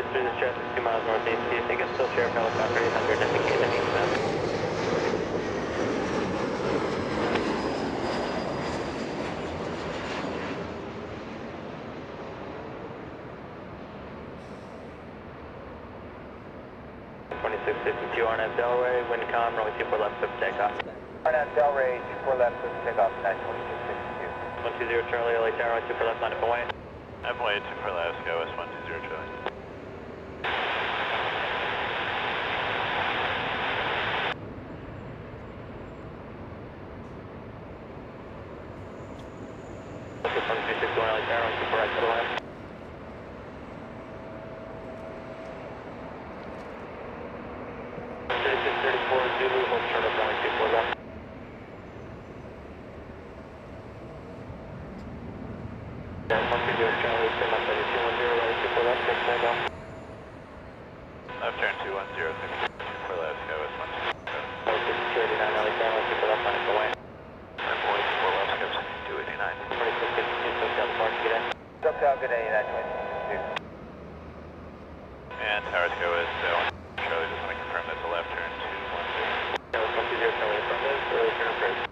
cruise through this traffic 2 miles northeast. Do you think it's still sheriff helicopter 800 indicated any map? RNF Delray, wind calm, runway 24 left, clear for takeoff. RNF Delray, 24 left, clear for takeoff, 92662. 120 Charlie, LA Tower, 24 left, line up and away. FY 24 Alaska, West 120 Charlie. Look at 126 LA Tower, 24 right to the left. Zulu, hold short of runway 24 left. Then 120 Charlie, stand up at 210, runway 24 left, clear for takeoff. Left turn 210, 24 Alaska, West 120. 289 LA Tower, 24 left, line up and away. FY 24 West Coast, 289. 2652, SoCal departure, good day. SoCal, good day, 92662. And Towers go is Charlie, just want to confirm that's a left turn 210. 120 Charlie, affirmative, early turn approach.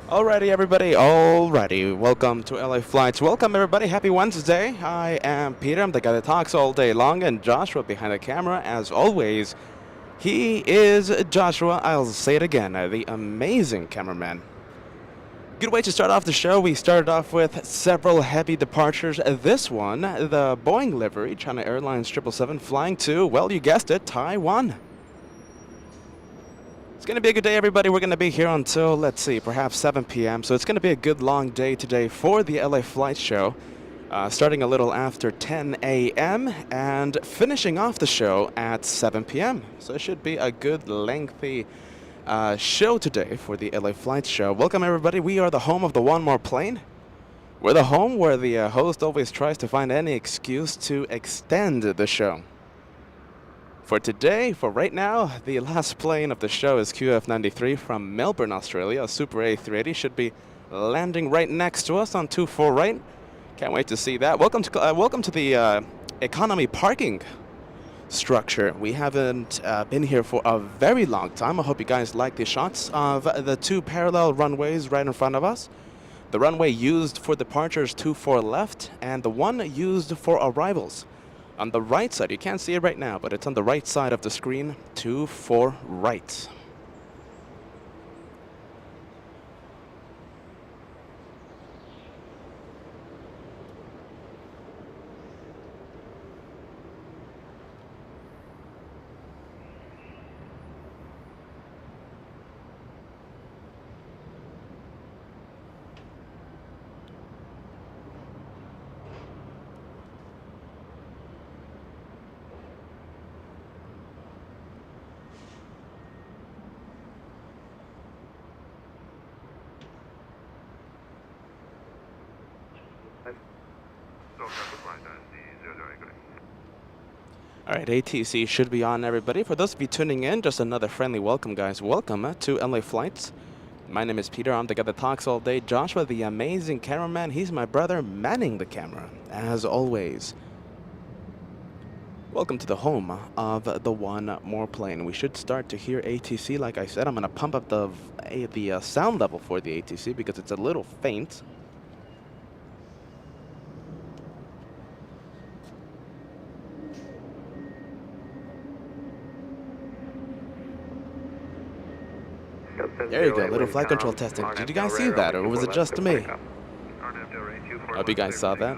Alrighty, everybody. Alrighty. Welcome to LA Flights. Welcome, everybody. Happy Wednesday. I am Peter. I'm the guy that talks all day long, and Joshua behind the camera, as always. He is Joshua. I'll say it again. The amazing cameraman. Good way to start off the show. We started off with several heavy departures. This one, the Boeing livery, China Airlines 777, flying to, well, you guessed it, Taiwan. It's going to be a good day, everybody. We're going to be here until, let's see, perhaps 7 p.m. So it's going to be a good long day today for the LA Flight Show. Starting a little after 10 a.m. and finishing off the show at 7 p.m. So it should be a good lengthy show today for the LA Flight Show. Welcome, everybody. We are the home of the One More Plane. We're the home where the host always tries to find any excuse to extend the show. For today, for right now, the last plane of the show is QF93 from Melbourne, Australia. A Super A380 should be landing right next to us on 24 right. Can't wait to see that. Welcome to the economy parking structure. We haven't been here for a very long time. I hope you guys like the shots of the two parallel runways right in front of us. The runway used for departures 24 left and the one used for arrivals. On the right side, you can't see it right now, but it's on the right side of the screen, 24 right. All right, ATC should be on, everybody. For those of you tuning in, just another friendly welcome, guys. Welcome to LA Flights. My name is Peter. I'm the guy that talks all day. Joshua, the amazing cameraman, he's my brother manning the camera, as always. Welcome to the home of the One More Plane. We should start to hear ATC. Like I said, I'm going to pump up the sound level for the ATC because it's a little faint. There you go, little flight control testing. Did you guys see that, or was it just me? I hope you guys saw that.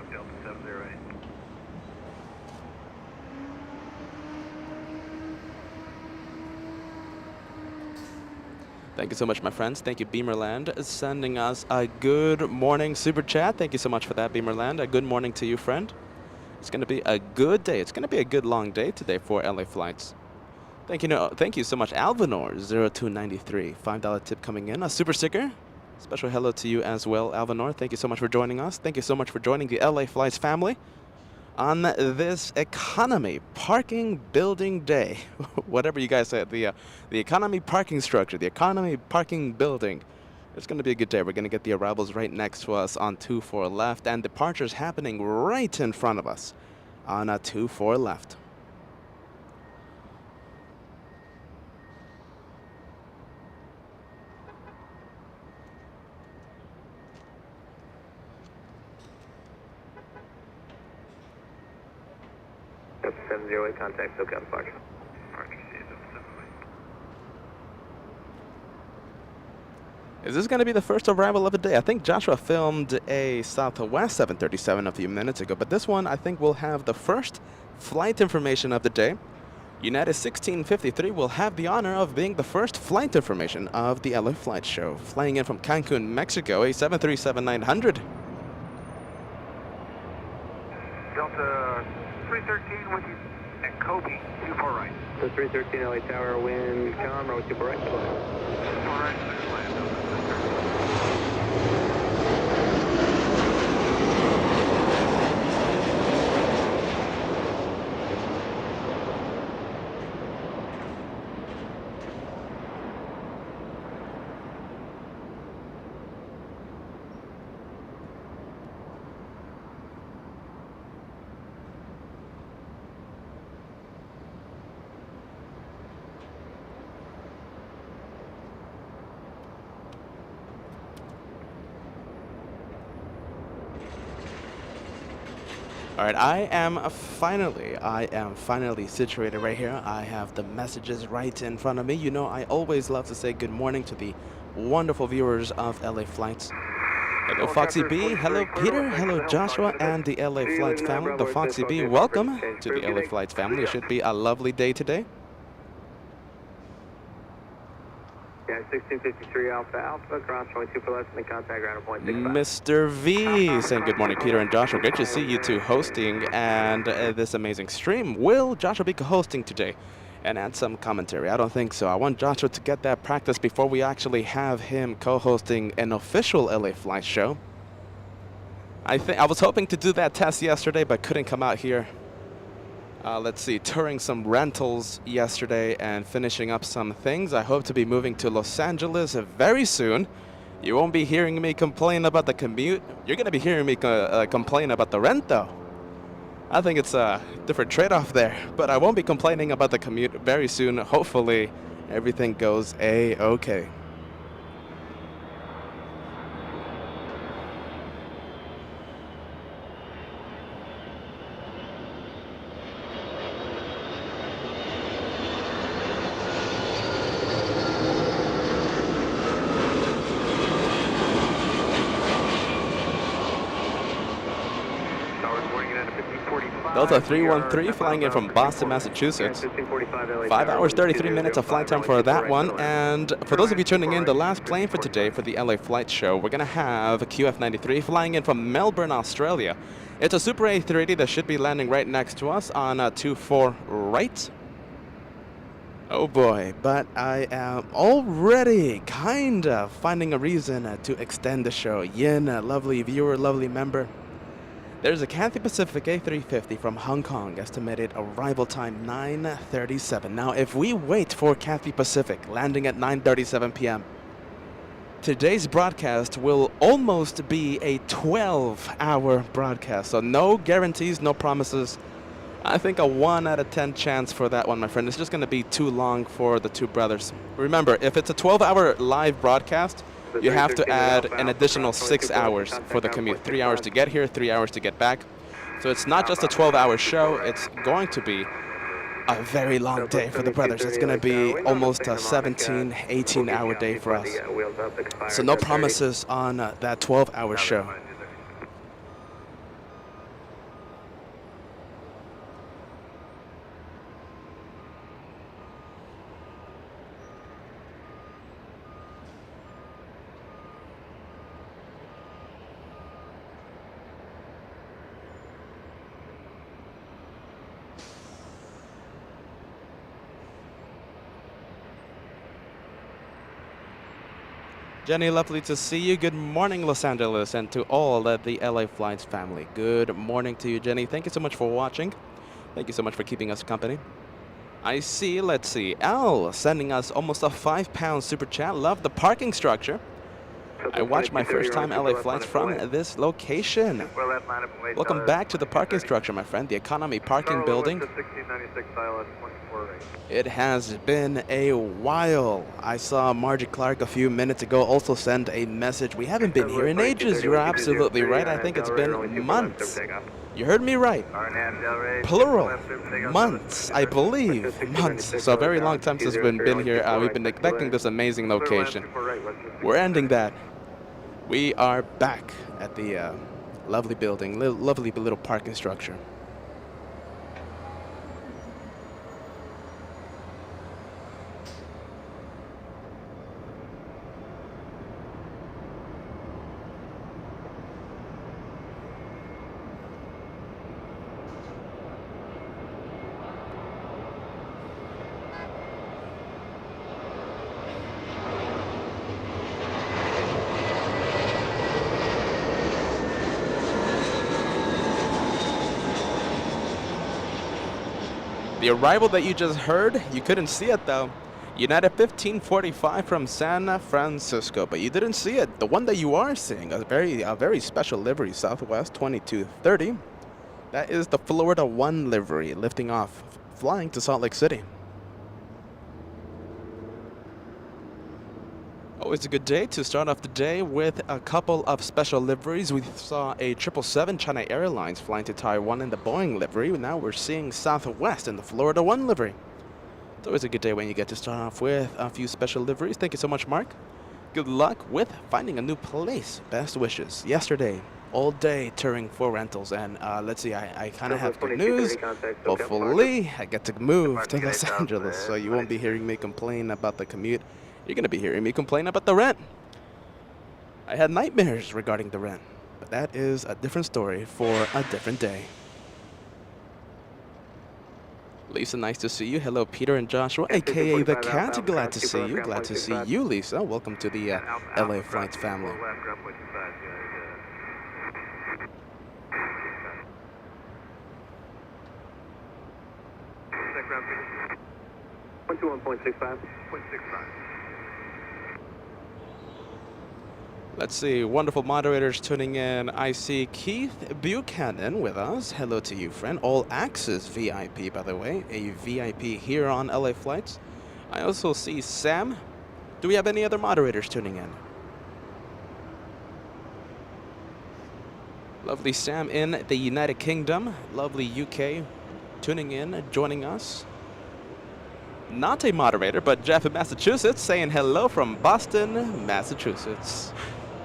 Thank you so much, my friends. Thank you, Beamerland, sending us a good morning super chat. Thank you so much for that, Beamerland. A good morning to you, friend. It's going to be a good day. It's going to be a good long day today for LA Flights. Thank you so much, Alvanor0293. $5 tip coming in. A super sticker. Special hello to you as well, Alvanor. Thank you so much for joining us. Thank you so much for joining the LA Flights family on this economy parking building day. Whatever you guys said, the economy parking structure, the economy parking building. It's going to be a good day. We're going to get the arrivals right next to us on 24 left and departures happening right in front of us on 24 left. That's 708, contact SoCal departure. Is this going to be the first arrival of the day? I think Joshua filmed a Southwest 737 a few minutes ago, but this one I think will have the first flight information of the day. United 1653 will have the honor of being the first flight information of the LA Flight Show. Flying in from Cancun, Mexico, a 737-900. Delta 313 with you at Kobe, 24 right. So 313 LA Tower, wind calm, row 24 right. 24 right, clear land. All right, I am finally situated right here. I have the messages right in front of me. You know, I always love to say good morning to the wonderful viewers of LA Flights. Hello, Foxy B. Hello, Peter. Hello, Joshua, and the LA Flights family. The Foxy B, welcome to the LA Flights family. It should be a lovely day today. Yeah, 1653 Alpha Alpha, cross 22 for less than the contact ground at point 65. Mr. V saying good morning, Peter and Joshua. Great to see you two hosting and this amazing stream. Will Joshua be co-hosting today and add some commentary? I don't think so. I want Joshua to get that practice before we actually have him co-hosting an official LA Flight show. I was hoping to do that test yesterday, but couldn't come out here. Let's see, touring some rentals yesterday and finishing up some things. I hope to be moving to Los Angeles very soon. You won't be hearing me complain about the commute. You're going to be hearing me complain about the rent, though. I think it's a different trade-off there, but I won't be complaining about the commute very soon. Hopefully, everything goes A-okay. Delta 313 flying in from Boston, Massachusetts. 5 hours, 33 minutes of flight time for that one. And for those of you tuning in, the last plane for today for the LA Flight Show, we're going to have a QF93 flying in from Melbourne, Australia. It's a Super A380 that should be landing right next to us on 24 right. Oh boy, but I am already kind of finding a reason to extend the show. Yin, a lovely viewer, lovely member. There's a Cathay Pacific A350 from Hong Kong, estimated arrival time 9:37. Now, if we wait for Cathay Pacific landing at 9:37 p.m., today's broadcast will almost be a 12-hour broadcast. So no guarantees, no promises. I think a 1 out of 10 chance for that one, my friend. It's just going to be too long for the two brothers. Remember, if it's a 12-hour live broadcast, you have to add an additional 6 hours for the commute. 3 hours to get here, 3 hours to get back. So it's not just a 12-hour show. It's going to be a very long day for the brothers. It's going to be almost a 17, 18-hour day for us. So no promises on that 12-hour show. Jenny, lovely to see you. Good morning, Los Angeles, and to all of the LA Flights family. Good morning to you, Jenny. Thank you so much for watching. Thank you so much for keeping us company. I see, let's see, Al sending us almost a £5 super chat. Love the parking structure. I watched my first time LA Flights from this location. Welcome back to the parking structure, my friend. The economy parking building. It has been a while. I saw Margie Clark a few minutes ago also send a message. We haven't been here in ages. You're absolutely right. I think it's been months. You heard me right. Plural. Months, I believe. Months. So a very long time since we've been here. We've been neglecting this amazing location. We're ending that. We are back at the lovely building, lovely little parking structure. The arrival that you just heard, you couldn't see it though. United 1545 from San Francisco, but you didn't see it. The one that you are seeing, a very special livery, Southwest 2230. That is the Florida 1 livery, lifting off, flying to Salt Lake City. Always a good day to start off the day with a couple of special liveries. We saw a 777 China Airlines flying to Taiwan in the Boeing livery. Now we're seeing Southwest in the Florida 1 livery. It's always a good day when you get to start off with a few special liveries. Thank you so much, Mark. Good luck with finding a new place. Best wishes. Yesterday, all day touring for rentals, and let's see, I kind of have good news. Hopefully, I get to move to Los Angeles, so you won't be hearing me complain about the commute. You're going to be hearing me complain about the rent. I had nightmares regarding the rent, but that is a different story for a different day. Lisa, nice to see you. Hello, Peter and Joshua, aka The Cat. Glad to see you. Glad to see you, Lisa. Welcome to the LA Flights family. To 1.65. Let's see, wonderful moderators tuning in. I see Keith Buchanan with us. Hello to you, friend. All Access VIP, by the way. A VIP here on LA Flights. I also see Sam. Do we have any other moderators tuning in? Lovely Sam in the United Kingdom. Lovely UK tuning in, joining us. Not a moderator, but Jeff in Massachusetts saying hello from Boston, Massachusetts.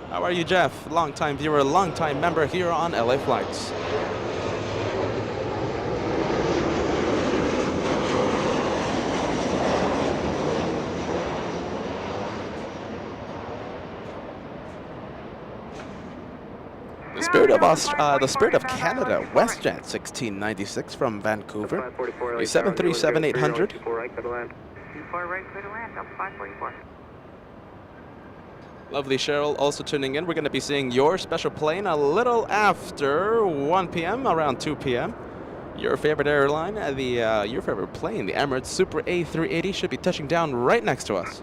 How are you, Jeff? Long-time viewer, long-time member here on LA Flights. The Spirit of Canada, WestJet 1696 from Vancouver. A 737-800. Lovely Cheryl also tuning in. We're going to be seeing your special plane a little after 1 p.m., around 2 p.m. Your favorite airline, your favorite plane, the Emirates Super A380, should be touching down right next to us.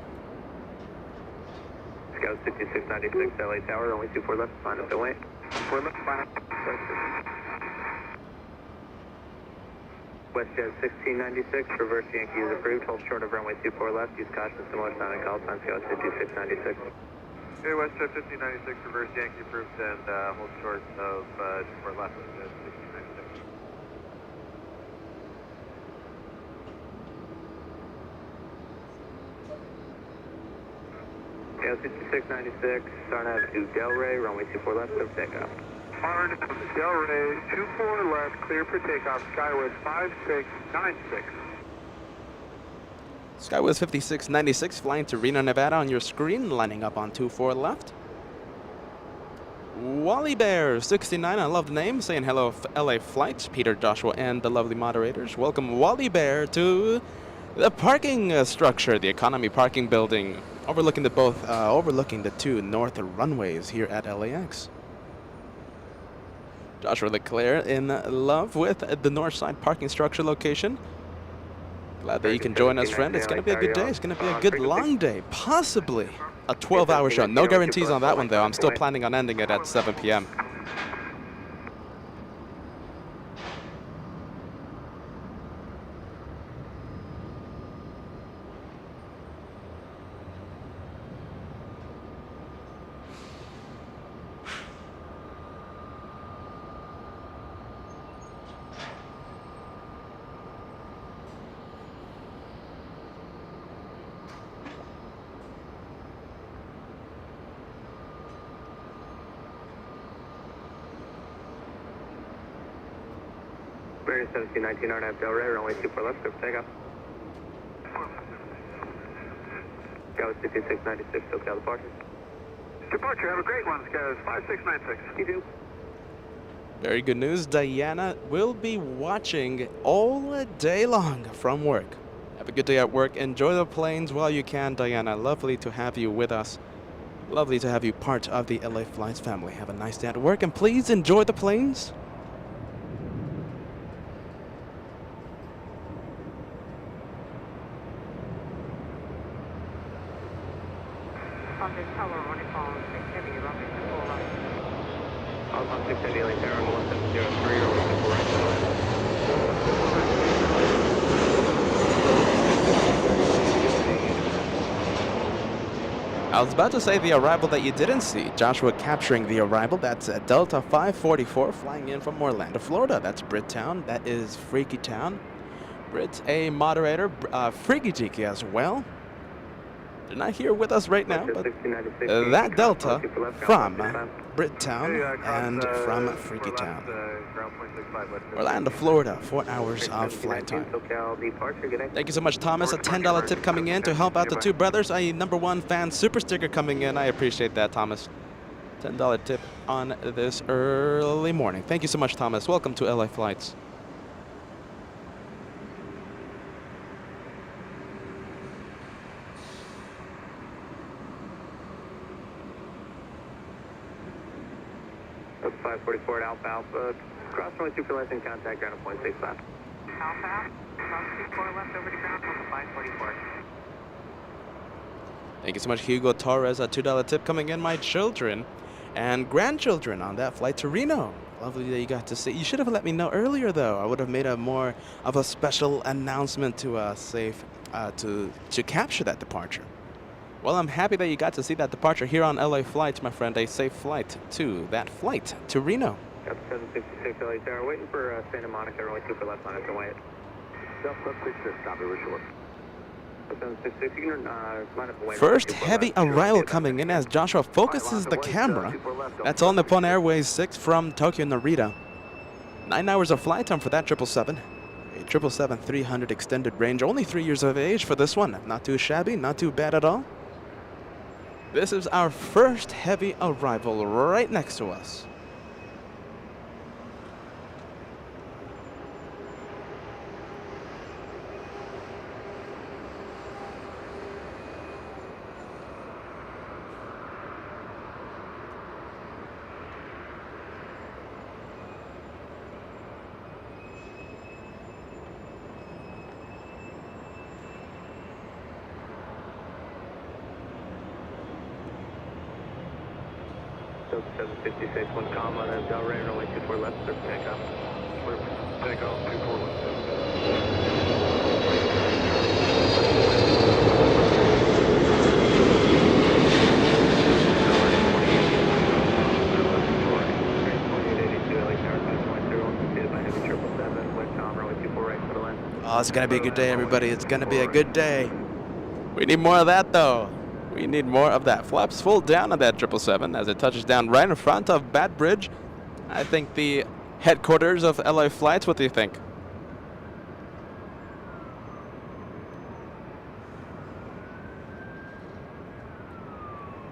Scout 6696 LA Tower, only 24 left, line up the way. 4 left, line up. WestJet 1696, reverse Yankee is approved, hold short of runway 24 left, use caution, similar sign and call sign, Scout 6696. Hey, WestJet 1596, reverse Yankee approved, and hold short of 24 left, 1696. Scout 6696, Sarnav to Delray, runway 24 left, clear for takeoff. Arn, Delray, 24 left, clear for takeoff, Skywest 5696. Skywest 5696 flying to Reno, Nevada on your screen, lining up on 24 left. Wally Bear 69, I love the name, saying hello LA Flights, Peter, Joshua, and the lovely moderators. Welcome Wally Bear to the parking structure, the economy parking building, overlooking the two north runways here at LAX. Joshua Leclerc in love with the north side parking structure location. Glad that you can join us, friend. It's going to be a good day. It's going to be a good long day. Possibly a 12-hour show. No guarantees on that one, though. I'm still planning on ending it at 7 p.m. Spirit 1719 RNAV Delray, runway 24 left, clear for takeoff. Scout 6696, SoCal departure. Departure, have a great one, Skywest 5696. You do. Very good news. Diana will be watching all day long from work. Have a good day at work. Enjoy the planes while you can, Diana. Lovely to have you with us. Lovely to have you part of the LA Flights family. Have a nice day at work, and please enjoy the planes. On 670 LA Tower, 1703, or 1 right. I was about to say the arrival that you didn't see. Joshua capturing the arrival. That's Delta 544 flying in from Orlando, Florida. That's Britt Town. That is Freaky Town. Britt, a moderator. Freaky Deaky as well. They're not here with us right now, but that Delta from Brittown and from Freakytown. Orlando, Florida, 4 hours of flight time. Thank you so much, Thomas. A $10 tip coming in to help out the two brothers. #1 fan super sticker coming in. I appreciate that, Thomas. $10 tip on this early morning. Thank you so much, Thomas. Welcome to LA Flights. That's 544 at Alpha Alpha. Cross runway 24 left in contact, ground at 0.65. Alpha, cross 24 left over to ground on 544. Thank you so much, Hugo Torres. A $2 tip coming in. My children and grandchildren on that flight to Reno. Lovely that you got to see. You should have let me know earlier, though. I would have made a more of a special announcement to to capture that departure. Well, I'm happy that you got to see that departure here on LA Flights, my friend. A safe flight to that flight to Reno. Got 766 LA Tower, waiting for Santa Monica, runway 24 left on its way. South 66, copy, we're short. 766, you can line up away. First heavy arrival coming in as Joshua focuses the camera. That's All Nippon Airways 6 from Tokyo Narita. 9 hours of flight time for that 777. A 777-300 extended range, only 3 years of age for this one. Not too shabby, not too bad at all. This is our first heavy arrival right next to us. So 766, 1 comma, then Del Rey, runway 24 left, clear for takeoff. Clear for takeoff, 24 left. Oh, it's going to be a good day, everybody. It's going to be a good day. We need more of that, though. We need more of that. Flaps full down on that 777 as it touches down right in front of Bat Bridge. I think the headquarters of LA Flights. What do you think?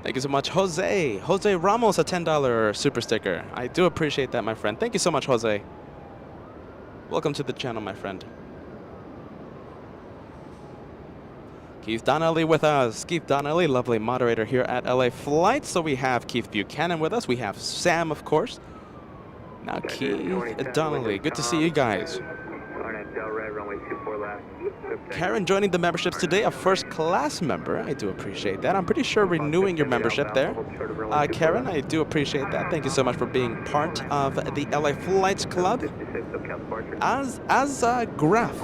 Thank you so much, Jose. Jose Ramos, a $10 super sticker. I do appreciate that, my friend. Thank you so much, Jose. Welcome to the channel, my friend. Keith Donnelly with us. Keith Donnelly, lovely moderator here at LA Flights. So we have Keith Buchanan with us. We have Sam, of course. Now Keith Donnelly. Good to see you guys. Karen joining the memberships today, a first class member. I do appreciate that. I'm pretty sure renewing your membership there. Karen, I do appreciate that. Thank you so much for being part of the LA Flights Club. As a graph,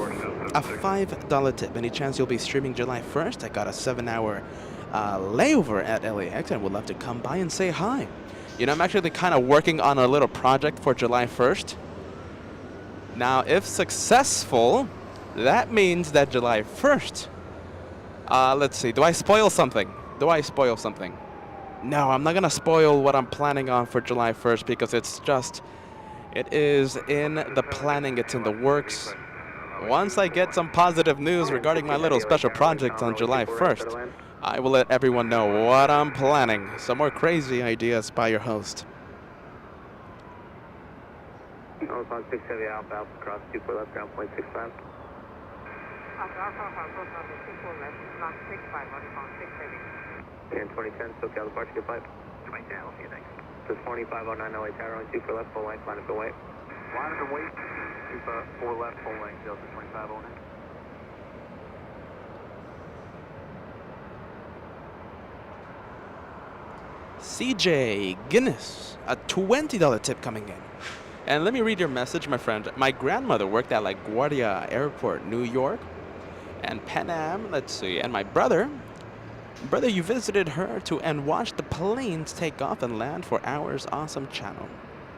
a $5 tip. Any chance you'll be streaming July 1st? I got a 7-hour layover at LAX and would love to come by and say hi. You know, I'm actually kind of working on a little project for July 1st. Now, if successful, that means that July 1st. Let's see. Do I spoil something? Do I spoil something? No, I'm not going to spoil what I'm planning on for July 1st because it is in the planning. It's in the works. Once I get some positive news regarding my little special project on July 1st, I will let everyone know what I'm planning. Some more crazy ideas by your host. On 6 heavy Alpha Alpha cross 24 left ground 0.65. And 2010 SoCal departure, good flight. 2010, we'll see you next. So 2509 LA Tower on 24 left, full length, line up and wait. Line up and wait. 24 left, full length, Delta 2509. CJ Guinness, a $20 tip coming in. And let me read your message, my friend. My grandmother worked at LaGuardia Airport, New York, and Pan Am, let's see, and my brother, you visited her and watched the planes take off and land for hours. Awesome channel.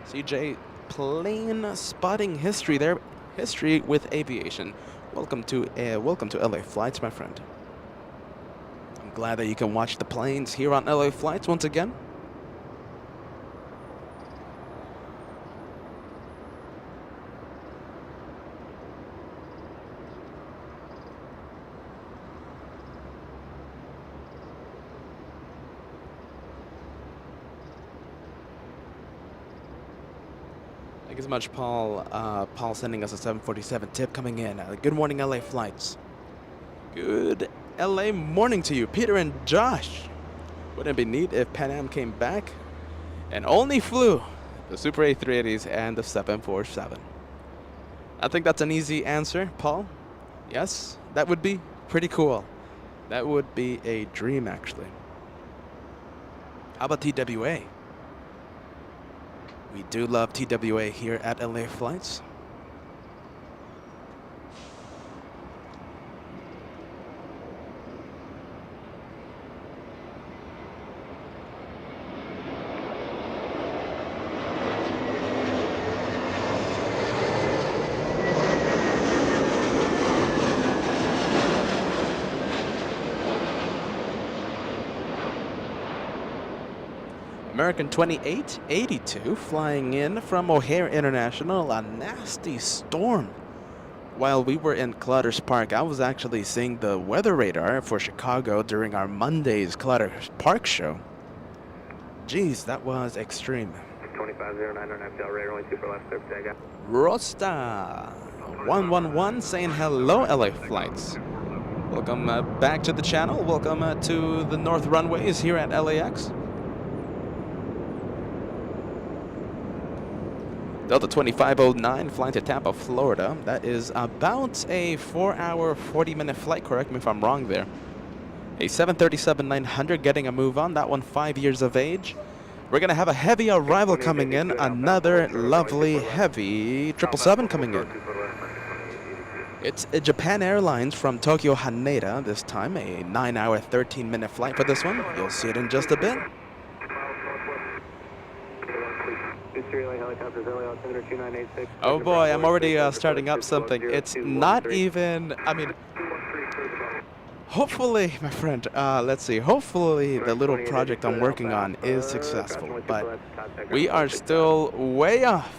CJ, plane spotting history there, history with aviation. Welcome to LA Flights, my friend. I'm glad that you can watch the planes here on LA Flights once again. Thank you so much, Paul. Paul sending us a 747 tip coming in. Good morning, LA Flights. Good LA morning to you, Peter and Josh. Wouldn't it be neat if Pan Am came back and only flew the Super A380s and the 747? I think that's an easy answer, Paul. Yes, that would be pretty cool. That would be a dream, actually. How about TWA? We do love TWA here at LA Flights. American 2882 flying in from O'Hare International, a nasty storm. While we were in Clutters Park, I was actually seeing the weather radar for Chicago during our Monday's Clutters Park show. Jeez, that was extreme. 2509 on FL radar, only 2 for left, clear for takeoff. Rosta 111 saying hello, LA Flights. Welcome back to the channel. Welcome to the North Runways here at LAX. Delta 2509 flying to Tampa, Florida. That is about a 4-hour, 40-minute flight. Correct me if I'm wrong there. A 737-900 getting a move on. That one 5 years of age. We're going to have a heavy arrival coming in. Another lovely heavy 777 coming in. It's Japan Airlines from Tokyo Haneda this time. A 9-hour, 13-minute flight for this one. You'll see it in just a bit. Oh boy, I'm already starting up something. It's not even, I mean, hopefully, my friend, let's see, hopefully the little project I'm working on is successful, but we are still way off.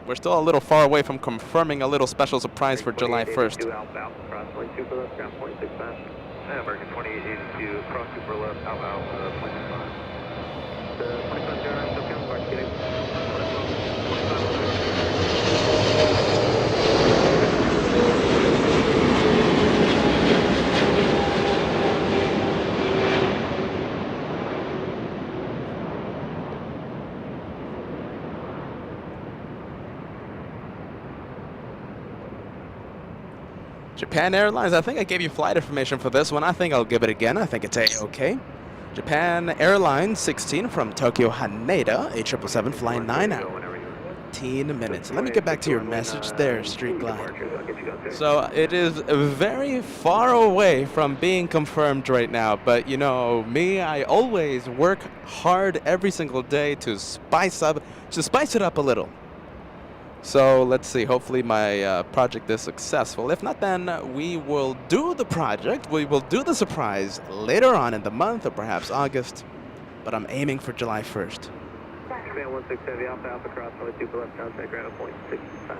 We're still a little far away from confirming a little special surprise for July 1st. American 2882, cross super left, out, 0.65. The 2509 still counts, March getting. Japan Airlines, I think I gave you flight information for this one. I think I'll give it again. I think it's A-okay. Japan Airlines 16 from Tokyo Haneda, a 777 flying 9 hours. 15 minutes. Let me get back to your message there, Street Glide. So it is very far away from being confirmed right now, but you know me, I always work hard every single day to spice it up a little. So let's see, hopefully my project is successful. If not, then we will do the project, we will do the surprise later on in the month or perhaps August, but I'm aiming for July 1st. Japan 16 Heavy Alpha, Alpha cross, only 2 for left, contact ground at 0.65.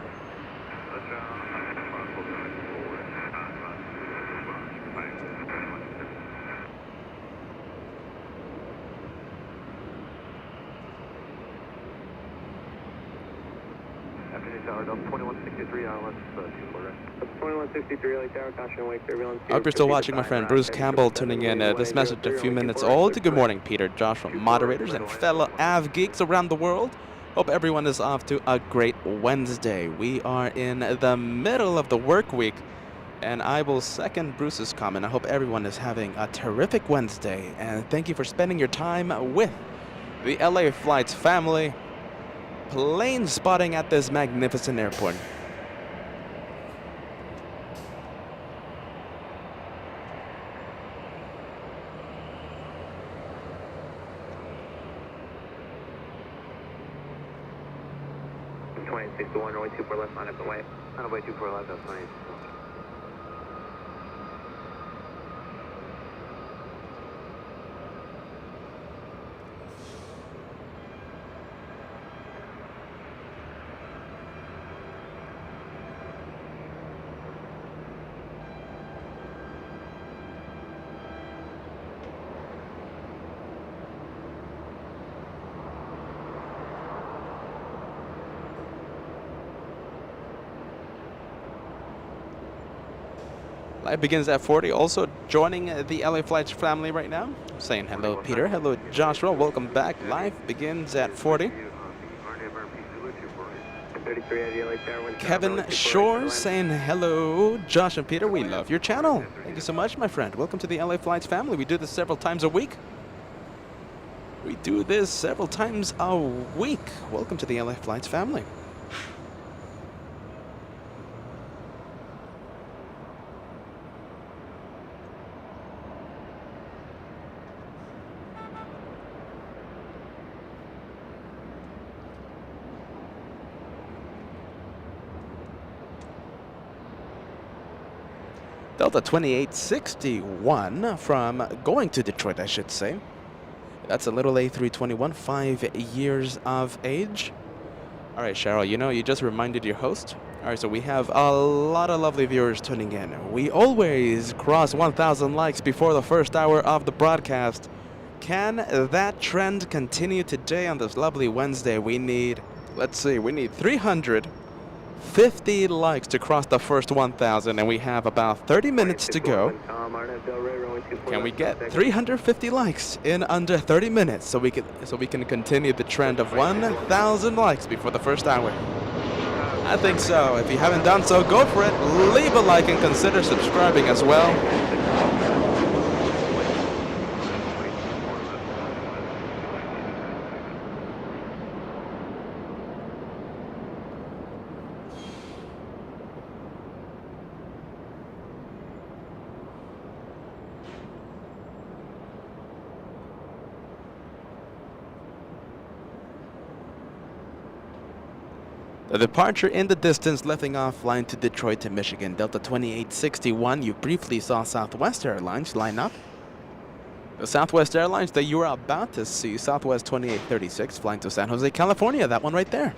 Tower, 2163, let's 2163, LA Tower, caution, wake turbulence. I hope you're still watching, my friend. Bruce Campbell tuning in. This message a few minutes old. Good morning, Peter, Josh from moderators and fellow Av geeks around the world. Hope everyone is off to a great Wednesday. We are in the middle of the work week, and I will second Bruce's comment. I hope everyone is having a terrific Wednesday, and thank you for spending your time with the LA Flights family. Plane spotting at this magnificent airport. Runway 24 left, line up and wait. Runway 24 left, that's 28. Live begins at 40. Also joining the LA Flights family right now. Saying hello, Peter. Hello, Joshua. Welcome back. Live begins at 40. Kevin Shores saying hello, Josh and Peter. We love your channel. Thank you so much, my friend. Welcome to the LA Flights family. We do this several times a week. Welcome to the LA Flights family. Delta 2861 from going to Detroit, I should say. That's a little A321, 5 years of age. All right, Cheryl, you just reminded your host. All right, so we have a lot of lovely viewers tuning in. We always cross 1,000 likes before the first hour of the broadcast. Can that trend continue today on this lovely Wednesday? We need 350 likes to cross the first 1,000, and we have about 30 minutes to go. Can we get 350 likes in under 30 minutes so we can continue the trend of 1,000 likes before the first hour? I think so. If you haven't done so, go for it. Leave a like and consider subscribing as well. The departure in the distance, lifting off, flying to Detroit to Michigan. Delta 2861, you briefly saw Southwest Airlines line up. The Southwest Airlines that you are about to see, Southwest 2836, flying to San Jose, California. That one right there.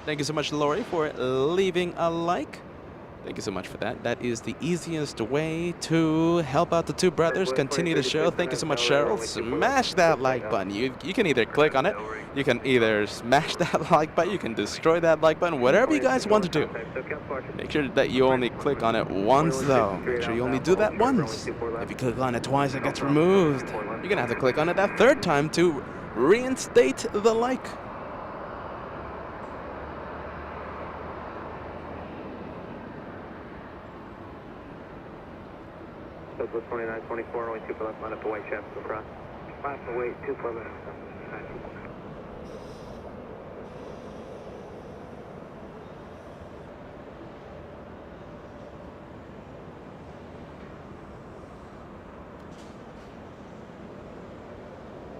Thank you so much, Lori, for leaving a like. Thank you so much for that. That is the easiest way to help out the two brothers continue the show. Thank you so much, Cheryl. Smash that like button. You can either click on it, you can either smash that like button, you can destroy that like button, whatever you guys want to do. Make sure that you only click on it once, though. Make sure you only do that once. If you click on it twice, it gets removed. You're going to have to click on it that third time to reinstate the like. Southwest 2924, only 2 for left, line up the white shaft to the front. Line up the white, 2 for left.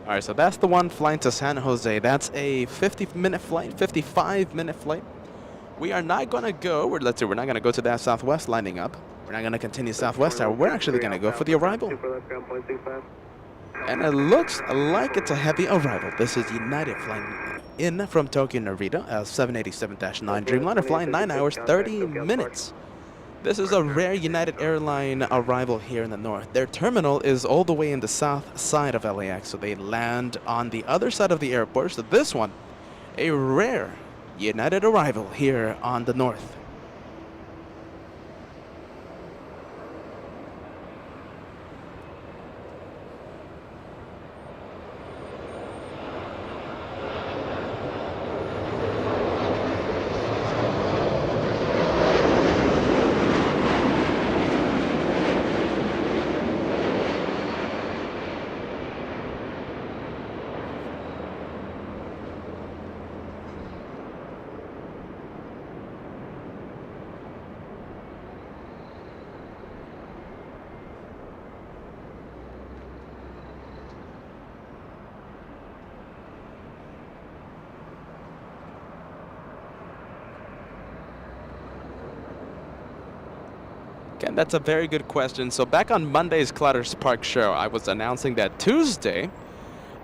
All right, so that's the one flying to San Jose. That's a 50-minute flight, 55-minute flight. We are not going to go, we're not going to go to that Southwest lining up. We're not going to continue Southwest. We're actually going to go for the arrival. And it looks like it's a heavy arrival. This is United flying in from Tokyo Narita, 787-9 Dreamliner, flying 9 hours, 30 minutes. This is a rare United Airline arrival here in the north. Their terminal is all the way in the south side of LAX, so they land on the other side of the airport. So this one, a rare United arrival here on the north. Again, that's a very good question. So back on Monday's Clutter Spark show, I was announcing that Tuesday,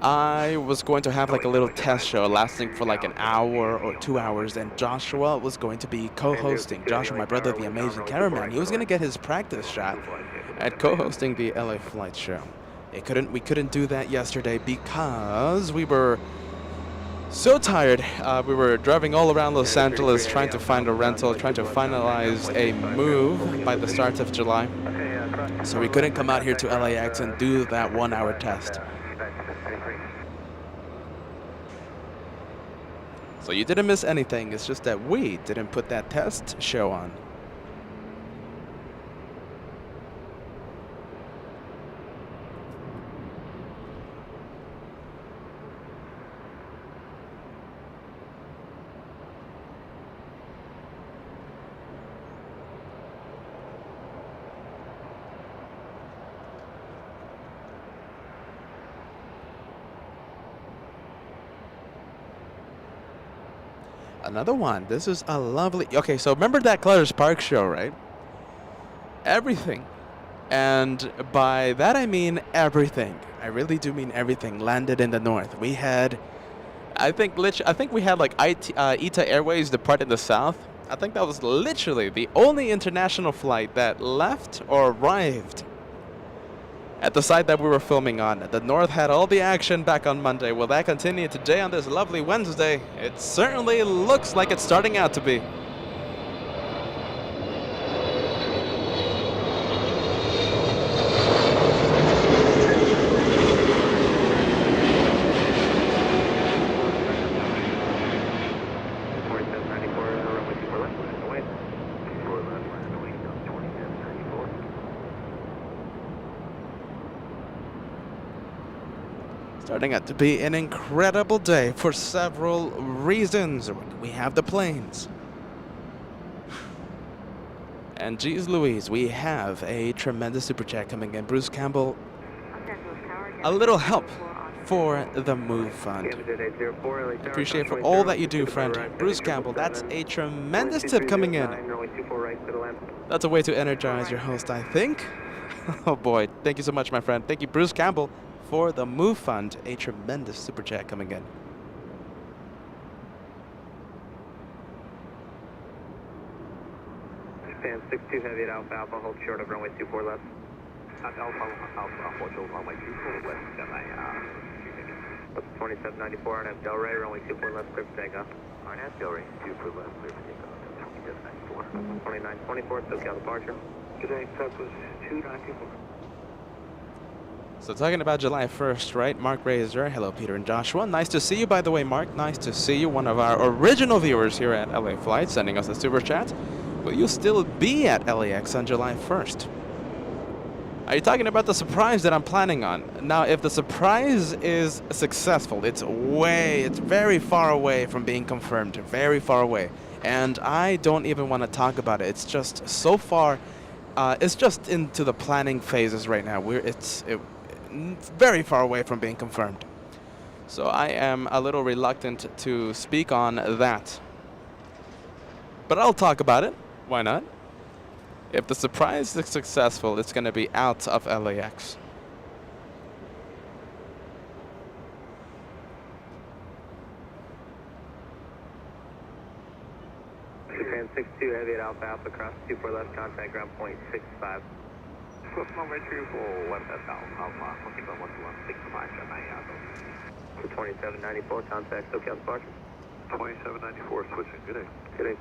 I was going to have like a little test show lasting for like an hour or 2 hours, and Joshua was going to be co-hosting. Joshua, my brother, the amazing cameraman, he was going to get his practice shot at co-hosting the LA Flight show. We couldn't do that yesterday because we were So tired. We were driving all around Los Angeles trying to find a rental, trying to finalize a move by the start of July. So we couldn't come out here to LAX and do that 1 hour test. So you didn't miss anything. It's just that we didn't put that test show on. Another one. This is a lovely... Okay, so remember that Clutter's Park show, right? Everything. And by that I mean everything. I really do mean everything landed in the north. We had... I think we had like ITA Airways depart in the south. I think that was literally the only international flight that left or arrived at the site that we were filming on. The north had all the action back on Monday. Will that continue today on this lovely Wednesday? It certainly looks like it's starting out to be. Starting out to be an incredible day for several reasons. We have the planes. And geez Louise, we have a tremendous super chat coming in. Bruce Campbell, a little help for the Move Fund. Appreciate for all that you do, friend. Bruce Campbell, that's a tremendous tip coming in. That's a way to energize your host, I think. Oh boy, thank you so much, my friend. Thank you, Bruce Campbell, for the Move Fund, a tremendous super chat coming in. Japan 62 heavy at Alpha Alpha, hold short of runway 24 left. Alpha Alpha, hold short of runway 24 left, that's 2794, RNF Delray, runway 24 left, clear for takeoff. RNF Delray, 24 left, clear for takeoff, 2794. 2924, SoCal departure. Good day, Southwest 2924. So talking about July 1st, right? Mark Razor, hello Peter and Joshua. Nice to see you, by the way, Mark. Nice to see you, one of our original viewers here at LA Flight, sending us a super chat. Will you still be at LAX on July 1st? Are you talking about the surprise that I'm planning on? Now, if the surprise is successful, it's very far away from being confirmed, very far away. And I don't even want to talk about it. It's just so far, it's just into the planning phases right now. It's very far away from being confirmed. So I am a little reluctant to speak on that. But I'll talk about it. Why not? If the surprise is successful, it's going to be out of LAX. Japan 62 heavy at Alpha Alpha, cross 24 left, contact ground point 65. Runway 34 left at Alpha, looking for 165, 2794, contact SoCal departure. 2794, switching, good day. Good day.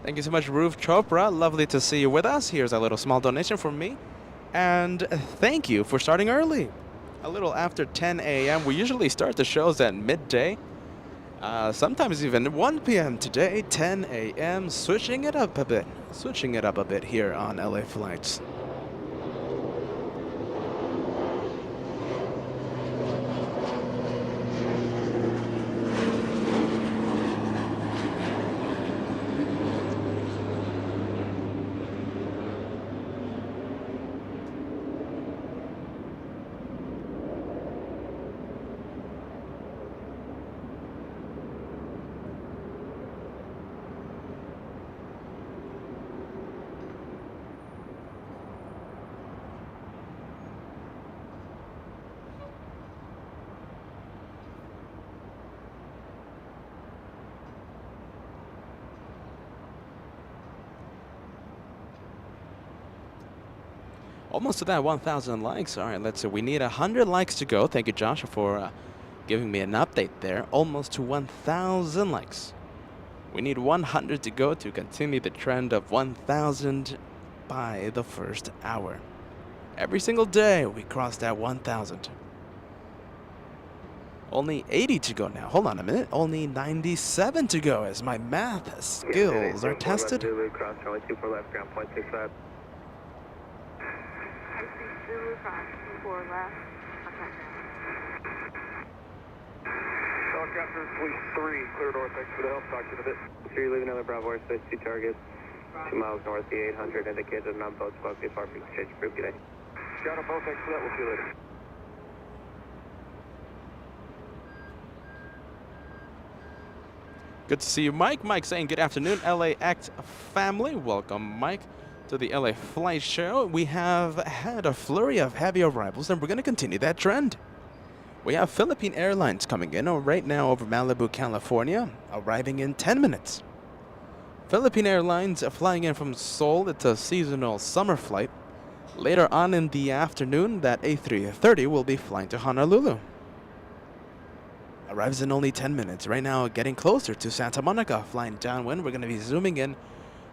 Thank you so much, Roof Chopra. Lovely to see you with us. Here's a little small donation from me. And thank you for starting early. A little after 10 a.m. We usually start the shows at midday. Sometimes even 1 p.m. today, 10 a.m. Switching it up a bit. Switching it up a bit here on LA Flights. Almost to that 1,000 likes. All right, let's see. We need 100 likes to go. Thank you, Joshua, for giving me an update there. Almost to 1,000 likes. We need 100 to go to continue the trend of 1,000 by the first hour. Every single day we cross that 1,000. Only 80 to go now. Hold on a minute. Only 97 to go as my math skills are tested. Zulu, cross Charlie 24 left, ground point 65. I see Zulu cross 24 left. Contact Helicopter Police 3, clear north, thanks for the help, talk to you in a bit. Sure, you leave another Bravo Airspace 2 targets, 2 miles north, the 800, indicated on both spoke, be far from exchange group today. Got them both, thanks for that, we'll see you later. Good to see you, Mike. Mike saying good afternoon, LAX family. Welcome, Mike, to the LA Flight Show. We have had a flurry of heavy arrivals, and we're going to continue that trend. We have Philippine Airlines coming in right now over Malibu, California, arriving in 10 minutes. Philippine Airlines flying in from Seoul. It's a seasonal summer flight. Later on in the afternoon, that A330 will be flying to Honolulu. Arrives in only 10 minutes. Right now, getting closer to Santa Monica, flying downwind. We're going to be zooming in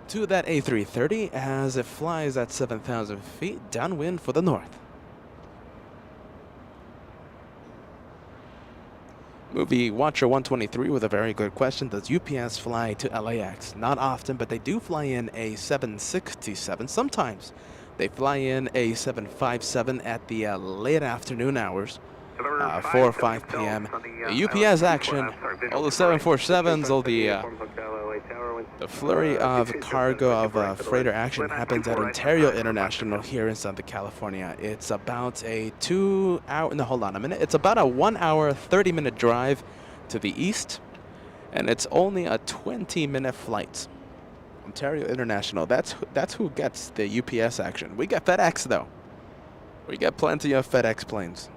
to that A330 as it flies at 7,000 feet downwind for the north. Movie Watcher 123 with a very good question. Does UPS fly to LAX? Not often, but they do fly in a 767 sometimes. They fly in a 757 at the late afternoon hours. 4 or 5 p.m. UPS action, all the 747s, all the flurry of cargo of freighter action happens at Ontario International here in Southern California. It's about a 2 hour, no, hold on a minute. It's about a 1 hour, 30-minute drive to the east, and it's only a 20-minute flight. Ontario International, that's who gets the UPS action. We get FedEx, though. We get plenty of FedEx planes.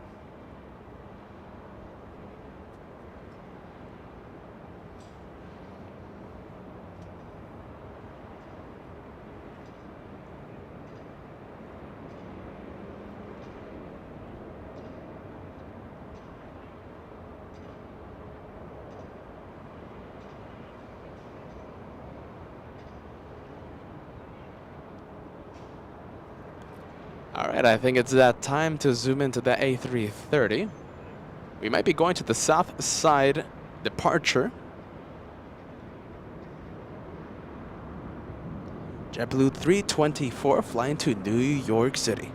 All right, I think it's that time to zoom into the A330. We might be going to the south side departure. JetBlue 324 flying to New York City.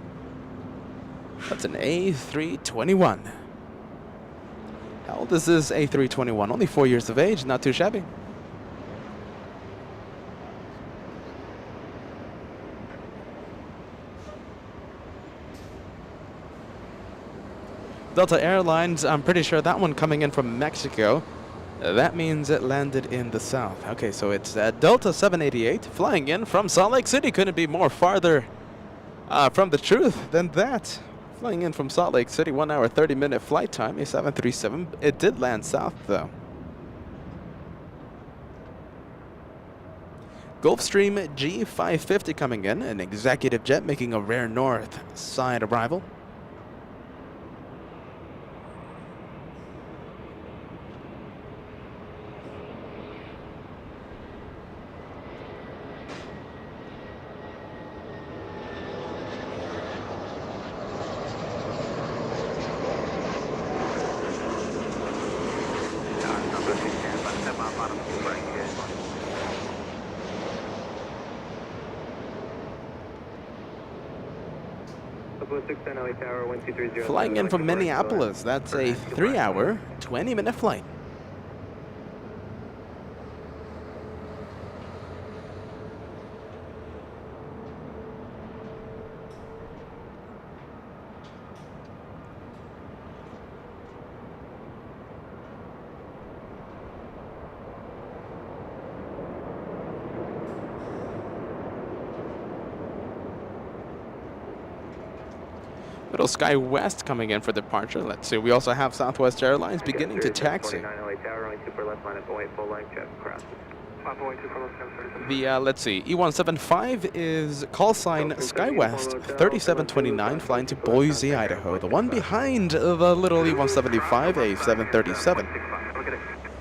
That's an A321. How old is this A321? Only 4 years of age, not too shabby. Delta Airlines, I'm pretty sure that one coming in from Mexico. That means it landed in the south. Okay, so it's Delta 788 flying in from Salt Lake City. Couldn't be more farther from the truth than that. Flying in from Salt Lake City, 1 hour, 30-minute flight time, a 737. It did land south, though. Gulfstream G550 coming in, an executive jet making a rare north side arrival. Flying in from Minneapolis, that's a 3 hour, 20-minute flight. Middle Sky West coming in for departure. Let's see. We also have Southwest Airlines beginning to taxi. The, let's see, E175 is call sign SkyWest 3729 flying to Boise, Idaho. The one behind the little E175, a 737.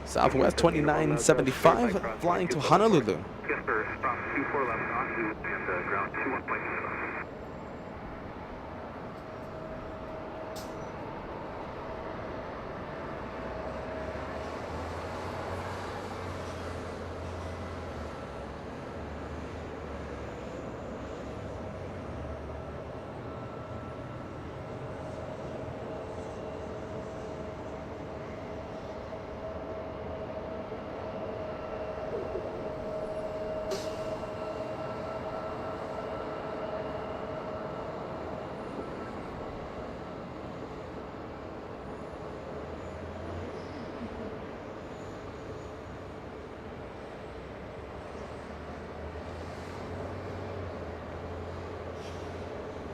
Southwest 2975 flying to Honolulu. Yes, sir. Stop 24 left onto and ground 21.6.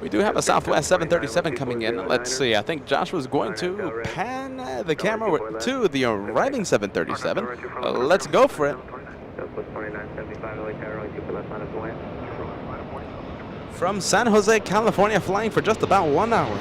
We do have a Southwest 737 coming in. Let's see, I think Josh was going to pan the camera to the arriving 737. Let's go for it. From San Jose, California, flying for just about 1 hour.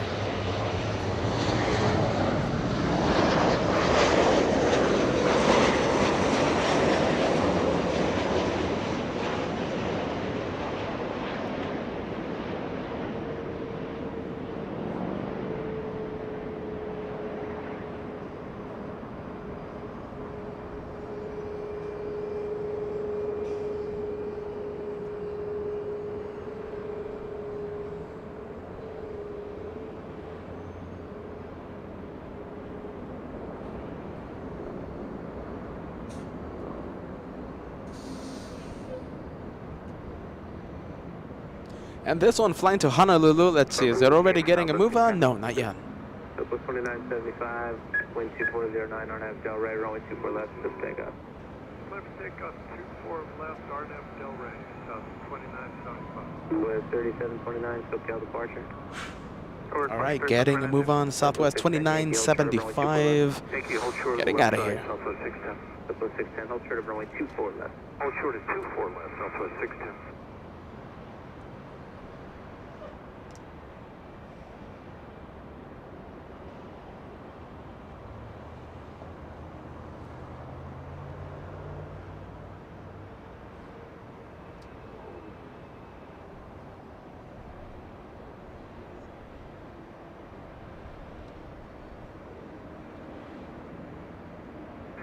And this one flying to Honolulu, let's see, is it already getting a move on? No, not yet. Southwest 2975, wind 2409, RNAV Del Rey, runway 24 left, just take off. Left takeoff 24 left, RNAV Del Rey, south 2975. With 3729, SoCal departure. All right, getting a move on, Southwest 2975, getting out of here. Southwest 610. Southwest 610, hold short of runway 24 left. Hold short at 24 left, Southwest 610.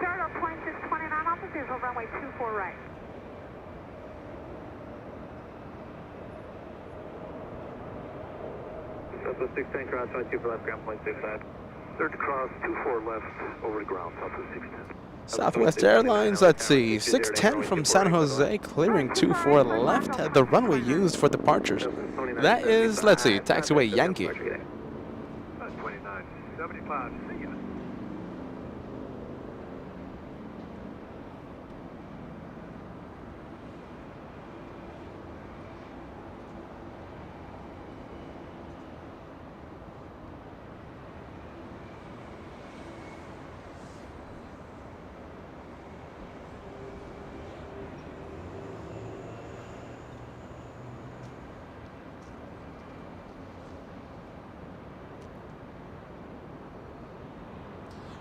Start 2629 officers over runway 24 right. Southwest 610, cross 22 left, ground point 65. Third cross 24 left, over the ground, Southwest 610. Southwest Airlines, let's see, 610 from San Jose, clearing 24 left at the runway used for departures. That is, let's see, taxiway Yankee. 2975, see ya.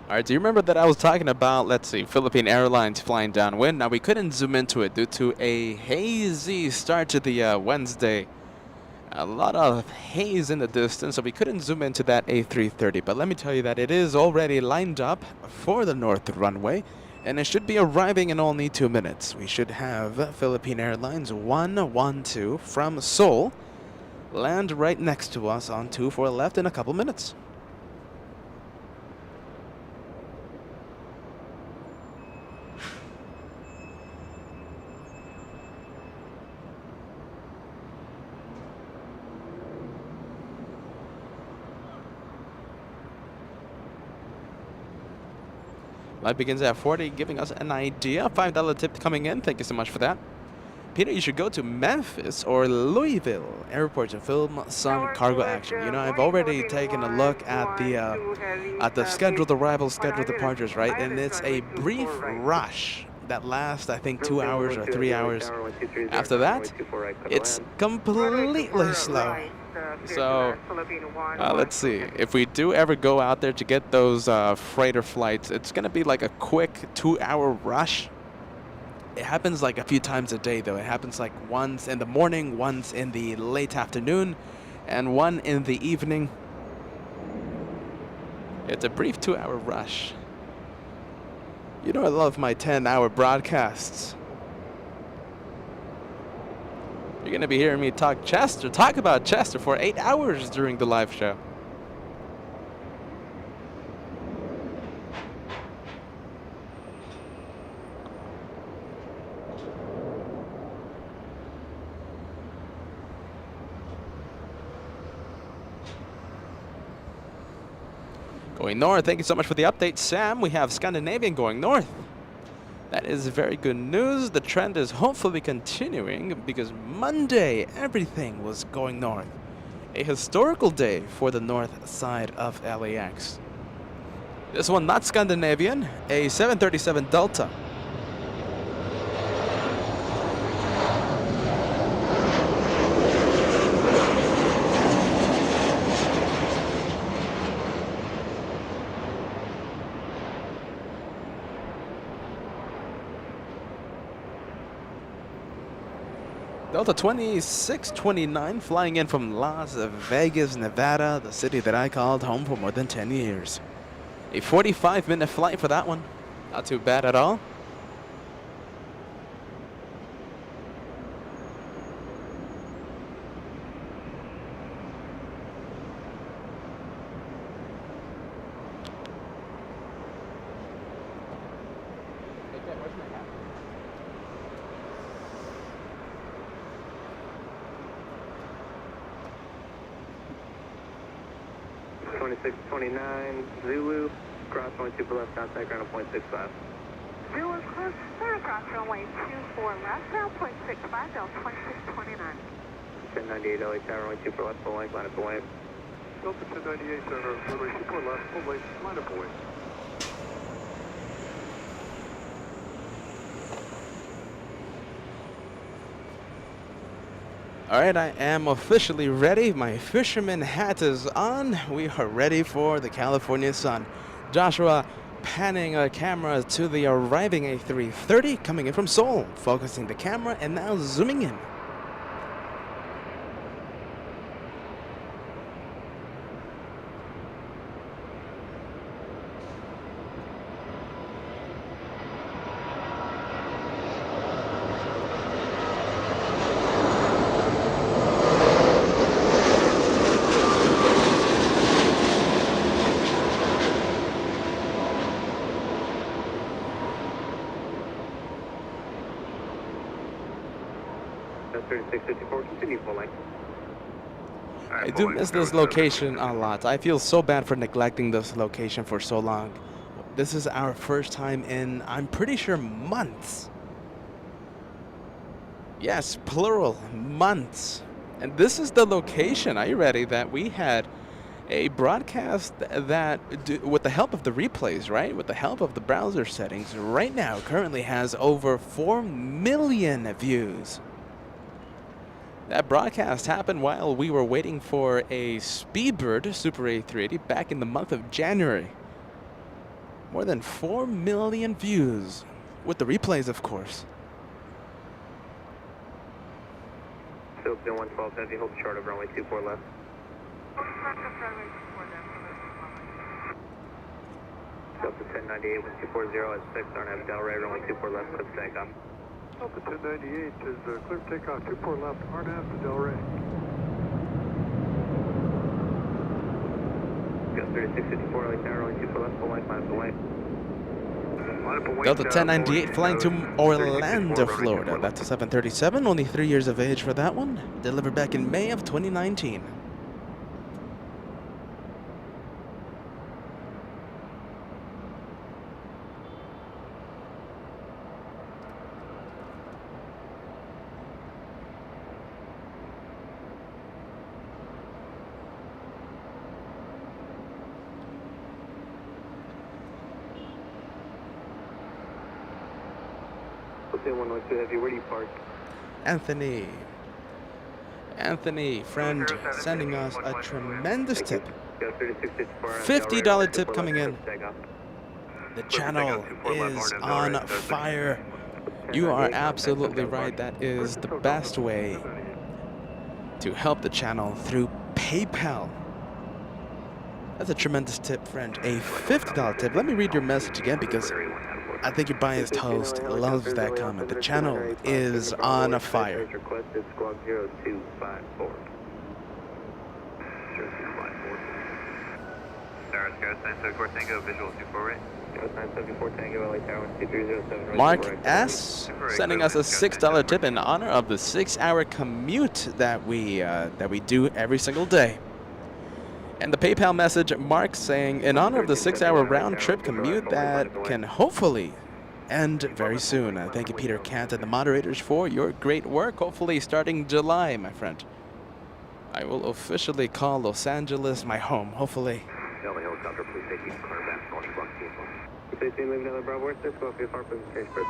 All right, do you remember that I was talking about, let's see, Philippine Airlines flying downwind? Now, we couldn't zoom into it due to a hazy start to the Wednesday. A lot of haze in the distance, so we couldn't zoom into that A330. But let me tell you that it is already lined up for the north runway, and it should be arriving in only 2 minutes. We should have Philippine Airlines 112 from Seoul land right next to us on 24 left in a couple minutes. Live begins at 40, giving us an idea. $5 tip coming in. Thank you so much for that. Peter, you should go to Memphis or Louisville airports and film some cargo action. You know, I've already taken a look at the scheduled arrivals, scheduled departures, right? And it's a brief rush that last, I think, 2 hours or 3 hours. After that, it's completely slow. So, let's see. If we do ever go out there to get those freighter flights, it's going to be like a quick 2-hour rush. It happens like a few times a day, though. It happens like once in the morning, once in the late afternoon, and one in the evening. It's a brief 2-hour rush. You know I love my 10-hour broadcasts. You're going to be hearing me talk about Chester for 8 hours during the live show. Going north, thank you so much for the update, Sam. We have Scandinavian going north. That is very good news. The trend is hopefully continuing because Monday, everything was going north. A historical day for the north side of LAX. This one not Scandinavian, a 737 Delta. Delta 2629 flying in from Las Vegas, Nevada, the city that I called home for more than 10 years. A 45-minute flight for that one. Not too bad at all. Zulu, cross 22 for left, contact ground at 0.65. Zulu close, cross runway 24 left, ground 0.65, Delta 2629. 1098 LA tower, runway 2 for left, full length, line up away. Delta 1098, runway 2 for left, full length, line up away. Alright, I am officially ready. My fisherman hat is on. We are ready for the California sun. Joshua panning a camera to the arriving A330 coming in from Seoul, focusing the camera and now zooming in. I do miss this location a lot. I feel so bad for neglecting this location for so long. This is our first time in, I'm pretty sure, months. Yes, plural, months. And this is the location, are you ready, that we had a broadcast that, with the help of the replays, right? With the help of the browser settings, right now currently has over 4 million views. That broadcast happened while we were waiting for a Speedbird Super A380 back in the month of January. More than 4 million views, with the replays, of course. Philippian 112 Heavy, hold short of runway 24 left. Delta 1098, 1240 at 6, RNAV Delray, runway 24 left, clip takeoff. Delta 1098 is clear takeoff, 24 left, RNAV to Delray. Got 3654, LA tower, runway 24 left, full length, line up away. Delta 1098 flying to Orlando, Florida. That's a 737, only 3 years of age for that one. Delivered back in May of 2019. Hotel 112 Heavy, where do you park? Anthony. Anthony, friend, sending us a tremendous tip. $50 tip coming in. The channel is on fire. You are absolutely right. That is the best way to help the channel through PayPal. That's a tremendous tip, friend. A $50 tip. Let me read your message again because I think your biased host loves that comment. The channel is on fire. Requested squawk 0254. 0254. Stars, Ghost 974 Tango, visual 24 right. Ghost 974 Tango, LA Tower 12307. Mark S. sending us a $6 tip in honor of the 6-hour commute that we do every single day. And the PayPal message, Mark saying, in honor of the 6-hour round-trip commute that can hopefully end very soon. Thank you, Peter Kant and the moderators for your great work. Hopefully starting July, my friend. I will officially call Los Angeles my home, hopefully. Delta helicopter, please take you corner back, launch block vehicle. 15, leaving another Bravo, where's this? Go off your far presentation, Chris.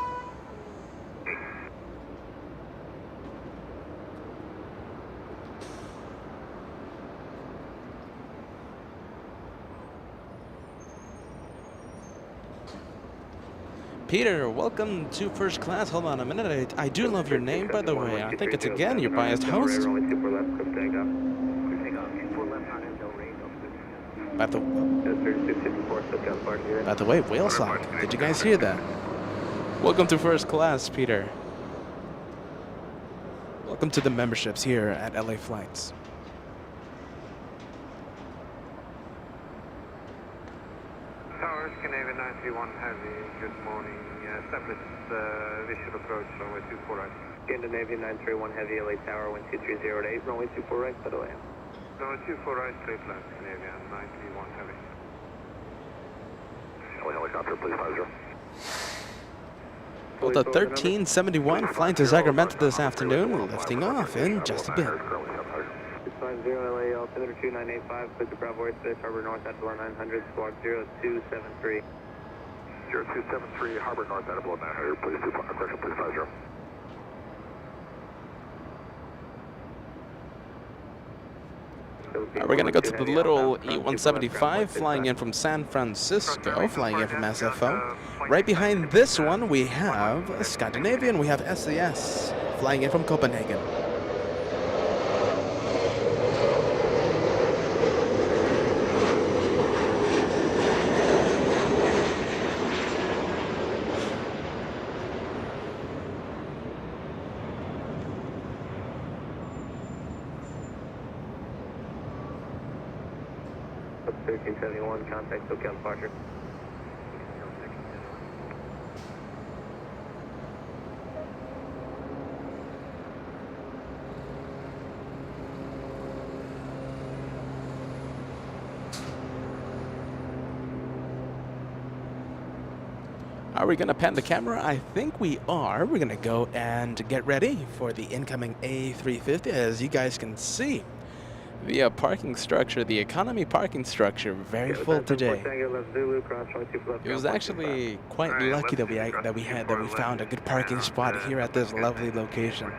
Peter, welcome to first class. Hold on a minute. I do love your name, by the way. I think it's again your biased host. By the way, whale sock. Did you guys hear that? Welcome to first class, Peter. Welcome to the memberships here at LA Flights. Towers, Canadian 931 Heavy, good morning. Establish visual approach, runway 24 right. Scandinavian 931 Heavy, LA Tower 12308, runway 24 right, by the way. Runway 24 right, straight left, Canadian 931 Heavy. LA helicopter, please, Hydro. Delta 1371 flying to Sacramento this afternoon, lifting off in just a bit. 650 LA, altimeter 2985, clear to Bravo Airspace, Harbor North at below 900, squawk 0273. 0273, Harbor North at below 900, please, correction, please, Hydro. We're going to go to the little E-175 flying in from San Francisco, flying in from SFO. Right behind this one, we have a Scandinavian. We have SAS flying in from Copenhagen. Up 1371, contact SoCal departure. Are we going to pan the camera? I think we are. We're going to go and get ready for the incoming A350. As you guys can see, the parking structure, the economy parking structure, very full today. It was actually quite lucky that we found a good parking spot here at this lovely location.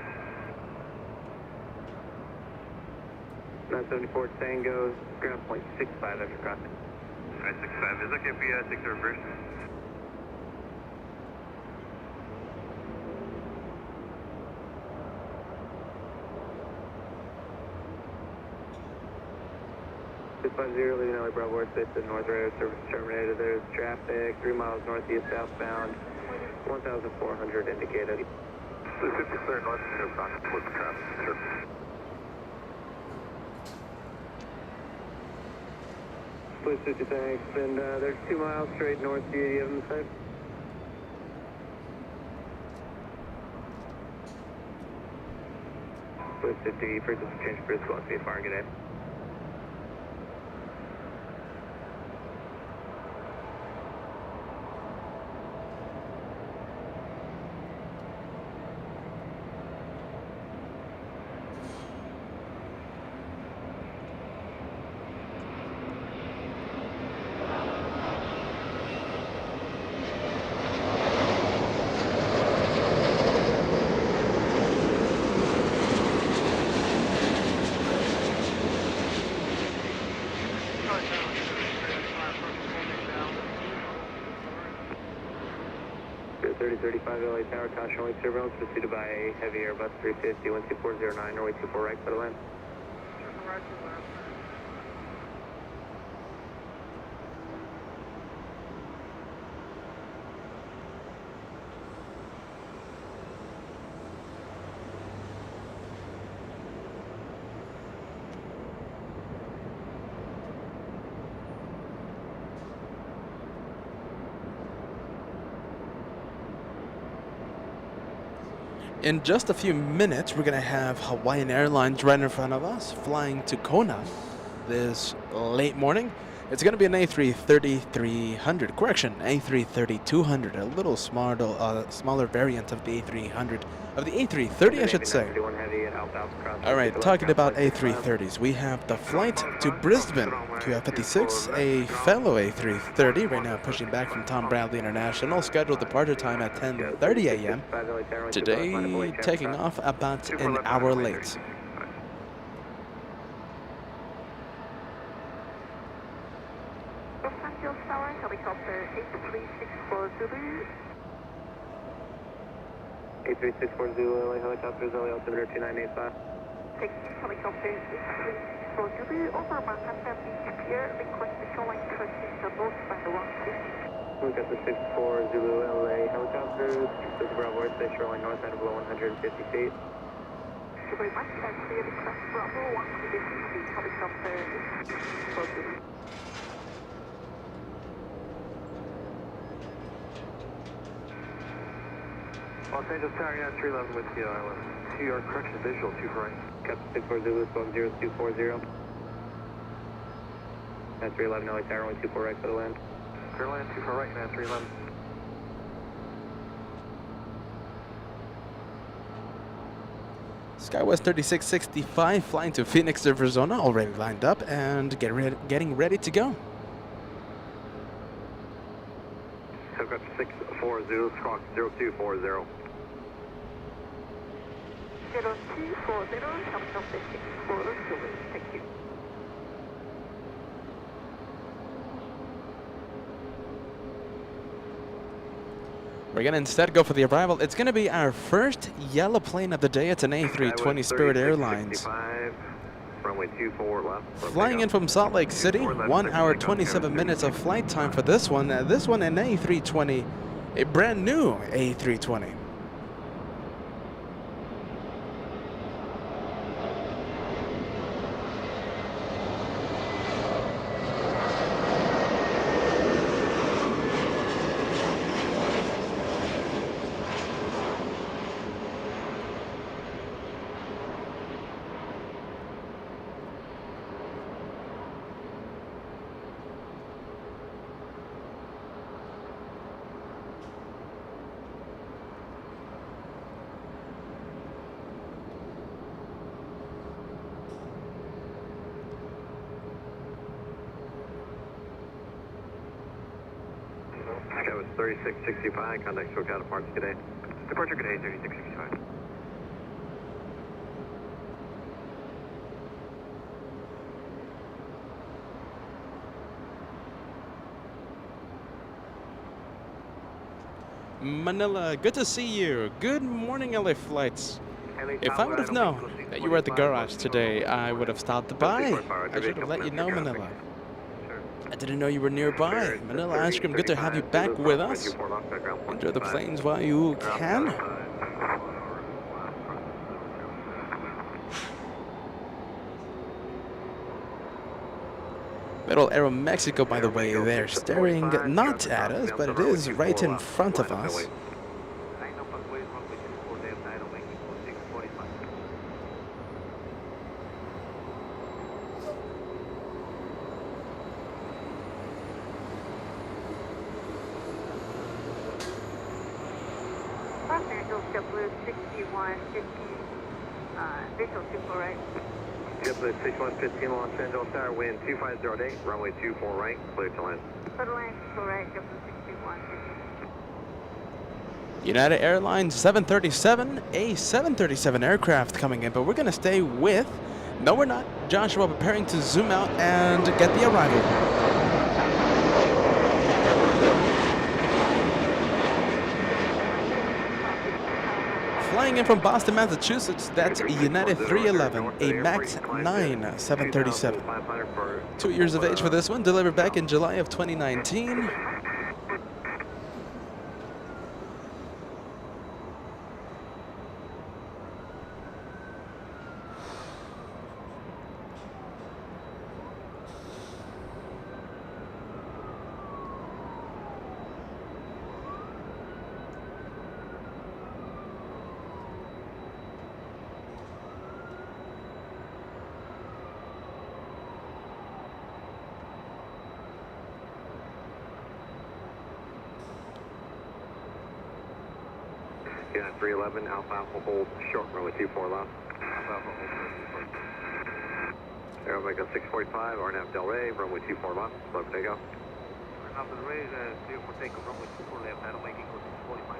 974 Tango, ground point 65 after crossing. 965, is it okay if we take the reverse? Leaving LA Bravo Airspace to North Radar service terminated. There's traffic 3 miles northeast southbound, 1,400 indicated. 250 clear north, no contact with the traffic. Sure. Please 50, thanks. And there's 2 miles straight north. Do you have them inside? Please 50, frequency change for squawk VFR, good day. 235 LA Tower, caution wake surveillance pursued by a heavy Airbus 350, 12409, runway 24 right, clear to land. In just a few minutes, we're going to have Hawaiian Airlines right in front of us, flying to Kona this late morning. It's going to be an A330-300, correction, A330-200, a little smaller variant of the A300, of the A330, I should say. All right, talking about A330s, we have the flight to Brisbane, QF56, a fellow A330, right now pushing back from Tom Bradley International, scheduled departure time at 10:30 a.m. Today, taking off about an hour late. Helicopter 8364 Zulu. 8364 Zulu, LA helicopters, LA altimeter 2985. Take helicopter 8364 Zulu over Manhattan Beach Pier. Request the shoreline crossing the north by the 150. We've got the 64 Zulu, LA helicopters. This is Bravo, stay shoreline north at below 150 feet. Thank you very much. And clear request Bravo 150 feet. Helicopter 8364 Zulu. Los Angeles Tower, yeah, 311 with you, Island. To your correction, visual, 2 for right. Captain 64 Zulu, squawk 0240. At 311, LA Tower, 124 right, for the land. Clear land, 2 for right, and at 311. SkyWest 3665 flying to Phoenix, Arizona, already lined up and getting ready to go. Helicopter 64 Zulu, squawk 0240. 0240, helicopter 64 Zulu. Thank you. We're going to instead go for the arrival. It's going to be our first yellow plane of the day. It's an A320 Spirit Airlines. Runway 24 left. Flying in from Salt Lake City, 1 hour 27 minutes of flight time for this one. This one an A320, a brand new A320. SkyWest 3665, contact SoCal departs today. Departure good day, 3665. Manila, good to see you. Good morning, LA Flights. If I would have known that you were at the garage today, I would have stopped by. I should have let you know, Manila. I didn't know you were nearby. Manila Ice Cream, good to have you back with us. Enjoy the planes while you can. Little Aeromexico, by the way, they're staring not at us, but it is right in front of us. Los Angeles JetBlue 6150, visual 24 right. JetBlue 6115, Los Angeles Tower, wind 25008, runway 24 right, clear to land. Clear to land, 24 right, JetBlue 6150. United Airlines 737, a 737 aircraft coming in, but we're going to stay with, no we're not, Joshua preparing to zoom out and get the arrival. flying in from Boston, Massachusetts. That's United 311, a MAX 9 737. 2 years of age for this one, delivered back in July of 2019. Yeah, 311, Alpha Alpha hold short runway 24 left. Alpha Alpha hold. Air Omega 645, RNAV Del Rey, runway 24 left, slow for takeoff. RNAV Del Rey, 0 for takeoff, runway 24 left, Air Omega 645.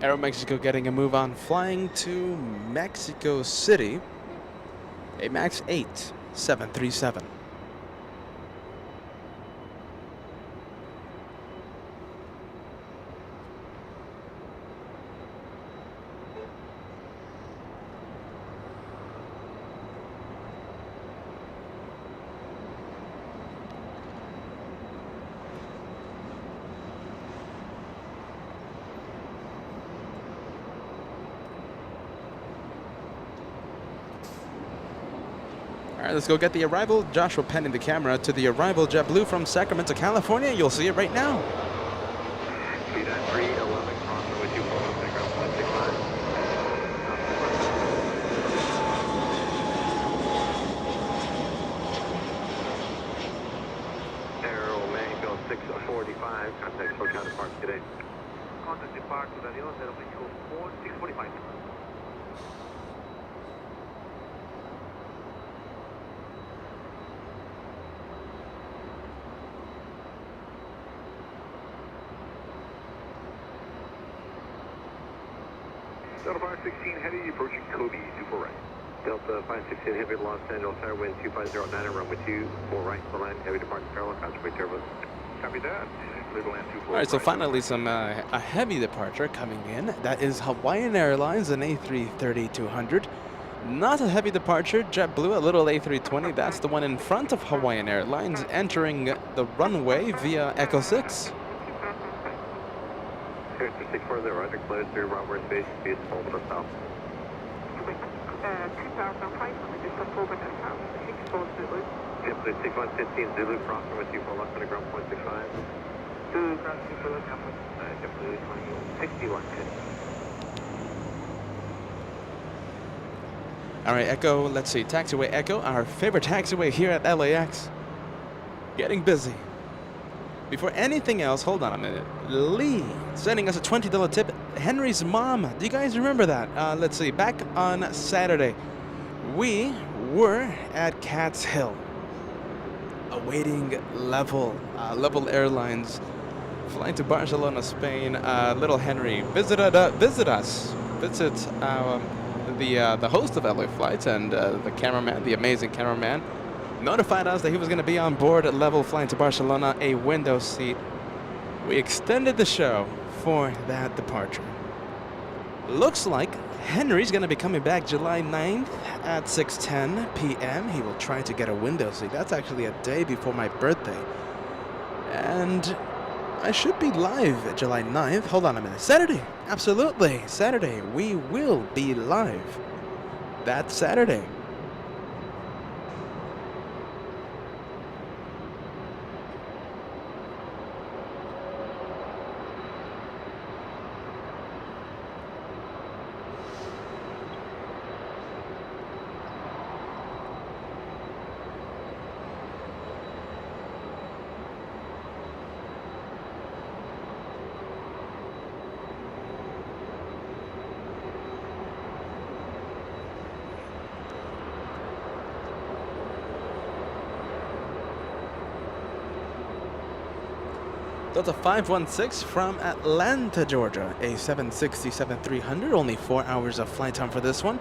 Aeromexico getting a move on, flying to Mexico City, a MAX 8 737. All right, let's go get the arrival. Joshua penning the camera to the arrival JetBlue from Sacramento, California. You'll see it right now. Speed at 311, cross runway 24 left, takeoff 165. Air Omega 645, contact SoCal departure today. Contact departure, Aviation, Air Omega 645. Delta 516 Heavy approaching Kobe 24 right. Delta 516 Heavy Los Angeles Tower wind 2509 runway 24 right for land heavy departure parallel concentrate turbos. Copy that. Legal land 24 All right, so right. finally some a heavy departure coming in. That is Hawaiian Airlines, an A330-200. Not a heavy departure, JetBlue, a little A320. That's the one in front of Hawaiian Airlines, entering the runway via Echo 6. Character 640, roger, cleared through runway space, speed full to the south. 2,500 is up over the south, 64 Zulu. Yep, there's 6115 Zulu, cross runway 24 left, underground 0.65. Zulu, ground 24 left, JetBlue 61. All right, Echo, let's see, taxiway Echo, our favorite taxiway here at LAX. Getting busy. Before anything else, hold on a minute. Lee sending us a $20 tip. Henry's mom. Do you guys remember that? Let's see. Back on Saturday, we were at Cat's Hill, awaiting Level Airlines, flying to Barcelona, Spain. Little Henry visit the host of LA Flights and the cameraman, the amazing cameraman. Notified us that he was going to be on board at Level flying to Barcelona, a window seat. We extended the show for that departure. Looks like Henry's going to be coming back July 9th at 6:10 p.m. He will try to get a window seat. That's actually a day before my birthday. And I should be live July 9th. Hold on a minute. Saturday. Absolutely. Saturday. We will be live that Saturday. Delta 516 from Atlanta, Georgia. A 767-300, only 4 hours of flight time for this one.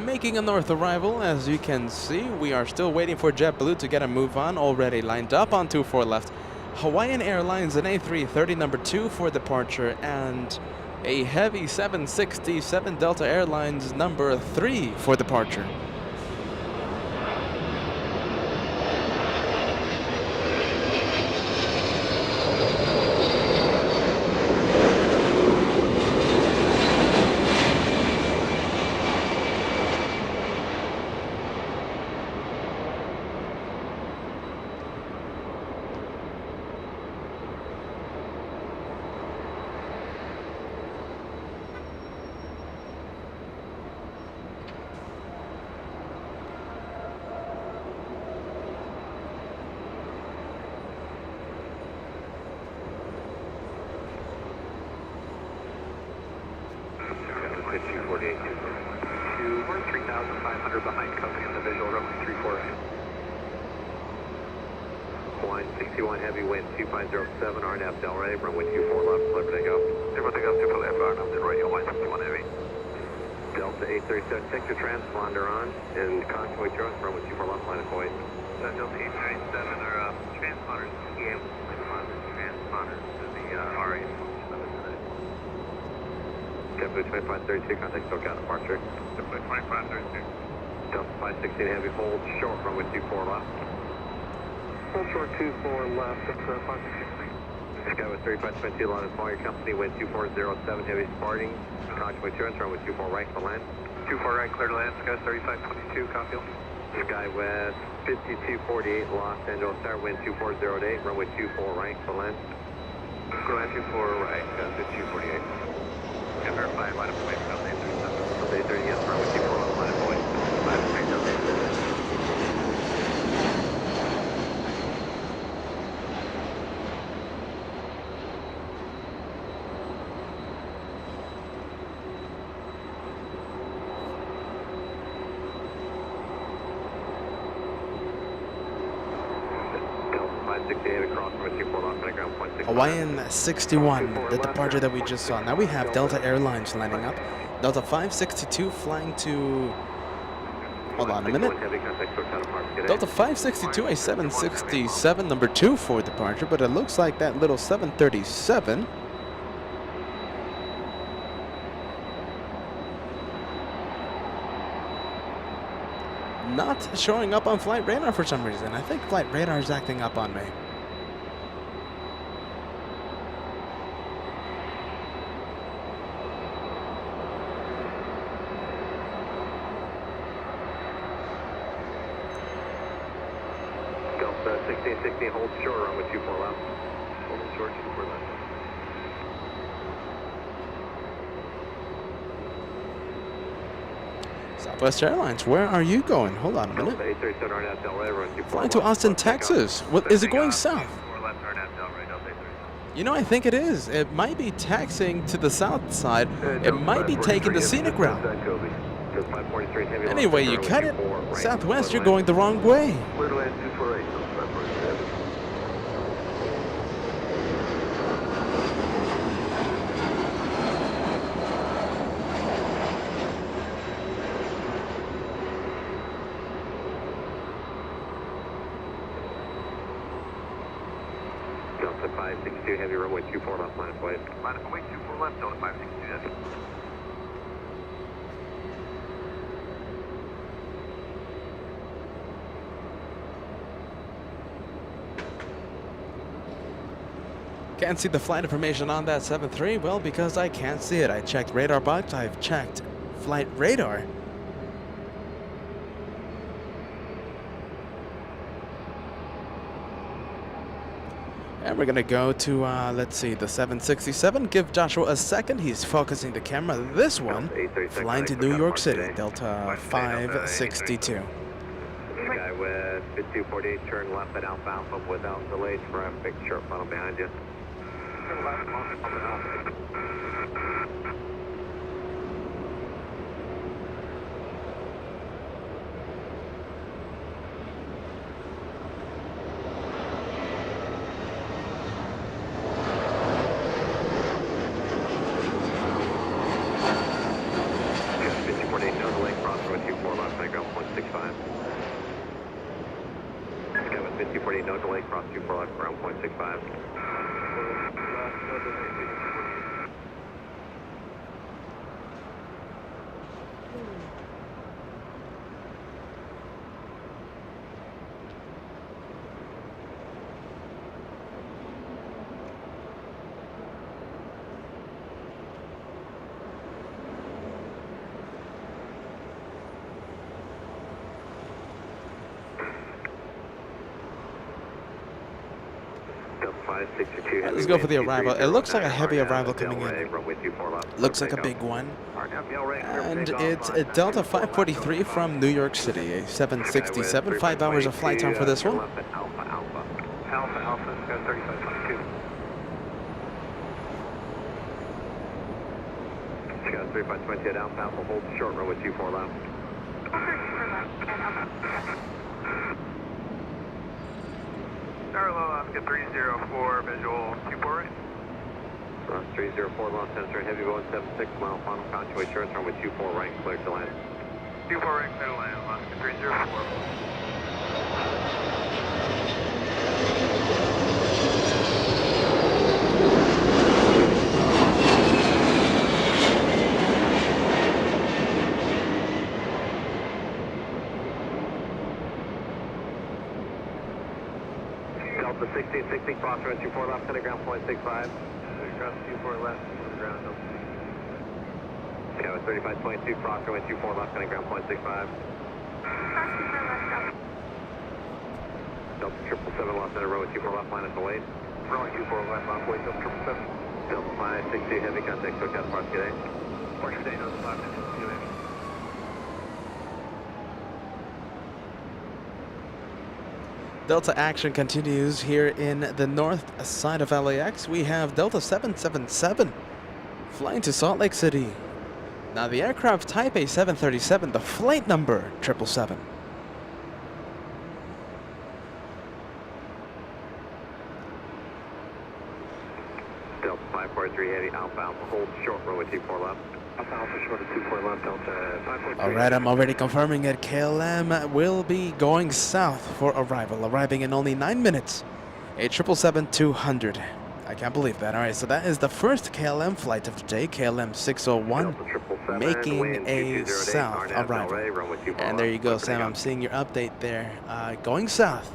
Making a north arrival, as you can see. We are still waiting for JetBlue to get a move on. Already lined up on 24 left. Hawaiian Airlines, an A330 number 2 for departure, and a heavy 767 Delta Airlines number 3 for departure. We're 3,500 behind company on the visual, runway 34 right. 161 heavy wind, 2507, RNAV Delray, runway 24 left, liberty go. Liberty go, 24 left, RNAV Delray, 161 heavy. Delta 837, take your transponder on, and contour trust, runway 24 left, line of void. Delta 837 are transponders, TM, transponders to the RA. JetBlue 2532, contact SoCal departure. JetBlue 2532. Delta 516 heavy, hold short, runway 24 left. Hold short 24 left, that's 516. Sky with 3522, line of fire company, wind 2407, heavy departing. Contour turns, runway 24 right for land. 24 right, clear to land, Sky 3522, copy. Sky West 5248, Los Angeles Tower, wind 2408, runway 24 right for land. Go land 24 right, 5248. Can verify line of flight from Delta 837. Delta 830, yes, runway 24 left, line of flight. Line of flight, Delta 837. Hawaiian 61, the departure that we just saw. Now we have Delta Airlines lining up. Delta 562 flying to... Hold on a minute. Delta 562, a 767 number 2 for departure, but it looks like that little 737... not showing up on flight radar for some reason. I think flight radar is acting up on me. Delta 1616, hold short, runway 24 left. Hold short, 24 left. Southwest Airlines, where are you going? Hold on a minute. Flying to Austin, Texas. What, is it going south? You know, I think it is. It might be taxiing to the south side. It might be taking the scenic route. Anyway, you cut it. Southwest, you're going the wrong way. Delta 562 heavy, runway 24 left, line of flight. Line of flight 24 left, Delta 562 heavy. Can't see the flight information on that 73. Well, because I can't see it. I checked radar box. I've checked flight radar. And we're gonna go to, let's see, the 767. Give Joshua a second. He's focusing the camera. This one, flying to New York City, Delta 562. Sky West 5248, turn left at Alpha Alpha without delays for a fixed short funnel behind you. 248, no delay, cross 24 left, ground 0.65. Let's go for the arrival. It looks like a heavy arrival coming in. Looks like a big one. And it's a Delta 543 from New York City, a 767, 5 hours of flight time for this one. Alpha, Alpha, 3522. Chicago 3520 at Alpha, Alpha, hold short runway 24 left. Tower Alaska 304, visual 24 right. 304, Los Angeles, heavy Boeing 76 mile, final contour assurance runway 24 right, clear to land. 24 right, clear to land, Alaska 304. Delta 1660, cross runway 24 left, center ground 0.65. Cross 24 left, on the ground, Delta. Chicago 3522, cross runway 24 left, center ground 0.65. Delta 777, Los Angeles, runway 24 left, minus the weight. Runway 24 left, off weight, Delta 777. Delta 560, heavy contact, SoCal departure today. Departure today, notice 5 minutes, see you later. Delta action continues here in the north side of LAX. We have Delta 777 flying to Salt Lake City. Now the aircraft type A 737, the flight number 777. Delta 543, heavy Alpha, Alpha, hold short runway 24 left. Alpha, Alpha, short of 24 left, Delta 543. Alright, I'm already confirming it. KLM will be going south for arrival, arriving in only 9 minutes. A 777-200. I can't believe that. Alright, so that is the first KLM flight of the day, KLM 601, making a south arrival. And there you go, Sam. I'm seeing your update there. Going south.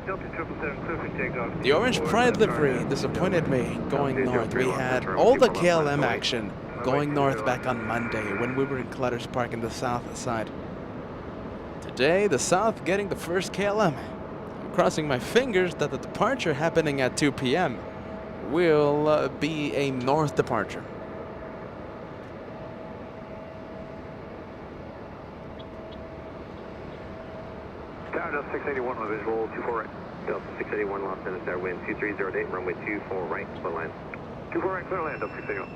Delta 777, clear for takeoff. The orange pride livery disappointed me going north. We had all the KLM action going north back on Monday when we were in Clutter's Park in the south side. Today, the south getting the first KLM. I'm crossing my fingers that the departure happening at 2 p.m. will be a north departure. Tower Delta 681 on visual 24 right. Delta 681, Los Angeles, wind 2308, runway 24 right, clear land. 24 right, clear land, Delta 681.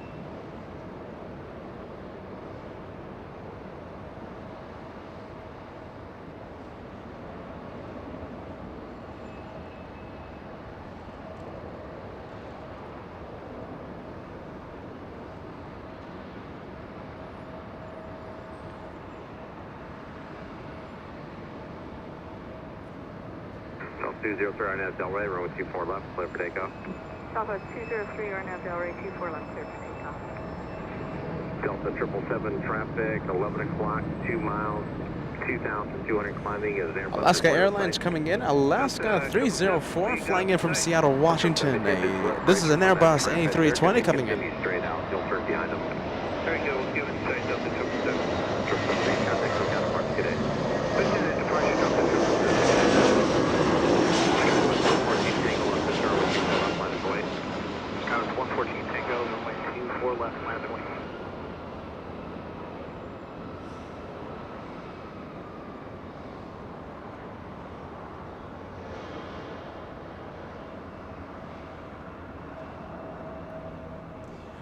Delta 203, RNAV Del Rey, runway 24 left, clear for takeoff. Delta 203, RNAV Del Rey, 24 left, clear for takeoff. Delta 777, traffic, 11 o'clock, 2 miles, 2,200 climbing is an Airbus. Alaska Airlines coming in. Alaska 304 flying in from Seattle, Washington. This is an Airbus A320 coming in. Straight out, you'll turn behind them. Very good, we'll give it to Delta 777. 777, contact SoCal departure today. Lieutenant, departure Delta 777. 114 Tango left, this runway 24 left, minus weight. Count 114 Tango, runway 24 left, minus 20.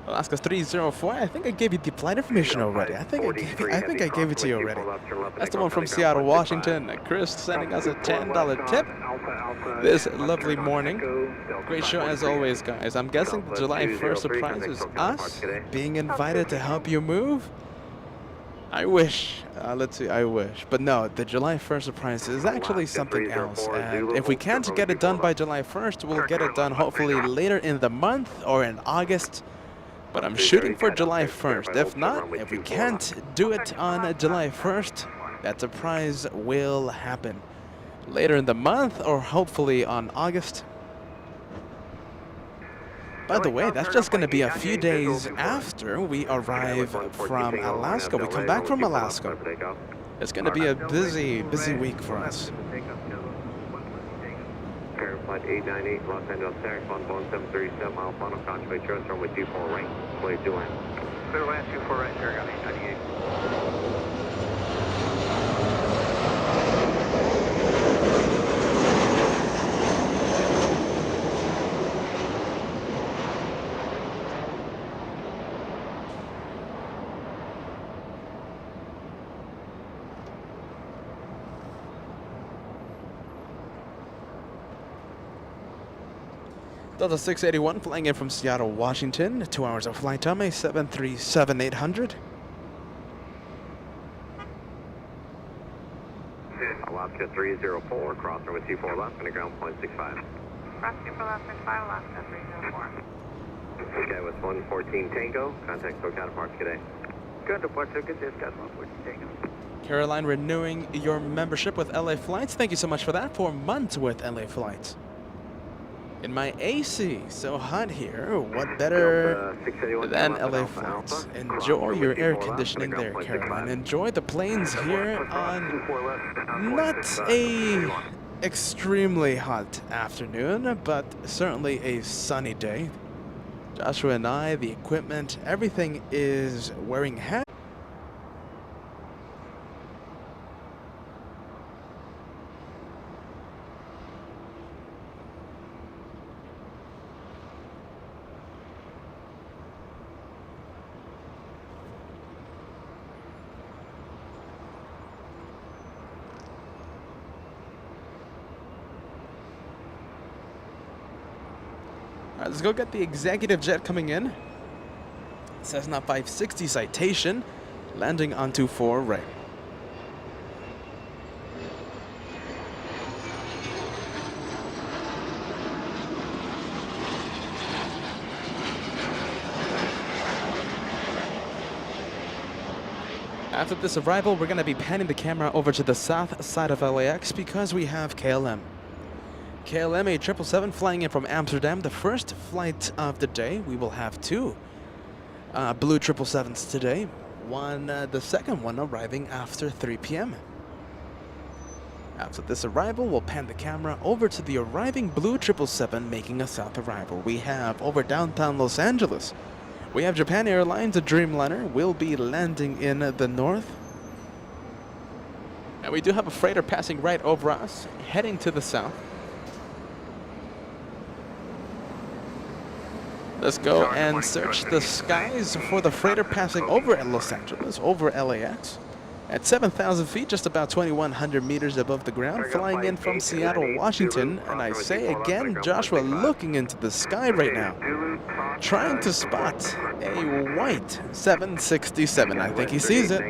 Alaska 304. I think I gave you the flight information already. I think I gave it to you already. That's the one from Seattle, Washington. Chris sending us a $10 tip this lovely morning. Great show as always, guys. I'm guessing the July 1st surprise is us being invited to help you move. I wish. Let's see, I wish. But no, the July 1st surprise is actually something else. And if we can't get it done by July 1st, we'll get it done hopefully later in the month or in August. But I'm shooting for July 1st. If not, if we can't do it on July 1st, that surprise will happen later in the month or hopefully on August. By the way, that's just going to be a few days after we arrive from Alaska. We come back from Alaska. It's going to be a busy week for us. Flight 898, Los Angeles, Tax, on Boeing 737, mile final, contemplate turns runway 24 right, clear to land. Clear land 24 right, Erika, 898. Delta 681 flying in from Seattle, Washington. 2 hours of flight time, a 737-800. Alaska 304, cross runway 24 left, and ground point 65. Cross 24 left, 65, Alaska 304. Okay, with 114 Tango, contact SoCal Park today. Good, departure, good discuss, 114 Tango. Caroline renewing your membership with LA Flights. Thank you so much for that. 4 months with LA Flights. In my AC, so hot here. What better than LA Flights? Enjoy your air conditioning there, Caroline. Enjoy the planes here on not a extremely hot afternoon, but certainly a sunny day. Joshua and I, the equipment, everything is wearing hats. All right, let's go get the executive jet coming in. Cessna 560 citation, landing on 24 right. After this arrival, we're going to be panning the camera over to the south side of LAX because we have KLM. KLM a 777 flying in from Amsterdam, the first flight of the day. We will have 2 blue 777s today. The second one arriving after 3 p.m. After this arrival, we'll pan the camera over to the arriving blue 777 making a south arrival. We have over downtown Los Angeles. We have Japan Airlines, a Dreamliner, will be landing in the north. And we do have a freighter passing right over us, heading to the south. Let's go and search the skies for the freighter passing over at Los Angeles, over LAX. At 7,000 feet, just about 2,100 meters above the ground, flying in from Seattle, Washington. And I say again, Joshua looking into the sky right now, trying to spot a white 767. I think he sees it.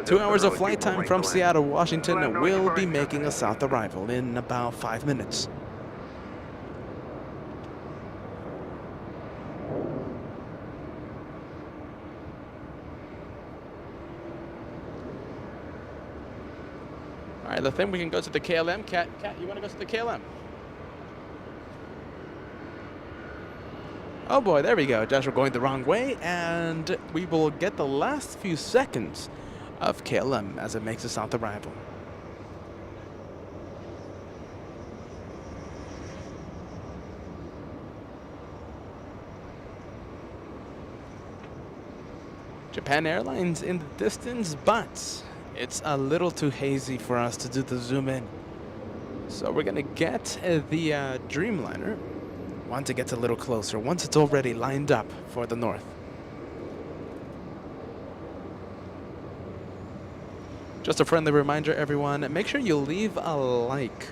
2 hours of flight time from Seattle, Washington. Will be making a south arrival in about 5 minutes. All right, I think we can go to the KLM. Kat, you want to go to the KLM? Oh boy, there we go. Joshua going the wrong way, and we will get the last few seconds of KLM as it makes a south arrival. Japan Airlines in the distance, but it's a little too hazy for us to do the zoom in. So we're gonna get the Dreamliner once it gets a little closer, once it's already lined up for the north. Just a friendly reminder, everyone, make sure you leave a like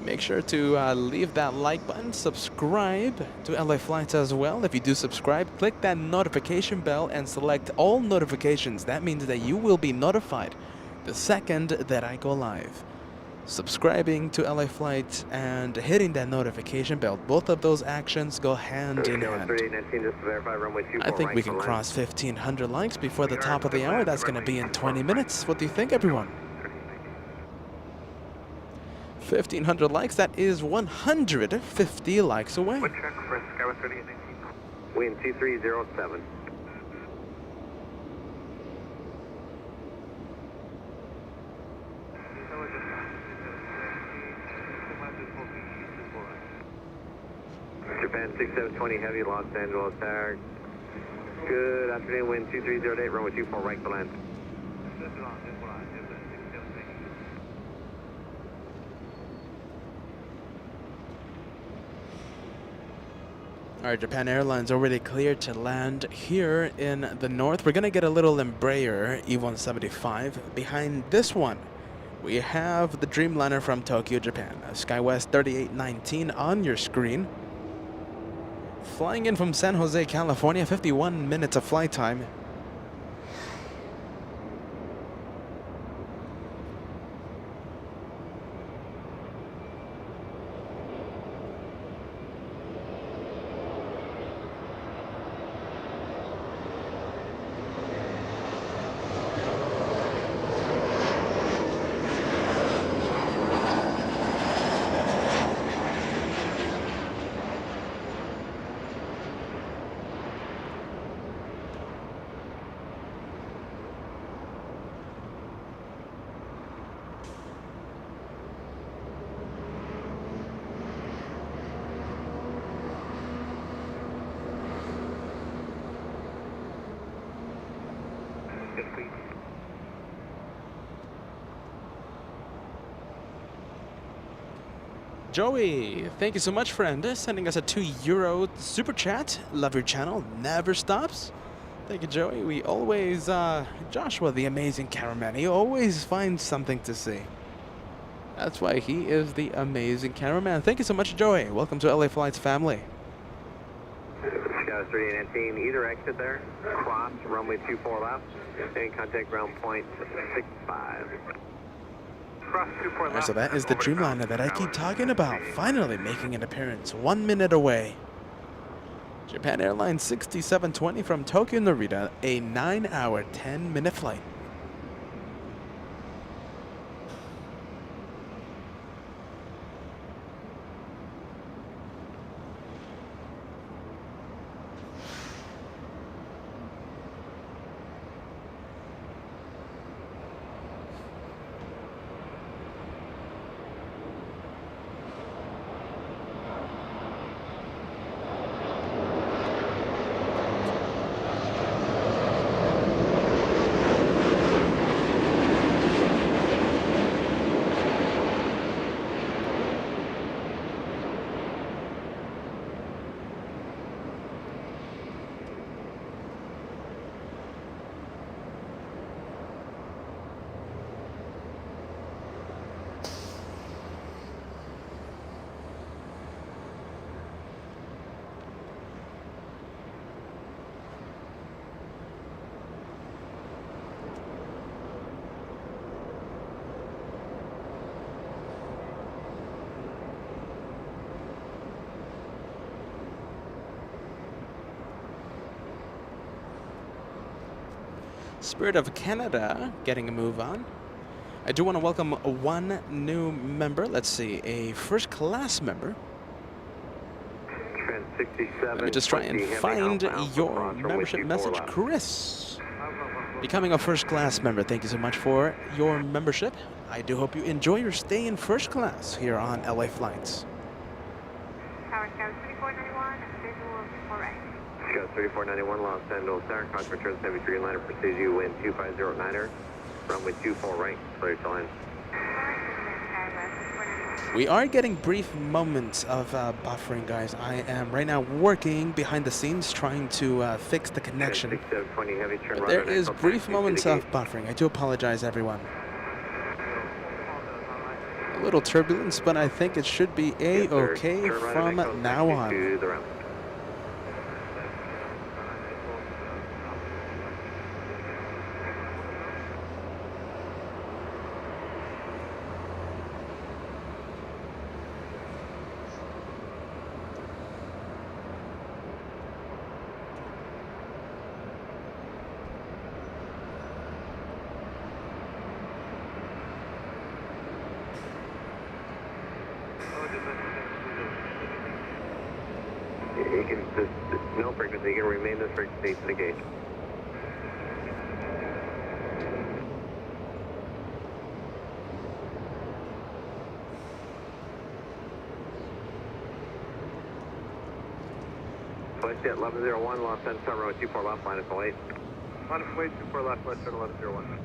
Make sure to leave that like button, subscribe to LA Flights as well. If you do subscribe, click that notification bell and select all notifications. That means that you will be notified the second that I go live. Subscribing to LA Flights and hitting that notification bell, both of those actions go hand in hand. I think we can cross 1,500 likes before the top of the hour. That's going to be in 20 minutes. What do you think, everyone? 1,500 likes, that is 150 likes away. Wind 2307. Japan 6720 heavy, Los Angeles Tower. Good afternoon, wind 2308, runway 24 right to land. Alright, Japan Airlines already cleared to land here in the north. We're going to get a little Embraer E175. Behind this one, we have the Dreamliner from Tokyo, Japan. SkyWest 3819 on your screen. Flying in from San Jose, California, 51 minutes of flight time. Joey, thank you so much, friend. Sending us a €2 super chat. Love your channel, never stops. Thank you, Joey. We always, Joshua, the amazing cameraman, he always finds something to see. That's why he is the amazing cameraman. Thank you so much, Joey. Welcome to LA Flights family. Sky 3819, either exit there, cross, runway 24 left, and contact ground point 65. So that is the Dreamliner that I keep talking about, finally making an appearance, 1 minute away. Japan Airlines 6720 from Tokyo Narita, a 9-hour, 10-minute flight. Spirit of Canada getting a move on. I do want to welcome one new member. Let's see, a first class member. Let me just try and find your membership message. Chris, becoming a first class member. Thank you so much for your membership. I do hope you enjoy your stay in first class here on LA Flights. Tower Scout 3491, visual for right. Scout 3491, Los Angeles Tower, cross returns heavy Dreamliner, pursues you, wind 2509er, runway 24 right, clear to land. We are getting brief moments of buffering, guys. I am right now working behind the scenes trying to fix the connection. But there is brief moments of buffering. I do apologize, everyone. Little turbulence, but I think it should be A-okay from now on. To the round. You can, this no frequency, you can remain this frequency to the gauge. Flight jet 1101, lost 10, start runway 24 left, line of 08. Line of 08, 24 left, left, 1101.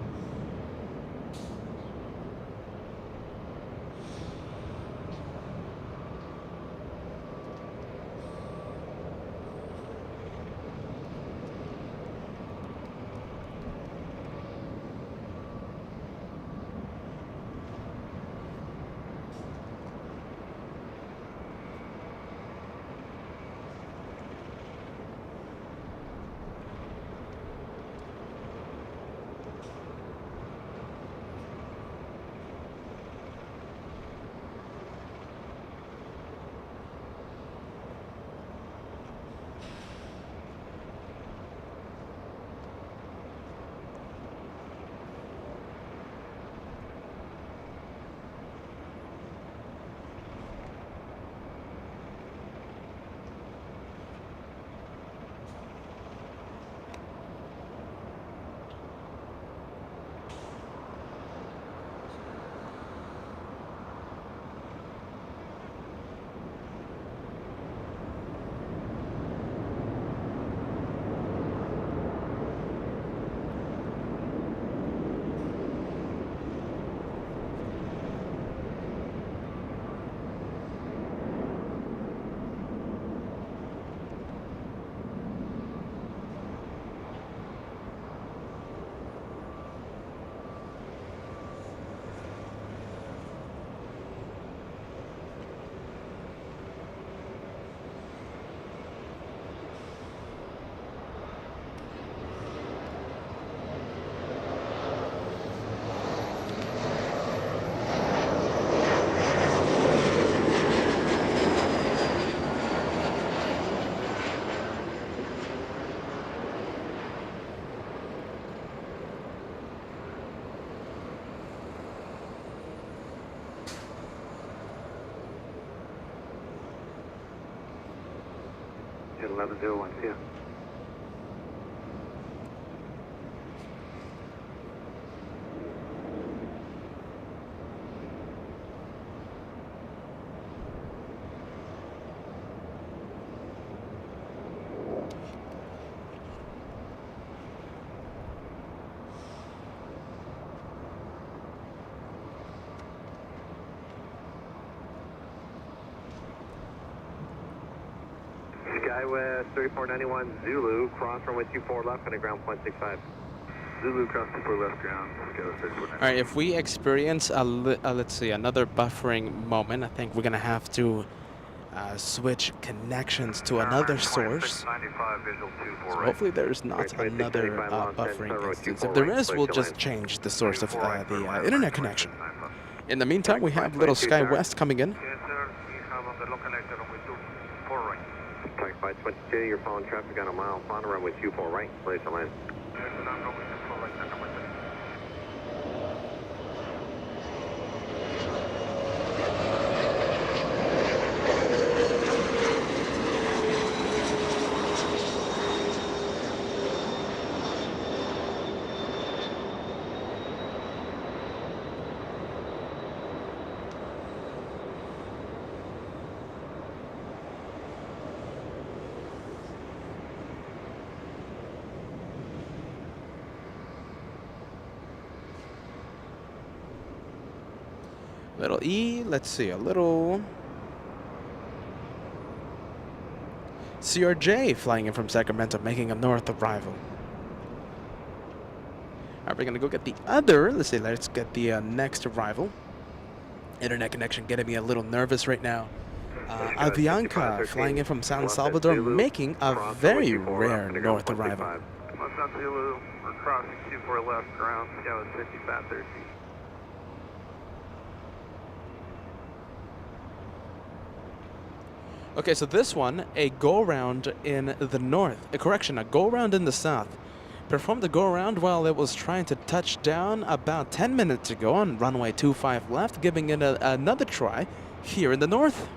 Jet 1101, see ya. Skywest 3491 Zulu, cross runway 24 left and a ground point 65. Zulu cross 24 left ground, Skywest 3491. All right, if we experience let's see, another buffering moment, I think we're gonna have to switch connections to another source. So hopefully there's not another buffering instance. If there is, we'll just change the source of the internet connection. In the meantime, we have little SkyWest coming in. Yes, sir. We have on the local connector runway 24 right. Flight 522, you're following traffic on a mile on runway 24 right, place to land. Yes, sir. Runway 24 right, and runway 24. Little E, let's see, a little CRJ flying in from Sacramento, making a north arrival. Alright, we're gonna go get the other, let's get the next arrival. Internet connection getting me a little nervous right now. Avianca flying in from San Salvador, making a very rare north arrival. Mustang Zulu, we're crossing 24 left, ground, Scout 50, fat 30. Okay, so this one, a go-round in the north. Correction, a go-round in the south. Performed the go-round while it was trying to touch down about 10 minutes ago on runway 25 left, giving it another try here in the north.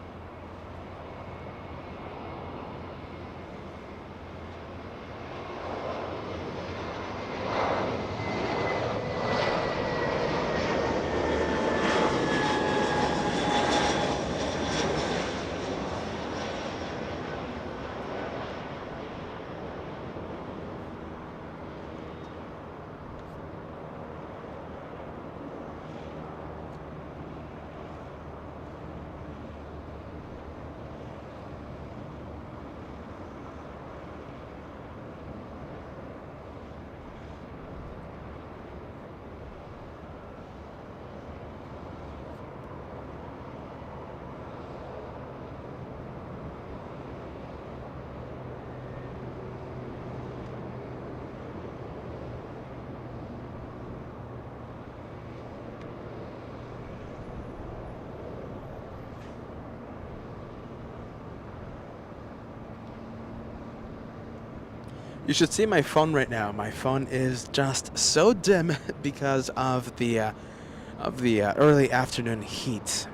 You should see my phone right now. My phone is just so dim because of the early afternoon heat.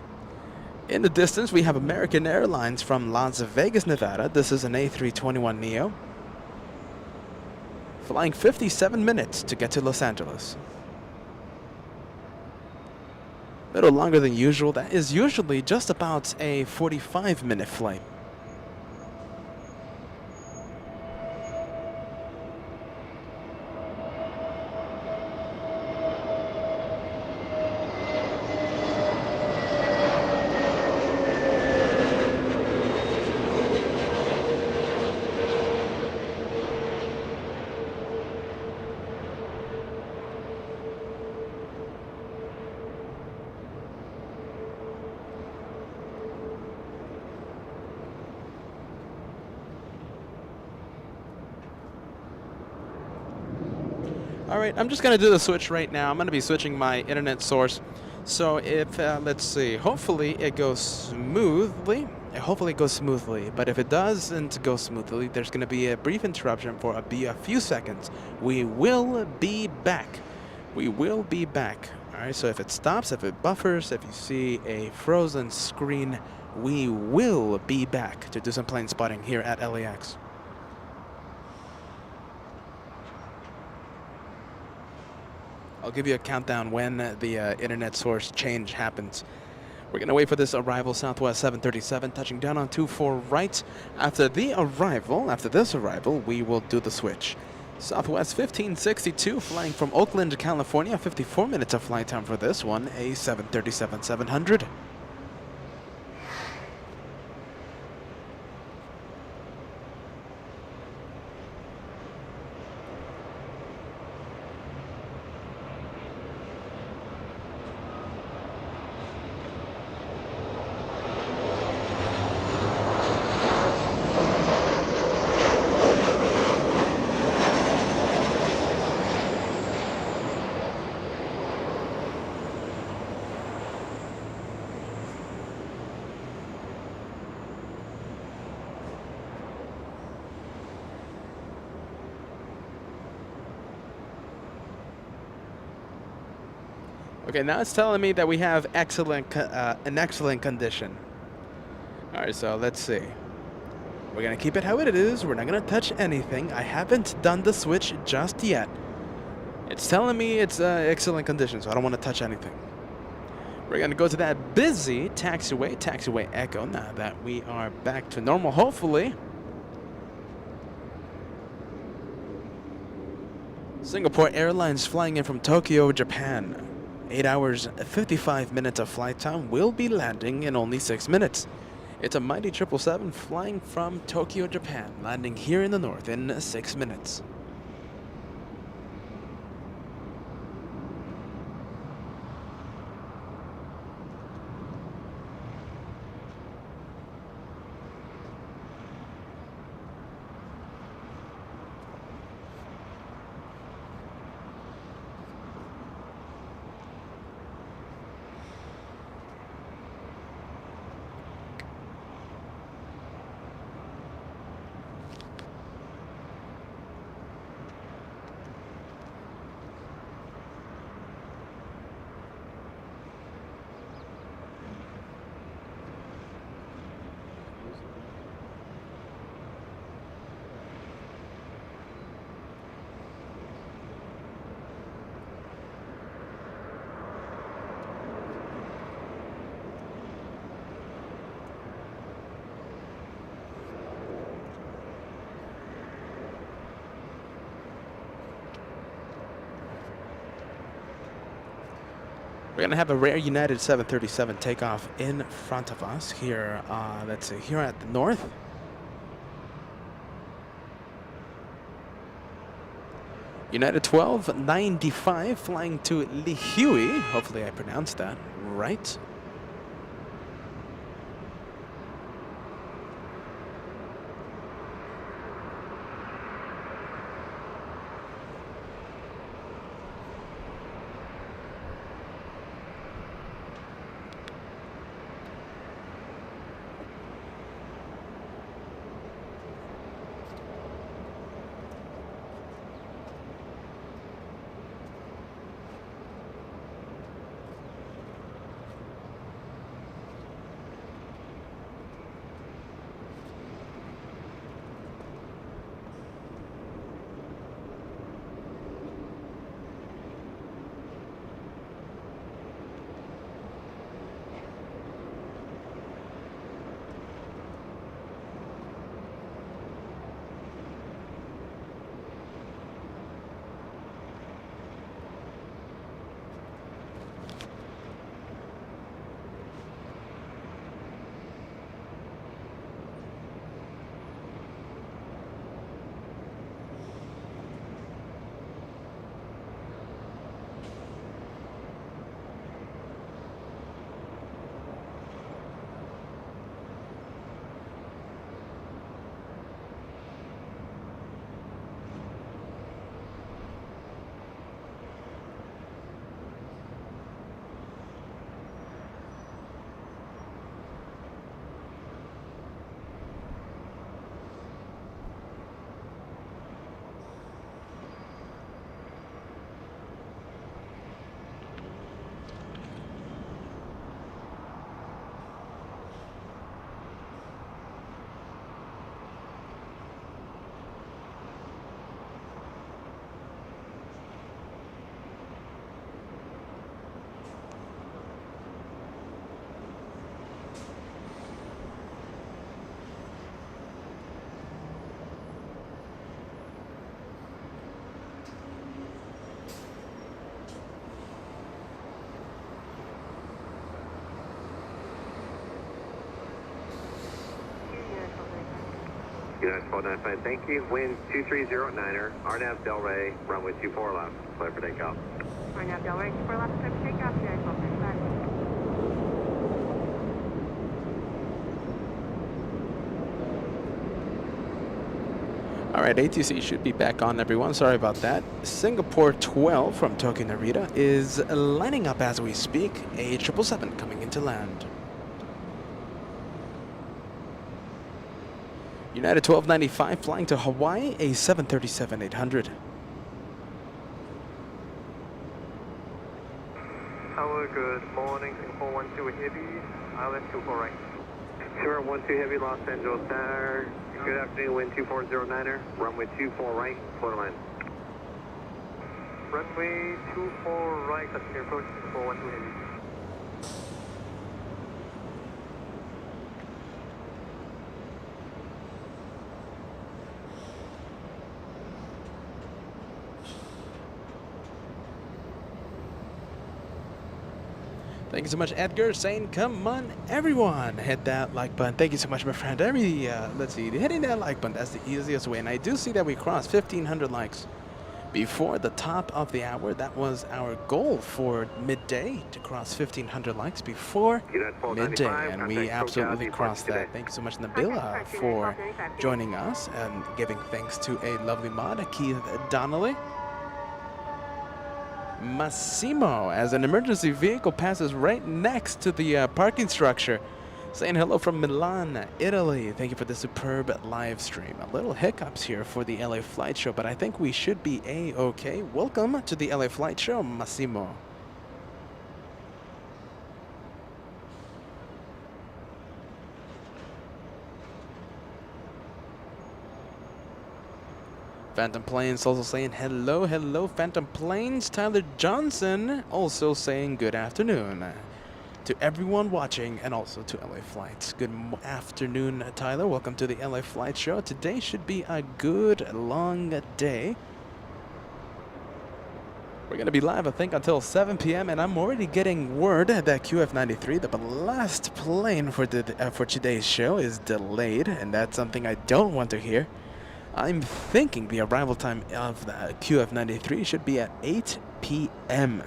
In the distance, we have American Airlines from Las Vegas, Nevada. This is an A321neo. Flying 57 minutes to get to Los Angeles. A little longer than usual. That is usually just about a 45-minute flight. Alright, I'm just going to do the switch right now. I'm going to be switching my internet source. So if, let's see, hopefully it goes smoothly. Hopefully it goes smoothly. But if it doesn't go smoothly, there's going to be a brief interruption for a few seconds. We will be back. We will be back. Alright, so if it stops, if it buffers, if you see a frozen screen, we will be back to do some plane spotting here at LAX. I'll give you a countdown when the internet source change happens. We're going to wait for this arrival, Southwest 737, touching down on 24 right. After this arrival, we will do the switch. Southwest 1562, flying from Oakland, California, 54 minutes of flight time for this one, a 737-700. Okay, now it's telling me that we have an excellent condition. All right, so let's see. We're gonna keep it how it is. We're not gonna touch anything. I haven't done the switch just yet. It's telling me it's excellent condition, so I don't want to touch anything. We're gonna go to that busy taxiway Echo, now that we are back to normal, hopefully. Singapore Airlines flying in from Tokyo, Japan. 8 hours, 55 minutes of flight time, will be landing in only 6 minutes. It's a mighty 777 flying from Tokyo, Japan, landing here in the north in 6 minutes. We're going to have a rare United 737 takeoff in front of us here, let's see, here at the north. United 1295 flying to Lihue. Hopefully I pronounced that right. United 1295, thank you. Wind 2309er, RNAV Delray, runway 24 left, clear for takeoff. RNAV Delray, 24 left, clear for takeoff, United 1295. All right, ATC should be back on, everyone. Sorry about that. Singapore 12 from Tokyo Narita is lining up as we speak. A 777 coming into land. United 1295 flying to Hawaii, a 737-800. Tower, good morning. Singapore 12 Heavy, ILS 24 right. Sierra 12 Heavy, Los Angeles Center. Good afternoon, wind 2409er, runway 24 right, clear line. Runway 24 right, continue approach Singapore 12 Heavy. Thank you so much, Edgar, saying, come on, everyone, hit that like button. Thank you so much, my friend. Let's see, hitting that like button, that's the easiest way. And I do see that we crossed 1,500 likes before the top of the hour. That was our goal for midday, to cross 1,500 likes before midday. And we absolutely crossed that. Thank you so much, Nabila, for joining us and giving thanks to a lovely mod, Keith Donnelly. Massimo, as an emergency vehicle passes right next to the parking structure, saying hello from Milan, Italy. Thank you for the superb live stream. A little hiccups here for the LA Flight Show, but I think we should be A-okay. Welcome to the LA Flight Show, Massimo. Phantom Planes also saying hello, hello, Phantom Planes. Tyler Johnson also saying good afternoon to everyone watching and also to LA Flights. Good afternoon, Tyler. Welcome to the LA Flight Show. Today should be a good long day. We're going to be live, I think, until 7 p.m. And I'm already getting word that QF93, the last plane for today's show, is delayed. And that's something I don't want to hear. I'm thinking the arrival time of the QF93 should be at 8 p.m.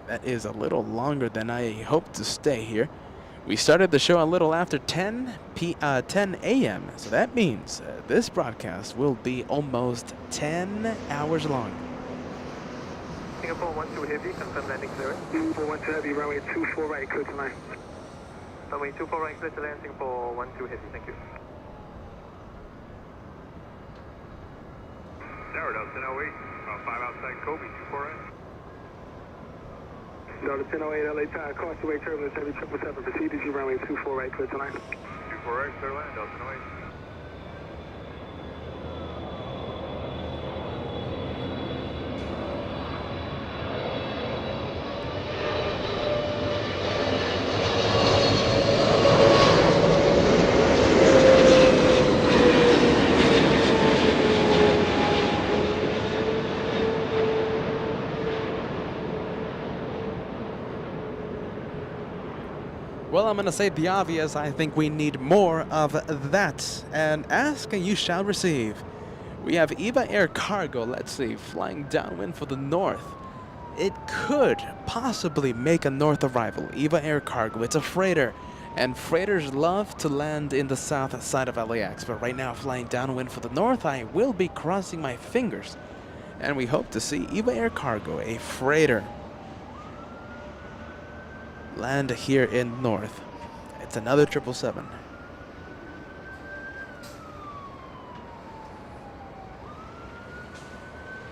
That is a little longer than I hoped to stay here. We started the show a little after 10 a.m. So that means this broadcast will be almost 10 hours long. Singapore 12 Heavy, confirm landing clearance. Singapore 12 Heavy, runway 24 right, clear to line. Runway 24 right, clear to land, Singapore 12 Heavy, thank you. Tower Delta 1008, 5 outside Kobe, 24 right. Delta 1008, LA Tower, Causeway Turbulence, Heavy 777, proceed as you runway 24 right, clear to line. 24 right, clear land, Delta 1008. Well, I'm going to say the obvious. I think we need more of that. And ask and you shall receive. We have EVA Air Cargo, let's see, flying downwind for the north. It could possibly make a north arrival. EVA Air Cargo, it's a freighter. And freighters love to land in the south side of LAX. But right now, flying downwind for the north, I will be crossing my fingers. And we hope to see EVA Air Cargo, a freighter, land here in north. It's another 777.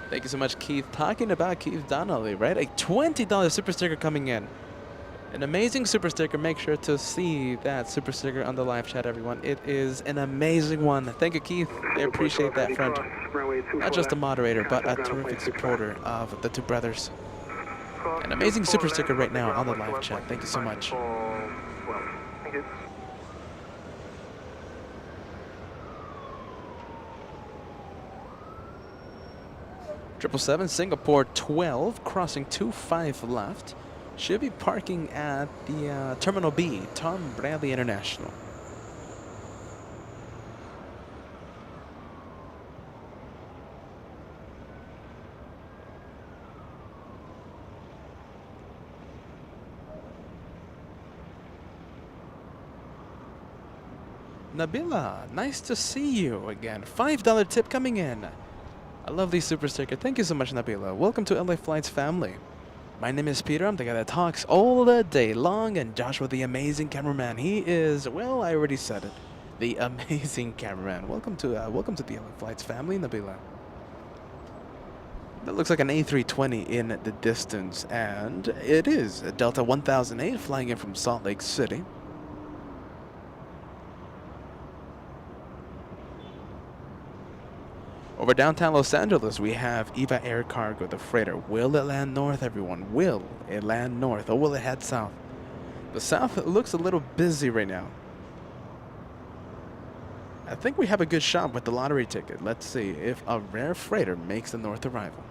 Thank you so much, Keith. Talking about Keith Donnelly, right? A $20 super sticker coming in. An amazing super sticker. Make sure to see that super sticker on the live chat, everyone. It is an amazing one. Thank you, Keith. I appreciate that, friend. Not just a moderator, but a terrific supporter of the two brothers. An amazing super sticker right now on the live chat. Thank you so much. Thank you. Triple seven Singapore 12 crossing 25 left. Should be parking at the Terminal B, Tom Bradley International. Nabila, nice to see you again. $5 tip coming in. I love these super sticker. Thank you so much, Nabila. Welcome to LA Flights family. My name is Peter. I'm the guy that talks all the day long, and Joshua, the amazing cameraman. He is, well, I already said it, the amazing cameraman. Welcome to the LA Flights family, Nabila. That looks like an A320 in the distance, and it is a Delta 1008 flying in from Salt Lake City. Over downtown Los Angeles, we have EVA Air Cargo, the freighter. Will it land north, everyone? Will it land north, or will it head south? The south looks a little busy right now. I think we have a good shot with the lottery ticket. Let's see if a rare freighter makes the north arrival.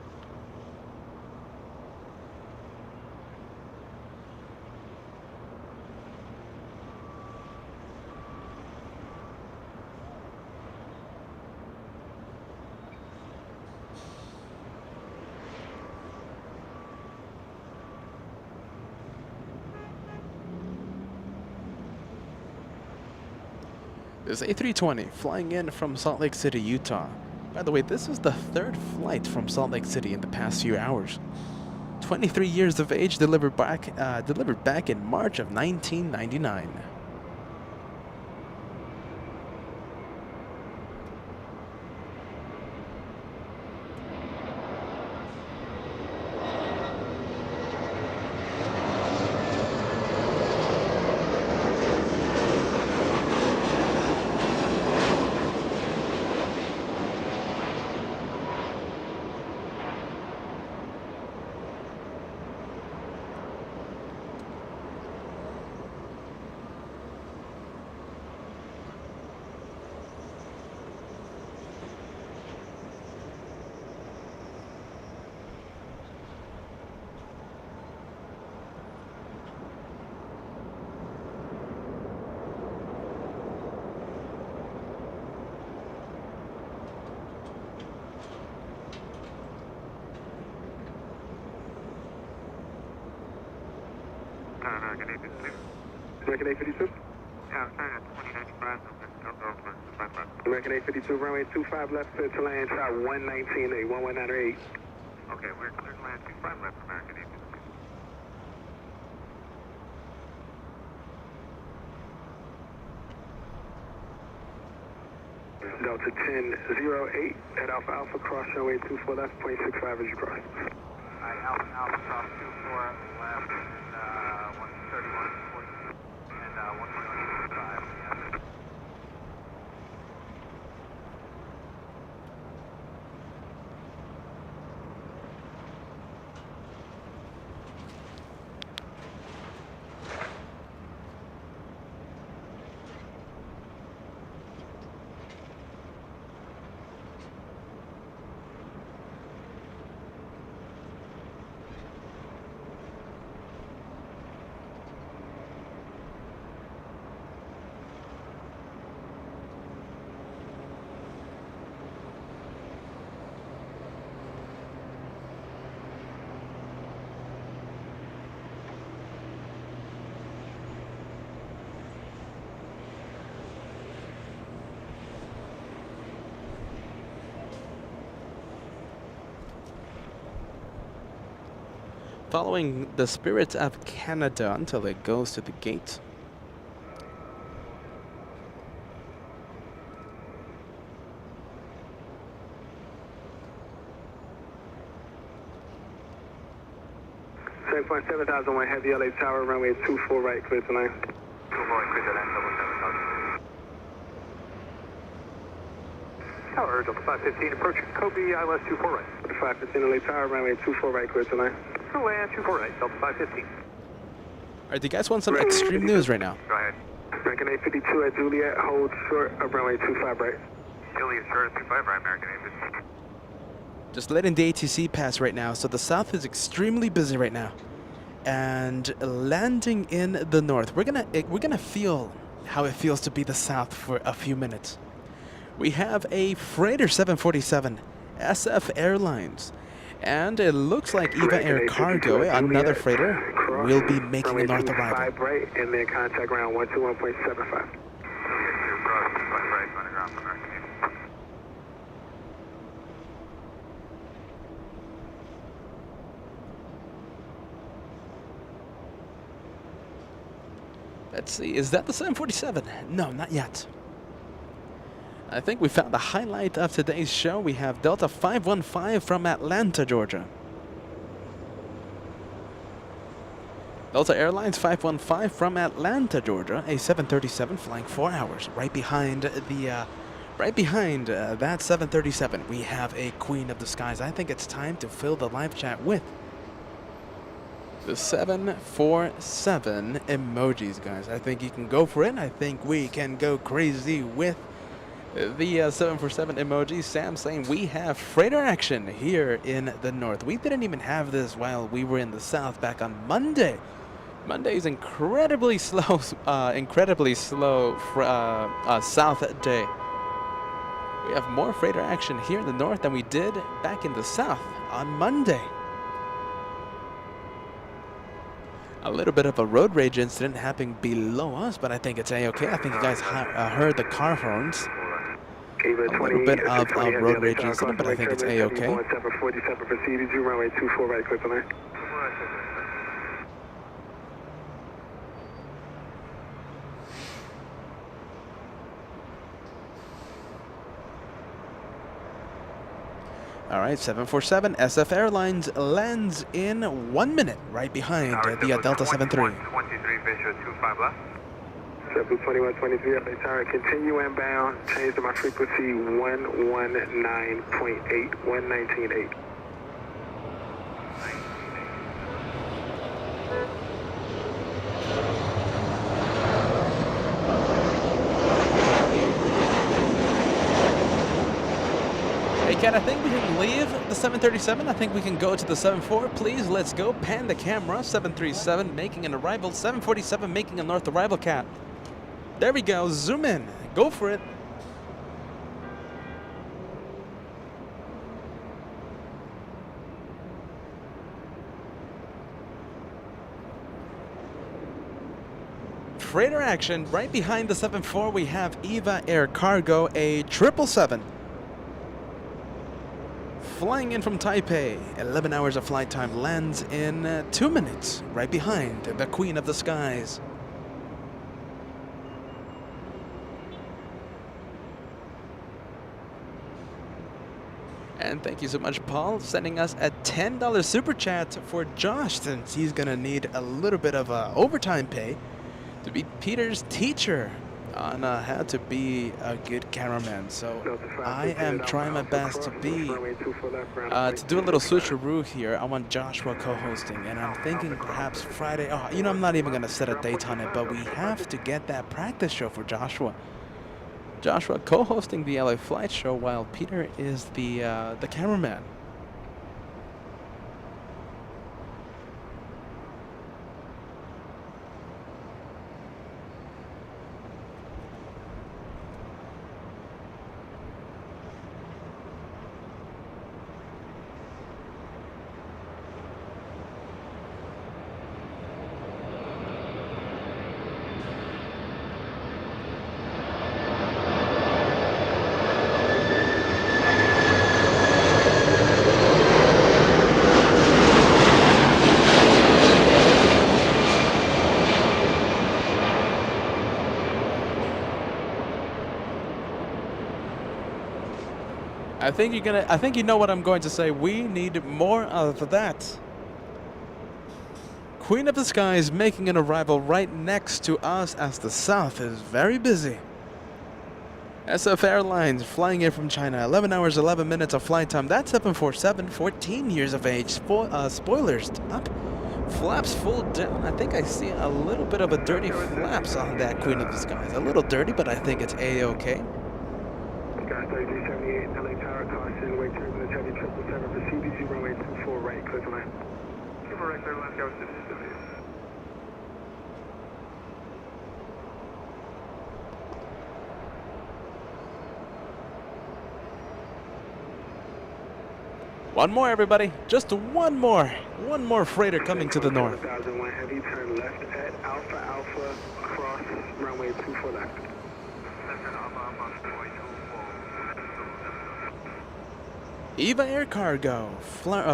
This A320 flying in from Salt Lake City, Utah. By the way, this is the third flight from Salt Lake City in the past few hours. 23 years of age, delivered back in March of 1999. American 852? American 852, runway 25 left, clear to land, try 119.8, 119.8. Okay, we're clear to land 25 left, American 852. Delta 1008 at Alpha Alpha, cross runway 24 left, 0.65 as you cross. Alpha Alpha, cross 24 left, and 131.42, and 121.5. Yeah. Following the Spirit of Canada until it goes to the gate. Same point 7001 heavy LA Tower, runway 24 right, clear to land. 24 right, clear to land, 777,000. Tower, Delta 515, approaching Kobe, ILS 24 right. 515 LA Tower, runway 24 right, clear to land. Clear land, 24 right, Delta 515. Alright, do you guys want some extreme news right now? Go ahead. American 852 at Juliet, hold short of runway 25 right. Juliet, short of 25 right, American 852. Just letting the ATC pass right now, so the south is extremely busy right now. And landing in the north, we're gonna feel how it feels to be the south for a few minutes. We have a freighter 747, SF Airlines, and it looks like Eva Air Cargo, another freighter, will be making a north arrival. Right, and then contact ground 121.75. Let's see, is that the 747? No, not yet. I think we found the highlight of today's show. We have Delta 515 from Atlanta, Georgia. Delta Airlines 515 from Atlanta, Georgia, a 737 flying 4 hours. Right behind that 737, we have a Queen of the Skies. I think it's time to fill the live chat with the 747 emojis, guys. I think you can go for it. I think we can go crazy with the 747 emojis. Sam saying we have freighter action here in the north. We didn't even have this while we were in the south back on Monday. Monday's incredibly slow south day. We have more freighter action here in the north than we did back in the south on Monday. A little bit of a road rage incident happening below us, but I think it's a-okay. I think you guys heard the car horns. A little bit of a road rage incident, but I think it's a-okay. 747 proceeded, you runway 24 right, clear to land. All right, 747 SF Airlines lands in 1 minute, right behind the Delta 73. 23, Bishop 25 left. 2123 LA Tower, continue inbound, change to my frequency 119.8, 119.8. Hey, Kat, I think we can leave the 737. I think we can go to the 74. Please, let's go. Pan the camera. 737 making an arrival. 747 making a north arrival, Kat. There we go. Zoom in. Go for it. freighter action. Right behind the 7-4, we have Eva Air Cargo, a 777. Flying in from Taipei, 11 hours of flight time, lands in 2 minutes, right behind the Queen of the Skies. And thank you so much, Paul, sending us a $10 super chat for Josh, since he's going to need a little bit of overtime pay to be Peter's teacher on how to be a good cameraman. So I am trying my best to be to do a little switcheroo here. I want Joshua co-hosting, and I'm thinking perhaps Friday. Oh, you know, I'm not even going to set a date on it, but we have to get that practice show for Joshua. Joshua co-hosting the LA Flight Show while Peter is the cameraman. I think you know what I'm going to say. We need more of that. Queen of the Skies making an arrival right next to us as the south is very busy. SF Airlines flying in from China, 11 hours, 11 minutes of flight time. That's 747, 14 years of age. Spoilers up, flaps full down. I think I see a little bit of a dirty flaps on that Queen of the Skies. A little dirty, but I think it's A-okay. Gas 3378, LA Tower, caution, wait turbulence, heavy 777 for CBG, runway 24 right, clear to land. 24 right, clear to land, go 678. One more, everybody. Just one more. One more freighter coming to the north. 1001 heavy, turn left at Alpha Alpha, cross runway 24 left. Eva Air Cargo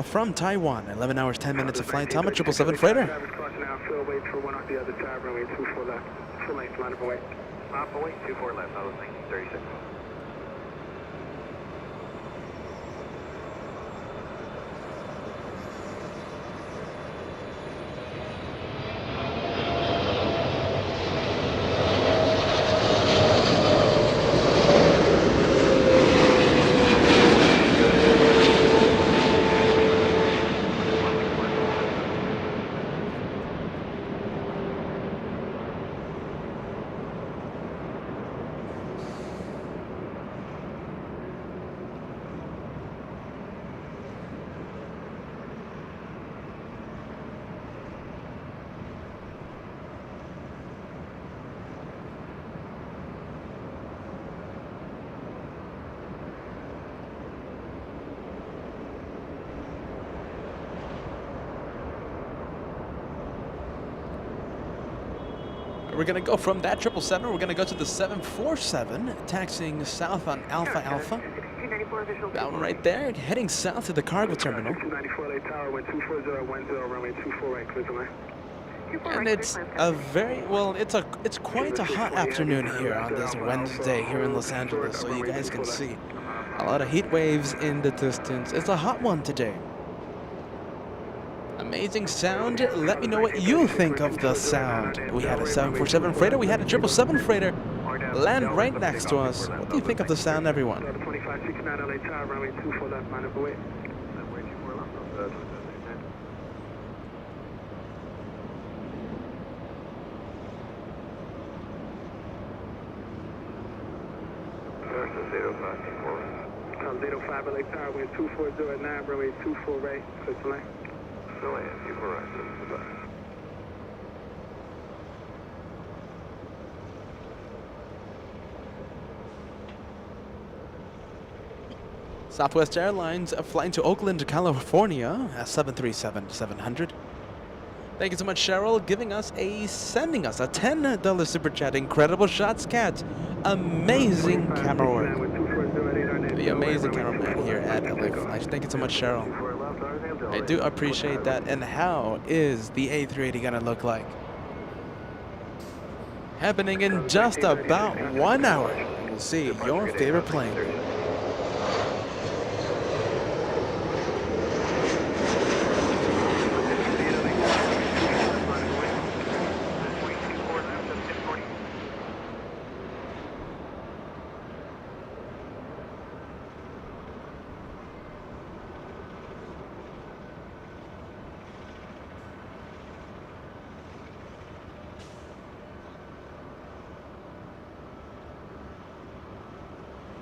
from Taiwan, 11 hours, 10 minutes of flight time, a 777 freighter. Crossing out, fill, wait for one off the other side, runway 24 left. Full length, line of away. Away, 24 left, I was thinking 36. We're going to go from that 777, we're going to go to the 747, taxiing south on Alpha Alpha. Down right there, heading south to the cargo terminal. 294 LA Tower, wind 24010, runway 24 right, clear to land. And it's a very, well, it's quite a hot afternoon here on this Wednesday here in Los Angeles, so you guys can see a lot of heat waves in the distance. It's a hot one today. Amazing sound. Let me know what you think of the sound. We had a 747 freighter, we had a 777 freighter land right next to us. What do you think of the sound, everyone? 2569 LA Tower, runway 24 left, line of away. Tom 05 LA Tower, wind 240 at 9, runway 24 right, clear to land. Southwest Airlines flying to Oakland, California, 737-700. Thank you so much, Cheryl, sending us a $10 super chat. Incredible shots, Cat. Amazing camera work. The amazing cameraman here at LA Flash. Thank you so much, Cheryl. I do appreciate that. And how is the A380 gonna look like? Happening in just about 1 hour. And we'll see your favorite plane.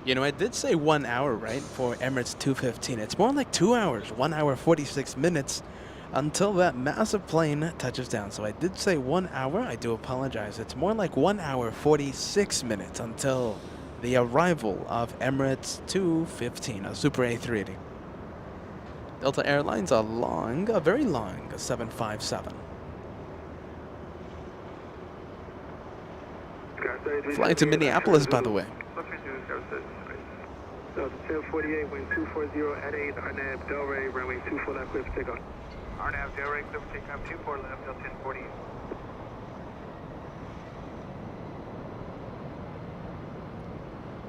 You know, I did say 1 hour, right, for Emirates 215. It's more like 2 hours, 1 hour 46 minutes until that massive plane touches down. So I did say 1 hour. I do apologize. It's more like 1 hour 46 minutes until the arrival of Emirates 215, a Super A380. Delta Airlines, a very long 757. Flying to Minneapolis, by the way. Delta 1048, wind 240 at 8, RNAV Delray, runway 24 left, clear for takeoff. RNAV Delray, clear for takeoff, 24 left, Delta 1048.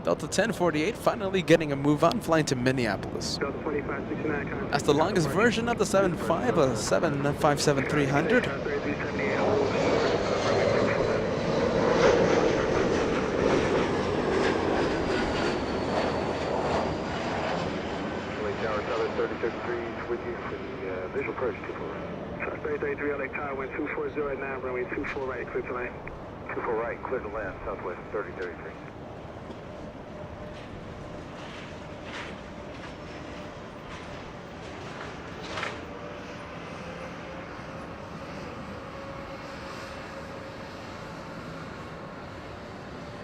Delta 1048 finally getting a move on, flying to Minneapolis. Delta 2569, That's the longest version of the 75, a 757-300. with you for the visual approach 24 right. 33 LA Tower, wind 240 at 9, runway 24 right, clear to land. 24 right, clear to land, southwest 3033.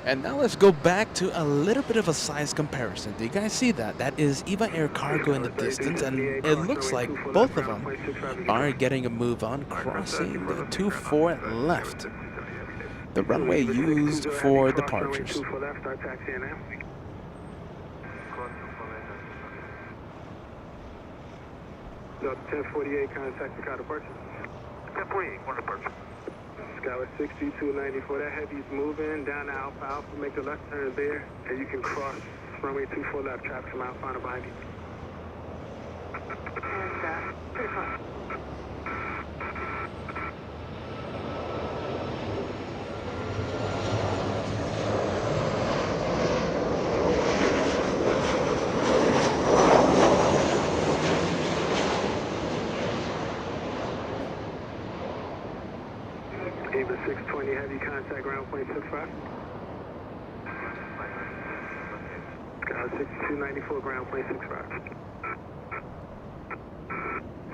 And now let's go back to a little bit of a size comparison. Do you guys see that? That is EVA Air Cargo in the distance, and it looks like both of them are getting a move on, crossing the 24 left, the runway used for departures. Delta 1048, contact the car departure. 1048, one departure. Skyward 6294, that heavy's moving down to Alpha Alpha, make the left turn there, and you can cross runway 24 left, traffic from Alpha Alpha behind you. And pretty close. Ava 620, heavy contact, ground point 65. Skyward 6294, ground point 65.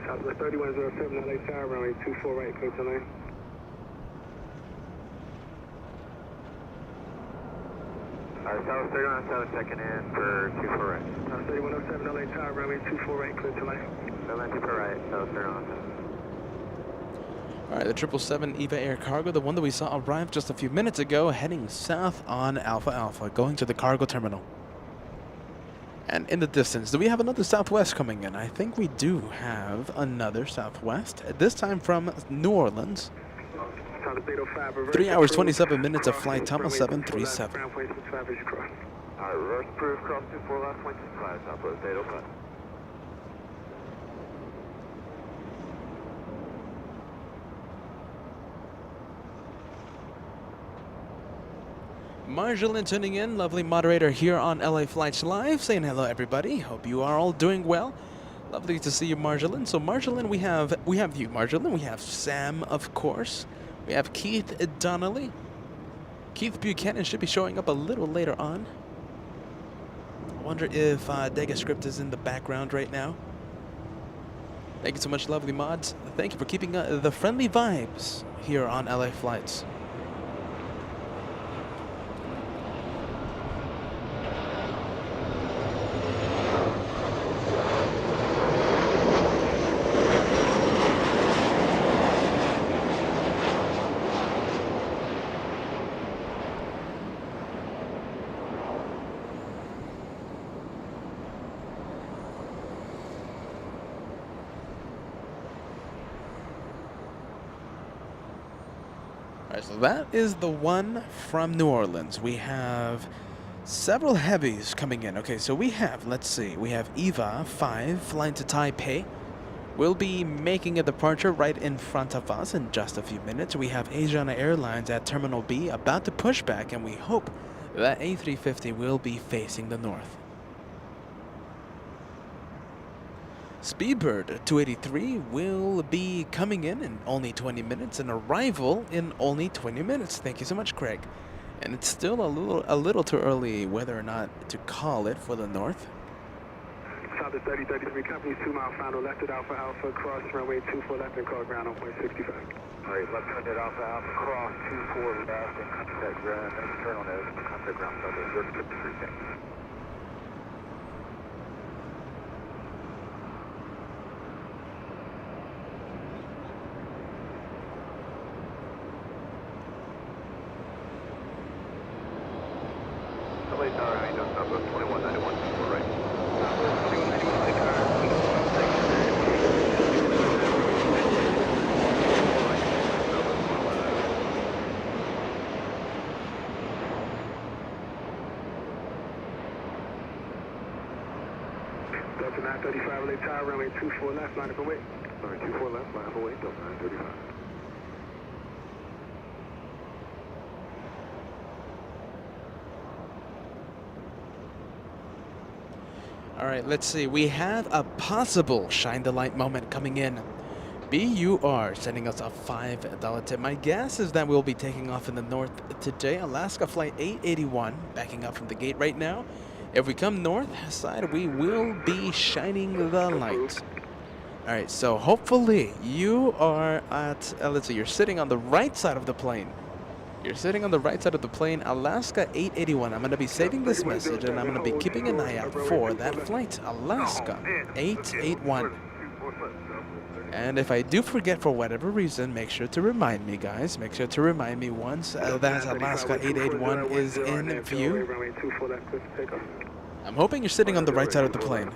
Southwest 3107, LA Tower, runway 24 right, clear to land. South 3107, checking in for 24 right. South 3107, LA Tower, runway 24 right, clear to land. 24 right, South 3107. All right, the 777 EVA Air Cargo, the one that we saw arrive just a few minutes ago, heading south on Alpha Alpha, going to the cargo terminal. And in the distance, do we have another Southwest coming in? I think we do have another Southwest, this time from New Orleans. 3 hours, 27 minutes of flight time, 737. Ground point 65 as you cross. All right, reverse approved, cross 24 left, point 65, Southwest 805. Marjolein tuning in, lovely moderator here on LA Flights Live, saying hello everybody. Hope you are all doing well. Lovely to see you, Marjolein. So Marjolein, we have you, Marjolein. We have Sam, of course. We have Keith Donnelly. Keith Buchanan should be showing up a little later on. I wonder if Degas Script is in the background right now. Thank you so much, lovely mods. Thank you for keeping the friendly vibes here on LA Flights. Alright, so that is the one from New Orleans. We have several heavies coming in. Okay, so we have, let's see, we have Eva 5 flying to Taipei. We'll be making a departure right in front of us in just a few minutes. We have Asiana Airlines at Terminal B about to push back, and we hope that A350 will be facing the north. Speedbird 283 will be coming in only 20 minutes, an arrival in only 20 minutes. Thank you so much, Craig. And it's still a little too early whether or not to call it for the north. South 3033 company, 2 mile final left at Alpha Alpha, cross runway 24 left and call ground on point 65. Alright, left turn at Alpha Alpha, cross 24 left and contact ground, next turn on those, contact ground, South 53. Alright, no, Southwest 2191, we're right. Southwest 2191, take car. Delta 935, LA Tower, runway 24 left, line up and wait. Sorry, 24 left, line up and wait, Delta 935. All right, let's see. We have a possible shine the light moment coming in. BUR sending us a $5 tip. My guess is that we'll be taking off in the north today. Alaska flight 881 backing up from the gate right now. If we come north side, we will be shining the light. All right, so hopefully you are at, let's see, you're sitting on the right side of the plane. You're sitting on the right side of the plane, Alaska 881. I'm going to be saving this message, and I'm going to be keeping an eye out for that flight, Alaska 881. And if I do forget for whatever reason, make sure to remind me, guys. Make sure to remind me once that Alaska 881 is in view. I'm hoping you're sitting on the right side of the plane.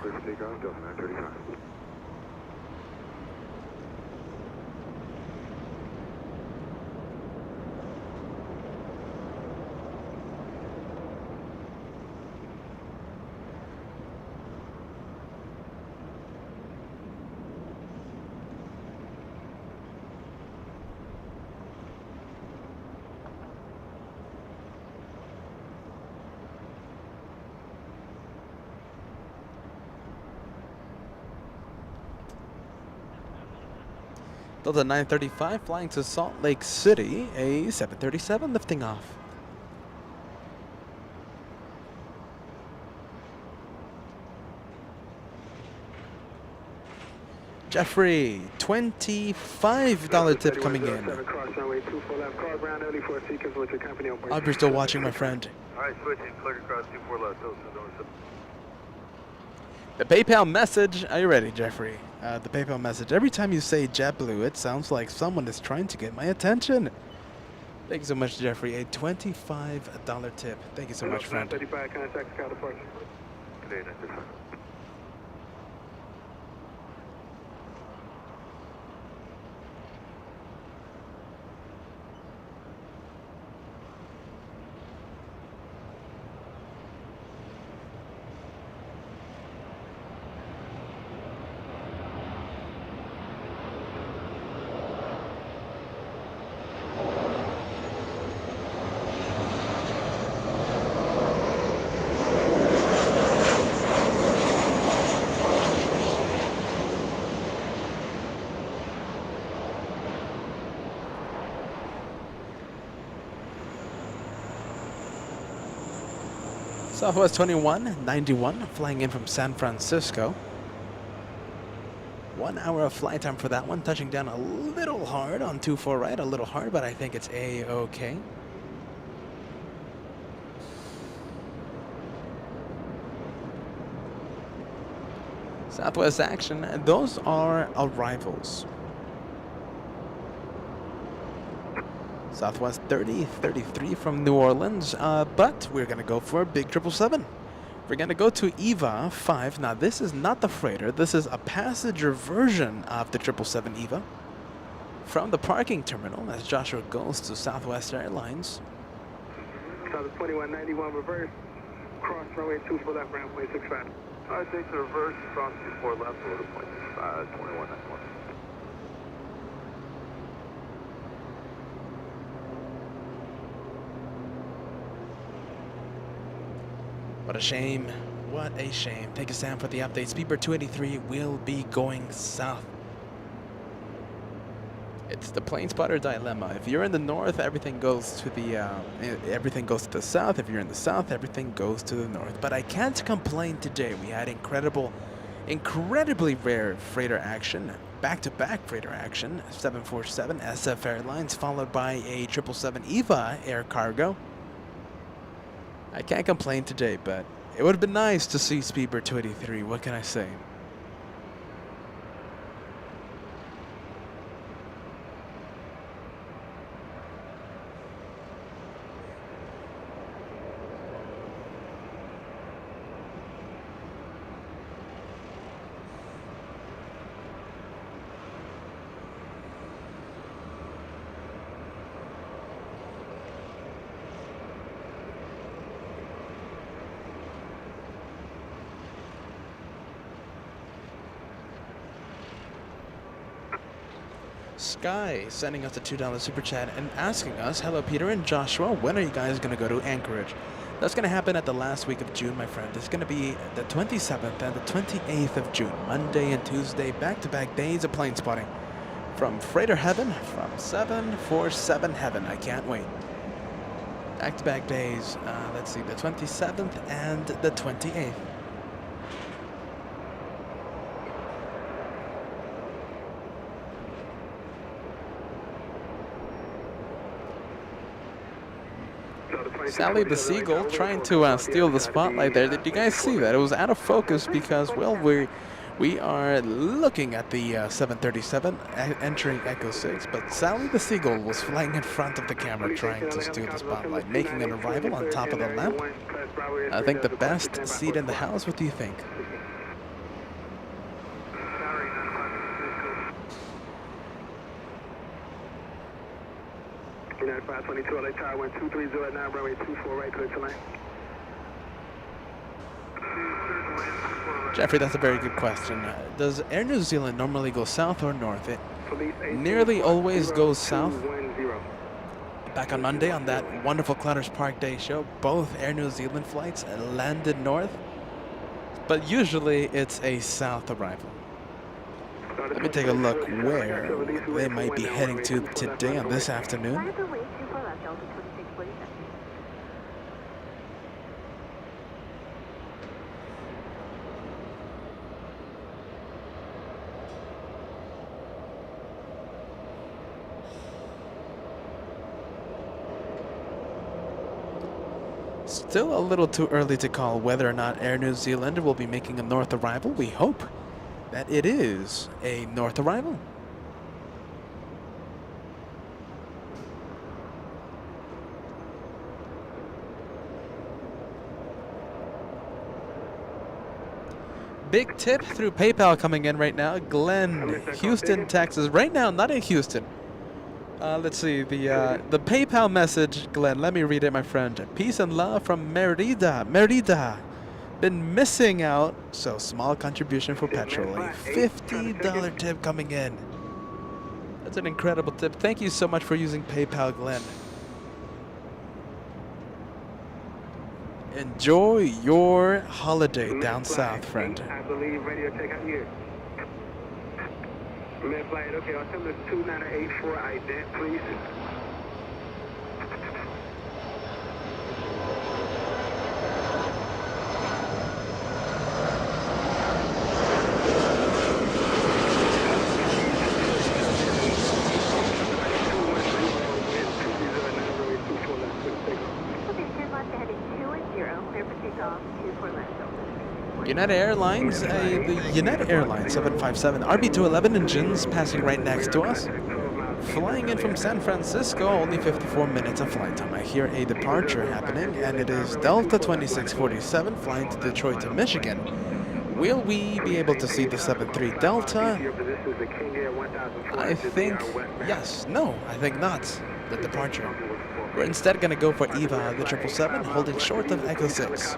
Delta 935 flying to Salt Lake City, a 737 lifting off. Jeffrey, $25 tip coming in. I hope you're still watching, my friend. Alright, switching, clear across 24 left, The PayPal message, are you ready, Jeffrey? The PayPal message. Every time you say JetBlue, it sounds like someone is trying to get my attention. Thank you so much, Jeffrey. A $25 tip. Thank you so much, friend. 35, contact Scout departure. Good day, 935. Southwest 2191 flying in from San Francisco. 1 hour of flight time for that one. Touching down a little hard on 24 right, a little hard, but I think it's A-okay. Southwest action, and those are arrivals. Southwest 3033 from New Orleans, but we're going to go for a big 777. We're going to go to Eva 5. Now, this is not the freighter. This is a passenger version of the 777 Eva. from the parking terminal as Joshua goes to Southwest Airlines. South 2191 reverse, cross runway 24 left, runway 65. I take the reverse, cross 24 left, over to point 2191. What a shame. What a shame. Thank you, Sam, for the update. Speedbird 283 will be going south. It's the plane spotter dilemma. If you're in the north, everything goes to the south. If you're in the south, everything goes to the north. But I can't complain today. We had incredibly rare freighter action, back-to-back freighter action. 747 SF Airlines followed by a 777 EVA air cargo. I can't complain today, but it would have been nice to see Speedbird 283. What can I say? Sky sending us a $2 super chat and asking us, hello Peter and Joshua, when are you guys going to go to Anchorage? That's going to happen at the last week of June, my friend. It's going to be the 27th and the 28th of June, Monday and Tuesday, back-to-back days of plane spotting. From Freighter Heaven, from 747 Heaven. I can't wait. Back-to-back days, let's see, the 27th and the 28th. Sally the Seagull trying to steal the spotlight there. Did you guys see that? It was out of focus because, well, we are looking at the 737 entering Echo 6, but Sally the Seagull was flying in front of the camera trying to steal the spotlight, making an arrival on top of the lamp. I think the best seat in the house. What do you think? United 522 LA Tower 123 at 9 runway 24 right, clear to line. Jeffrey, that's a very good question. Does Air New Zealand normally go south or north? It nearly always goes south. Back on Monday on that wonderful Clutters Park Day show, both Air New Zealand flights landed north, but usually it's a south arrival. Let me take a look where they might be heading to today on this afternoon. Still a little too early to call whether or not Air New Zealand will be making a north arrival. We hope that it is a north arrival. Big tip through PayPal coming in right now. Glenn, Houston, Texas. Right now, not in Houston. Let's see, the PayPal message, Glenn, let me read it, my friend. Peace and love from Merida. Been missing out, so small contribution for petrol. A $50 tip coming in. That's an incredible tip. Thank you so much for using PayPal, Glenn. Enjoy your holiday down south, friend. I believe radio check out here. Mid flight, okay, altimeter 2984, ident, please. United Airlines, the United Airlines 757 RB211 engines passing right next to us. Flying in from San Francisco, only 54 minutes of flight time. I hear a departure happening, and it is Delta 2647 flying to Detroit to Michigan Will we be able to see the 7-3 Delta? I think yes. No, I think not. The departure. We're instead going to go for Eva, the 777, holding short of Echo 6.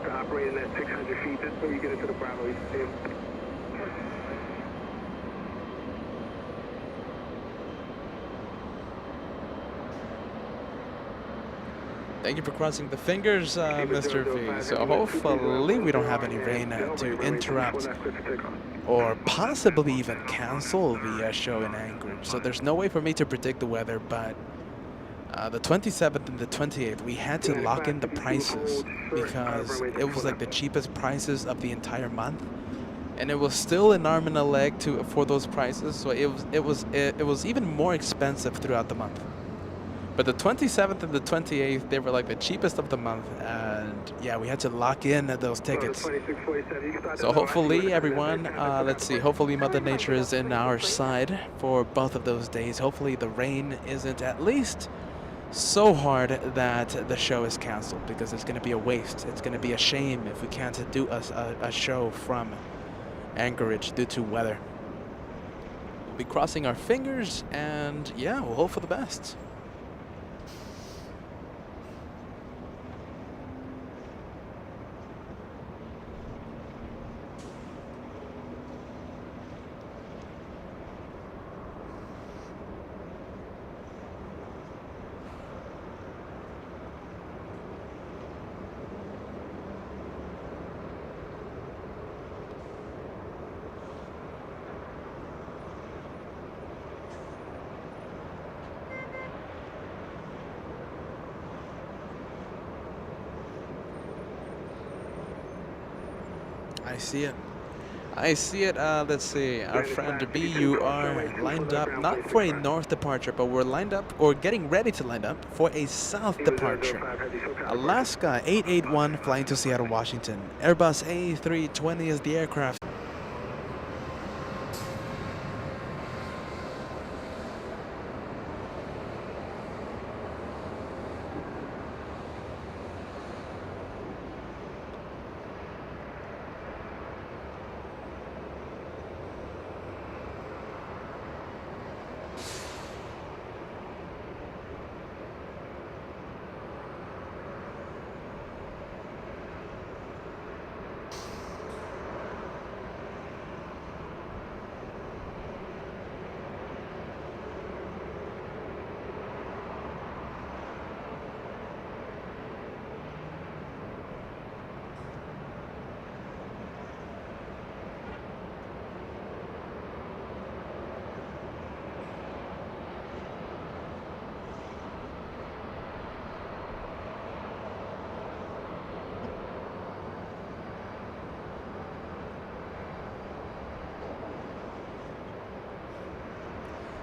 Thank you for crossing the fingers, Mr. V. So hopefully we don't have any rain to interrupt or possibly even cancel the show in Anchorage. So there's no way for me to predict the weather, but the 27th and the 28th, we had to lock in the prices because it was like the cheapest prices of the entire month. And it was still an arm and a leg for those prices, so it was even more expensive throughout the month. But the 27th and the 28th, they were like the cheapest of the month, and yeah, we had to lock in those tickets. So hopefully everyone, let's see, hopefully Mother Nature is in our side for both of those days. Hopefully the rain isn't at least so hard that the show is canceled, because it's going to be a waste. It's going to be a shame if we can't do a show from Anchorage due to weather. We'll be crossing our fingers, and yeah, we'll hope for the best. I see it. I see it. Let's see. Our friend BUR lined up not for a north departure, but we're lined up or getting ready to line up for a south departure. Alaska 881 flying to Seattle, Washington. Airbus A320 is the aircraft.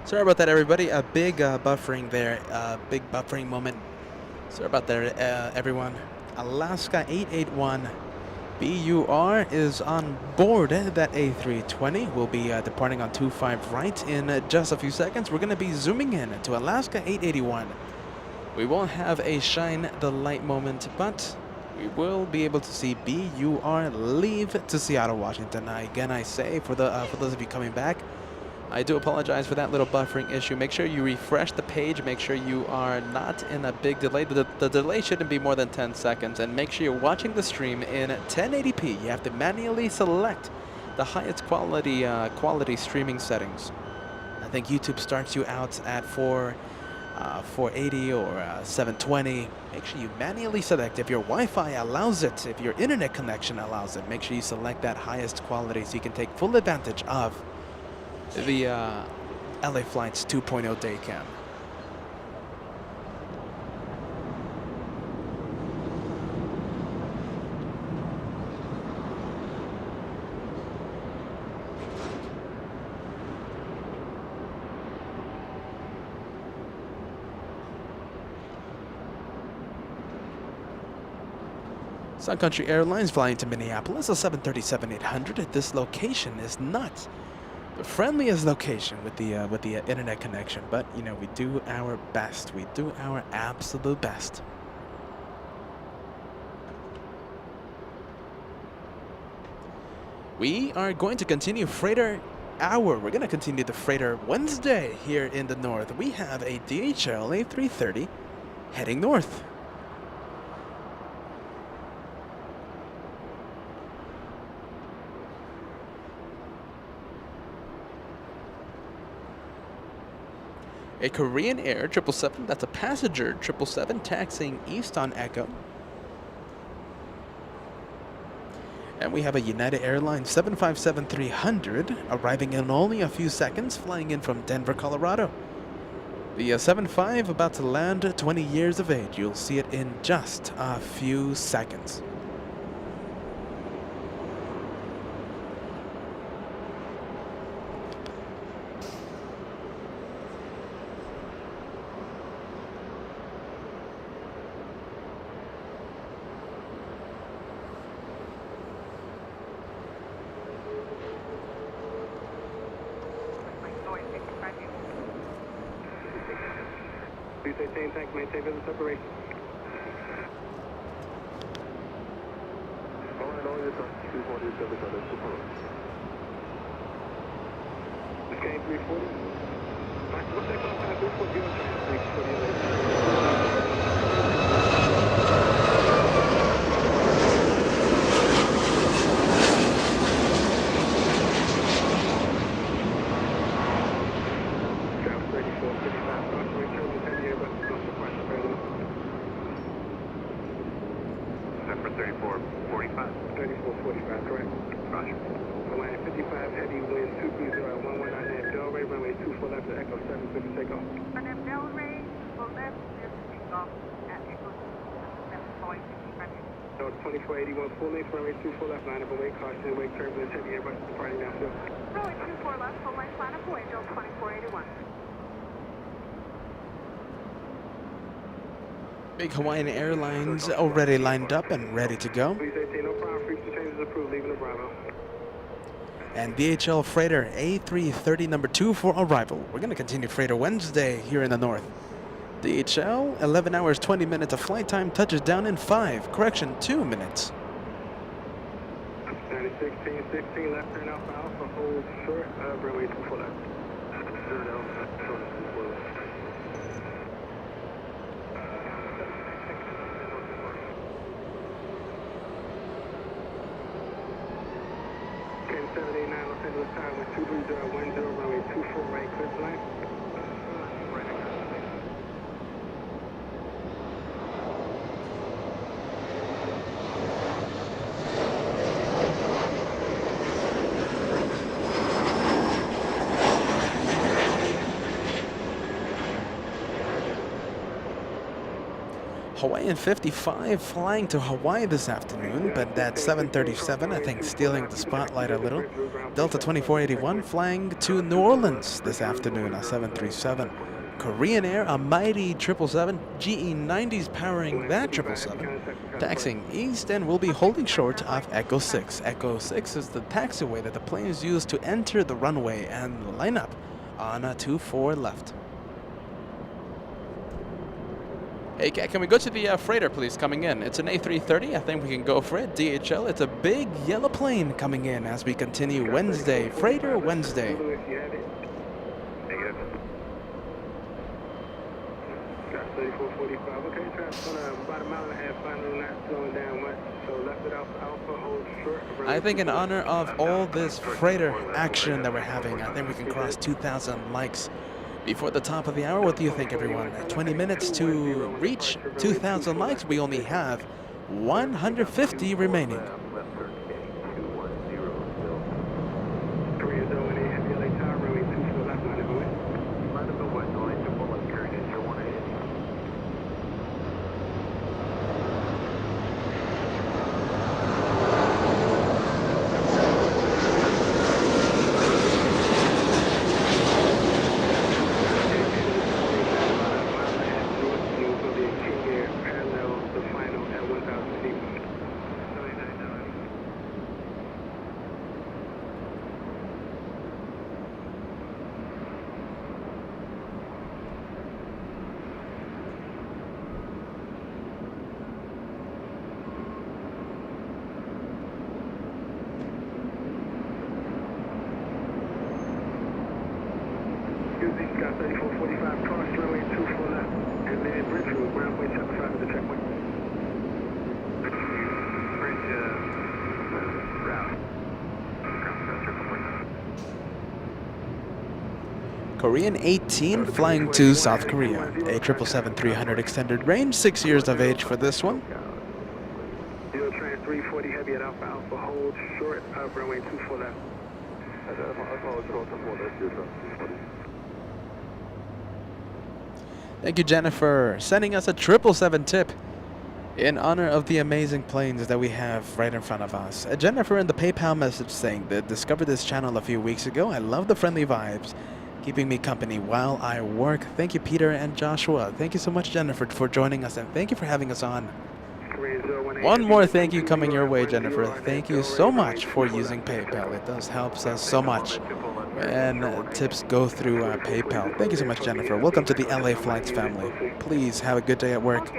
Sorry about that, everybody. A big buffering there, big buffering moment. Sorry about that, everyone. Alaska 881 BUR is on board that A320. We'll be departing on 25 right in just a few seconds. We're going to be zooming in to Alaska 881. We won't have a shine the light moment, but we will be able to see BUR leave to Seattle, Washington. Again, I say, for those of you coming back, I do apologize for that little buffering issue. Make sure you refresh the page. Make sure you are not in a big delay. The delay shouldn't be more than 10 seconds. And make sure you're watching the stream in 1080p. You have to manually select the highest quality streaming settings. I think YouTube starts you out at 480 or 720. Make sure you manually select. If your Wi-Fi allows it, if your internet connection allows it, make sure you select that highest quality so you can take full advantage of the LA Flights 2.0 day cam. Sun Country Airlines flying to Minneapolis, a 737-800 at this location is not the friendliest location with the internet connection, but you know, we do our best. We do our absolute best. We are going to continue Freighter Hour. We're going to continue the Freighter Wednesday here in the north. We have a DHL A330 heading north. A Korean Air 777, that's a passenger 777 taxiing east on Echo. And we have a United Airlines 757-300 arriving in only a few seconds, flying in from Denver, Colorado. The 75 about to land 20 years of age. You'll see it in just a few seconds. Please maintain tank, maintain visual separation. All units on 247 other super. Okay, 340. What's that contact? 340 full length, runway 24 left, line up away, caution, wake turbulence, heavy airbus departing now, sir. Runway 24 left, full length, line up away, Bill 2481. Big Hawaiian Airlines already lined up and ready to go. Please maintain no problem, frequency changes approved, leaving the Bravo. And DHL Freighter A330 number 2 for arrival. We're going to continue Freighter Wednesday here in the north. DHL, 11 hours, 20 minutes of flight time, touches down in 2 minutes. 16, left turn out for Alpha, hold short, runway 24 left. Okay, 789 Los Angeles Tower with 23010, runway 24 right, clear line. Hawaiian 55 flying to Hawaii this afternoon, but that 737, I think, stealing the spotlight a little. Delta 2481 flying to New Orleans this afternoon, a 737. Korean Air, a mighty 777, GE90s powering that 777, taxiing east and will be holding short of Echo 6. Echo 6 is the taxiway that the planes use to enter the runway and line up on a 24 left. Hey, can we go to the freighter, please, coming in? It's an A330. I think we can go for it. DHL, it's a big yellow plane coming in as we continue Wednesday, Freighter Wednesday. I think in honor of all this freighter action that we're having, I think we can cross 2,000 likes before the top of the hour. What do you think, everyone? 20 minutes to reach 2,000 likes. We only have 150 remaining. Korean 18 flying to South Korea. A 777-300 extended range, 6 years of age for this one. Deal train 340 heavy at Alpha Alpha, hold short, runway 24 left. Thank you, Jennifer, sending us a 777 tip in honor of the amazing planes that we have right in front of us. Jennifer in the PayPal message saying that discovered this channel a few weeks ago. I love the friendly vibes, keeping me company while I work. Thank you, Peter and Joshua. Thank you so much, Jennifer, for joining us, and thank you for having us on. One more thank you coming your way, Jennifer. Thank you so much for using PayPal. It does help us so much. And tips go through PayPal. Thank you so much, Jennifer. Welcome to the LA Flights family. Please have a good day at work.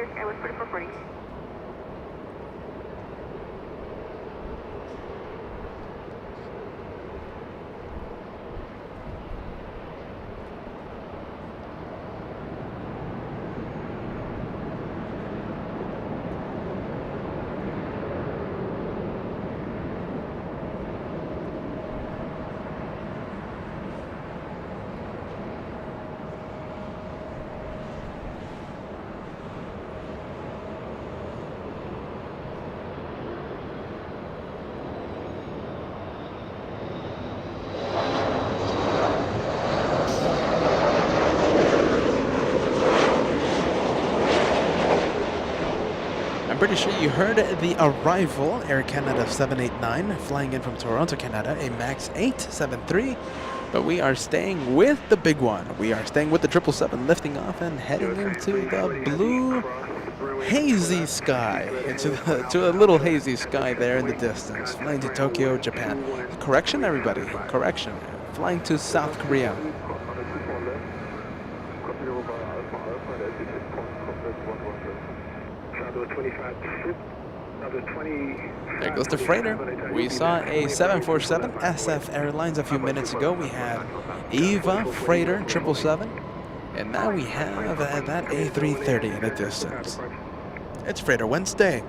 Pretty sure you heard the arrival, Air Canada 789, flying in from Toronto, Canada, a MAX 873. But we are staying with the big one. We are staying with the 777, lifting off and heading into the blue, hazy sky, to a little hazy sky there in the distance, flying to Tokyo, Japan. Correction, everybody, correction. Flying to South Korea. There goes the freighter. We saw a 747 SF Airlines a few minutes ago. We had EVA Freighter 777, and now we have that A330 in the distance. It's Freighter Wednesday.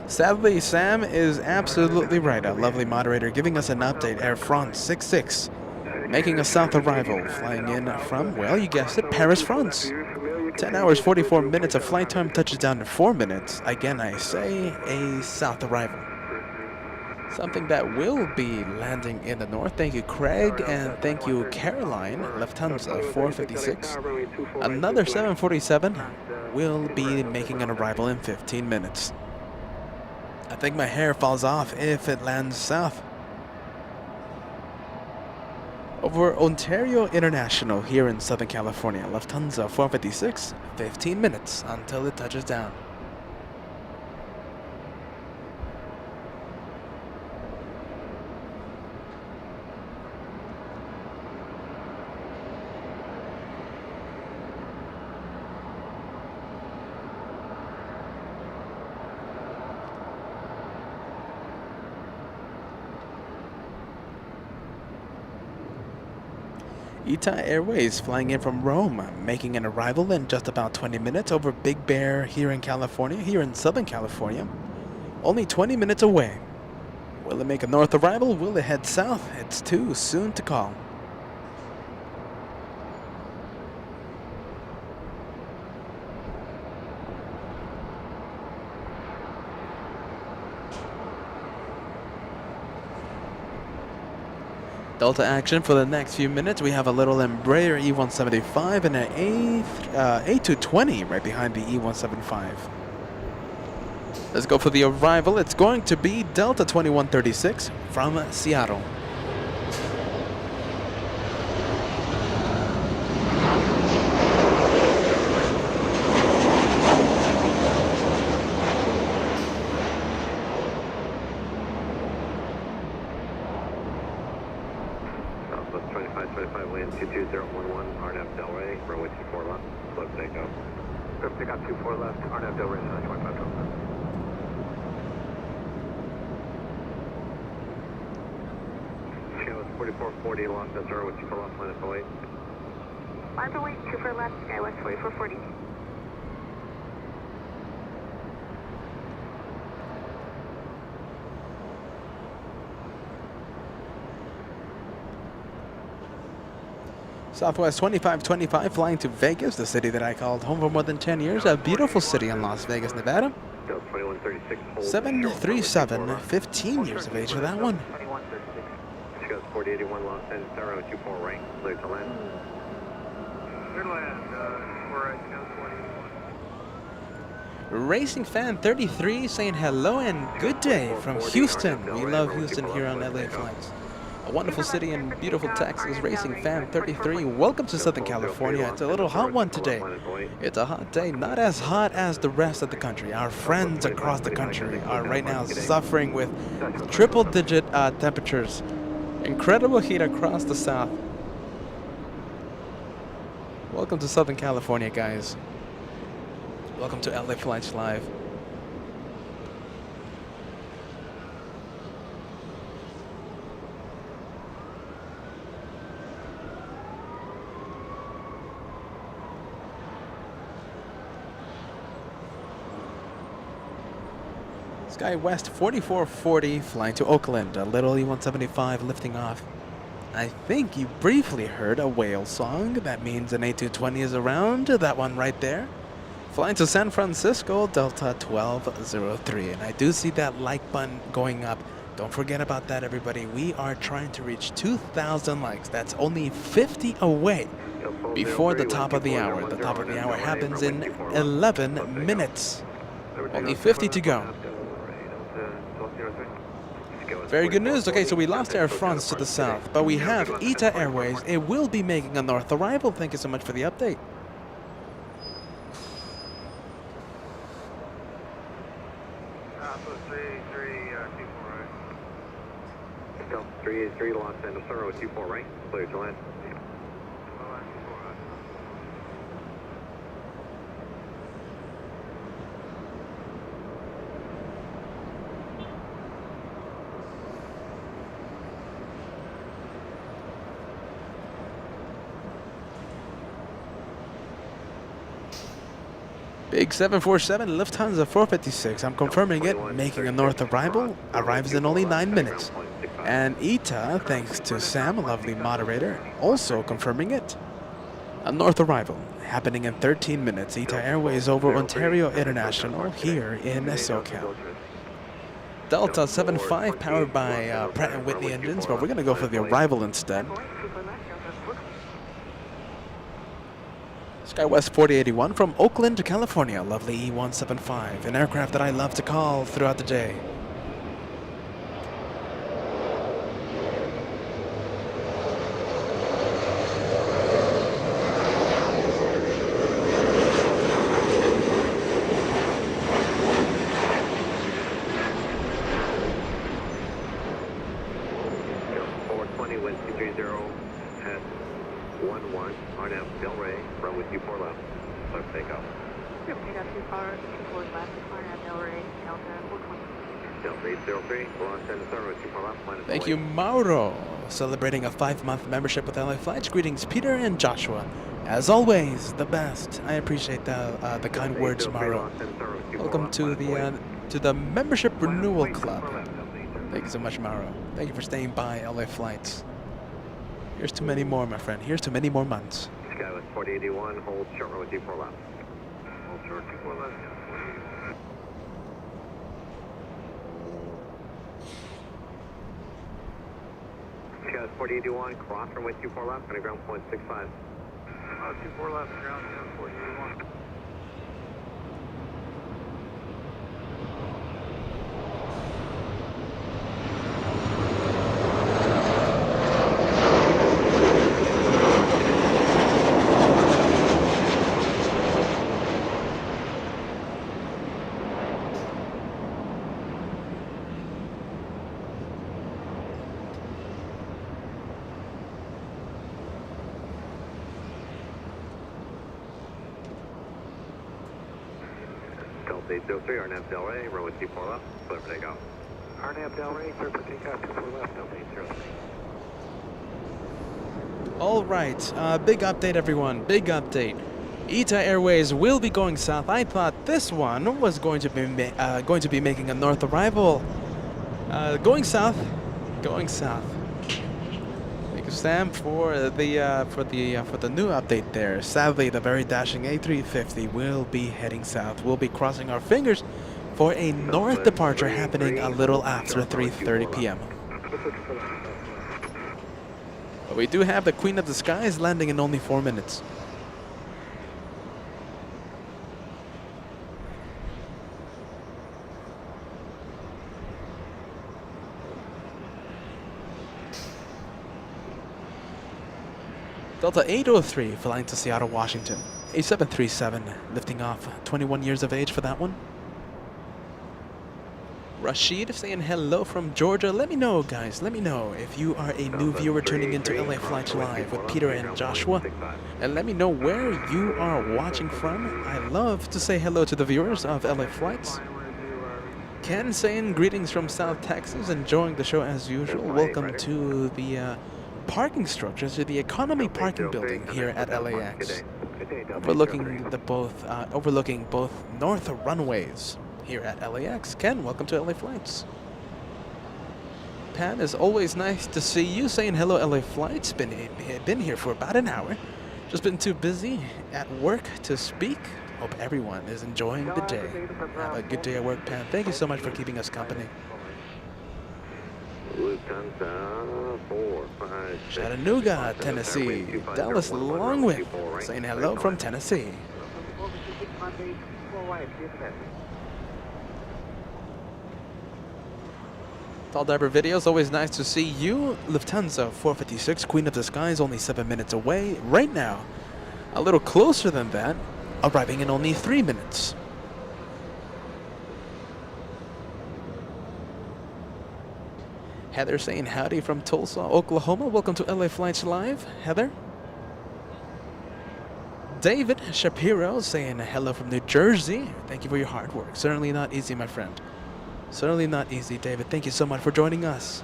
Sadly, Sam is absolutely right. A lovely moderator giving us an update. Air France 66 making a south arrival, flying in from, well, you guessed it, Paris, France. 10 hours, 44 minutes of flight time, touches down in 4 minutes. Again, I say a south arrival. Something that will be landing in the north. Thank you, Craig, and thank you, Caroline, Lufthansa 456. Another 747 will be making an arrival in 15 minutes. I think my hair falls off if it lands south. Over Ontario International here in Southern California, Lufthansa 456, 15 minutes until it touches down. ITA Airways flying in from Rome, making an arrival in just about 20 minutes over Big Bear here in California, here in Southern California. Only 20 minutes away. Will it make a north arrival? Will it head south? It's too soon to call. Delta action for the next few minutes. We have a little Embraer E175 and an A220 right behind the E175. Let's go for the arrival. It's going to be Delta 2136 from Seattle. Marjolein, 2 for left, Skywest 4440. Southwest 2525 flying to Vegas, the city that I called home for more than 10 years. A beautiful city in Las Vegas, Nevada. 737, 15 years of age for that one. 4081 Los Angeles, 24 right, clear to land. Clear to land, we're at 481. Racing Fan 33 saying hello and good day from Houston. We love Houston here on LA Flights. A wonderful city in beautiful Texas. Racing Fan 33, welcome to Southern California. It's a little hot one today. It's a hot day, not as hot as the rest of the country. Our friends across the country are right now suffering with triple-digit temperatures. Incredible heat across the south. Welcome to Southern California, guys. Welcome to LA Flights Live. SkyWest 4440 flying to Oakland, a little E-175 lifting off. I think you briefly heard a whale song. That means an A220 is around, that one right there. Flying to San Francisco, Delta 1203. And I do see that like button going up. Don't forget about that, everybody. We are trying to reach 2,000 likes. That's only 50 away before the top of the hour. The top of the hour happens in 11 minutes. Only 50 to go. Very good news. Okay, so we lost Air France to the south, but we have ITA Airways. It will be making a north arrival. Thank you so much for the update. So 383, 24 right. 383 Los Angeles, 24 right, clear to land. Big 747 Lufthansa 456. I'm confirming it. Making a north arrival. Arrives in only 9 minutes. And ITA, thanks to Sam, a lovely moderator, also confirming it. A north arrival happening in 13 minutes. ITA Airways over Ontario International here in SoCal. Delta 75 powered by Pratt & Whitney engines, but we're going to go for the arrival instead. SkyWest 4081 from Oakland, California. Lovely E-175, an aircraft that I love to call throughout the day. Thank you, Mauro, celebrating a 5-month membership with LA Flights. Greetings, Peter and Joshua. As always, the best. I appreciate the kind words, Mauro. Welcome to the membership renewal club. Thank you so much, Mauro. Thank you for staying by LA Flights. Here's to many more, my friend. Here's to many more months. SkyWest 4081, hold short runway 24 left. Hold short 24 left. SkyWest 4081, cross runway 24 left, on ground point 65. 24 left, ground 4081. Delta 803, RNAV Delray, runway 24 left, clear for takeoff. RNAV Delray, clear for takeoff, 24 left, Delta 803. All right, big update, everyone. Big update. ITA Airways will be going south. I thought this one was going to be making a north arrival. Going south. Going south. Thank you Sam, for the new update there. Sadly, the very dashing A350 will be heading south. We'll be crossing our fingers for a north departure happening a little after 3:30 p.m. But we do have the Queen of the Skies landing in only 4 minutes. Delta 803 flying to Seattle, Washington. A737 lifting off, 21 years of age for that one. Rashid saying hello from Georgia. Let me know, guys. Let me know if you are a new viewer tuning into LA Flights Live with Peter and Joshua. And let me know where you are watching from. I love to say hello to the viewers of LA Flights. Ken saying greetings from South Texas, enjoying the show as usual. Welcome to the parking structures, to the economy parking building here at LAX. Overlooking both north runways here at LAX. Ken, welcome to LA Flights. Pat, is always nice to see you. Saying hello, LA Flights. Been here for about an hour. Just been too busy at work to speak. Hope everyone is enjoying the day. Have a good day at work, Pat. Thank you so much for keeping us company. Chattanooga, Tennessee. Dallas Longwith saying hello from Tennessee. Tall Diver Videos, always nice to see you. Lufthansa 456, Queen of the Skies, only 7 minutes away. Right now, a little closer than that, arriving in only 3 minutes. Heather saying howdy from Tulsa, Oklahoma. Welcome to LA Flights Live, Heather. David Shapiro saying hello from New Jersey. Thank you for your hard work. Certainly not easy, my friend. Certainly not easy, David. Thank you so much for joining us.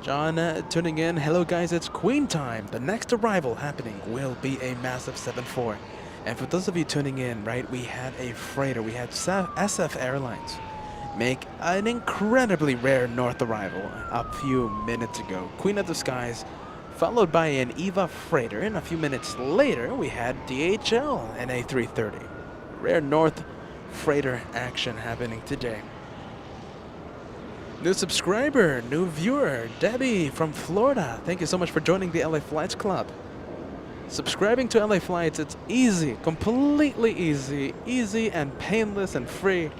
John tuning in. Hello, guys. It's Queen time. The next arrival happening will be a massive 7-4. And for those of you tuning in, right, we had a freighter. We had SF Airlines make an incredibly rare north arrival a few minutes ago. Queen of the Skies, followed by an EVA freighter. And a few minutes later, we had DHL and A330. Rare north freighter action happening today. New subscriber, new viewer, Debbie from Florida. Thank you so much for joining the LA Flights Club. Subscribing to LA Flights, it's easy, completely easy and painless and free.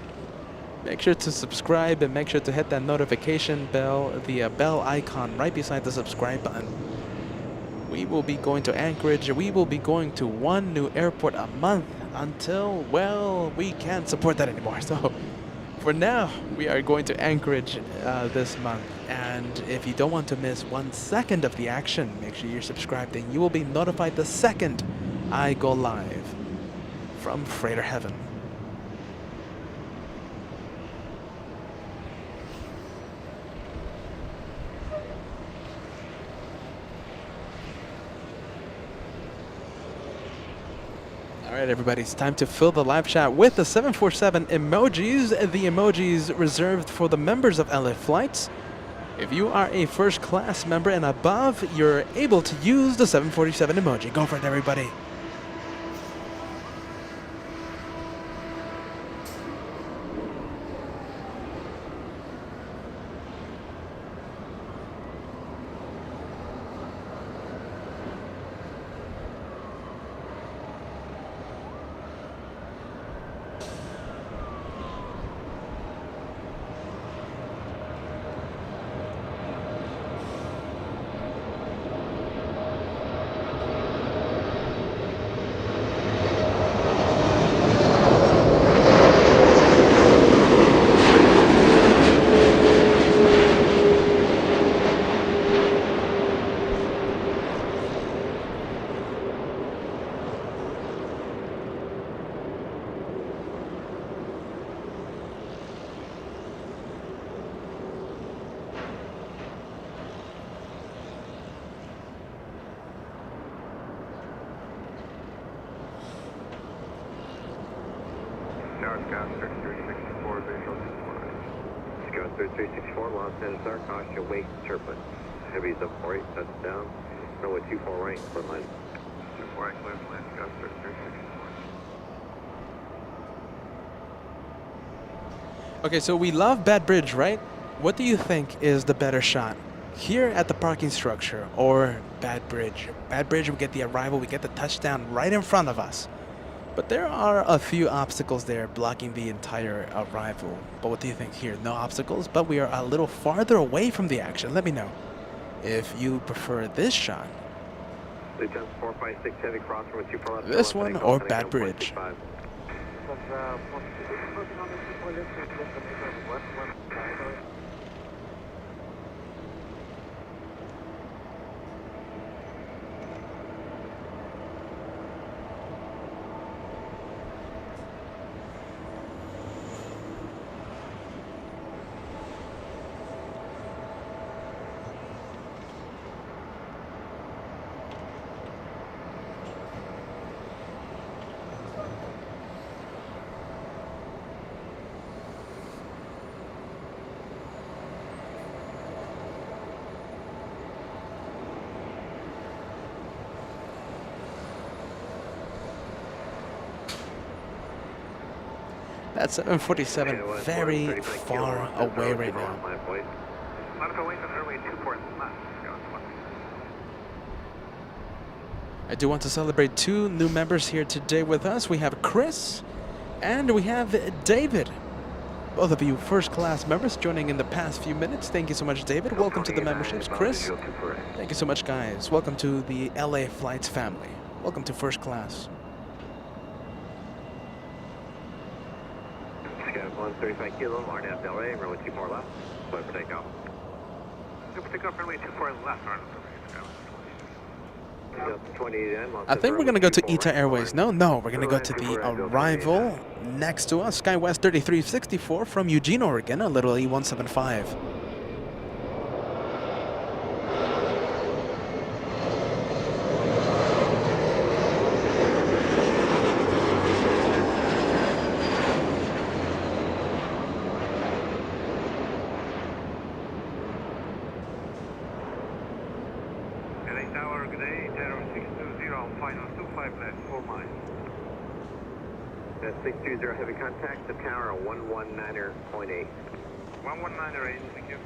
Make sure to subscribe and make sure to hit that notification bell, the bell icon right beside the subscribe button. We will be going to Anchorage. We will be going to one new airport a month until, well, we can't support that anymore. So for now, we are going to Anchorage this month. And if you don't want to miss 1 second of the action, make sure you're subscribed and you will be notified the second I go live from Freighter Heaven. All right, everybody, it's time to fill the live chat with the 747 emojis. The emojis reserved for the members of LA Flights. If you are a first class member and above, you're able to use the 747 emoji. Go for it, everybody. Scout 3364, visual 249. Scout 3364, Los Angeles, caution, wake, turbulence. Heavy's up 48, touchdown. Runway 24 right, clear line. 24 right, clear line, Degas Script 364. Okay, so we love Bad Bridge, right? What do you think is the better shot? Here at the parking structure or Bad Bridge? Bad Bridge, we get the arrival, we get the touchdown right in front of us. But there are a few obstacles there blocking the entire arrival. But what do you think here? No obstacles, but we are a little farther away from the action. Let me know if you prefer this shot, Lieutenant 456 heavy cross from 24 left. this one, or Bad Bridge. That's 747, very far away right now. I do want to celebrate two new members here today with us. We have Chris and we have David. Both of you first-class members joining in the past few minutes. Thank you so much, David. Welcome to the memberships. Chris, thank you so much, guys. Welcome to the LA Flights family. Welcome to first class. 135 kilo, RNAV LA, runway 24 left, clear for takeoff. Clear for takeoff, runway 24 left, I think we're going to go to ITA Airways. No, we're going to go to the arrival next to us, SkyWest 3364 from Eugene, Oregon, a little E175. That's 620 heavy contact, the tower 119.8. 119.8, thank you.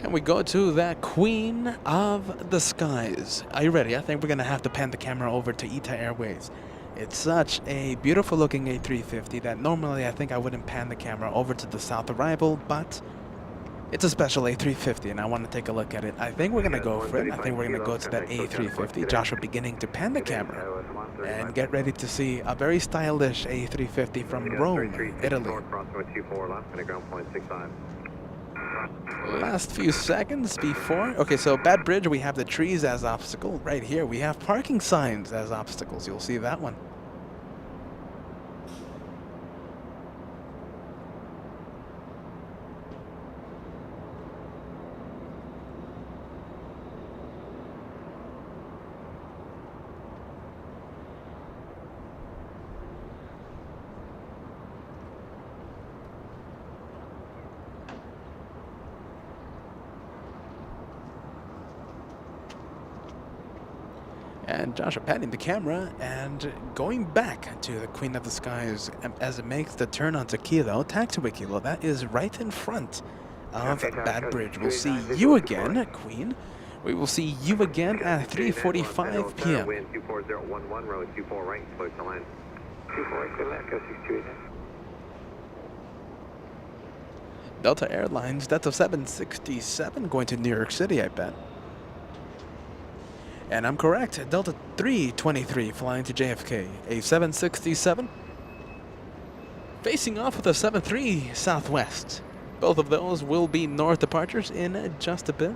And we go to that Queen of the Skies. Are you ready? I think we're going to have to pan the camera over to ITA Airways. It's such a beautiful looking A350 that normally I think I wouldn't pan the camera over to the south arrival, but it's a special A350 and I want to take a look at it. I think we're going to go for it. I think we're going to go to that A350. Joshua beginning to pan the camera and get ready to see a very stylish A350 from Rome, Italy. Last few seconds before. Okay, so Bad Bridge, we have the trees as obstacle. Right here, we have parking signs as obstacles. You'll see that one. And Joshua patting the camera and going back to the Queen of the Skies as it makes the turn onto Kilo, taxiway Kilo. That is right in front of Bad Bridge. We'll see you again, Queen. We will see you again at 3:45 p.m. Wind 24011, road 24 right, close the line. 24 right, left, go 628. Delta Airlines, that's a 767 going to New York City, I bet. And I'm correct, Delta 323 flying to JFK, a 767 facing off with a 73 Southwest. Both of those will be north departures in just a bit.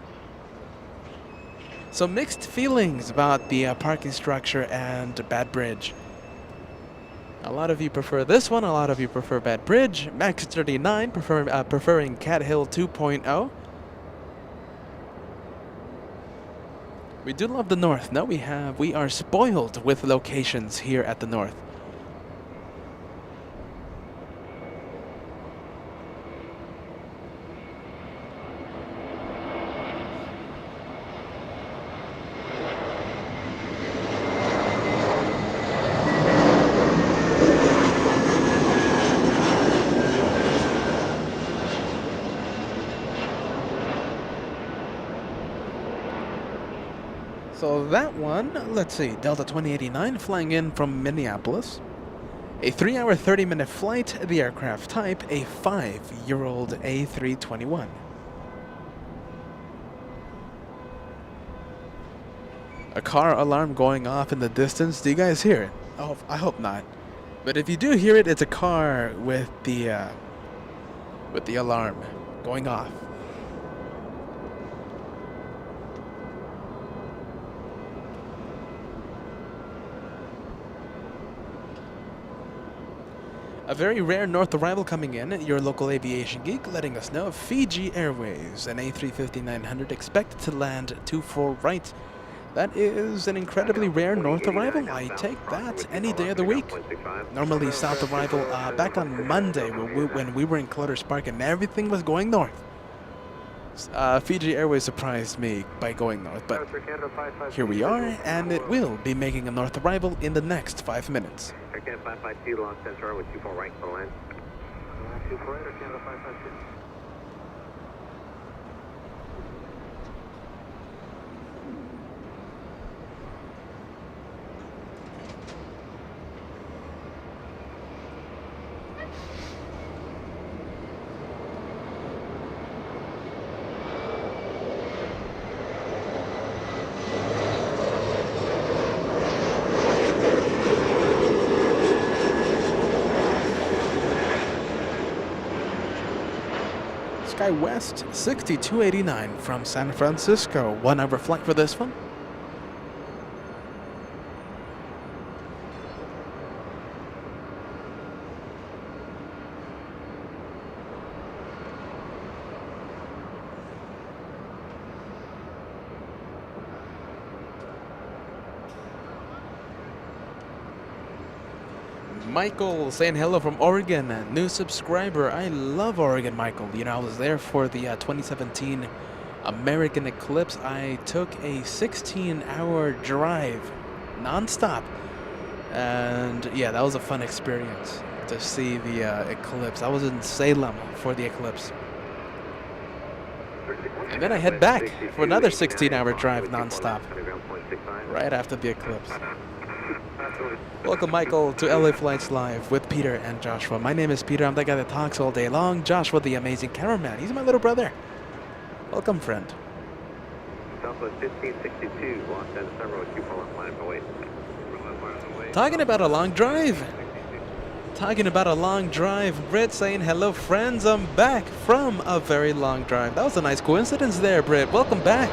So mixed feelings about the parking structure and Bad Bridge. A lot of you prefer this one, a lot of you prefer Bad Bridge. Max 39 preferring Cat Hill 2.0. We do love the north. No, we are spoiled with locations here at the north. So that one, let's see, Delta 2089 flying in from Minneapolis. A 3-hour, 30-minute flight, the aircraft type, a 5-year-old A321. A car alarm going off in the distance. Do you guys hear it? Oh, I hope not. But if you do hear it, it's a car with the alarm going off. A very rare north arrival coming in. Your local aviation geek letting us know Fiji Airways, an A350-900 expected to land 24 right. That is an incredibly rare north arrival. I take that any day of the week. Normally south arrival back on Monday when we were in Clutters Park and everything was going north. Fiji Airways surprised me by going north, but here we are, and it will be making a north arrival in the next 5 minutes. Canada 552, launch sensor with 24 right for the land. 24 right or Canada 552? West 6289 from San Francisco. 1 hour flight for this one. Michael saying hello from Oregon, new subscriber. I love Oregon, Michael. You know, I was there for the 2017 American Eclipse. I took a 16-hour drive, non-stop, and yeah, that was a fun experience to see the eclipse. I was in Salem for the eclipse, and then I head back for another 16-hour drive, non-stop, right after the eclipse. Welcome, Michael, to LA Flights Live with Peter and Joshua. My name is Peter. I'm the guy that talks all day long. Joshua, the amazing cameraman. He's my little brother. Welcome, friend. Southwest 1562, Los Angeles Summer with 24 left line for wait. Talking about a long drive. Talking about a long drive. Britt saying, hello, friends. I'm back from a very long drive. That was a nice coincidence there, Britt. Welcome back.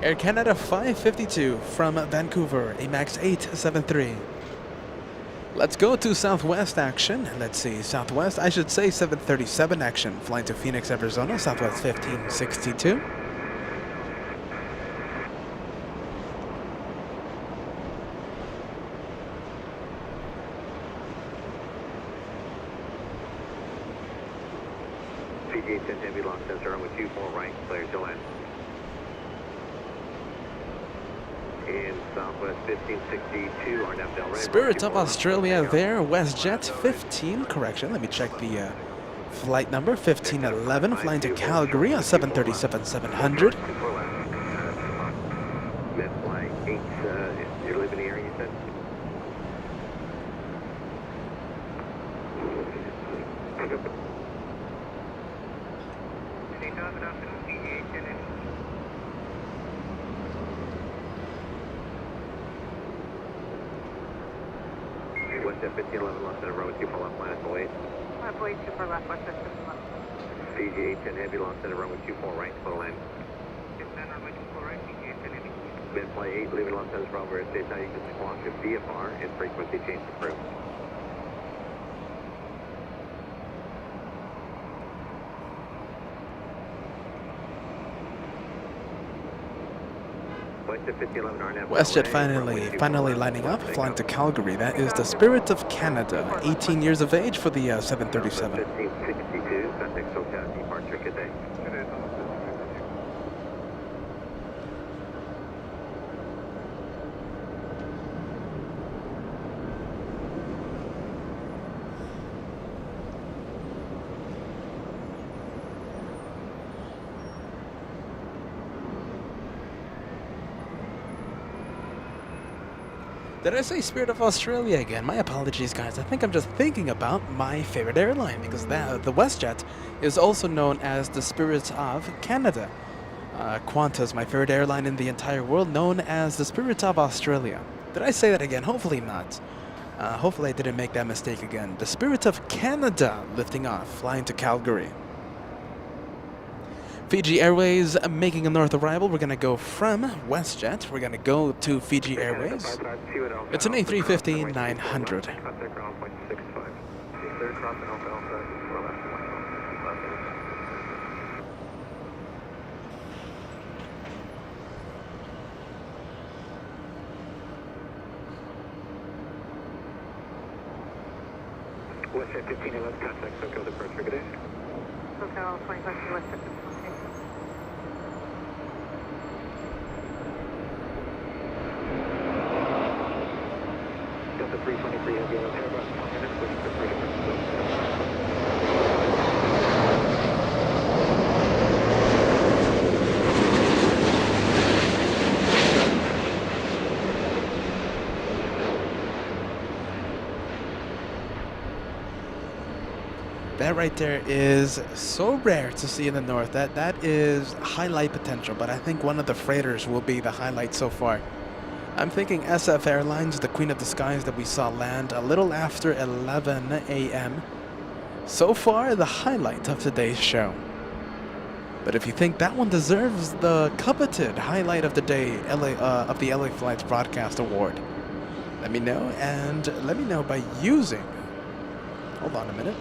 Air Canada 552 from Vancouver, AMAX 873. Let's go to Southwest action. Let's see, Southwest, I should say 737 action, flying to Phoenix, Arizona, Southwest 1562. PGA 10 heavy launch sensor on with 24 right, clear to land. In Southwest 1562, RNAV Del Rey. Spirit of Australia there, WestJet 15, correction, let me check the flight number, 1511, flying to Calgary on 737-700. Med flight 8, you're leaving the area, you said? Westjet 1511, left center, runway 24 left, line up await. Runway 24 left, Westjet 1511. PGA 10 heavy, launch center, runway 24 right, full line. Runway 24 right, PGA 10 heavy. Mid-flight 8, leaving Los Angeles, Bravo, states now you can squawk at VFR and frequency change approved. WestJet finally lining up, flying to Calgary. That is the Spirit of Canada, 18 years of age for the 737. 1562, contact SoCal, departure, good day. Did I say Spirit of Australia again? My apologies, guys. I think I'm just thinking about my favorite airline because the WestJet is also known as the Spirit of Canada. Qantas is my favorite airline in the entire world, known as the Spirit of Australia. Did I say that again? Hopefully not. Hopefully I didn't make that mistake again. The Spirit of Canada lifting off, flying to Calgary. Fiji Airways making a north arrival. We're going to go from WestJet. We're going to go to Fiji Airways. It's an A350-900. WestJet 1511, contact SoCal departure, good day. SoCal 25 WestJet. Delta 323 heavy on Airbus 1 minute, switch to 3 That right there is so rare to see in the north. That is highlight potential, but I think one of the freighters will be the highlight so far. I'm thinking SF Airlines, the Queen of the Skies that we saw land a little after 11 a.m. So far, the highlight of today's show. But if you think that one deserves the coveted highlight of the day, of the LA Flights Broadcast Award, let me know, and let me know by using... Hold on a minute.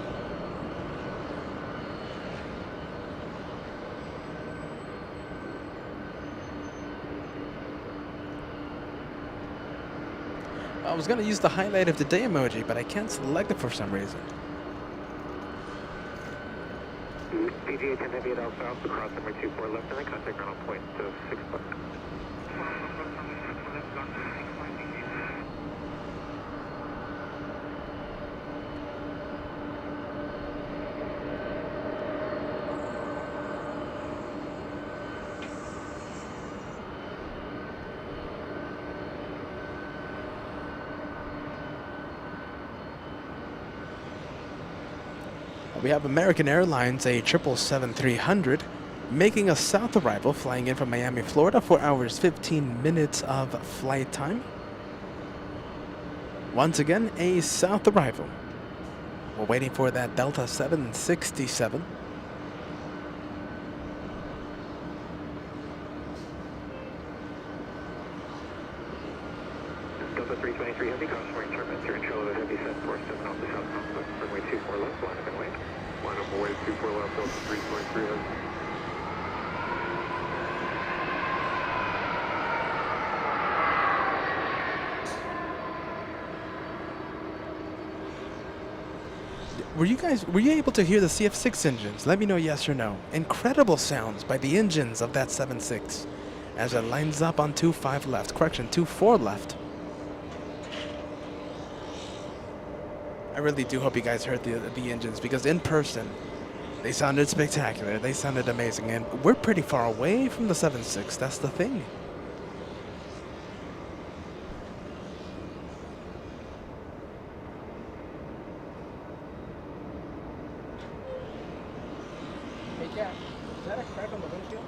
I was going to use the highlight of the day emoji, but I can't select it for some reason. PGA 10 heavy at Alpha Alpha, cross number 24 left, and then contact ground on point 6 bucks. We have American Airlines, a 777-300, making a south arrival, flying in from Miami, Florida, 4 hours, 15 minutes of flight time. Once again, a south arrival. We're waiting for that Delta 767. Delta 323 heavy, cross range turbines, you're in control of the heavy set 47 off the south complex, runway 24 left, line up and wait. Line up and wait, 24 left, Delta 323 heavy. Were you able to hear the CF6 engines? Let me know yes or no. Incredible sounds by the engines of that 76 as it lines up on 25 left. Correction, 24 left. I really do hope you guys heard the engines, because in person, they sounded spectacular. They sounded amazing, and we're pretty far away from the 76. That's the thing. Hey, Cat, is that a crack on the windshield?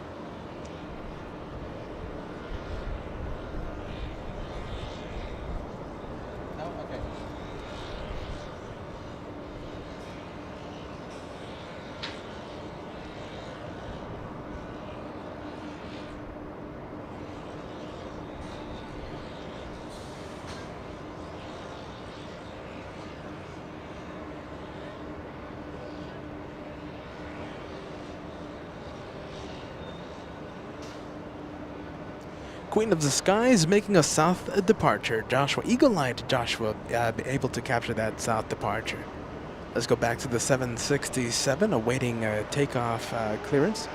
No? Okay. Queen of the Skies making a south departure. Joshua, eagle-eyed Joshua, be able to capture that south departure. Let's go back to the 767, awaiting takeoff clearance.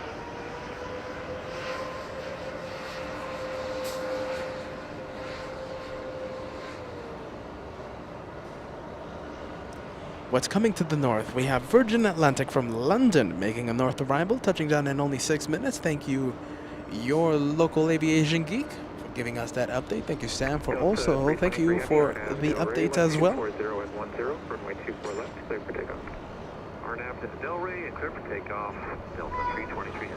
What's coming to the north? We have Virgin Atlantic from London making a north arrival, touching down in only 6 minutes. Thank you, your local aviation geek, for giving us that update. Thank you, Sam, for also. Thank you for the updates as well. 40 at 10, runway 24 left, clear for takeoff. RNAV to Delray and clear for takeoff, Delta 323.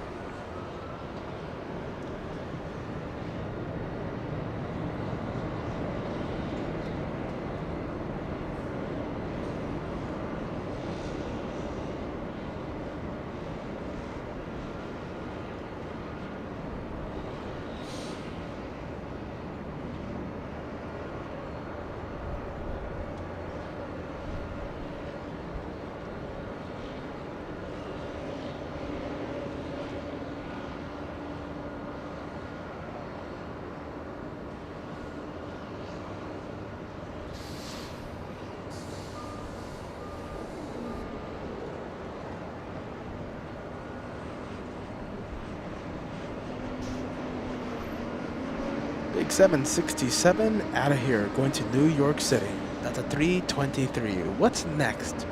Big 767 out of here, going to New York City. That's a 323. What's next?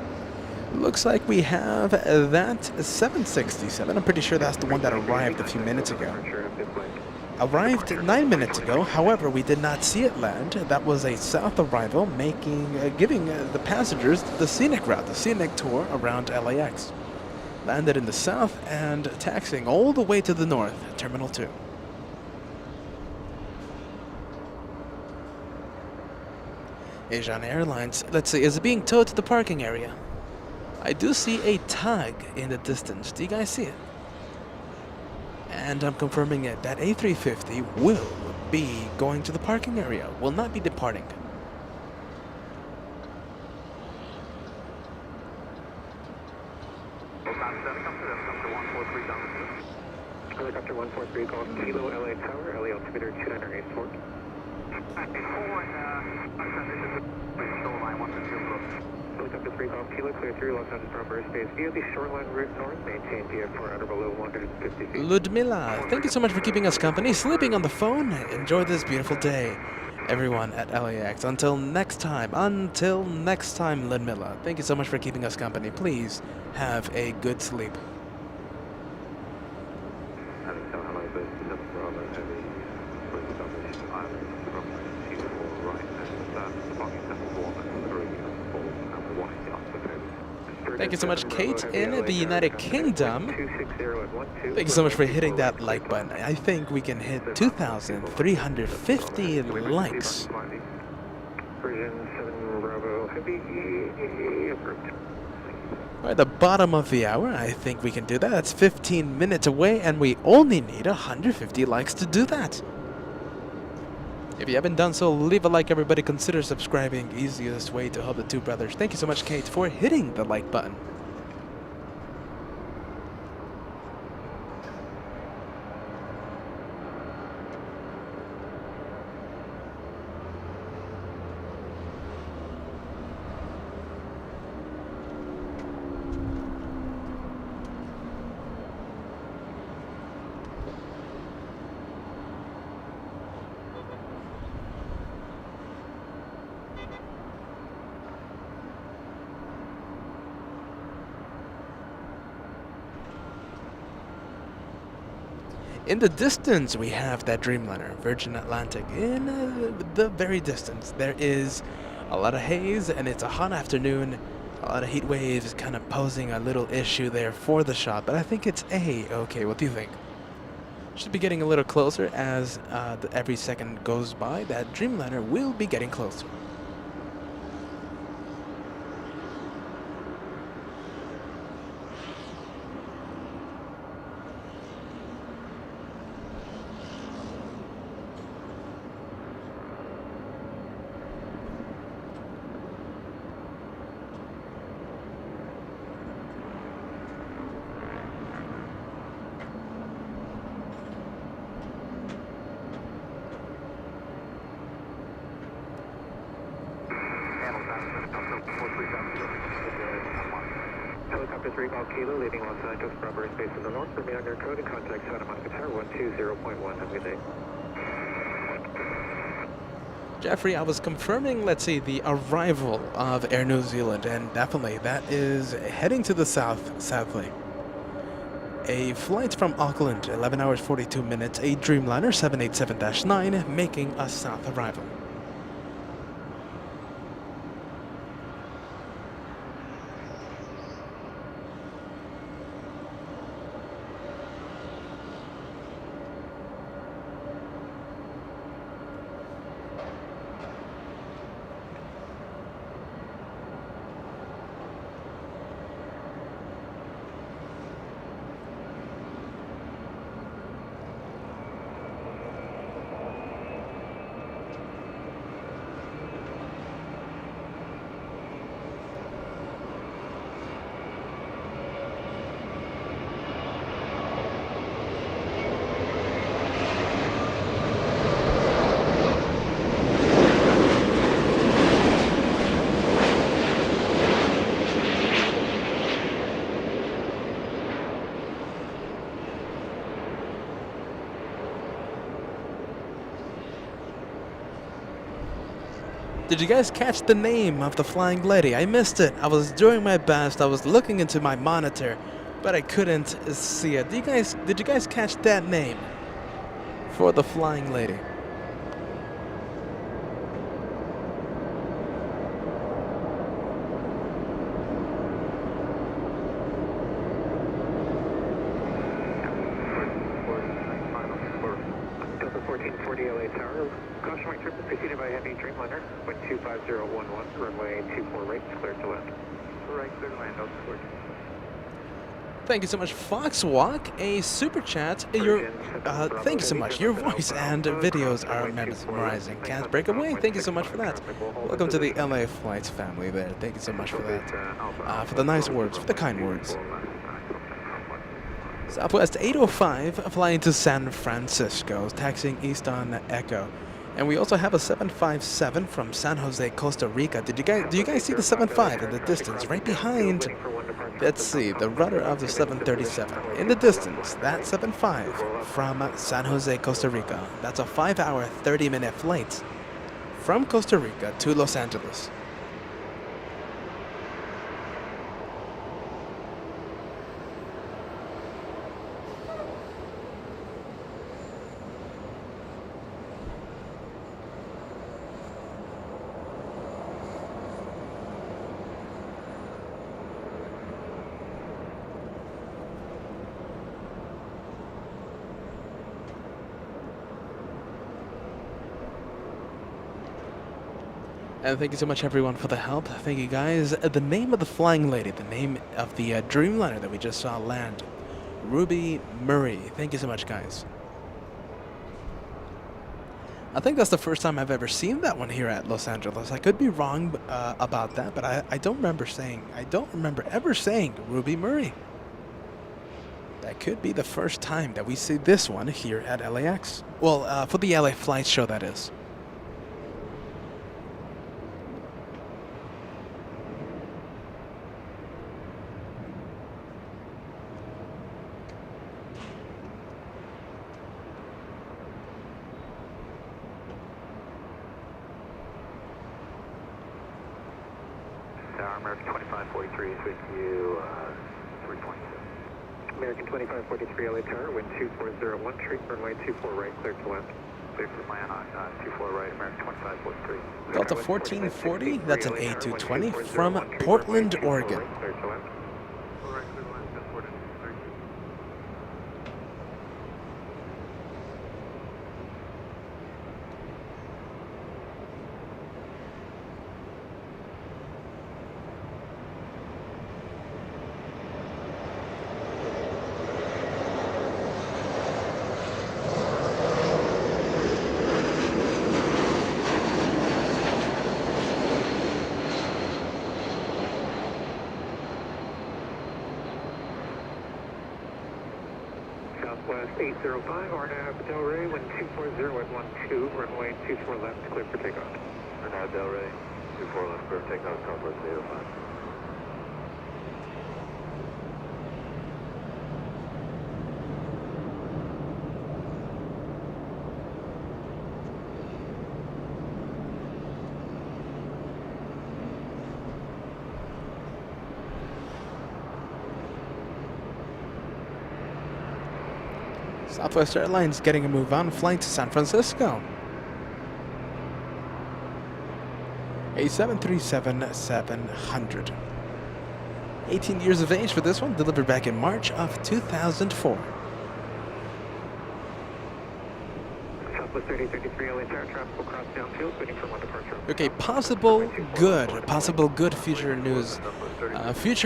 Looks like we have that 767. I'm pretty sure that's the one that arrived a few minutes ago. Arrived 9 minutes ago, however, we did not see it land. That was a south arrival, giving the passengers the scenic route, the scenic tour around LAX. Landed in the south and taxiing all the way to the north, Terminal 2. Asian Airlines, let's see, is it being towed to the parking area? I do see a tag in the distance. Do you guys see it? And I'm confirming it. That A350 will be going to the parking area, will not be departing. Helicopter 143 Golf Kilo LA Tower, LA altimeter 2984. Helicopter 3 Golf Kilo, clear through Los Angeles North airspace via the shoreline route north, maintain PF4 under below 150 feet. Ludmila, thank you so much for keeping us company, sleeping on the phone. Enjoy this beautiful day, everyone at LAX. Until next time, Ludmila. Thank you so much for keeping us company. Please have a good sleep. Thank you so much, Kate, in the United Kingdom. Thank you so much for hitting that like button. I think we can hit 2,350 likes. We're at the bottom of the hour. I think we can do that. That's 15 minutes away, and we only need 150 likes to do that. If you haven't done so, leave a like, everybody. Consider subscribing. Easiest way to help the two brothers. Thank you so much, Kate, for hitting the like button. In the distance, we have that Dreamliner, Virgin Atlantic. In the very distance, there is a lot of haze, and it's a hot afternoon. A lot of heat waves kind of posing a little issue there for the shot, but I think it's A-okay. What do you think? Should be getting a little closer as every second goes by. That Dreamliner will be getting closer. America 3 Golf Kilo, leaving Los Angeles, proper space in the north. For me on your code and contact Santa Monica Tower 120.1. Have a good day. Jeffrey, I was confirming, let's see, the arrival of Air New Zealand, and definitely that is heading to the southerly. A flight from Auckland, 11 hours 42 minutes, a Dreamliner 787-9, making a south arrival. Did you guys catch the name of the flying lady? I missed it. I was doing my best. I was looking into my monitor, but I couldn't see it. Did you guys catch that name for the flying lady? Delta 1440 LA Tower. Caution my trip is preceded by heavy Dreamliner. Wind 25011, runway 24 right, clear to land. Right, clear to land, Delta 14. Thank you so much, Foxwalk. A super chat. Thank you so much. Your voice and videos are mesmerizing. Can't break away. Thank you so much for that. Welcome to the LA Flights family there. Thank you so much for that. For the nice words, for the kind words. Southwest 805 flying to San Francisco, taxiing east on Echo. And we also have a 757 from San Jose, Costa Rica. Do you guys see the 75 in the distance right behind? Let's see, the rudder of the 737. In the distance, that 75 from San Jose, Costa Rica. That's a 5-hour, 30-minute flight from Costa Rica to Los Angeles. And thank you so much, everyone, for the help. Thank you, guys. The name of the flying lady, the name of the Dreamliner that we just saw land, Ruby Murray. Thank you so much, guys. I think that's the first time I've ever seen that one here at Los Angeles. I could be wrong about that, but I don't remember ever saying Ruby Murray. That could be the first time that we see this one here at LAX. Well, for the LA Flight Show, that is. American 2543 is with you, 327. American 2543 LA Tower, wind 2401, treat runway 24 right, clear to land. Clear for land on 24 right, American 2543. Delta 1440, that's an A220 from Portland, Oregon. Clear to land. Southwest 805, RNAV Del Rey, wind 240 at 12, runway 24 left, clear for takeoff. RNAV Del Rey, 24 left, clear for takeoff, Southwest 805. Southwest Airlines getting a move on, flying to San Francisco. A 737-700. 18 years of age for this one, delivered back in March of 2004. Southwest 3033 LA Tower, traffic will cross downfield, waiting for one departure. Okay, possible good future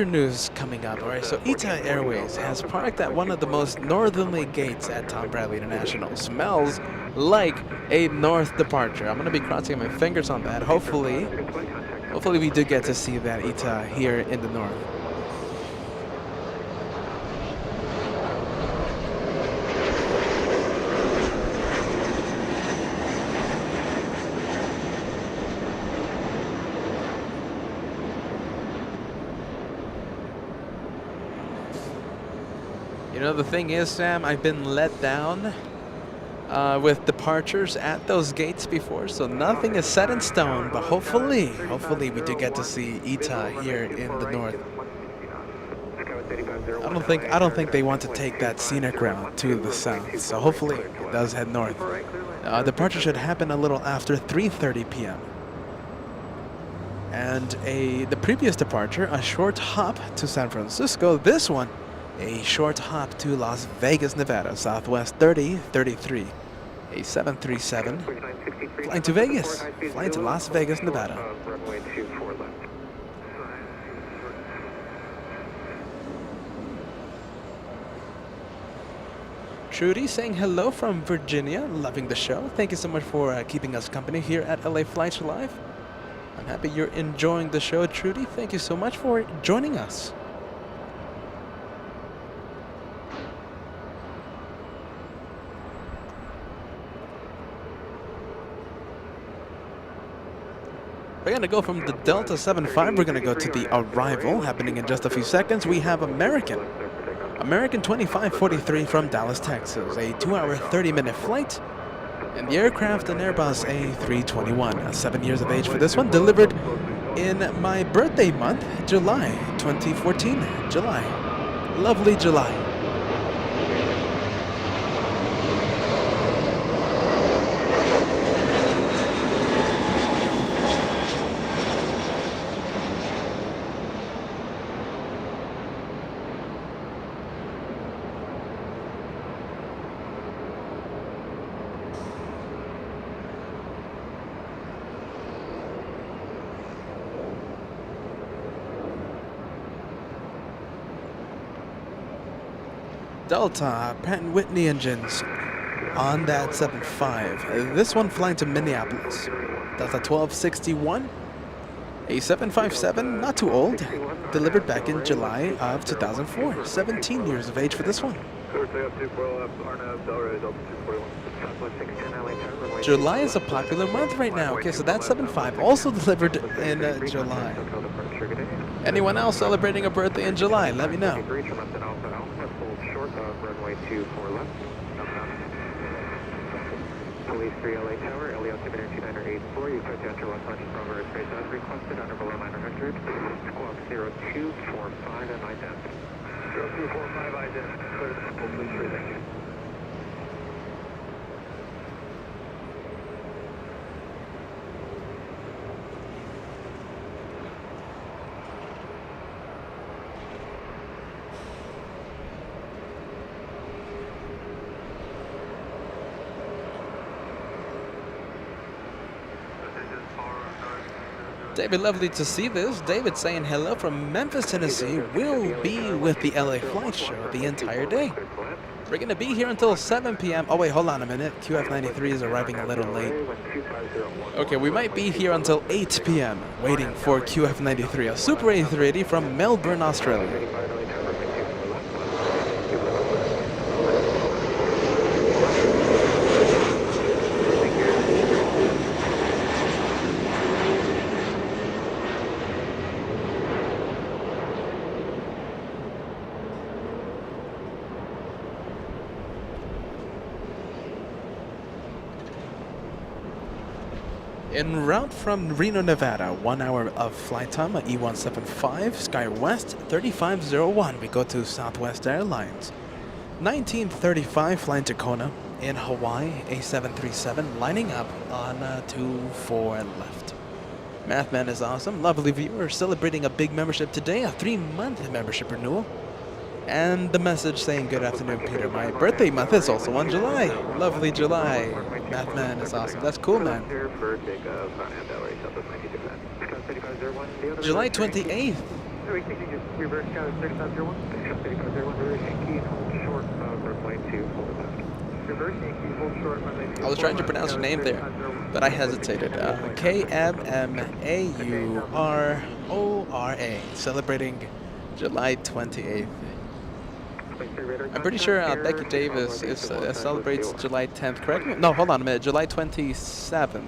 news coming up. All right, so Ita Airways has parked at one of the most northerly gates at Tom Bradley International. Smells like a north departure. I'm gonna be crossing my fingers on that. Hopefully we do get to see that Ita here in the north. You know, the thing is, Sam, I've been let down with departures at those gates before, so nothing is set in stone, but hopefully we do get to see Ita here in the north. I don't think they want to take that scenic route to the south, so hopefully it does head north. Departure should happen a little after 3:30 p.m. And the previous departure, a short hop to San Francisco. This one, a short hop to Las Vegas, Nevada, Southwest 3033. A 737 flying to Vegas, flying to Las Vegas, Nevada. Runway 24 left. Trudy saying hello from Virginia, loving the show. Thank you so much for keeping us company here at LA Flights Live. I'm happy you're enjoying the show, Trudy. Thank you so much for joining us. We're going to go from the Delta 75. We're going to go to the arrival happening in just a few seconds. We have American 2543 from Dallas, Texas. A 2-hour, 30-minute flight. And the aircraft, an Airbus A321. 7 years of age for this one. Delivered in my birthday month, July 2014. July. Lovely July. Delta Pratt & Whitney engines on that 75. This one flying to Minneapolis. Delta 1261, a 757, not too old, delivered back in July of 2004. 17 years of age for this one. July is a popular month right now. Okay, so that 75 also delivered in July. Anyone else celebrating a birthday in July? Let me know. Runway 24 left. Police 3 LA Tower, LA altimeter 2984. You touch after Los Angeles Bravo airspace as requested, under below 900. Squawk 0245 and ident. 0245 ident. Clear the police 3, thank you. David, lovely to see this. David saying hello from Memphis, Tennessee. We'll be with the LA Flight Show the entire day. We're going to be here until 7 p.m. Oh, wait, hold on a minute. QF93 is arriving a little late. Okay, we might be here until 8 p.m. waiting for QF93, a Super A380 from Melbourne, Australia. En route from Reno, Nevada, 1 hour of flight time at E175, SkyWest 3501. We go to Southwest Airlines. 1935 flying to Kona in Hawaii, A737, lining up on 24 left. Mathman is awesome. Lovely viewer celebrating a big membership today, a 3-month membership renewal. And the message saying good afternoon, Peter. My birthday month is also on July. Lovely July. Mathman is awesome. That's cool, man. July 28th. I was trying to pronounce your name there, but I hesitated. K-M-M-A-U-R-O-R-A, celebrating July 28th. I'm pretty sure Decky Davis celebrates July 10th, correct me? No, hold on a minute, July 27th.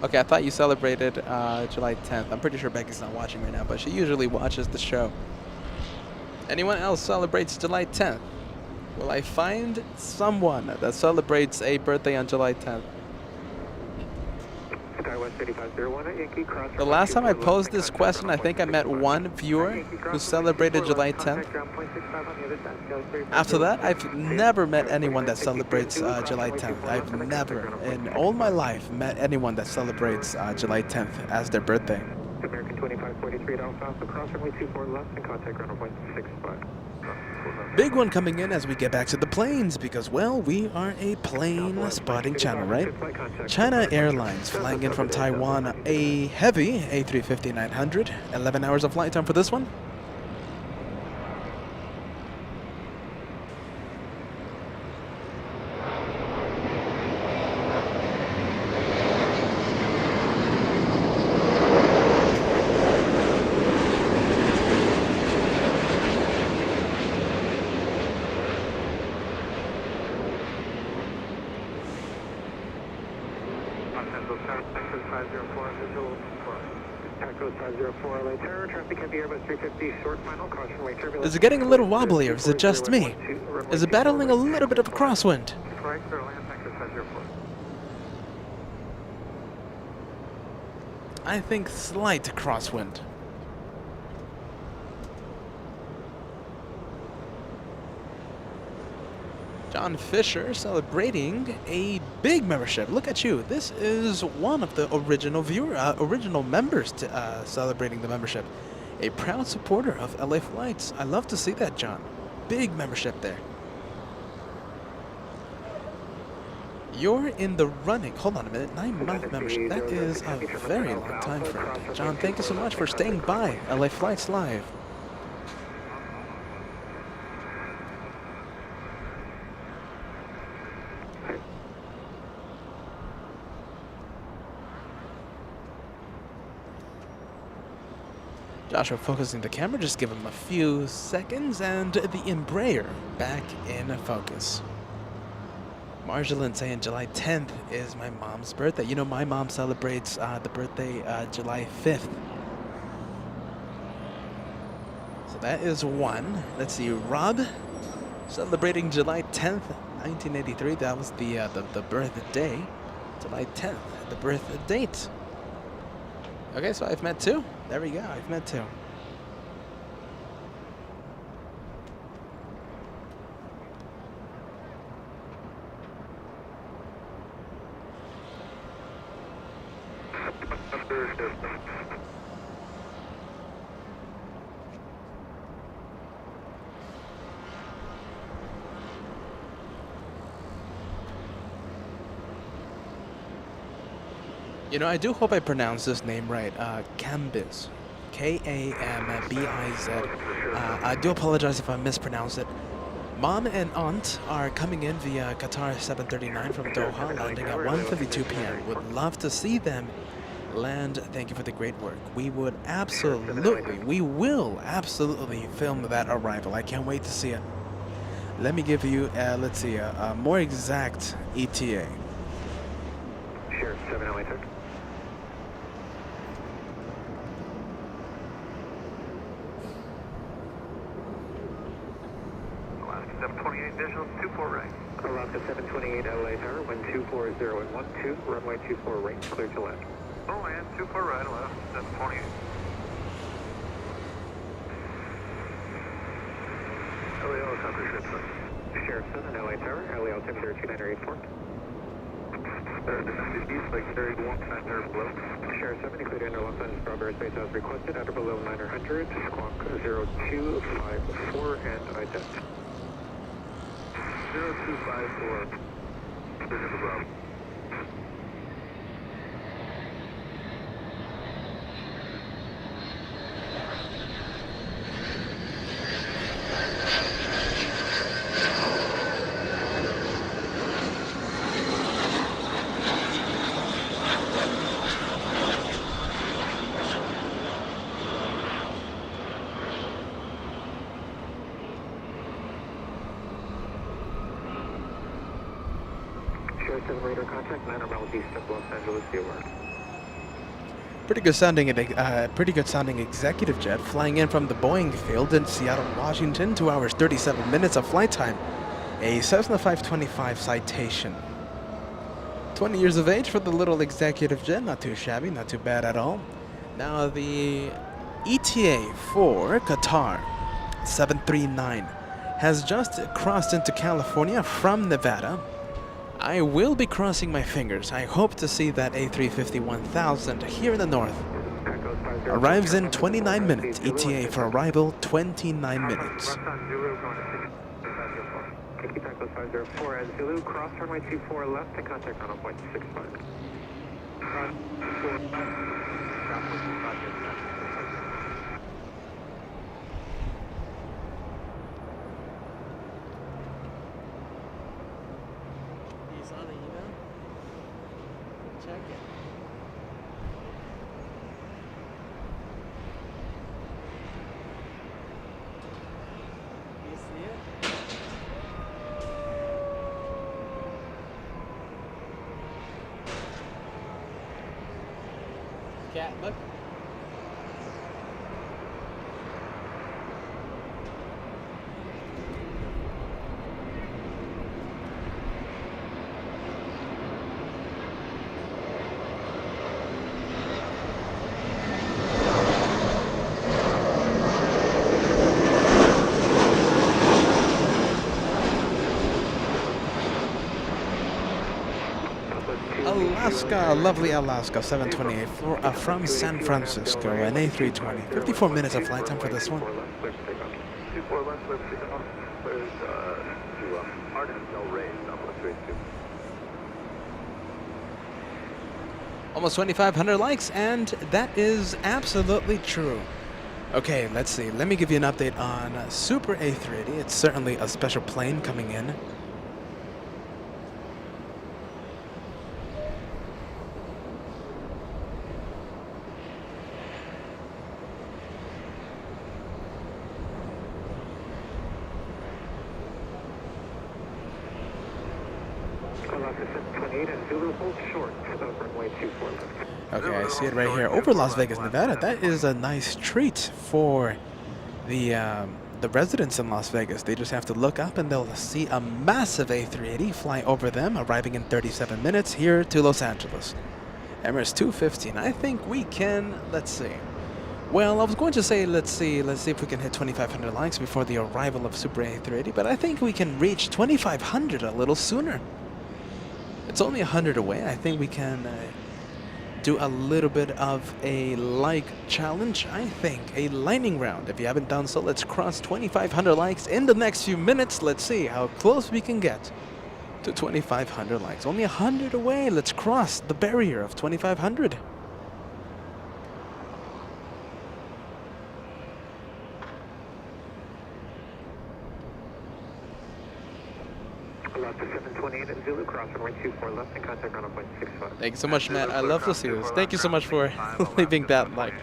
Okay, I thought you celebrated July 10th. I'm pretty sure Becky's not watching right now, but she usually watches the show. Anyone else celebrates July 10th? Will I find someone that celebrates a birthday on July 10th? The last time I posed this question, I think I met one viewer who celebrated July 10th. After that, I've never met anyone that celebrates July 10th. I've never, in all my life, met anyone that celebrates July 10th as their birthday. American 2543 Alpha, cross runway 24 left and contact ground point 65. Big one coming in as we get back to the planes because, well, we are a plane spotting channel, right? China Airlines flying in from Taiwan, a heavy A350-900. 11 hours of flight time for this one. Is it getting a little wobbly, or is it just me? Is it battling a little bit of a crosswind? I think slight crosswind. John Fisher celebrating a big membership. Look at you. This is one of the original members celebrating the membership. A proud supporter of LA Flights. I love to see that, John. Big membership there. You're in the running. Hold on a minute. 9-month membership. That is a very long time, friend. John, thank you so much for staying by LA Flights Live. Joshua focusing the camera, just give him a few seconds, and the Embraer back in focus. Marjolein saying July 10th is my mom's birthday. You know, my mom celebrates the birthday July 5th. So that is one. Let's see, Rob celebrating July 10th, 1983. That was the birthday. July 10th, the birth date. Okay, so I've met two. There we go, I've met two. You know, I do hope I pronounce this name right. Kambiz. K-A-M-B-I-Z. I do apologize if I mispronounce it. Mom and aunt are coming in via Qatar 739 from Doha, landing at 1:52 p.m. Would love to see them land. Thank you for the great work. We will absolutely film that arrival. I can't wait to see it. Let me give you, let's see, a more exact ETA. Sure, 7 LA took. Alaska 728 visual, 24 right. Alaska 728 LA tower, wind 240 and 12, runway 24 right, clear to left. Oh, and 24 right, Alaska 728. LA helicopter ship. Sheriff 7, LA Tower, LA altimeter 2984. East, like 31 below. Sheriff 7, including interlock on Strawberry Space as requested, at or below 900, squawk 0254 and ident. 0254. Below. Sheriff 7, radar contact, 9 miles east of Los Angeles, be aware. Pretty good sounding executive jet flying in from the Boeing field in Seattle, Washington. 2 hours 37 minutes of flight time. A Cessna 525 Citation. 20 years of age for the little executive jet. Not too shabby, not too bad at all. Now the ETA for Qatar 739 has just crossed into California from Nevada. I will be crossing my fingers. I hope to see that A350-1000 here in the north. Arrives in 29 minutes. ETA for arrival 29 minutes. Keep Echo 504 at Zulu, cross runway 24 left and contact on 0.65. You saw the email? Check it. You see it? Cat, look. Alaska, lovely Alaska, 728 from San Francisco, an A320. 54 minutes of flight time for this one. 24 left, let's take off. There's no raise, Almost 2,500 likes, and that is absolutely true. Okay, let's see. Let me give you an update on Super A380. It's certainly a special plane coming in. Okay, I see it right here over Las Vegas, Nevada. That is a nice treat for the residents in Las Vegas. They just have to look up and they'll see a massive A380 fly over them, arriving in 37 minutes here to Los Angeles. Emirates 215. I think we can, let's see. Well, I was going to say, let's see if we can hit 2,500 likes before the arrival of Super A380, but I think we can reach 2,500 a little sooner. It's only 100 away. I think we can do a little bit of a like challenge. I think a lightning round. If you haven't done so, let's cross 2,500 likes in the next few minutes. Let's see how close we can get to 2,500 likes. Only 100 away. Let's cross the barrier of 2,500. Thank you so much, Matt. I love to see this. Thank you so much for leaving that like.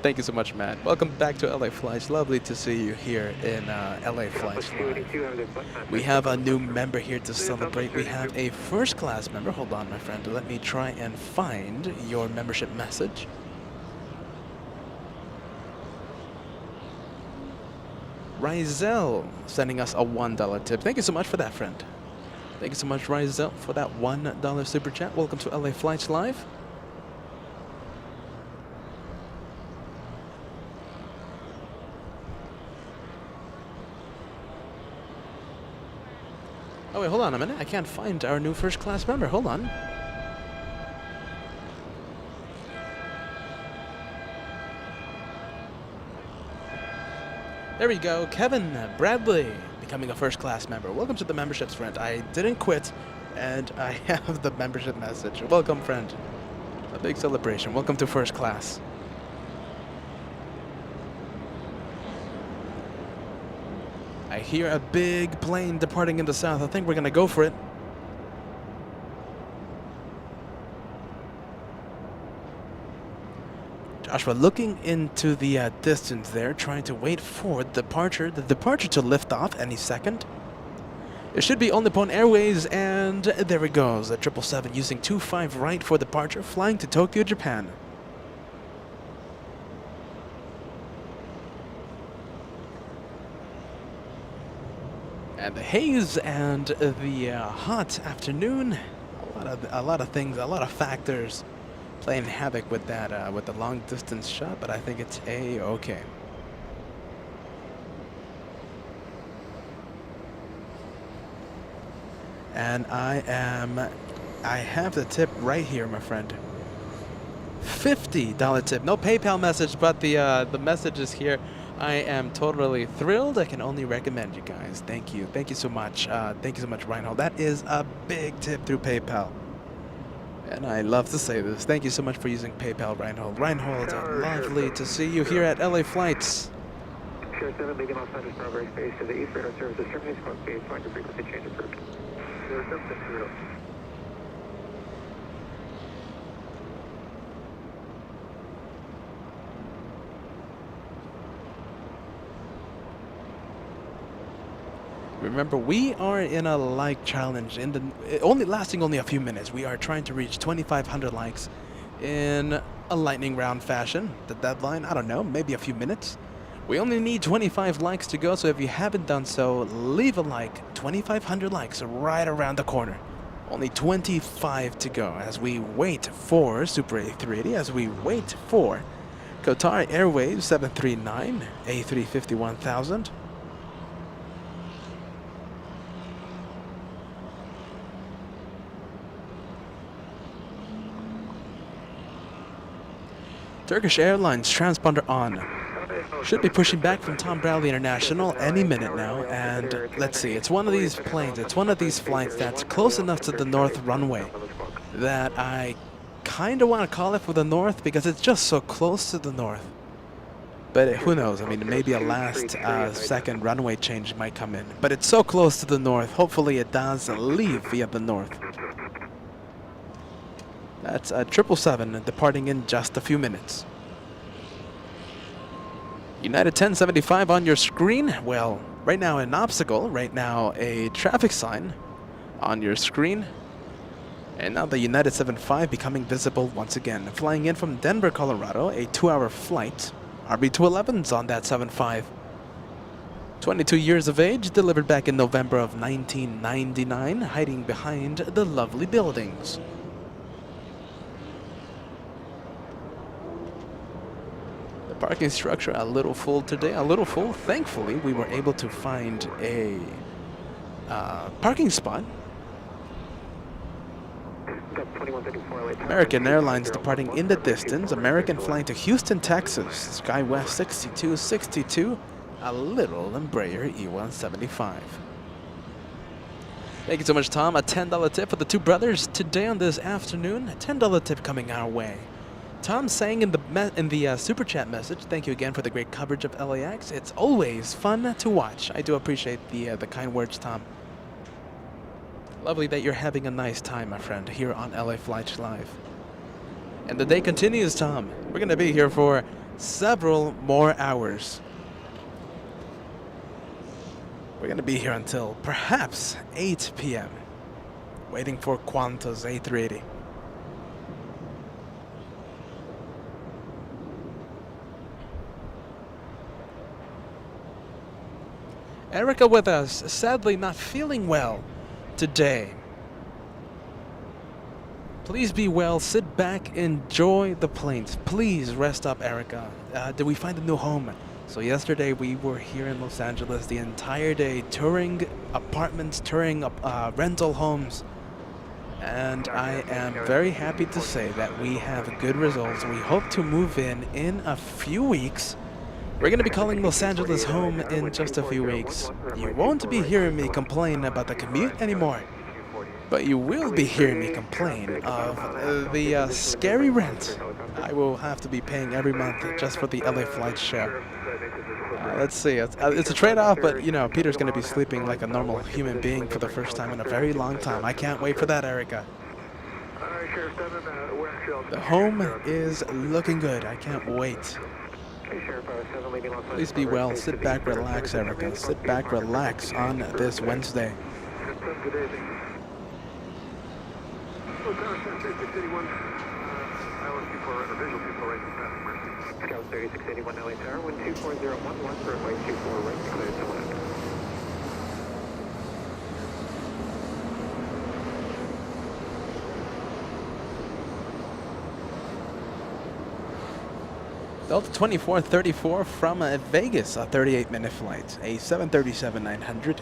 Thank you so much, Matt. Welcome back to LA Flights. Lovely to see you here in LA Flights Live. We have a new member here to celebrate. We have a first class member. Hold on, my friend. Let me try and find your membership message. Rizel sending us a $1 tip. Thank you so much for that, friend. Thank you so much, Rizel, for that $1 super chat. Welcome to LA Flights Live. Oh wait, hold on a minute. I can't find our new first class member. Hold on. There we go. Kevin Bradley becoming a first class member. Welcome to the memberships, friend. I didn't quit, and I have the membership message. Welcome, friend. A big celebration. Welcome to first class. I hear a big plane departing in the south. I think we're gonna go for it. Joshua looking into the distance there, trying to wait for the departure to lift off any second. It should be on Nippon Airways, and there it goes. A 777 using 25 right for departure, flying to Tokyo, Japan. And the haze and the hot afternoon, a lot of things, a lot of factors playing havoc with that with the long distance shot, but I think it's a-okay. And I have the tip right here, my friend. $50 tip. No PayPal message, but the message is here. I am totally thrilled. I can only recommend you guys. Thank you. Thank you so much. Thank you so much, Reinhold. That is a big tip through PayPal. And I love to say this. Thank you so much for using PayPal, Reinhold. Reinhold, lovely to see you here at LA Flights. Sure 7, begin off center Strawberry Space to the east radar services. Terminate squawk speed. Find your frequency change approved. 0760. Remember, we are in a like challenge, lasting only a few minutes. We are trying to reach 2,500 likes in a lightning round fashion. The deadline, I don't know, maybe a few minutes. We only need 25 likes to go, so if you haven't done so, leave a like. 2,500 likes right around the corner. Only 25 to go as we wait for Super A380, as we wait for Qatar Airways 739, A350-1000. Turkish Airlines transponder on. Should be pushing back from Tom Bradley International any minute now, and let's see, it's one of these planes, it's one of these flights that's close enough to the north runway that I kind of want to call it for the north because it's just so close to the north. But who knows, I mean, maybe a last second runway change might come in. But it's so close to the north, hopefully it does leave via the north. That's a 777 departing in just a few minutes. United 1075 on your screen. Well, right now an obstacle, right now a traffic sign on your screen. And now the United 75 becoming visible once again. Flying in from Denver, Colorado, a 2-hour flight. RB211's on that 75. 22 years of age, delivered back in November of 1999, hiding behind the lovely buildings. Parking structure a little full today, a little full. Thankfully, we were able to find a parking spot. American Airlines departing in the distance. American flying to Houston, Texas. SkyWest 6262, a little Embraer E175. Thank you so much, Tom. A $10 tip for the two brothers today on this afternoon. A $10 tip coming our way. Tom saying in the super chat message, thank you again for the great coverage of LAX. It's always fun to watch. I do appreciate the kind words, Tom. Lovely that you're having a nice time, my friend, here on LA Flights Live. And the day continues, Tom. We're going to be here for several more hours. We're going to be here until perhaps 8 p.m. waiting for Qantas A380. Erika with us, sadly not feeling well today. Please be well, sit back, enjoy the planes. Please rest up, Erika. Did we find a new home? So yesterday we were here in Los Angeles the entire day, touring apartments, touring rental homes, and I am very happy to say that we have good results. We hope to move in a few weeks. We're going to be calling Los Angeles home in just a few weeks. You won't be hearing me complain about the commute anymore, but you will be hearing me complain of the scary rent I will have to be paying every month just for the LA flight share. Let's see, it's a trade-off, but you know, Peter's going to be sleeping like a normal human being for the first time in a very long time. I can't wait for that, Erika. The home is looking good. I can't wait. Please be well. Sit back, relax, Erika. Sit back, relax on this Wednesday. Scout 3681 LA Tower, 124.011, runway 24 right, clear to land. Delta 2434 from Vegas, a 38-minute flight, a 737-900.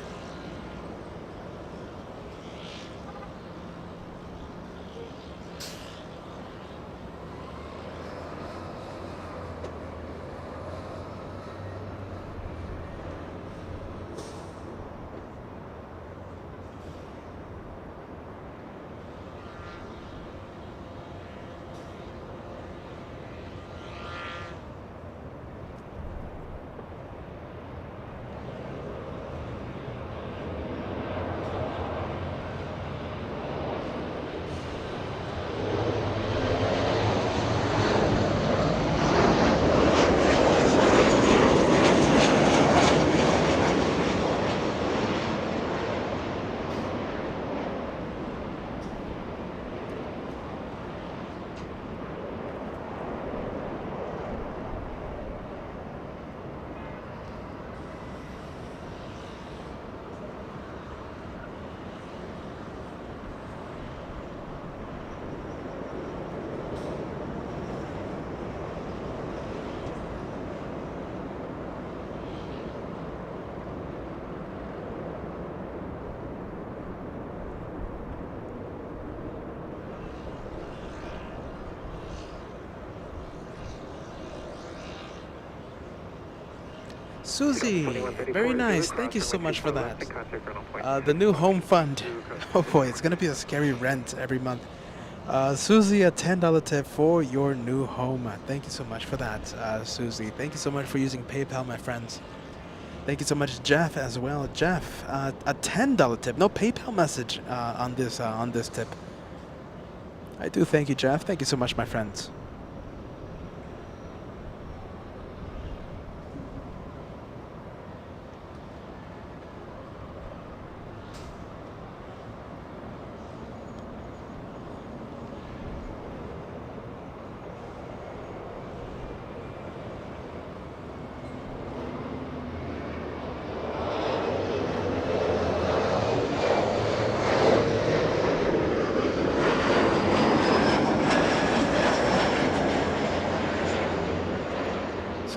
Susie, very nice. Thank you so much for that. The new home fund. Oh boy, it's gonna be a scary rent every month. Susie, a $10 tip for your new home. Thank you so much for that, Susie. Thank you so much for using PayPal, my friends. Thank you so much, Jeff, as well. Jeff, a $10 tip. No PayPal message on this tip. I do thank you, Jeff. Thank you so much, my friends.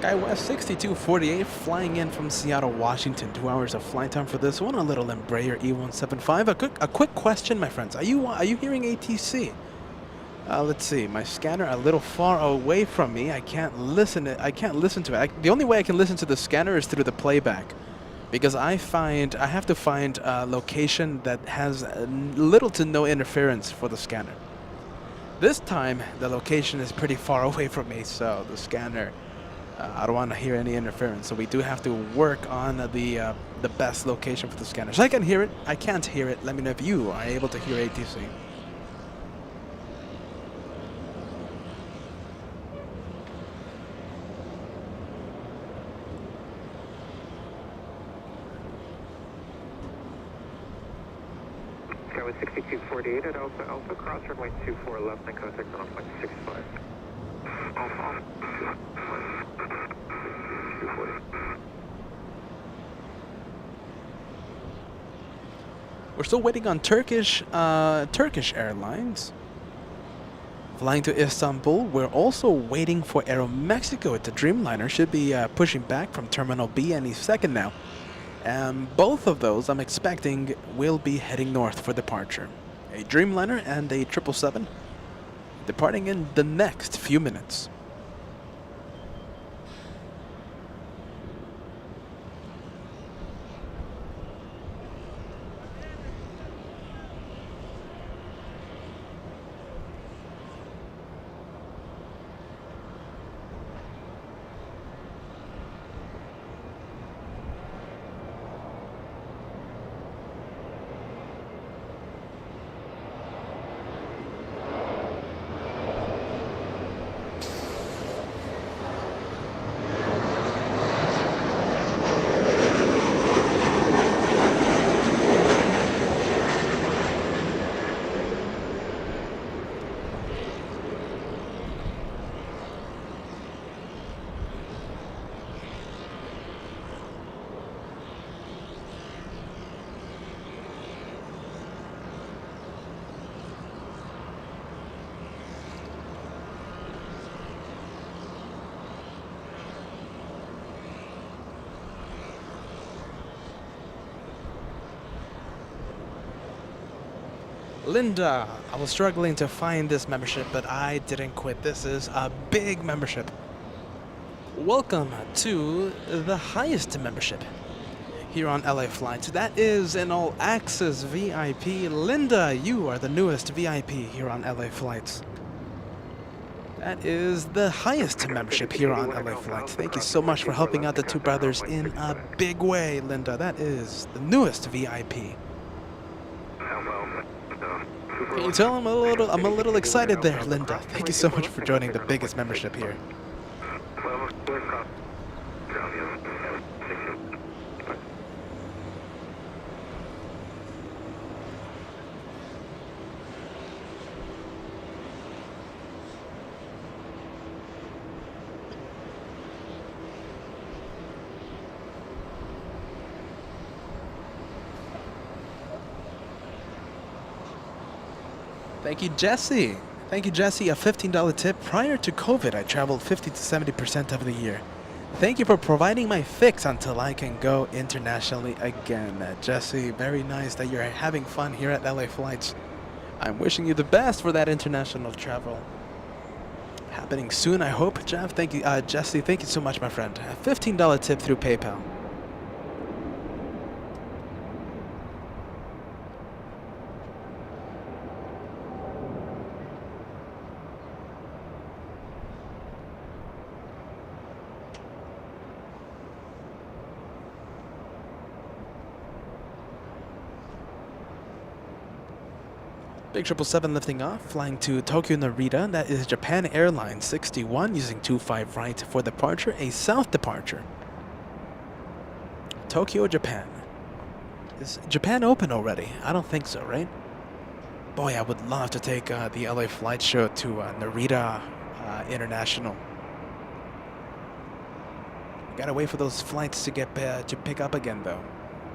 SkyWest 6248 flying in from Seattle, Washington. 2 hours of flight time for this one. A little Embraer E175. A quick question, my friends. Are you hearing ATC? Let's see. My scanner a little far away from me. I can't listen to it. The only way I can listen to the scanner is through the playback, because I have to find a location that has little to no interference for the scanner. This time the location is pretty far away from me, so the scanner, I don't want to hear any interference. So we do have to work on the best location for the scanner. So I can hear it. I can't hear it. Let me know if you are able to hear ATC. Skyway 6248 at Alpha Alpha, cross runway 24 left and contact on 1.65. Alpha. We're still waiting on Turkish Airlines. Flying to Istanbul, we're also waiting for Aeromexico. It's a Dreamliner, should be pushing back from Terminal B any second now. And both of those, I'm expecting, will be heading north for departure. A Dreamliner and a 777 departing in the next few minutes. Linda, I was struggling to find this membership, but I didn't quit. This is a big membership. Welcome to the highest membership here on LA Flights. That is an all access VIP. Linda, you are the newest VIP here on LA Flights. That is the highest membership here on LA Flights. Thank you so much for helping out the two brothers in a big way, Linda. That is the newest VIP. Can you tell I'm a little excited there, Linda? Thank you so much for joining the biggest membership here. Thank you, Jesse. Thank you, Jesse. A $15 tip. Prior to COVID, I traveled 50 to 70% of the year. Thank you for providing my fix until I can go internationally again. Jesse, very nice that you're having fun here at LA Flights. I'm wishing you the best for that international travel. Happening soon, I hope. Jeff, thank you. Jesse, thank you so much, my friend. A $15 tip through PayPal. Big 777 lifting off, flying to Tokyo Narita. That is Japan Airlines 61, using 25 right for departure, a south departure. Tokyo, Japan. Is Japan open already? I don't think so, right? Boy, I would love to take the LA Flight Show to Narita International. Gotta wait for those flights to get to pick up again, though.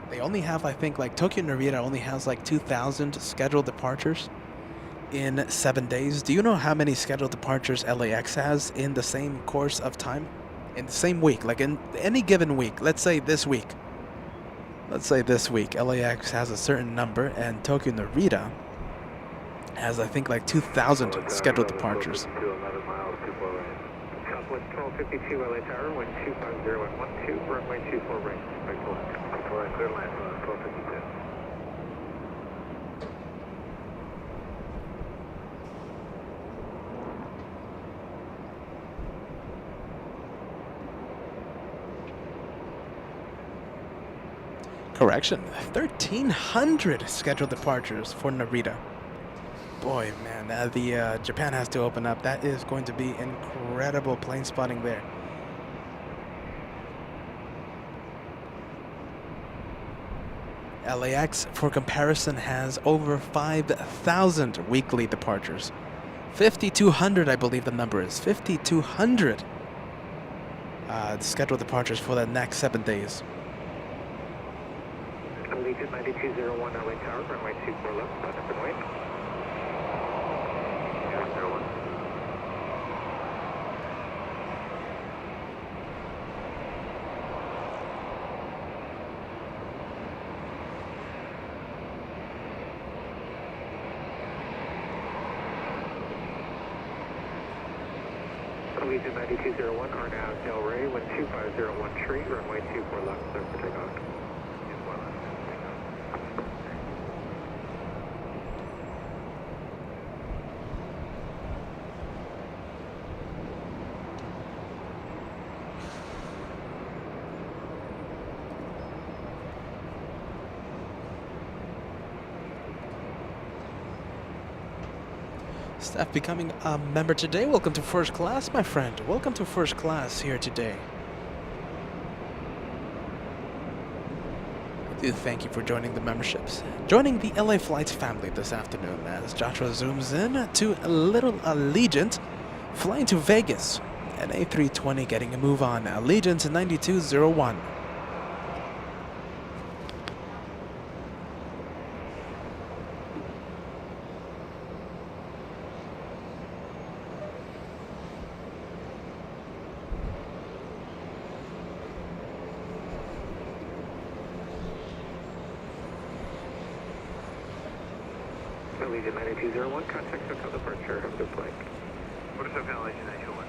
They only have, I think, like Tokyo Narita only has like 2,000 scheduled departures in 7 days. Do you know how many scheduled departures LAX has in the same course of time? In the same week, like in any given week. Let's say this week. LAX has a certain number, and Tokyo Narita has, I think, like 2,000 scheduled departures. 1252 LA Tower, wind 250 runway 24 right. Clear line for 1252. Correction, 1,300 scheduled departures for Narita. Boy, man, the Japan has to open up. That is going to be incredible plane spotting there. LAX, for comparison, has over 5,000 weekly departures. 5,200, I believe the number is. 5,200 scheduled departures for the next 7 days. Allegiant 9201 LA Tower, runway 24 left, left and wait. 01. Allegiant 9201 are now Del Rey, wind 2501 tree, runway 24 left, clear for takeoff. Staff becoming a member today. Welcome to first class, my friend. Welcome to first class here today. I do thank you for joining the memberships. Joining the LA Flights family this afternoon as Joshua zooms in to a little Allegiant flying to Vegas. An A320 getting a move on. Allegiant 9201. Allegiant 9201, contact SoCal departure, have a good flight. What is SoCal Allegiant 9201?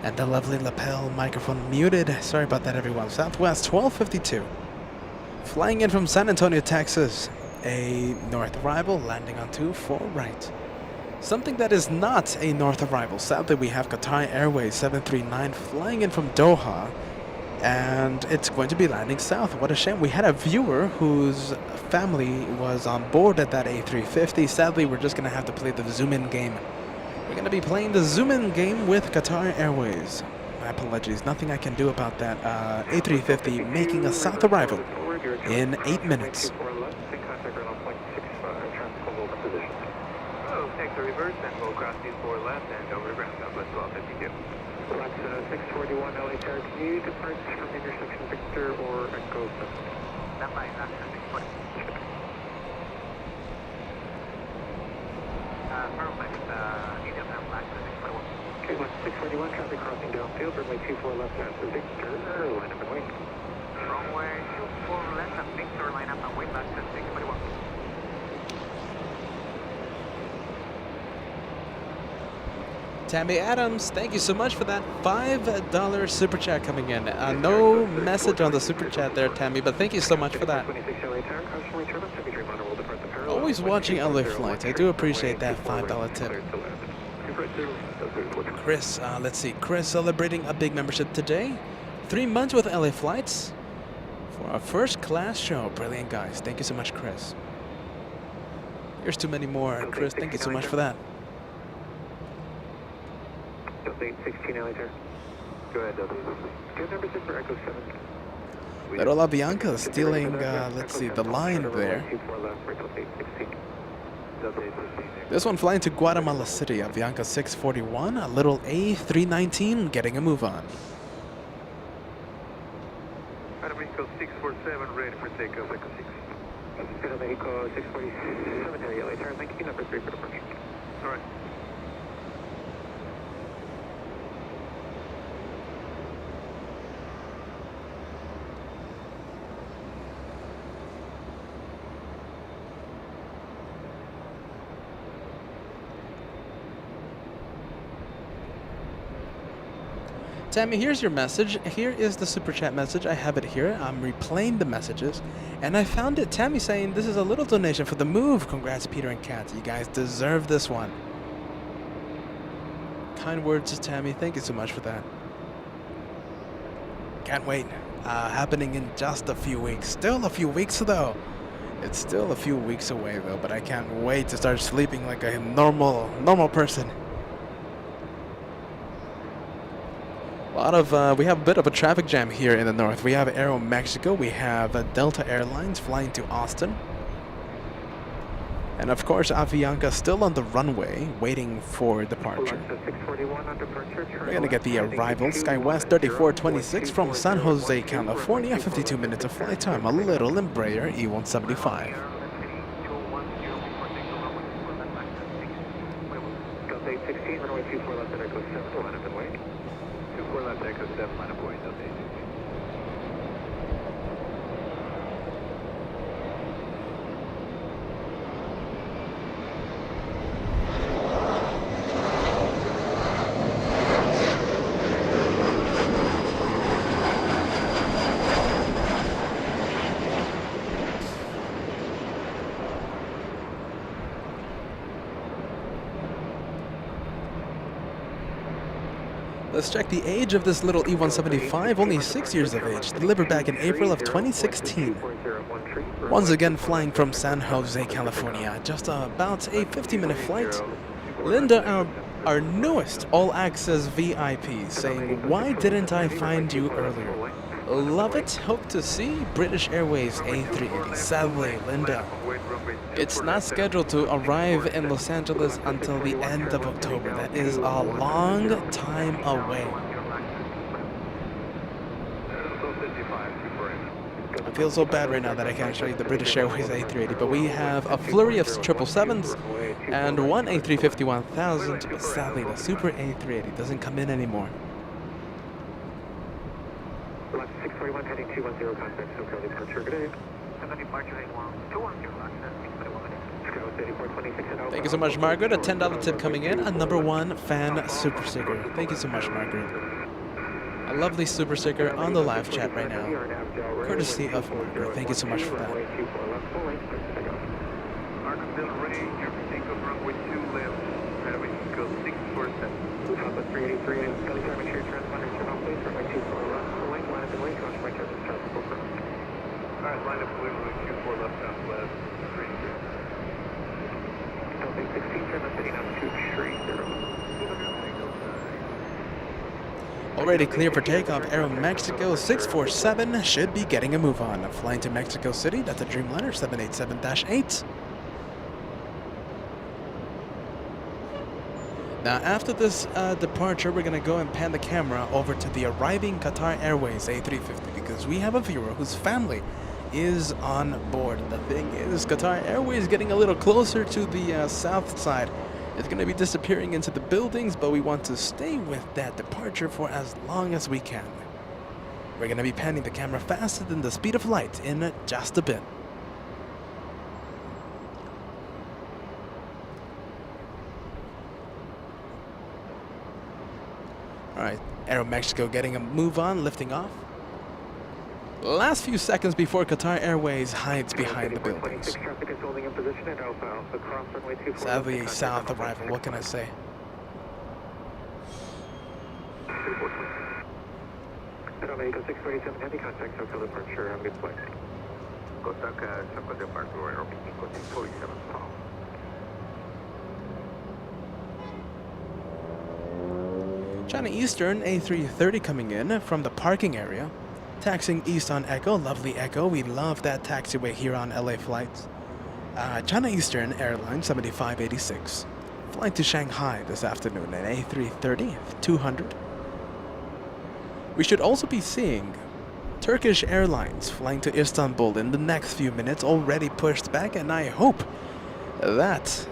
And the lovely lapel microphone muted. Sorry about that, everyone. Southwest 1252. Flying in from San Antonio, Texas. A north arrival landing on 24 right. Something that is not a north arrival. Sadly, we have Qatar Airways 739 flying in from Doha. And it's going to be landing south. What a shame. We had a viewer whose family was on board at that A350. Sadly, we're just going to have to play the zoom-in game. We're going to be playing the zoom-in game with Qatar Airways. My apologies, nothing I can do about that. A350 making a south arrival in 8 minutes. Oh, take the reverse and we'll cross these 4 left and over to ground. Southwest 1252. LAX 641 LA Tower, can you depart from intersection Victor or Echo 7? That might not have been put. Okay, 641, traffic crossing downfield, runway 24 left after Victor, line up and wait. Runway 24 left at Victor, line up and wait back to 641. Tammy Adams, thank you so much for that $5 super chat coming in. No message on the super chat there, Tammy, but thank you so much for that. Always watching LA Flights. I do appreciate that $5 tip. Chris, let's see. Chris celebrating a big membership today. 3 months with LA Flights for our first class show. Brilliant, guys. Thank you so much, Chris. Here's too many more. Chris, thank you so much for that. 16 LA Tower. Go ahead, W. Good membership for Echo 7. Little Avianca stealing, let's see, the line there. This one flying to Guatemala City, Avianca 641, a little A319 getting a move on. Nomicos 647 ready for takeoff, Echo 6. Nomicos 647 to the LA Tower, thank you, number 3 for departure. All right. Tammy, here's your message. Here is the super chat message. I have it here. I'm replaying the messages. And I found it. Tammy saying, this is a little donation for the move. Congrats, Peter and Kat. You guys deserve this one. Kind words, Tammy. Thank you so much for that. Can't wait. Happening in just a few weeks. Still a few weeks, though. It's still a few weeks away, though. But I can't wait to start sleeping like a normal person. We have a bit of a traffic jam here in the north. We have Aero Mexico, we have Delta Airlines flying to Austin. And of course, Avianca still on the runway, waiting for departure. We're gonna get the arrival, SkyWest 3426 from San Jose, California, 52 minutes of flight time, a little Embraer E175. Left Echo 7, line of void, Delta 8. Let's check the age of this little E175, only 6 years of age, delivered back in April of 2016. Once again flying from San Jose, California, just about a 50-minute flight. Linda, our newest all-access VIP, saying, why didn't I find you earlier? Love it, hope to see British Airways A380. Sadly, Linda, it's not scheduled to arrive in Los Angeles until the end of October. That is a long time away. I feel so bad right now that I can't show you the British Airways A380, but we have a flurry of 777s and one A350-1000, but sadly the Super A380 doesn't come in anymore. 641 heading 210, contact SoCal departure. Good day. 70 Marjolein 210, Thank you so much, Margaret. A $10 tip coming in. A #1 fan super sticker. Thank you so much, Margaret. A lovely super sticker on the live chat right now, courtesy of Margaret. Thank you so much for that. Alright, line up with Q4 left, southwest, 33. Delta 16, turn sitting on 230. Already clear for takeoff. Aero Mexico 647 should be getting a move on. Flying to Mexico City, that's a Dreamliner 787-8. Now after this departure, we're going to go and pan the camera over to the arriving Qatar Airways A350 because we have a viewer whose family is on board. The thing is, Qatar Airways getting a little closer to the south side. It's going to be disappearing into the buildings, but we want to stay with that departure for as long as we can. We're going to be panning the camera faster than the speed of light in just a bit. Alright, Aero Mexico getting a move on, lifting off. Last few seconds before Qatar Airways hides behind the buildings. Sadly, a south arrival, what can I say? Nomicos 627, heavy contact, SoCal departure, I'm good flight. Osaka, SoCal departure, Nomicos 647, Paul. China Eastern A330 coming in from the parking area. Taxiing east on Echo, lovely Echo. We love that taxiway here on LA flights. China Eastern Airlines 7586. Flying to Shanghai this afternoon, an A330-200. We should also be seeing Turkish Airlines flying to Istanbul in the next few minutes, already pushed back, and I hope that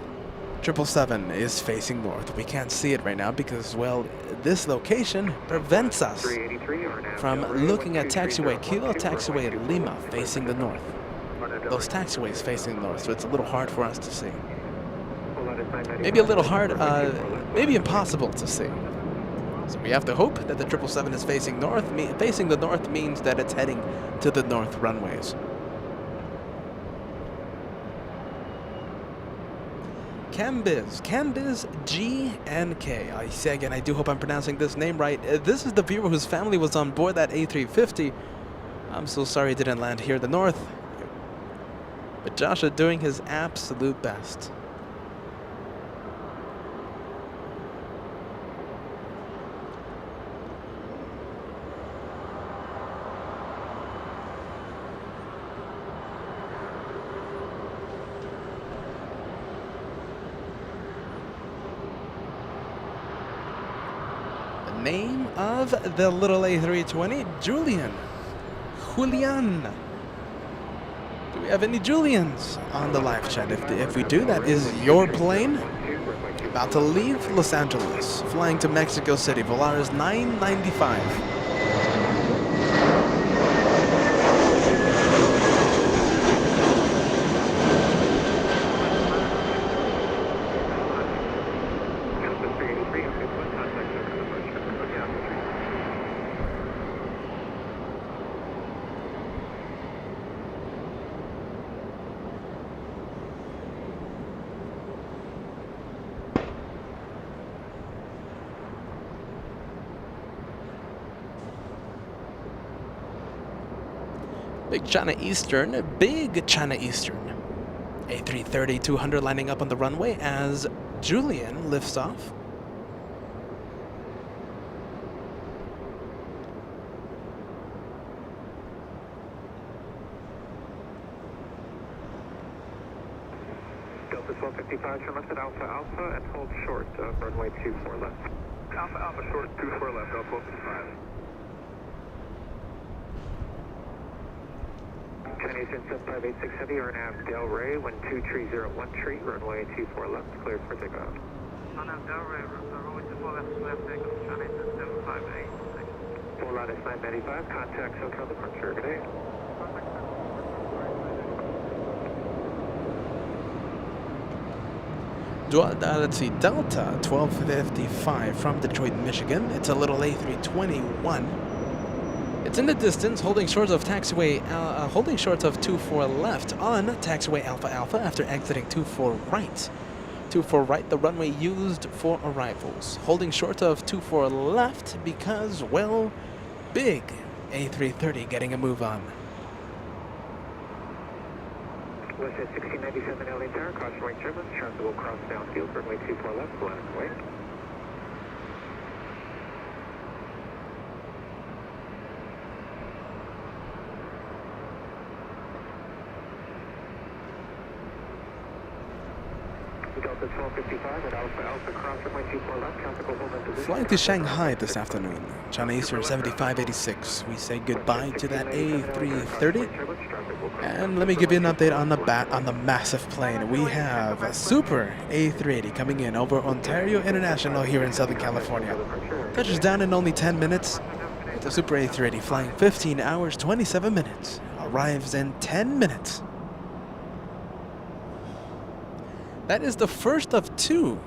777 is facing north. We can't see it right now because, well, this location prevents us from looking at taxiway Kilo, taxiway Lima facing the north. Those taxiways facing the north, so it's a little hard for us to see. Maybe a little hard, maybe impossible to see. So we have to hope that the 777 is facing north. Facing the north means that it's heading to the north runways. Cambiz G and K. I say again, I do hope I'm pronouncing this name right. This is the viewer whose family was on board that A350. I'm so sorry it didn't land here in the north. But Joshua doing his absolute best. Name of the little A320, Julian. Julian. Do we have any Julians on the live chat? If we do, that is your plane. About to leave Los Angeles, flying to Mexico City. Volaris 995. Big China Eastern, A330-200 lining up on the runway as Julian lifts off. Delta 1255, turn left at Alpha Alpha and hold short, runway 24 left. Alpha Alpha short, 24 left, Delta 1255. Chinese in 7586 Heavy, RNAV Del Rey, 12301 runway 24 left, cleared for takeoff. RNAV Del Rey, runway 24 left, clear for takeoff, Chinese in 7586. Full line is 995, contact SoCal departure, good day. Let's see, Delta 1255 from Detroit, Michigan. It's a little A321. It's in the distance, holding short of 24 left on taxiway Alpha Alpha after exiting 24 right. 24 right, the runway used for arrivals. Holding short of 24 left because, well, big A330 getting a move on. West 1697 LA Tower, caution right turbulence, traffic will cross downfield, runway 24 left, go out of the way. Delta 1255 at Alpha Alpha, cross runway 24 left, traffic will hold in position. Flying to Shanghai this afternoon, China Eastern 7586. We say goodbye to that A330. And let me give you an update on the massive plane. We have a Super A380 coming in over Ontario International here in Southern California. Touches down in only 10 minutes. The Super A380 flying 15 hours, 27 minutes. Arrives in 10 minutes. That is the first of two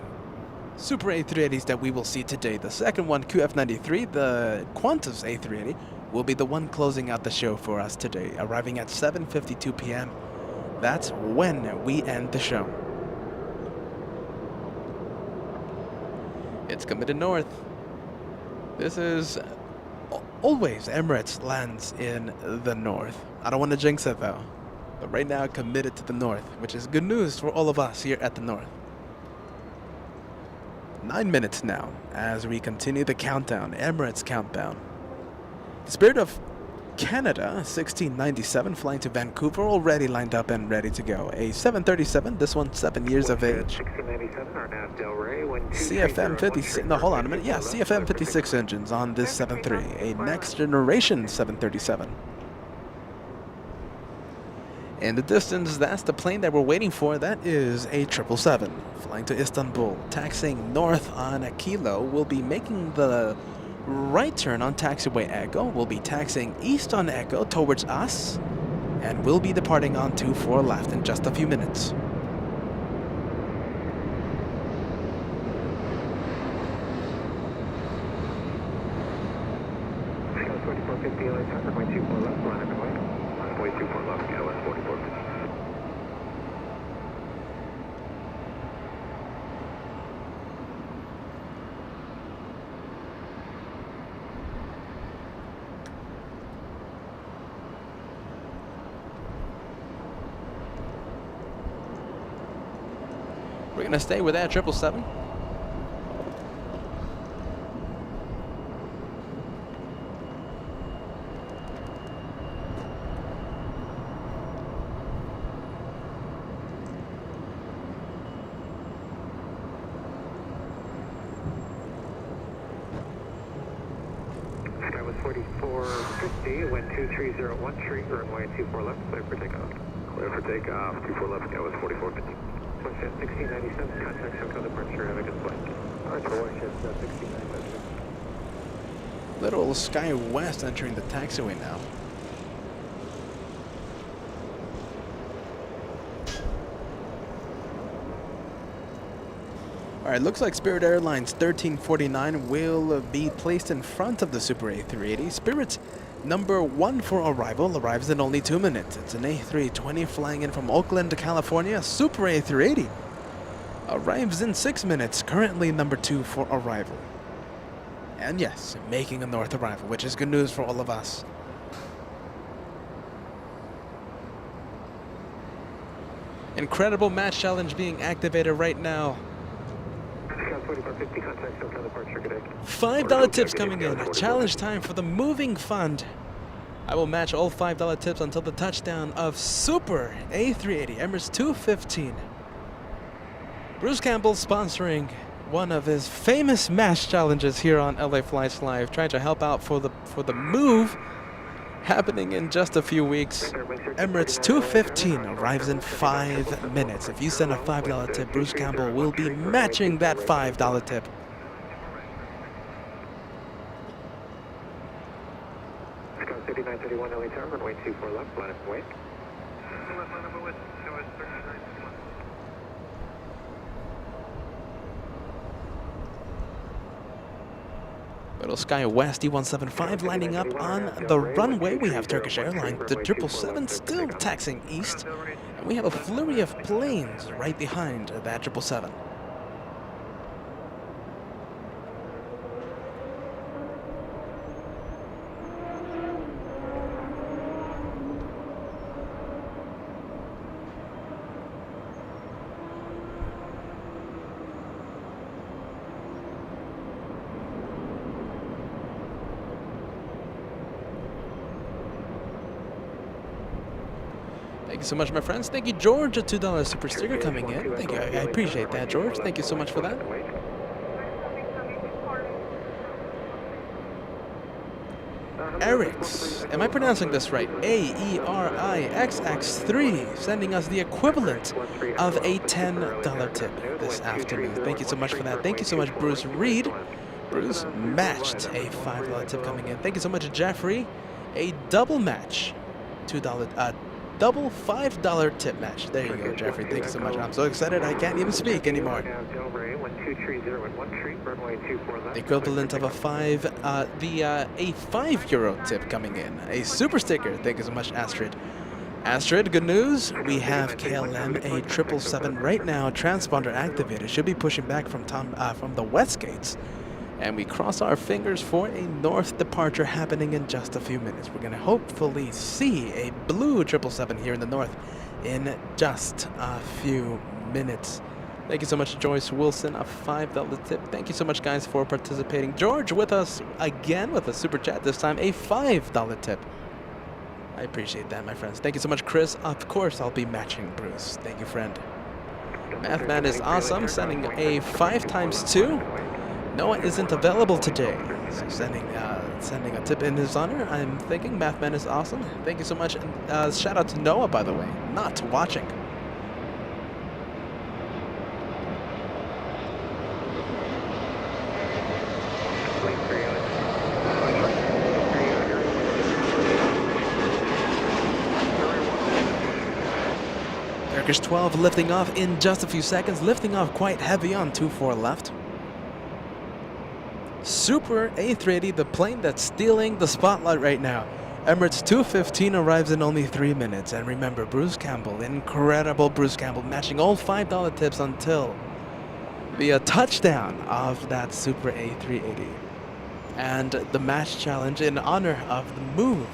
Super A380s that we will see today. The second one, QF93, the Qantas A380, will be the one closing out the show for us today, arriving at 7:52 p.m. That's when we end the show. It's committed north. This is always Emirates lands in the north. I don't want to jinx it though. But right now, committed to the north, which is good news for all of us here at the north. 9 minutes now as we continue the countdown, Emirates countdown. The Spirit of Canada, 1697, flying to Vancouver, already lined up and ready to go. A 737, this one 7 years of age. 1697, RNAV Del Rey, CFM 56, no, hold on a minute. Yeah, CFM 56 engines on this 73, a next generation 737. In the distance, that's the plane that we're waiting for. That is a 777 flying to Istanbul, taxiing north on a Kilo. We'll be making the right turn on taxiway Echo. We'll be taxiing east on Echo towards us, and we'll be departing on 24 left in just a few minutes. runway 24 left, line up and wait. Runway 24 left, LS 44. We're gonna stay with that 777. Skywest 4450, wind 2301, tree, runway 24 left, clear for takeoff. Clear for takeoff, 24 left, LS 4450. Switchjet 1697, contact SoCal departure, have a good flight. Alright, for Switchjet 1697. Little Sky West entering the taxiway now. Alright, looks like Spirit Airlines 1349 will be placed in front of the Super A380. Spirit's number 1 for arrival arrives in only 2 minutes. It's an A320 flying in from Oakland, California. Super A380 arrives in 6 minutes, currently number 2 for arrival. And yes, making a north arrival, which is good news for all of us. Incredible match challenge being activated right now. $5 tips coming in. Challenge time for the moving fund. I will match all $5 tips until the touchdown of Super A380 Emirates 215. Bruce Campbell sponsoring one of his famous match challenges here on LA Flights Live, trying to help out for the move happening in just a few weeks. Emirates 215 arrives in 5 minutes. If you send a $5 tip, Bruce Campbell will be matching that $5 tip. Sky 3931 LA Tower, runway 24 left, line up and wait. Little Sky West E175 lining up on the runway. We have Turkish Airlines, the 777 still taxiing east. And we have a flurry of planes right behind that 777. Thank you so much, my friends. Thank you, George, a $2 super sticker coming in. Thank you. I appreciate that, George. Thank you so much for that. Erix, am I pronouncing this right? AERIXX3, sending us the equivalent of a $10 tip this afternoon. Thank you so much for that. Thank you so much, Bruce Reed. Bruce matched a $5 tip coming in. Thank you so much, Jeffrey. A double match, double $5 tip match. There you go, Jeffrey. Thank you so much. I'm so excited I can't even speak anymore. The equivalent of a €5 tip coming in. A super sticker. Thank you so much, Astrid. Astrid, good news. We have KLM a 777 right now, transponder activated. Should be pushing back from the west gates. And we cross our fingers for a north departure happening in just a few minutes. We're going to hopefully see a blue 777 here in the north in just a few minutes. Thank you so much, Joyce Wilson, a $5 tip. Thank you so much, guys, for participating. George with us again with a super chat, this time a $5 tip. I appreciate that, my friends. Thank you so much, Chris. Of course, I'll be matching Bruce. Thank you, friend. Mathman is awesome, sending a 5x2. Noah isn't available today, so sending a tip in his honor. I'm thinking Mathman is awesome. Thank you so much. And shout out to Noah, by the way, not watching. Turkish 12 lifting off in just a few seconds, lifting off quite heavy on 24 left. Super A380, the plane that's stealing the spotlight right now. Emirates 215 arrives in only 3 minutes. And remember, Bruce Campbell, incredible Bruce Campbell, matching all $5 tips until the touchdown of that Super A380. And the match challenge in honor of the move.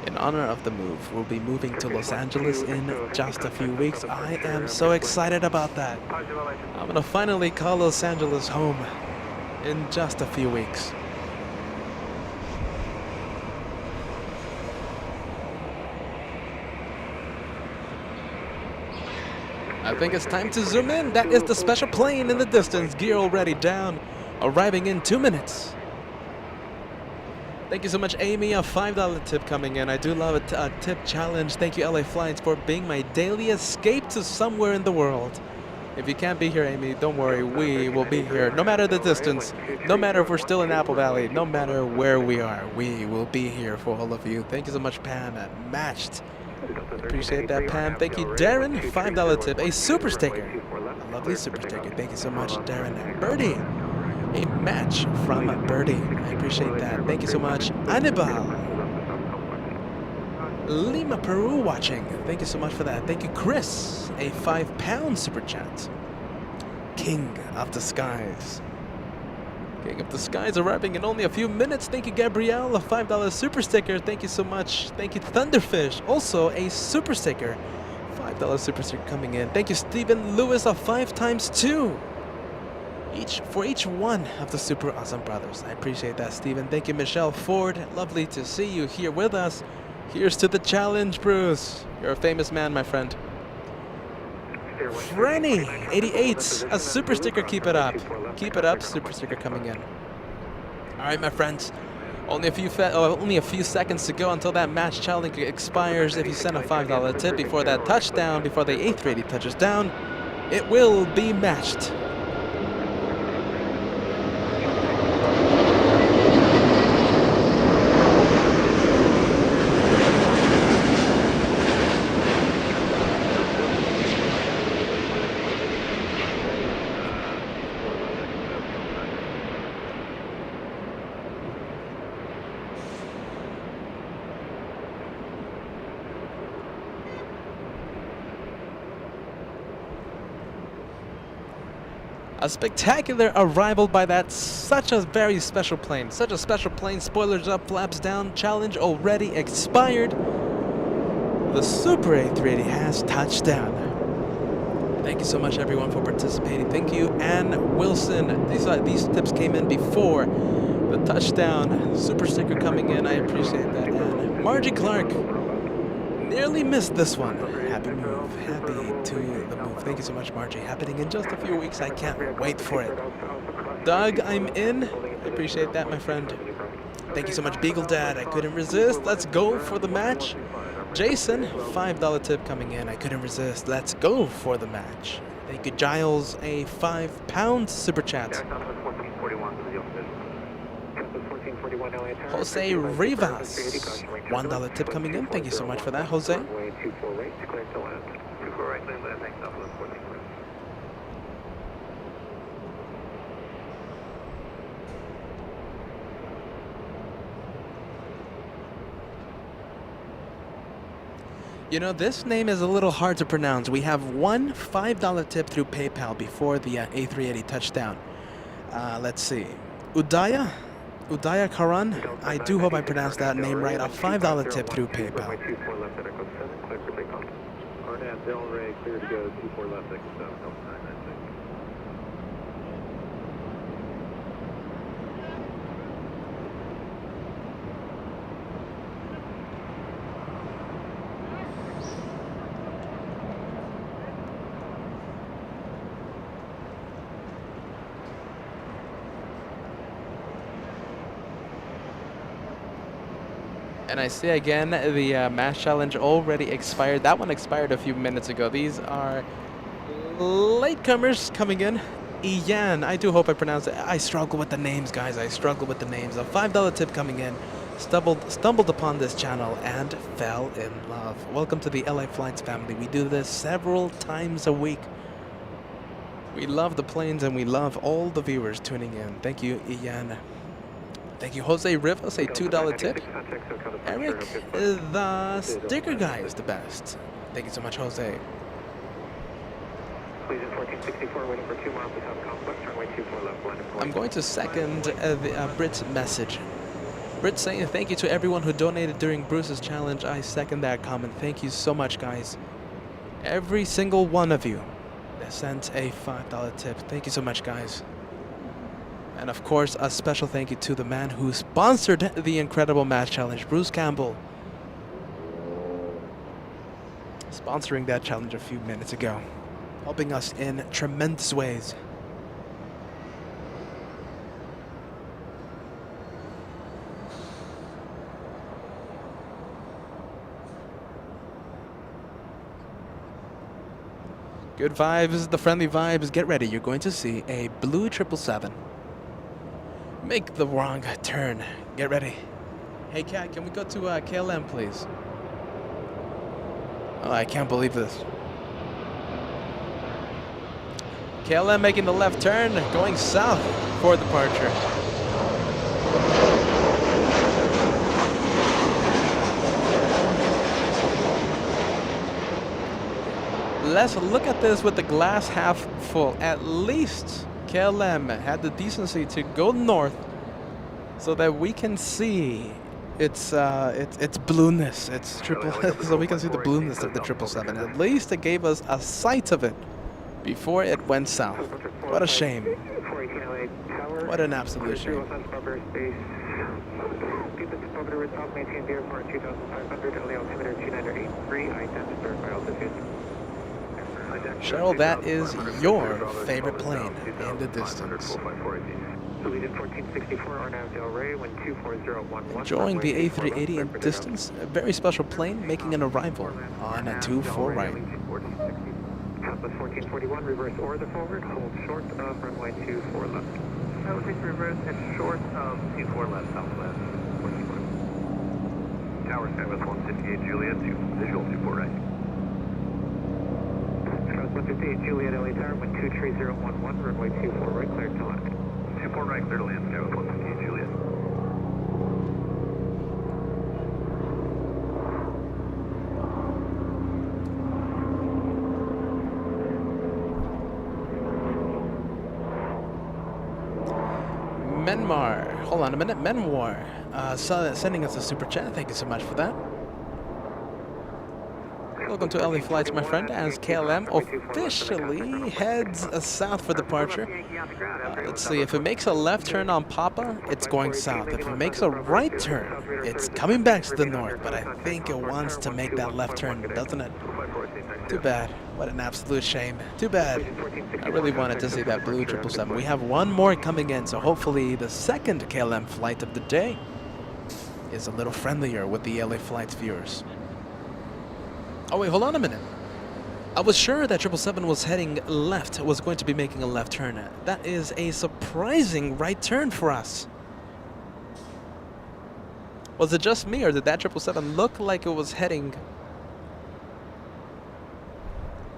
In honor of the move, we'll be moving to Los Angeles in just a few weeks. I am so excited about that. I'm gonna finally call Los Angeles home in just a few weeks. I think it's time to zoom in. That is the special plane in the distance. Gear already down. Arriving in 2 minutes. Thank you so much, Amy. A $5 tip coming in. I do love a tip challenge. Thank you, LA Flights, for being my daily escape to somewhere in the world. If you can't be here, Amy, don't worry. We will be here. No matter the distance. No matter if we're still in Apple Valley. No matter where we are. We will be here for all of you. Thank you so much, Pam. Matched. Appreciate that, Pam. Thank you, Darren. $5 tip. A super sticker. A lovely super sticker. Thank you so much, Darren. Birdie. A match from Birdie. I appreciate that. Thank you so much, Anibal. Lima, Peru watching. Thank you so much for that. Thank you, Chris. A £5 super chat. King of the Skies. King of the Skies arriving in only a few minutes. Thank you, Gabrielle. A $5 super sticker. Thank you so much. Thank you, Thunderfish. Also a super sticker. $5 super sticker coming in. Thank you, Stephen Lewis. A 5x2. For each one of the super awesome brothers. I appreciate that, Stephen. Thank you, Michelle Ford. Lovely to see you here with us. Here's to the challenge, Bruce. You're a famous man, my friend. Franny, 88, a super sticker. Keep it up. Keep it up. Super sticker coming in. All right, my friends. Only a few seconds to go until that match challenge expires. If you send a $5 tip before that touchdown, before the A380 touches down, it will be matched. A spectacular arrival by that such a very special plane. Such a special plane. Spoilers up, flaps down. Challenge already expired. The Super A380 has touched down. Thank you so much, everyone, for participating. Thank you, Ann Wilson. These tips came in before the touchdown. Super sticker coming in. I appreciate that, Ann. Margie Clark nearly missed this one. Happy move. Happy to the move. Thank you so much, Margie. Happening in just a few weeks. I can't wait for it. Doug, I'm in. I appreciate that, my friend. Thank you so much, Beagle Dad. I couldn't resist. Let's go for the match. Jason, $5 tip coming in. I couldn't resist. Let's go for the match. Thank you, Giles. A £5 super chat. Jose Rivas, $1 tip coming in. Thank you so much for that, Jose. You know, this name is a little hard to pronounce. We have one $5 tip through PayPal before the A380 touchdown. Let's see. Udaya Karan, I do hope I pronounced that name right. A $5 tip through PayPal. And I see again the match challenge already expired. That one expired a few minutes ago. These are latecomers coming in. Ian, I do hope I pronounced it. I struggle with the names, guys. I struggle with the names. A $5 tip coming in. Stumbled upon this channel and fell in love. Welcome to the LA Flights family. We do this several times a week. We love the planes and we love all the viewers tuning in. Thank you, Ian. Thank you, Jose Rivas, a $2 tip. Eric, the sticker guy is the best. Thank you so much, Jose. Legion 1464, waiting for 2 miles without complex, runway 24 left, line of I'm going to second Britt's message. Britt saying thank you to everyone who donated during Bruce's challenge. I second that comment. Thank you so much, guys. Every single one of you that sent a $5 tip. Thank you so much, guys. And of course, a special thank you to the man who sponsored the incredible match challenge, Bruce Campbell. Sponsoring that challenge a few minutes ago. Helping us in tremendous ways. Good vibes, the friendly vibes. Get ready, you're going to see a blue 777. Make the wrong turn. Get ready. Hey Kat, can we go to KLM, please? Oh, I can't believe this. KLM making the left turn, going south for departure. Let's look at this with the glass half full. At least KLM had the decency to go north so that we can see its blueness. It's so we can see the blueness of the 777. At least it gave us a sight of it before it went south. What a shame. What an absolute shame. Cheryl, that is your favorite plane in the distance. Enjoying the A380 in distance, a very special plane making an arrival on a 24 right. Compass 1441, reverse or the forward, hold short of runway 24 left. That takes reverse and short of 24 left, southwest, 1441. Tower Skywest 158 Juliet, visual 24 right. 158 Juliet, LA Tower, wind 23011, runway 24 right, cleared to land. 24 right, clear to land, Skywest 158 Juliet. Menmar, hold on a minute, Menwar, sending us a super chat. Thank you so much for that. Welcome to LA Flights, my friend, as KLM officially heads south for departure. Let's see, if it makes a left turn on Papa, it's going south. If it makes a right turn, it's coming back to the north, but I think it wants to make that left turn, doesn't it? Too bad. What an absolute shame. Too bad. I really wanted to see that blue 777. We have one more coming in, so hopefully the second KLM flight of the day is a little friendlier with the LA Flights viewers. Oh wait, hold on a minute. I was sure that 777 was heading left, was going to be making a left turn. That is a surprising right turn for us. Was it just me, or did that 777 look like it was heading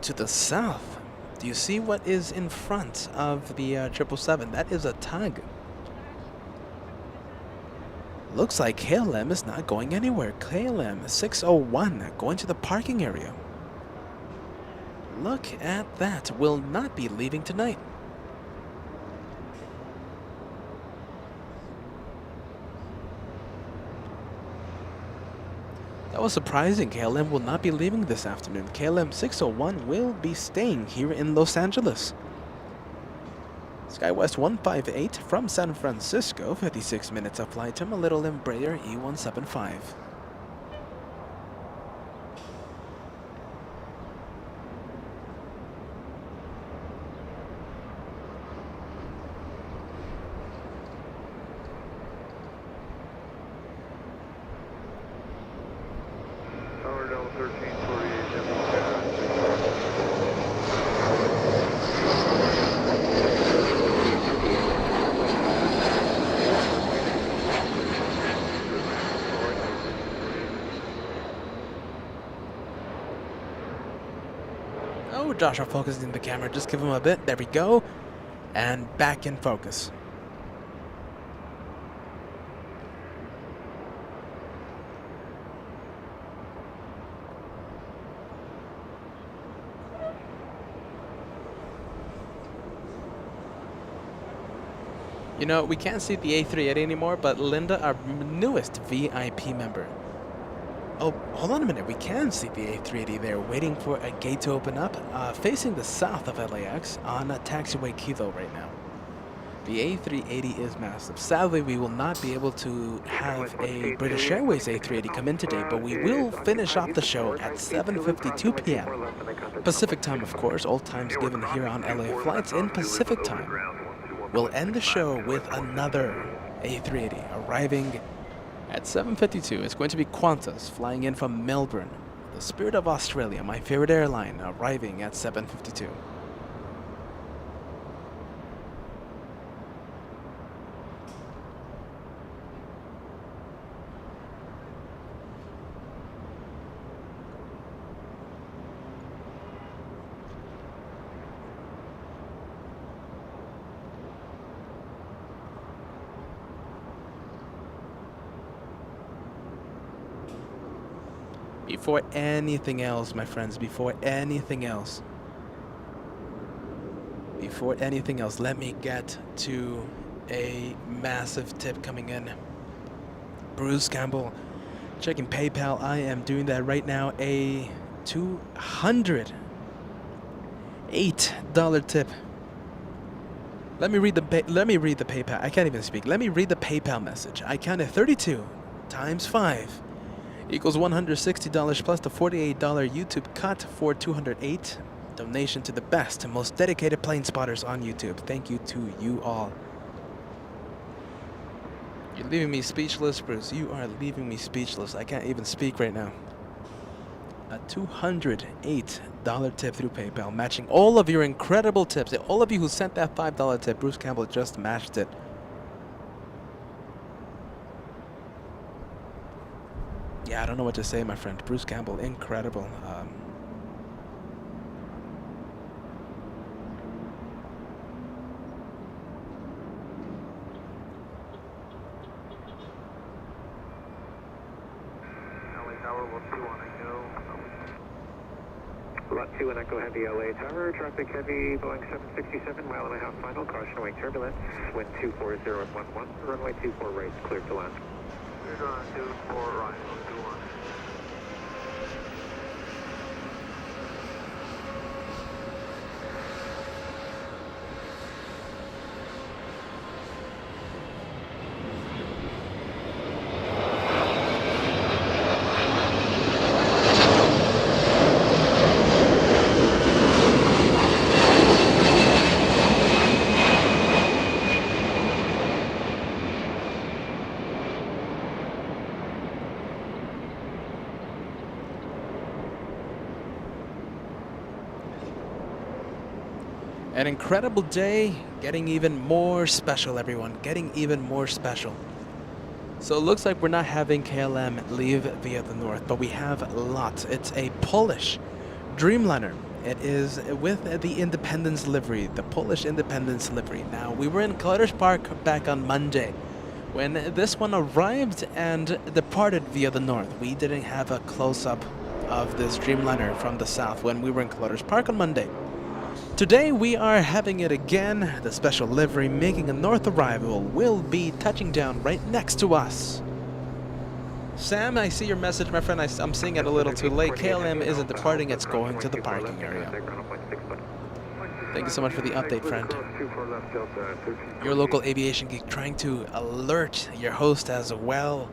to the south? Do you see what is in front of the 777? That is a tug. Looks like KLM is not going anywhere. KLM 601 going to the parking area. Look at that. Will not be leaving tonight. That was surprising. KLM will not be leaving this afternoon. KLM 601 will be staying here in Los Angeles. SkyWest 158 from San Francisco, 56 minutes of flight time, a little Embraer E175. Tower Delta 1348, Oh, Joshua focusing the camera. Just give him a bit. There we go. And back in focus. You know, we can't see the A380 anymore, but Linda, our newest VIP member. Oh, hold on a minute. We can see the A380 there, waiting for a gate to open up, facing the south of LAX on a taxiway Kilo right now. The A380 is massive. Sadly, we will not be able to have a British Airways A380 come in today, but we will finish off the show at 7:52 p.m. Pacific time, of course, all times given here on LA Flights in Pacific time. We'll end the show with another A380 arriving at 7:52. It's going to be Qantas flying in from Melbourne. The Spirit of Australia, my favorite airline, arriving at 7:52. Before anything else, my friends, before anything else, let me get to a massive tip coming in. Bruce Campbell, checking PayPal. I am doing that right now. A $208 tip. Let me read the PayPal. I can't even speak. Let me read the PayPal message. I counted 32 times 5 equals $160 plus the $48 YouTube cut for 208. Donation to the best and most dedicated plane spotters on YouTube. Thank you to you all. You're leaving me speechless, Bruce. You are leaving me speechless. I can't even speak right now. A $208 tip through PayPal, matching all of your incredible tips. All of you who sent that $5 tip, Bruce Campbell just matched it. Yeah, I don't know what to say, my friend. Bruce Campbell, incredible. LA Tower, 121 Echo. Lot 2 and Echo Heavy, LA Tower. Traffic heavy, Boeing 767, mile and a half final. Caution away turbulence. Wind 240 at 11. Runway 24 right, cleared to land. Cleared on 24 right, 21. An incredible day, getting even more special, everyone. Getting even more special. So it looks like we're not having KLM leave via the north, but we have lots. It's a Polish Dreamliner. It is with the Independence livery, the Polish Independence livery. Now, we were in Clutters Park back on Monday when this one arrived and departed via the north. We didn't have a close-up of this Dreamliner from the south when we were in Clutters Park on Monday. Today we are having it again. The special livery making a north arrival will be touching down right next to us. Sam, I see your message, my friend. I'm seeing it a little too late. KLM isn't departing, it's going to the parking area. Thank you so much for the update, friend. Your local aviation geek trying to alert your host as well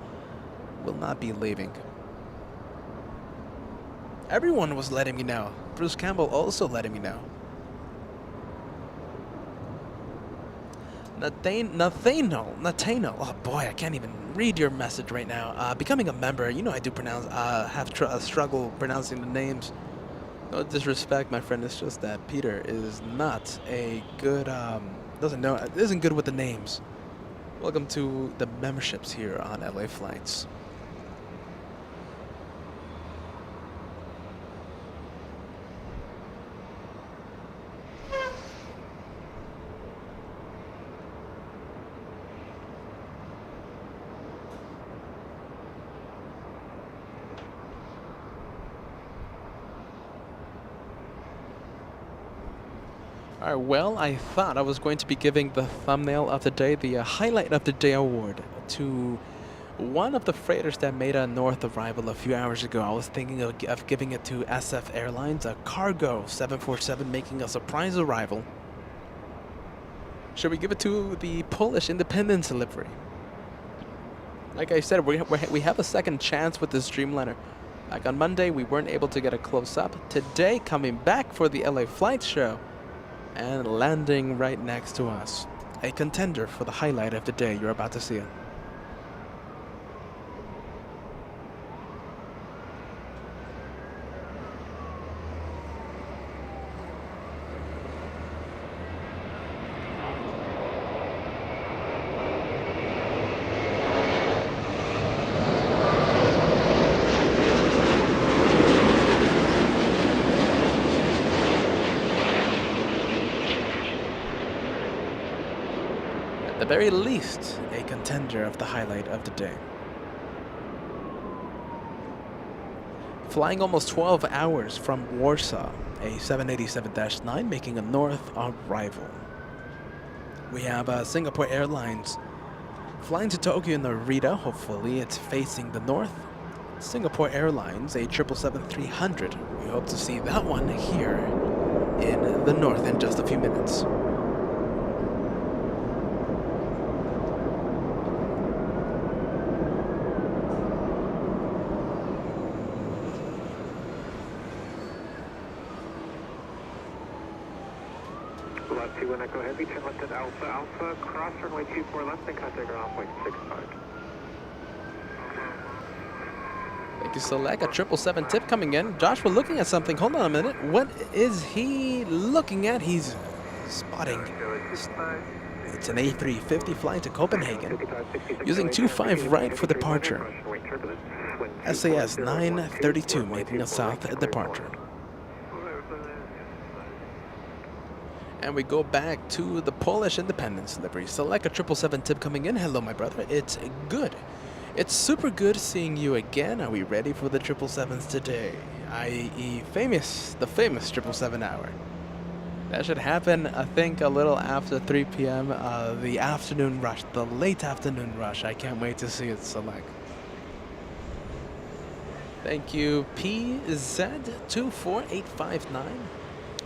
will not be leaving. Everyone was letting me know. Bruce Campbell also letting me know. Nathaniel, oh boy, I can't even read your message right now. Becoming a member, you know I do have a struggle pronouncing the names. No disrespect, my friend, it's just that Peter is not a good, isn't good with the names. Welcome to the memberships here on LA Flights. Alright, well, I thought I was going to be giving the thumbnail of the day, the highlight of the day award to one of the freighters that made a north arrival a few hours ago. I was thinking of giving it to SF Airlines, a cargo 747 making a surprise arrival. Should we give it to the Polish Independence livery? Like I said, we have a second chance with this Dreamliner. Like on Monday, we weren't able to get a close-up. Today, coming back for the LA Flight Show and landing right next to us. A contender for the highlight of the day. You're about to see it. At the very least, a contender of the highlight of the day. Flying almost 12 hours from Warsaw, a 787-9 making a north arrival. We have Singapore Airlines flying to Tokyo Narita. Hopefully it's facing the north. Singapore Airlines, a 777-300. We hope to see that one here in the north in just a few minutes. Left 2 Echo Heavy, turn left at Alpha Alpha, cross runway 24 left and contact ground point 65. Thank you, Select. A 777 tip coming in. Josh, we're looking at something. Hold on a minute. What is he looking at? He's spotting. It's an A350 flying to Copenhagen using 25 right for departure. SAS 932 making a south departure. And we go back to the Polish Independence livery. Select a 777 tip coming in. Hello, my brother. It's good. It's super good seeing you again. Are we ready for the 777s today? I.e. the famous 777 hour. That should happen, I think, a little after 3 p.m. The afternoon rush, the late afternoon rush. I can't wait to see it, Select. Thank you, PZ24859.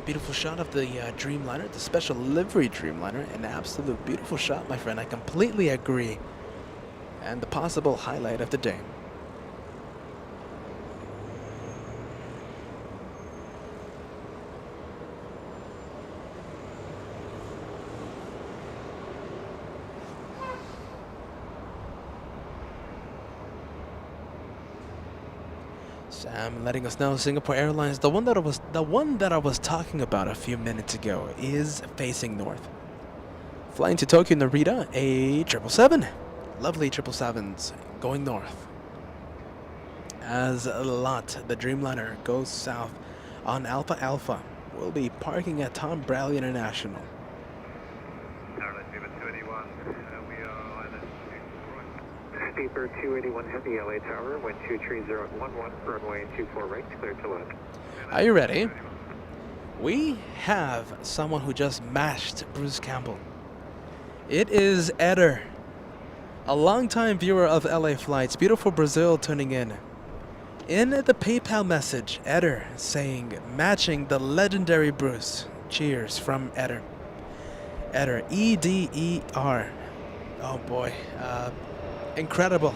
Beautiful shot of the Dreamliner, the special livery Dreamliner. An absolute beautiful shot, my friend. I completely agree. And the possible highlight of the day. Sam letting us know Singapore Airlines, the one that I was talking about a few minutes ago, is facing north. Flying to Tokyo Narita, a 777. Lovely 777s going north. As a lot, the Dreamliner goes south on Alpha Alpha. We'll be parking at Tom Bradley International. Steeper 281 Heavy LA Tower, wind 23011, runway 24 right, clear to land. Are you ready? We have someone who just mashed Bruce Campbell. It is Eder, a longtime viewer of LA Flights, beautiful Brazil, tuning in. In the PayPal message, Eder saying, matching the legendary Bruce. Cheers from Eder. Eder, E-D-E-R. Oh boy, incredible.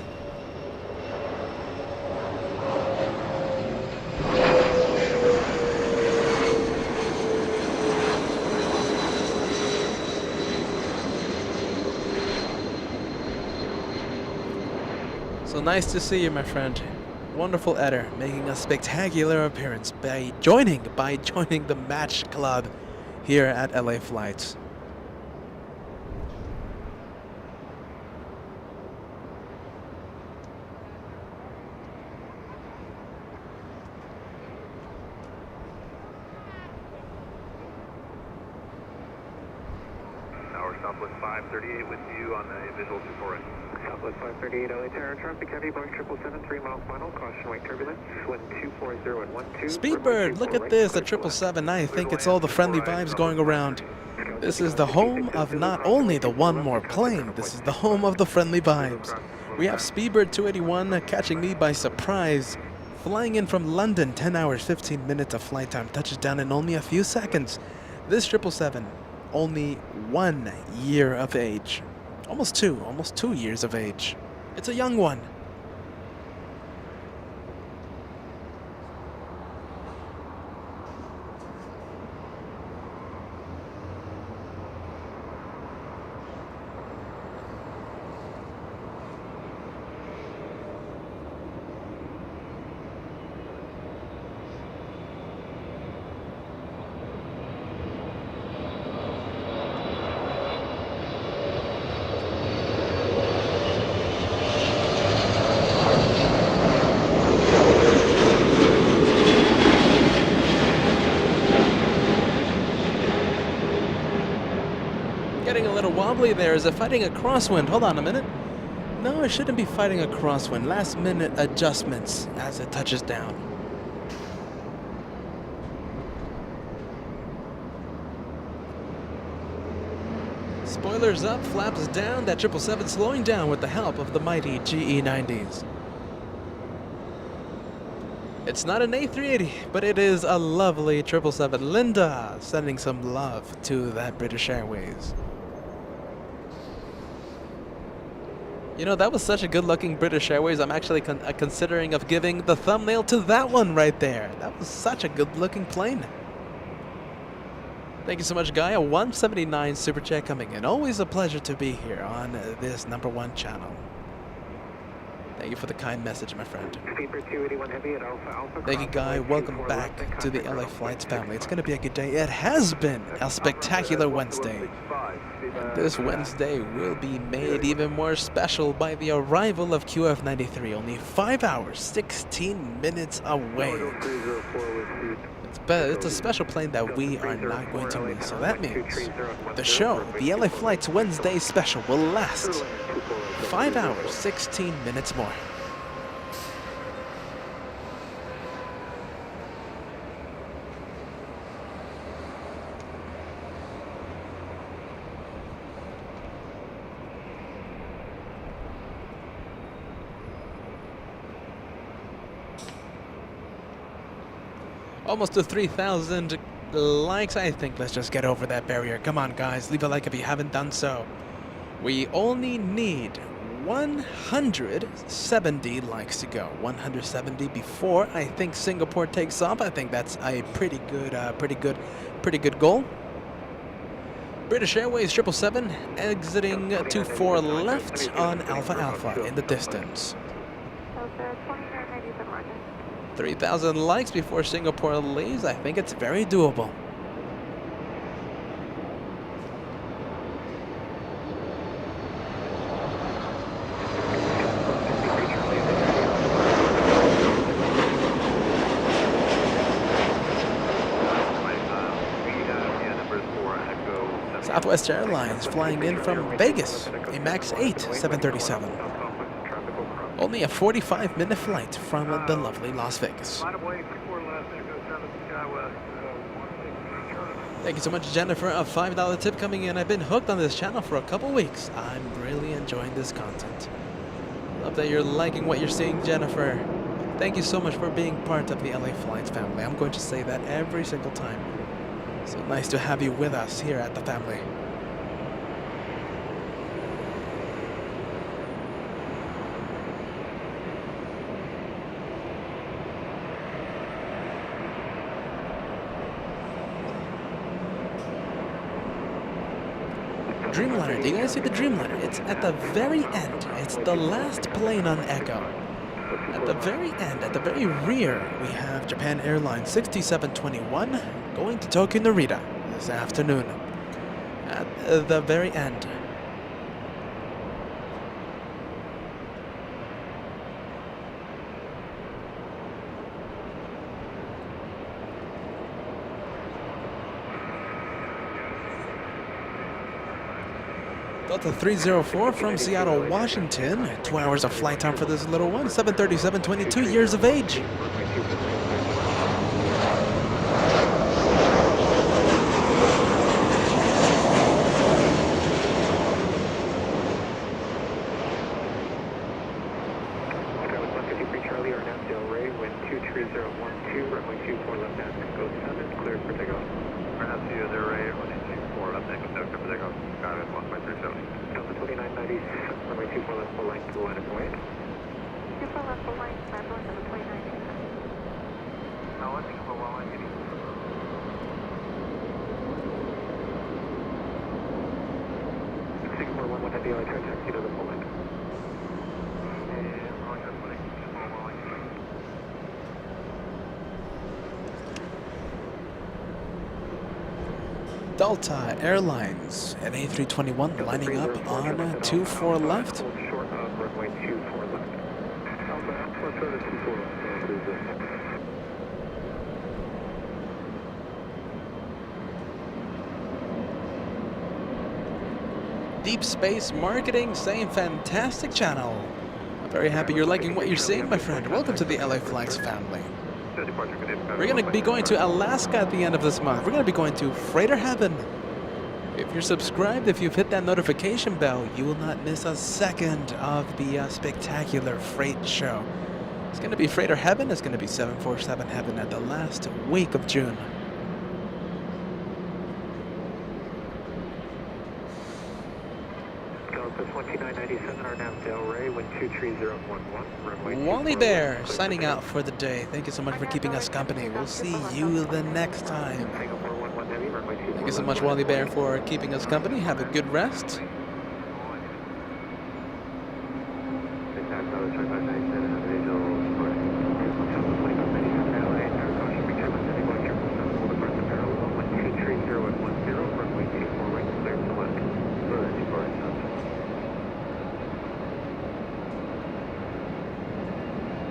So nice to see you, my friend. Wonderful Eder, making a spectacular appearance by joining the match club here at LA Flights. Tower Southwest 538 with you on a visual 24 right. Southwest 538 LA Terra traffic heavy, Boeing 777, 3 mile final, caution wake turbulence, wind 240 at 12. Speedbird, look at this, a 777. I think it's all the friendly vibes going around. This is the home of not only the one more plane, this is the home of the friendly vibes. We have Speedbird 281 catching me by surprise, flying in from London, 10 hours, 15 minutes of flight time, touches down in only a few seconds. This 777, only 1 year of age. Almost 2 years of age. It's a young one. Getting a little wobbly there. Is it fighting a crosswind? Hold on a minute. No, it shouldn't be fighting a crosswind. Last minute adjustments as it touches down. Spoilers up, flaps down. That 777 slowing down with the help of the mighty GE90s. It's not an A380, but it is a lovely 777. Linda sending some love to that British Airways. You know, that was such a good-looking British Airways. I'm actually considering of giving the thumbnail to that one right there. That was such a good-looking plane. Thank you so much, Guy. A 179 super chat coming in. Always a pleasure to be here on this #1 channel. Thank you for the kind message, my friend. Thank you, Guy. Welcome back to the LA Flights family. It's going to be a good day. It has been a spectacular Wednesday. And this Wednesday will be made even more special by the arrival of QF93, only 5 hours, 16 minutes away. It's a special plane that we are not going to miss. So that means the show, the LA Flights Wednesday special, will last 5 hours, 16 minutes more. Almost to 3,000 likes, I think. Let's just get over that barrier. Come on, guys. Leave a like if you haven't done so. We only need 170 likes to go. 170 before I think Singapore takes off. I think that's a pretty good goal. British Airways 777 exiting to 4 left on Alpha Alpha in the distance. 3,000 likes before Singapore leaves. I think it's very doable. Southwest Airlines flying in from Vegas, a MAX 8 737. Only a 45-minute flight from the lovely Las Vegas. Thank you so much, Jennifer. A $5 tip coming in. I've been hooked on this channel for a couple weeks. I'm really enjoying this content. Love that you're liking what you're seeing, Jennifer. Thank you so much for being part of the LA Flights family. I'm going to say that every single time. So nice to have you with us here at the family. Dreamliner, do you guys see the Dreamliner? It's at the very end. It's the last plane on Echo. At the very end, at the very rear, we have Japan Airlines 6721 going to Tokyo Narita this afternoon. At the very end. Delta 304 from Seattle, Washington. 2 hours of flight time for this little one. 737, 22 years of age. Charlie, our now Del Rey, wind 23012, runway 24 left down, go 7, cleared for takeoff. Our now Del Rey, runway 24 left, Echo 7, clear for takeoff. Got it, 1.37. Delta 2990, runway 24 left, full line to the line of way. 24 left, full line, Marjolein, Delta 2990. Now let's go for 1 Singapore 11 at the LA turn taxi to the full line. Delta Airlines at A321 lining up on 24 left. Short of runway 24 left. Let's go to 24 left. Deep Space Marketing saying fantastic channel. I'm very happy you're liking what you're seeing, my friend. Welcome to the LA Flags family. We're going to be going to Alaska at the end of this month. We're going to be going to Freighter Heaven. If you're subscribed, if you've hit that notification bell, you will not miss a second of the spectacular freight show. It's going to be Freighter Heaven. It's going to be 747 Heaven at the last week of June. Delta 2997, our now Del Rey, wind 23011, runway Wally Bear signing out for the day. Thank you so much for keeping us company. We'll see you the next time. Thank you so much, Wally Bear, for keeping us company. Have a good rest.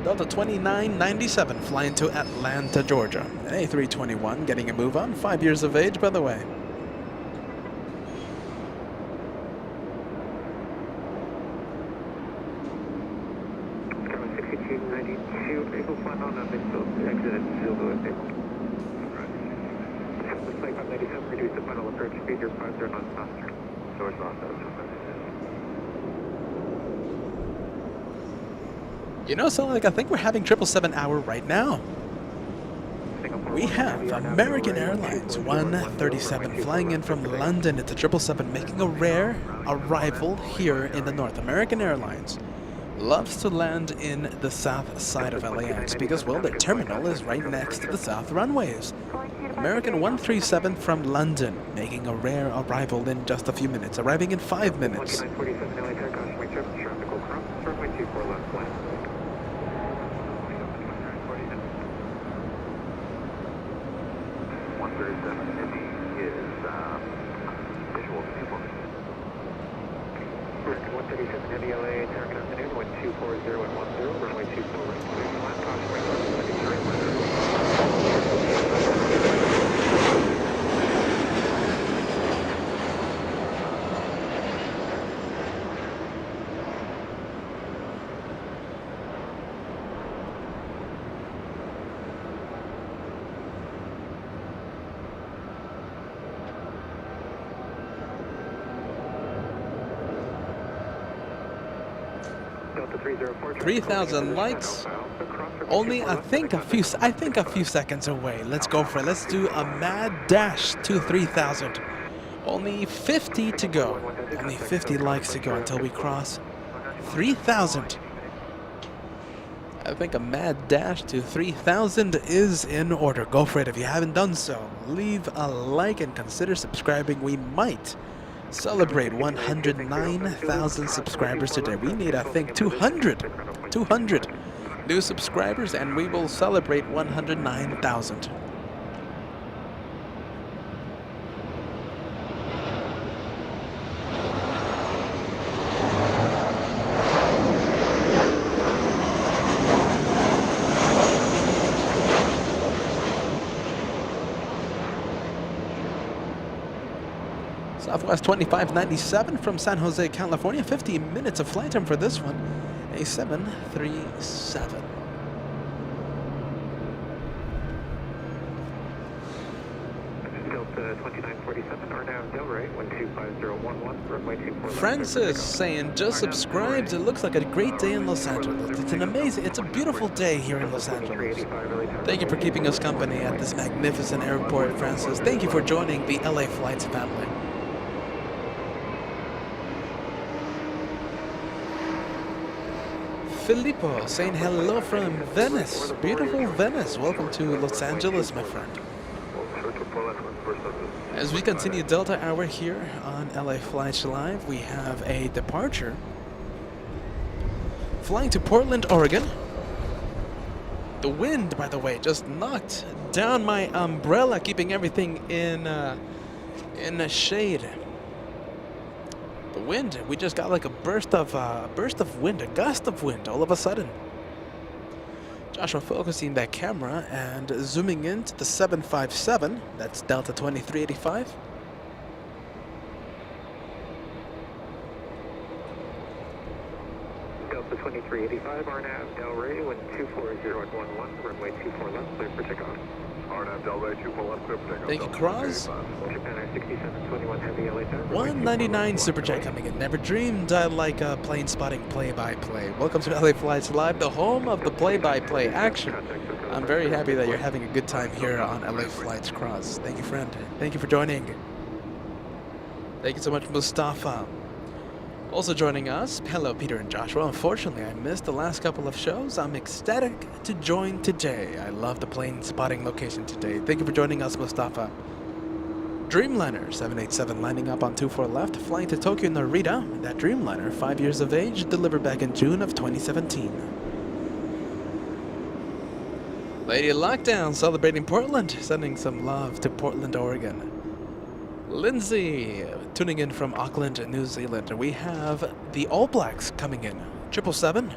Delta 2997 flying to Atlanta, Georgia. An A321 getting a move on. 5 years of age, by the way. Skyline 6292, vehicle flying on midfield, exit at Silver vehicle. Flight 597, reduce the final approach speed, your 50 knots faster. Source loss, You know, so like I think we're having 777 hour right now. We have American Airlines 137 flying in from London. It's a 777 making a rare arrival here in the north. American Airlines loves to land in the south side of LAX because, well, their terminal is right next to the south runways. American 137 from London making a rare arrival in just a few minutes, arriving in 5 minutes. Delta 304. 3,000 likes. Only I think a few seconds away. Let's go for it. Let's do a mad dash to 3,000. Only 50 to go. Only 50 likes to go until we cross 3,000. I think a mad dash to 3,000 is in order. Go for it. If you haven't done so, leave a like and consider subscribing. We might celebrate 109,000 subscribers today. We need, I think, 200 new subscribers, and we will celebrate 109,000. Southwest 2597 from San Jose, California. 50 minutes of flight time for this one. A 737. Delta 2947, RNAV Delray, 125011, runway 24 left. Francis saying, just subscribed. It looks like a great day in Los Angeles. It's it's a beautiful day here in Los Angeles. Thank you for keeping us company at this magnificent airport, Francis. Thank you for joining the LA Flights family. Filippo saying hello from Venice. Beautiful Venice. Welcome to Los Angeles, my friend. As we continue Delta Hour here on LA Flights Live, we have a departure flying to Portland, Oregon. The wind, by the way, just knocked down my umbrella, keeping everything in the shade. The wind, we just got like a burst of wind, a gust of wind all of a sudden. Joshua focusing that camera and zooming into the 757. That's Delta 2385. Delta 2385, RNAV Delray, 124011, runway 24 left, clear for takeoff. RNAV Delray, 24 left, clear for takeoff. Thank you, Cross. Japan 6721 heavy LA tower. 199 Superchat coming in. Never dreamed I'd like a plane spotting play-by-play. Welcome to LA Flights Live, the home of the play-by-play action. I'm very happy that you're having a good time here on LA Flights, Cross. Thank you, friend. Thank you for joining. Thank you so much, Mustafa. Also joining us, hello Peter and Joshua. Unfortunately, I missed the last couple of shows. I'm ecstatic to join today. I love the plane spotting location today. Thank you for joining us, Mustafa. Dreamliner 787 lining up on 24 left, flying to Tokyo Narita. That Dreamliner, 5 years of age, delivered back in June of 2017. Lady Lockdown celebrating Portland, sending some love to Portland, Oregon. Lindsay tuning in from Auckland, New Zealand. We have the All Blacks coming in. 777.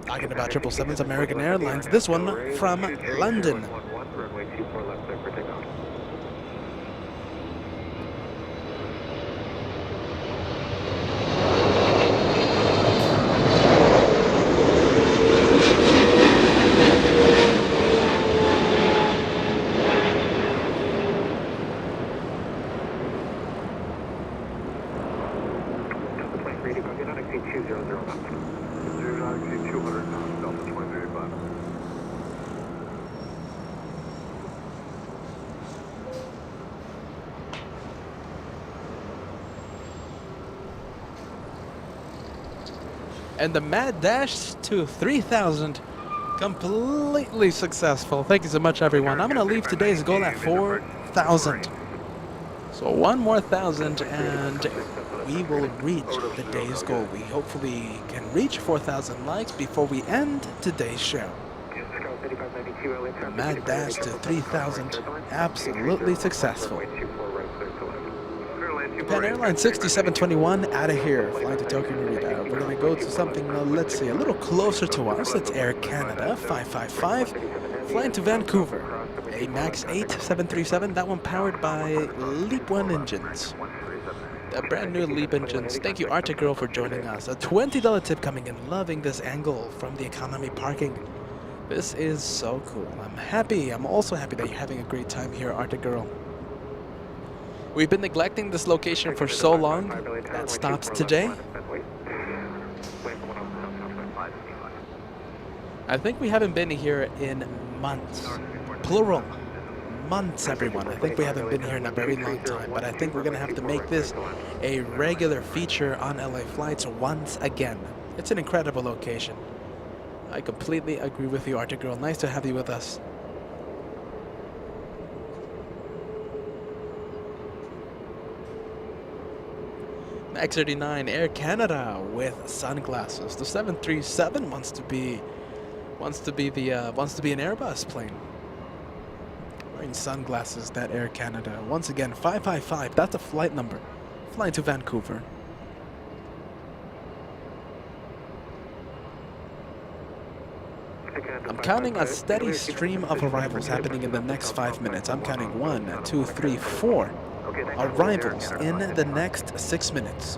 Talking about 777's American Airlines. This one from London. Runway 24 left, clear for takeoff. And the mad dash to 3,000, completely successful. Thank you so much, everyone. I'm going to leave today's goal at 4,000. So one more 1,000 and we will reach the day's goal. We hopefully can reach 4,000 likes before we end today's show. The mad dash to 3,000, absolutely successful. Japan Airlines 6721 out of here, flying to Tokyo Narita. We're going to go to something, let's see, a little closer to us. It's Air Canada 555, flying to Vancouver. A MAX 8 737, that one powered by Leap 1 engines. A brand new Leap engines. Thank you, Arctic Girl, for joining us. A $20 tip coming in. Loving this angle from the economy parking. This is so cool. I'm happy. I'm also happy that you're having a great time here, Arctic Girl. We've been neglecting this location for so long. That stops today. I think we haven't been here in months. Plural. Months, everyone. I think we haven't been here in a very long time, but I think we're going to have to make this a regular feature on LA Flights once again. It's an incredible location. I completely agree with you, Arctic Girl. Nice to have you with us. Max 39 Air Canada with sunglasses. The 737 wants to be an Airbus plane. Wearing sunglasses, that Air Canada. Once again, 555. That's a flight number. Flying to Vancouver. I'm counting a steady stream of arrivals happening in the next 5 minutes. I'm counting 1, 2, 3, 4. Okay, thanks. arrivals in the next 6 minutes.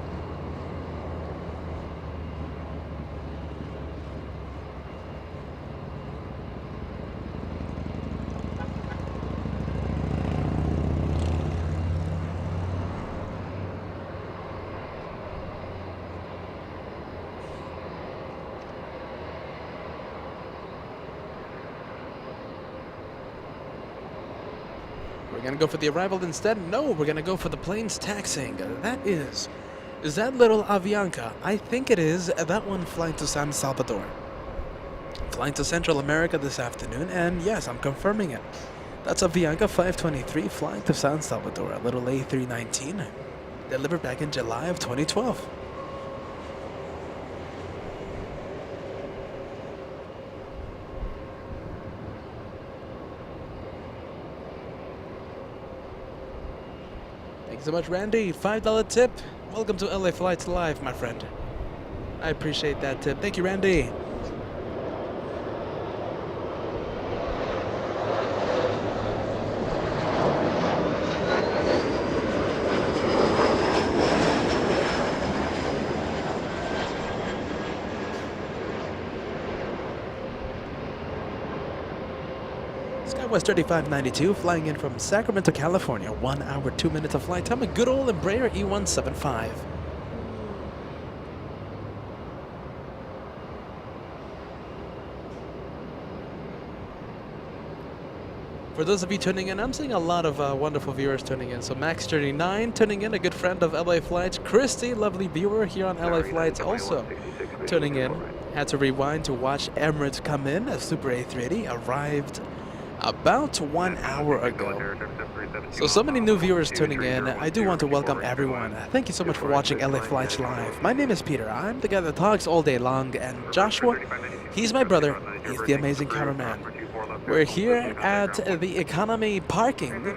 We're gonna go for the arrival instead? No, we're gonna go for the plane's taxiing. Is that little Avianca? I think it is. That one flying to San Salvador. Flying to Central America this afternoon, and yes, I'm confirming it. That's Avianca 523 flying to San Salvador, a little A319, delivered back in July of 2012. Thank you so much, Randy. $5 tip. Welcome to LA Flights Live, my friend. I appreciate that tip. Thank you, Randy. Skywest 3592 flying in from Sacramento, California. 1 hour, 2 minutes of flight time. A good old Embraer E175. For those of you tuning in, I'm seeing a lot of wonderful viewers tuning in. So Max39 tuning in, a good friend of LA Flights. Christy, lovely viewer here on LA Flights, also tuning in. Had to rewind to watch Emirates come in. A Super A380 arrived about 1 hour ago. So many new viewers tuning in. I do want to welcome everyone. Thank you so much for watching LA Flights Live. My name is Peter. I'm the guy that talks all day long. And Joshua, he's my brother. He's the amazing cameraman. We're here at the economy parking,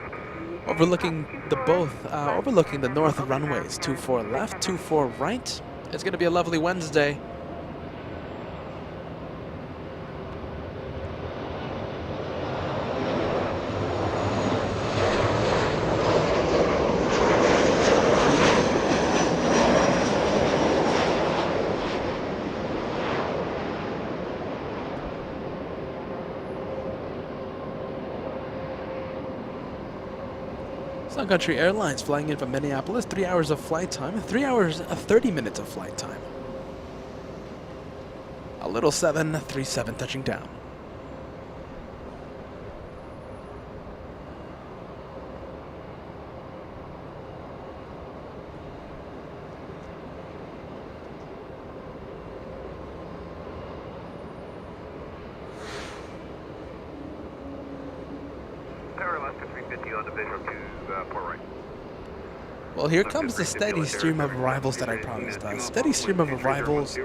overlooking the north runways. 24 left, 24 right. It's going to be a lovely Wednesday. Sun Country Airlines flying in from Minneapolis, 3 hours of flight time, 3 hours, 30 minutes of flight time. A little 737 touching down. Well, here comes the steady stream of arrivals that I promised. A steady stream of arrivals.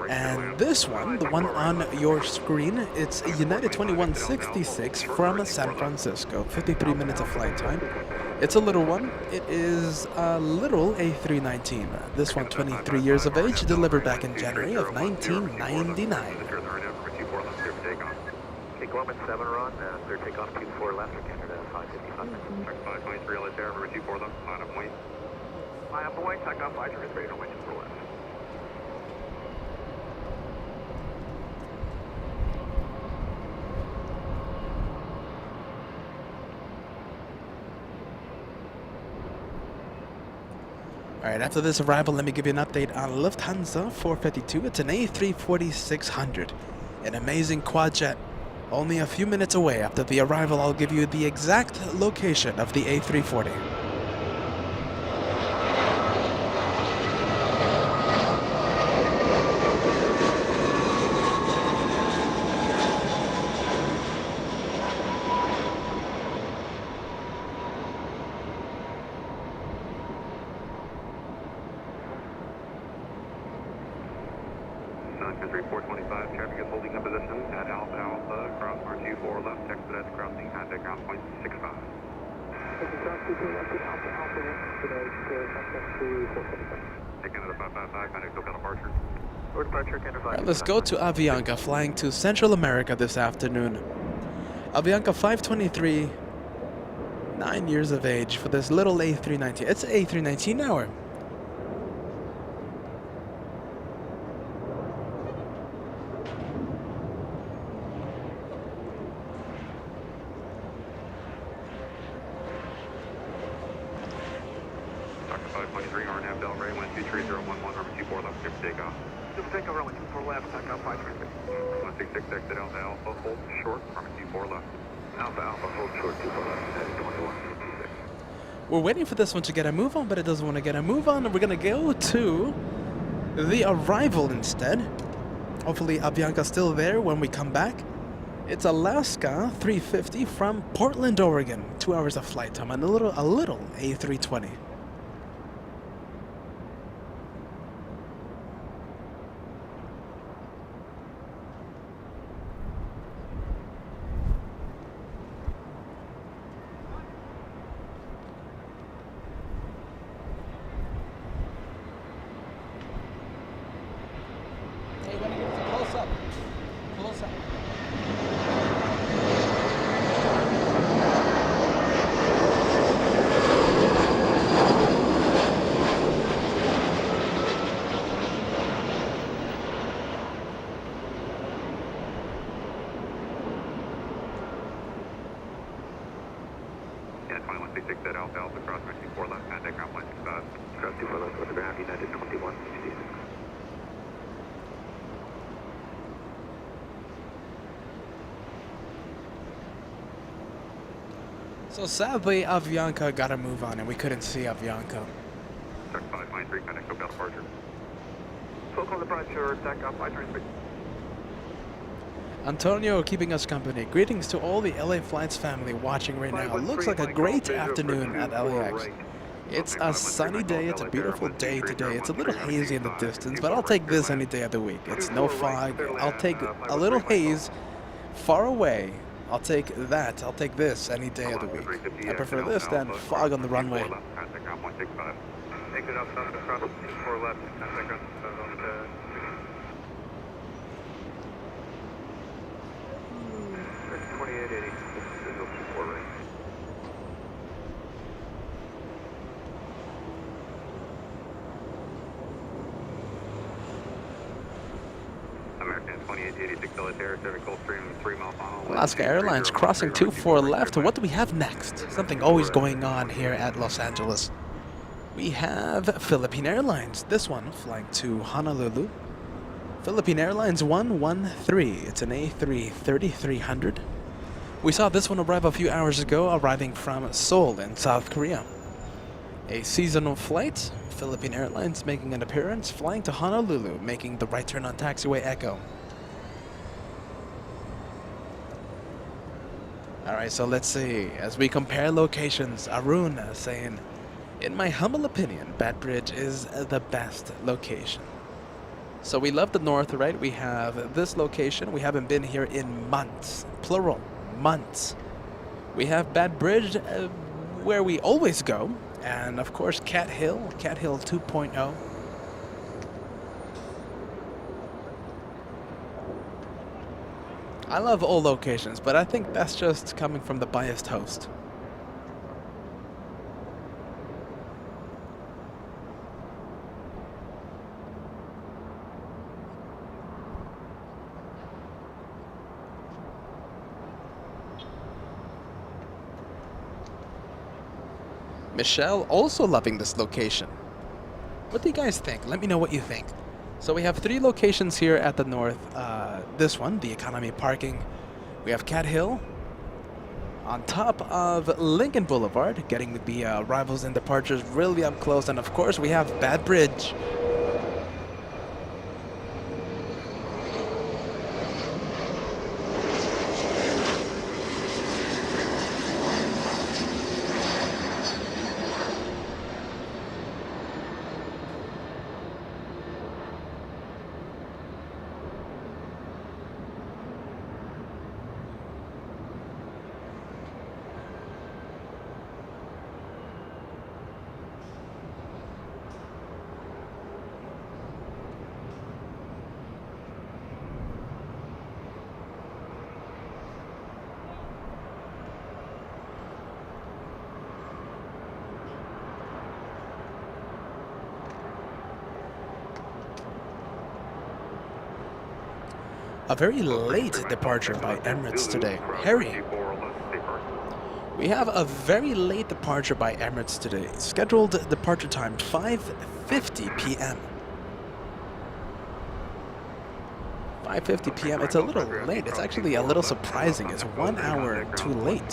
And this one, the one on your screen, it's a United 2166 from San Francisco. 53 minutes of flight time. It's a little one. It is a little A319. This one, 23 years of age, delivered back in January of 1999. Gorman 7 run, third takeoff, 24 left, Canada 555. Check 523 LA there, number 24 left, line up point. Line up point, takeoff 5 is ready to wait 24 left. All right, after this arrival, let me give you an update on Lufthansa 452. It's an A340-600, an amazing quad jet. Only a few minutes away. After the arrival, I'll give you the exact location of the A340. Sun Country 425, traffic is holding in position at Alpha Alpha, cross R24 left, expedite crossing at ground point 65. Taking another 555, kind of SoCal departure. All right, let's go to Avianca, flying to Central America this afternoon. Avianca 523 9 years of age for this little A319. It's an A319 hour. Dr. 523, RNAV Delray, 123011, number 24 left, clear for takeoff. Just take over, runway 24 left, takeoff 523. 166, exit Alpha Alpha, hold short, runway 24 left. Alpha Alpha, hold short, 24 left, heading 2166. We're waiting for this one to get a move on, but it doesn't want to get a move on. We're going to go to the arrival instead. Hopefully Avianca's still there when we come back. It's Alaska 350 from Portland, Oregon. 2 hours of flight time and a little A320. Hey, when you give us a close up. Close up. Yeah, 2166 at Alpha Alpha, cross 24 left, contact ground 165. Cross 24 left with the ground, United 2166. So sadly, Avianca got a move on and we couldn't see Avianca. Dr. 593, contact SoCal departure. SoCal departure, takeoff 523. Antonio keeping us company. Greetings to all the LA Flights family watching right now. It looks like a great afternoon at LAX. It's a sunny day. It's a beautiful day today. It's a little hazy in the distance, but I'll take this any day of the week. It's no fog. I'll take a little haze far away. I'll take that. I'll take this any day of the week. I prefer this than fog on the runway. Contact ground 165. Exit Alpha Alpha, cross 24 left, contact ground 2880. Visual 24 right. American 2886 Delaware, cervical stream 3 mile final. Alaska Airlines crossing 24 left. What do we have next? Something always going on here at Los Angeles. We have Philippine Airlines. This one flying to Honolulu. Philippine Airlines 113. It's an A330-300. We saw this one arrive a few hours ago, arriving from Seoul in South Korea. A seasonal flight. Philippine Airlines making an appearance, flying to Honolulu, making the right turn on taxiway Echo. Alright, so let's see. As we compare locations, Arun saying, in my humble opinion, Bad Bridge is the best location. So we love the north, right? We have this location. We haven't been here in months. Plural, months. We have Bad Bridge, where we always go. And of course, Cat Hill 2.0. I love all locations, but I think that's just coming from the biased host. Michelle also loving this location. What do you guys think? Let me know what you think. So we have 3 locations here at the north. This one, the economy parking. We have Cat Hill on top of Lincoln Boulevard, getting the arrivals and departures really up close. And of course, we have Bad Bridge. a very late departure by Emirates today. Harry, we have a very late departure by Emirates today. Scheduled departure time 5:50 p.m. 5:50 p.m. It's a little late. It's actually a little surprising. It's 1 hour too late.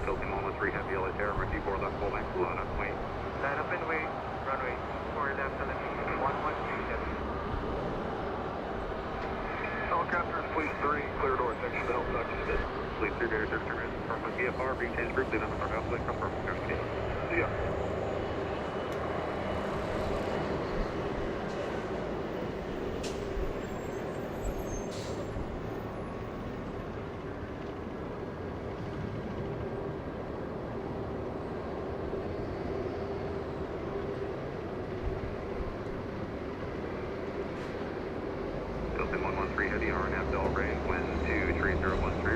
Tilting 113 heavy LA Terra, emergency 4 left, full length, line up, wait. Line up and wait, runway 4 left, 113 heavy. Helicopters, please 3, clear door, section L, documented. Please 3, Data 33 minutes, confirm with VFR, Buchanan group, lead on the front outlet, confirm with Garcia. See ya. Tilting 113 heavy, R&F Delray, wind 23013,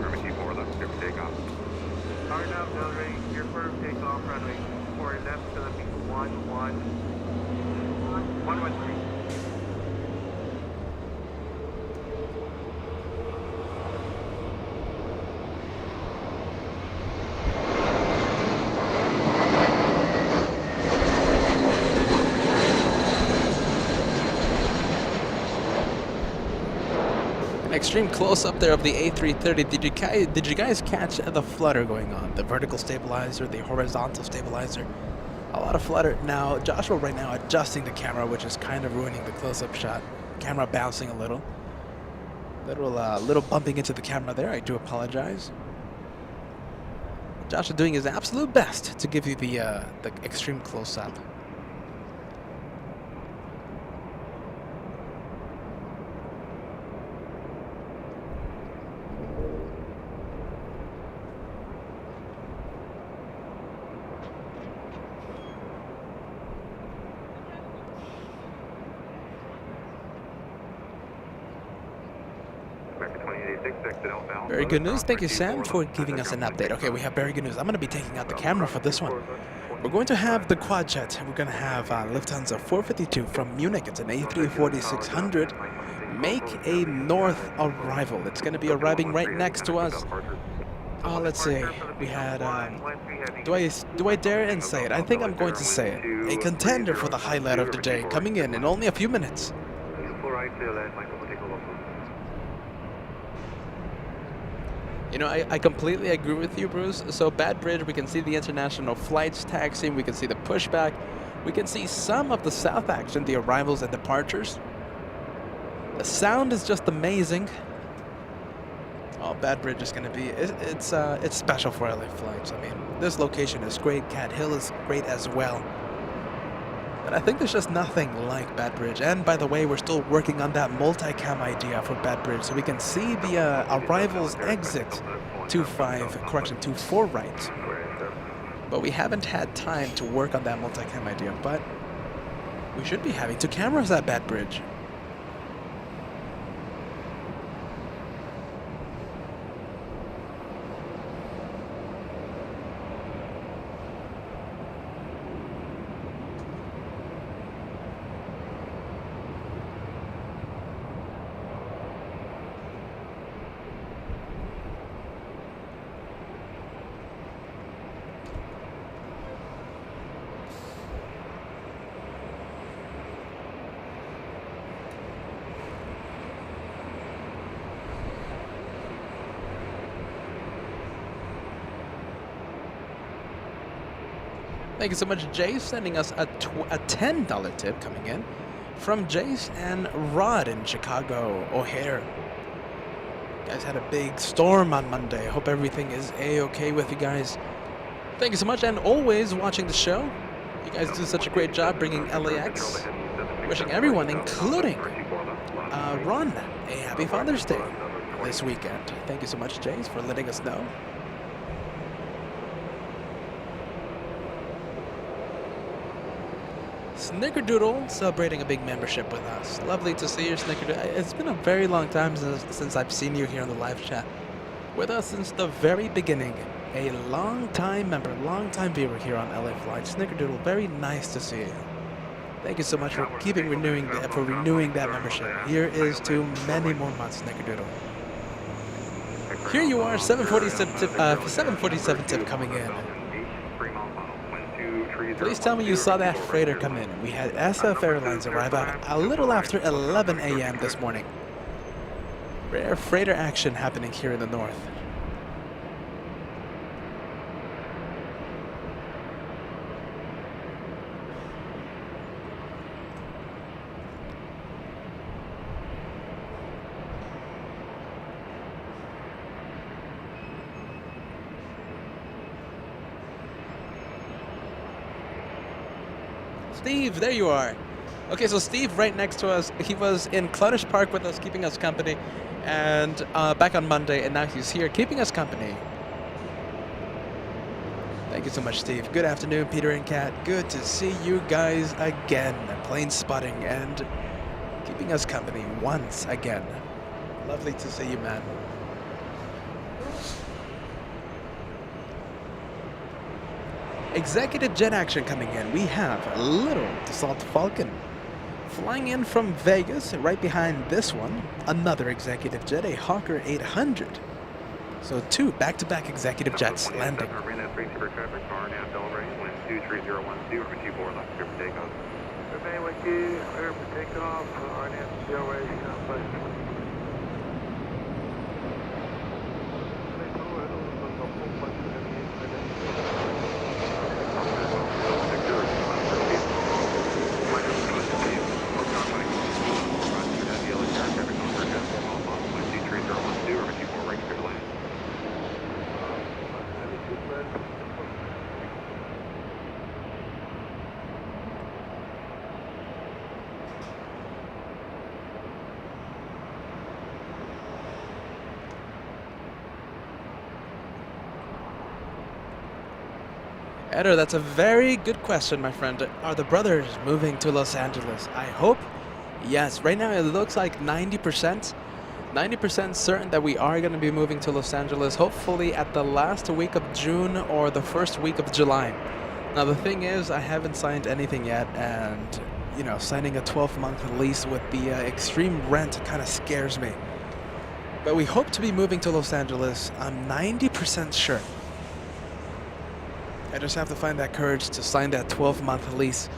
runway 24 left, clear for takeoff. R&F Delray, your firm takeoff, runway 4 left, Philippines 113. An extreme close-up there of the A330. Did you guys catch the flutter going on? The vertical stabilizer, the horizontal stabilizer. A lot of flutter. Now, Joshua right now adjusting the camera, which is kind of ruining the close-up shot. Camera bouncing a little. Little bumping into the camera there. I do apologize. Joshua doing his absolute best to give you the extreme close-up. Very good news. Thank you, Sam, for giving us an update. Okay, we have very good news. I'm going to be taking out the camera for this one. We're going to have the quad jet. We're going to have Lufthansa 452 from Munich. It's an A340-600. Make a north arrival. It's going to be arriving right next to us. Oh, let's see. We had, do I dare and say it? I think I'm going to say it. A contender for the highlight of the day coming in only a few minutes. You know, I completely agree with you, Bruce. So, Bad Bridge, we can see the international flights taxiing, we can see the pushback, we can see some of the south action, the arrivals and departures. The sound is just amazing. Oh, Bad Bridge is going to be, it's special for LA flights. I mean, this location is great, Cat Hill is great as well. But I think there's just nothing like Bad Bridge. And by the way, we're still working on that multicam idea for Bad Bridge, so we can see the arrivals exit 24 right. But we haven't had time to work on that multicam idea, but we should be having 2 cameras at Bad Bridge. Thank you so much, Jace, sending us a $10 tip coming in from Jace and Rod in Chicago, O'Hare. You guys had a big storm on Monday. Hope everything is A-okay with you guys. Thank you so much, and always watching the show. You guys do such a great job bringing LAX. Wishing everyone, including Ron, a happy Father's Day this weekend. Thank you so much, Jace, for letting us know. Snickerdoodle celebrating a big membership with us. Lovely to see you, Snickerdoodle. It's been a very long time since I've seen you here on the live chat. With us since the very beginning. A long time member, long time viewer here on LA Flight. Snickerdoodle, very nice to see you. Thank you so much for renewing that membership. Here is to many more months, Nickerdoodle. Here you are, 747 tip coming in. Please tell me you saw that freighter come in. We had SF Airlines arrive out a little after 11 a.m. this morning. Rare freighter action happening here in the north. Steve, there you are. Okay, so Steve right next to us, he was in Cluttish Park with us, keeping us company, and back on Monday, and now he's here keeping us company. Thank you so much, Steve. Good afternoon, Peter and Kat. Good to see you guys again. Plane spotting and keeping us company once again. Lovely to see you, man. Executive jet action coming in. We have a little Dassault Falcon flying in from Vegas, right behind this one. Another executive jet, a Hawker 800. So two back-to-back executive jets landing. Eder, that's a very good question, my friend. Are the brothers moving to Los Angeles? I hope yes. Right now it looks like 90%. 90% certain that we are going to be moving to Los Angeles, hopefully at the last week of June or the first week of July. Now the thing is, I haven't signed anything yet, and you know, signing a 12-month lease with the extreme rent kind of scares me. But we hope to be moving to Los Angeles. I'm 90% sure. I just have to find that courage to sign that 12-month lease.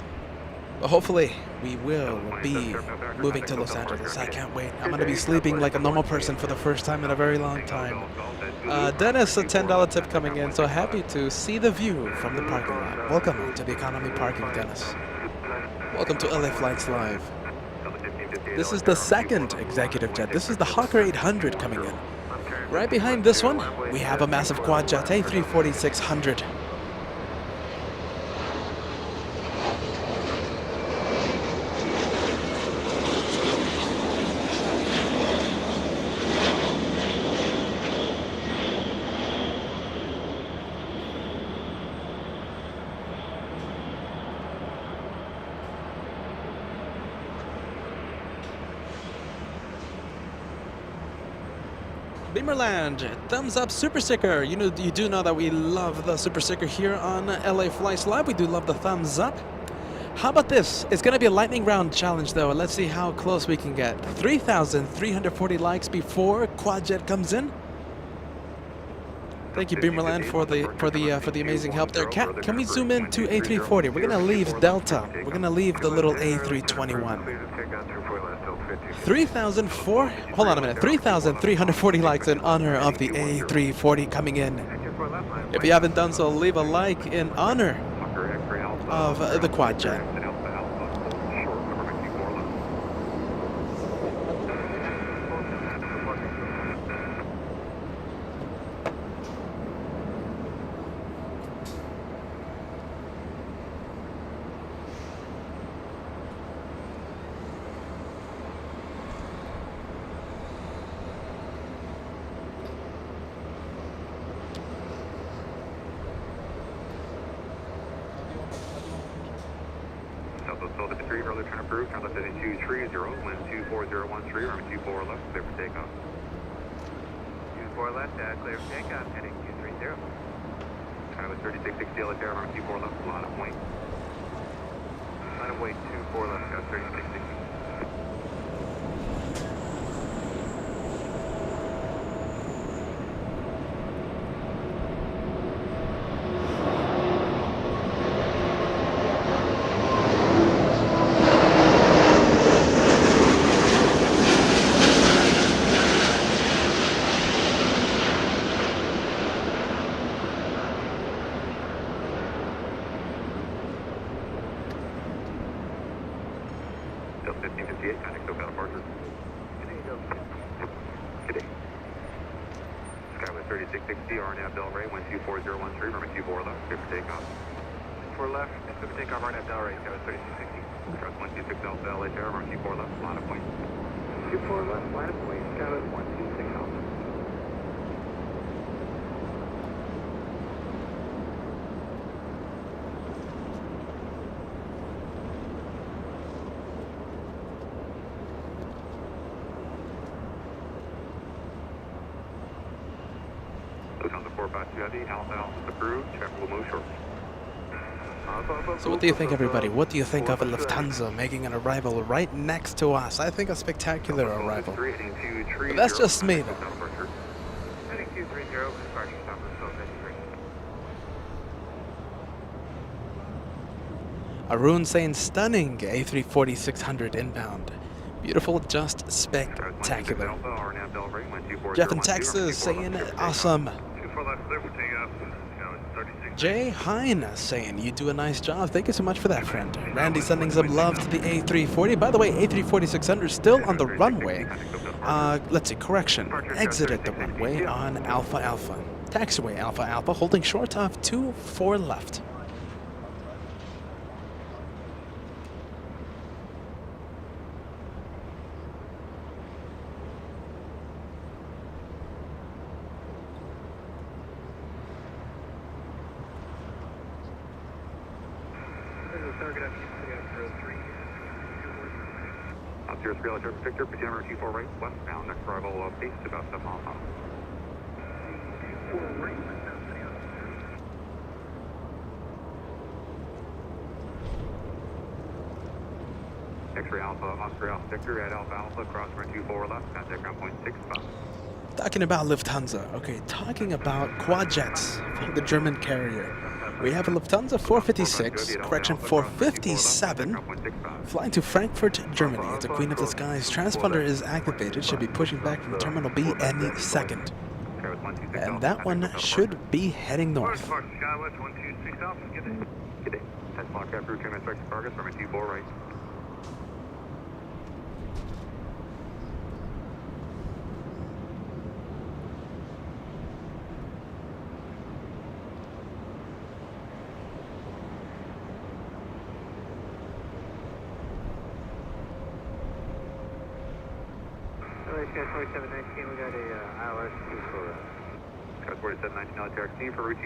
But hopefully, we will be moving to Los Angeles. I can't wait. I'm going to be sleeping like a normal person for the first time in a very long time. Dennis, a $10 tip coming in. So happy to see the view from the parking lot. Welcome to the economy parking, Dennis. Welcome to LA Flights Live. This is the second executive jet. This is the Hawker 800 coming in. Right behind this one, we have a massive quad jet, A340-600. Beamerland, thumbs up super sticker. You do know that we love the super sticker here on LA Flights Live. We do love the thumbs up. How about this? It's going to be a lightning round challenge though. Let's see how close we can get. 3,340 likes before Quadjet comes in. Thank you, Beamerland, for the amazing help there. Can we zoom in to A340? We're gonna leave Delta. We're gonna leave the little A321. 3,340 likes in honor of the A340 coming in. If you haven't done so, leave a like in honor of the Quadjet. 4 left, got 3660. Still 1558, contact SoCal departure. Today. Skyway 3660, RNAV Delray, 124.013, runway 24 left, clear for takeoff. 4 left, and clear for takeoff, RNAV Delray, Skyway 3660. Cross 126 Alpha, LA Tower, runway 24 left, line of point. 24 left, line of point, Skyway 126 Alpha. Lufthansa 452 Heavy, Alpha Alpha approved, traffic will move shortly. So what do you think, everybody? What do you think of a Lufthansa making an arrival right next to us? I think a spectacular arrival. But that's just me, though. Heading 230, departing stop for South 93. Arun saying stunning A340-600 inbound. Beautiful, just spectacular. Jeff in Texas saying awesome. Jay Hine saying you do a nice job. Thank you so much for that, friend. Randy sending some love to the A340. By the way, A340-600 still on the runway. Let's see, correction. Exited the runway on Alpha Alpha. Taxiway Alpha Alpha, holding short of 24 left. Zero 3 Electric Victor, Buchanan 24 right, westbound, next arrival pace to about 7 miles an hour. X-ray Alpha, Oscar Alpha Victor at Alpha Alpha, cross run 24 left, contact ground point 65. Talking about Lufthansa, okay, talking about quad jets for the German carrier. We have a Lufthansa 456, correction 457, flying to Frankfurt, Germany. It's a Queen of the Skies. Transponder is activated, should be pushing back from Terminal B any second. And that one should be heading north. Good day. That's block after return inspection progress, runway 24 right. Sky 4719, we got a ILS 24. Sky 4719, LAX for route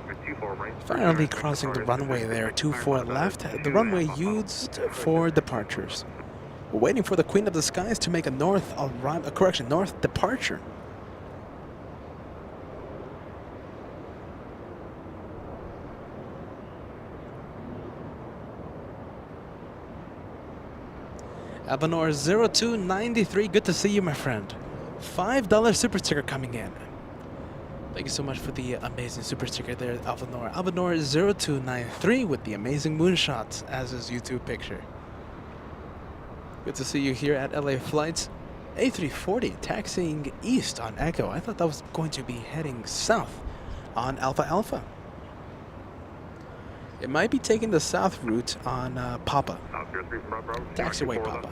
24 right. Finally crossing the runway there, 24 left, the runway used for departures. We're waiting for the Queen of the Skies to make a north departure. Avanor 0293, good to see you, my friend. $5 super sticker coming in. Thank you so much for the amazing super sticker there, Avanor. Avanor 0293 with the amazing moonshots as his YouTube picture. Good to see you here at LA Flights. A340 taxiing east on Echo. I thought that was going to be heading south on Alpha Alpha. It might be taking the south route on Papa. Taxiway Papa.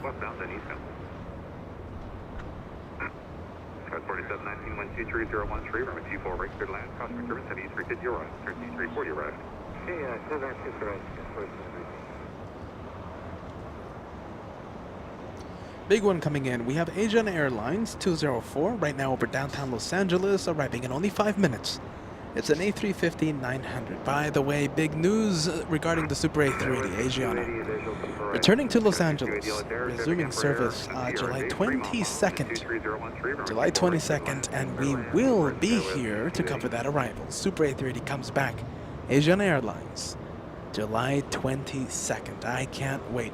Sky 4719, 123.013, runway 24 right, clear to land, crossing service, heavy 350 right, 340 right. Okay, clear land 2 right, Big one coming in. We have Asian Airlines 204 right now over downtown Los Angeles, arriving in only 5 minutes. It's an A350-900. By the way, big news regarding the Super A380 Asiana. Returning to Los Angeles, resuming service July 22nd. July 22nd, and we will be here to cover that arrival. Super A380 comes back. Asian Airlines, July 22nd. I can't wait.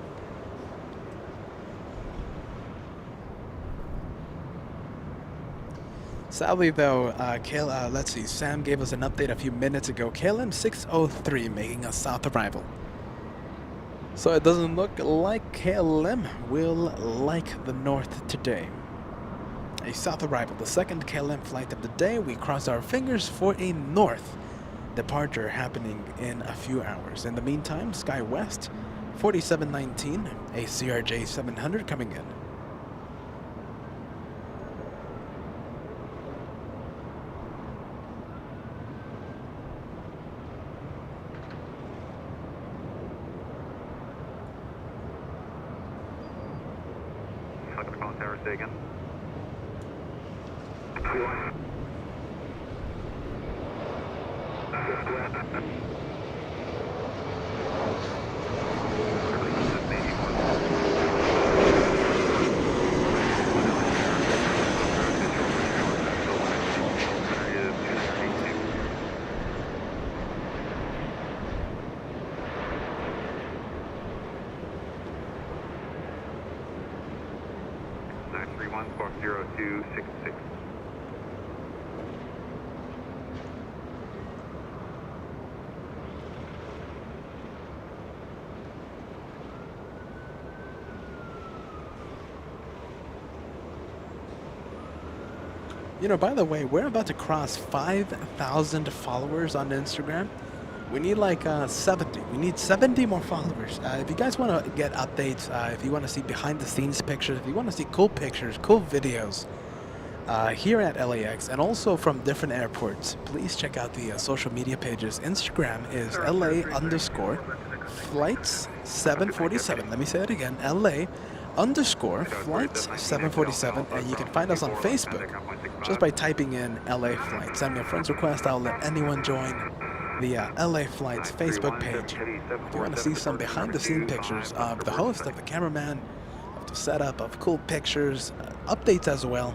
Sadly, though, let's see, Sam gave us an update a few minutes ago. KLM 603 making a south arrival. So it doesn't look like KLM will like the north today. A south arrival, the second KLM flight of the day. We cross our fingers for a north departure happening in a few hours. In the meantime, Sky West 4719, a CRJ 700 coming in. Say again. Squawk 0266. You know, by the way, we're about to cross 5,000 followers on Instagram. We need like 70. We need 70 more followers. If you guys want to get updates, if you want to see behind the scenes pictures, if you want to see cool pictures, cool videos here at LAX and also from different airports, please check out the social media pages. Instagram is LA_flights 747. Let me say it again, LA_flights 747. And you can find us on Facebook just by typing in LA Flights. Send me a friend's request. I'll let anyone join the LA Flights Facebook page. If you want to see some behind-the-scenes pictures of the host, of the cameraman, of the setup, of cool pictures, updates as well,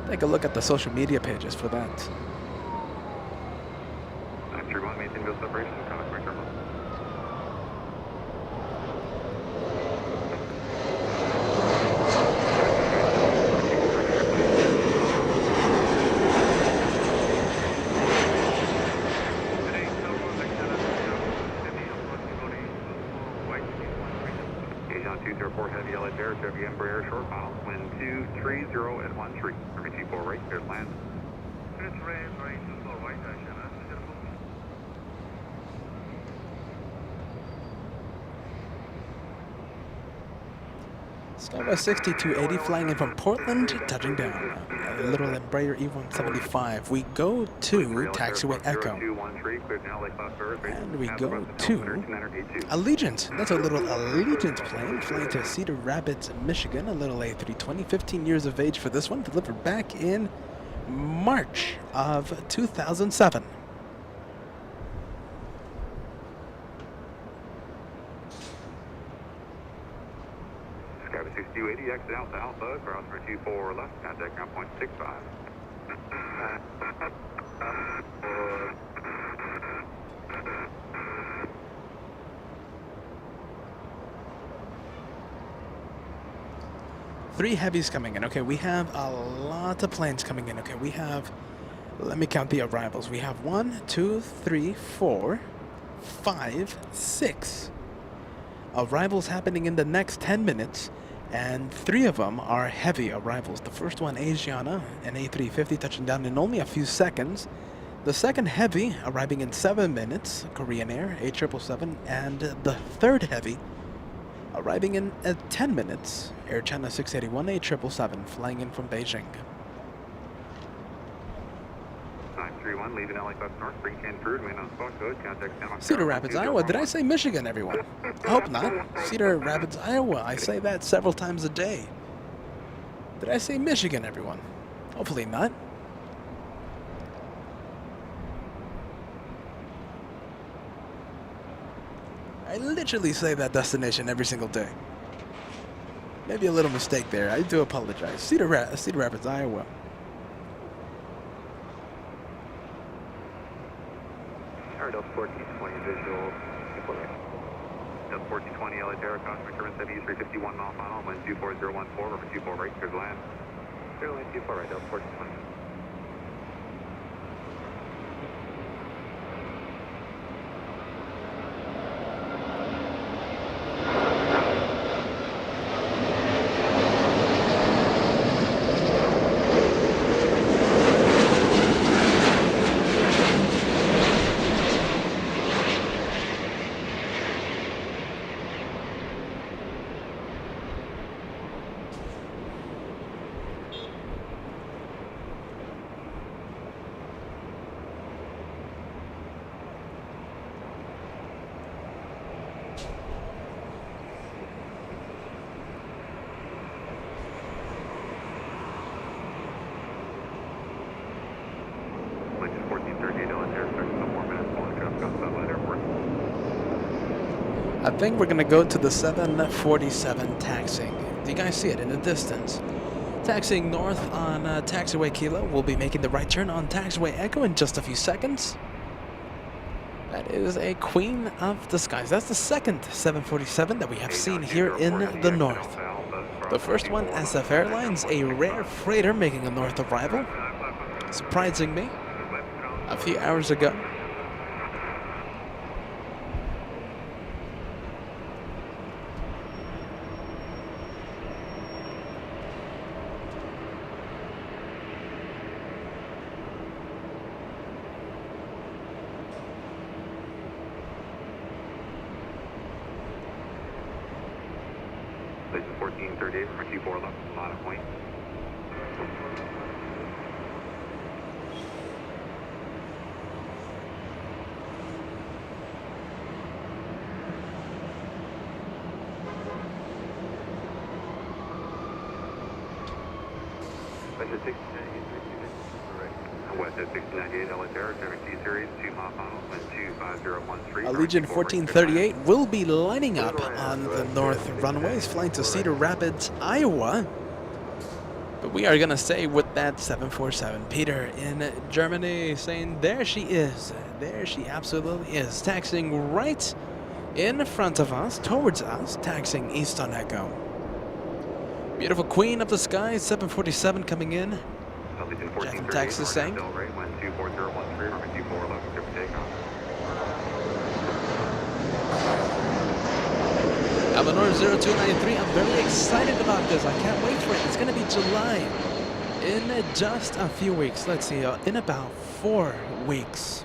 take a look at the social media pages for that. 931, maintain those separations. Contact my terminal. Heavy LA Bear, Chevy Embraer, short final, wind 230 at 13. Every 24 right, clear land. Skywest 6280 flying in from Portland, touching down. A little Embraer E175. We go to taxiway Echo. And we go to Allegiant. That's a little Allegiant plane flying to Cedar Rapids, Michigan. A little A320, 15 years of age for this one, delivered back in March of 2007. Skywest 6280, exit Alpha Alpha, cross for 24 left, contact ground point 65. Three heavies coming in. Okay, we have a lot of planes coming in. Okay, we have, let me count the arrivals. We have 1, 2, 3, 4, 5, 6 arrivals happening in the next 10 minutes, and 3 of them are heavy arrivals. The first one, Asiana, an A350 touching down in only a few seconds. The second heavy arriving in 7 minutes, Korean Air, A777, and the third heavy arriving in 10 minutes, Air China 681, A777, flying in from Beijing. 931, leaving LA West North, bring 10 through, remain on spot code, contact San Marcos. Cedar Rapids, Iowa. Did I say Michigan, everyone? I hope not. Cedar Rapids, Iowa. I say that several times a day. Did I say Michigan, everyone? Hopefully not. I literally say that destination every single day. Maybe a little mistake there. I do apologize. Cedar Rapids, Iowa. Delta 1420 visual. Delta 1420 LA Terra, cosmic turbine set east 351 mile final, wind 24014, over 24 right, clear to land. Clear to land 24 right, Delta 1420. I think we're gonna go to the 747 taxiing. Do you guys see it in the distance? Taxiing north on taxiway Kilo. We'll be making the right turn on taxiway Echo in just a few seconds. That is a Queen of the Skies. That's the second 747 that we have seen here in the north. The first one, SF Airlines, a rare freighter making a north arrival. Surprising me a few hours ago. Station 1438 from Q4 left, lot of point. West at 1698 LA Terra, T series, 2 mile final, wind 25013. Allegiant 1438 will be lining up on the north runways, flying to Cedar Rapids, Iowa. But we are going to stay with that 747. Peter in Germany saying there she is. There she absolutely is. Taxiing right in front of us, towards us, taxiing east on Echo. Beautiful Queen of the Skies, 747 coming in. Jeff in Texas saying. Eleanor 0293, I'm very excited about this. I can't wait for it. It's going to be July in just a few weeks. Let's see, in about 4 weeks.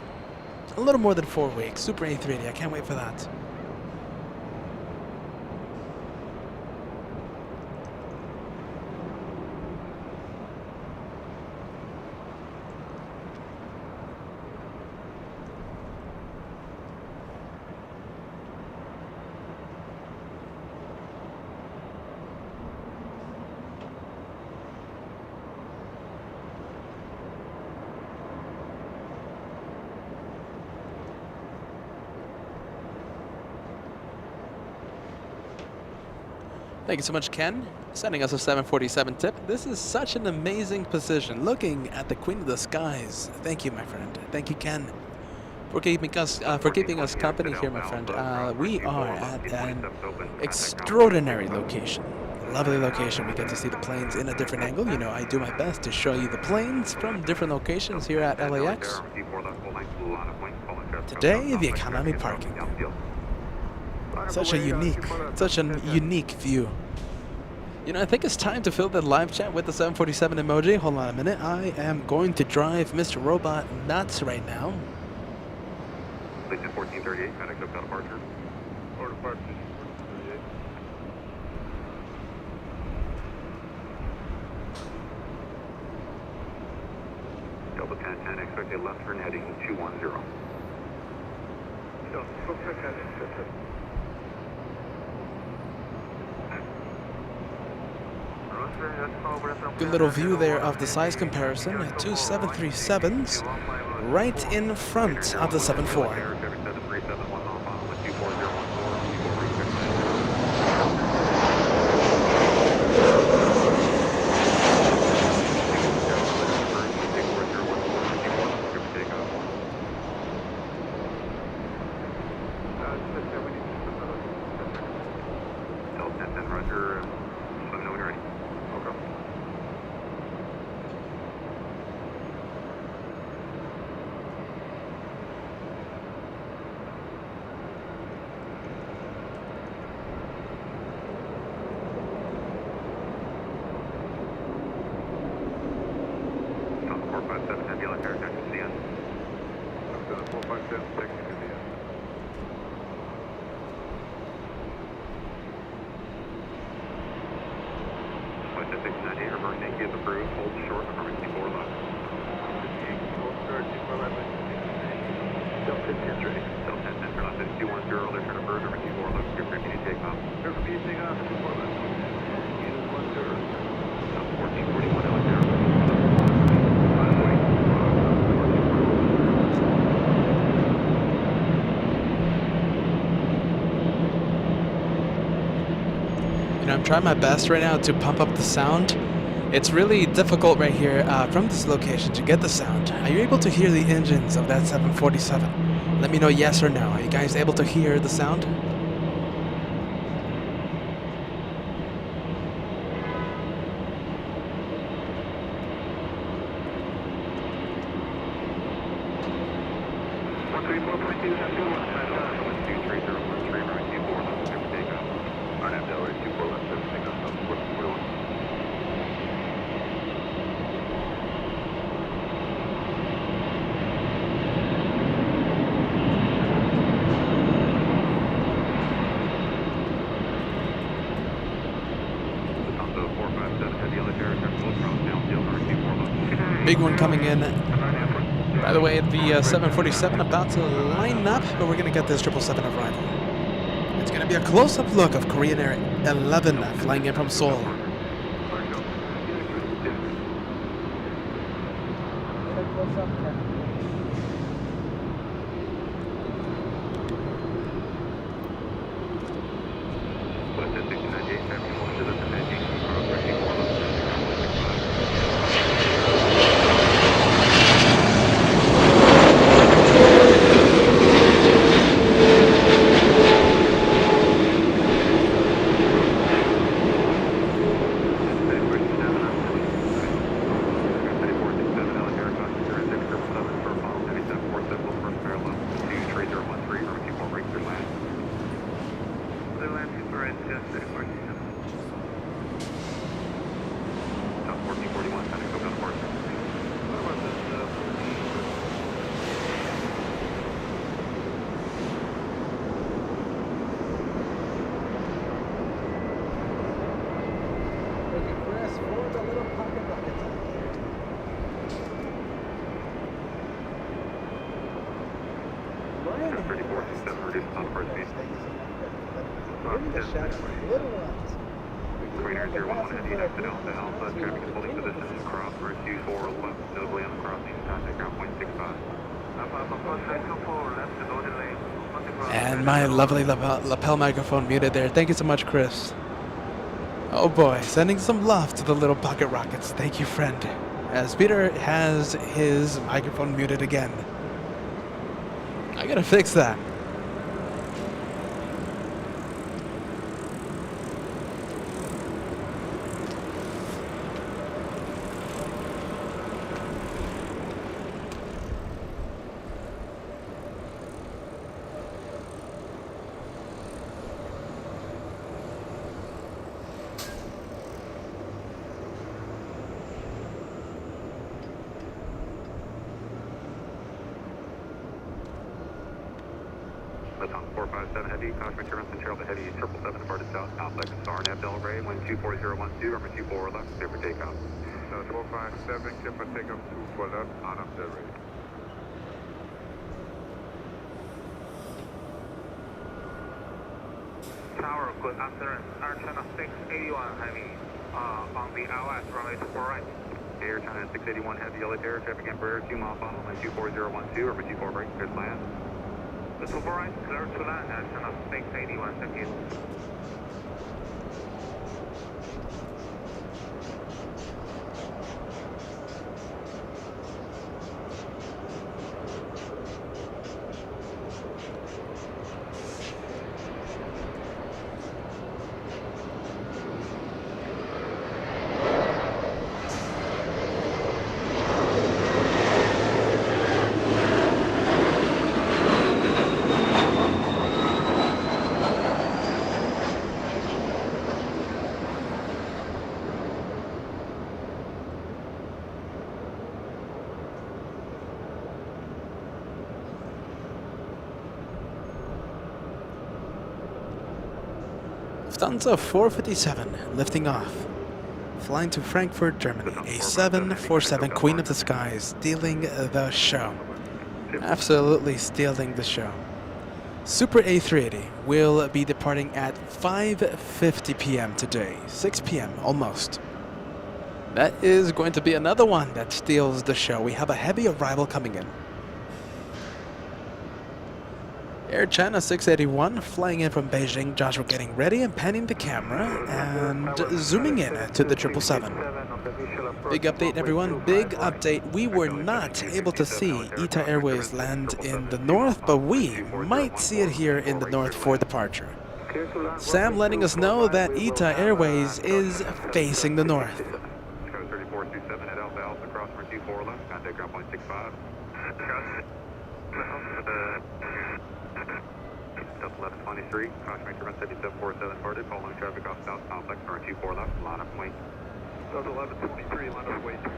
A little more than 4 weeks. Super A380, I can't wait for that. Thank you so much, Ken, sending us a 747 tip. This is such an amazing position, looking at the Queen of the Skies. Thank you, my friend. Thank you, Ken, for keeping us company here, my friend. We are at an extraordinary location. Lovely location. We get to see the planes in a different angle. You know, I do my best to show you the planes from different locations here at LAX. Today, the economy parking. Such a unique view. You know, I think it's time to fill the live chat with the 747 emoji. Hold on a minute. I am going to drive Mr. Robot nuts right now. Station 1438, FedEx up departure. Or departure. Delta 1010, expected left turn heading 210. Good little view there of the size comparison. Two 737s right in front of the 74. 457, heavy yellow tower, taxi to the end. After 457, taxi to the end. Flight 698, reverse Yankee is approved, hold short, emergency 4 left. Delta 10 ready. Delta 10, turn left at 210, other turn approved, emergency 4 left, clear for immediate takeoff. Clear for immediate takeoff, 4 left. Unit 10. South 1441, LA tower. You know, I'm trying my best right now to pump up the sound. It's really difficult right here from this location to get the sound. Are you able to hear the engines of that 747? Let me know yes or no. Are you guys able to hear the sound? Big one coming in. By the way, the 747 about to line up, but we're going to get this 777 arrival. It's going to be a close-up look of Korean Air 11 flying in from Seoul. And my lovely lapel microphone muted there. Thank you so much, Chris. Oh boy, sending some love to the little pocket rockets. Thank you, friend. As Peter has his microphone muted again. I gotta fix that. Baton 457 Heavy, caution material Central, the Heavy 777 departed south, Alpha Star, nav Delray, wind 24012, runway 24 left, clear for takeoff. South 457, clear for takeoff 24 left, on up the rate. Tower, good afternoon. Air China 681 Heavy, on the LAX, runway 24 right. Air China 681 Heavy, yellow terror, traffic Embraer, 2 mile final, wind 24012, runway 24 right, clear to land. The super right, clear to land, Air China 681, thank you. Lufthansa 457 lifting off, flying to Frankfurt, Germany. A 747 Queen of the Skies, stealing the show. Absolutely stealing the show. Super A380 will be departing at 5:50 p.m. today, 6 p.m. almost. That is going to be another one that steals the show. We have a heavy arrival coming in. Air China 681 flying in from Beijing. Joshua getting ready and panning the camera and zooming in to the 777. Big update, everyone. Big update. We were not able to see ITA Airways land in the north, but we might see it here in the north for departure. Sam letting us know that ITA Airways is facing the north. 3427 at Alpha Alpha, cross runway 24 left, contact ground point 65. Delta 1123, cross runway 7747 departed, following traffic off south complex, runway 24 left, line up wing. Delta 1123, line up way 24.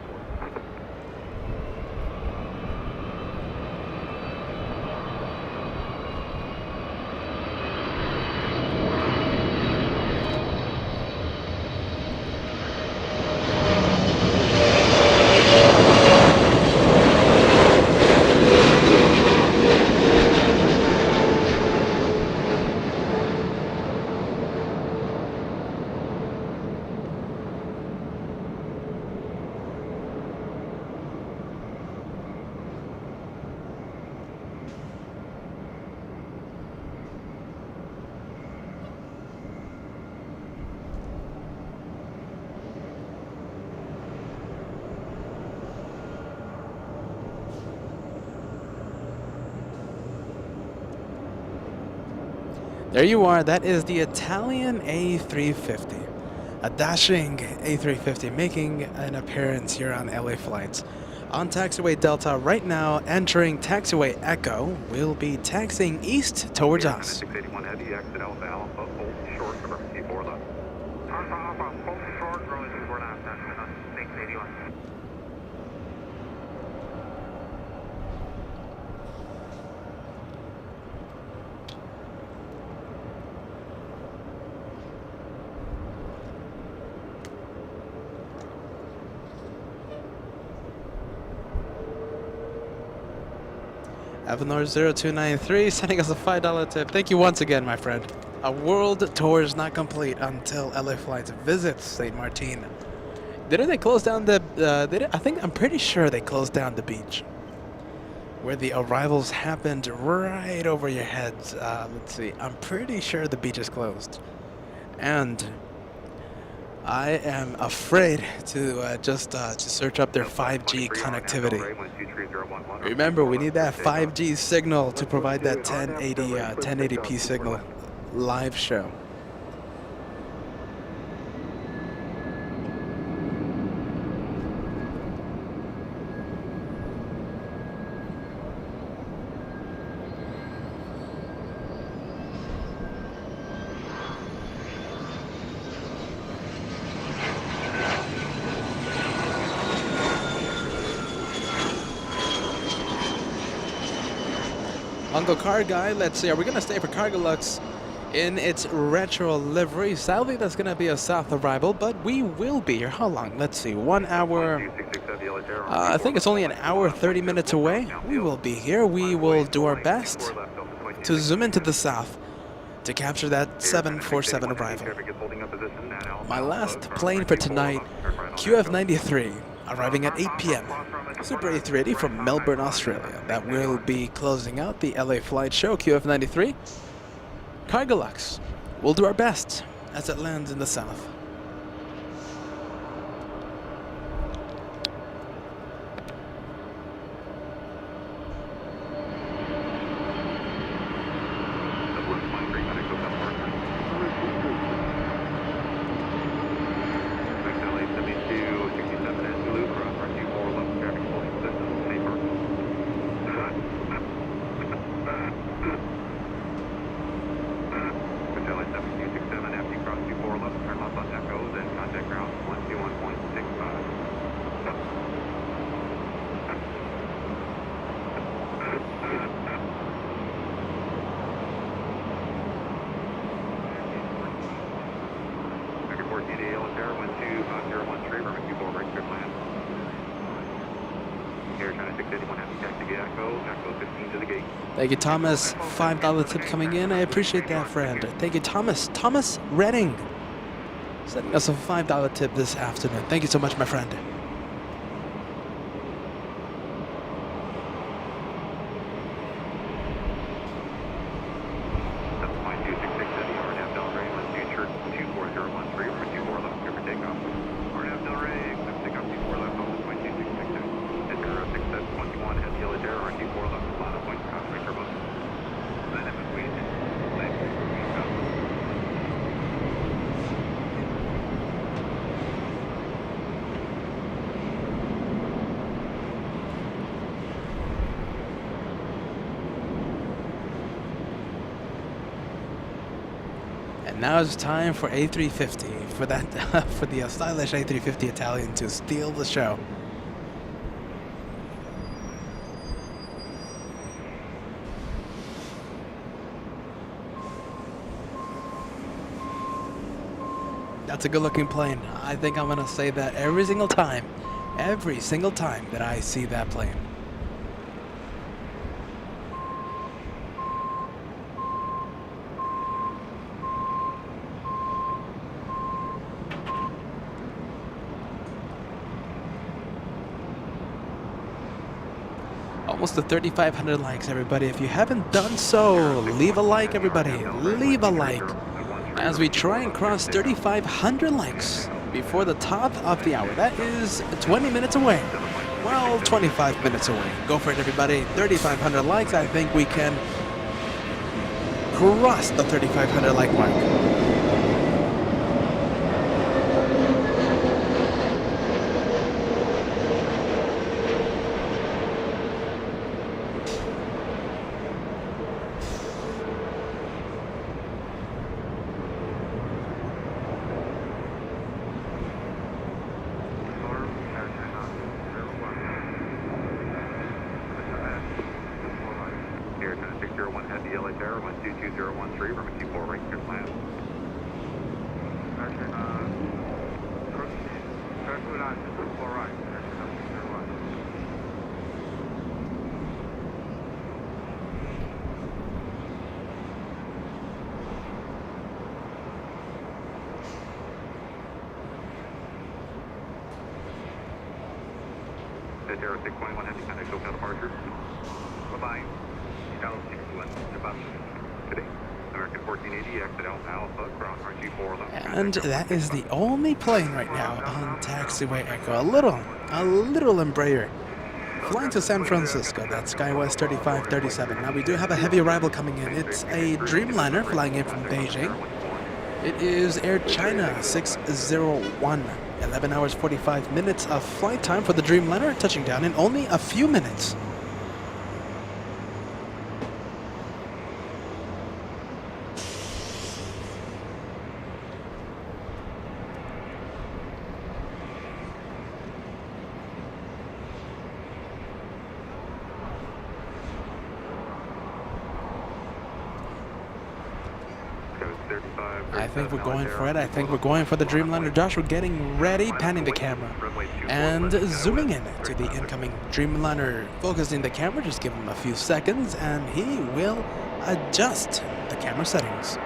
There you are. That is the Italian A350. A dashing A350 making an appearance here on LA flights. On taxiway Delta right now, entering taxiway Echo, will be taxiing east towards us. 681 heavy, exit Alpha Alpha, hold short, number 24 left. Alpha Alpha, hold short, runway 24 left, that's 681. Avenor 0293 sending us a $5 tip. Thank you once again, my friend. A world tour is not complete until LA Flights visits St. Martin. Didn't they close down the... I'm pretty sure they closed down the beach, where the arrivals happened right over your heads. Let's see. I'm pretty sure the beach is closed. And I am afraid to just search up their 5G connectivity. Remember, we need that 5G signal to provide that 1080p signal live show. Uncle Car Guy, let's see, are we going to stay for Cargo Lux in its retro livery? Sadly, that's going to be a south arrival, but we will be here. How long? Let's see, 1 hour. I think it's only an hour, 30 minutes away. We will be here. We will do our best to zoom into the south to capture that 747 arrival. My last plane for tonight, QF93, arriving at 8 p.m. Super A380 from Melbourne, Australia. That will be closing out the LA Flight Show, QF93. Cargo Lux. We'll do our best as it lands in the south. anyone have taxi to Echo 15 to the gate. Thank you, Thomas. $5 tip coming in. I appreciate that, friend. Thank you, Thomas. Thomas Redding sending us a $5 tip this afternoon. Thank you so much, my friend. Now it's time for A350, for that, for the stylish A350 Italian to steal the show. That's a good-looking plane. I think I'm gonna say that every single time that I see that plane. Almost to 3,500 likes, everybody. If you haven't done so, leave a like, everybody. Leave a like as we try and cross 3,500 likes before the top of the hour. That is 20 minutes away. Well, 25 minutes away. Go for it, everybody. 3,500 likes. I think we can cross the 3,500 like mark. Zero 621 heavy contact SoCal departure. Bye-bye. Dallas 61, departure. Today, American 1480, exit Alpha, ground RG4 left. And that is the only plane right now on taxiway Echo. A little Embraer flying to San Francisco. That's SkyWest 3537. Now we do have a heavy arrival coming in. It's a Dreamliner flying in from Beijing. It is Air China 601. 11 hours 45 minutes of flight time for the Dreamliner, touching down in only a few minutes. I think we're going for it. I think we're going for the Dreamliner. Josh, we're getting ready, panning the camera and zooming in to the incoming Dreamliner. Focusing the camera, just give him a few seconds and he will adjust the camera settings.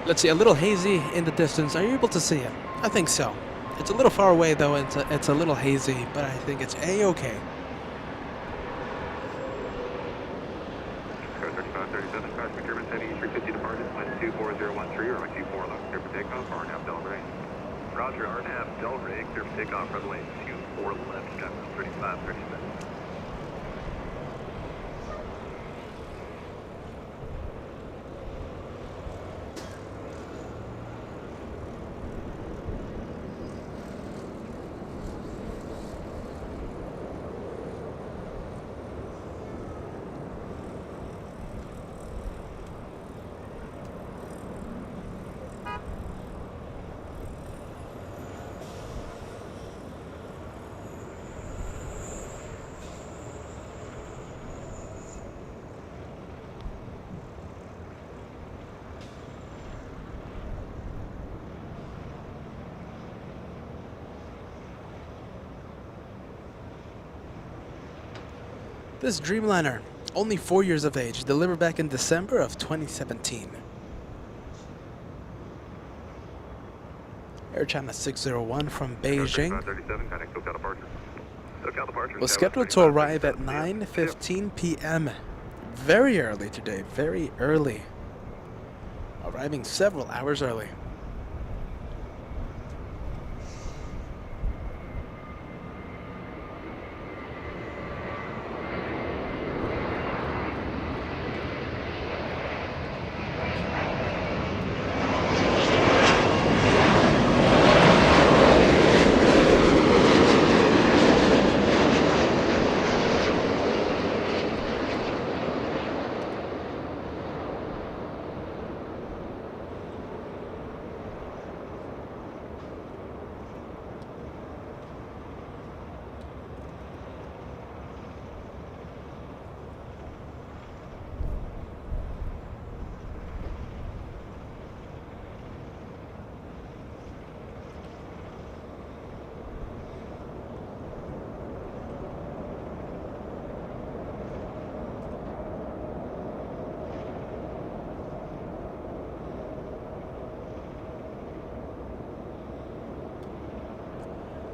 Let's see, a little hazy in the distance. Are you able to see it? I think so. It's a little far away though, it's a little hazy, but I think it's A-okay. 3537, crash procurement heading 350 departed, wind 24013, or 24 left, clear for takeoff, RNAV Delray. Roger, RNAV Delray, clear for takeoff, runway 24 left, Skywest 3537. This Dreamliner, only 4 years of age, delivered back in December of 2017. Air China 601 from Beijing. Was scheduled to arrive at 9:15 p.m. Very early today, very early. Arriving several hours early.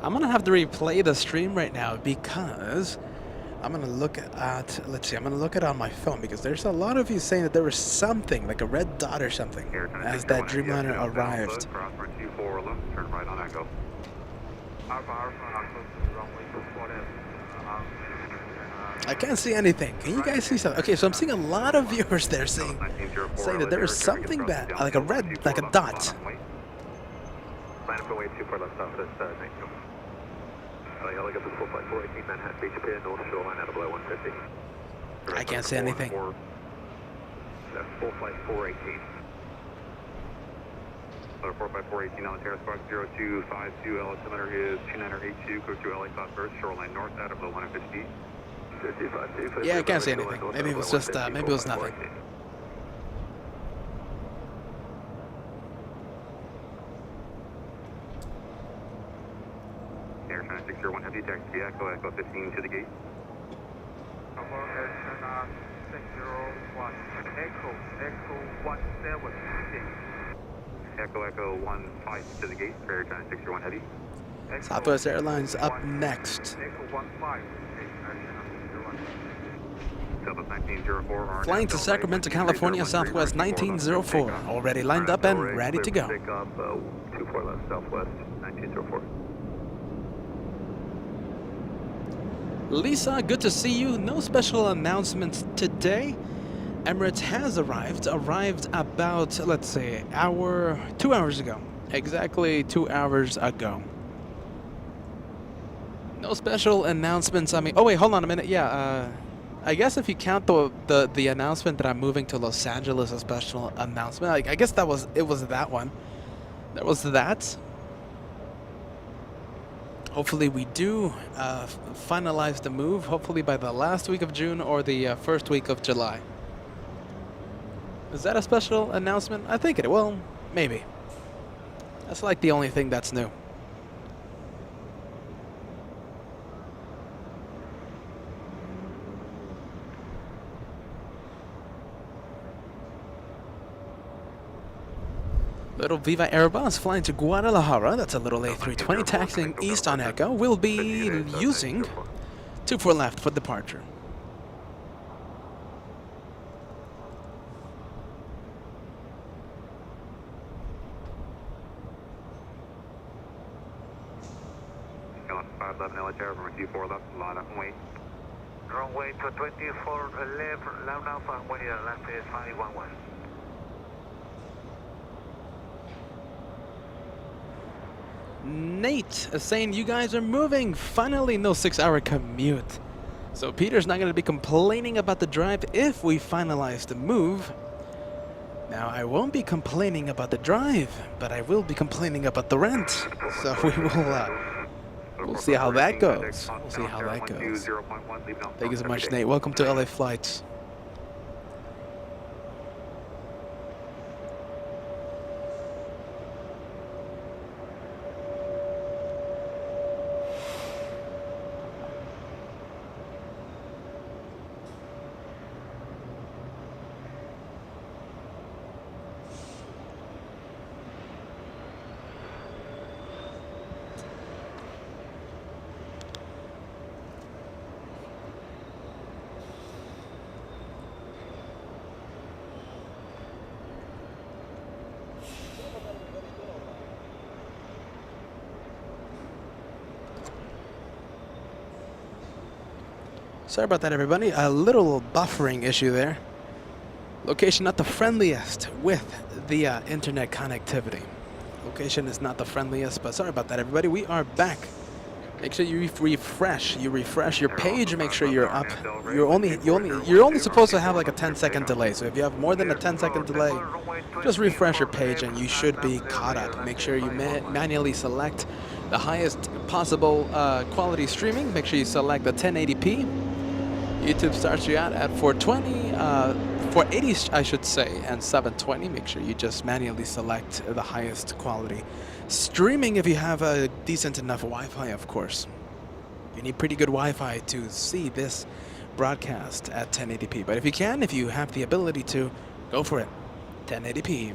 I'm gonna have to replay the stream right now because I'm gonna look at, let's see, I'm gonna look at it on my phone because there's a lot of you saying that there was something, like a red dot or something, as that Dreamliner arrived. I can't see anything. Can you guys see something? Okay, so I'm seeing a lot of viewers there saying that there is something bad, like a red, like a dot. I can't see anything. Full flight 418. 45418 on Terrace Box 0252, altimeter is 2982, go to LA southwest, shoreline north out of the 150. Yeah, I can't see anything. Maybe it was just, maybe it was nothing. Air China 601 heavy taxi, Echo 15 to the gate. Air China 601, Echo 17. Echo 15 to the gate, Air China 601 heavy. Southwest Airlines up next. Flying to Sacramento, California, Southwest 1904. Already lined up and ready to go. 24 left, Southwest 1904. Lisa, good to see you. No special announcements today. Emirates has arrived about, let's say, 2 hours ago. Exactly 2 hours ago. No special announcements. I mean, oh wait, hold on a minute. Yeah, I guess if you count the announcement that I'm moving to Los Angeles, a special announcement. I guess it was that one. There was that. Hopefully we do finalize the move. Hopefully by the last week of June or the first week of July. Is that a special announcement? I think it will. Maybe. That's like the only thing that's new. Little Viva Airbus flying to Guadalajara. That's a little A320 taxiing east on Echo. We'll be using 24 left for departure. Runway to 24 left, loud now for when your left is 511. Nate is saying you guys are moving. Finally, no 6-hour commute. So Peter's not going to be complaining about the drive if we finalize the move. Now, I won't be complaining about the drive, but I will be complaining about the rent. So we will, we'll see how that goes. We'll see how that goes. Thank you so much, Nate. Welcome to LA Flights. Sorry about that, everybody. A little buffering issue there. Location not the friendliest with the internet connectivity. Location is not the friendliest, but sorry about that, everybody. We are back. Make sure you refresh. You refresh your page. Make sure you're up. You're only supposed to have like a 10-second delay. So if you have more than a 10-second delay, just refresh your page and you should be caught up. Make sure you manually select the highest possible quality streaming. Make sure you select the 1080p. YouTube starts you out at 420, 480 I should say, and 720. Make sure you just manually select the highest quality streaming if you have a decent enough Wi-Fi, of course. You need pretty good Wi-Fi to see this broadcast at 1080p. But if you have the ability to, go for it. 1080p.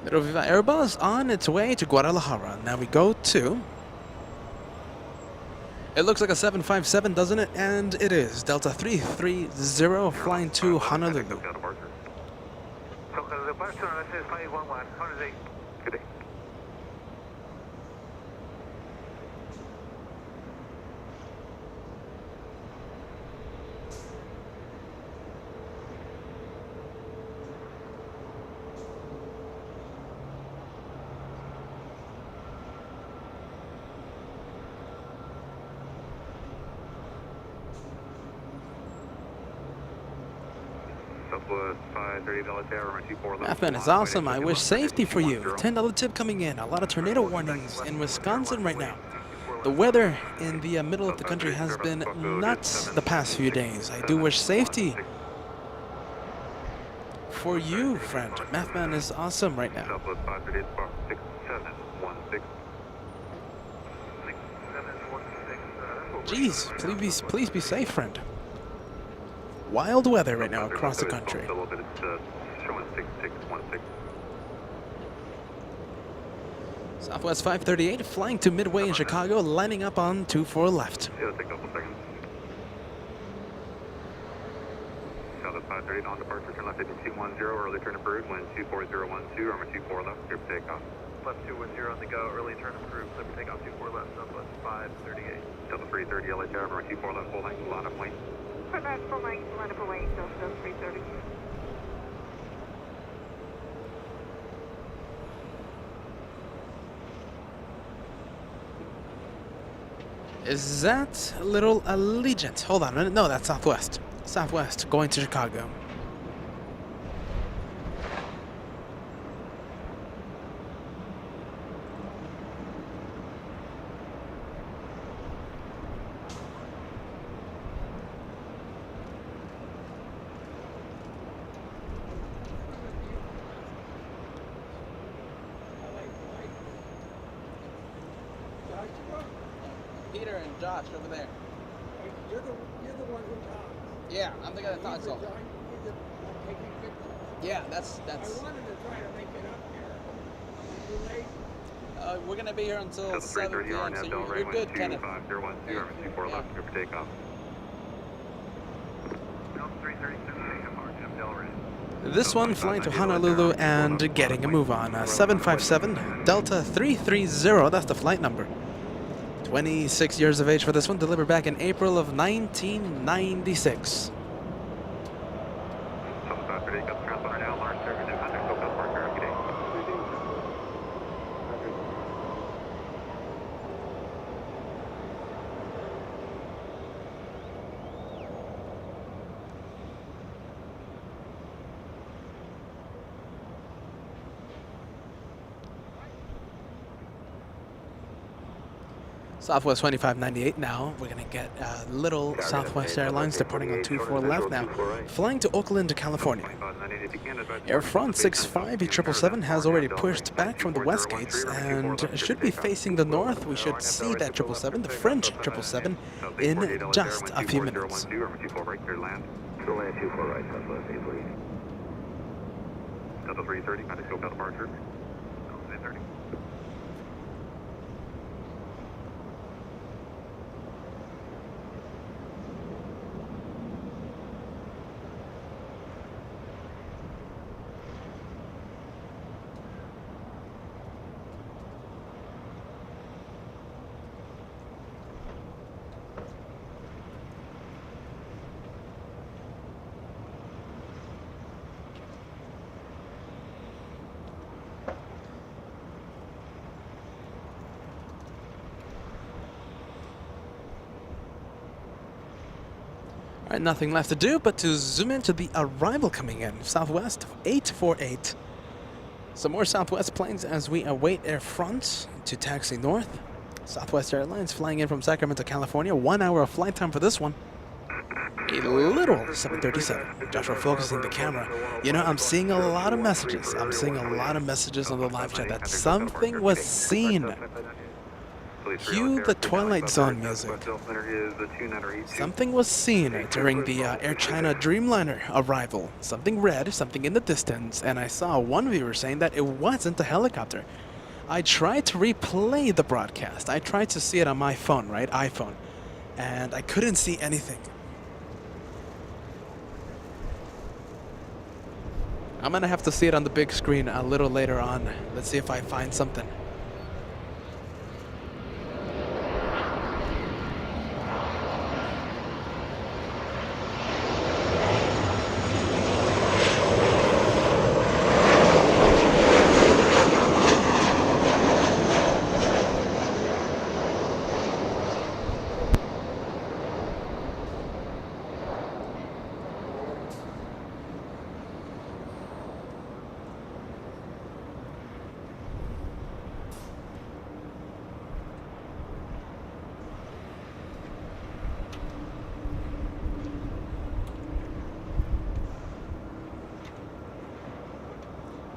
Little Viva Airbus on its way to Guadalajara. Now we go to... It looks like a 757, doesn't it? And it is. Delta 330 flying to Honolulu. Good day. Mathman is awesome. I wish safety for you. $10 tip coming in. A lot of tornado warnings in Wisconsin right now. The weather in the middle of the country has been nuts the past few days. I do wish safety for you, friend. Mathman is awesome right now. Jeez, please be safe, friend. Wild weather right now across the country. Southwest 538 flying to Midway in Chicago, lining up on 24 left. Southwest 538 on departure, turn left at 210, early turn approved, wind 24012, runway 24 left, clear for takeoff. Left 210 on the go, early turn approved, clear for takeoff 24 left, Southwest 538. Delta 330 LA Tower, runway 24 left, full length, line up lane. For that full length, line up away, Delta 330. Is that a little Allegiant? Hold on a minute. No, that's Southwest. Southwest going to Chicago. Peter and Josh over there. You're the one who talks. Yeah, I'm the guy that talks all. Yeah, that's. I wanted to try to make it up here. Are you late? We're gonna be here until Delta 7 330 p.m. So RNAV, you're good, Kenneth. 25012, runway 24 left, clear for takeoff. Delta 330, Delray. This one flying to Honolulu and getting a move on. 757 Delta 330. That's the flight number. 26 years of age for this one, delivered back in April of 1996. Southwest 2598 now. We're going to get little Southwest Airlines departing on 24 left now, flying to Oakland, California. Air France 65 777 has already pushed back from the west gates and should be facing the north. We should see that 777, the French 777, in just a few minutes. to land 24 right, southwest 8, please. Delta 330, kind of SoCal departure. Delta 330. All right, nothing left to do but to zoom into the arrival coming in. Southwest 848. Some more Southwest planes as we await Air France to taxi north. Southwest Airlines flying in from Sacramento, California. 1 hour of flight time for this one. A little 737. Joshua focusing the camera. You know, I'm seeing a lot of messages. I'm seeing a lot of messages on the live chat that something was seen. Cue the Twilight Zone music. Something was seen during the Air China Dreamliner arrival. Something red, something in the distance, and I saw one viewer saying that it wasn't a helicopter. I tried to replay the broadcast. I tried to see it on my phone, right? iPhone. And I couldn't see anything. I'm gonna have to see it on the big screen a little later on. Let's see if I find something.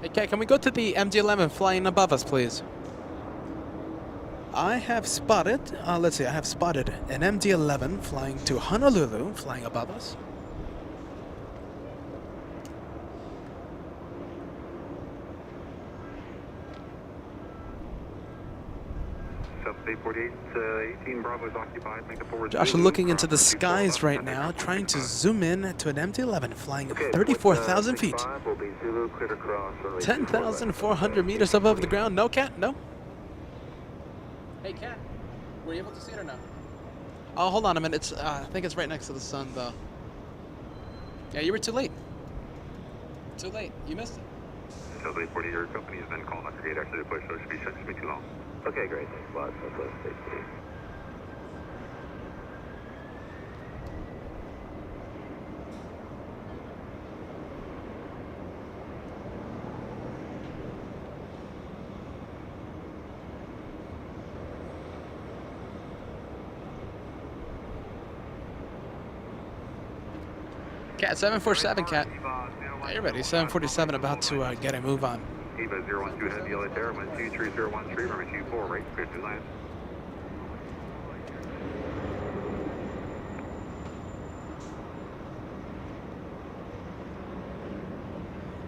Okay, can we go to the MD-11 flying above us, please? I have spotted, let's see, I have spotted an MD-11 flying to Honolulu, flying above us. Josh looking into the skies right now, trying to zoom in to an MD-11 flying 34,000 feet. 10,400 meters above the ground. No, Cat? No? Hey, Cat. Were you able to see it or no? Oh, hold on a minute. It's, I think it's right next to the sun, though. Yeah, you were too late. Too late. You missed it. Delta 840, your company has been called after gate actually to push, so it shouldn't be too long. Okay, great. Thanks a lot. Southwest 8, Cat 747, Cat. Are you ready? 747 about to get a move on. Eva 012 heavy LA Terra, 123013, runway 24, right, clear to land.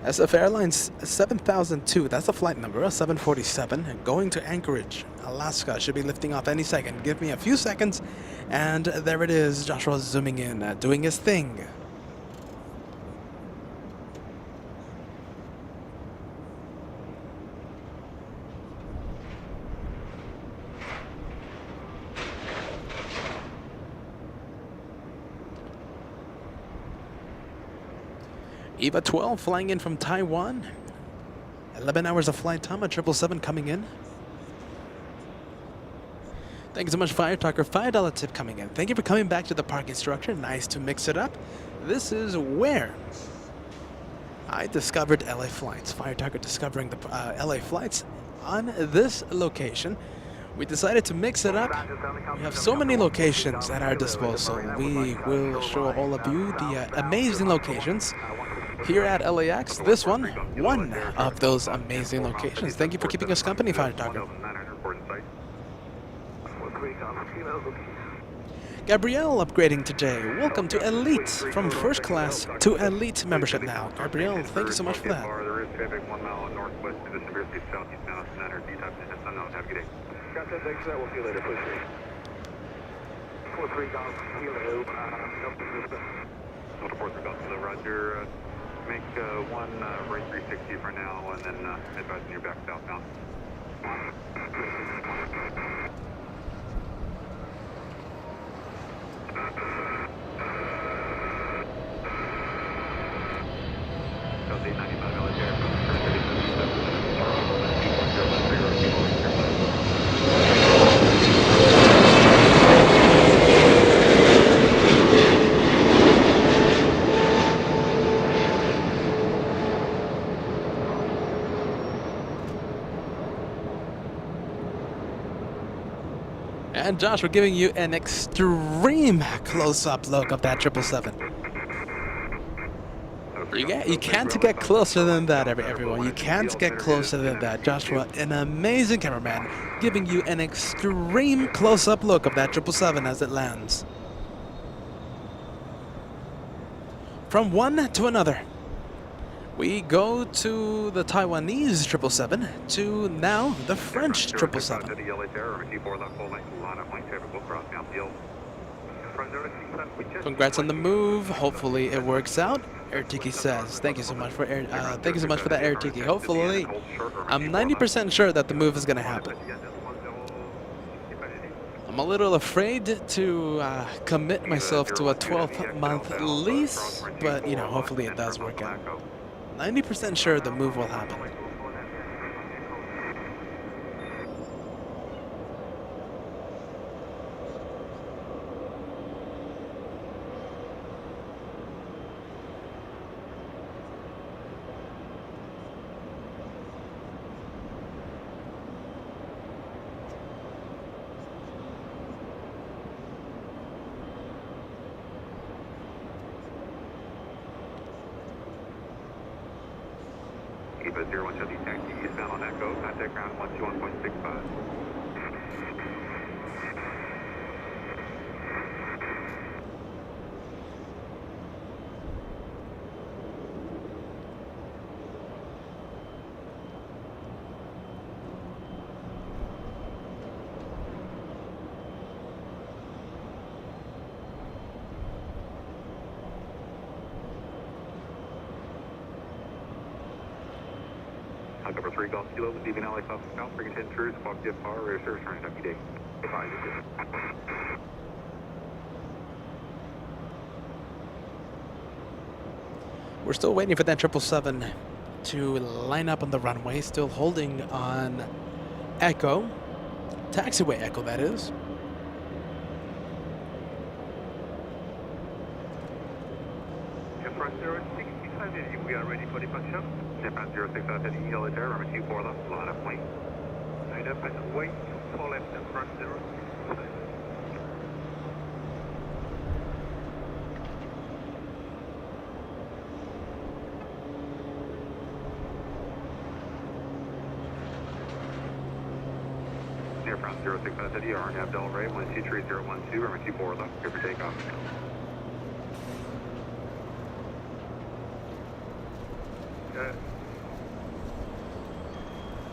SF Airlines 7002, that's the flight number, 747, going to Anchorage, Alaska. Should be lifting off any second. Give me a few seconds, and there it is. Joshua zooming in, doing his thing. Eva 12 flying in from Taiwan. 11 hours of flight time, a 777 coming in. Thank you so much, Fire Talker. $5 tip coming in. Thank you for coming back to the parking structure. Nice to mix it up. This is where I discovered LA flights. Fire Talker discovering the LA flights on this location. We decided to mix it up. We have so many locations at our disposal. We will show all of you the amazing locations here at LAX. This one of those amazing locations. Thank you for keeping us company, Fire Talker. Gabrielle upgrading today. Welcome to Elite. From first class to Elite membership now. Gabrielle, thank you so much for that. There is traffic 1 mile northwest to the severe speed southeast bound center. Detox and unknown. Have a good day. Got that, thanks for that. We'll see you later. Push 3. 4-3 Golf Kilo. Delta 4-3 Golf Kilo, Roger. Make one right 360 for now, and then advising you're back southbound. South 895 LAX aircraft. And Josh, we're giving you an extreme close-up look of that 777. You can't get closer than that, everyone. You can't get closer than that. Joshua, an amazing cameraman, giving you an extreme close-up look of that 777 as it lands. From one to another. We go to the Taiwanese 777 to now the French 777. Congrats on the move. Hopefully it works out. Deaky says, "Thank you so much for thank you so much for that, Deaky. Hopefully, I'm 90% sure that the move is gonna happen. I'm a little afraid to commit myself to a 12-month lease, but you know, hopefully it does work out. 90% sure the move will happen." Eva 0170 taxi eastbound on Echo, contact ground 121.65. Cover 3 Golf Kilo, leaving LAX off the south, bring 10 cruise, walk DFR, rear service, turn WD. We're still waiting for that 777 to line up on the runway, still holding on Echo, taxiway Echo that is. Aircraft 065, we are ready for departure. Aircraft 065 at EL at runway 24 left, line up wing. Line up and wait, 4 left, aircraft 065. Aircraft 065 at ER, nav Delray 123.012, runway 24 left, clear for takeoff.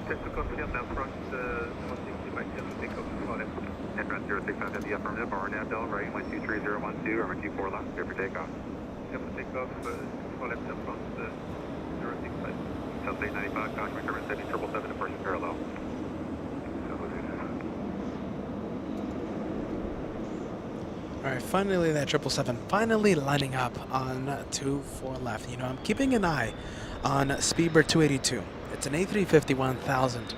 Just to confirm that front 160 by 7 takeoff for left. Aircraft 065 at the affirmative, RNAV Delray 123.012, runway 24 left, clear for takeoff. Clear for takeoff, for left up front 065. South 895, caution, current 777, departure parallel. Alright, finally that 777 finally lining up on 24 left. You know, I'm keeping an eye on Speedbird 282. It's an A350-1000.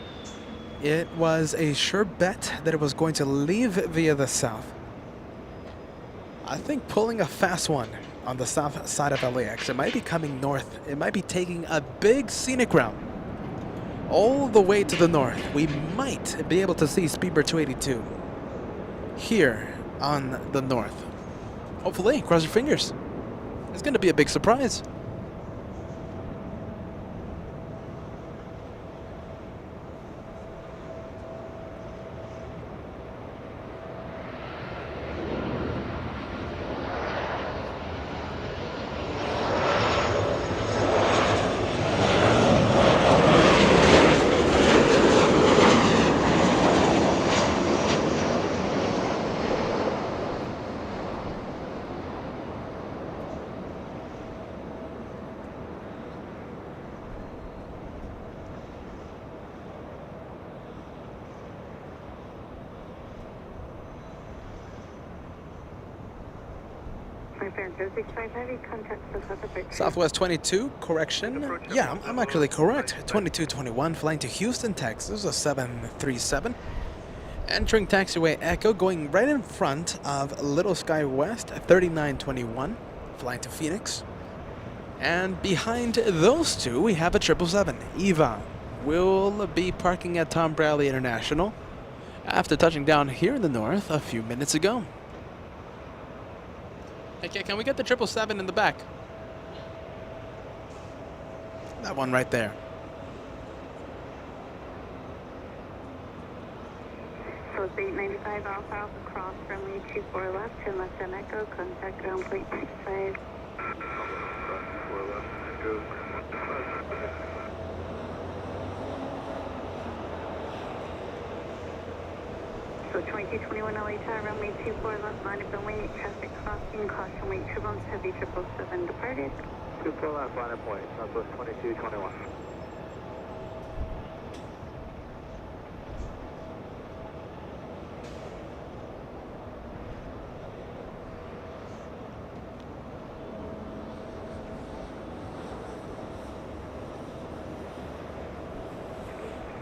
It was a sure bet that it was going to leave via the south. I think pulling a fast one on the south side of LAX. It might be coming north. It might be taking a big scenic route all the way to the north. We might be able to see Speedbird 282 here on the north. Hopefully, cross your fingers. It's going to be a big surprise. Southwest 22, correction. Yeah, I'm actually correct. 2221 flying to Houston, Texas, a 737. Entering taxiway Echo, going right in front of Little Sky West, 3921 flying to Phoenix. And behind those two, we have a 777. Eva will be parking at Tom Bradley International after touching down here in the north a few minutes ago. Okay, can we get the 777 in the back? That one right there. So it's 895 Alpha Alpha cross runway 24 left, turn left on Echo, contact ground plate 65. So 2221 LA Tower, runway 24 left, line up and wait, traffic crossing, caution wait, turbulence, heavy 777 departed. 24 left, line up point, Southwest 2221.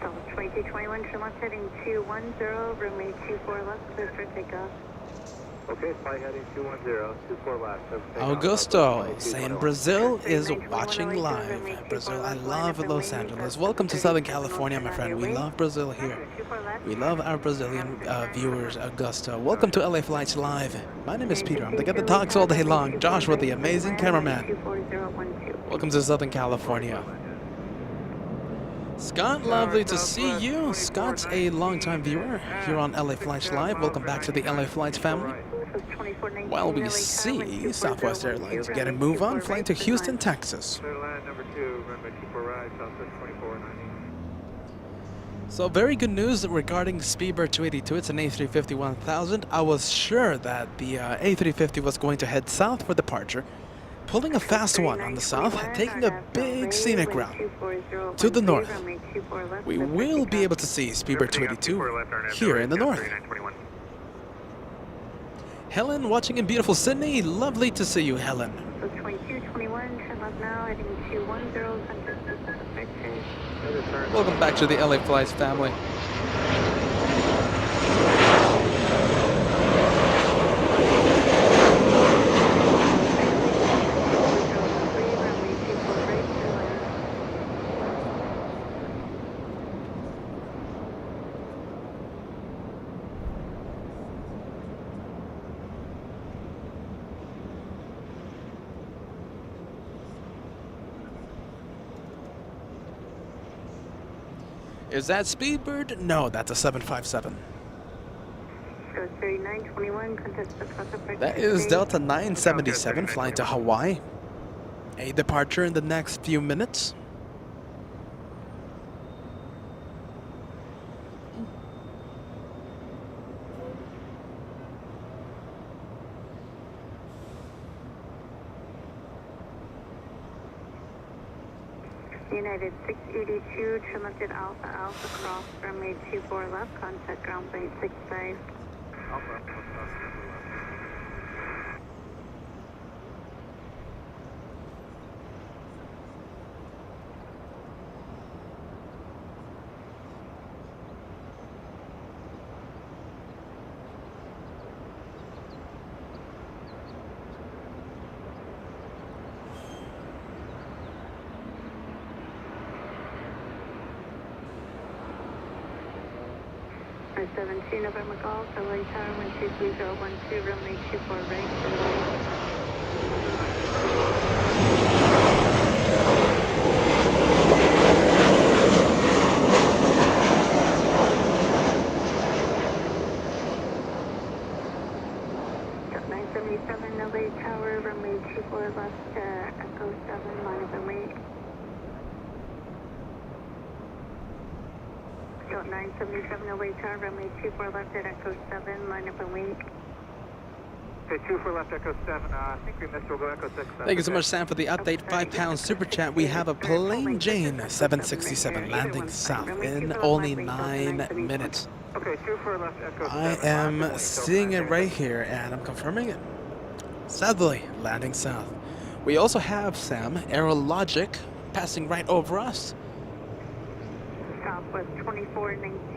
So 2221, turn left heading 210, runway 24 left, clear for takeoff. Okay, flight heading 210, 24 left. Augusto saying Brazil is watching live. Brazil, I love Los Angeles. Welcome to Southern California, my friend. We love Brazil here. We love our Brazilian viewers, Augusto. Welcome to LA Flights Live. My name is Peter. I'm the guy that talks all day long. Joshua, the amazing cameraman. Welcome to Southern California. Scott, lovely to see you. Scott's a longtime viewer here on LA Flights Live. Welcome back to the LA Flights family. While we see Southwest Airlines get a move on, flying to Houston, Texas. So very good news regarding Speedbird 282. It's an A350 1000. I was sure that the A350 was going to head south for departure, pulling a fast one on the south, taking a big scenic route to the north. We will be able to see Speedbird 282 here in the north. Helen, watching in beautiful Sydney. Lovely to see you, Helen. So 2221, turn left now, heading 210, Welcome back to the LA Flights family. Is that Speedbird? No, that's a 757. So 3921, contest the cross. That is Delta 977 flying to Hawaii. A departure in the next few minutes. United 682, turn left at Alpha Alpha cross runway 24 left, contact ground plate 65. For 17 November Golf, LA Tower 12312, runway 24 right, Got 977 LA Tower, runway 24 left, Echo 7, line up and wait. Got 977 LA Tower, runway 24 left at Echo 7, line up and wait. Okay, 24 left, Echo 7. I think we missed. We'll go Echo 6. Thank you so much, Sam, for the update. £5 super chat. We have a Plain Jane 767 landing south in only 9 minutes. Okay, 24 left, Echo 7. I am seeing it right here, and I'm confirming it. Sadly, landing south. We also have Sam, Aerologic, passing right over us. Southwest 2419.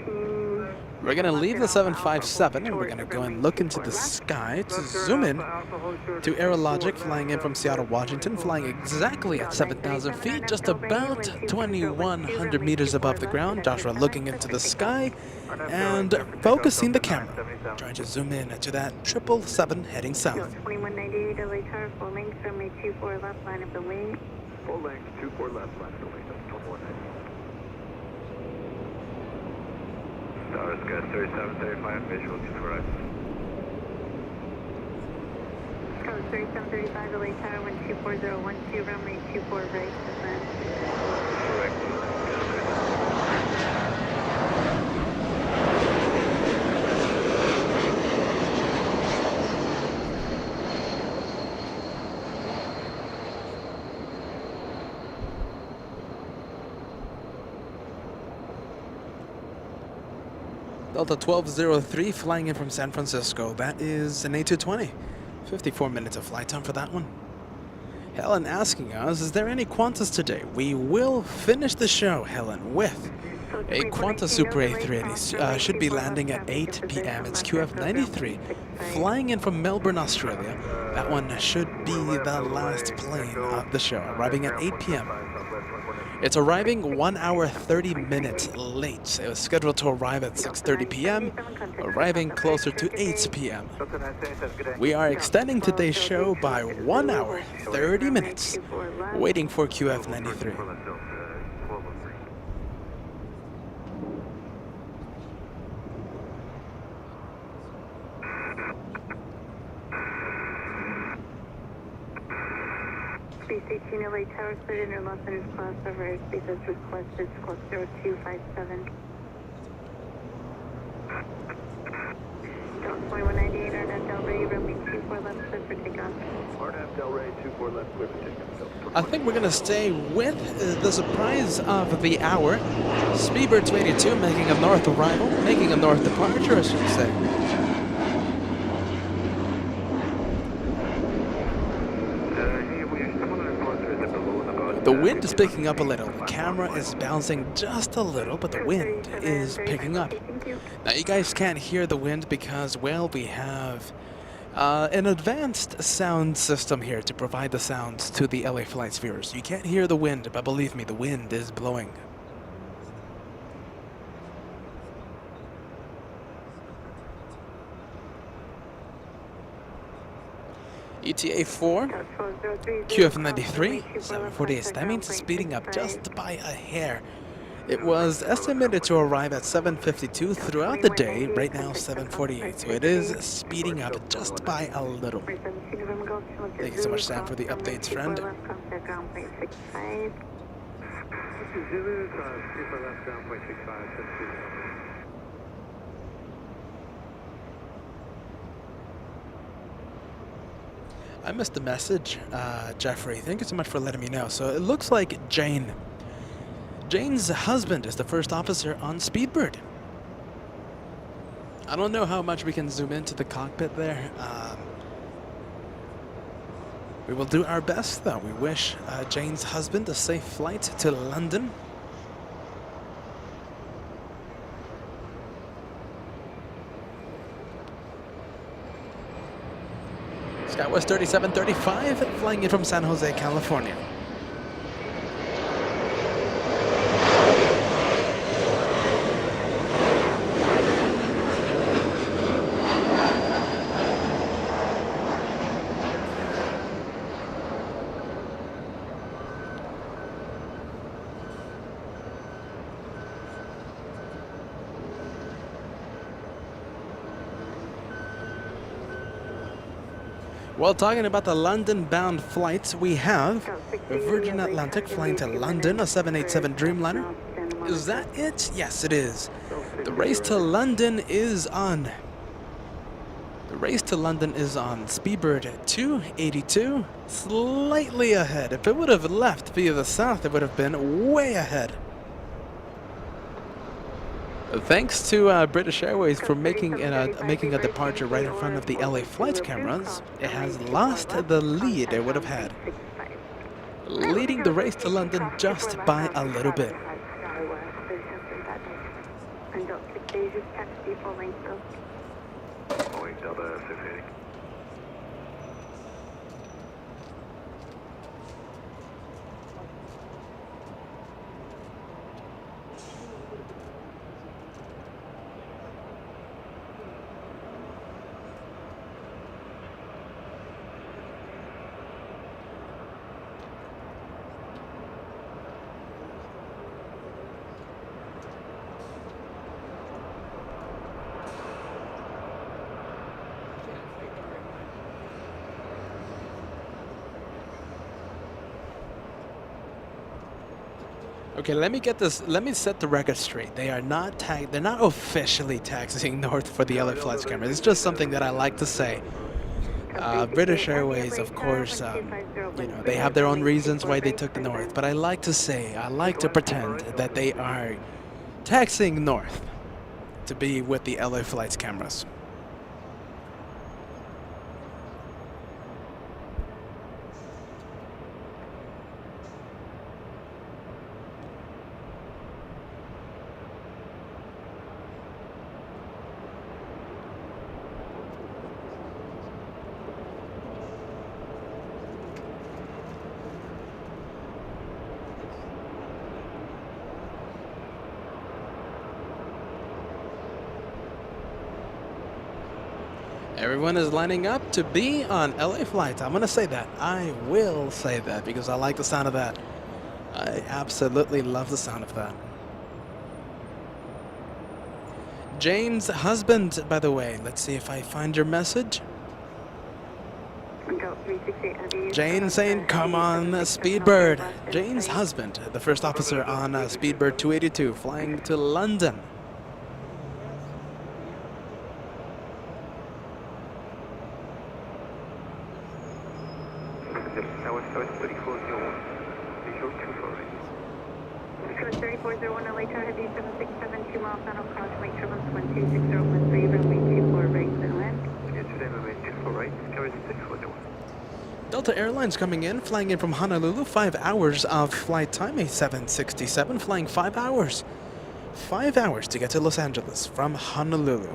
We're going to leave the 757 and we're going to go and look into the sky to zoom in to Aerologic flying in from Seattle, Washington, flying exactly at 7,000 feet, just about 2,100 meters above the ground. Joshua looking into the sky and focusing the camera, trying to zoom in to that 777 heading south. 2198 LA Tower, full length, runway 24 left, line of the wing. Full length, 24 left, line of the wing, that's 2190. Tower Sky 3735, visual 24 right. Tower 3735 LA Tower, 124.012, runway 24 right, descend. Correct. Delta 1203 flying in from San Francisco. That is an A220. 54 minutes of flight time for that one. Helen asking us, is there any Qantas today? We will finish the show, Helen, with a Qantas Super A380. Should be landing at 8 p.m. It's QF93 flying in from Melbourne, Australia. That one should be the last plane of the show, arriving at 8 p.m. It's arriving 1 hour 30 minutes late. It was scheduled to arrive at 6:30 p.m., arriving closer to 8 p.m. We are extending today's show by 1 hour 30 minutes, waiting for QF93. Space 18 LA Tower, cleared in Los Angeles class over airspace as requested, squawk 0257. Delta 2198, RNAV Del Rey, runway 24 left, clear for takeoff. RNAV Del Rey 24 left, clear for takeoff. I think we're going to stay with the surprise of the hour. Speedbird 282 making a north arrival, making a north departure, I should say. The wind is picking up a little. The camera is bouncing just a little, but the wind is picking up. Now, you guys can't hear the wind because, well, we have an advanced sound system here to provide the sounds to the LA Flights viewers. You can't hear the wind, but believe me, the wind is blowing. ETA 4, QF93, 748. That means it's speeding up just by a hair. It was estimated to arrive at 7:52 throughout the day, right now 7:48. So it is speeding up just by a little. Thank you so much, Sam, for the updates, friend. I missed the message, Jeffrey. Thank you so much for letting me know. So it looks like Jane's husband is the first officer on Speedbird. I don't know how much we can zoom into the cockpit there. We will do our best, though. We wish Jane's husband a safe flight to London. Skywest 3735, flying in from San Jose, California. Well, talking about the London-bound flights, we have Virgin Atlantic flying to London, a 787 Dreamliner. Is that it? Yes, it is. The race to London is on. The race to London is on. Speedbird 282, slightly ahead. If it would have left via the south, it would have been way ahead. Thanks to British Airways for making a departure right in front of the LA flight cameras. It has lost the lead it would have had, leading the race to London just by a little bit. Boeing Delta 680. Okay, let me set the record straight. They're not officially taxiing north for the LA flights camera. It's just something that I like to say. British Airways, of course, they have their own reasons why they took the north, but I like to pretend that they are taxiing north to be with the LA flights cameras. Everyone is lining up to be on LA flights. I'm going to say that. I will say that because I like the sound of that. I absolutely love the sound of that. Jane's husband, by the way. Let's see if I find your message. Jane saying, come on, Speedbird. Jane's husband, the first officer on Speedbird 282, flying to London. Delta Airlines coming in, flying in from Honolulu, 5 hours of flight time, a 767, flying 5 hours. 5 hours to get to Los Angeles from Honolulu.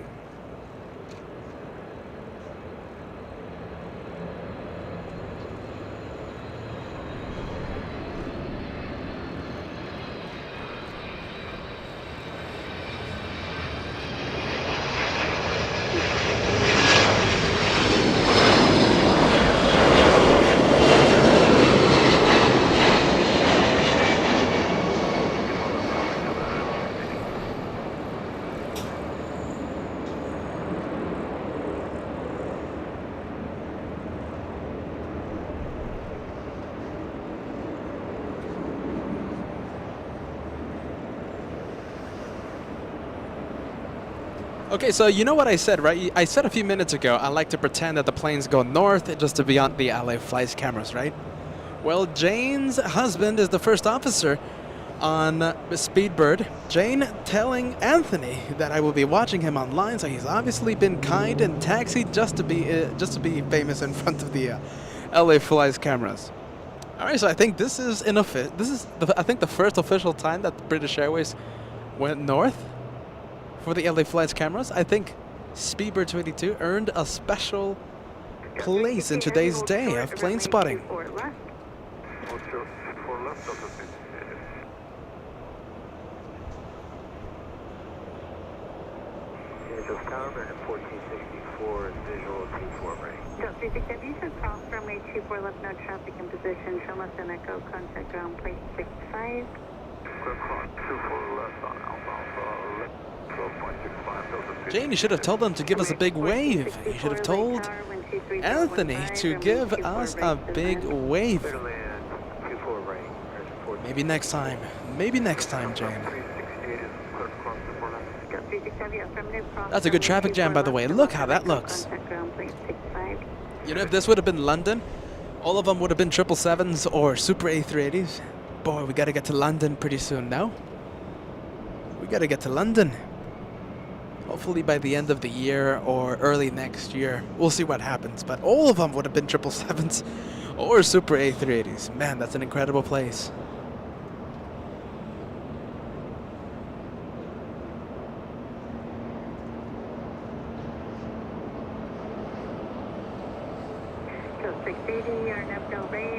Okay, so you know what I said, right? I said a few minutes ago, I like to pretend that the planes go north just to be on the LA flights cameras, right? Well, Jane's husband is the first officer on Speedbird. Jane telling Anthony that I will be watching him online, so he's obviously been kind and taxied just to be famous in front of the LA flights cameras. All right, so I think this is I think the first official time that British Airways went north for the LA flights cameras. I think Speedbird 282 earned a special place in today's day of plane spotting. From 824 left, no traffic in position. Show us an echo. Contact ground plate 65. Jane, you should have told them to give us a big wave. You should have told Anthony to give us a big wave. Maybe next time. Maybe next time, Jane. That's a good traffic jam, by the way. Look how that looks. You know, if this would have been London, all of them would have been 777s or Super A380s. Boy, we got to get to London pretty soon now. We got to get to London. hopefully by the end of the year or early next year. We'll see what happens. But all of them would have been 777s or Super A380s. Man, that's an incredible place.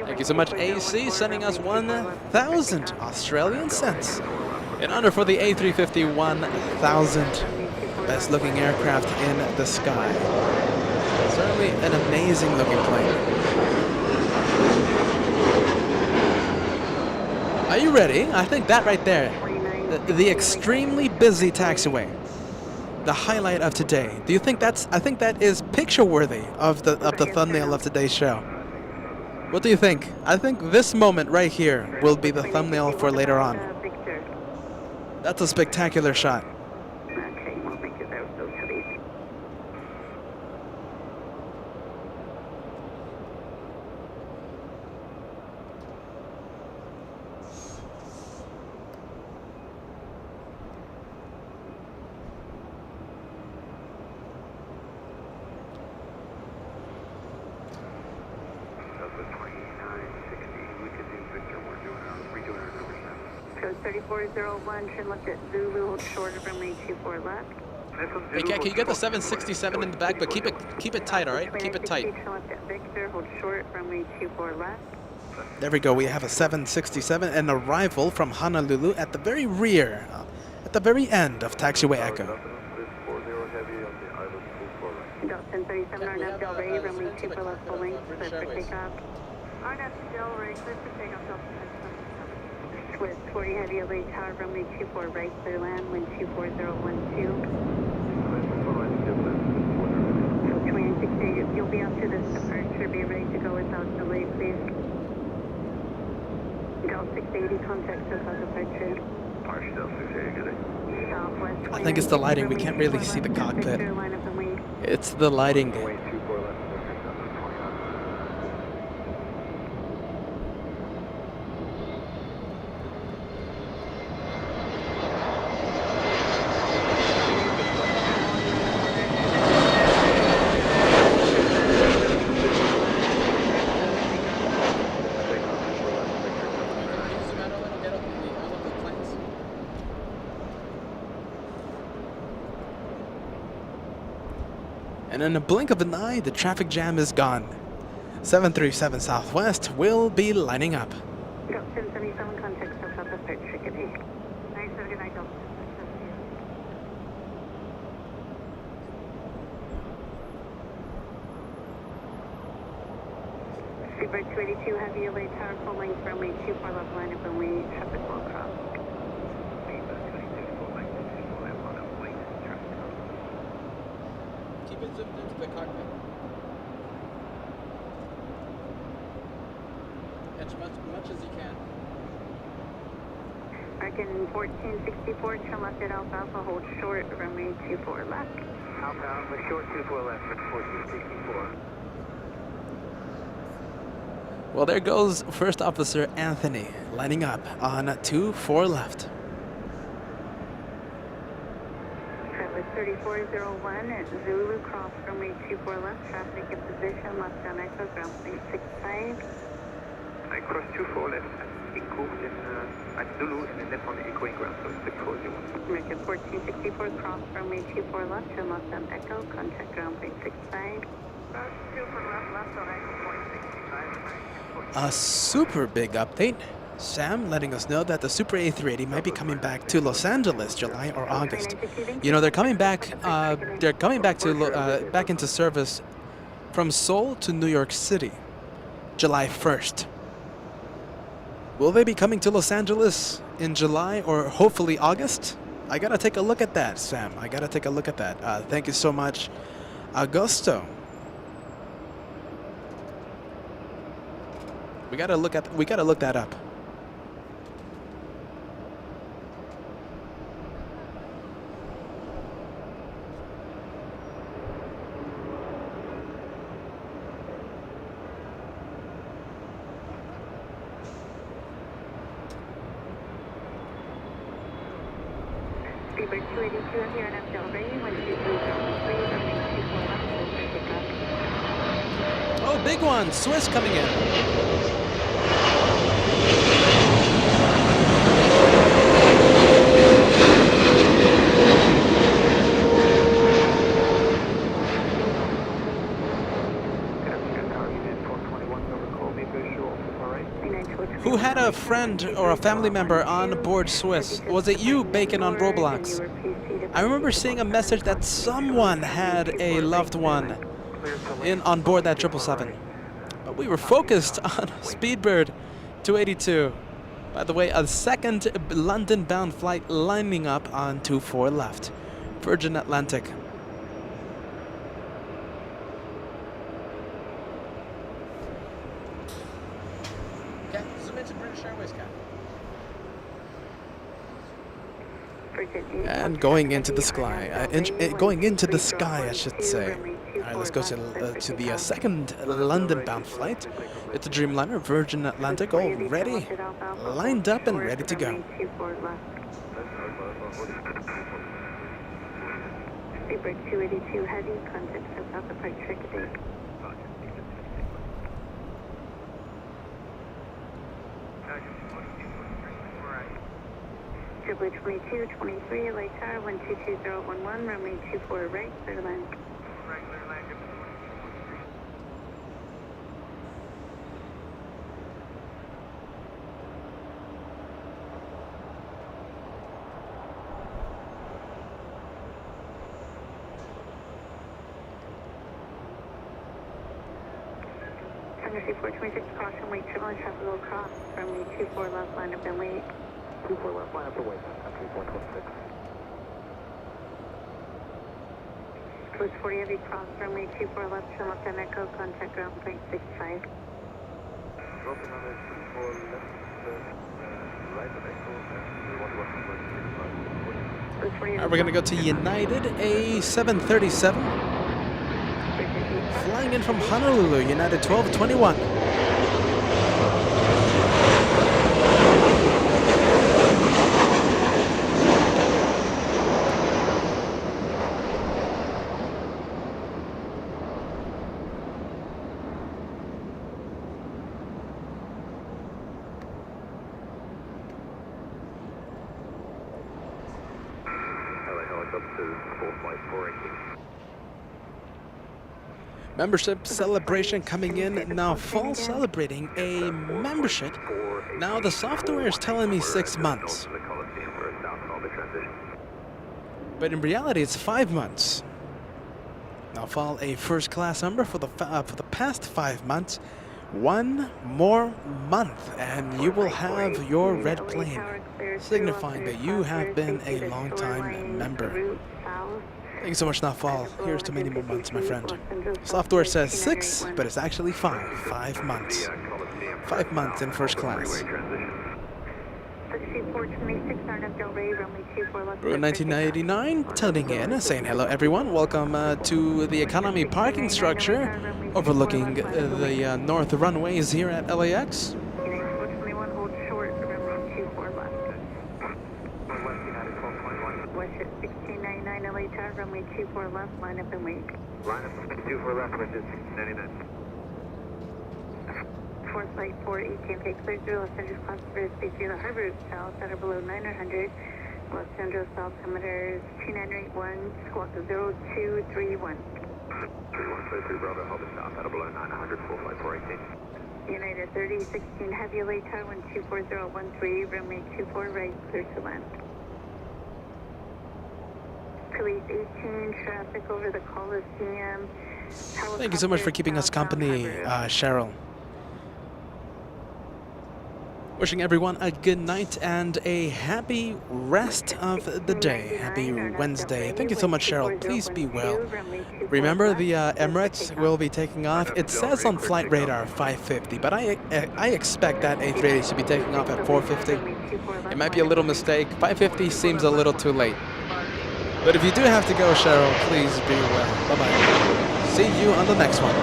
Thank you so much, AC, sending us 1,000 Australian cents in honor for the A350 1000 best looking aircraft in the sky. Certainly an amazing looking plane. Are you ready? I think that right there, the extremely busy taxiway, the highlight of today. Do you think that's, I think that is picture worthy of the thumbnail of today's show. What do you think? I think this moment right here will be the thumbnail for later on. That's a spectacular shot. Okay, we'll make it out those heavies. Code 3401, should look at Zulu, hold short of runway 24 left. Hey, Kat, can you get the 767 in the back, but keep it tight, all right? Keep it tight. Left at Victor, hold short, runway 24 left. There we go. We have a 767, an arrival from Honolulu at the very rear, at the very end of taxiway Echo. Delta 37, Arnett Del Rey, runway 24 left, full length, clear for takeoff. Arnett Del Rey, clear for takeoff, Delta 37. With 40 heavy LA tower, runway 24 right, clear land, wind 24012. 26, you'll be after this departure, be ready to go without delay, please. Delta 680, contact South departure. I think it's the lighting. We can't really see the cockpit. It's the lighting. And in a blink of an eye, the traffic jam is gone. 737 Southwest will be lining up. Delta 777, contact South departure, good day. Nice, have a good night, Delta. Super 282, heavy LA tower, full length, runway 24 left, line up, and we traffic will cross. Keep it zoomed into the cockpit. As much as you can. Arkin 1464, turn left at Alfalfa, hold short, runway 24 left. Outbound, with short 24 left, 1464. Well, there goes First Officer Anthony lining up on 24 left. Travis 3401 at Zulu, cross runway 24 left, traffic in position, left on Echo, ground plane 65. I cross 24 left at Echo at Zulu and then left on the echoing ground, so 6401. American 1464, cross runway 24 left, turn left on Echo, contact ground plane 65. Super left on Echo, point 65. A super big update. Sam letting us know that the Super A380 might be coming back to Los Angeles, July or August. You know, they're coming back. Back into service from Seoul to New York City, July 1st. Will they be coming to Los Angeles in July or hopefully August? I gotta take a look at that, Sam. I gotta take a look at that. Thank you so much, Augusto. We gotta look that up. Speedbird Britt 282 here on Delray, 12303, runway 24 left, takeoff. Oh, big one! Swiss coming in. Who had a friend or a family member on board Swiss? Was it you, Bacon, on Roblox? I remember seeing a message that someone had a loved one on board that 777. But we were focused on Speedbird 282. By the way, a second London-bound flight lining up on 24 left. Virgin Atlantic. Okay, zoom into British Airways, Cap. And going into the sky, I should say. All right, let's go to the second London-bound flight. It's a Dreamliner, Virgin Atlantic, all ready, lined up and ready to go. Britt 282 heavy, contact South departure today. Triple 22, 23, LA Tower, 122011, runway 24 right, clear land. Regular landing. Thunder 426, caution, wait, triple and traffic will cross, runway 24 left, line up and wait. 24 left, line up and wait. 3426. Close 40 heavy cross, runway 24 left, trim up and echo, contact ground point 65. Dropping on the 24 left, right of echo, Close 40 All right, we're gonna go to United A737. Flying in from Honolulu, United 1221. Membership celebration coming in now, fall celebrating a membership. Now the software is telling me 6 months, but in reality it's 5 months. Now fall a first class member for the past 5 months. 1 more month and you will have your red plane, signifying that you have been a long time member. Thank you so much, Nafal. Here's to many more months, my friend. Software says 6, but it's actually 5. 5 months. 5 months in first class. Brew 1999 tuning in, saying hello everyone. Welcome to the economy parking structure overlooking the north runways here at LAX. Runway 24 left, line up and wait. Line up and 24 left, which is 1699. For flight 418, take clear through Los Angeles class for speed through the harbor route south that are below 900. Los Angeles altimeter 2981, squawk 0231. 3123 Bravo, hold the south, out of below 900, full flight 418. United 3016 Heavy LA Tower 124013, runway 24 right, clear to land. Police 18, traffic over the Coliseum. Thank you so much for keeping us company, Cheryl. Wishing everyone a good night and a happy rest of the day. Happy Wednesday. Thank you so much, Cheryl. Please be well. Remember, the Emirates will be taking off. It says on flight radar 550, but I expect that A380 to be taking off at 450. It might be a little mistake. 550 seems a little too late. But if you do have to go, Cheryl, please be well. Bye-bye. See you on the next one.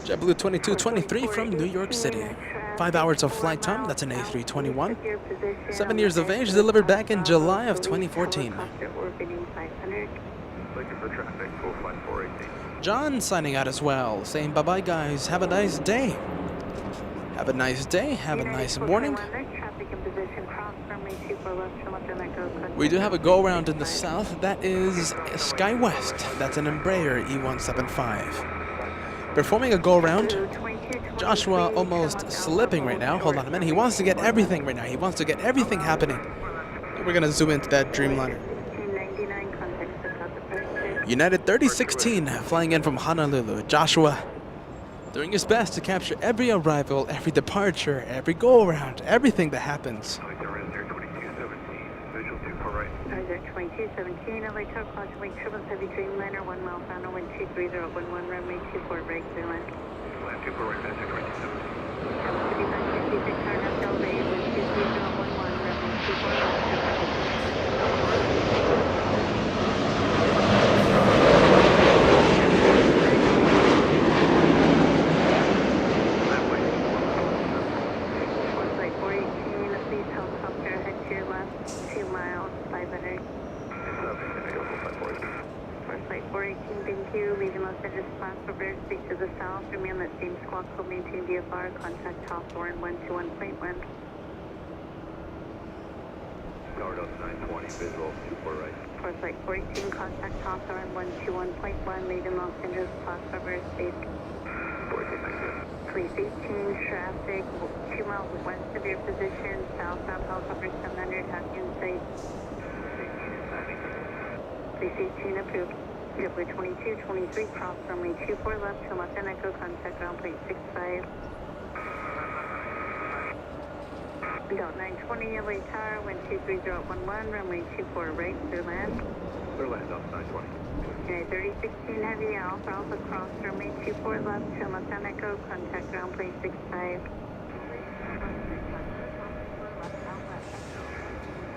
JetBlue 2223 from New York City. 5 hours of flight time, that's an A321. 7 years of age, delivered back in July of 2014. John signing out as well, saying bye-bye guys, have a nice day. Have a nice day, have a nice morning. We do have a go-around in the south, that is SkyWest, that's an Embraer E175. Performing a go-around, Joshua almost slipping right now, hold on a minute, he wants to get everything right now, he wants to get everything happening. We're gonna zoom into that Dreamliner. United 3016 flying in from Honolulu. Joshua doing his best to capture every arrival, every departure, every go-around, everything that happens. 2217, LA Tower, Caution Wing, Triple Heavy Dreamliner, 1 mile final, wind 23011, runway 24 right, clear land. Land 24 right, Passenger 27. City 956, Harness, Delray, wind 23011, runway 24 Flight 418, please helicopter, head to your left, 2 miles, 500. Flight 418, thank you. Leaving Los Angeles class for bear, speak to the south. Remain that same squawk code, maintain DFR, contact Hawthorne 121.1. Tower Delta 920, visual, 24 right. For Flight 418, contact Hawthorne 121.1, leaving Los Angeles class for bear, speak. 14, thank you. Police 18, traffic 2 miles west of your position, southbound helicopter 700, taxi in sight. Police 18 approved. JetBlue 2223, cross runway 24 left to left and echo, contact ground plate 65. Delta 920, LA Tower, wind 23011, runway 24 right, clear land. Clear land, Delta 920. United 3016 Heavy, Alpha Alpha, cross runway 24 left to left and echo, contact ground plate 65.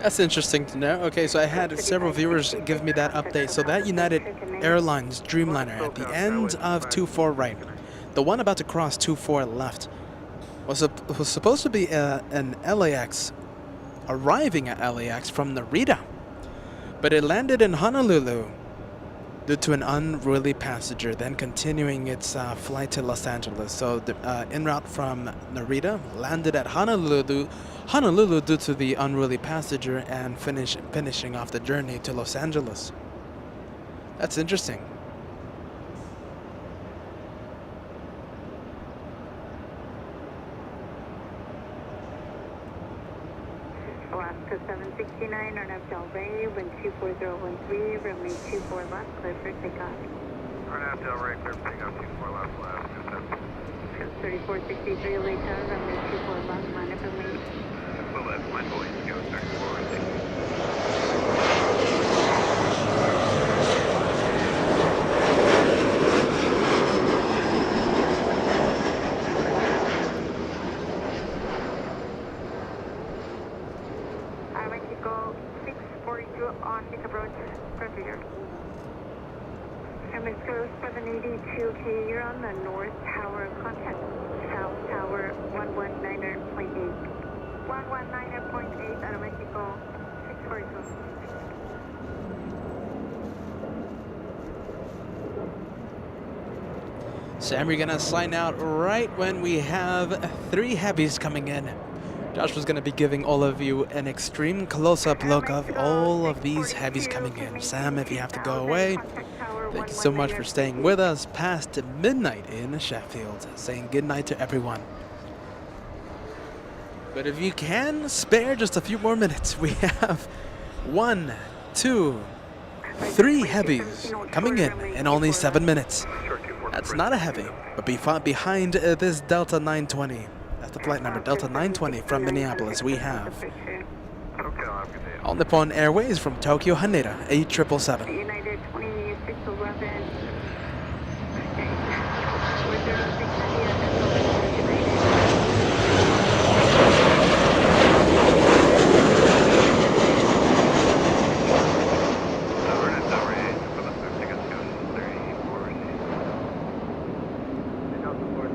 That's interesting to know. Okay, so I had several viewers give me that update. So that United Airlines Dreamliner at the end of 24 right, the one about to cross 24 left, was supposed to be an LAX, arriving at LAX from Narita, but it landed in Honolulu due to an unruly passenger, then continuing its flight to Los Angeles. So the en route from Narita, landed at Honolulu due to the unruly passenger, and finishing off the journey to Los Angeles. That's interesting. Alaska 769, RNF Delray, wind 24013, runway 24 left, clear for takeoff. RNF Delray, clear for takeoff, 24 left, left, 3463, LA Tower, runway 24 left, line up and lead. well, left, my boys, go, start forward, thank you. Mexico 642 on the approach, procedure. Mexico 782, okay, you're on the north tower, contact south tower 119.8. 119.8 out of Mexico 642. Sam, we're gonna sign out right when we have 3 heavies coming in. Josh was gonna be giving all of you an extreme close-up look of all of these heavies coming in. Sam, if you have to go away, thank you so much for staying with us past midnight in Sheffield. Saying good night to everyone. But if you can spare just a few more minutes, we have 1, 2, 3 heavies coming in only 7 minutes. That's not a heavy, but behind this Delta 920. That's the flight number, Delta 920 from Minneapolis. We have All Nippon Airways from Tokyo, Haneda, 8777. United 2611. Delta 4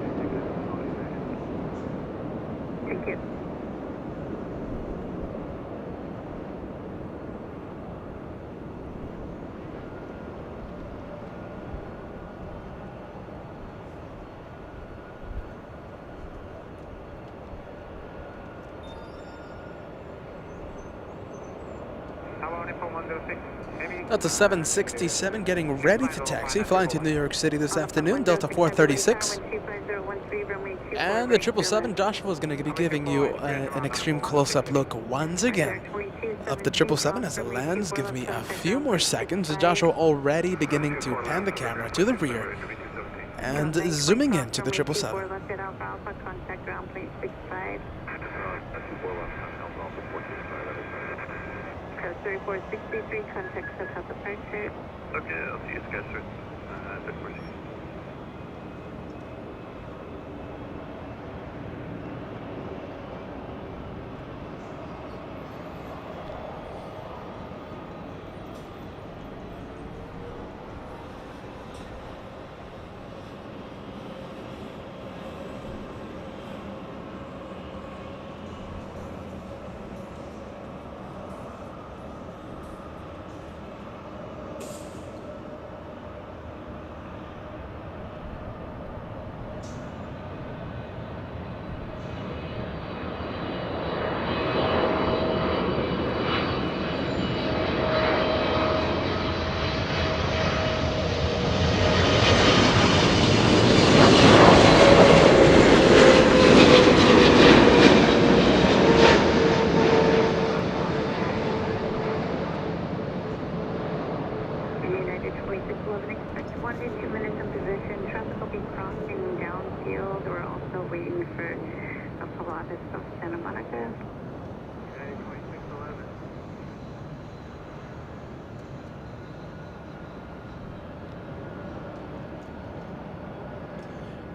That's a 767 getting ready to taxi, flying to New York City this afternoon, Delta 436. And the 777, Joshua is going to be giving you an extreme close-up look once again of the 777 as it lands. Give me a few more seconds. Joshua already beginning to pan the camera to the rear and zooming into the 777. Code 3463, contact SoCal departure. Okay, I'll see you guys soon.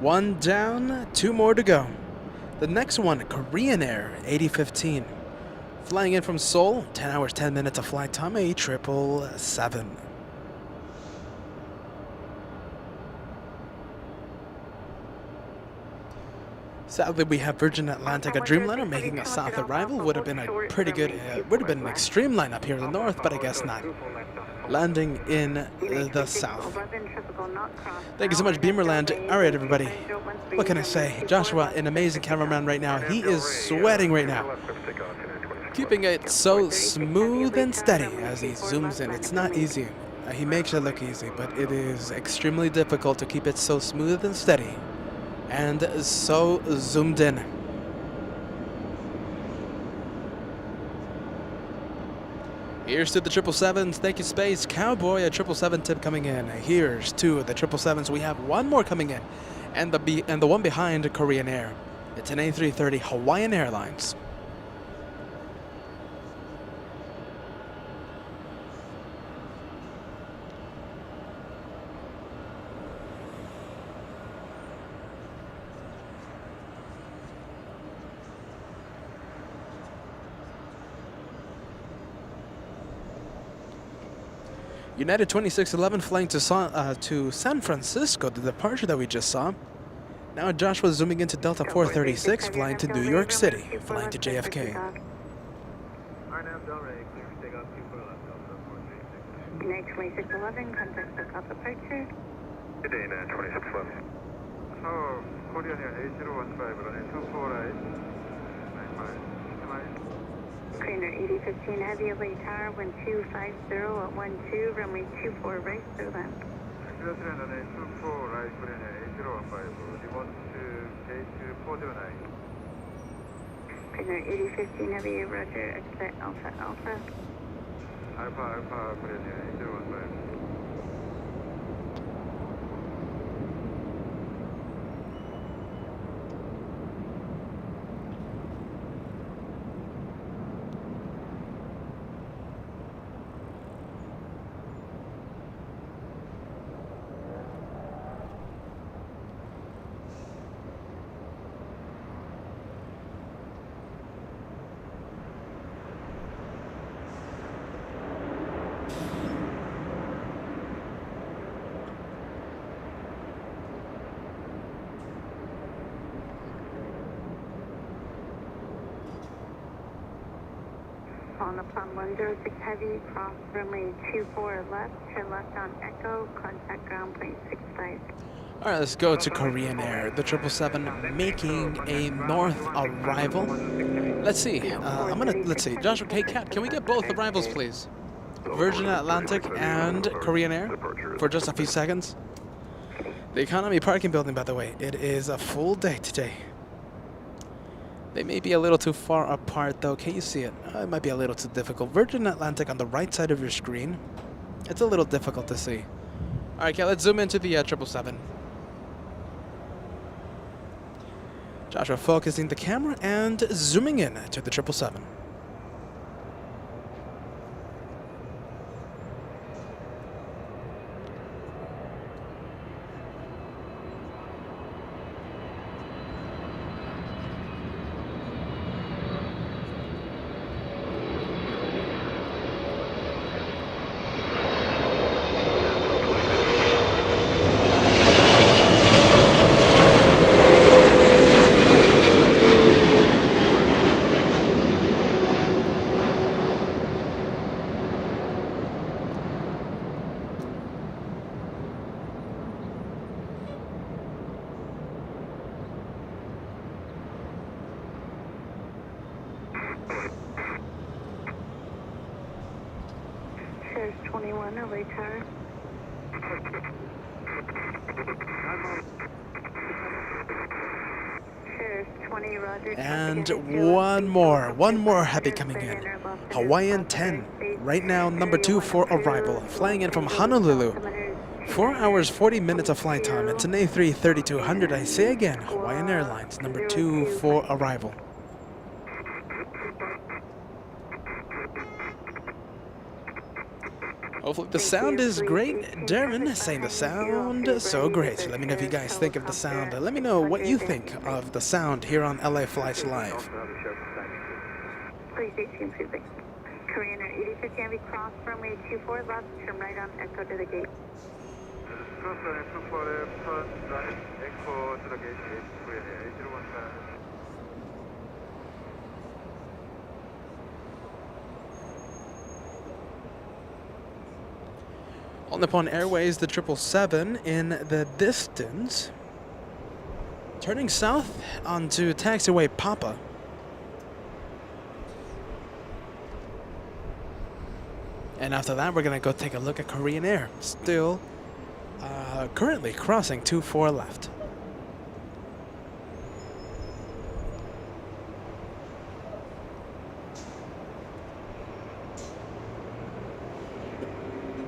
One down, two more to go. The next one, Korean Air 8015. Flying in from Seoul, 10 hours, 10 minutes of flight time, a 777. Sadly, we have Virgin Atlantic, a Dreamliner, making a south arrival. Would have been a pretty good, would have been an extreme lineup here in the north, but I guess not. Landing in the south. Thank you so much, Beamerland. All right, everybody. What can I say? Joshua, an amazing cameraman right now. He is sweating right now. Keeping it so smooth and steady as he zooms in. It's not easy. He makes it look easy, but it is extremely difficult to keep it so smooth and steady and so zoomed in. Here's to the 777s. Thank you, Space Cowboy. A 777 tip coming in. Here's to the 777s. We have one more coming in, and the one behind Korean Air. It's an A330 Hawaiian Airlines. United 2611 flying to San Francisco, the departure that we just saw. Now Joshua zooming into Delta 436, flying to New York City, flying to JFK. United 2611, contact SoCal departure. Good day, 2611. Korean Air 8015, running 24 right. 95. Korean Air 8015, heavy LA tower, 1250 at 12, runway 24 right, through land. runway 24 right, Korean Air 8015, remote to gate 409. Korean Air 8015, heavy, roger, exit Alpha Alpha. Alpha, Korean Air 8015. On the plan 106 heavy, cross runway 24 left, turn left on Echo, contact ground plane 65. All right, let's go to Korean Air. The 777 making a north arrival. Let's see. Let's see. Joshua, hey, Cat, can we get both arrivals, please? Virgin Atlantic and Korean Air for just a few seconds. The economy parking building, by the way, it is a full day today. They may be a little too far apart though. Can you see it? It might be a little too difficult. Virgin Atlantic on the right side of your screen. It's a little difficult to see. Alright, okay, let's zoom into the 777. Joshua focusing the camera and zooming in to the 777. There's 21 LA Tower. Sheriff 20, Roger. And one more heavy coming in. Hawaiian 10, right now number 2 for arrival, flying in from Honolulu. 4 hours, 40 minutes of flight time. It's an A330-200, I say again, Hawaiian Airlines, number 2 for arrival. Hopefully the sound is great. Darren saying the sound so great. Let me know if you guys think of the sound. Let me know what you think of the sound here on LA Flights Live. Please, 1826. Korean Air 8050 Heavy cross runway 24 left, turn right on Echo to the gate. Cross runway 24 left, turn right, Echo to the gate, Korean Air 8015. All Nippon Airways, the 777 in the distance. Turning south onto taxiway Papa. And after that, we're going to go take a look at Korean Air. Still currently crossing 24 left.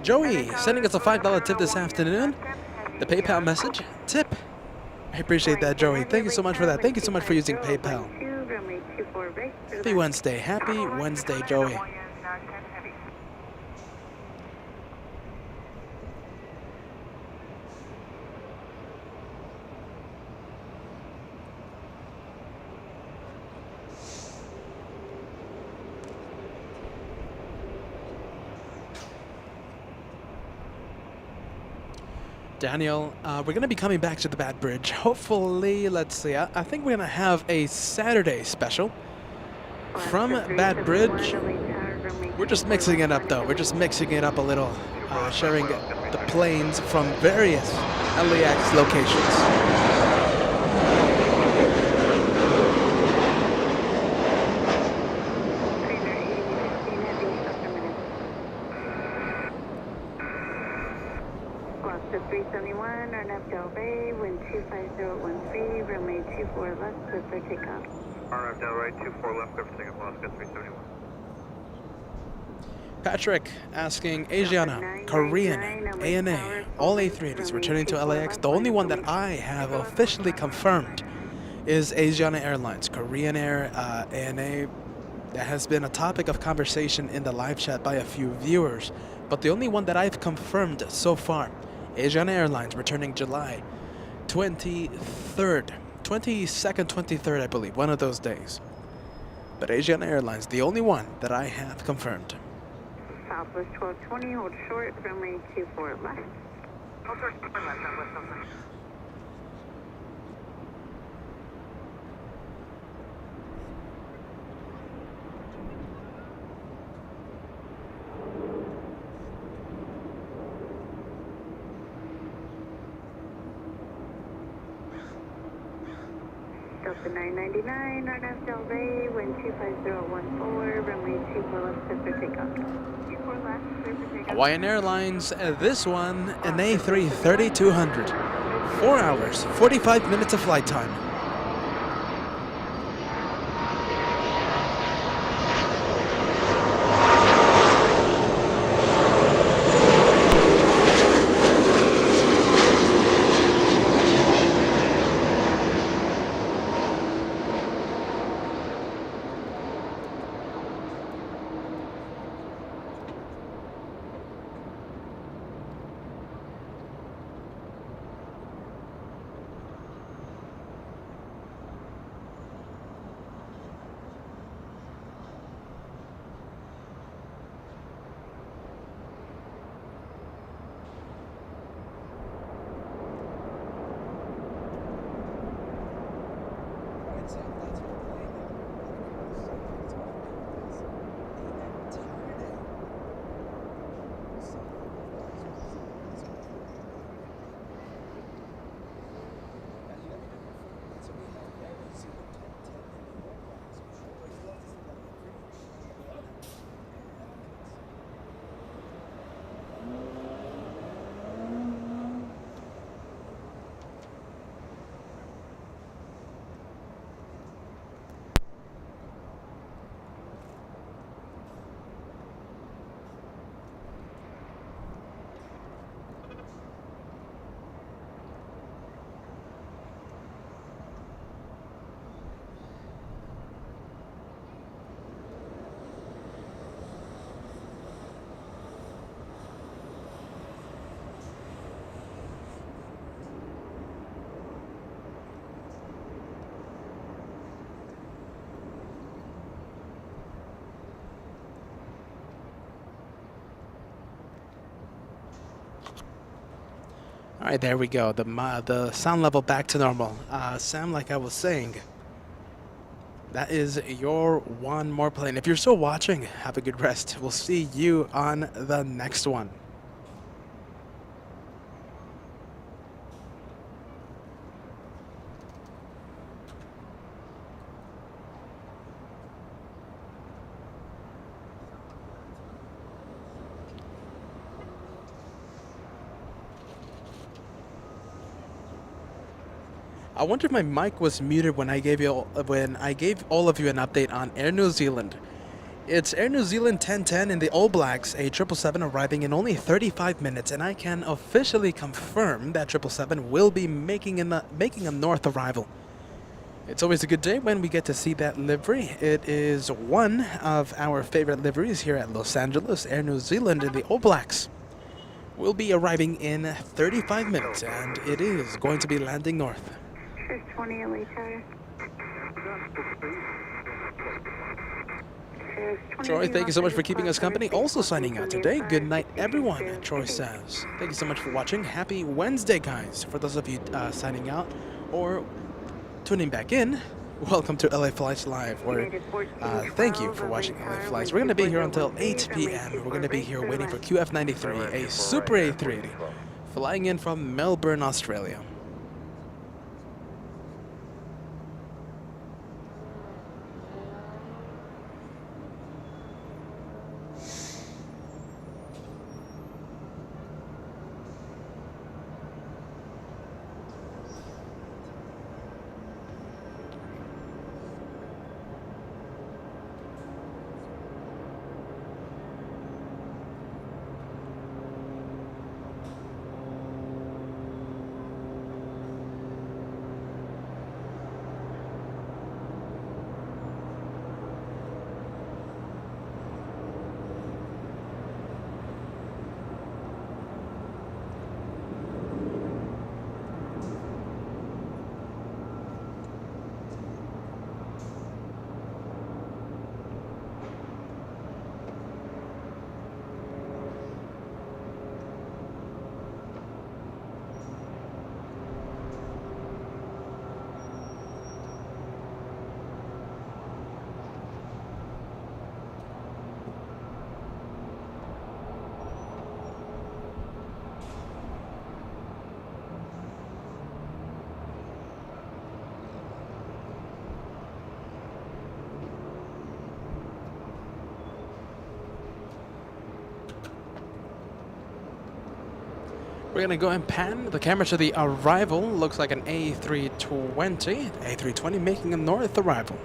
Joey sending us a $5 tip this afternoon. The PayPal message. Tip. I appreciate that, Joey. Thank you so much for that. Thank you so much for using PayPal. Happy Wednesday. Happy Wednesday, Joey. Daniel, we're going to be coming back to the Bad Bridge. Hopefully, let's see, I think we're going to have a Saturday special from Bad Bridge. We're just mixing it up, though. We're just mixing it up a little, sharing the planes from various LAX locations. Patrick asking Asiana, Korean, ANA, all A380s returning to LAX. The only one that I have officially confirmed is Asiana Airlines. Korean Air, ANA, that has been a topic of conversation in the live chat by a few viewers. But the only one that I've confirmed so far, Asiana Airlines returning July 23rd, 22nd, 23rd, I believe, one of those days. But Asiana Airlines, the only one that I have confirmed. Southwest 1220, hold short, runway 24 left. Hold short, left, Southwest 1220. Delta 999, RNAV Delray, wind 25014, runway 4 left, set for takeoff. 4 left, clear for takeoff. Hawaiian Airlines, this one, an A330-200. 4 hours, 45 minutes of flight time. All right, there we go. The sound level back to normal. Sam, like I was saying, that is your one more plane. If you're still watching, have a good rest. We'll see you on the next one. I wonder if my mic was muted when I gave all of you an update on Air New Zealand. It's Air New Zealand 1010 in the All Blacks, a 777 arriving in only 35 minutes, and I can officially confirm that 777 will be making a north arrival. It's always a good day when we get to see that livery. It is one of our favorite liveries here at Los Angeles. Air New Zealand in the All Blacks will be arriving in 35 minutes, and it is going to be landing north. 20 LA Tower. Troy, thank you so much for keeping us company. Also signing out today. Good night, everyone, Troy says. Thank you so much for watching. Happy Wednesday, guys. For those of you signing out or tuning back in, welcome to LA Flights Live. Thank you for watching LA Flights. We're going to be here until 8 p.m. We're going to be here waiting for QF93, a Super A380, flying in from Melbourne, Australia. We're gonna go and pan the camera to the arrival. Looks like an A320. A320 making a north arrival.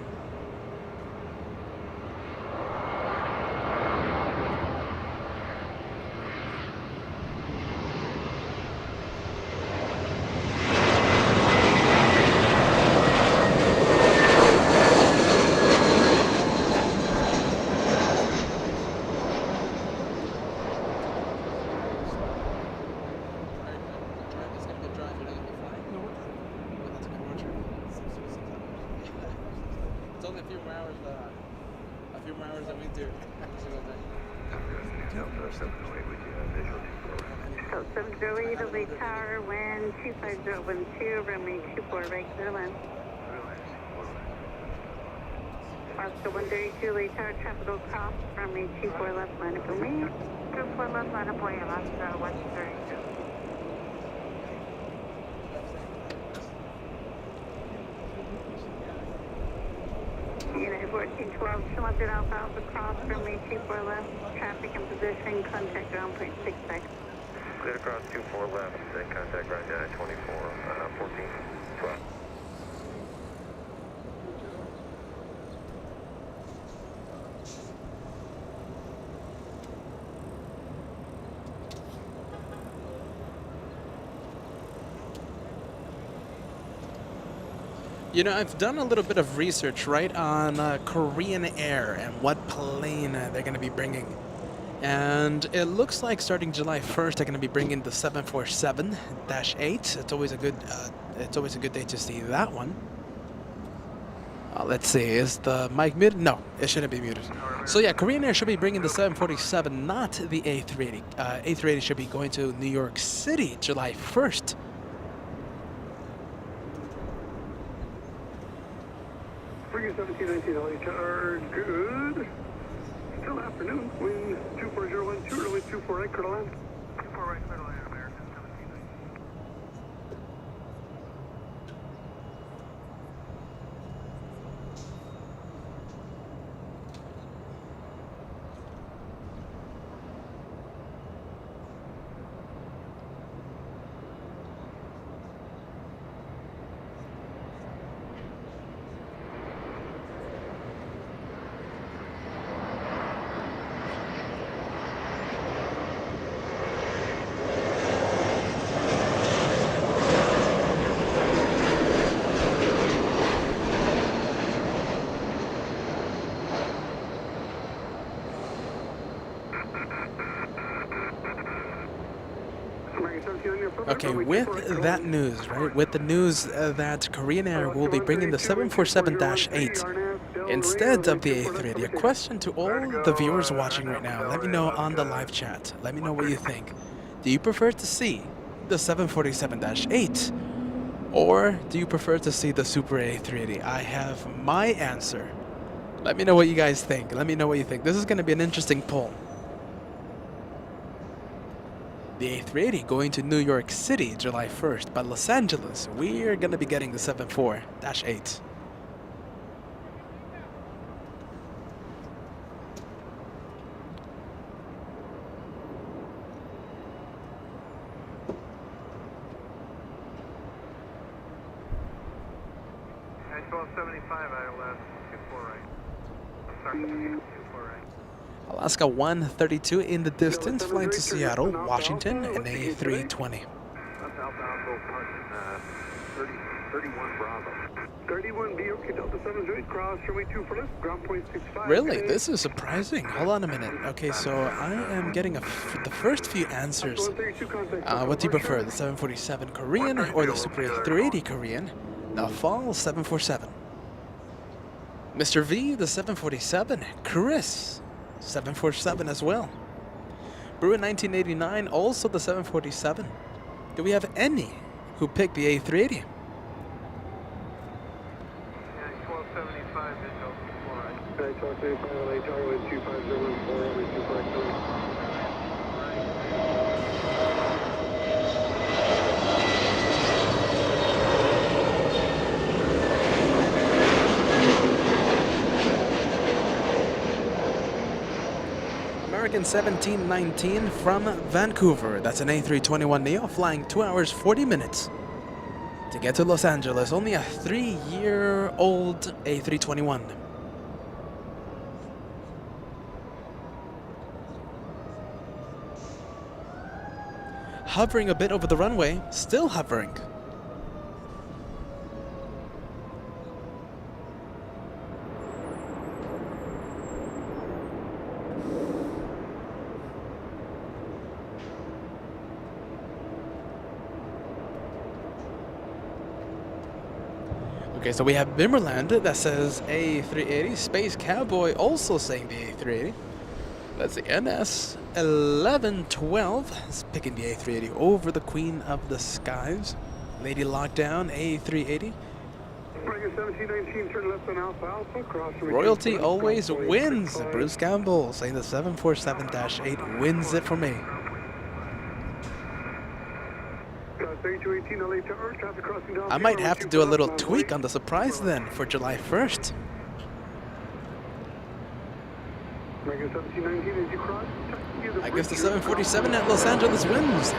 So 708 to Lake Tower, wind 25012, runway 24 right, clear land. Oscar 132 Lake Tower, Tropical Cross, runway 24 left, line up for me. 24 left, line up for you, Oscar 132. United 1412, selected Alpha Alpha Cross, runway 24 left, traffic in position, contact ground point 66. Clear across 24 left, then contact right now at 24, 1412. You know, I've done a little bit of research, right, on Korean Air and what plane they're going to be bringing. And it looks like starting July 1st, they're going to be bringing the 747-8. It's always a good day to see that one. Let's see, is the mic muted? No, it shouldn't be muted. So yeah, Korean Air should be bringing the 747, not the A380. A380 should be going to New York City July 1st. Bring 1719 LA Tower, good. Still afternoon, wind 24012, runway 24 right, clear to land. 24 right, clear to land, American 1719. Okay, with that news, right, with the news that Korean Air will be bringing the 747-8 instead of the A380, a question to all the viewers watching right now, let me know on the live chat, let me know what you think. Do you prefer to see the 747-8 or do you prefer to see the Super A380? I have my answer. Let me know what you guys think. Let me know what you think. This is going to be an interesting poll. The A380 going to New York City July 1st, but Los Angeles, we're going to be getting the 74-8. At 1275, ILS 24 right. Sorry, 24 right. Alaska 132 in the distance, flying to Seattle, Washington, in A320. 31 Bravo. 31 BOK Delta 78 cross, runway 2 for left, ground point 65. Really? This is surprising. Hold on a minute. Okay, so I am getting the first few answers. What do you prefer, the 747 Korean or the Super A380 Korean? Now fall 747. Mr. V, the 747. Chris, 747 as well. Brewer 1989, also the 747. Do we have any who picked the A380? 1275 Visual 4 right. 1275 LA Tower with 2504, runway 24 American 1719 from Vancouver. That's an A321neo flying 2 hours 40 minutes to get to Los Angeles. Only a 3-year-old A321. Hovering a bit over the runway, still hovering. Okay, so we have Bimmerland that says A380, Space Cowboy also saying the A380. That's the NS 1112 is picking the A380 over the Queen of the Skies. Lady Lockdown, A380. Royalty always wins. Bruce Campbell saying the 747-8 wins it for me. I might have to do a little tweak on the surprise then for July 1st. I guess the 747 at Los Angeles wins.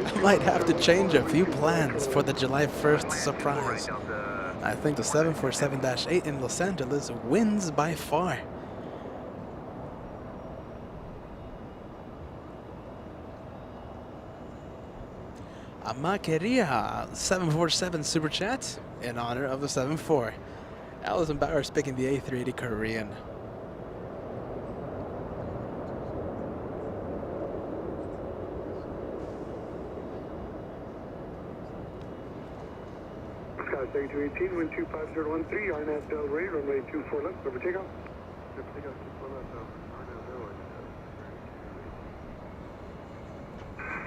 I might have to change a few plans for the July 1st surprise. I think the 747-8 in Los Angeles wins by far. Amakeria 747 Super Chat in honor of the 74. Allison Bauer picking the A380 Korean. Sky 3218, wind 25013, RNAV Del Rey, runway 24 left, over takeoff. Takeoff 24 left,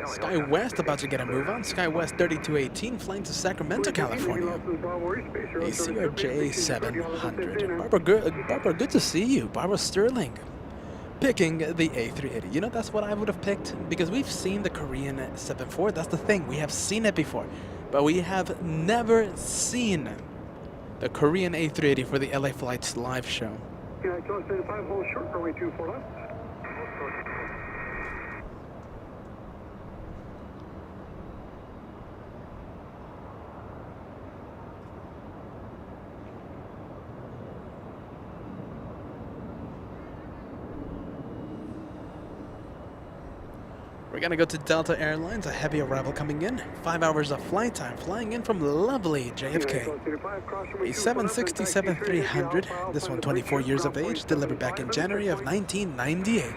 Sky West about to get a move on. Sky West 3218 flying to Sacramento, California. A CRJ 700. Barbara, good to see you. Barbara Sterling picking the A380. You know, that's what I would have picked because we've seen the Korean 74. That's the thing. We have seen it before. But we have never seen the Korean A380 for the LA Flights live show. Yeah, close to 5 hold short, runway 24 left. We're gonna go to Delta Airlines, a heavy arrival coming in. 5 hours of flight time, flying in from lovely JFK. A 767-300, this one 24 years of age, delivered back in January of 1998.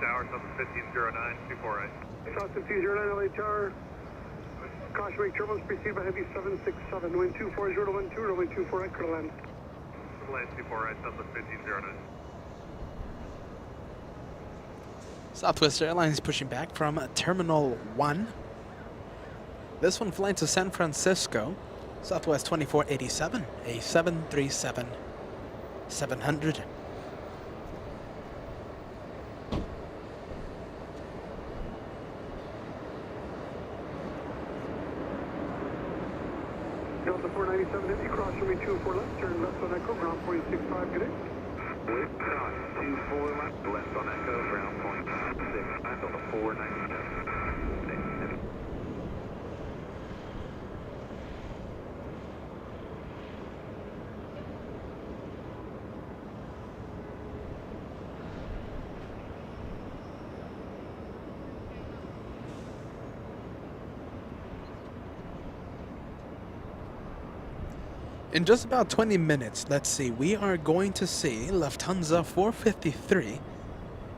Tower 1509, 248. South 1509, LA Tower. Caution wake turbulence preceded by heavy 767. Wind 240 to 12, runway 24 clear to land. Land 24 South 1509. Southwest Airlines pushing back from Terminal 1. This one flying to San Francisco. Southwest 2487, a 737-700. Delta 497 empty, cross runway 24 left, turn left on Echo, ground 465, good day. Wait, 24 left, left on Echo, ground 465, Delta 497. In just about 20 minutes, let's see, we are going to see Lufthansa 453.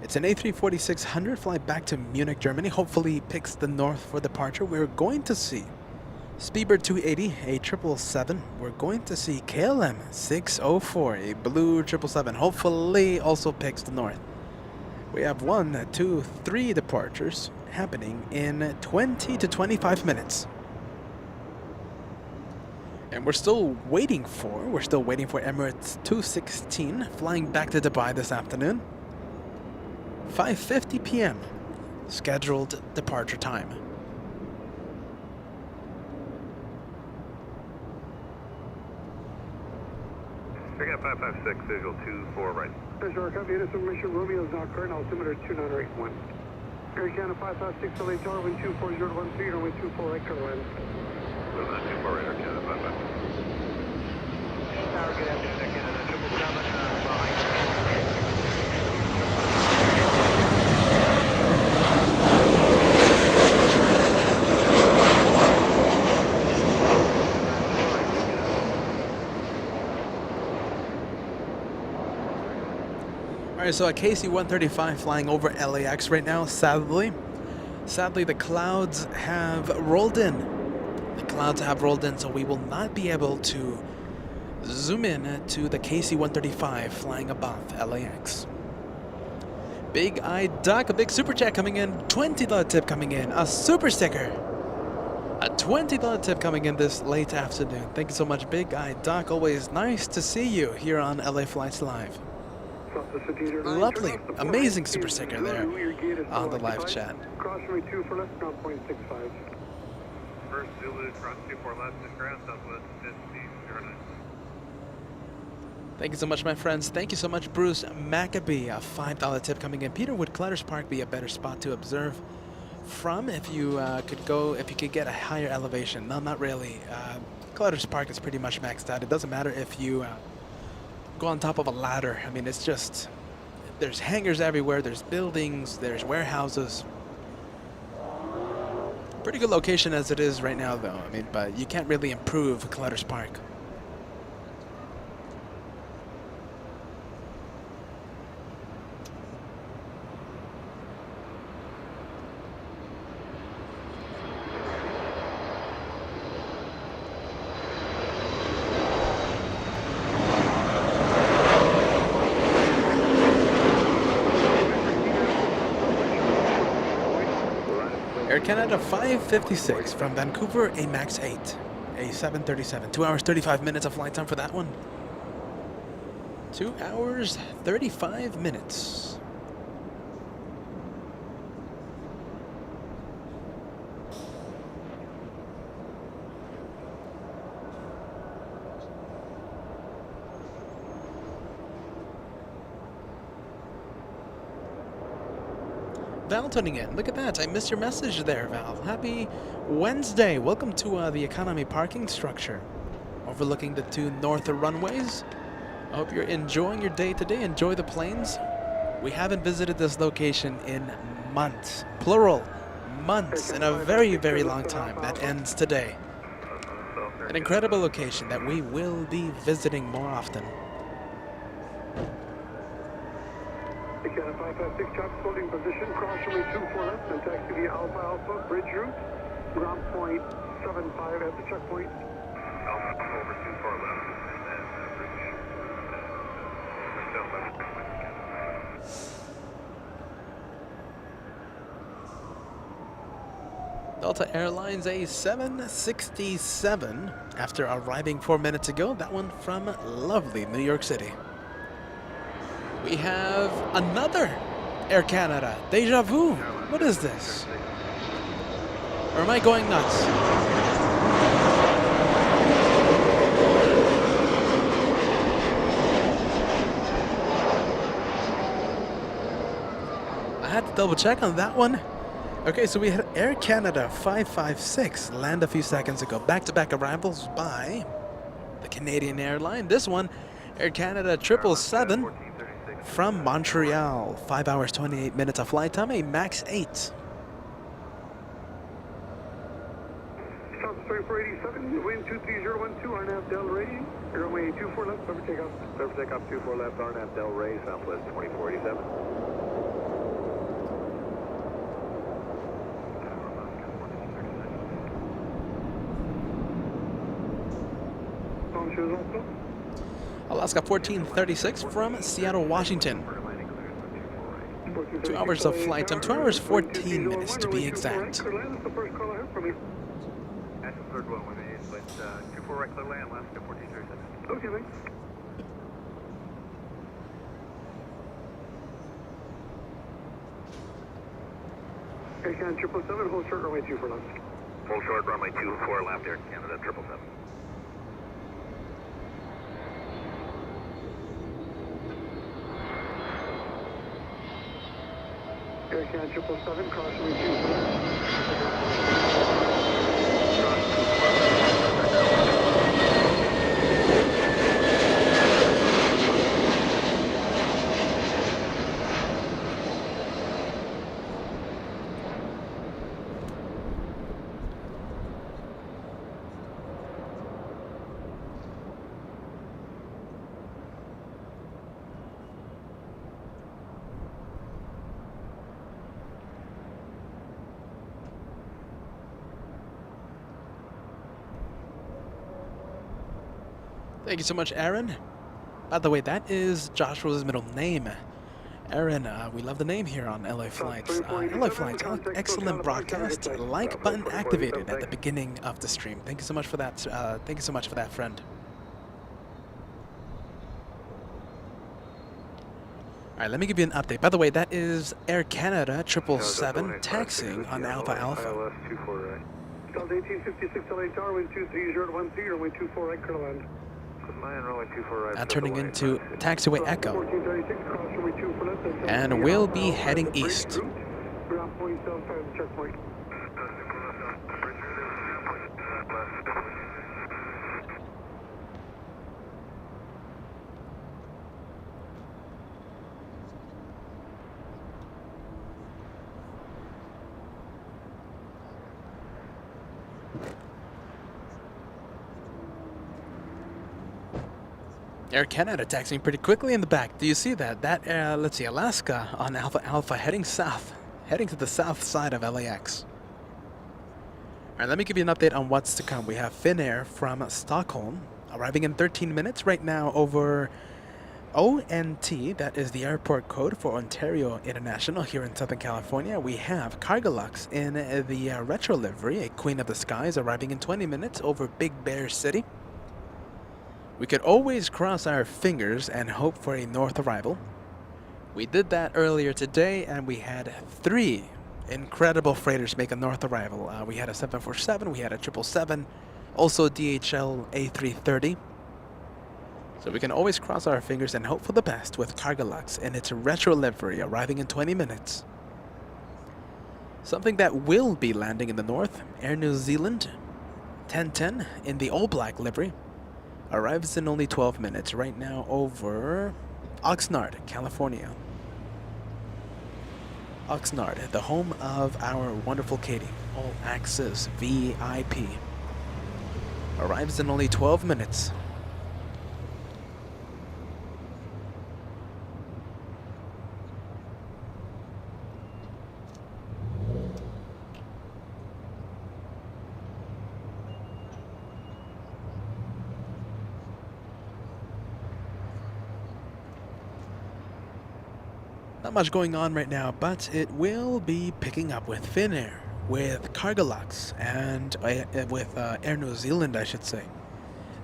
It's an A340-600 flight back to Munich, Germany. Hopefully picks the north for departure. We're going to see Speedbird 280, a 777. We're going to see KLM 604, a blue 777. Hopefully also picks the north. We have 1, 2, 3 departures happening in 20 to 25 minutes. And we're still waiting for Emirates 216 flying back to Dubai this afternoon. 5:50 p.m. scheduled departure time. Check out 556, visual 24 right. Sure, copy. Information Romeo is now current, altimeter 2981. Erika 556, LA Tower, wind 24013, runway 24 right, clear line. Moving on 24 right, Erika 556. Tower, good afternoon, Canada 777, behind. Alright, so a KC-135 flying over LAX right now, sadly. Sadly, the clouds have rolled in. So we will not be able to zoom in to the KC-135 flying above LAX. Big Eye Duck, a big super chat coming in, $20 tip coming in, a super sticker. A $20 tip coming in this late afternoon. Thank you so much, Big Eye Duck. Always nice to see you here on LA Flights Live. Lovely, amazing super sticker there on the live chat. Cross runway 24 left, ground point 65. First Zulu, cross 24 left, and ground southwest 5009. Thank you so much, my friends. Thank you so much, Bruce Maccabee. A $5 tip coming in. Peter, would Clutters Park be a better spot to observe from if you could get a higher elevation? No, not really. Clutters Park is pretty much maxed out. It doesn't matter if you go on top of a ladder. I mean, it's just, there's hangars everywhere, there's buildings, there's warehouses. Pretty good location as it is right now, though. I mean, but you can't really improve Clutters Park. Air Canada 556 from Vancouver, a MAX 8, a 737. 2 hours, 35 minutes of flight time for that one. 2 hours, 35 minutes. Val tuning in. Look at that. I missed your message there, Val. Happy Wednesday. Welcome to the economy parking structure overlooking the 2 north runways. I hope you're enjoying your day today. Enjoy the planes. We haven't visited this location in months. Plural. Months. In a very, very long time. That ends today. An incredible location that we will be visiting more often. Canada 556, chops holding position, cross runway 24 left, and taxi via Alpha Alpha, bridge route, ground point 75 at the checkpoint. Alpha over 24 left, and then bridge. Down left, Delta Airlines A767 after arriving 4 minutes ago. That one from lovely New York City. We have another Air Canada. Deja vu. What is this? Or am I going nuts? I had to double check on that one. Okay, so we had Air Canada 556 land a few seconds ago. Back-to-back arrivals by the Canadian airline. This one, Air Canada 777 from Montreal. 5 hours, 28 minutes of flight time, a MAX 8. South takeoff, sorry, 487, wind 23012, RNAV Del Rey, runway 24 left, cover takeoff. Cover takeoff 24 left, RNAV Del Rey, Southwest 2487. Alaska 1436 from Seattle, Washington. 2 hours of flight time, 2 hours 14 minutes to be exact. That's the third one with me, but 24 right clear land, Alaska 1437. Okay, thanks. Air Canada 777, hold short, runway 24 left. Full short, runway 24 left, Air Canada 777. Air Canada 777, cross runway 24 left. Thank you so much, Aaron. By the way, that is Joshua's middle name. Aaron, we love the name here on LA Flights. LA Flights, excellent broadcast. Like button activated at the beginning of the stream. Thank you so much for that. Thank you so much for that, friend. All right, let me give you an update. By the way, that is Air Canada 777 taxiing on Alpha Alpha. Delta 1856 LA Tower, wind 23013, runway 24 right, clear to land. Turning into taxiway Echo. And we'll be heading east. Ground point 75 checkpoint. Air Canada taxiing pretty quickly in the back. Do you see that? That, let's see, Alaska on Alpha Alpha heading south, heading to the south side of LAX. All right, let me give you an update on what's to come. We have Finnair from Stockholm arriving in 13 minutes right now over ONT. That is the airport code for Ontario International here in Southern California. We have Cargolux in the retro livery, a Queen of the Skies, arriving in 20 minutes over Big Bear City. We could always cross our fingers and hope for a north arrival. We did that earlier today, and we had 3 incredible freighters make a north arrival. We had a 747, we had a 777, also DHL A330. So we can always cross our fingers and hope for the best with Cargolux in its retro livery arriving in 20 minutes. Something that will be landing in the north, Air New Zealand 1010 in the all-black livery. Arrives in only 12 minutes right now over Oxnard, California. Oxnard, the home of our wonderful Katie, All Access VIP. Arrives in only 12 minutes. Not much going on right now, but it will be picking up with Finnair, with Cargolux, and with Air New Zealand, I should say.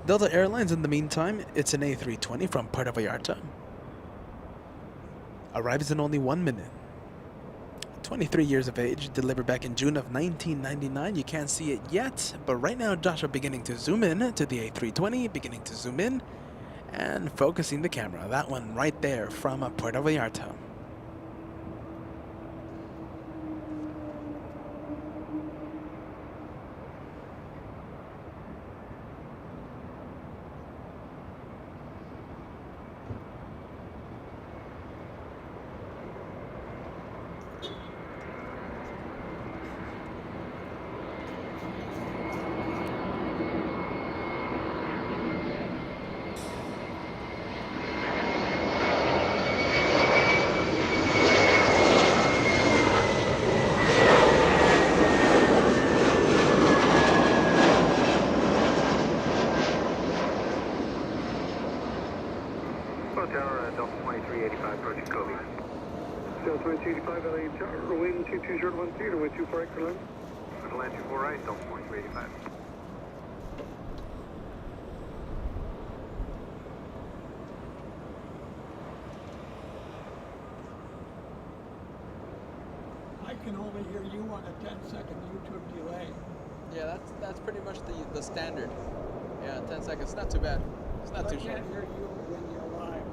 Delta Airlines, in the meantime, it's an A320 from Puerto Vallarta. Arrives in only 1 minute. 23 years of age, delivered back in June of 1999. You can't see it yet, but right now Joshua beginning to zoom in to the A320, beginning to zoom in, and focusing the camera. That one right there from Puerto Vallarta. Crossing 85 LA Tower, wind 22010, runway 24 right, clear land. Land 24 right, Delta 4285. I can only hear you on a 10-second YouTube delay. Yeah, that's pretty much the standard. Yeah, 10 seconds. Not too bad. It's not I too short. can't hear you when you're live.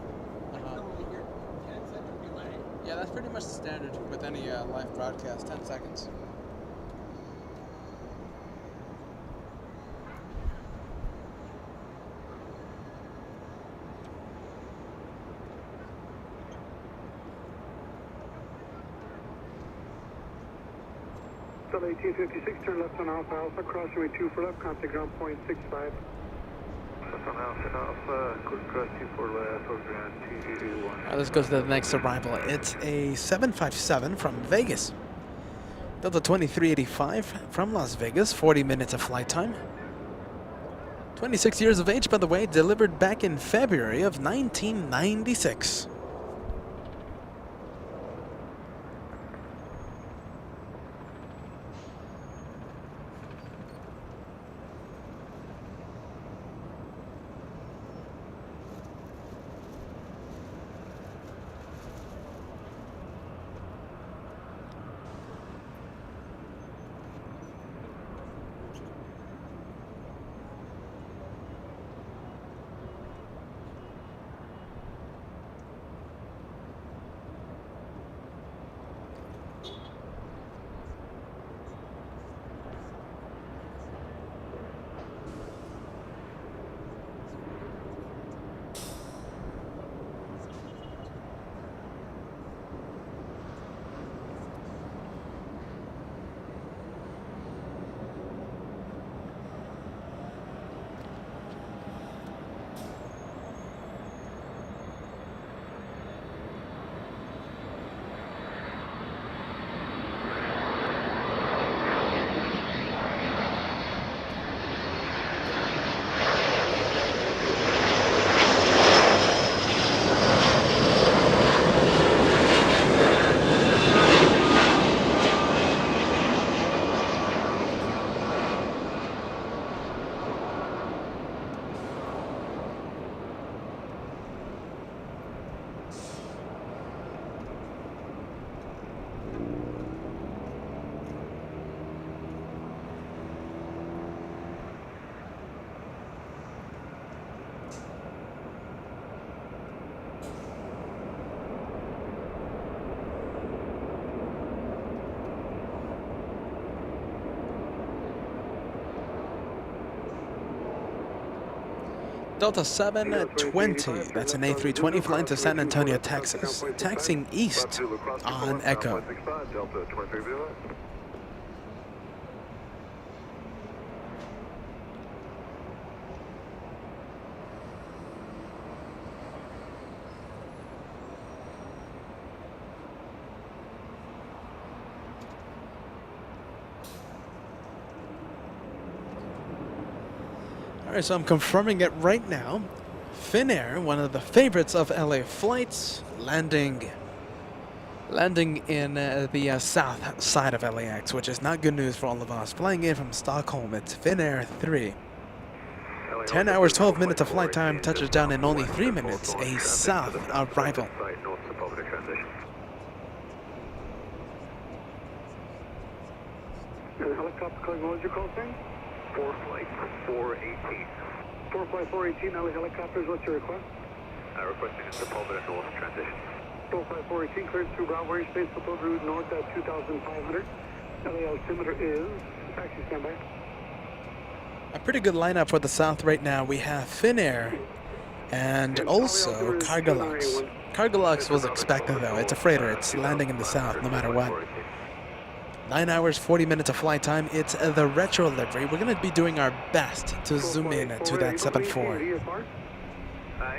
I can only hear 10-second delay. Yeah, that's pretty much the standard with any live broadcast. 10 seconds. Delta 1856, turn left on Alpha Alpha, crossing runway 24 left, contact ground point 65. Left on Alpha, cross 24 left, over ground 221. Let's go to the next arrival. It's a 757 from Vegas. Delta 2385 from Las Vegas, 40 minutes of flight time. 26 years of age, by the way, delivered back in February of 1996. Delta 720, that's an A320 flying to San Antonio, Texas, taxiing east on Echo. Delta 23 Villa. Alright, so I'm confirming it right now. Finnair, one of the favorites of LA flights, landing in the south side of LAX, which is not good news for all of us. Flying in from Stockholm, it's Finnair 3. 10 hours, 12 minutes of flight time, touches down in only 3 minutes, a south arrival. Helicopter calling, what was your call sign? 4 flight 418. 4 flight 418, LA helicopters, what's your request? Requesting Sepulveda North transition. 4 flight 418, cleared through Broward Space, Sepulveda route north at 2,500. LA altimeter is, taxi standby. A pretty good lineup for the south right now. We have Finnair and also Cargo-LAX. Cargo-LAX was expected though. It's a freighter. It's landing in the south no matter what. 9 hours, 40 minutes of flight time. It's the retro livery. We're going to be doing our best to zoom in to that 7.4.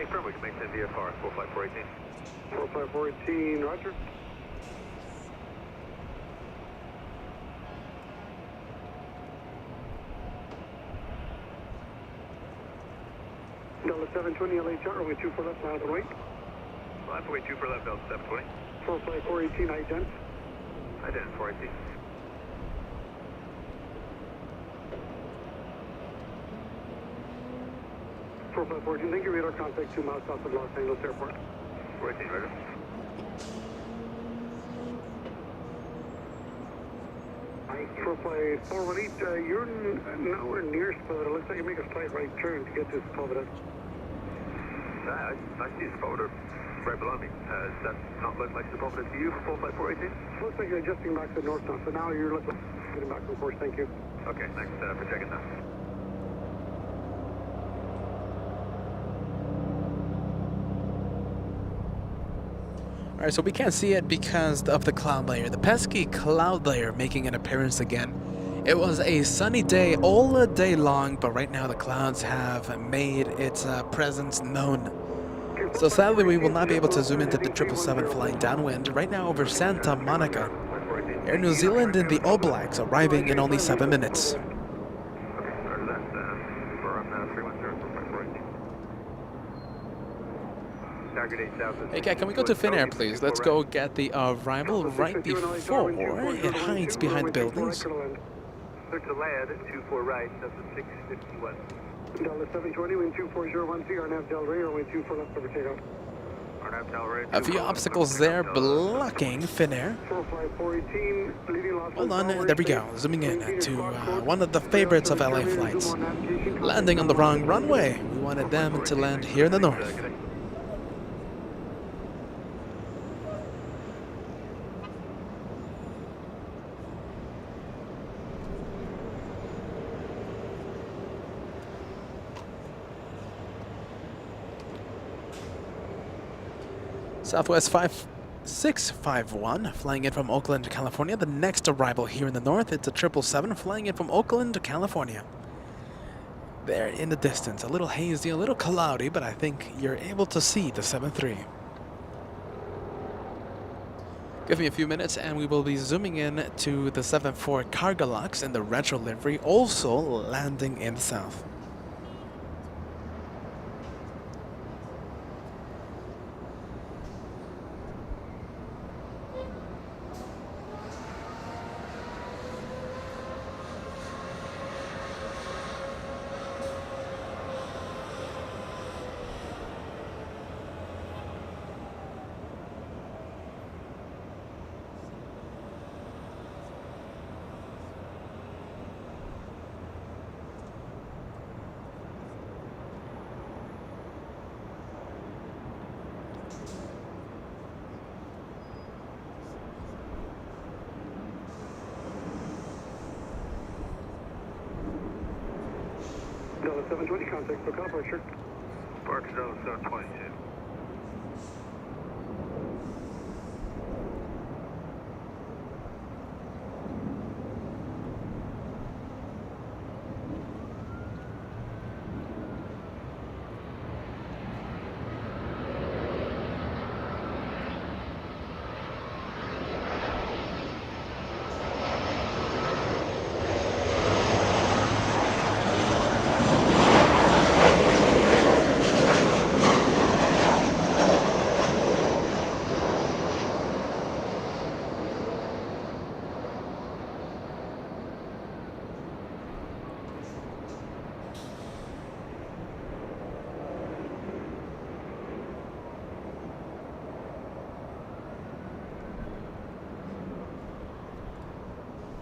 Affirm, we can maintain VFR, 4 flight 418. 4 flight 418, roger. Delta 720, LA chart, runway 24 left, miles away. Left away 2 for left, Delta 720. 418, ident. Ident 418. Profile 14, thank you. Radar contact 2 miles south of Los Angeles Airport. 418, radar. Profile 418, you're nowhere near Spud. It looks like you make a slight right turn to get to Spud. I see Spoder right below me. Does that not look like Spoder to you for 418? Looks like you're adjusting back to north now, so now you're looking getting back on course. Thank you. Okay, thanks for checking that. Alright, so we can't see it because of the cloud layer. The pesky cloud layer making an appearance again. It was a sunny day all day long, but right now the clouds have made its presence known. So sadly we will not be able to zoom into the 777 flying downwind right now over Santa Monica. Air New Zealand in the All Blacks arriving in only 7 minutes. Hey Kat, can we go to Finnair please? Let's go get the arrival right before it hides behind the buildings. Clear to land at 24 right, that's a 651. Delta 720, wind 24010, RNAV Del Rey, or wind 24 left over takeoff. RNAV Del Rey. A few obstacles there blocking Finnair. 45418, leaving Los Hold on, there we go. Zooming in to one of the favorites of LA flights. Landing on the wrong runway. We wanted them to land here in the north. Southwest 5651 flying in from Oakland, California. The next arrival here in the north, it's a 777 flying in from Oakland, California. There in the distance, a little hazy, a little cloudy, but I think you're able to see the 73. Give me a few minutes and we will be zooming in to the 74 Cargolux in the retro livery, also landing in the south. Delta 720, contact for departure. Park Delta 722.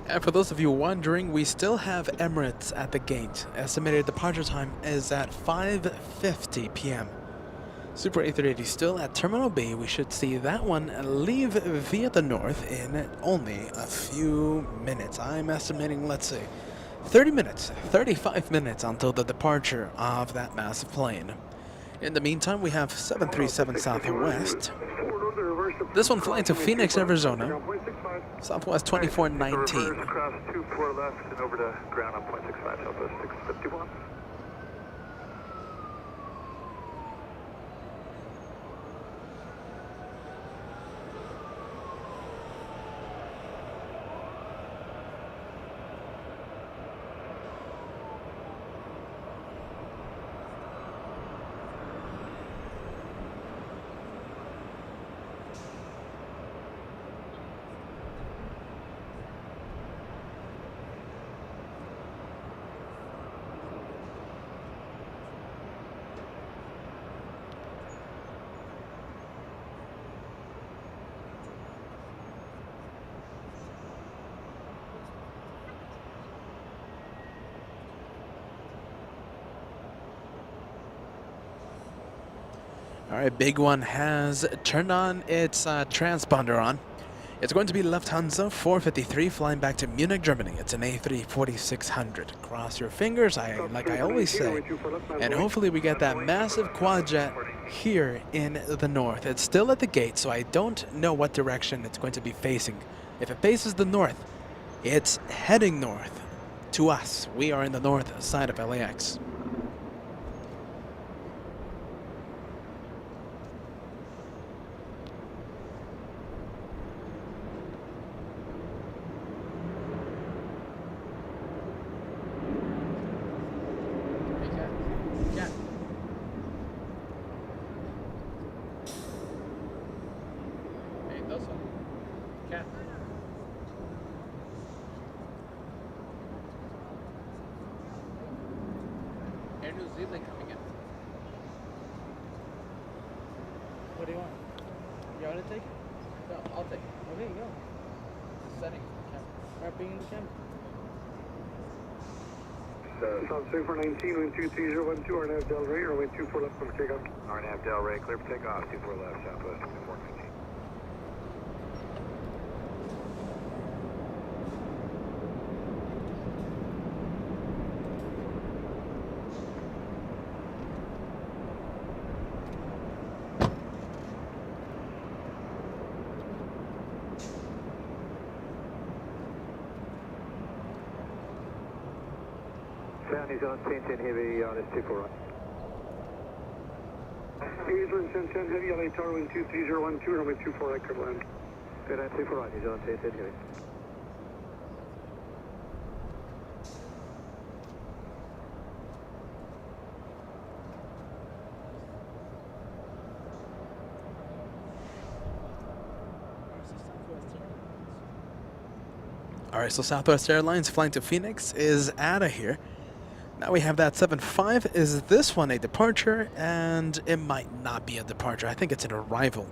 And for those of you wondering, we still have Emirates at the gate. Estimated departure time is at 5:50 p.m. Super 880 still at Terminal B. We should see that one leave via the north in only a few minutes. I'm estimating, let's see, 30 minutes, 35 minutes until the departure of that massive plane. In the meantime, we have 737 Southwest. This one flying to Phoenix, Arizona. Southwest 2419. Across 24 left and over to ground on 0.65 Southwest 651. All right, big one has turned on its transponder on. It's going to be Lufthansa 453 flying back to Munich, Germany. It's an A340-600. Cross your fingers, like I always say, and hopefully we get that massive quad jet here in the north. It's still at the gate, so I don't know what direction it's going to be facing. If it faces the north, it's heading north to us. We are in the north side of LAX. New Zealand coming in. What do you want? You want to take it? No, I'll take it. Okay, go. Setting the camera. Start being in the camera. South Super 19, wind 23012, RNAV Del Rey, or wind 24 left for takeoff. RNAV Del Rey, clear for takeoff, 24 left, southwest, 415. Sound is on 1010 heavy on S24 right. Eastern 1010 heavy, LA Tower, wind 23012, runway 24 right, clear to land. Good on 24 right, he's on 1010 heavy. All right, so Southwest Airlines flying to Phoenix is out of here. Now we have that 7.5. Is this one a departure? And it might not be a departure. I think it's an arrival.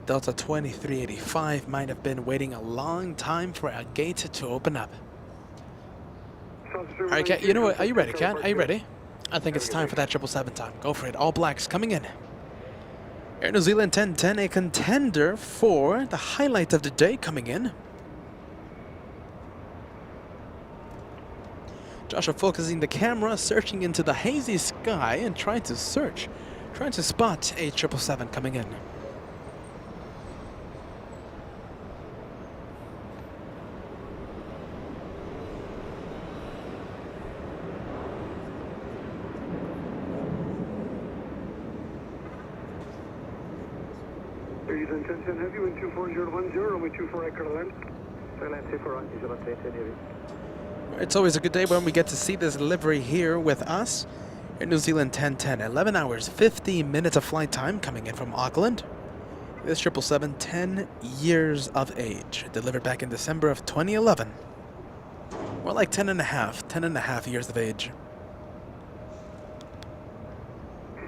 Delta 2385 might have been waiting a long time for a gate to open up. All right, Kat, you know what? Are you ready, Kat? Are you ready? I think it's time for that 777 time. Go for it. All Blacks coming in. Air New Zealand 1010, a contender for the highlight of the day coming in. Joshua focusing the camera, searching into the hazy sky and trying to spot a 777 coming in. Eastern 1010 heavy, wind 24010, runway 24 right, clear to land. Clear land 24 right, he's on 1010 heavy. It's always a good day when we get to see this livery here with us. Air New Zealand 1010, 11 hours, 50 minutes of flight time coming in from Auckland. This 777, 10 years of age, delivered back in December of 2011. More like 10 and a half years of age.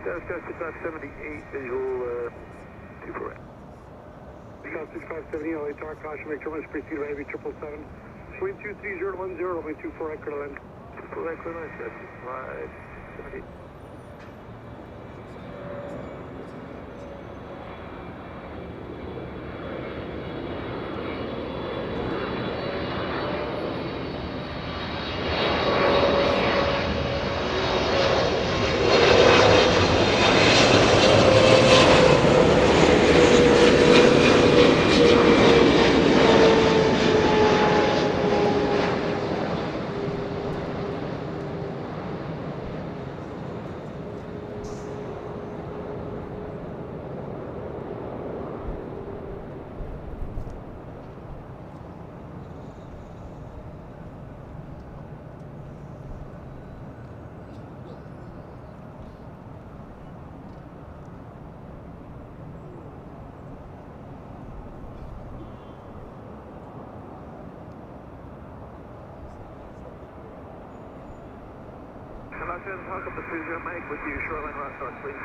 South 6578, visual 24 right. South 6570, LA Tower, caution, make turbulence, proceed by heavy 777. Wind 23010, runway 24 right, clear to land. 24 right, clear line, 6578. Talk up the 30 Mike with you, shoreline right start, please.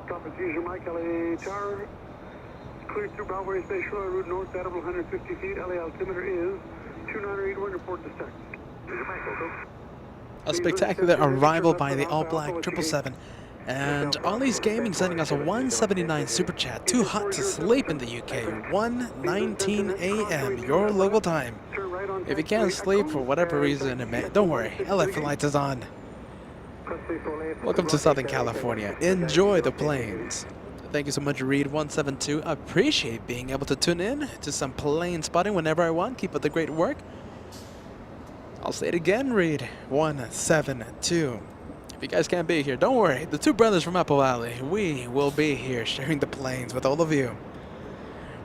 Drop it, use your mic, LA Tower. Clear through Bravo Space Shoreline Route North, at over 150 feet. LA altimeter is 2981, report to stack. A spectacular arrival by the All Black 777 And Ollie's Gaming sending us a 179 super chat. Too hot to sleep in the UK. 1:19 a.m. your local time. If you can't sleep for whatever reason, don't worry. LA Flights is on. Welcome to Southern California. Enjoy the planes. Thank you so much, Reed172. Appreciate being able to tune in to some plane spotting whenever I want. Keep up the great work. I'll say it again, Reed172. If you guys can't be here, don't worry. The two brothers from Apple Valley, we will be here sharing the planes with all of you.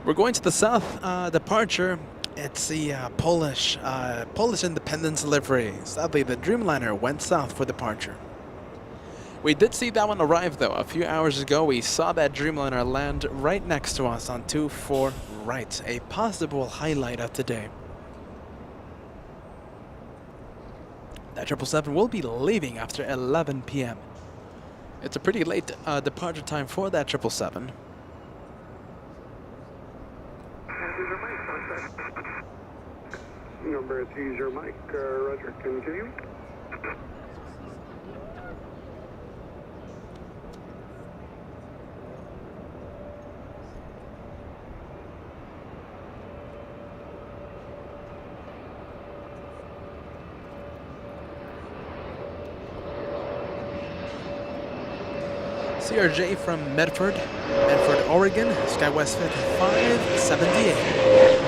We're going to the south departure. It's the Polish Independence livery. Sadly, the Dreamliner went south for departure. We did see that one arrive, though. A few hours ago, we saw that Dreamliner land right next to us on 24 right. A possible highlight of today. That 777 will be leaving after 11 p.m. It's a pretty late departure time for that 777. Number 30 Mike, Roger, continue. CRJ from Medford, Oregon, SkyWest Fit 578.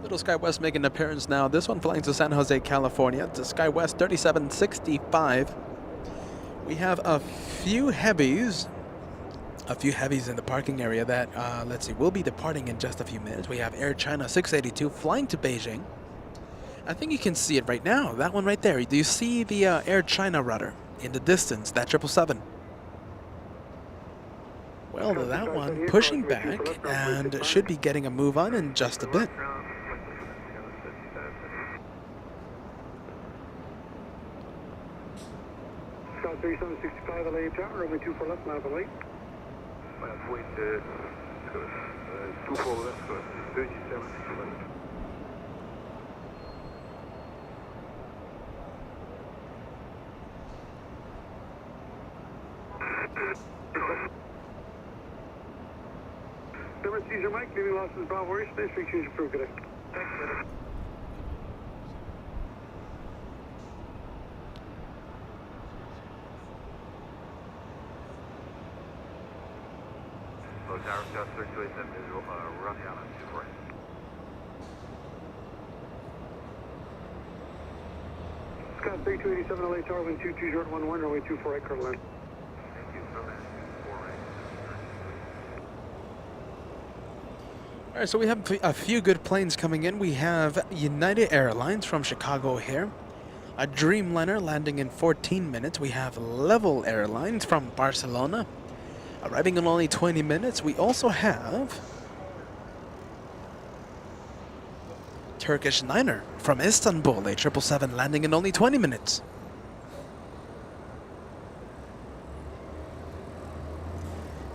Little SkyWest making an appearance now. This one flying to San Jose, California. To SkyWest 3765. We have a few heavies in the parking area that, let's see, will be departing in just a few minutes. We have Air China 682 flying to Beijing. I think you can see it right now. That one right there. Do you see the Air China rudder in the distance? That 777. Well, that one pushing back and should be getting a move on in just a bit. Scott 3765 LA Tower, runway 24 left, mile to late. Wait, 24 left, 37 left. Number 30 Mike, leaving Lawson's Bravo Air Space, exchange approved, good day. Tower, Scott 3287, visual, run down on 24. Scott 3287 LA Tower, wind 22-11, runway 24 right, Colonel. Thank you so much. 4 right. All right, so we have a few good planes coming in. We have United Airlines from Chicago here. A Dreamliner landing in 14 minutes. We have Level Airlines from Barcelona, arriving in only 20 minutes. We also have Turkish Niner from Istanbul, a 777 landing in only 20 minutes.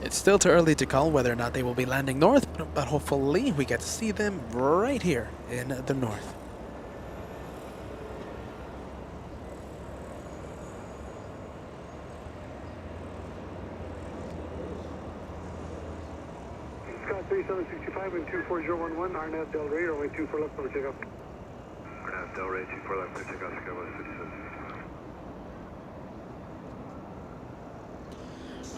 It's still too early to call whether or not they will be landing north, but hopefully we get to see them right here in the north. Scott 3765 and 24011, Arnett Del Rey, runway 24 left for takeoff. Arnett Del Rey, 24 left for takeoff, SkyWest 3765.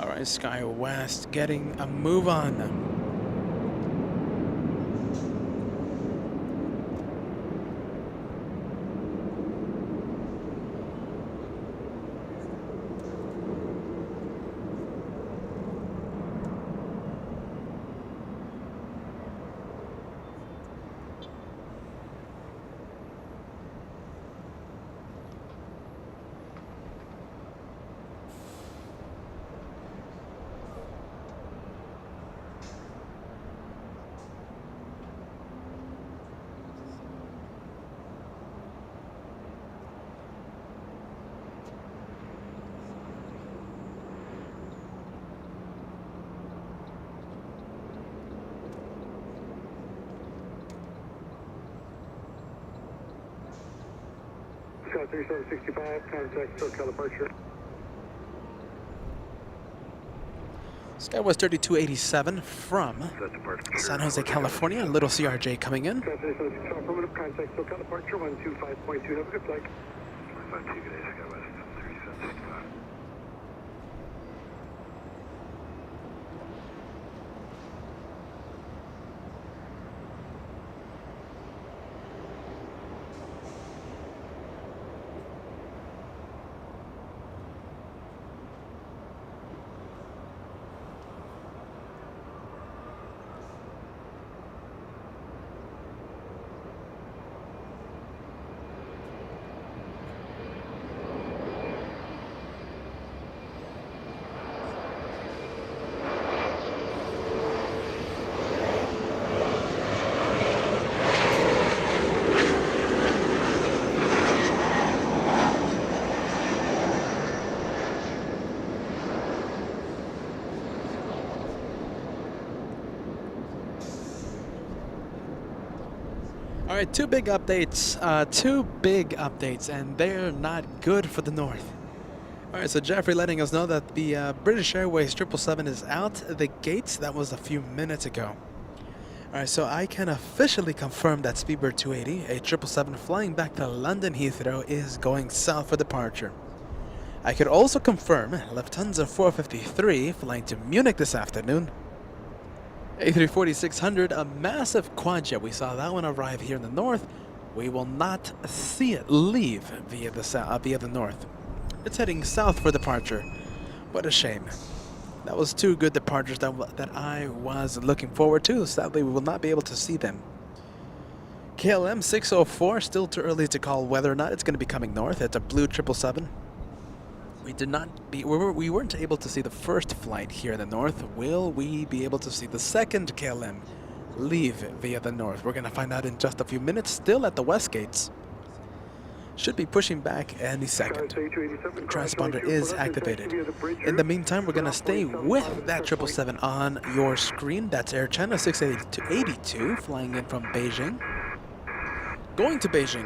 All right, SkyWest getting a move on. Scott 3765, contact SoCal departure. Skywest 3287 from San Jose, California. A little CRJ coming in. Scott 3765, affirmative, contact SoCal departure 125.2. Have a good flight. 152, good day, Skywest 3765. All right, two big updates, and they're not good for the North. All right, so Jeffrey letting us know that the British Airways 777 is out the gates. That was a few minutes ago. All right, so I can officially confirm that Speedbird 280, a 777 flying back to London Heathrow, is going south for departure. I could also confirm Lufthansa 453 flying to Munich this afternoon. A340-600, a massive quadjet. We saw that one arrive here in the north. We will not see it leave via the north. It's heading south for departure. What a shame. That was two good departures that I was looking forward to. Sadly, we will not be able to see them. KLM 604, still too early to call whether or not it's going to be coming north. It's a blue 777. We weren't able to see the first flight here in the north. Will we be able to see the second KLM leave via the north? We're going to find out in just a few minutes. Still at the west gates. Should be pushing back any second. Transponder is activated. In the meantime, we're going to stay with that 777 on your screen. That's Air China 682 flying in from Beijing. Going to Beijing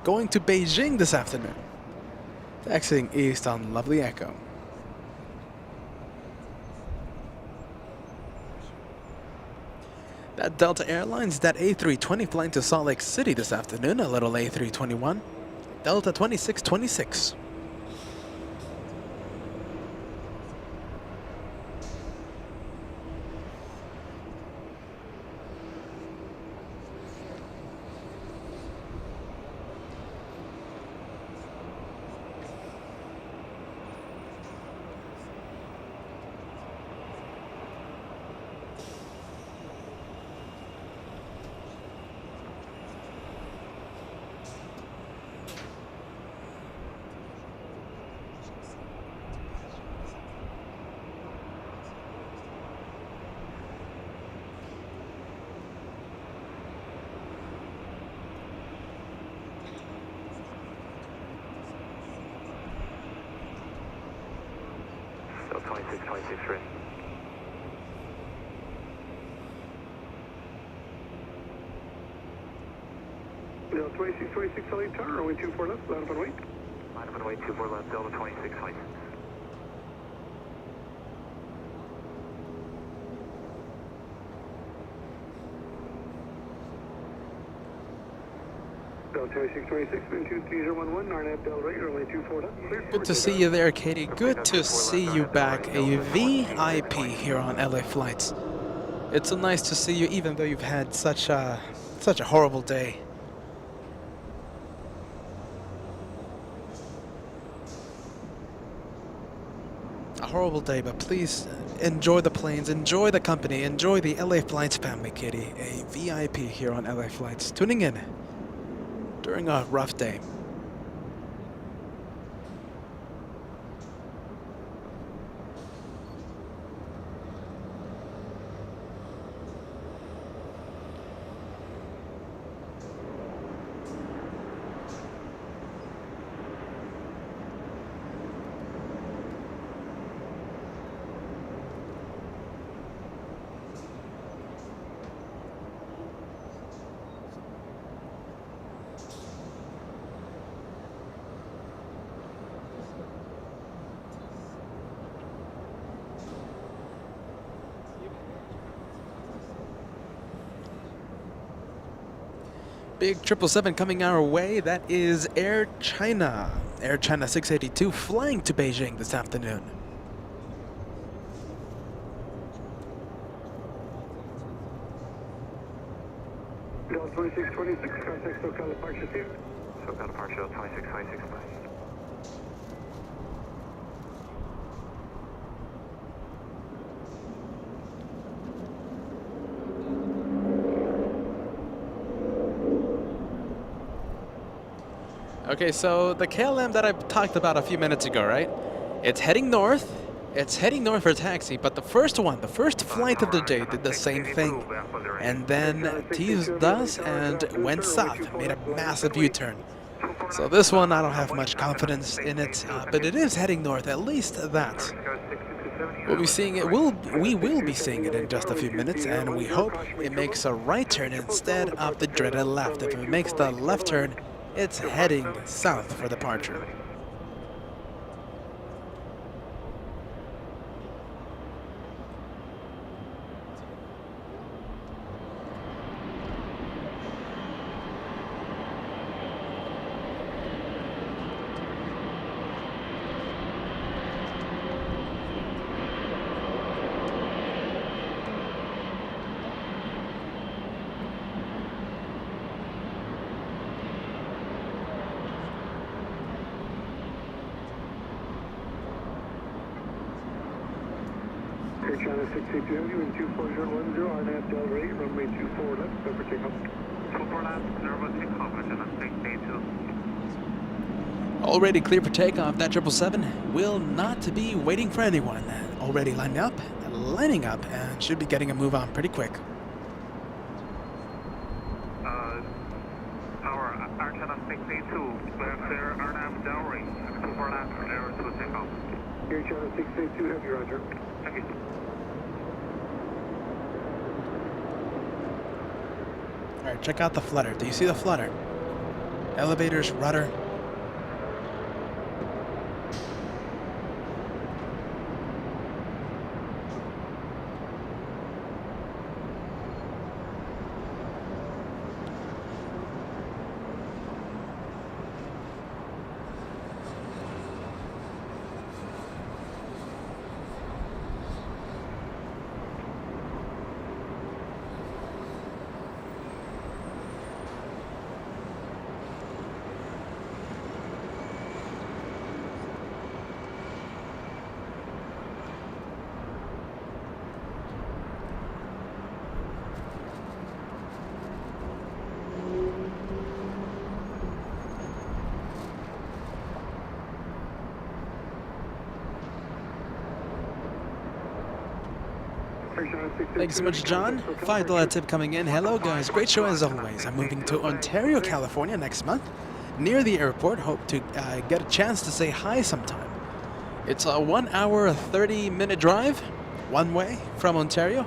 going to Beijing this afternoon. Exiting east on Lovely Echo. That Delta Airlines, that A320 flying to Salt Lake City this afternoon, a little A321. Delta 2626. So 2623. Delta 2626 LA Tower, runway 24 left, line up and wait. Line up and wait, 24 left, Delta 2626. Delta 2626, wind 23011, RNAV Del Rey, runway 24 left, clear. Good to see you there, Katie. Good to see you back. A VIP here on LA Flights. It's so nice to see you, even though you've had such a horrible day. A horrible day, but please enjoy the planes, enjoy the company, enjoy the LA Flights family, Katie. A VIP here on LA Flights, tuning in during a rough day. Big 777 coming our way. That is Air China. Air China 682 flying to Beijing this afternoon. Delta 2626, contact SoCal departure received. SoCal departure 2626, bye. Okay, so the KLM that I talked about a few minutes ago, right? It's heading north. It's heading north for taxi, but the first flight of the day did the same thing. And then teased us and went south, made a massive U-turn. So this one, I don't have much confidence in it, but it is heading north, at least that. We'll be seeing it, we will be seeing it in just a few minutes, and we hope it makes a right turn instead of the dreaded left. If it makes the left turn, it's heading south for departure. Air China 682 Heavy, wind 24010, RNAV Del Rey, runway 24 left, clear for takeoff. 24 left, clear for takeoff, China 682. Already clear for takeoff. That 777 will not be waiting for anyone. Already lining up, and should be getting a move on pretty quick. Tower, Air China 682, clear RNAV Del Rey, 24 left, clear to takeoff. Air China 682 Heavy, roger. Thank you. Alright, check out the flutter. Do you see the flutter? Elevators, rudder. Thank you so much, John. $5 tip coming in. Hello, guys. Great show as always. I'm moving to Ontario, California next month, near the airport. Hope to get a chance to say hi sometime. It's a 1 hour, 30-minute drive, one way from Ontario.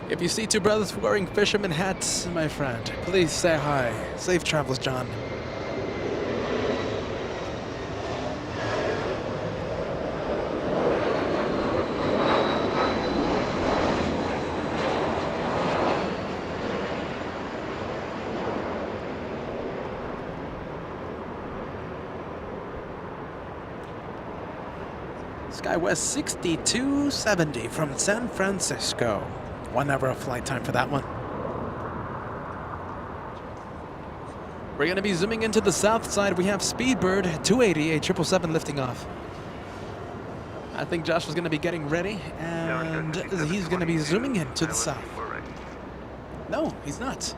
If you see two brothers wearing fisherman hats, my friend, please say hi. Safe travels, John. SkyWest 6270 from San Francisco. 1 hour of flight time for that one. We're going to be zooming into the south side. We have Speedbird 280, a 777 lifting off. I think Josh was going to be getting ready, and he's going to be zooming in to the south. No, he's not.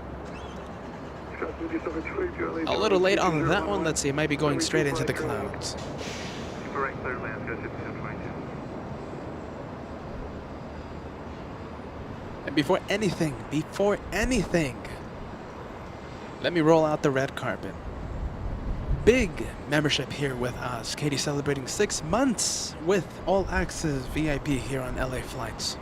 A little late on that one. Let's see, it might be going straight into the clouds. And before anything, let me roll out the red carpet. Big membership here with us. Katie celebrating 6 months with All Access VIP here on LA Flights.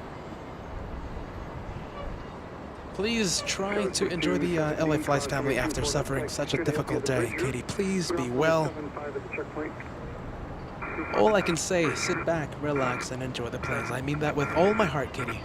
Please try to enjoy the LA Flights family after suffering such a difficult day. Katie, please be well. All I can say, sit back, relax, and enjoy the planes. I mean that with all my heart, Katie.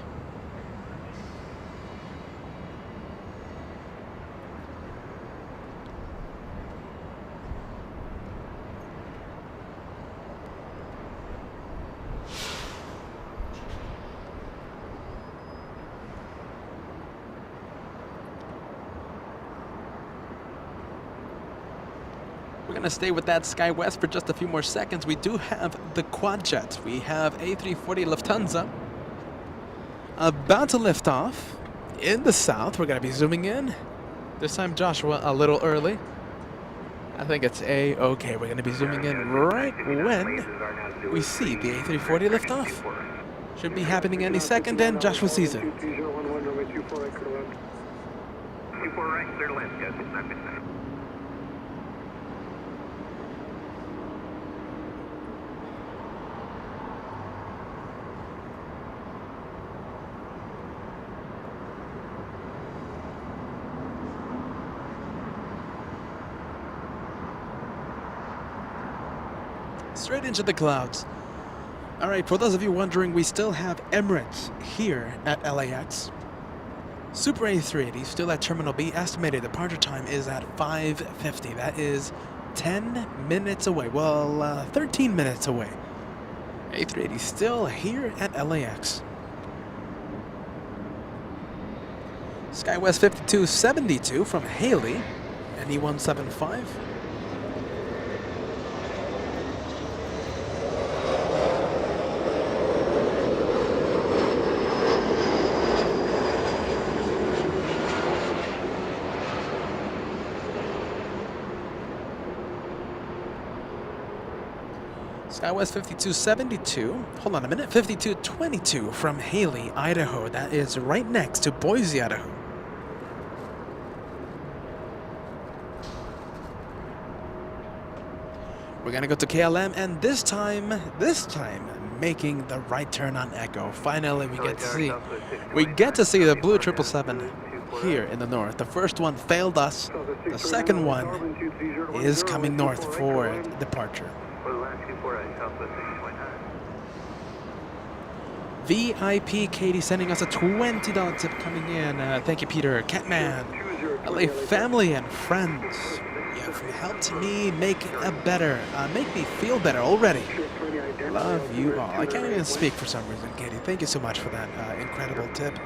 We're going to stay with that Sky West for just a few more seconds. We do have the quad jet. We have A340 Lufthansa about to lift off in the south. We're going to be zooming in. This time, Joshua, a little early. I think it's A-okay. We're going to be zooming in right when we see the A340 lift off. Should be happening any second, and Joshua sees it. 24 right, clear to land, guys. Straight into the clouds. All right, for those of you wondering, we still have Emirates here at LAX. Super A380 still at Terminal B. Estimated departure time is at 5:50. That is 10 minutes away. Well, 13 minutes away. A380 still here at LAX. SkyWest 5272 from Haley and E175. SkyWest 5272, hold on a minute, 5222 from Haley, Idaho. That is right next to Boise, Idaho. We're gonna go to KLM, and this time making the right turn on Echo. Finally, we get to see the blue 777 here in the north. The first one failed us. The second one is coming north for departure. VIP Katie sending us a $20 tip coming in. Thank you, Peter. Catman, LA family and friends. You have helped me make me feel better already. Love you all. I can't even speak for some reason, Katie. Thank you so much for that incredible tip.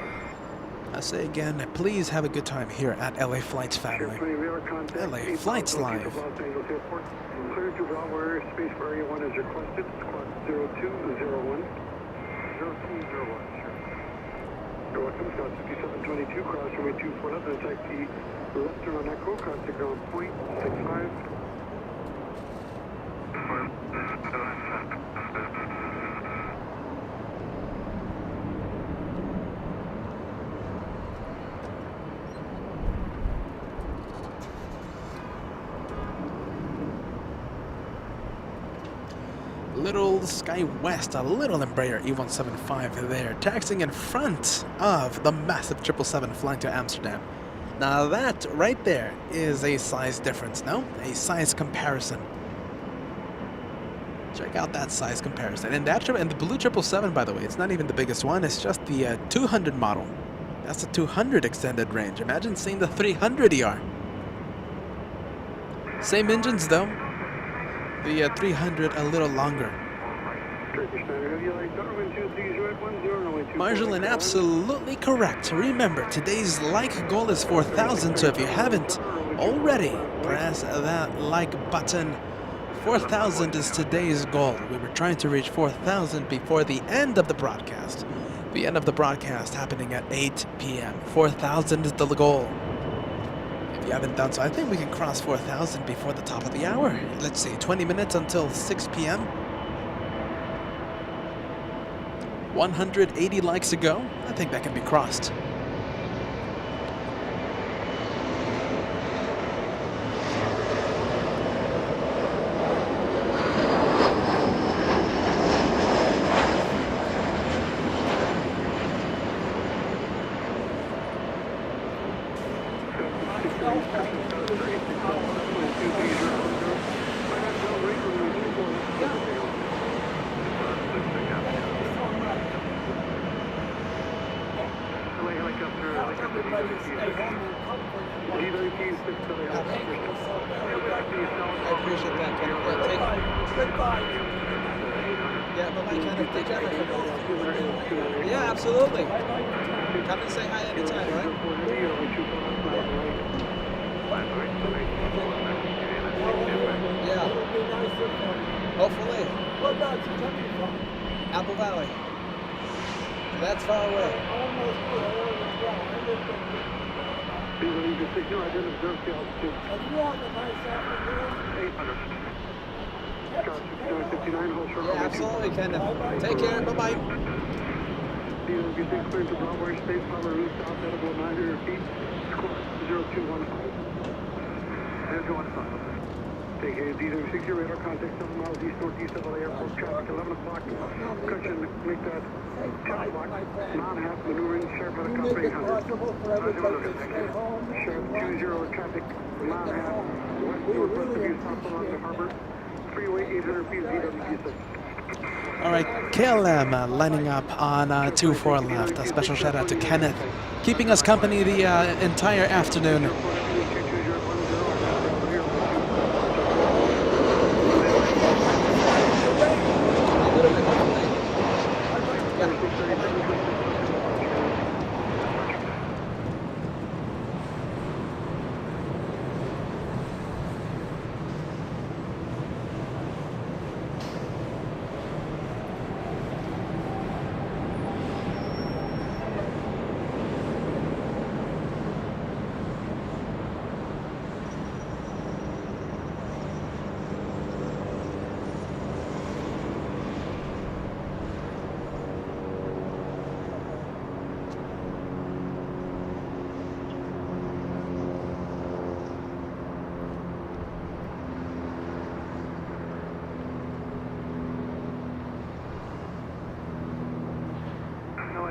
I say again, please have a good time here at LA Flights family. LA Flights Live. Clear to Bravo, space for area 1 is requested. Squawk 0201. 0201, sure. You're welcome, Scott 5722, cross runway 24 left, and taxi left turn on Echo, cross the ground point 65. Little Sky West, a little Embraer E175 there, taxiing in front of the massive 777 flying to Amsterdam. Now that right there is a size difference, no? A size comparison. Check out that size comparison. And the blue 777, by the way, it's not even the biggest one, it's just the 200 model. That's the 200 extended range. Imagine seeing the 300 ER. Same engines though. The 300 a little longer. Marjolein, absolutely correct. Remember, today's like goal is 4,000, so if you haven't already, press that like button. 4,000 is today's goal. We were trying to reach 4,000 before the end of the broadcast. The end of the broadcast happening at 8 p.m. 4,000 is the goal. If you haven't done so, I think we can cross 4,000 before the top of the hour. Let's see, 20 minutes until 6 p.m. 180 likes to go. I think that can be crossed. Yeah, absolutely. Come and say hi anytime, right? good for you. Hopefully. Whereabouts you coming from? Apple Valley. That's far away. Almost there as well. I lived in You can signal, I didn't observe the altitude. and you have a nice afternoon. 800. Scott 6959, hold short. Yeah, absolutely, Kenneth. Take care. Bye-bye. DW6 clear to Bravo Space Power route south at about 900 feet. Squawk 0215. 0215. Take a DW6 your radar contact 7 miles east northeast of LA Airport. Traffic 11 o'clock. Correction, make that 10 o'clock. Non-half maneuvering, sheriff at a You cup make it 800. possible for everybody to stay home. Sheriff 20 traffic, non-half, west We northwest of really you, south along the harbor. Freeway 800 feet DW6. All right, KLM lining up on 24 left. A special shout out to Kenneth, keeping us company the entire afternoon.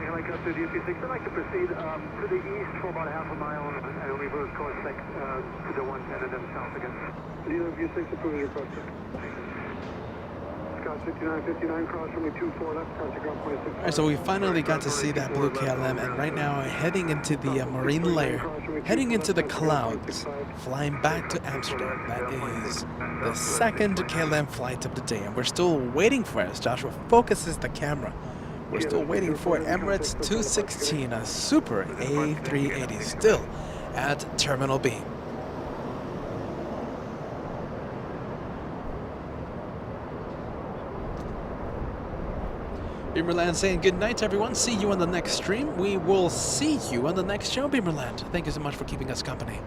Helicopter DP6, I'd like to proceed to the east for about half a mile and reverse course to the 110 and then south again. DP6 approves your question. Scott 6959, cross runway 24 left, contact ground 26. All right, so we finally got to see that blue KLM, and right now heading into the marine layer, heading into the clouds, flying back to Amsterdam. That is the second KLM flight of the day, and we're still waiting for us. Joshua focuses the camera. We're still waiting for Emirates 216, a Super A380, still at Terminal B. Beamerland saying good night, everyone. See you on the next stream. We will see you on the next show, Beamerland. Thank you so much for keeping us company.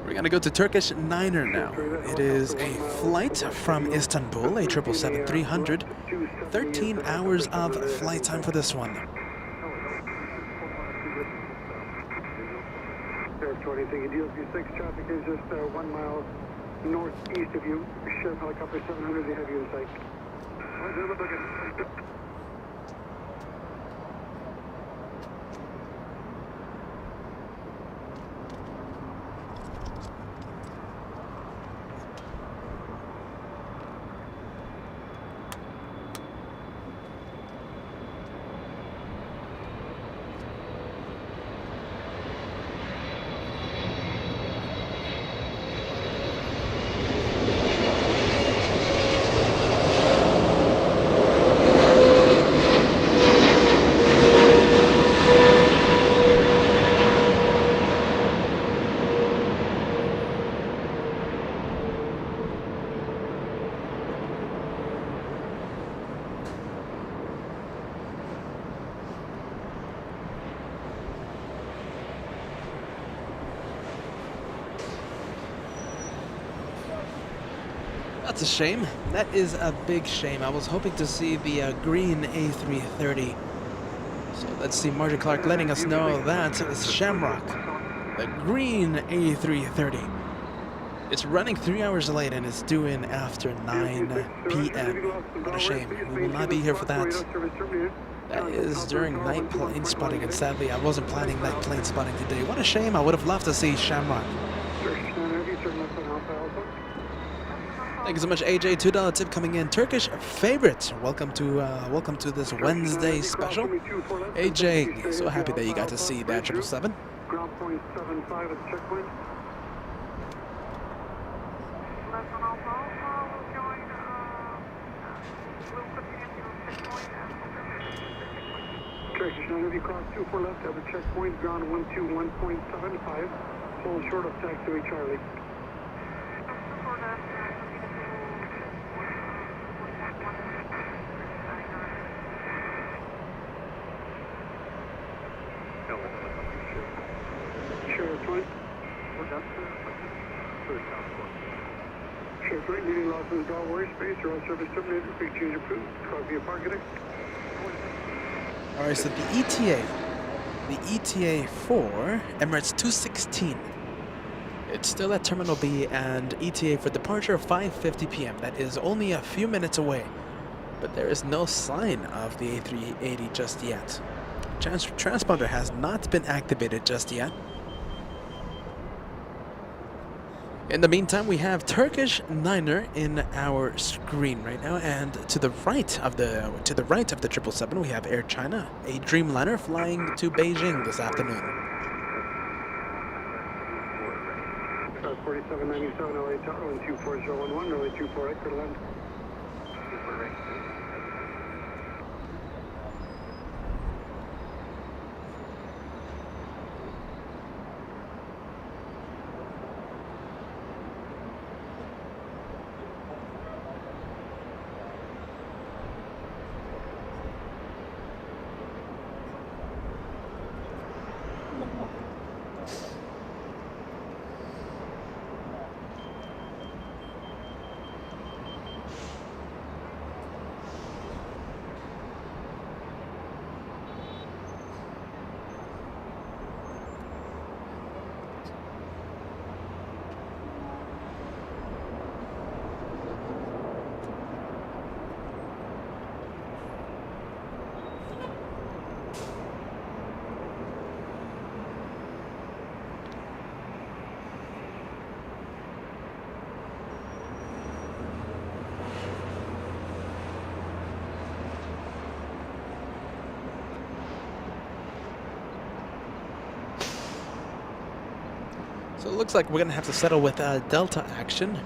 We're going to go to Turkish Niner now. It is a flight from Istanbul, a 777-300. 13 hours of flight time for this one. DLP6 traffic is just 1 mile northeast of you. Sheriff helicopter 700, they have you in sight. That's a shame. That is a big shame. I was hoping to see the green A330. So let's see Marjorie Clark letting us know that is Shamrock, the green A330. It's running 3 hours late and it's due in after 9 p.m. What a shame. We will not be here for that. That is during night plane spotting, and sadly I wasn't planning night plane spotting today. What a shame. I would have loved to see Shamrock. Thank you so much, AJ. $2 tip coming in. Turkish favorite. Welcome to this Wednesday special. AJ, so happy that you got to see that 777. Ground point 75 at the checkpoint. Turkish 9, cross 24 left at the checkpoint, ground 121.75. Hold short of taxiway Charlie. Short right, leading loss of the draw warrior space, or all service terminated, quick change approved. Copy of parking. All right, so the ETA for Emirates 216. It's still at Terminal B, and ETA for departure 5:50 p.m. That is only a few minutes away, but there is no sign of the A380 just yet. Transponder has not been activated just yet. In the meantime, we have Turkish Niner in our screen right now, and to the right of the 777, we have Air China, a Dreamliner flying to Beijing this afternoon. 4797 LA Tower, 12411, runway 24 clear to land. So it looks like we're going to have to settle with Delta action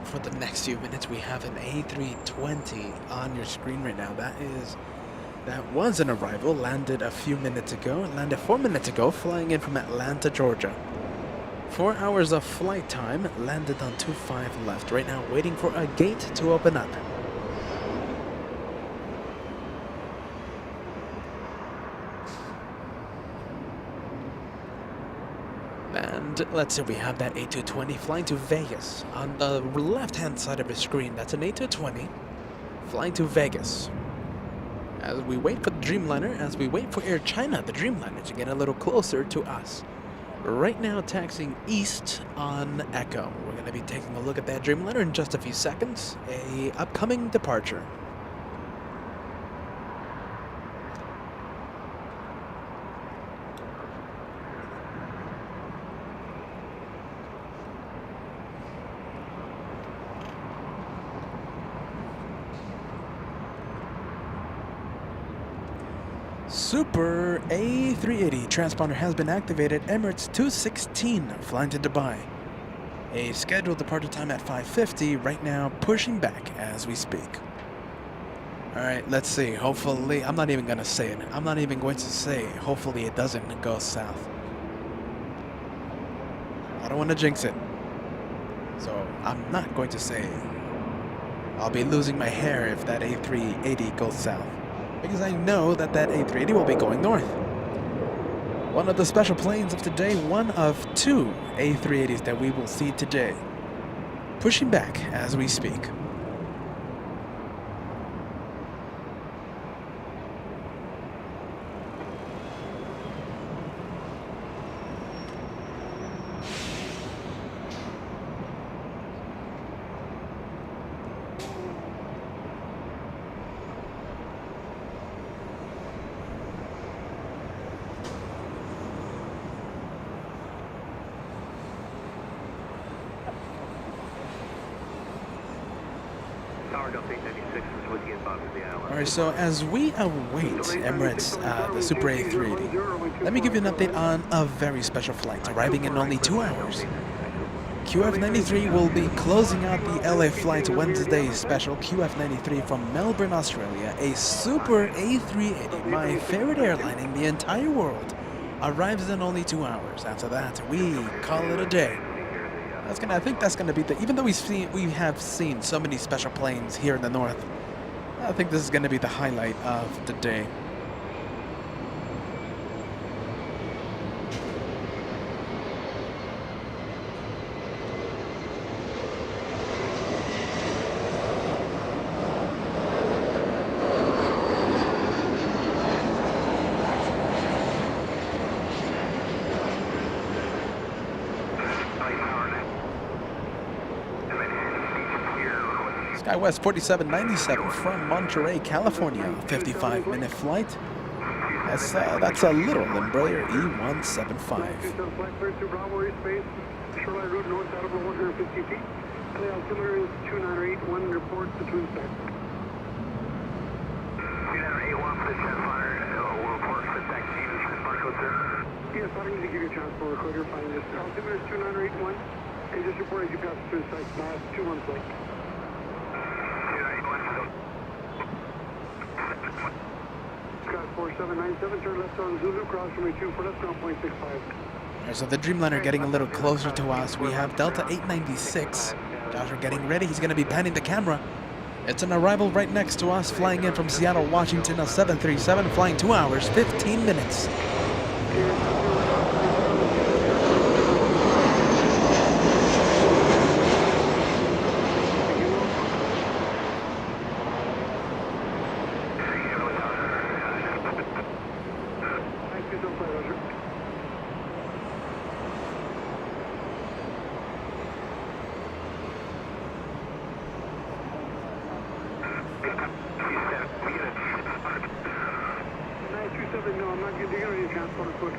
for the next few minutes. We have an A320 on your screen right now. That was an arrival, landed a few minutes ago, landed 4 minutes ago, flying in from Atlanta, Georgia. 4 hours of flight time, landed on 25 left. Right now, waiting for a gate to open up. And let's see, we have that A220 flying to Vegas. On the left-hand side of the screen, that's an A220 flying to Vegas. As we wait for the Dreamliner, as we wait for Air China, the Dreamliner, to get a little closer to us. Right now, taxiing east on Echo. We're going to be taking a look at that Dreamliner in just a few seconds. A upcoming departure. Super A380 transponder has been activated. Emirates 216 flying to Dubai. A scheduled departure time at 5:50. Right now, pushing back as we speak. All right, let's see. Hopefully, I'm not even going to say it. I'm not even going to say, hopefully it doesn't go south. I don't want to jinx it. So I'm not going to say I'll be losing my hair if that A380 goes south. Because I know that A380 will be going north. One of the special planes of today, one of two A380s that we will see today. Pushing back as we speak. Alright, so as we await Emirates, the Super A380, let me give you an update on a very special flight arriving in only 2 hours. QF93 will be closing out the LA flight Wednesday special. QF93 from Melbourne, Australia, a Super A380, my favorite airline in the entire world, arrives in only 2 hours. After that, we call it a day. I think that's gonna be even though we have seen so many special planes here in the north, I think this is gonna be the highlight of the day. SkyWest 4797 from Monterey, California. 55-minute flight. That's a little Embraer E175. Shoreline route north out of 150 feet. The altimeter is 2981. Report between specs. 2981 for the transponder. We'll report for the taxi. This is Marco, sir. Yes, I need to give you a transport recorder. Find this. Altimeter is 2981. And just report as you pass through the site. Last 2 months late. 2981. Scott 4797. Turn left on Zulu. Cross runway 24 left. Ground point 65. So the Dreamliner getting a little closer to us. We have Delta 896. Joshua getting ready. He's going to be panning the camera. It's an arrival right next to us, flying in from Seattle, Washington, a 737, flying 2 hours, 15 minutes. No, I'm not going to get any transport recorder.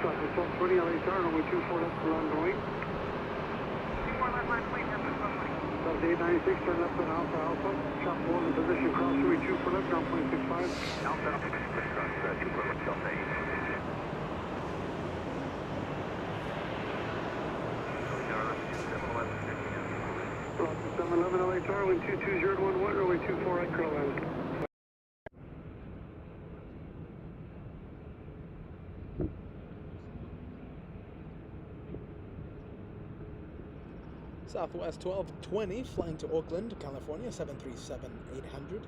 Traffic 1220 LAX, runway 24 left for runway. 24 left line, please, Delta 896, turn left on Alpha Alpha. Chop hold in position, cross runway 24 left, ground point 65. Alpha, cross 24 left, Delta 8. 711 LHR, wind 22011, runway 24 right, Carolina. Southwest 1220, flying to Oakland, California, 737-800.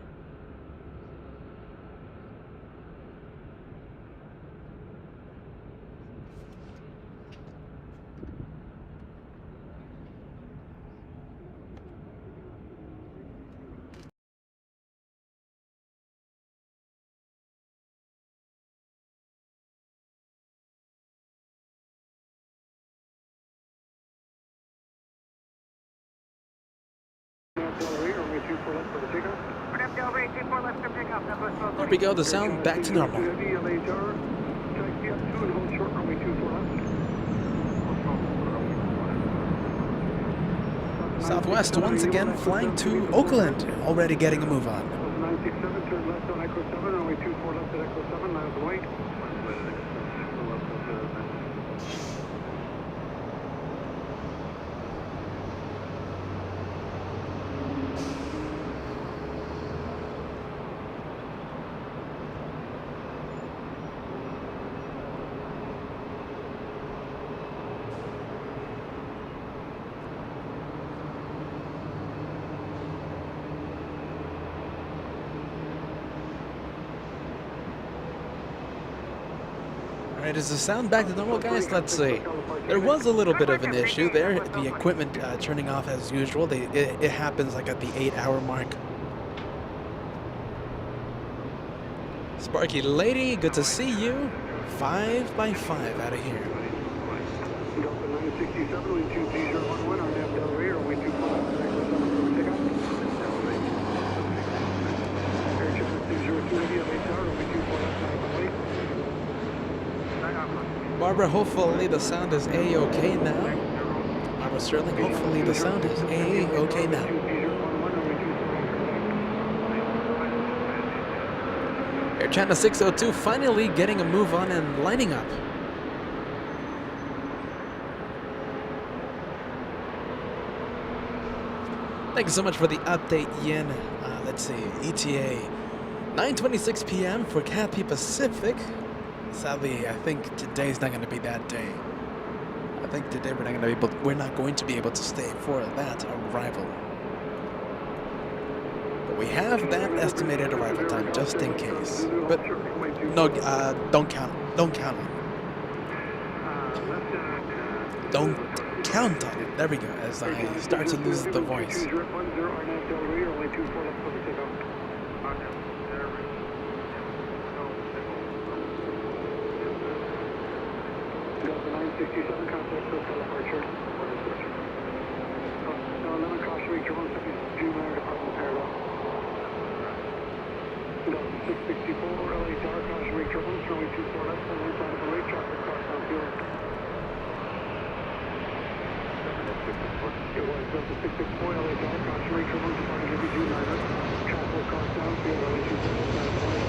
There we go, the sound back to normal. Southwest once again flying to Oakland, already getting a move on. 967, turn left on Echo 7, runway 24 left at Echo 7, miles away. Alright, is the sound back to normal, guys? Let's see. There was a little bit of an issue there. The equipment turning off as usual. It happens like at the 8-hour mark. Sparky Lady, good to see you. 5 by 5 out of here. Delta 967, wind 23011, our nav Del Rey, runway 24 left at Echo 7 for takeoff. Air Channel 60280, LHR, runway 24 left, miles away. Barbara, hopefully the sound is A-okay now. Barbara Sterling, hopefully the sound is A-okay now. Air Channel 602 finally getting a move on and lining up. Thank you so much for the update, Yin. Let's see, ETA 9:26 p.m. for Cathay Pacific. Sadly, I think today's not going to be that day. I think today we're not going to be able to stay for that arrival. But we have that estimated arrival time just in case. But no, don't count on it. Don't count on it. There we go. As I start to lose the voice. 67 contact, SoCal departure. No, limit caution, reach your 172 minor department parallel. Delta 664, LA Tower, caution, reach your 1, runway 24 left, and one side of the way, traffic cross downfield. It was Delta 664, LA Tower, caution, reach your 1, departing heavy 29er. Traffic cross downfield, LA 24 left, and right.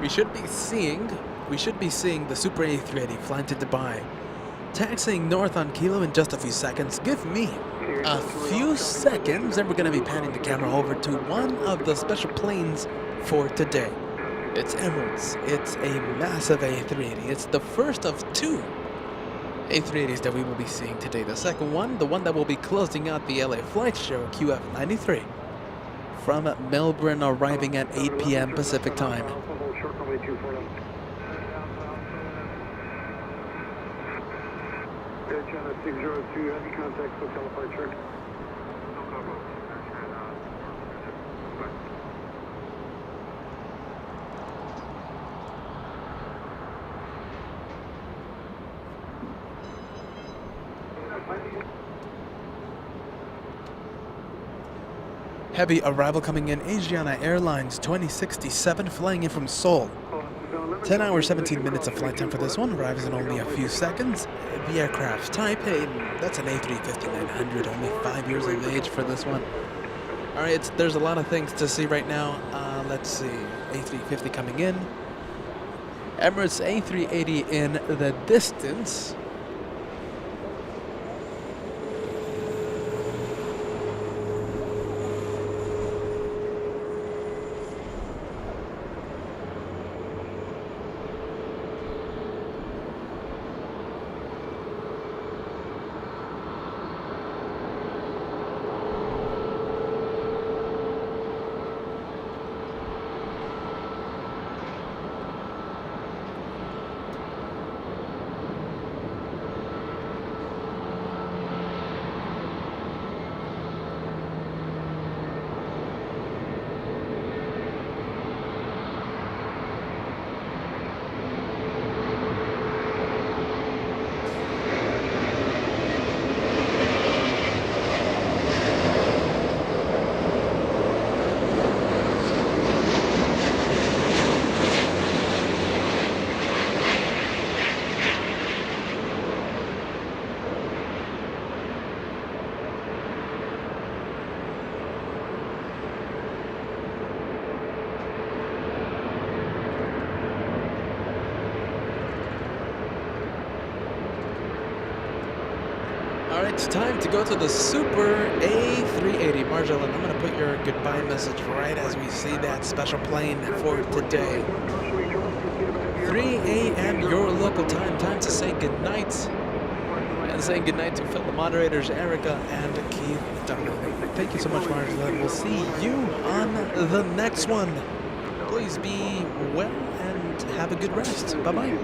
We should be seeing the Super A380 flying to Dubai, taxiing north on Kilo in just a few seconds. Give me a few seconds and we're going to be panning the camera over to one of the special planes for today. It's Emirates. It's a massive A380. It's the first of two A380s that we will be seeing today. The second one, the one that will be closing out the LA Flight Show, QF93, from Melbourne, arriving at 8 p.m. Pacific time. Air China 602, heavy contact, SoCal departure. Heavy arrival coming in, Asiana Airlines 2067 flying in from Seoul. 10 hours, 17 minutes of flight time for this one, arrives in only a few seconds. The aircraft's type, that's an A350-900, only 5 years of age for this one. Alright, there's a lot of things to see right now. Let's see, A350 coming in. Emirates A380 in the distance. It's time to go to the Super A380. Marjolein, I'm going to put your goodbye message right as we see that special plane for today. 3 a.m. your local time. Time to say goodnight. And saying goodnight to fellow moderators Erika and Keith Donnelly. Thank you so much, Marjolein. We'll see you on the next one. Please be well and have a good rest. Bye-bye.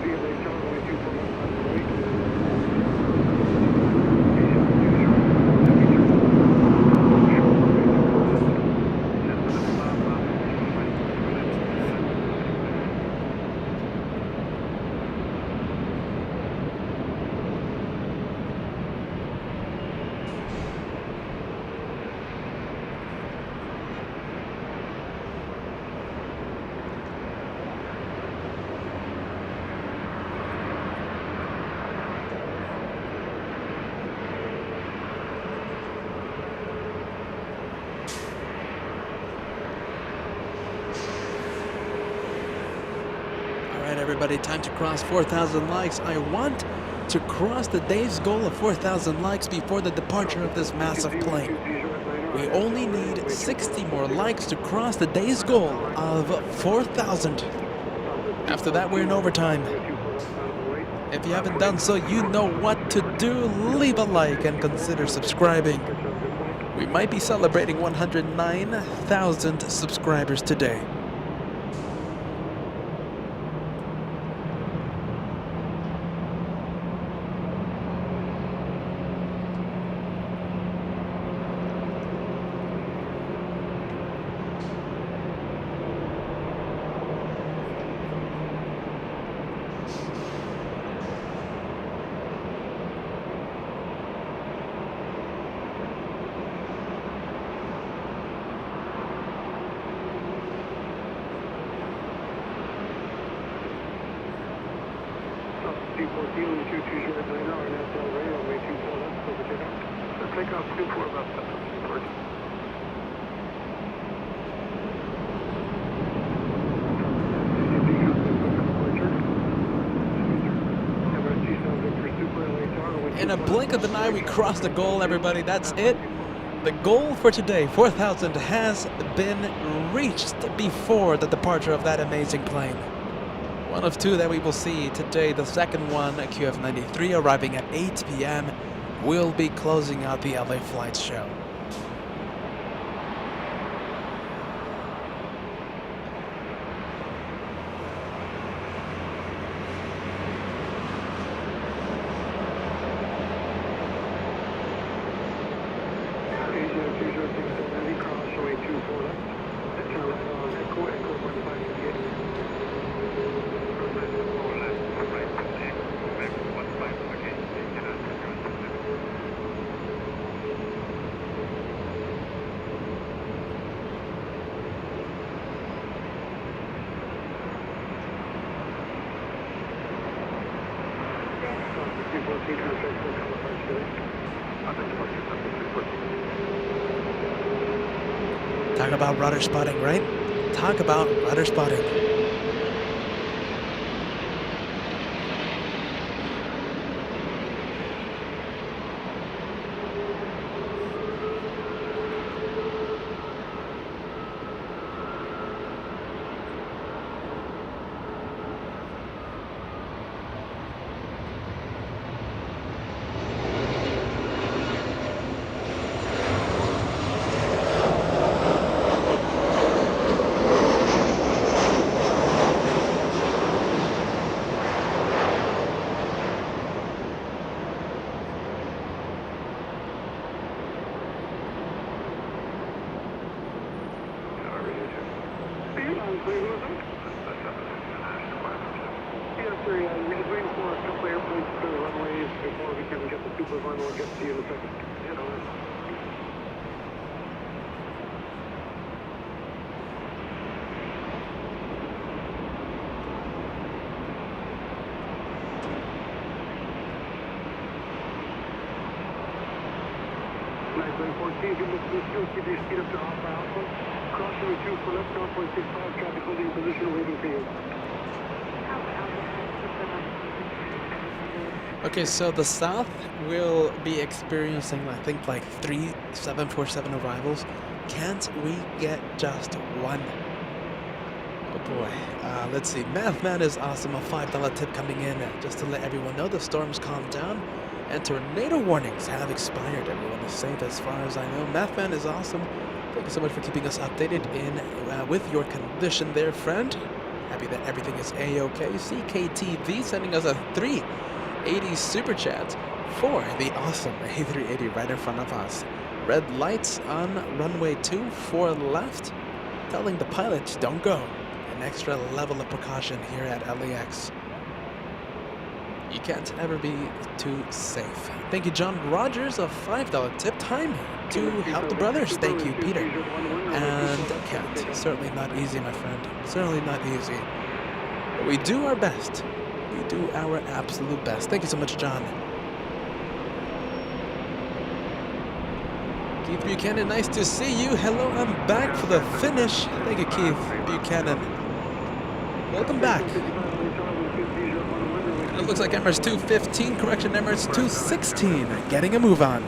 Everybody, time to cross 4,000 likes. I want to cross the day's goal of 4,000 likes before the departure of this massive plane. We only need 60 more likes to cross the day's goal of 4,000. After that, we're in overtime. If you haven't done so, you know what to do. Leave a like and consider subscribing. We might be celebrating 109,000 subscribers today. Takeoff 24 left, Newport. In a blink of an eye, we crossed the goal, everybody. That's it. The goal for today, 4,000, has been reached before the departure of that amazing plane. One of two that we will see today. The second one, QF93, arriving at 8 p.m., will be closing out the LA Flights show. Talk about rudder spotting, right? Talk about rudder spotting. Okay, so the South will be experiencing, I think, like 3 747 arrivals. Can't we get just one? Oh boy. Let's see. Mathman is awesome. A $5 tip coming in just to let everyone know the storm's calmed down and tornado warnings have expired. Everyone is safe as far as I know. Mathman is awesome. Thank you so much for keeping us updated with your condition there, friend. Happy that everything is A-OK. CKTV sending us a 380 super chat for the awesome A380 right in front of us. Red lights on runway 24 left, telling the pilot don't go. An extra level of precaution here at LAX. You can't ever be too safe. Thank you, John Rogers, a $5 tip. Time to help the brothers. Thank you, Peter. And Kat. Certainly not easy, my friend. Certainly not easy. But we do our best. We do our absolute best. Thank you so much, John. Keith Buchanan, nice to see you. Hello, I'm back for the finish. Thank you, Keith Buchanan. Welcome back. It looks like Emirates 215, correction, Emirates 216, getting a move on.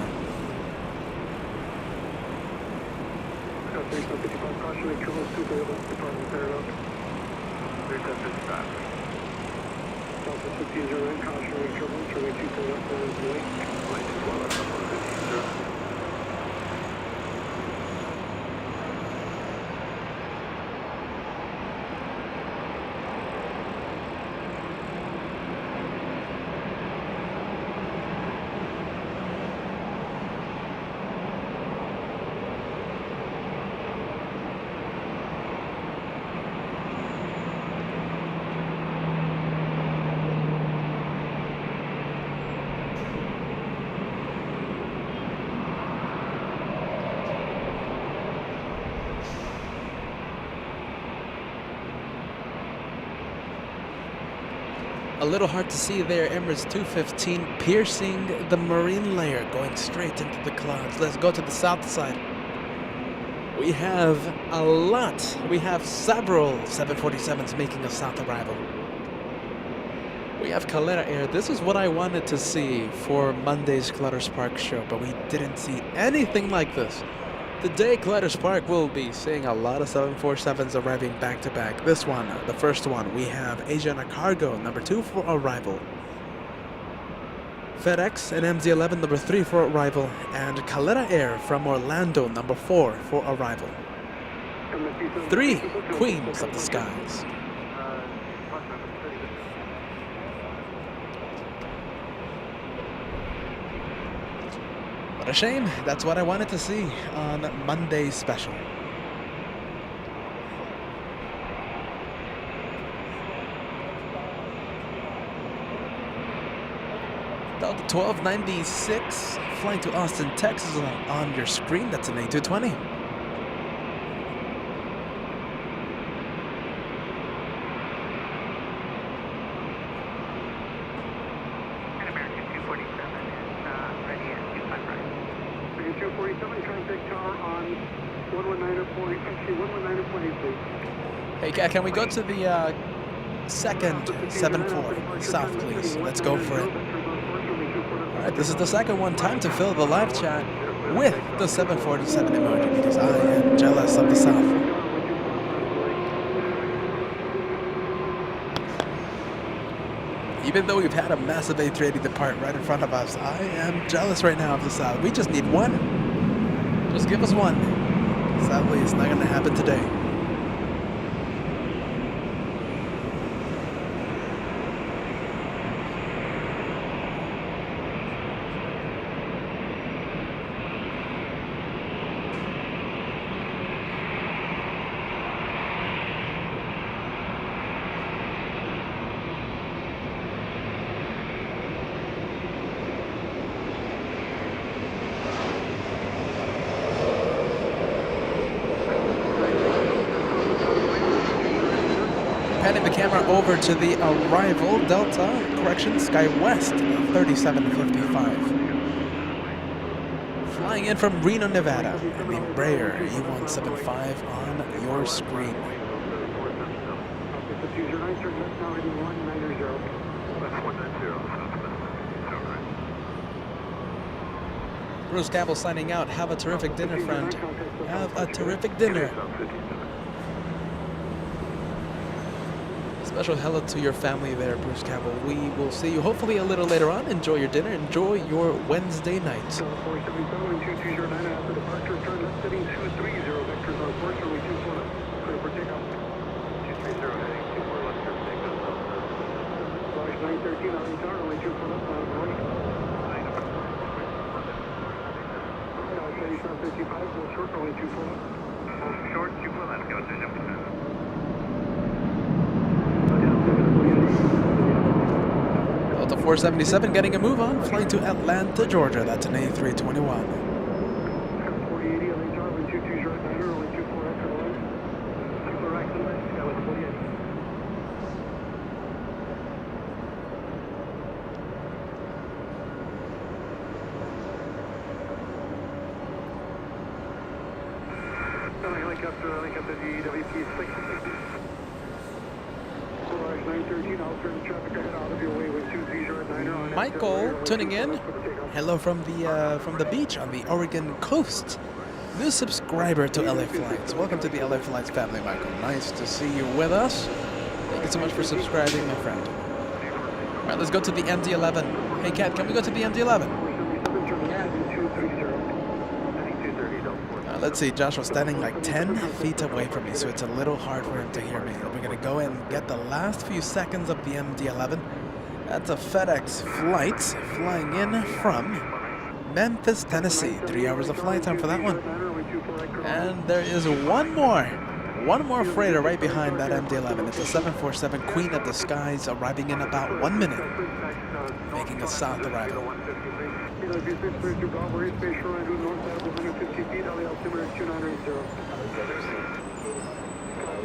A little hard to see there, Emirates 215 piercing the marine layer, going straight into the clouds. Let's go to the south side. We have a lot. We have several 747s making a south arrival. We have Calera Air. This is what I wanted to see for Monday's Clutters Park show, but we didn't see anything like this. Today, Clutters Park will be seeing a lot of 747s arriving back to back. This one, the first one, we have Asiana Cargo, number 2 for arrival. FedEx and MZ-11, number 3 for arrival. And Calera Air from Orlando, number 4 for arrival. 3 Queens of the Skies. What a shame. That's what I wanted to see on Monday's special. Delta 1296 flying to Austin, Texas on your screen. That's an A220. Hey, can we go to the second 7-4 south, please? Let's go for it. All right, this is the second one. Time to fill the live chat with the 747 emoji because I am jealous of the south. Even though we've had a massive A380 depart right in front of us, I am jealous right now of the south. We just need one. Just give us one. Sadly, it's not going to happen today. Panning the camera over to the arrival, Delta, correction, Sky West, 3755. Flying in from Reno, Nevada, the Embraer E175 on your screen. Bruce Campbell signing out. Have a terrific dinner, friend. Have a terrific dinner. Special hello to your family there, Bruce Campbell. We will see you hopefully a little later on. Enjoy your dinner. Enjoy your Wednesday night. Short, 2 for left, go to jump. Delta 477 getting a move on, flying to Atlanta, Georgia. That's an A321. Helicopter DWP 660. Michael tuning in. Hello from the beach on the Oregon coast. New subscriber to LA Flights. Welcome to the LA Flights family, Michael. Nice to see you with us. Thank you so much for subscribing, my friend. All right, let's go to the MD-11. Hey, Kat, can we go to the MD-11? Let's see, Josh was standing like 10 feet away from me, so it's a little hard for him to hear me. We're going to go and get the last few seconds of the MD-11. That's a FedEx flight flying in from Memphis, Tennessee. 3 hours of flight time for that one. And there is one more freighter right behind that MD-11. It's a 747 Queen of the Skies arriving in about 1 minute, making a south arrival.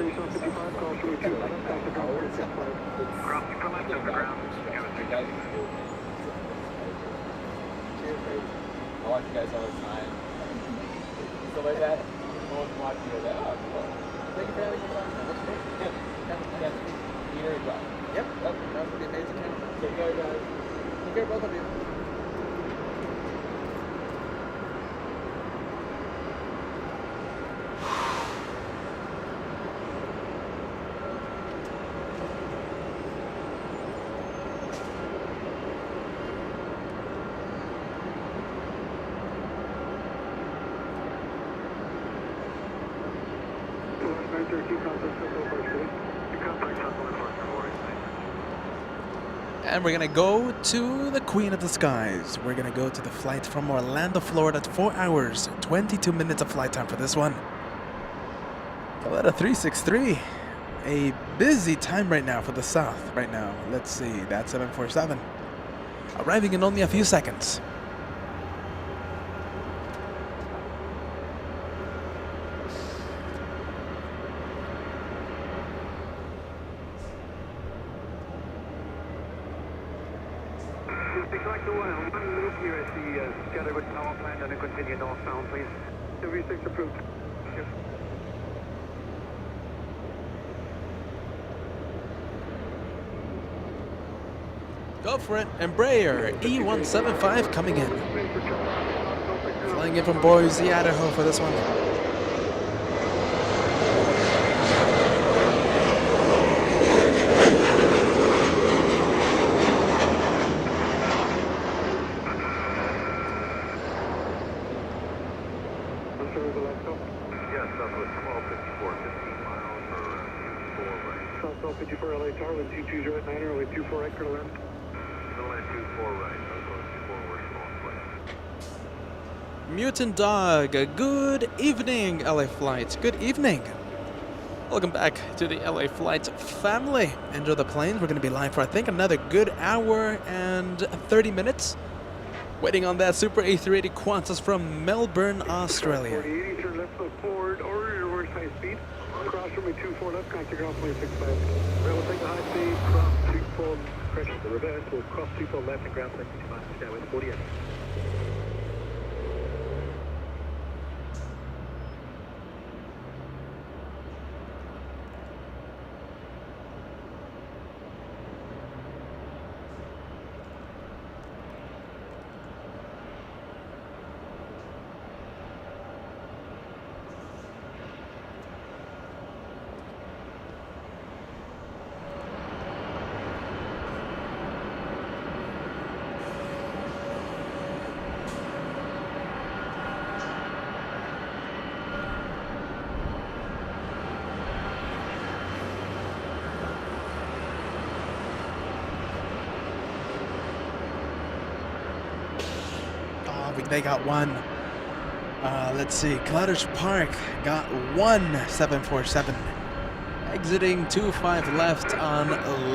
3755, cross runway 2 for left, contact ground 465. Cross to left over ground. I watch you guys all the time. Stuff like that. No one's watching you like, oh, cool. Thank you for having me on. Yep. Erika. Yep. That would be amazing. Take care, guys. Take care, both of you. And we're gonna go to the Queen of the Skies. We're gonna go to the flight from Orlando, Florida. 4 hours, 22 minutes of flight time for this one. Coletta 363. A busy time right now for the south. Right now, let's see, that's 747. Arriving in only a few seconds. Select the one loop here at the Scatterwood power plant and then continue northbound, please. W6 approved. Yep. Go for it. Embraer E175 coming in. Flying in from Boise, Idaho for this one. Yes, Southwest 1254, 15 miles for 4 right. South 1254 LA Tower, wind 220 at 9, runway 24 right, clear to land. Land 24 right, Southwest 4, we're small flight. Mutant Dog, good evening, LA Flight. Good evening. Welcome back to the LA Flight family. Enjoy the planes. We're going to be live for, I think, another good hour and 30 minutes. Waiting on that Super A380 Qantas from Melbourne, Australia. 4080, turn left foot forward or reverse high speed. Cross runway 24 left, contact ground 465. We'll take the high speed, cross 24, correction, the reverse, we'll cross 24 left and ground 65, stay with 48. They got one. Let's see. Clutters Park got one 747. Exiting 25 left on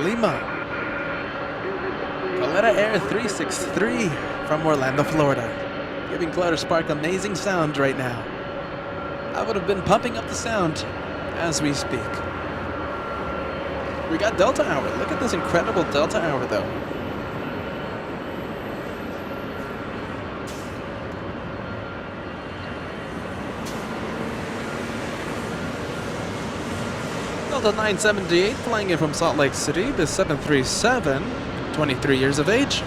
Lima. Coletta Air 363 from Orlando, Florida. Giving Clutters Park amazing sound right now. I would have been pumping up the sound as we speak. We got Delta Hour. Look at this incredible Delta Hour though. Delta 978 flying in from Salt Lake City, the 737, 23 years of age.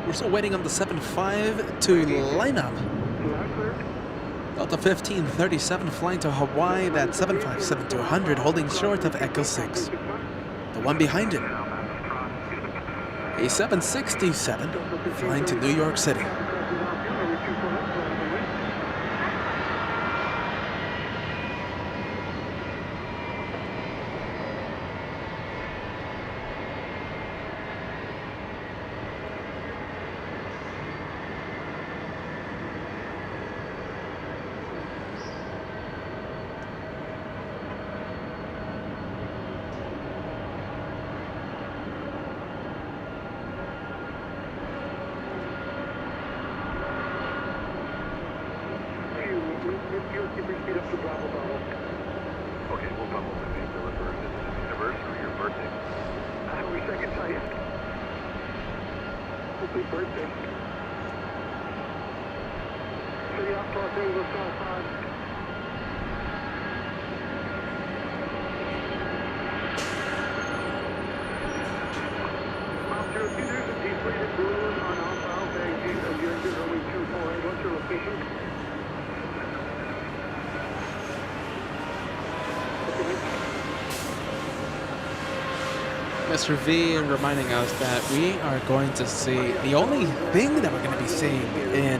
We're still waiting on the 7.5 to line up. Delta 1537 flying to Hawaii, that 757 to 100, holding short of Echo 6. the one behind him, a 767 flying to New York City. Okay, we'll bubble the name deliver. This is an anniversary or birthday. I wish I could tell you. Happy birthday. City off Los Angeles Southside. Officer, if there's a deflated balloon on outbound bag gate of your early 248, what's your location? Mr. V reminding us that we are going to see, the only thing that we're going to be seeing in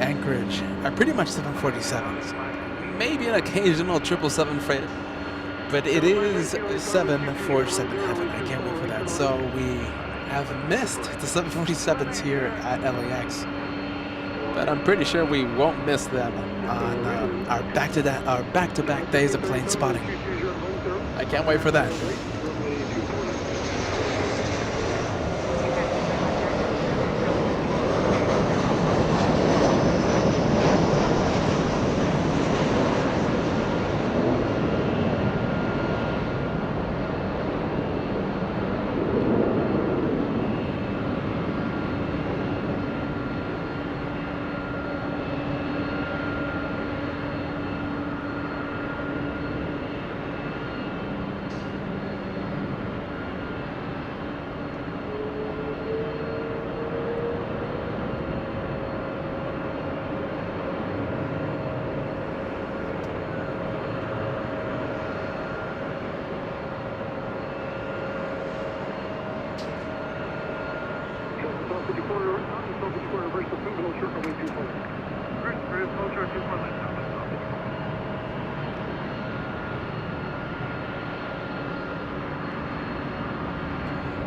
Anchorage are pretty much 747s. Maybe an occasional 777 freighter, but it is 747 heaven. I can't wait for that. So we have missed the 747s here at LAX, but I'm pretty sure we won't miss them on our back-to-back days of plane spotting. I can't wait for that.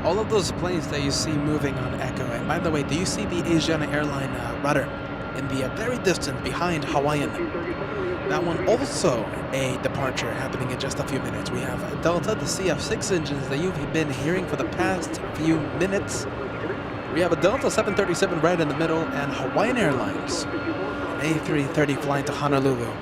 All of those planes that you see moving on Echo, and by the way, do you see the Asiana airline rudder in the very distance behind Hawaiian? That one also a departure happening in just a few minutes. We have Delta, the CF6 engines that you've been hearing for the past few minutes. We have a Delta 737 right in the middle, and Hawaiian Airlines, an A330 flying to Honolulu.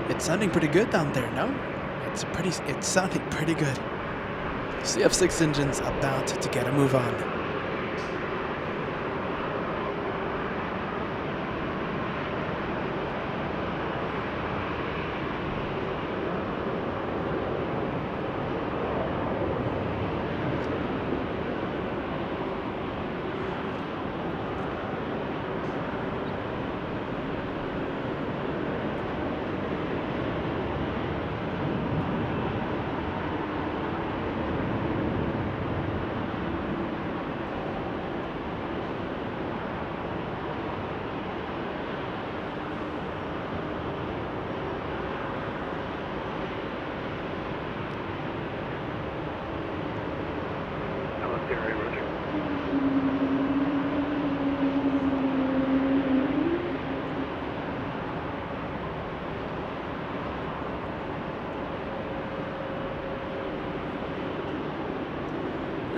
It's sounding pretty good down there, no? It's sounding pretty good. CF6 engine's about to get a move on.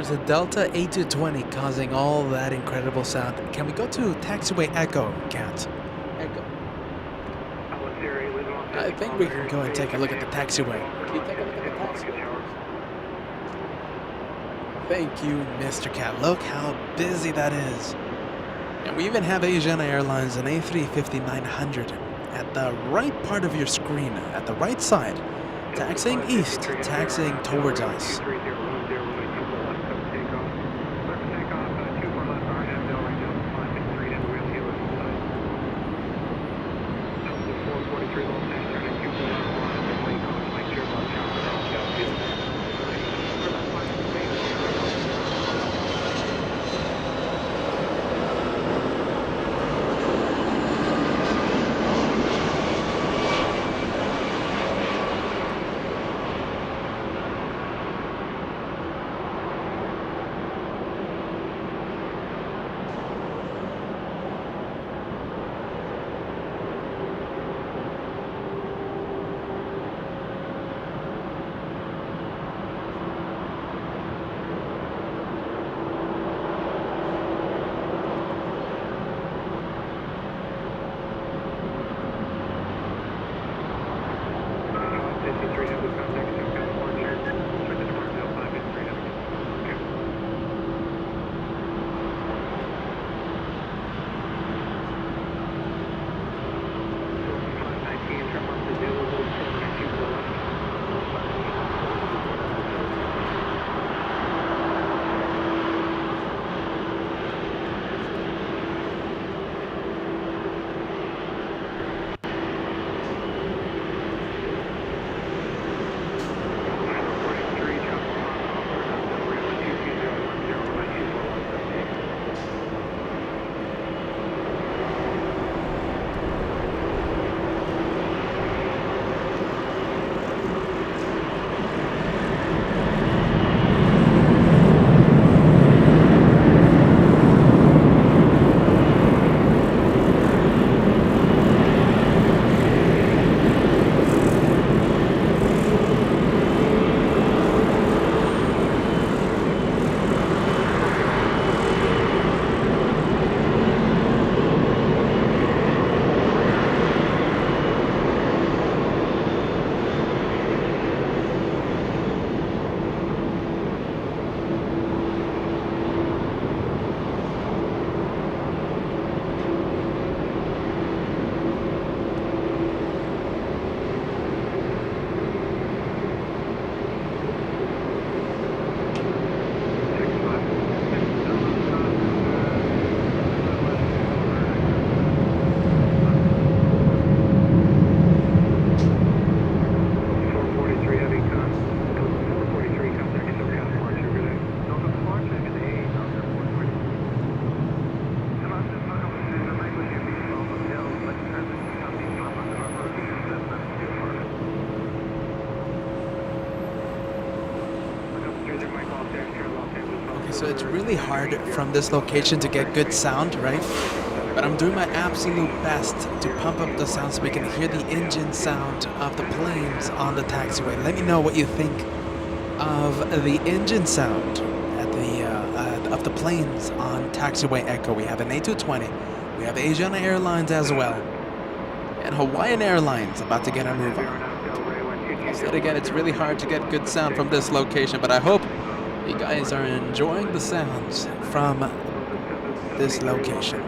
There's a Delta A220 causing all that incredible sound. Can we go to taxiway echo, Cat? Echo. I think we can go and take a look at the taxiway. Can you take a look at the taxiway? Thank you, Mr. Cat. Look how busy that is. And we even have Asian Airlines an A350-900 at the right part of your screen, at the right side, taxiing east, taxiing towards us. So it's really hard from this location to get good sound, right? But I'm doing my absolute best to pump up the sound so we can hear the engine sound of the planes on the taxiway. Let me know what you think of the engine sound at of the planes on taxiway echo. We have an A220, we have Asian Airlines as well, and Hawaiian Airlines about to get a move on. I'll say it again, it's really hard to get good sound from this location, but I hope you guys are enjoying the sounds from this location.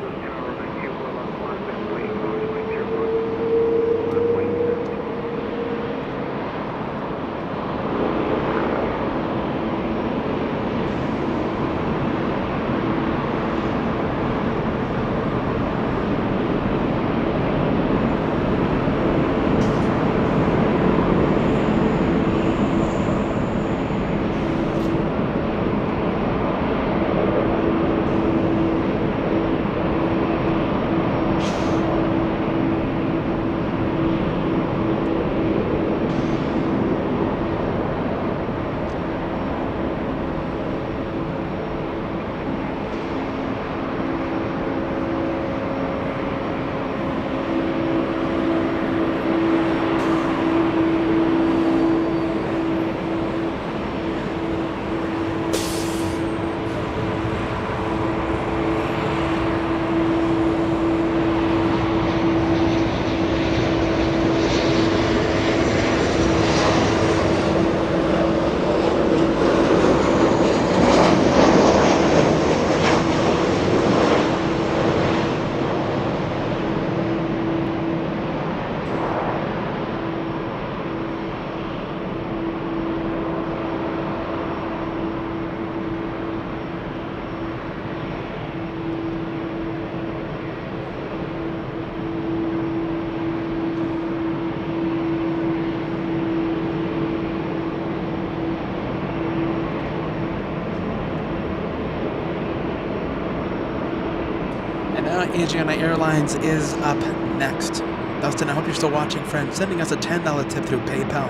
Asiana Airlines is up next. Dustin, I hope you're still watching, friend. Sending us a $10 tip through PayPal.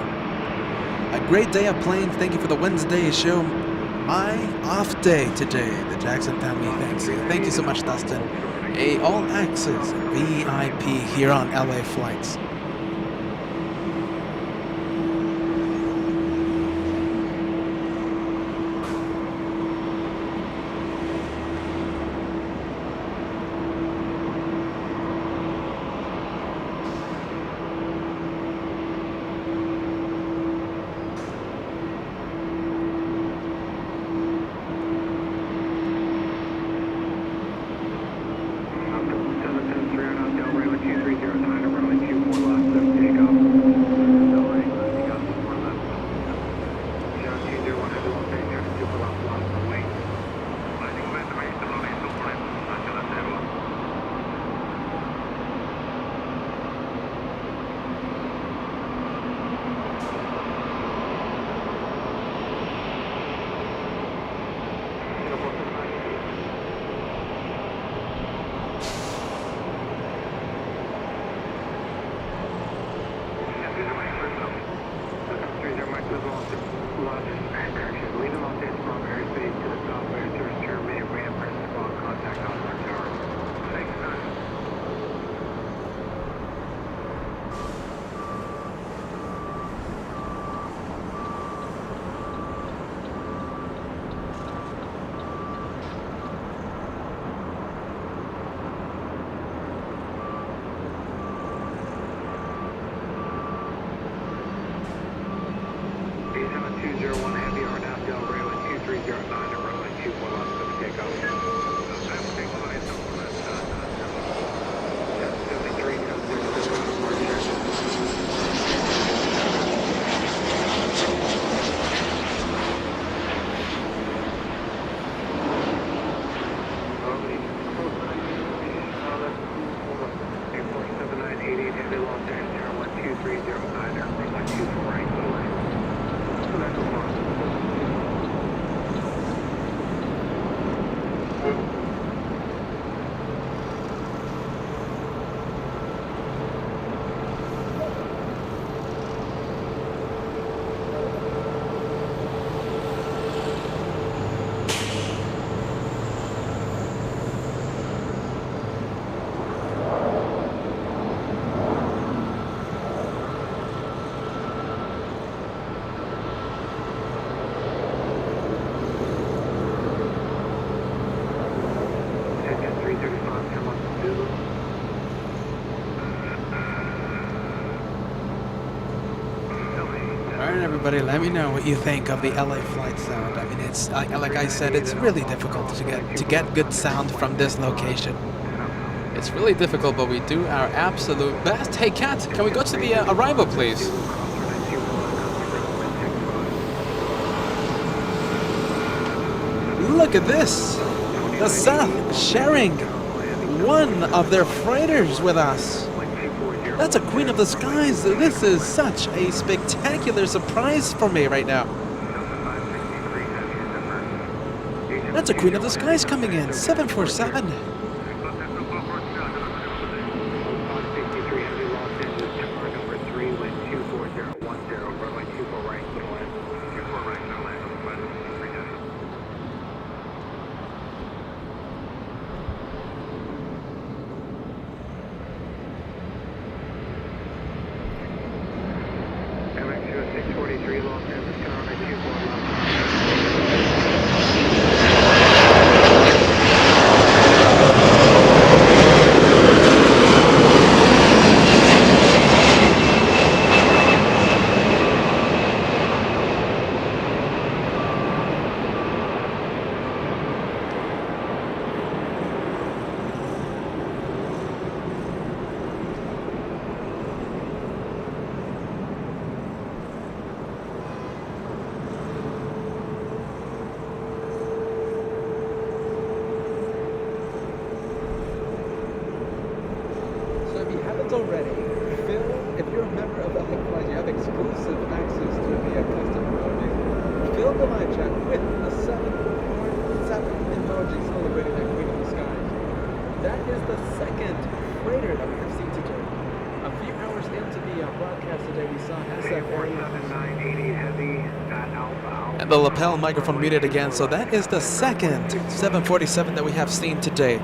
A great day of planes. Thank you for the Wednesday show. My off day today. The Jackson family thanks you. Thank you so much, Dustin. A all access VIP here on LA Flights. Everybody, let me know what you think of the LA flight sound. I mean, it's like I said, it's really difficult to get good sound from this location. It's really difficult, but we do our absolute best. Hey, Kat, can we go to the arrival, please? Look at this! The South sharing one of their freighters with us. That's a Queen of the Skies. This is such a spectacular surprise for me right now. That's a Queen of the Skies coming in. 747. Already, Phil, if you're a member of LA Flight, you have exclusive access to the custom emoji. Fill the live chat with a 7 emoji celebrating that Queen of the Skies. That is the broadcast today, we saw SF Airlines. 980 heavy at Alpha. And the lapel microphone muted again, so that is the second 747 that we have seen today.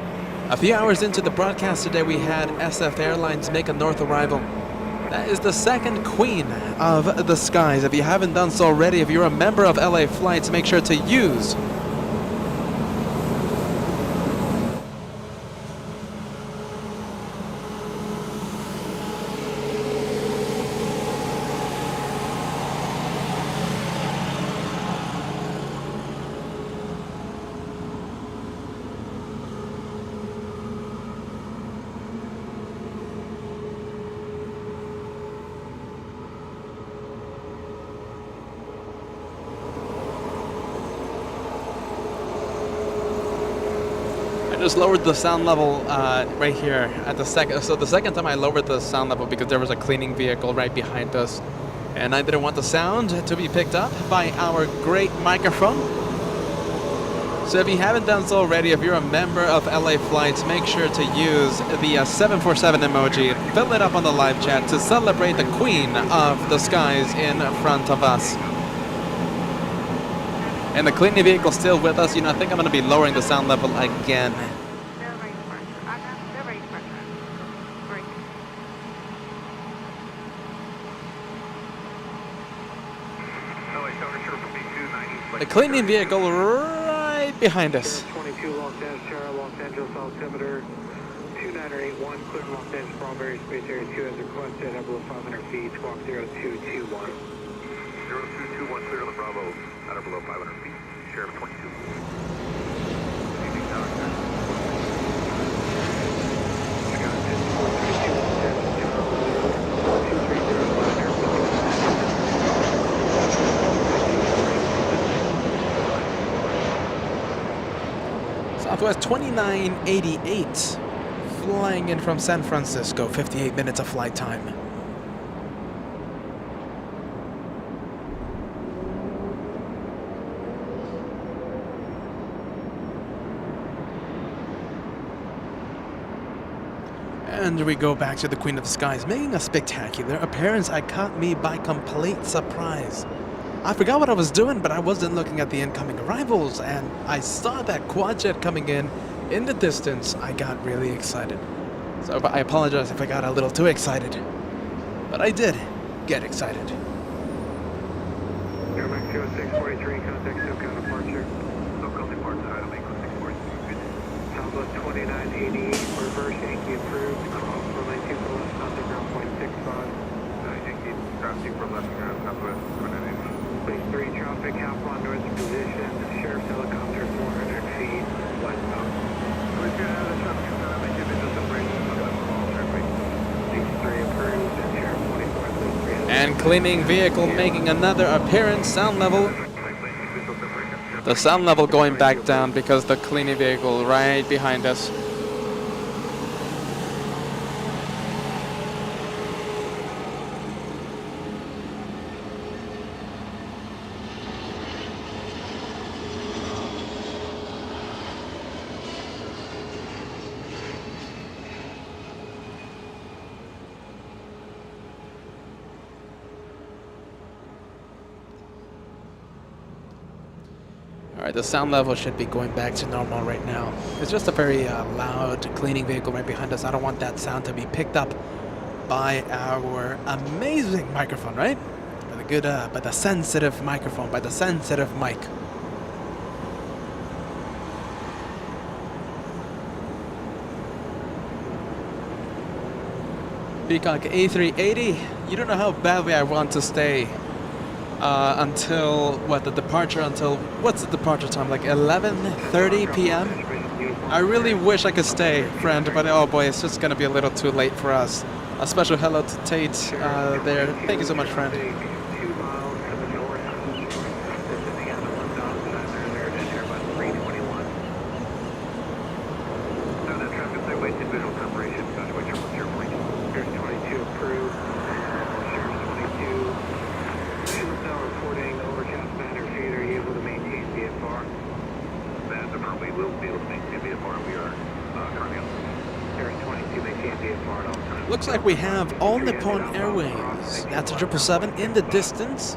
A few hours into the broadcast today, we had SF Airlines make a north arrival. That is the second queen of the skies. If you haven't done so already, if you're a member of LA Flights, make sure to use just lowered the sound level right here at the second. So the second time I lowered the sound level because there was a cleaning vehicle right behind us, and I didn't want the sound to be picked up by our great microphone. So if you haven't done so already, if you're a member of LA Flights, make sure to use the 747 emoji, fill it up on the live chat to celebrate the queen of the skies in front of us. And the cleaning vehicle still with us. You know, I think I'm going to be lowering the sound level again. The cleaning vehicle right behind us. 22 Los Angeles altimeter 2981, clear Los Angeles Strawberry Space Area 2 as requested, at below 500 feet, squawk 0221. 0221, clear on the Bravo, at or below 500 feet, Sheriff 22. Southwest 2988, flying in from San Francisco, 58 minutes of flight time. And we go back to the Queen of the Skies, making a spectacular appearance that caught me by complete surprise. I forgot what I was doing, but I wasn't looking at the incoming arrivals, and I saw that quad jet coming in the distance. I got really excited. So I apologize if I got a little too excited, but I did get excited. Airmax 0643, contact SoCal departure. SoCal departure, Idaho Echo 642. Southwest 2980, reverse Yankee approved, cross runway 2 for left, contact ground point 65. Yankee, ground 2 for left, Southwest 2980. Base 3 traffic, half on north position, Sheriff's helicopter 400 feet, westbound. We're going to have the traffic come down and make a visual separation of the call, Base 3 approved, and Sheriff 24, Base 3. And cleaning vehicle making another appearance, sound level. The sound level going back down because the cleaning vehicle right behind us. Alright, the sound level should be going back to normal right now. It's just a very loud cleaning vehicle right behind us. I don't want that sound to be picked up by our amazing microphone, right? By the good, by the sensitive microphone, by the sensitive mic. Peacock A380, you don't know how badly I want to stay until what's the departure time, like 11:30 p.m. I really wish I could stay, friend, but oh boy, it's just gonna be a little too late for us. A special hello to Tate there. Thank you so much, friend. 2 miles to the north, descending out of 1,900 and Airbus 321. Now that traffic, they wait in visual preparation, that's what you're flight. Sheriff 22 approved, Sheriff 22. Now reporting overcast manner feed. Are you able to maintain VFR? That's a problem. We will be able to maintain VFR. We are currently on. Sheriff 22, maintain VFR at all times. Looks like we have All Nippon Airways. That's a 777 in the distance.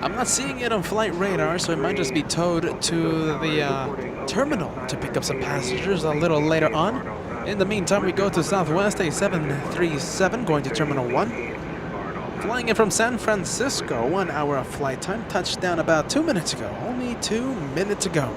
I'm not seeing it on flight radar, so it might just be towed to the terminal to pick up some passengers a little later on. In the meantime, we go to Southwest, a 737 going to Terminal 1. Flying in from San Francisco, 1 hour of flight time, touchdown about 2 minutes ago. Only 2 minutes ago.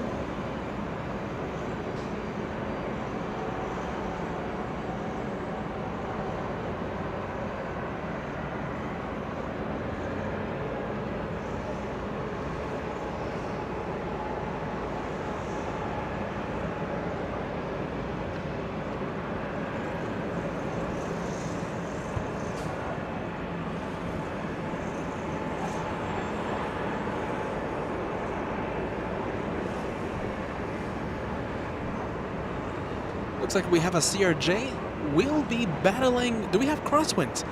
Looks like we have a CRJ. We'll be battling. Do we have crosswinds?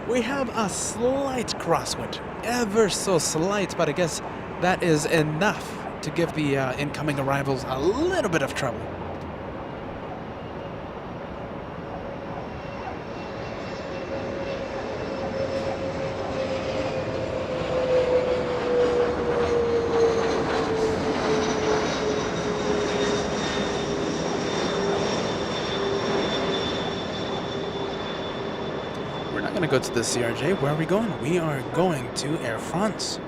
We have a slight crosswind. Ever so slight, but I guess that is enough to give the incoming arrivals a little bit of trouble. Go to the CRJ. Where are we going? We are going to Air France.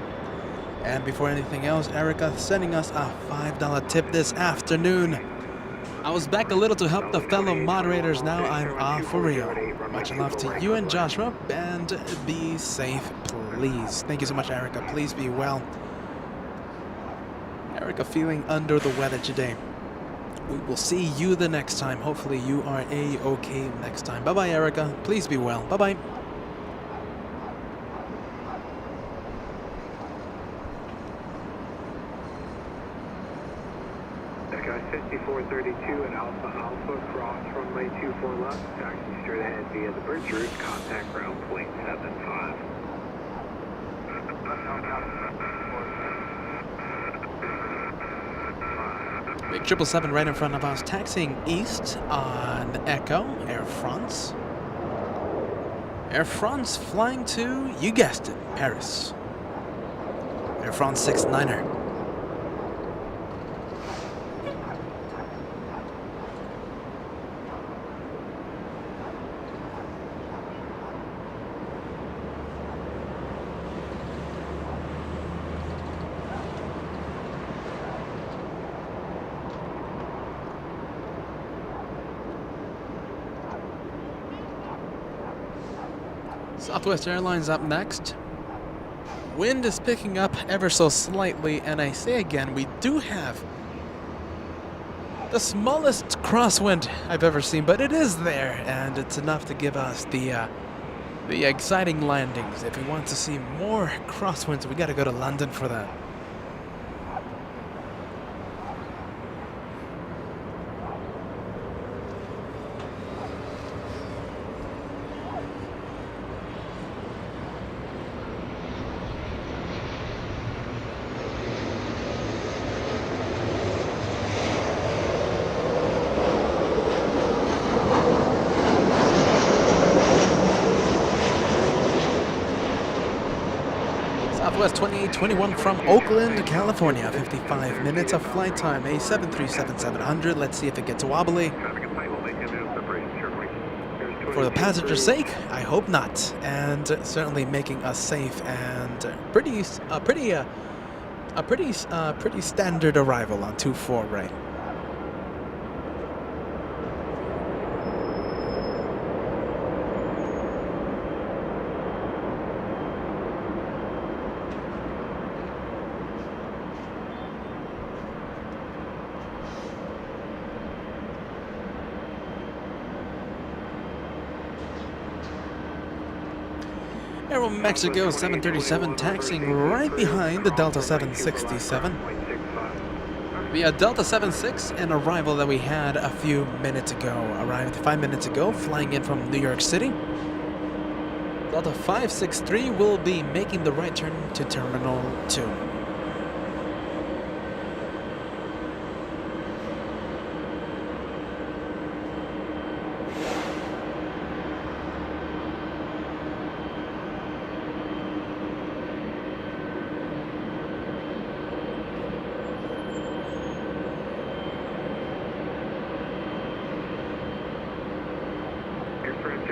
And before anything else, Erika sending us a $5 tip this afternoon. I was back a little to help the fellow moderators. Now I'm off for real. Much love to you and Joshua, and be safe, please. Thank you so much, Erika. Please be well. Erika feeling under the weather today. We will see you the next time. Hopefully you are A-okay next time. Bye-bye, Erika. Please be well. Bye-bye. Degas 5432 and Alpha Alpha, cross runway 24 left, taxi straight ahead via the bridge route, contact ground point 75. Big 777 right in front of us, taxiing east on Echo, Air France. Air France flying to, you guessed it, Paris. Air France 69er. Southwest Airlines up next. Wind is picking up ever so slightly, and I say again, we do have the smallest crosswind I've ever seen, but it is there, and it's enough to give us the exciting landings. If we want to see more crosswinds, we got to go to London for that. Southwest 2821 from Oakland, California. 55 minutes of flight time. A 737-700. Let's see if it gets wobbly. For the passenger's sake, I hope not. And certainly making us safe and pretty standard arrival on 24 right. Aero Mexico 737 taxiing right behind the Delta 767. The Delta 76, an arrival that we had a few minutes ago, arrived 5 minutes ago, flying in from New York City. Delta 563 will be making the right turn to Terminal 2.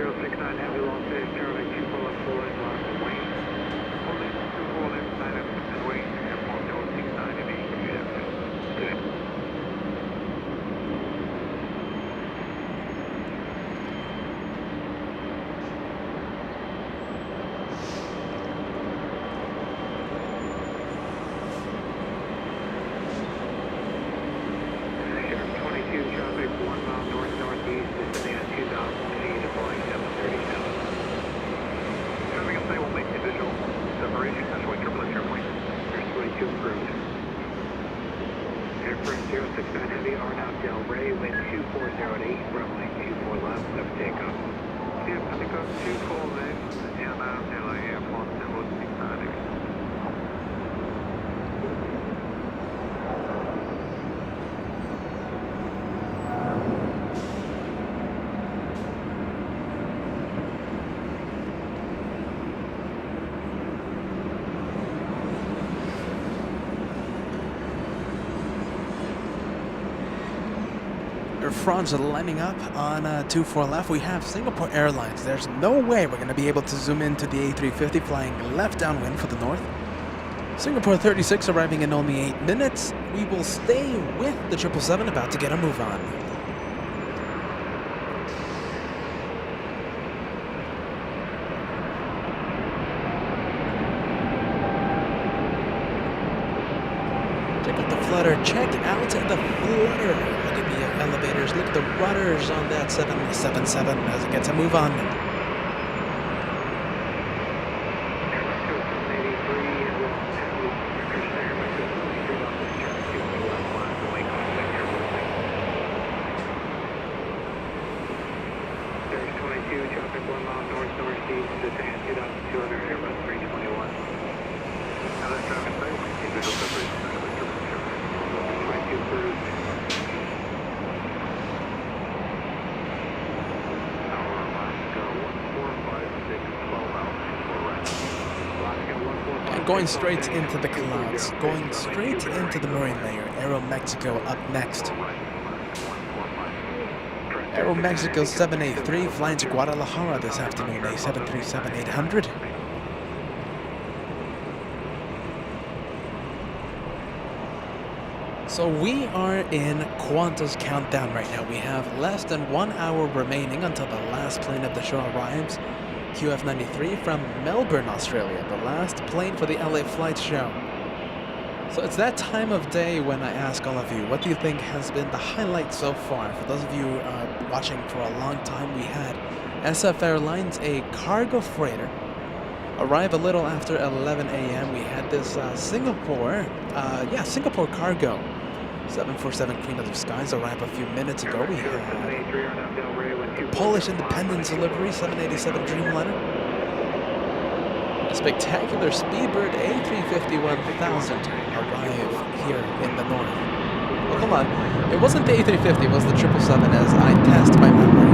069 Heavy Los Angeles, Charlie 24 left full line, line for Wayne. Hold it, 24 left, 9 and Wayne, airport 069 and 8, good. Sheriff 22, traffic 1 mile north-northeast, descending at 2000 feet, deploying 737. Traffic up will make the visual separation, that's why turbulence airplane. There's 22 approved. Airframe 069 Heavy, R now Del Rey, wind 2408, runway 24 left, left takeoff. Yeah, Nomicos 24 left, and LA airport 069. France lining up on 24 left. We have Singapore Airlines. There's no way we're going to be able to zoom into the A350 flying left downwind for the north. Singapore 36 arriving in only 8 minutes. We will stay with the 777, about to get a move on. Check out the flutter. Check out the flutter. Look at the elevators. Look at the rudders on that 777 as it gets a move on. Traffic 1 mile north-northeast, descending at 2,200, Airbus 321. Now that's traffic stable, maintain visual separation, that's why turbulence airplane. 22 approved. Tower Alaska 1456, 12 out, 4 right. Alaska 145. And going straight into the clouds, going straight into the marine layer. Aero Mexico up next. Aero Mexico 783 flying to Guadalajara this afternoon, a 737-800. So we are in Qantas countdown right now. We have less than 1 hour remaining until the last plane of the show arrives. QF93 from Melbourne, Australia, the last plane for the LA flight show. So it's that time of day when I ask all of you, what do you think has been the highlight so far? For those of you watching for a long time, we had SF Airlines, a cargo freighter, arrive a little after 11 a.m. We had this Singapore cargo 747 Queen of the Skies arrive a few minutes ago. We had Polish Independence delivery 787 Dreamliner. A spectacular Speedbird A350-1000 arrive here in the north. Well, hold on. It wasn't the A350, it was the 777 as I test my memory.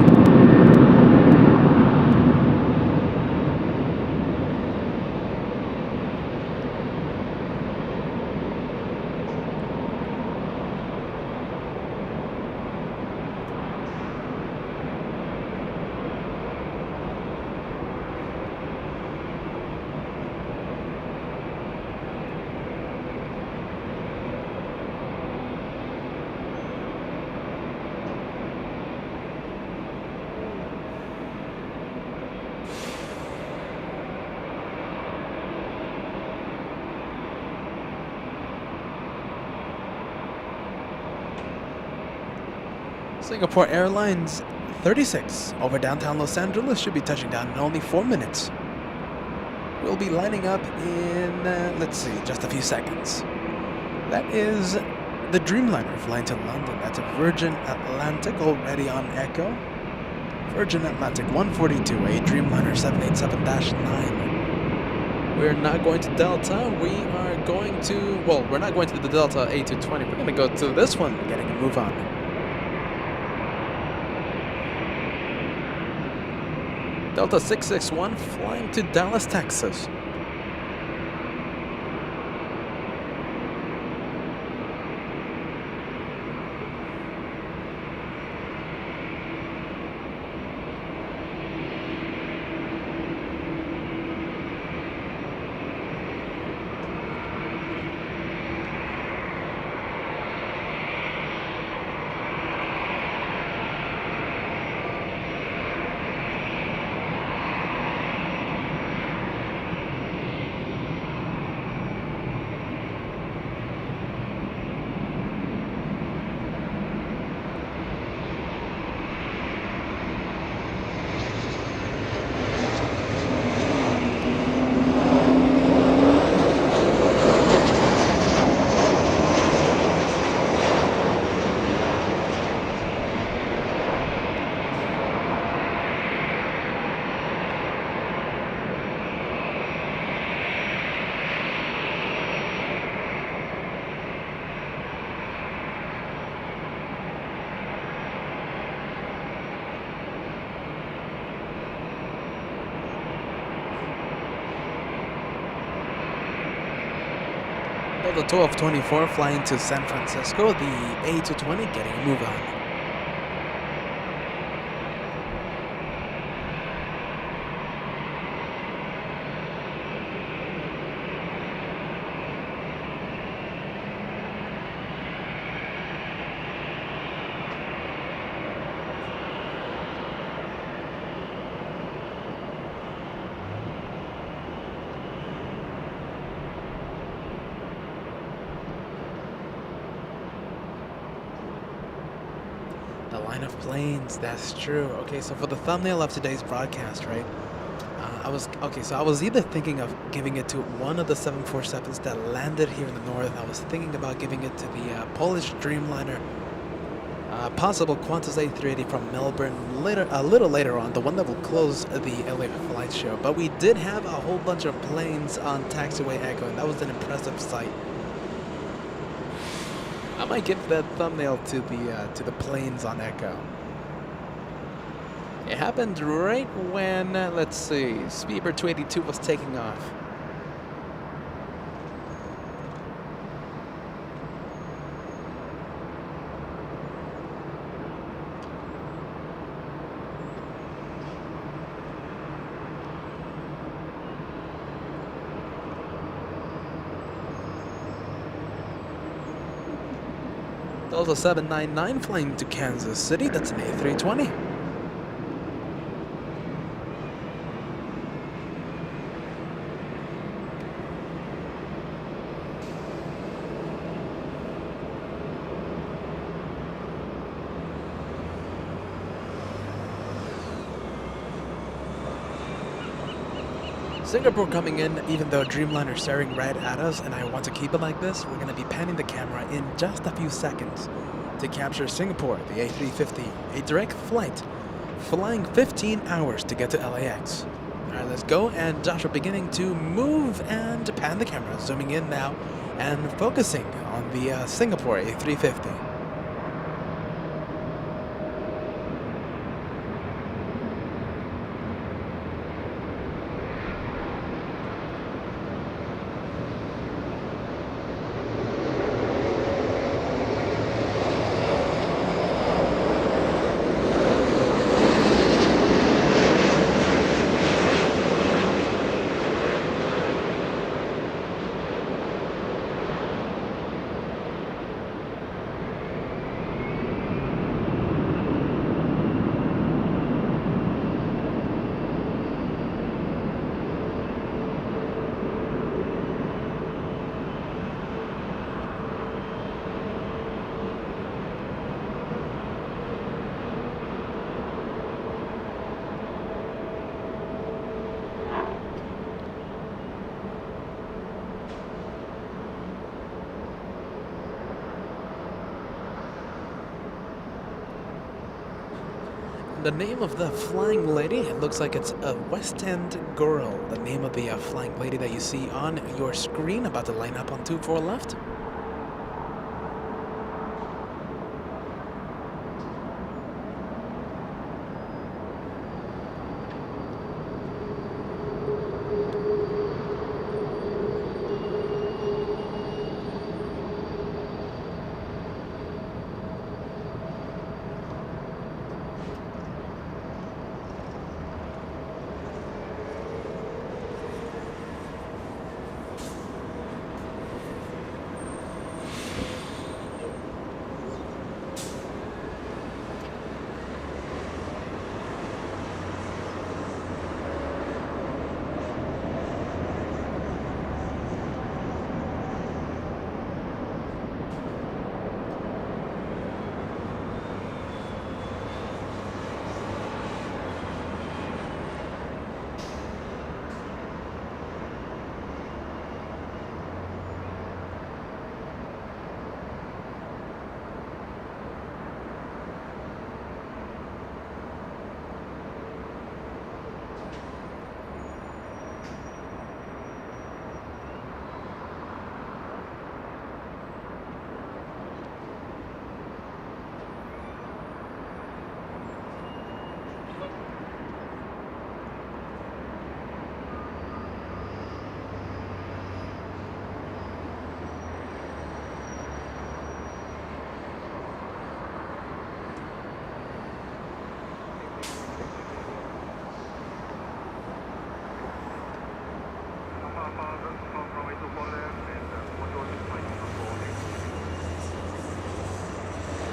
Singapore Airlines 36 over downtown Los Angeles should be touching down in only 4 minutes. We'll be lining up in, let's see, just a few seconds. That is the Dreamliner flying to London. That's a Virgin Atlantic already on Echo. Virgin Atlantic 142, a Dreamliner 787-9. We're not going to Delta. We are going to, well, we're not going to the Delta A220. We're going to go to this one, getting a move on. Delta 661 flying to Dallas, Texas. Delta 1224 flying to San Francisco, the A220 getting a move on. The line of planes, that's true. Okay, so for the thumbnail of today's broadcast, right? I was either thinking of giving it to one of the 747s that landed here in the north. I was thinking about giving it to the Polish Dreamliner, possible Qantas A380 from Melbourne a little later on, the one that will close the LA flight show. But we did have a whole bunch of planes on taxiway Echo, and that was an impressive sight. I might give that thumbnail to the planes on Echo. It happened right when, let's see, Speedbird 282 was taking off. Delta 799 flying to Kansas City, that's an A320. Singapore coming in, even though Dreamliner staring right at us, and I want to keep it like this, we're going to be panning the camera in just a few seconds to capture Singapore, the A350, a direct flight, flying 15 hours to get to LAX. Alright, let's go, and Joshua beginning to move and pan the camera, zooming in now and focusing on the Singapore A350. The name of the flying lady, it looks like it's a West End girl. The name of the flying lady that you see on your screen about to line up on 24 left.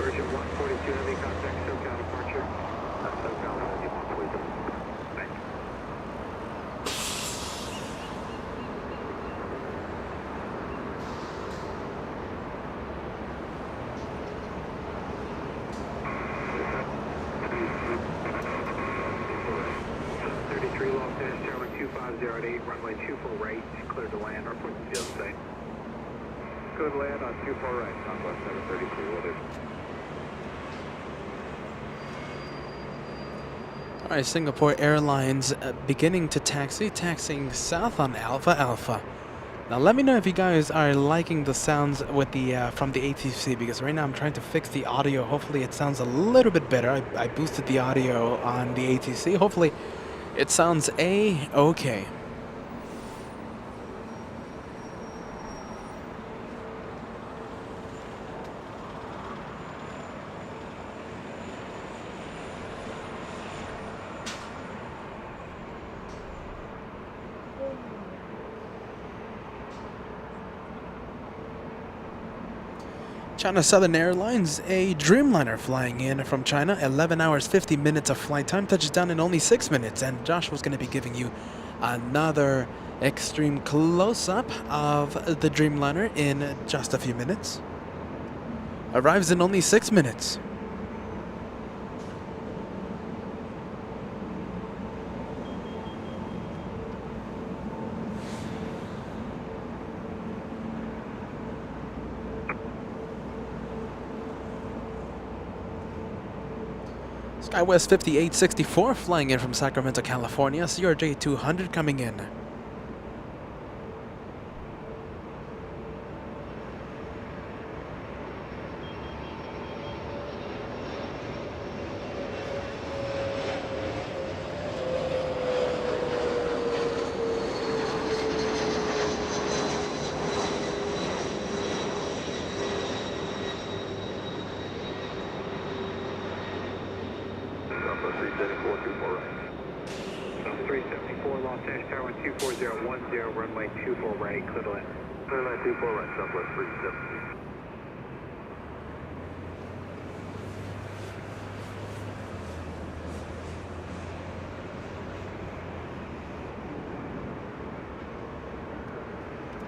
Version 142 Heavy contact SoCal departure. SoCal, 147. Thanks. Los Angeles, Tower 250 at 8, runway 24 right, clear to land, report to field site. Clear to land on 24 right, Southwest 733, will do. Alright, Singapore Airlines beginning to taxiing south on Alpha Alpha. Now let me know if you guys are liking the sounds with the from the ATC, because right now I'm trying to fix the audio. Hopefully it sounds a little bit better. I boosted the audio on the ATC. Hopefully it sounds A-okay. China Southern Airlines, a Dreamliner flying in from China, 11 hours 50 minutes of flight time, touches down in only 6 minutes, and Josh was going to be giving you another extreme close-up of the Dreamliner in just a few minutes. Arrives in only 6 minutes. SkyWest 5864 flying in from Sacramento, California. CRJ 200 coming in. Runway 24 right, clear to land. Runway 24 right, Southwest 370.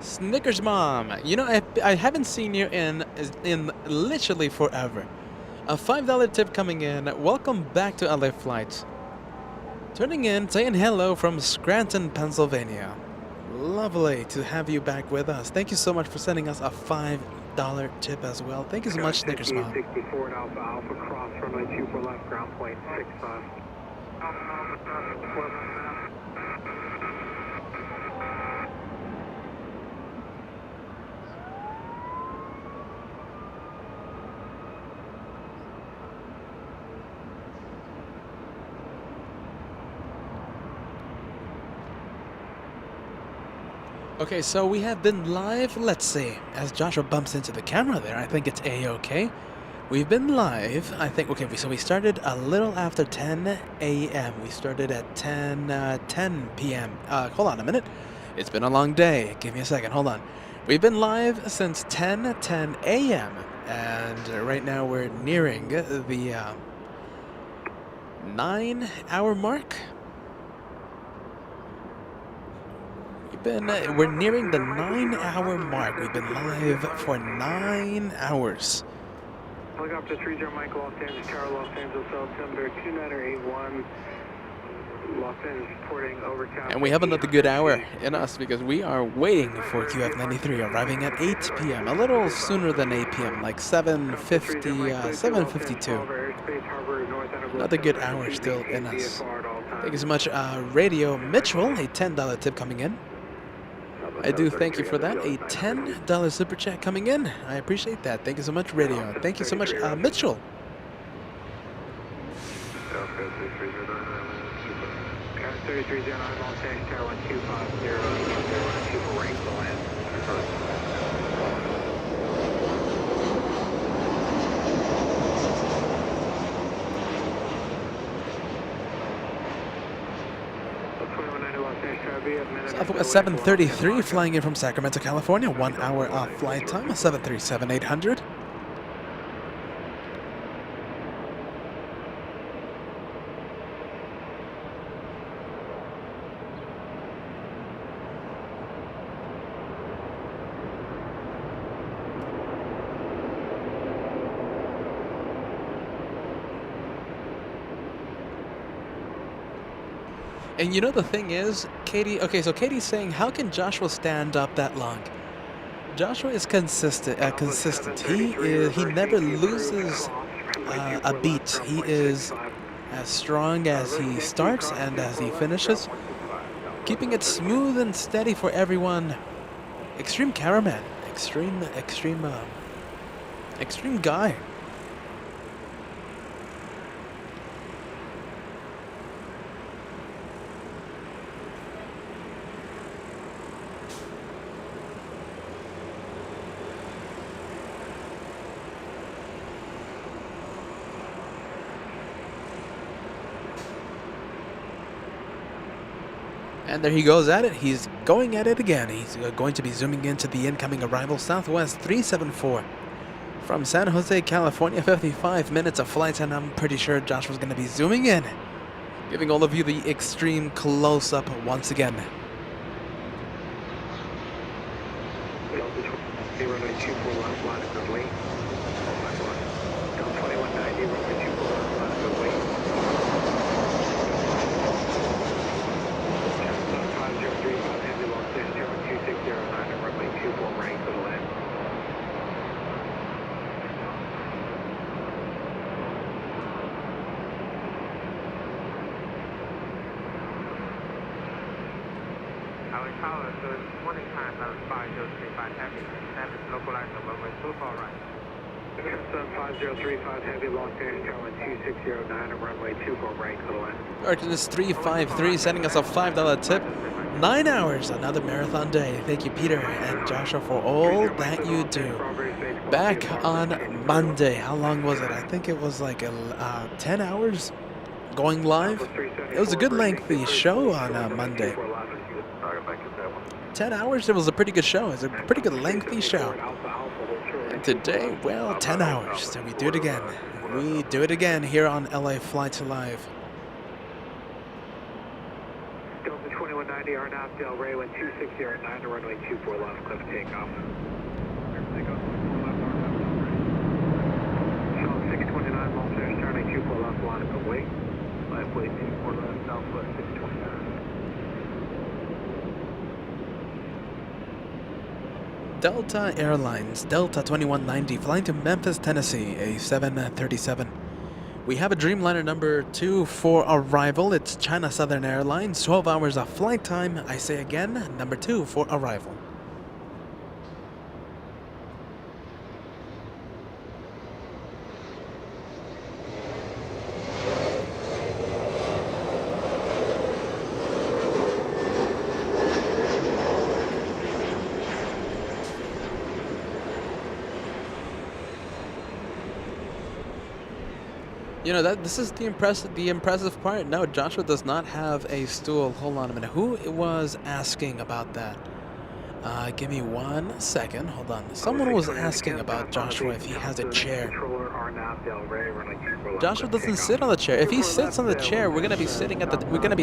Snickers Mom, you know, I haven't seen you in literally forever. A $5 tip coming in. Welcome back to LA Flights. Turning in, saying hello from Scranton, Pennsylvania. Lovely to have you back with us. Thank you so much for sending us a $5 tip as well. Thank you so much, Snickers Mom. 64 at Alpha Alpha, cross runway 24 left, ground point 65. Okay, so we have been live, let's see, as Joshua bumps into the camera there, I think it's A-okay. We've been live, I think, okay, so we started a little after 10 a.m. We started at 10 p.m. Hold on a minute. It's been a long day. Give me a second, hold on. We've been live since 10 a.m. And right now we're nearing the 9-hour mark. We're nearing the 9-hour mark. We've been live for 9 hours. Helicopter 30 Mike, Los Angeles Tower, Los Angeles, Altimeter 2981. Los Angeles reporting overcast. And we have another good hour in us because we are waiting for QF93 arriving at 8 p.m. A little sooner than 8 p.m. like 7:52. Another good hour still in us. Thank you so much, Radio Mitchell, a $10 tip coming in. I do thank you for that. A $10 super chat coming in. I appreciate that. Thank you so much, Radio. Thank you so much, Mitchell. Southwest 733 flying in from Sacramento, California. 1 hour off flight time. 737-800. And you know the thing is, Katie, okay, so Katie's saying, how can Joshua stand up that long? Joshua is consistent. He never loses a beat. He is as strong as he starts and as he finishes, keeping it smooth and steady for everyone. Extreme cameraman, extreme guy. And there he goes at it. He's going at it again. He's going to be zooming into the incoming arrival, Southwest 374 from San Jose, California. 55 minutes of flight, and I'm pretty sure Joshua's going to be zooming in, giving all of you the extreme close-up once again. Artemis 353 sending us a $5 tip. 9 hours, another marathon day. Thank you, Peter and Joshua, for all that you do. Back on Monday, how long was it? I think it was like 10 hours going live. It was a good lengthy show on Monday. 10 hours, it was a pretty good show. It was a pretty good lengthy show. And today, well, 10 hours. So we do it again. We do it again here on LA Flights Live. Delta 2190, RNAV Del Rey, 12609 to runway 24 left, cliff takeoff. Shell 629, Los Angeles, turning 24 left, line up away. 5.24 left, Southwest 629. Delta Airlines, Delta 2190, flying to Memphis, Tennessee, a 737. We have a Dreamliner number 2 for arrival. It's China Southern Airlines, 12 hours of flight time. I say again, number 2 for arrival. You know, this is the impressive part. No, Joshua does not have a stool. Hold on a minute. Who was asking about that? Give me 1 second. Hold on. Someone was asking about Joshua if he has a chair. Joshua doesn't sit on the chair. If he sits on the chair, we're gonna be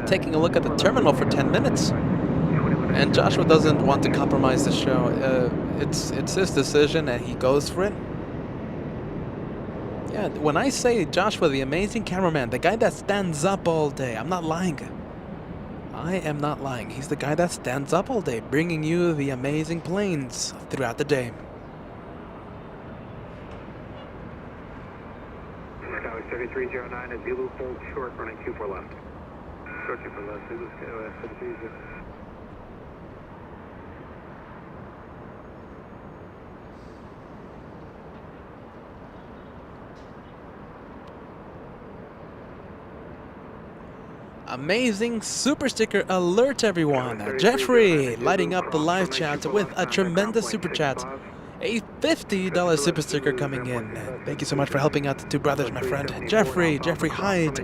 taking a look at the terminal for 10 minutes. And Joshua doesn't want to compromise the show. It's his decision, and he goes for it. Yeah, when I say Joshua, the amazing cameraman, the guy that stands up all day, I'm not lying. I am not lying. He's the guy that stands up all day, bringing you the amazing planes throughout the day. Skyway 3309 at Zulu, hold short, running 24 left. Short 24 left, Zulu, Skyway 3309. Amazing super sticker alert, everyone. Jeffrey lighting up the live chat with a tremendous super chat. A $50 super sticker coming in. Thank you so much for helping out the two brothers, my friend. Jeffrey Hyde.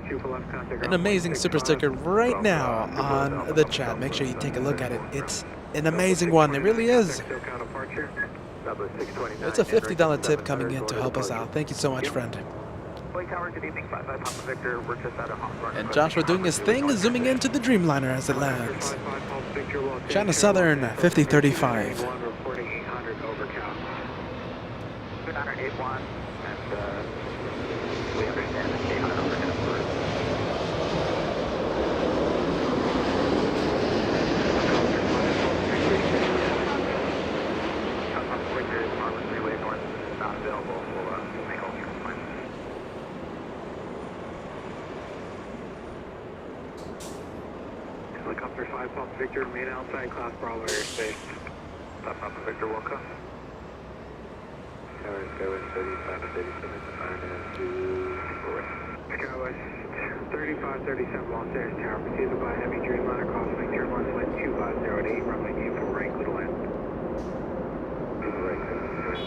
An amazing super sticker right now on the chat. Make sure you take a look at it. It's an amazing one. It really is. It's a $50 tip coming in to help us out. Thank you so much, friend. And Joshua doing his thing, zooming into the Dreamliner as it lands. China Southern 5035. Helicopter 5 Papa Victor, remain outside Class Bravo airspace. 5 Papa Victor, welcome. Skywest 35 to 37, Skywest 3537 Los Angeles Tower, proceeded by heavy Dreamliner crossing turbulence wind 2508, runway 24 right, clear to land. right,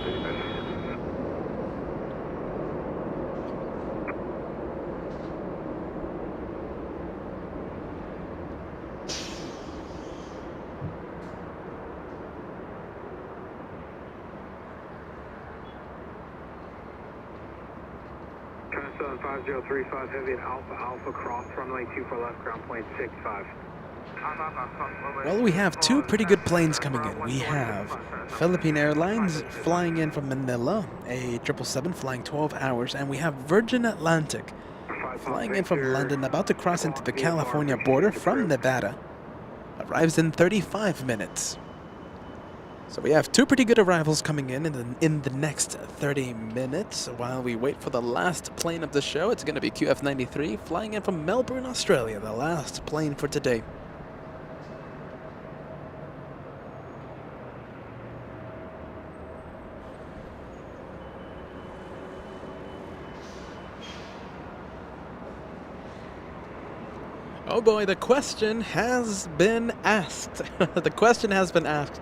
35. Turn 5035 heavy at Alpha Alpha cross runway 24 left ground point 65. Well, we have two pretty good planes coming in. We have Philippine Airlines flying in from Manila, a 777 flying 12 hours, and we have Virgin Atlantic flying in from London, about to cross into the California border from Nevada. Arrives in 35 minutes. So we have two pretty good arrivals coming in the next 30 minutes. While we wait for the last plane of the show, it's going to be QF93 flying in from Melbourne, Australia, the last plane for today. Oh boy, the question has been asked. The question has been asked.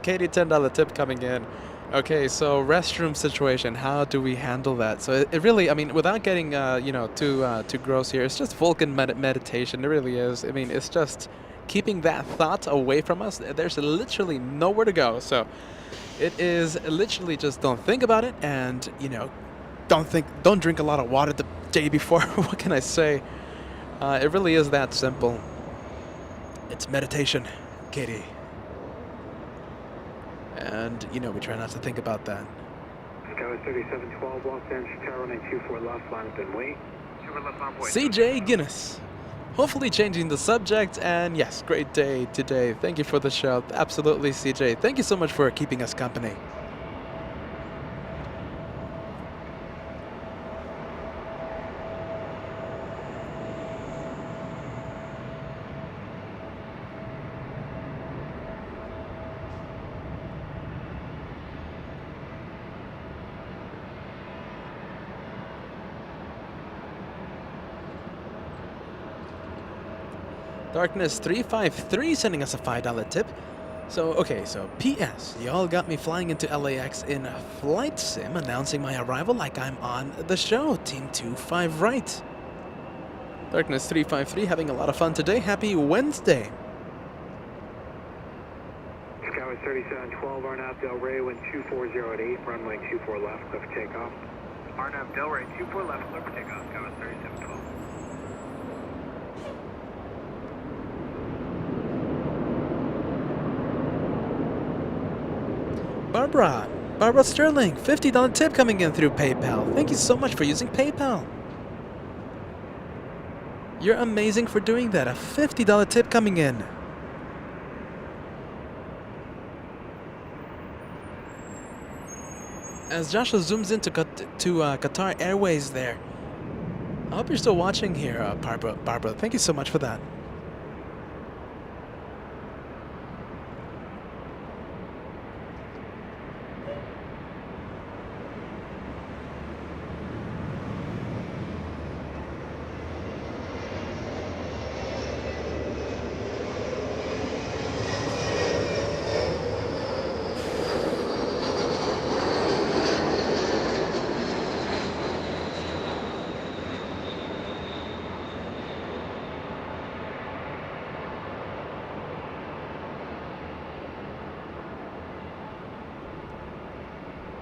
Katie, $10 tip coming in. Okay, so restroom situation, how do we handle that? So it really, I mean, without getting, too gross here, it's just Vulcan meditation. It really is. I mean, it's just keeping that thought away from us. There's literally nowhere to go. So it is literally just don't think about it, and, don't drink a lot of water the day before. What can I say? It really is that simple. It's meditation, Katie. And, we try not to think about that. Skywest 3712, Los Angeles Tower, runway 24 left, line up and wait. 24 left, line wait. CJ Guinness. Hopefully changing the subject, and yes, great day today. Thank you for the show. Absolutely, CJ. Thank you so much for keeping us company. Darkness 353 sending us a $5 tip. So, okay, so P.S. Y'all got me flying into LAX in a flight sim, announcing my arrival like I'm on the show. Team 25 right. Darkness 353 having a lot of fun today. Happy Wednesday. Skywest 3712, Arnav Del Rey, wind 2408, runway 24 left, clear for takeoff. Arnav Del Rey, 24 left, clear for takeoff, Skywest 3712. Barbara Sterling, $50 tip coming in through PayPal. Thank you so much for using PayPal. You're amazing for doing that. A $50 tip coming in. As Joshua zooms into Qatar Airways there. I hope you're still watching here, Barbara. Thank you so much for that.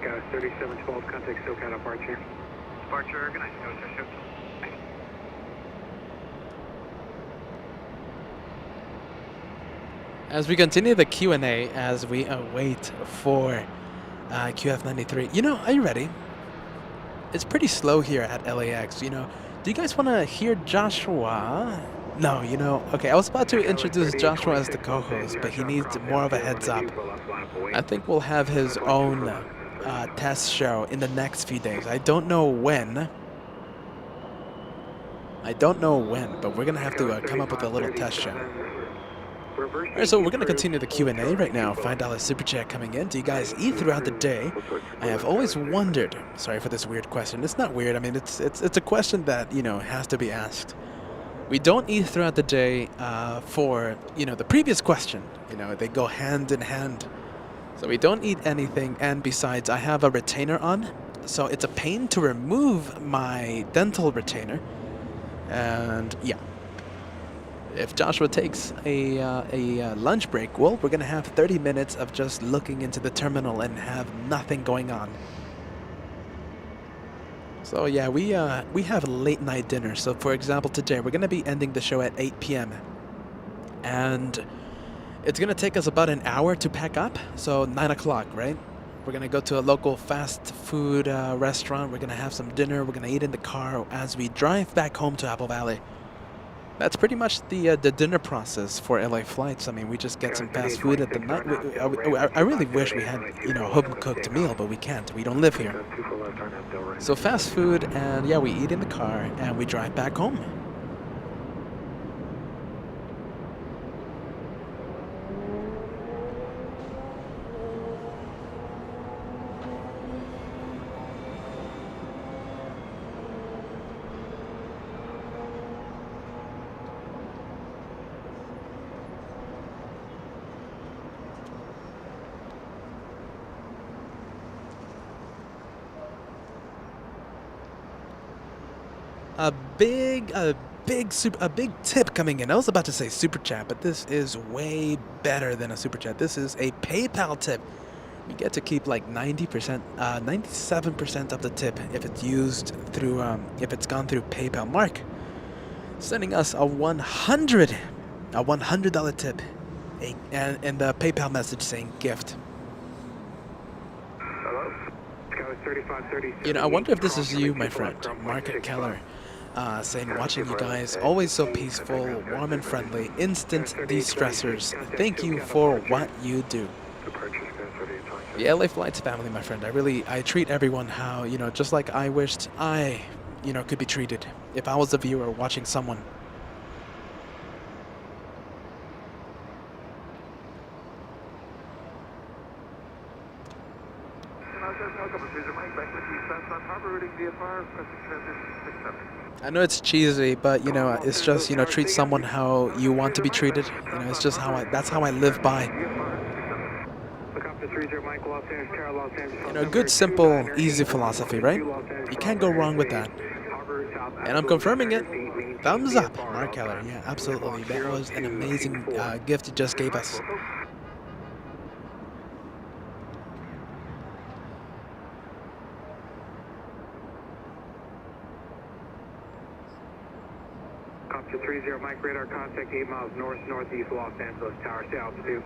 Skywest 3712, contact SoCal departure. Departure, good night, Skywest 3712. As we continue the Q&A, as we await for QF93, are you ready? It's pretty slow here at LAX, Do you guys want to hear Joshua? No, okay, I was about to introduce Joshua as the co-host, but he needs more of a heads up. I think we'll have his own test show in the next few days. I don't know when. I don't know when, but we're going to have to come up with a little test show. Alright, so we're going to continue the Q&A right now. $5 super chat coming in. Do you guys eat throughout the day? I have always wondered. Sorry for this weird question. It's not weird. I mean, it's a question that, you know, has to be asked. We don't eat throughout the day for, you know, the previous question. You know, they go hand in hand. So we don't eat anything, and besides, I have a retainer on, so it's a pain to remove my dental retainer. And yeah. If Joshua takes a lunch break, well, we're going to have 30 minutes of just looking into the terminal and have nothing going on. So yeah, we have late night dinner. So for example, today we're going to be ending the show at 8 p.m. And it's going to take us about an hour to pack up. So 9 o'clock, right? We're going to go to a local fast food restaurant. We're going to have some dinner. We're going to eat in the car as we drive back home to Apple Valley. That's pretty much the dinner process for LA flights. I mean, we just get some fast food at the night. I really wish we had, you know, home-cooked meal, but we can't. We don't live here. So fast food, and yeah, we eat in the car, and we drive back home. A big tip coming in. I was about to say super chat, but this is way better than a super chat. This is a PayPal tip. We get to keep like 90%, 97% of the tip if it's used through, if it's gone through PayPal. Mark sending us a $100 tip, and the PayPal message saying gift. You know, I wonder if this is you, my friend, Mark Keller. Saying, watching you guys, always so peaceful, warm and friendly, instant de-stressors. Thank you for what you do. The LA Flights family, my friend. I treat everyone how, you know, just like I wished I, you know, could be treated if I was a viewer watching someone. I know it's cheesy, but you know, it's just, you know, treat someone how you want to be treated. You know, it's just that's how I live by. You know, good, simple, easy philosophy, right? You can't go wrong with that. And I'm confirming it. Thumbs up, Mark Keller. Yeah, absolutely. That was an amazing gift you just gave us. To 30 Mike radar contact 8 miles northeast Los Angeles Tower, stay altitude.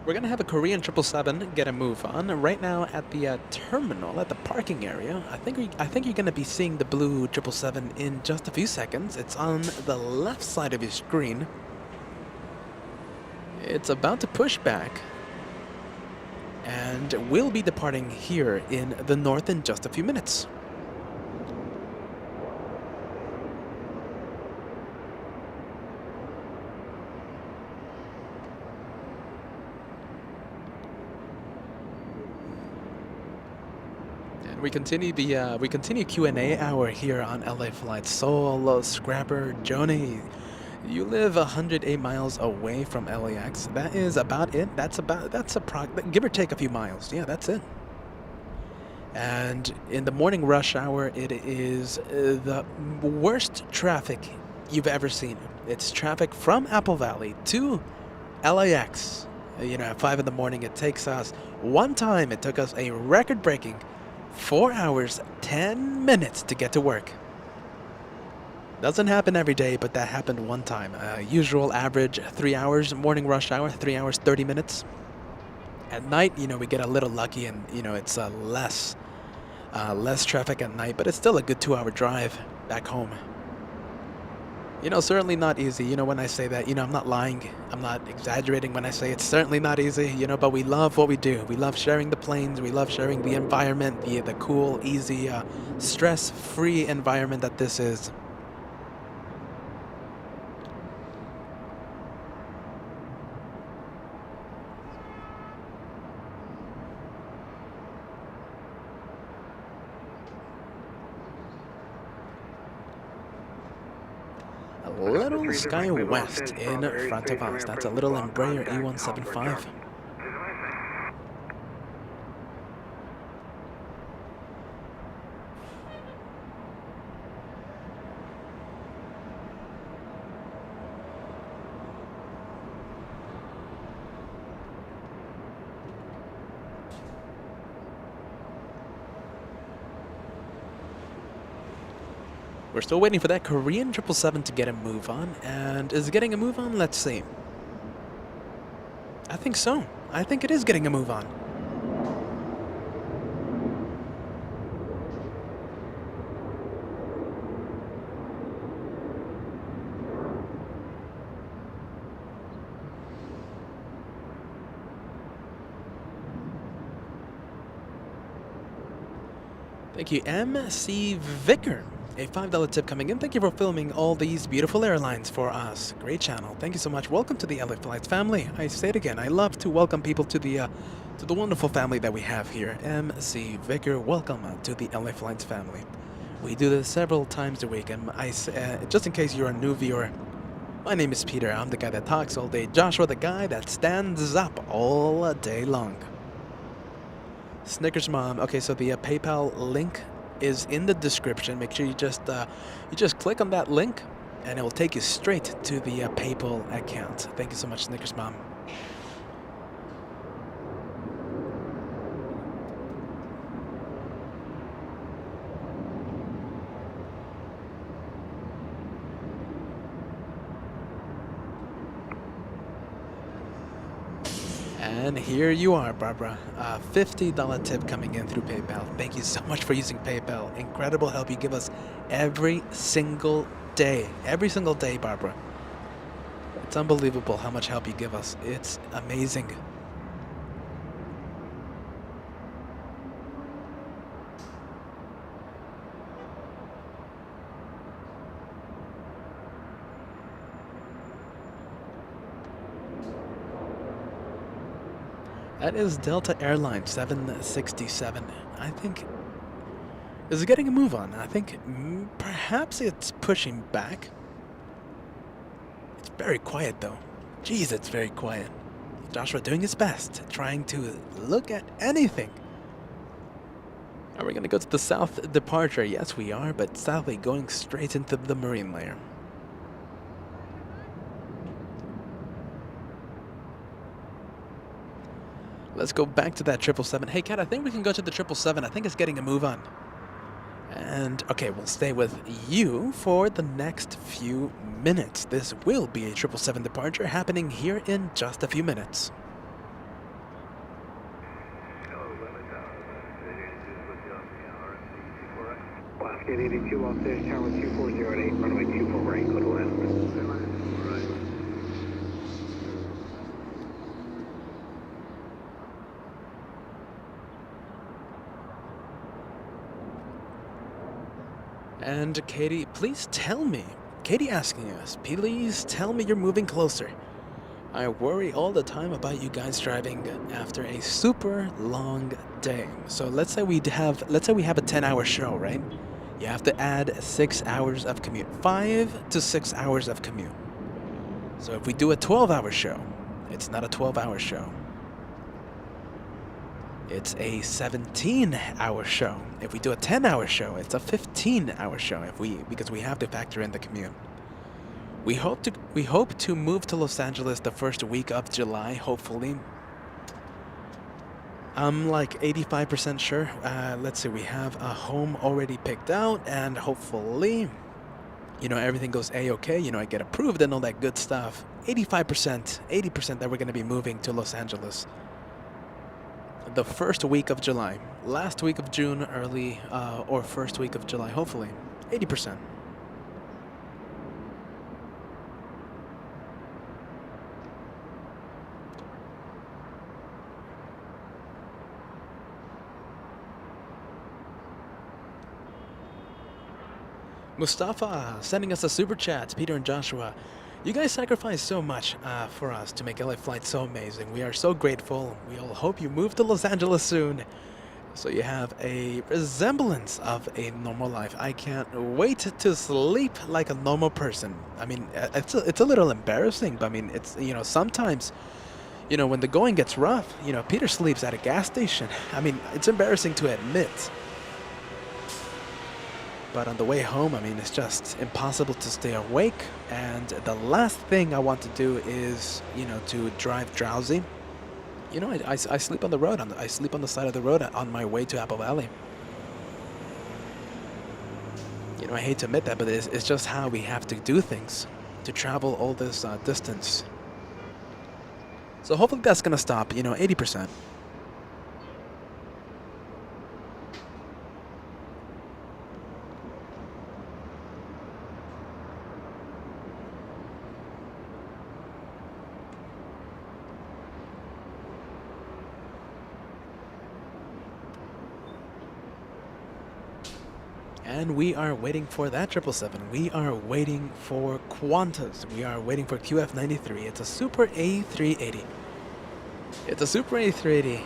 We're gonna have a Korean 777 get a move on right now at the terminal, at the parking area. I think you're gonna be seeing the blue 777 in just a few seconds. It's on the left side of your screen. It's about to push back. And we'll be departing here in the north in just a few minutes. And we continue Q&A hour here on LA Flights. Solo Scrapper Joni. You live 108 miles away from LAX. That is about it. Give or take a few miles. Yeah, that's it. And in the morning rush hour, it is the worst traffic you've ever seen. It's traffic from Apple Valley to LAX. You know, at 5 in the morning, it takes us one time. It took us a record-breaking 4 hours, 10 minutes to get to work. Doesn't happen every day, but that happened one time. Usual average 3 hours, morning rush hour, 3 hours, 30 minutes. At night, you know, we get a little lucky and, you know, it's less traffic at night, but it's still a good 2-hour drive back home. You know, certainly not easy. You know, when I say that, you know, I'm not lying. I'm not exaggerating when I say it's certainly not easy, you know, but we love what we do. We love sharing the planes. We love sharing the environment, the cool, easy, stress-free environment that this is. A little sky west in front of us. That's a little Embraer E175. We're still waiting for that Korean 777 to get a move on. And is it getting a move on? Let's see. I think so. I think it is getting a move on. Thank you, MC Vicker. A $5 tip coming in. Thank you for filming all these beautiful airlines for us. Great channel. Thank you so much. Welcome to the LA Flights family. I say it again. I love to welcome people to the wonderful family that we have here. MC Vicker, welcome to the LA Flights family. We do this several times a week, and just in case you're a new viewer, my name is Peter. I'm the guy that talks all day. Joshua, the guy that stands up all day long. Snickers Mom. Okay, so the PayPal link is in the description. Make sure you just click on that link and it will take you straight to the PayPal account. Thank you so much, Snickers Mom. And here you are, Barbara. A $50 tip coming in through PayPal. Thank you so much for using PayPal. Incredible help you give us every single day. Every single day, Barbara. It's unbelievable how much help you give us. It's amazing. That is Delta Airlines 767. I think, is it getting a move on? I think perhaps it's pushing back. It's very quiet though. Jeez, it's very quiet. Joshua doing his best, trying to look at anything. Are we going to go to the south departure? Yes, we are, but sadly going straight into the marine layer. Let's go back to that 777. Hey, Kat, I think we can go to the 777. I think it's getting a move on. And, okay, we'll stay with you for the next few minutes. This will be a 777 departure happening here in just a few minutes. Alaska 82, off stage tower 2408, runway 24 right, go to left. And Katie, please tell me. Katie asking us, please tell me you're moving closer. I worry all the time about you guys driving after a super long day. So let's say we have a 10-hour show, right? You have to add 6 hours of commute, 5 to 6 hours of commute. So if we do a 12-hour show, it's not a 12-hour show. It's a 17-hour show. If we do a 10-hour show, it's a 15-hour show because we have to factor in the commute. We hope to move to Los Angeles the first week of July, hopefully. I'm like 85% sure. Let's see, we have a home already picked out, and hopefully, you know, everything goes A-okay. You know, I get approved and all that good stuff. 80% that we're going to be moving to Los Angeles the first week of July. Last week of June, early or first week of July, hopefully. 80%. Mustafa sending us a super chat. Peter and Joshua, you guys sacrifice so much for us to make LA Flight so amazing. We are so grateful. We all hope you move to Los Angeles soon, so you have a resemblance of a normal life. I can't wait to sleep like a normal person. I mean, it's a little embarrassing, but I mean, it's, you know, sometimes, you know, when the going gets rough, you know, Peter sleeps at a gas station. I mean, it's embarrassing to admit. But on the way home, I mean, it's just impossible to stay awake. And the last thing I want to do is, you know, to drive drowsy. You know, I sleep on the road. I sleep on the side of the road on my way to Apple Valley. You know, I hate to admit that, but it's just how we have to do things to travel all this distance. So hopefully that's going to stop, you know, 80%. And we are waiting for that 777. We are waiting for Qantas. We are waiting for QF93. It's a Super A380. It's a Super A380.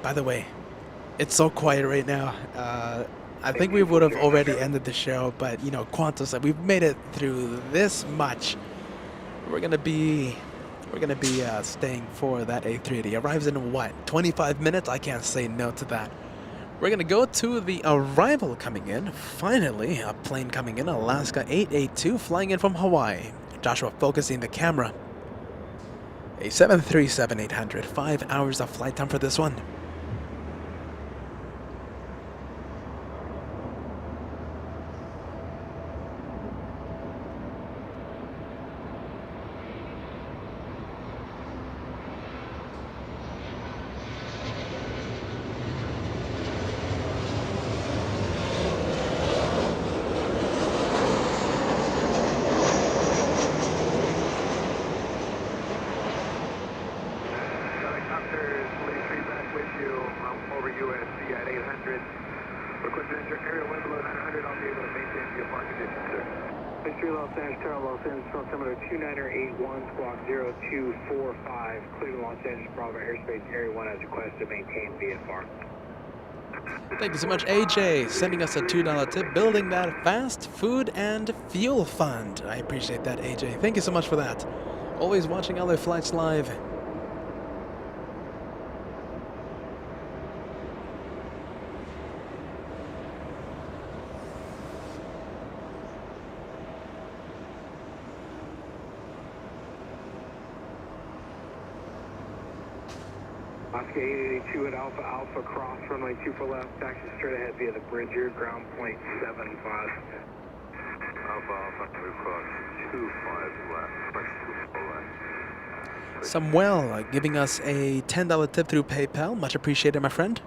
By the way, it's so quiet right now. I think we would have already ended the show, but you know, Qantas, we've made it through this much. We're gonna be staying for that A380. Arrives in what? 25 minutes? I can't say no to that. We're going to go to the arrival coming in. Finally, a plane coming in, Alaska 882, flying in from Hawaii. Joshua focusing the camera. A 737-800, 5 hours of flight time for this one. Thank you so much, AJ, sending us a $2 tip, building that fast food and fuel fund. I appreciate that, AJ. Thank you so much for that. Always watching LA Flights live. Oscar 882 at Alpha Alpha, cross runway 24 left, taxi straight ahead via the bridge here, ground point 75. Alpha Alpha, we cross 25 left, press 24 left. Samuel giving us a $10 tip through PayPal. Much appreciated, my friend.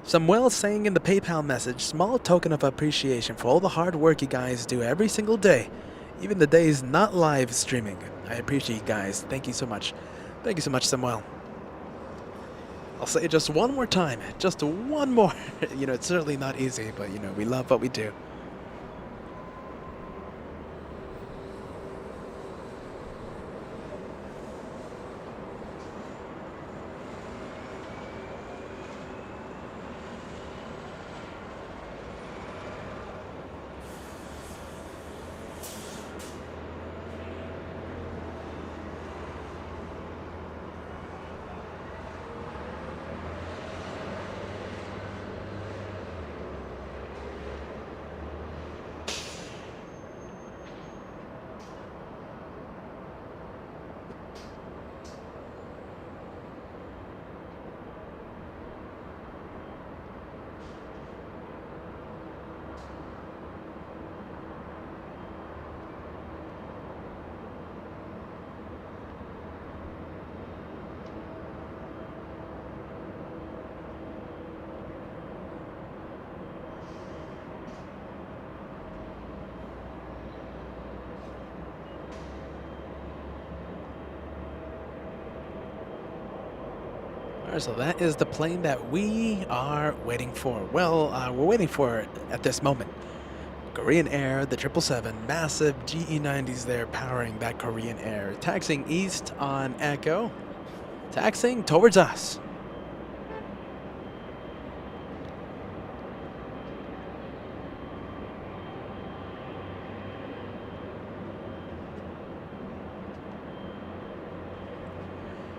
Samuel saying in the PayPal message, small token of appreciation for all the hard work you guys do every single day, even the days not live streaming. I appreciate you guys. Thank you so much. Thank you so much, Samuel. I'll say it just one more time, just one more. You know, it's certainly not easy, but you know, we love what we do. Alright, so that is the plane that we are waiting for. Well, we're waiting for it at this moment. Korean Air, the 777, massive GE90s there powering that Korean Air. Taxiing east on Echo, taxiing towards us.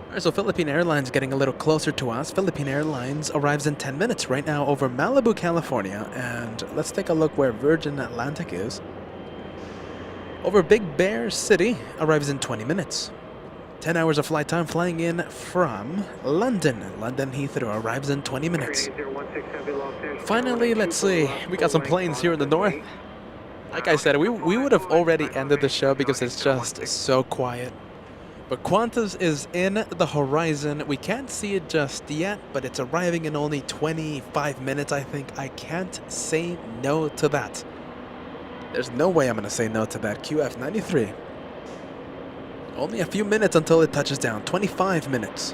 Alright, so Philippine Airlines getting a little closer to us. Philippine Airlines arrives in 10 minutes right now over Malibu, California. And let's take a look where Virgin Atlantic is. Over Big Bear City arrives in 20 minutes. 10 hours of flight time flying in from London. London Heathrow arrives in 20 minutes. Finally, let's see. We got some planes here in the north. Like I said, we would have already ended the show because it's just so quiet. But Qantas is in the horizon. We can't see it just yet, but it's arriving in only 25 minutes, I think. I can't say no to that. There's no way I'm going to say no to that. QF93. Only a few minutes until it touches down. 25 minutes.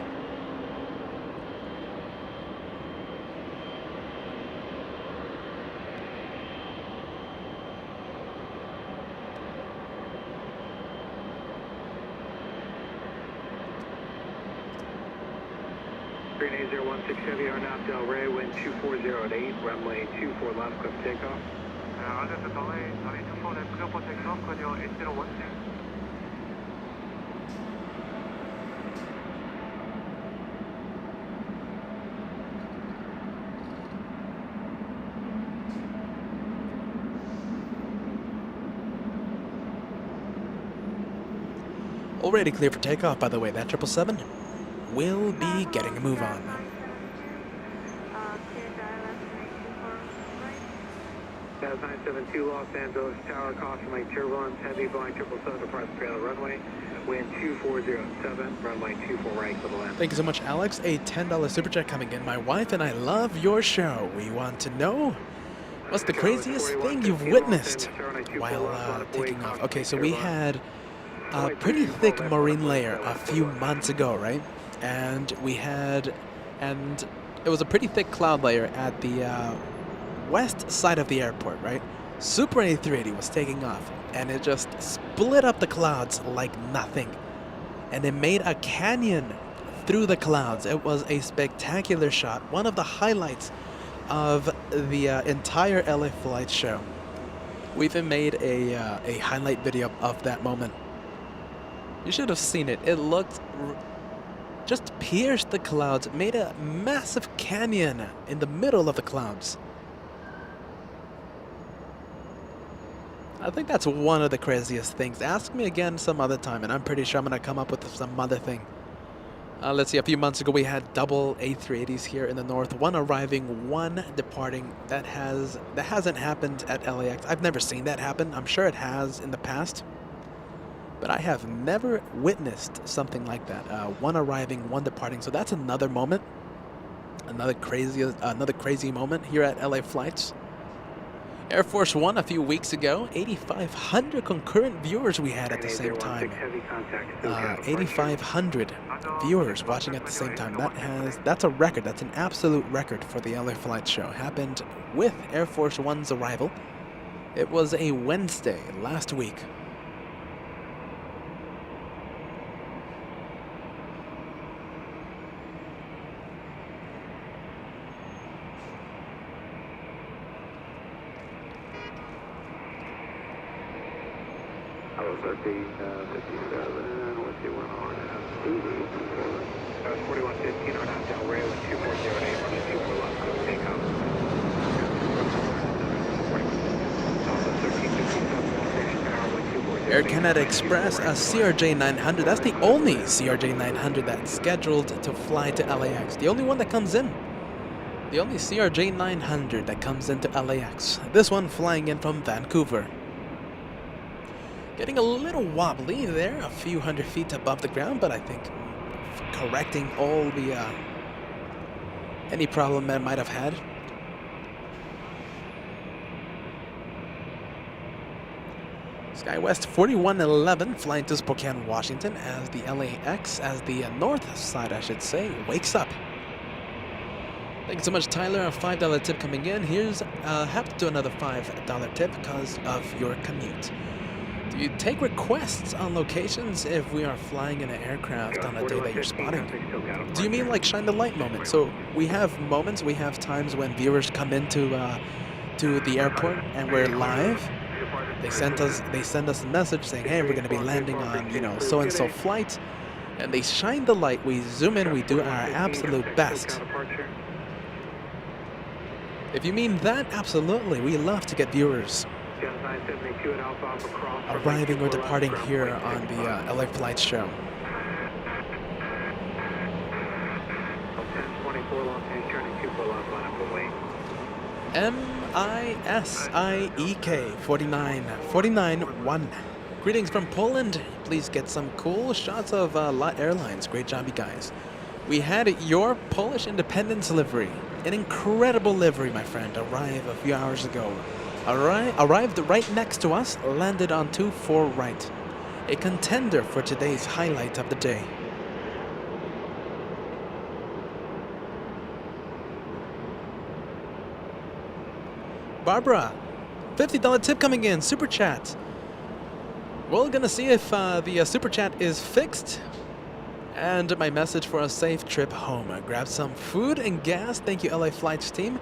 Green 8016 Heavy are now Del Rey, wind 2408, runway 24 left, clear for takeoff. Roger, Donnelly, 24 left, clear for takeoff, radio 8016. Already clear for takeoff, by the way. That 777 will be getting a move on. That's 972 Los Angeles Tower, caution light turbulence, heavy Boeing 777 departs trailer runway, wind 2407, runway 24 right for the land. Thank you so much, Alex. A $10 super chat coming in. My wife and I love your show. We want to know what's the craziest thing you've witnessed while taking off. Okay, so we had a pretty thick marine layer a few months ago, right? And it was a pretty thick cloud layer at the west side of the airport, right? Super A380 was taking off, and it just split up the clouds like nothing. And it made a canyon through the clouds. It was a spectacular shot, one of the highlights of the entire LA Flight show. We even made a highlight video of that moment. You should have seen it. It looked just pierced the clouds, made a massive canyon in the middle of the clouds. I think that's one of the craziest things. Ask me again some other time, and I'm pretty sure I'm going to come up with some other thing. Let's see, a few months ago we had double A380s here in the north. One arriving, one departing. That hasn't happened at LAX. I've never seen that happen. I'm sure it has in the past. But I have never witnessed something like that. One arriving, one departing. So that's another moment. Another crazy moment here at LA Flights. Air Force One a few weeks ago, 8,500 concurrent viewers we had at the same time. 8,500 viewers watching at the same time. That's a record. That's an absolute record for the LA Flight show. Happened with Air Force One's arrival. It was a Wednesday last week. Air Canada Express, a CRJ 900. That's the only CRJ 900 that's scheduled to fly to LAX. The only one that comes in. The only CRJ 900 that comes into LAX. This one flying in from Vancouver. Getting a little wobbly there, a few hundred feet above the ground, but I think correcting all the any problem that might have had. SkyWest 4111 flying to Spokane, Washington as the LAX, as the north side I should say, wakes up. Thank you so much, Tyler. A $5 tip coming in. Here's have to do another $5 tip because of your commute. Do you take requests on locations if we are flying in an aircraft on a day that you're spotting? Do you mean like shine the light moment? So we have moments, we have times when viewers come into to the airport and we're live. They send us a message saying, hey, we're going to be landing on, you know, so and so flight, and they shine the light. We zoom in, we do our absolute best. If you mean that, absolutely. We love to get viewers arriving or departing here on the LA Flight Show. MISIEK 491. Greetings from Poland. Please get some cool shots of LAX Airlines. Great job, you guys. We had your Polish Independence livery, an incredible livery, my friend, arrive a few hours ago. Arrived right next to us, landed on 24 right. A contender for today's highlight of the day. Barbara, $50 tip coming in, super chat. We're gonna see if the super chat is fixed. And my message for a safe trip home. Grab some food and gas. Thank you, LA Flights team.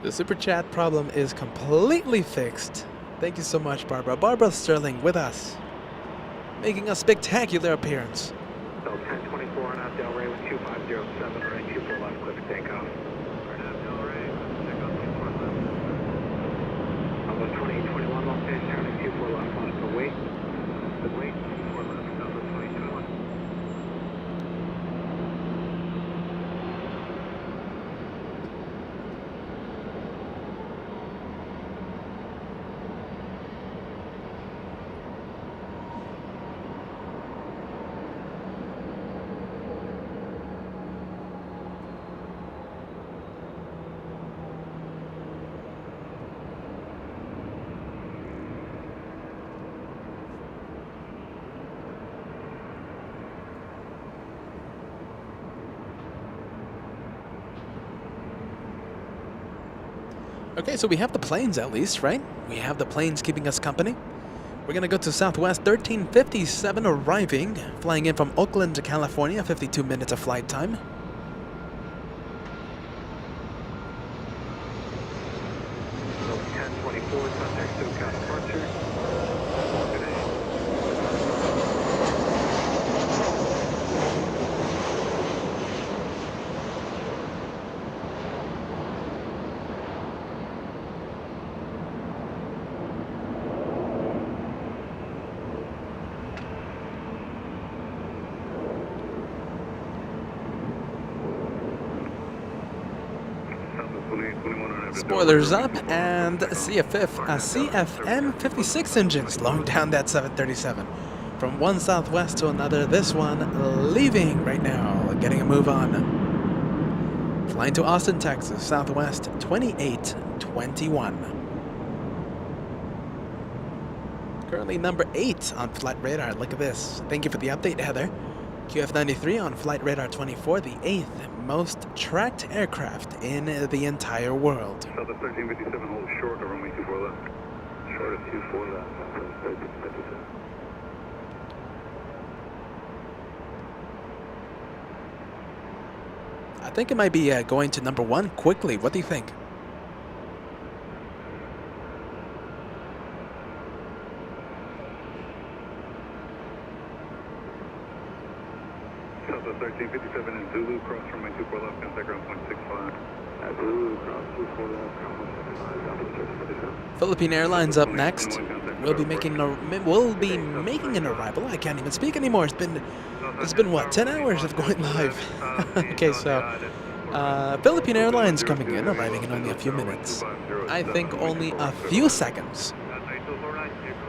The super chat problem is completely fixed. Thank you so much, Barbara. Barbara Sterling with us, making a spectacular appearance. So 1024 on out Del Rey with 2507, right 24 left, clear for takeoff. Right out Del Rey, check out 24 left. Almost 2021 Los Angeles, turning 24 left, on for wait. The wait, 24 left, almost 2021. Okay, so we have the planes at least, right? We have the planes keeping us company. We're gonna go to Southwest 1357 arriving, flying in from Oakland to California, 52 minutes of flight time. So 1024, contact SoCal departure. Spoilers up, and CFM 56 engines slowing down that 737. From one Southwest to another, this one leaving right now, getting a move on. Flying to Austin, Texas, Southwest 2821. Currently number 8 on Flight Radar. Look at this. Thank you for the update, Heather. QF93 on Flight Radar 24, the 8th most tracked aircraft in the entire world. Southwest 1357, hold short of runway 24 left. Short of 24 left, Southwest 1357. I think it might be going to number 1 quickly. What do you think? Southwest 1357 in Zulu, cross runway 24 left, contact ground 0.65. Zulu, cross 24 left, ground 165, Philippine Airlines up next. We'll be making an arrival. I can't even speak anymore. It's been what, 10 hours of going live. Okay, so Philippine Airlines coming in, arriving in only a few minutes. I think only a few seconds.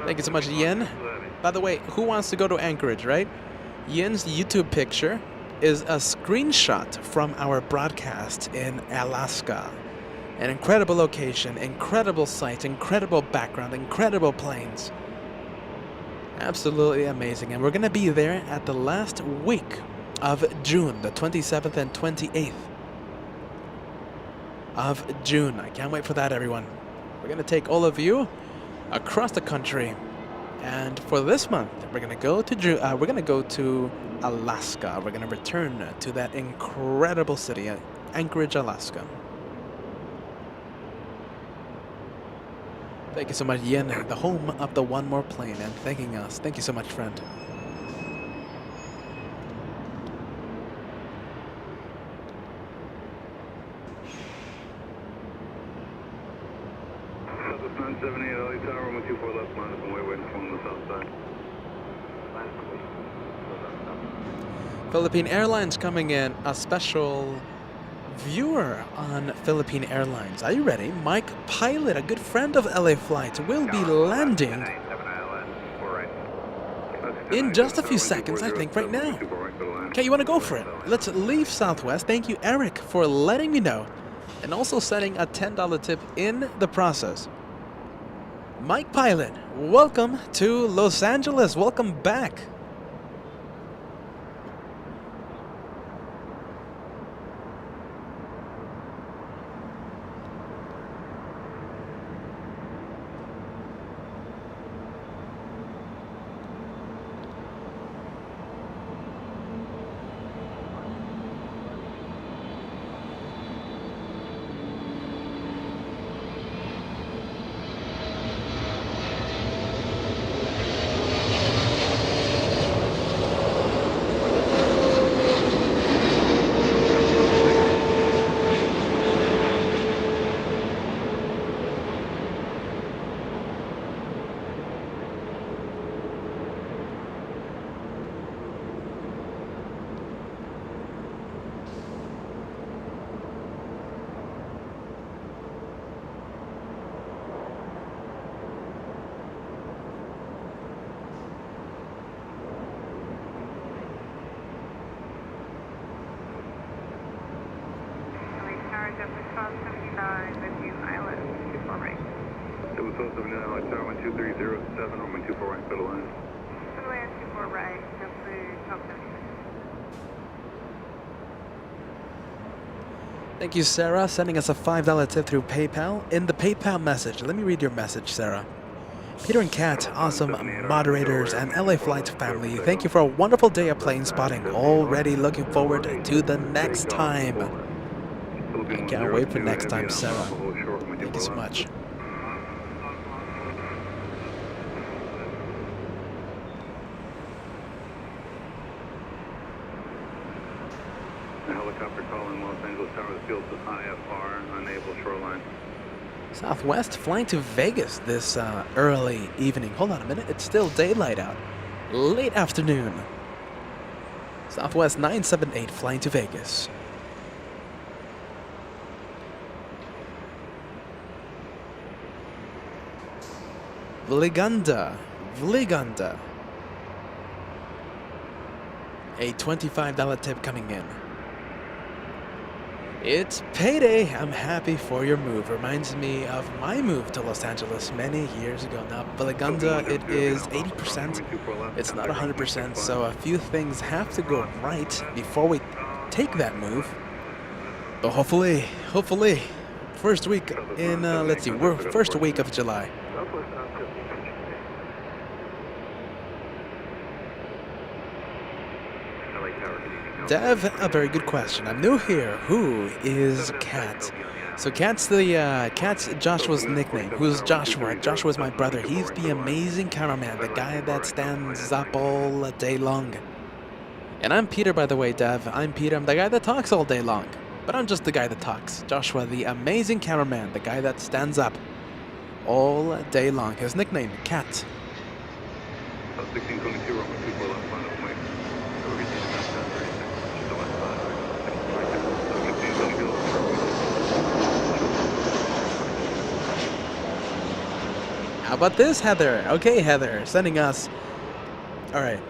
Thank you so much, Yen. By the way, who wants to go to Anchorage, right? Yen's YouTube picture is a screenshot from our broadcast in Alaska. An incredible location, incredible sights, incredible background, incredible planes. Absolutely amazing. And we're going to be there at the last week of June, the 27th and 28th. of June. I can't wait for that, everyone. We're going to take all of you across the country. And for this month, we're going to go to Alaska. We're going to return to that incredible city, Anchorage, Alaska. Thank you so much, Yen, the home of the One More Plane, and thanking us. Thank you so much, friend. Southwest 978, LA Tower, 124 left, line up and waiting from the south side. Philippine Airlines coming in, a special viewer on Philippine Airlines. Are you ready? Mike Pilot, a good friend of LA Flight, will be landing in just a few seconds, I think, right now. Okay, you want to go for it? Let's leave Southwest. Thank you, Eric, for letting me know, and also sending a $10 tip in the process. Mike Pilot, welcome to Los Angeles. Welcome back. Thank you, Sarah, sending us a $5 tip through PayPal. In the PayPal message, let me read your message, Sarah. Peter and Kat, awesome moderators, and LA Flight family, thank you for a wonderful day of plane spotting. Already looking forward to the next time. I can't wait for next time, Sarah. Thank you so much. Helicopter calling Los Angeles Tower, the field's IFR, unable shoreline. Southwest flying to Vegas this early evening. Hold on a minute, it's still daylight out. Late afternoon. Southwest 978 flying to Vegas. Vliganda. A $25 tip coming in. It's payday. I'm happy for your move. Reminds me of my move to Los Angeles many years ago. Now, Vliganda, it is 80%. It's not 100%, so a few things have to go right before we take that move. But hopefully, first week in, let's see, first week of July. Dev, a very good question. I'm new here. Who is Kat? So Kat's Joshua's nickname. Who's Joshua? Joshua's my brother. He's the amazing cameraman, the guy that stands up all day long. And I'm Peter, by the way, Dev. I'm Peter. I'm the guy that talks all day long. But I'm just the guy that talks. Joshua, the amazing cameraman, the guy that stands up all day long. His nickname, Kat. 1622, Roman 24 left, line up, wait. How about this, Heather? Okay, Heather, sending us. All right.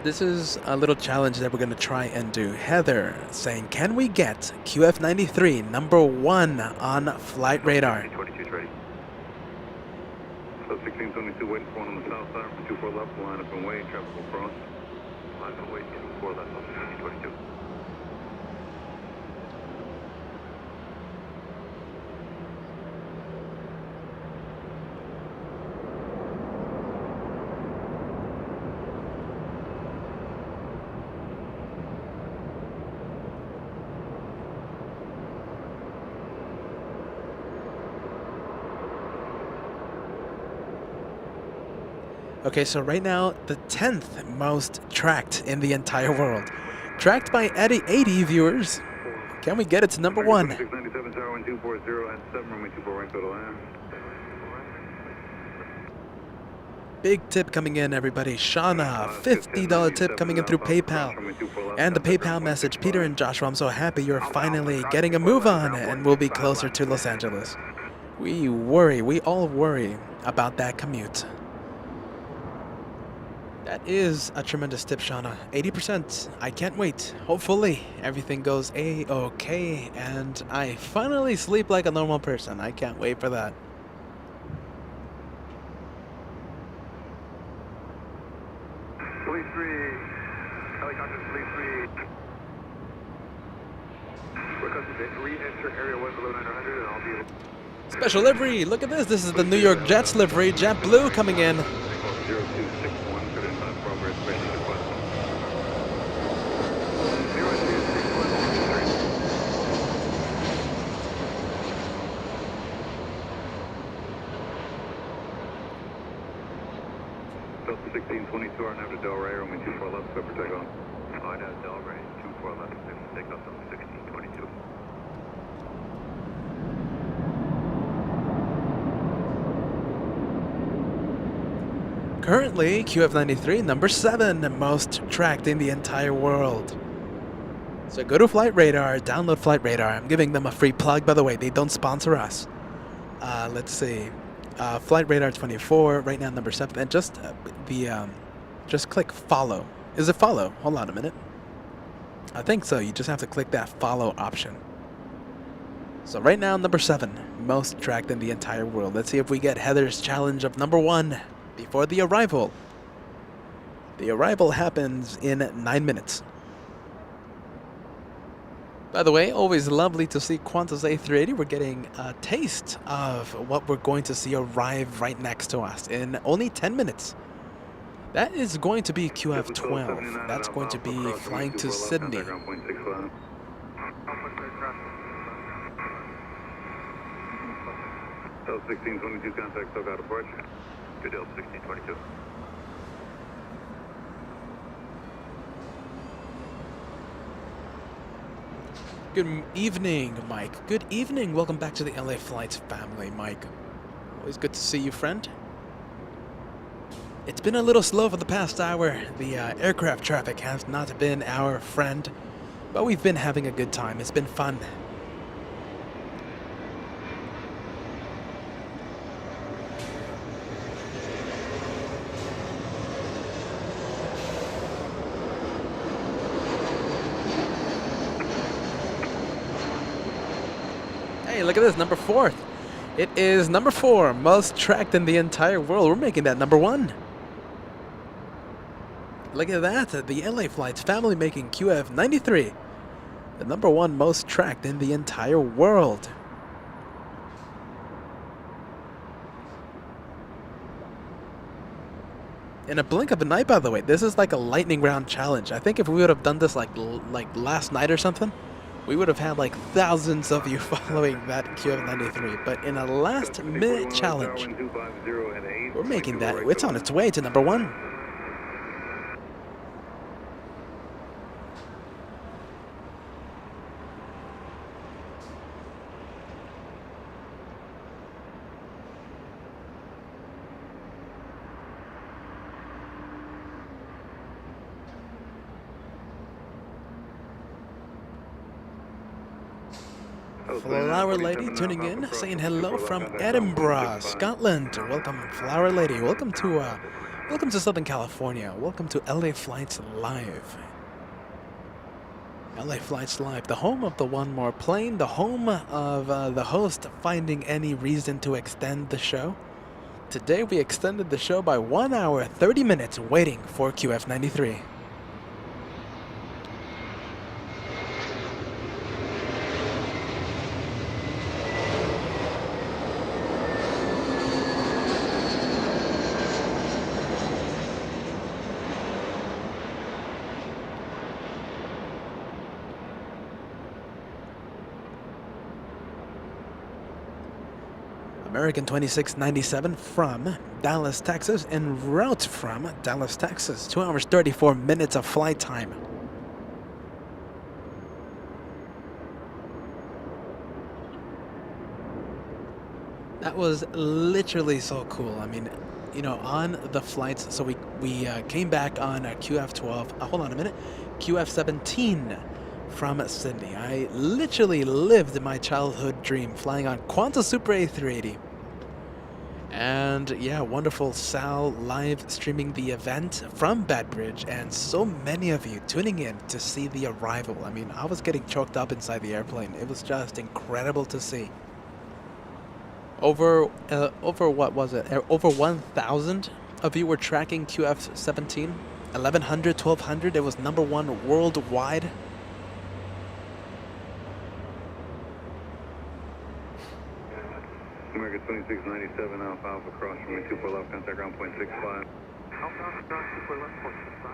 This is a little challenge that we're going to try and do. Heather saying, can we get QF93 #1 on flight radar? 22's ready. So 1622 waiting for one on the south side, 24 left, line up and wait, traffic will cross. Line up and wait, 4 left, 1622. Okay, so right now, the 10th most tracked in the entire world. Tracked by 80 viewers. Can we get it to number 1? 9697, tower 1240 and 7 runway 24 right, total land. Big tip coming in, everybody. Shauna, $50 tip coming in through PayPal. And the PayPal message, Peter and Joshua, I'm so happy you're finally getting a move on and we'll be closer to Los Angeles. We all worry about that commute. That is a tremendous tip, Shauna. 80%. I can't wait. Hopefully, everything goes A-okay and I finally sleep like a normal person. I can't wait for that. Fleet 3, helicopter Fleet 3. Request to re-enter area 1 below 900 and I'll be... Special livery! Look at this! This is the New York Jets livery. JetBlue coming in. 0261, good enough, progress, ready to bus. 1622, our nav to Delray, runway 24 left, go for takeoff. Our nav Delray, 24 left, takeoff to 1622. Currently, QF93, number 7, most tracked in the entire world. So go to Flight Radar, download Flight Radar. I'm giving them a free plug, by the way. They don't sponsor us. Let's see. Flight Radar 24, right now number 7. And just just click follow. Is it follow? Hold on a minute. I think so. You just have to click that follow option. So right now, number 7, most tracked in the entire world. Let's see if we get Heather's challenge of number 1 before the arrival. The arrival happens in 9 minutes. By the way, always lovely to see Qantas A380. We're getting a taste of what we're going to see arrive right next to us in only 10 minutes. That is going to be QF12. That's going to be flying to Sydney. 1622, contact SoCal departure. Good deal, 1622. Good evening, Mike. Good evening. Welcome back to the LA Flights family, Mike. Always good to see you, friend. It's been a little slow for the past hour. The aircraft traffic has not been our friend, but we've been having a good time. It's been fun. Hey, look at this, number 4. It is number 4, most tracked in the entire world. We're making that number 1. Look at that, the LA Flights family making QF93, the number 1 most tracked in the entire world. In a blink of an eye, by the way, this is like a lightning round challenge. I think if we would have done this like last night or something, we would have had like thousands of you following that QF93. But in a last minute challenge, we're making that. It's on its way to number 1. Flower Lady tuning in, saying hello from Edinburgh, Scotland. Welcome, Flower Lady. Welcome to Southern California. Welcome to LA Flights Live. LA Flights Live, the home of the One More Plane, the home of the host finding any reason to extend the show. Today we extended the show by 1 hour, 30 minutes waiting for QF93. American 2697 from Dallas, Texas, en route from Dallas, Texas. 2 hours 34 minutes of flight time. That was literally so cool. I mean, you know, on the flights, so we came back on QF12, hold on a minute, QF17 from Sydney. I literally lived my childhood dream flying on Qantas Super A380. And yeah, wonderful Sal live streaming the event from Bedbridge, and so many of you tuning in to see the arrival. I mean, I was getting choked up inside the airplane. It was just incredible to see. Over what was it? Over 1,000 of you were tracking QF17. 1,100, 1,200. It was #1 worldwide. America 2697 Alpha Alpha cross runway 24 left, contact ground point 65. Alpha Alpha cross 24 left, point 65.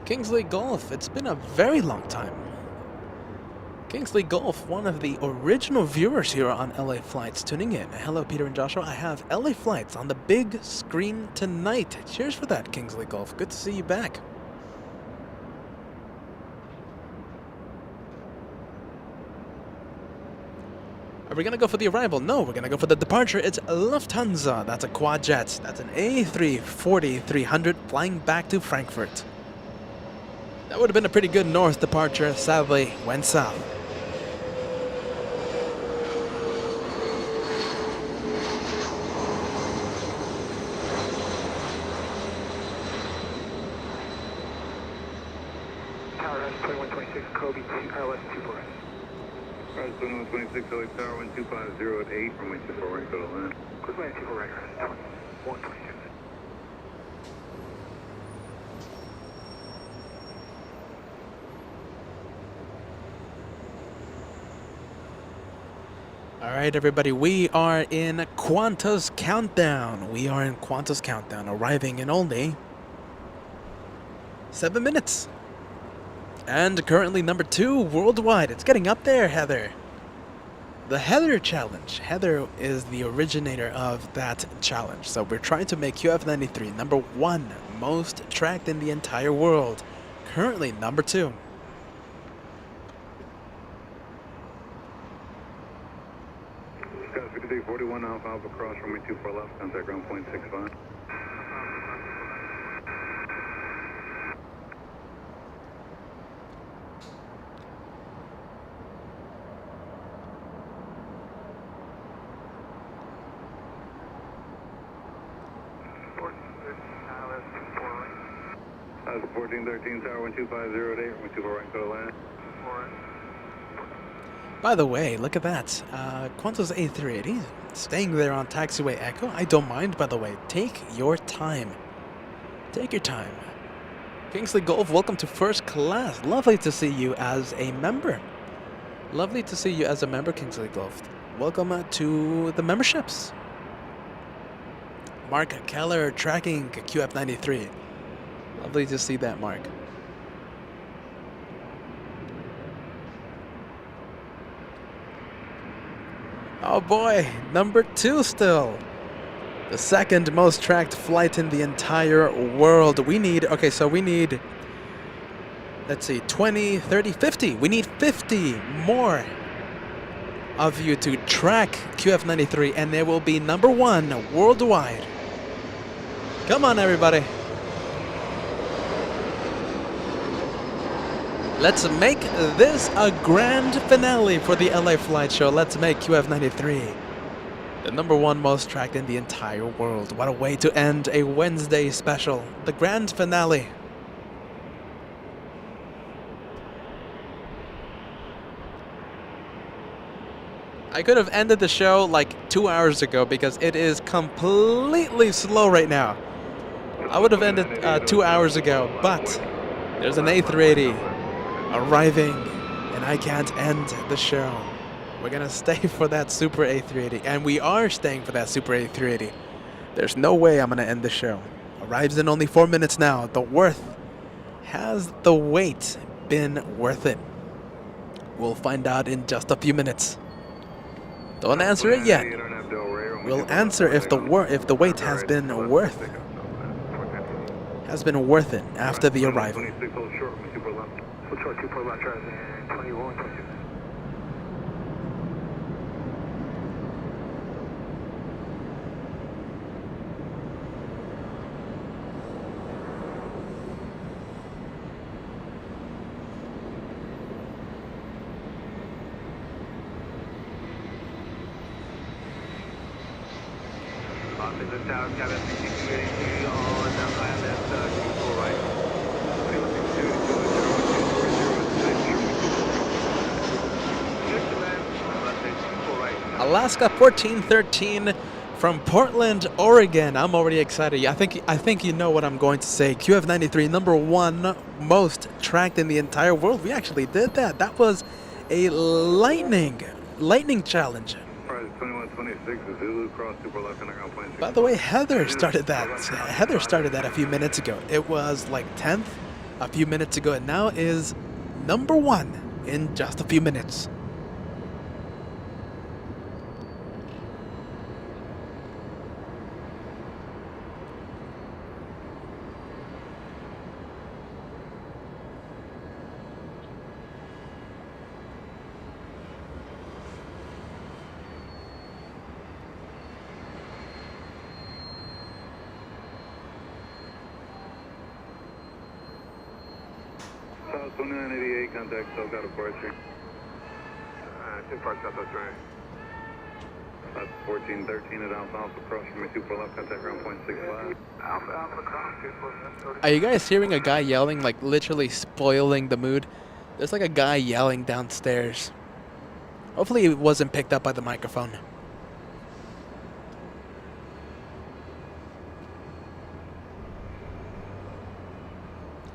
Kingsley Golf, it's been a very long time. Kingsley Golf, one of the original viewers here on LA Flights, tuning in. Hello, Peter and Joshua. I have LA Flights on the big screen tonight. Cheers for that, Kingsley Golf. Good to see you back. Are we going to go for the arrival? No, we're going to go for the departure. It's Lufthansa. That's a quad jet. That's an A340-300 flying back to Frankfurt. That would have been a pretty good north departure. Sadly, went south. Tower S 2126, Kobe, LS 24 right. Rise 2126, LA Tower 125 at 8, runway 24 right, go to land. Quick land 24 right, 126. All right, everybody, we are in Qantas Countdown. We are in Qantas Countdown, arriving in only 7 minutes. And currently #2 worldwide. It's getting up there, Heather. The Heather Challenge. Heather is the originator of that challenge. So we're trying to make QF93 #1 most tracked in the entire world. Currently #2. Scott 5341 Alpha Alpha cross runway 24 left, contact ground point 65. How's 1413 Tower 125 at 8, runway 24 right, go to land. By the way, look at that. Qantas A380 staying there on taxiway Echo. I don't mind, by the way. Take your time. Take your time. Kingsley Golf, welcome to first class. Lovely to see you as a member. Lovely to see you as a member, Kingsley Golf. Welcome to the memberships. Mark Keller tracking QF93. Lovely to see that, Mark. Oh boy, #2 still. The second most tracked flight in the entire world. We need, okay, so we need, let's see, 20, 30, 50. We need 50 more of you to track QF93, and there will be #1 worldwide. Come on, everybody. Let's make this a grand finale for the LA Flight Show. Let's make QF93 the #1 most tracked in the entire world. What a way to end a Wednesday special. The grand finale. I could have ended the show like 2 hours ago because it is completely slow right now. I would have ended 2 hours ago, but there's an A380 arriving, and I can't end the show We're gonna stay for that Super A380, and we are staying for that Super A380. There's no way I'm gonna end the show. Arrives in only 4 minutes now. Has the wait been worth it? We'll find out in just a few minutes. Don't answer it yet. We'll answer if the wait has been worth it after the arrival. Alaska 1413 from Portland, Oregon. I'm already excited. I think you know what I'm going to say. QF93, #1 most tracked in the entire world. We actually did that. That was a lightning challenge. By the way, Heather started that. Heather started that a few minutes ago. It was like 10th a few minutes ago, and now is #1 in just a few minutes. South 2988, contact SoCal departure. 25 Southwest right. That's 1413 at Alpha across from me, 24 left, contact ground point 65. Alpha across, 24 left. Are you guys hearing a guy yelling, like literally spoiling the mood? There's like a guy yelling downstairs. Hopefully it wasn't picked up by the microphone.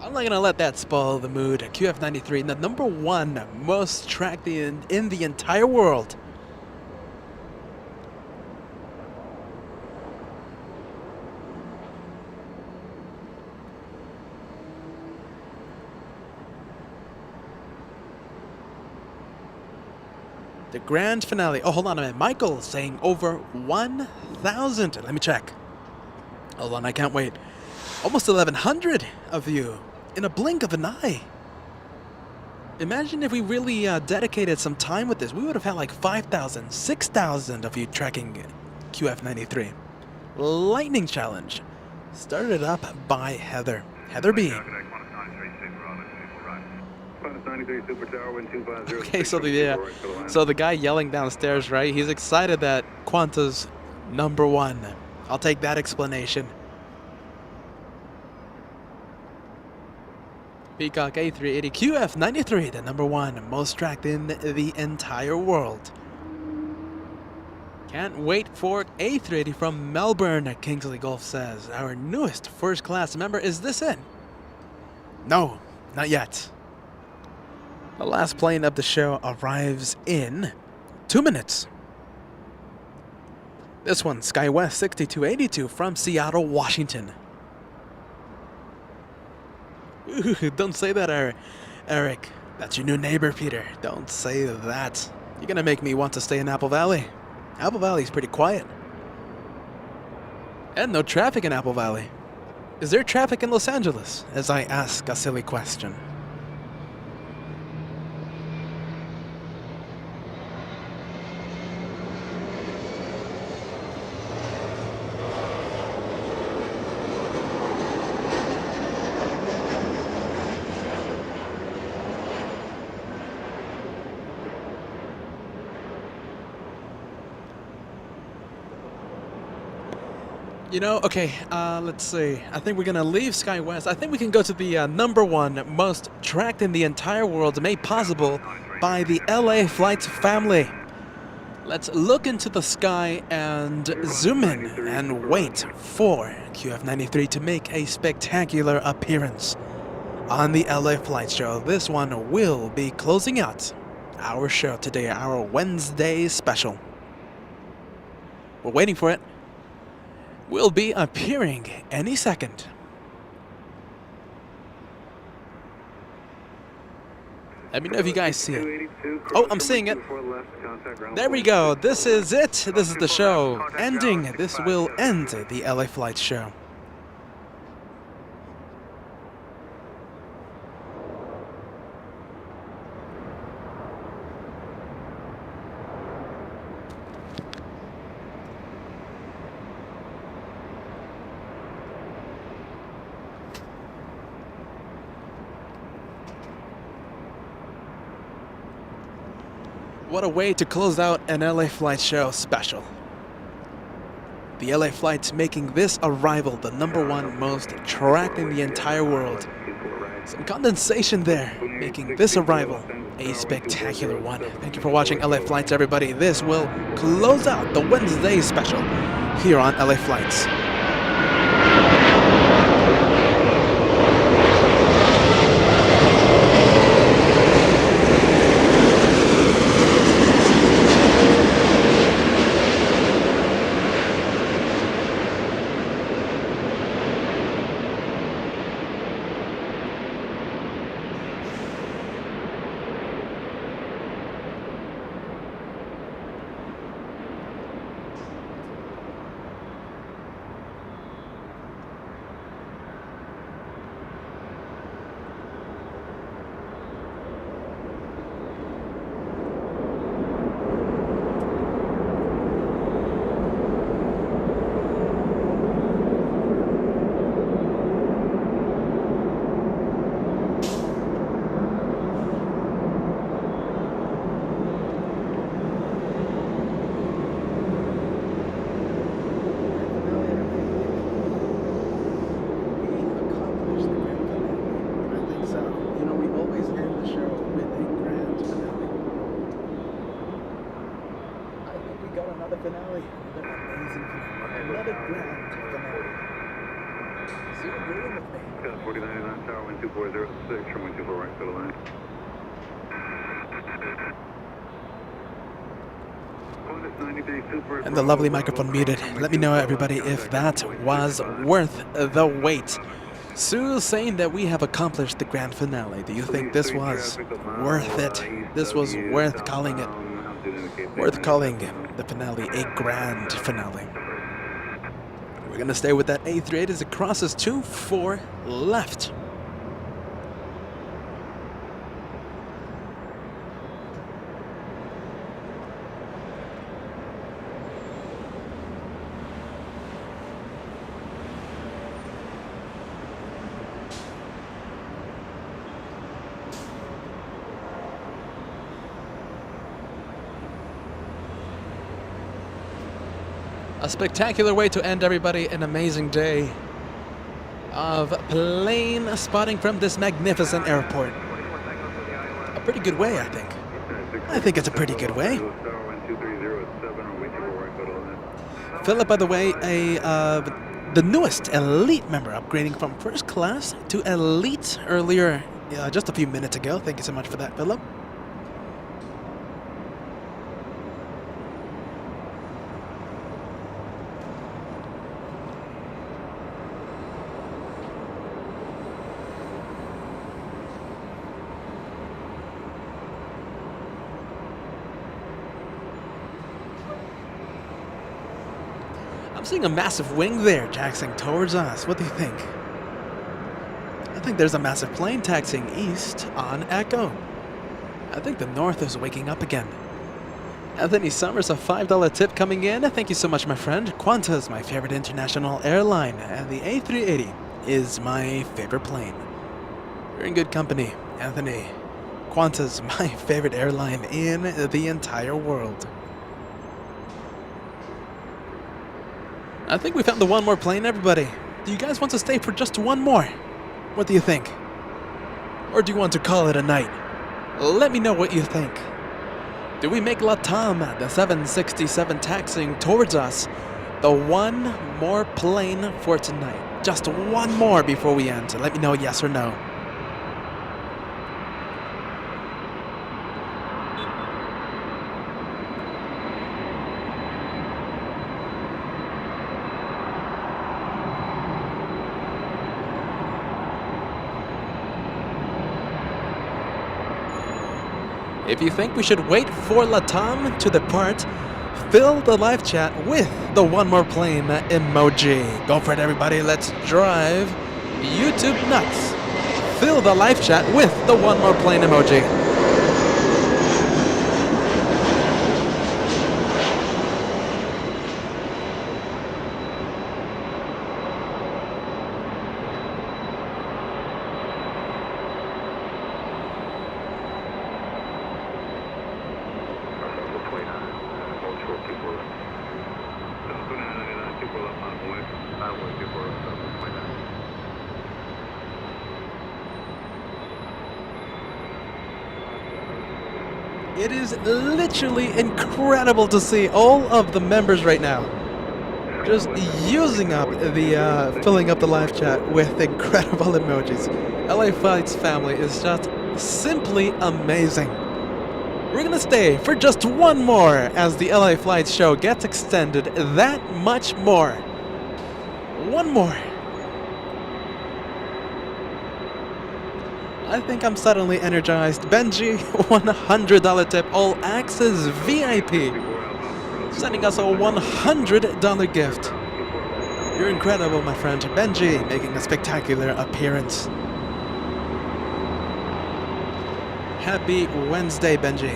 I'm not gonna let that spoil the mood. QF93, the #1 most tracked in the entire world. The grand finale. Oh, hold on a minute. Michael saying over 1,000. Let me check. Hold on, I can't wait. Almost 1,100 of you in a blink of an eye. Imagine if we really dedicated some time with this. We would have had like 5,000, 6,000 of you tracking QF93. Lightning challenge. Started up by Heather. Heather B. Okay, so the guy yelling downstairs, right? He's excited that Quanta's #1. I'll take that explanation. Peacock A380 QF93, the #1 most tracked in the entire world. Can't wait for A380 from Melbourne, Kingsley Golf says. Our newest first class member, is this in? No, not yet. The last plane of the show arrives in 2 minutes. This one, SkyWest 6282 from Seattle, Washington. Ooh, don't say that, Eric. That's your new neighbor, Peter. Don't say that. You're gonna make me want to stay in Apple Valley. Apple Valley's pretty quiet. And no traffic in Apple Valley. Is there traffic in Los Angeles? As I ask a silly question. You know, okay, let's see. I think we're going to leave SkyWest. I think we can go to the #1 most tracked in the entire world, made possible by the LA Flights family. Let's look into the sky and zoom in and wait for QF93 to make a spectacular appearance on the LA Flight Show. This one will be closing out our show today, our Wednesday special. We're waiting for it. Will be appearing any second. Let me know if you guys see it. Oh, I'm seeing it. There we go. This is it. This is the show ending. This will end the LA Flight show. What a way to close out an LA Flight show special. The LA Flight's making this arrival the #1 most tracked in the entire world. Some condensation there, making this arrival a spectacular one. Thank you for watching LA Flights, everybody. This will close out the Wednesday special here on LA Flights. And the lovely microphone muted. Let me know, everybody, if that was worth the wait. Sue saying that we have accomplished the grand finale. Do you think this was worth it? This was worth calling it, worth calling the finale a grand finale. We're going to stay with that A38 as it crosses 2-4 left. A spectacular way to end, everybody. An amazing day of plane spotting from this magnificent airport. A pretty good way, I think. I think it's a pretty good way. Philip, by the way, the newest elite member, upgrading from first class to elite earlier, just a few minutes ago. Thank you so much for that, Philip. I'm seeing a massive wing there taxiing towards us. What do you think? I think there's a massive plane taxiing east on Echo. I think the north is waking up again. Anthony Summers, a $5 tip coming in. Thank you so much, my friend. Qantas is my favorite international airline, and the A380 is my favorite plane. You're in good company, Anthony. Qantas is my favorite airline in the entire world. I think we found the one more plane, everybody. Do you guys want to stay for just one more? What do you think? Or do you want to call it a night? Let me know what you think. Do we make Latam, the 767 taxiing towards us, the one more plane for tonight? Just one more before we end. Let me know yes or no. If you think we should wait for Latam to depart, fill the live chat with the one more plane emoji. Go for it, everybody. Let's drive YouTube nuts. Fill the live chat with the one more plane emoji. It is literally incredible to see all of the members right now just using up the, filling up the live chat with incredible emojis. LA Flight's family is just simply amazing. We're gonna stay for just one more as the LA Flight show gets extended that much more. One more. I think I'm suddenly energized. Benji, $100 tip, all access VIP, sending us a $100 gift. You're incredible, my friend. Benji making a spectacular appearance. Happy Wednesday, Benji.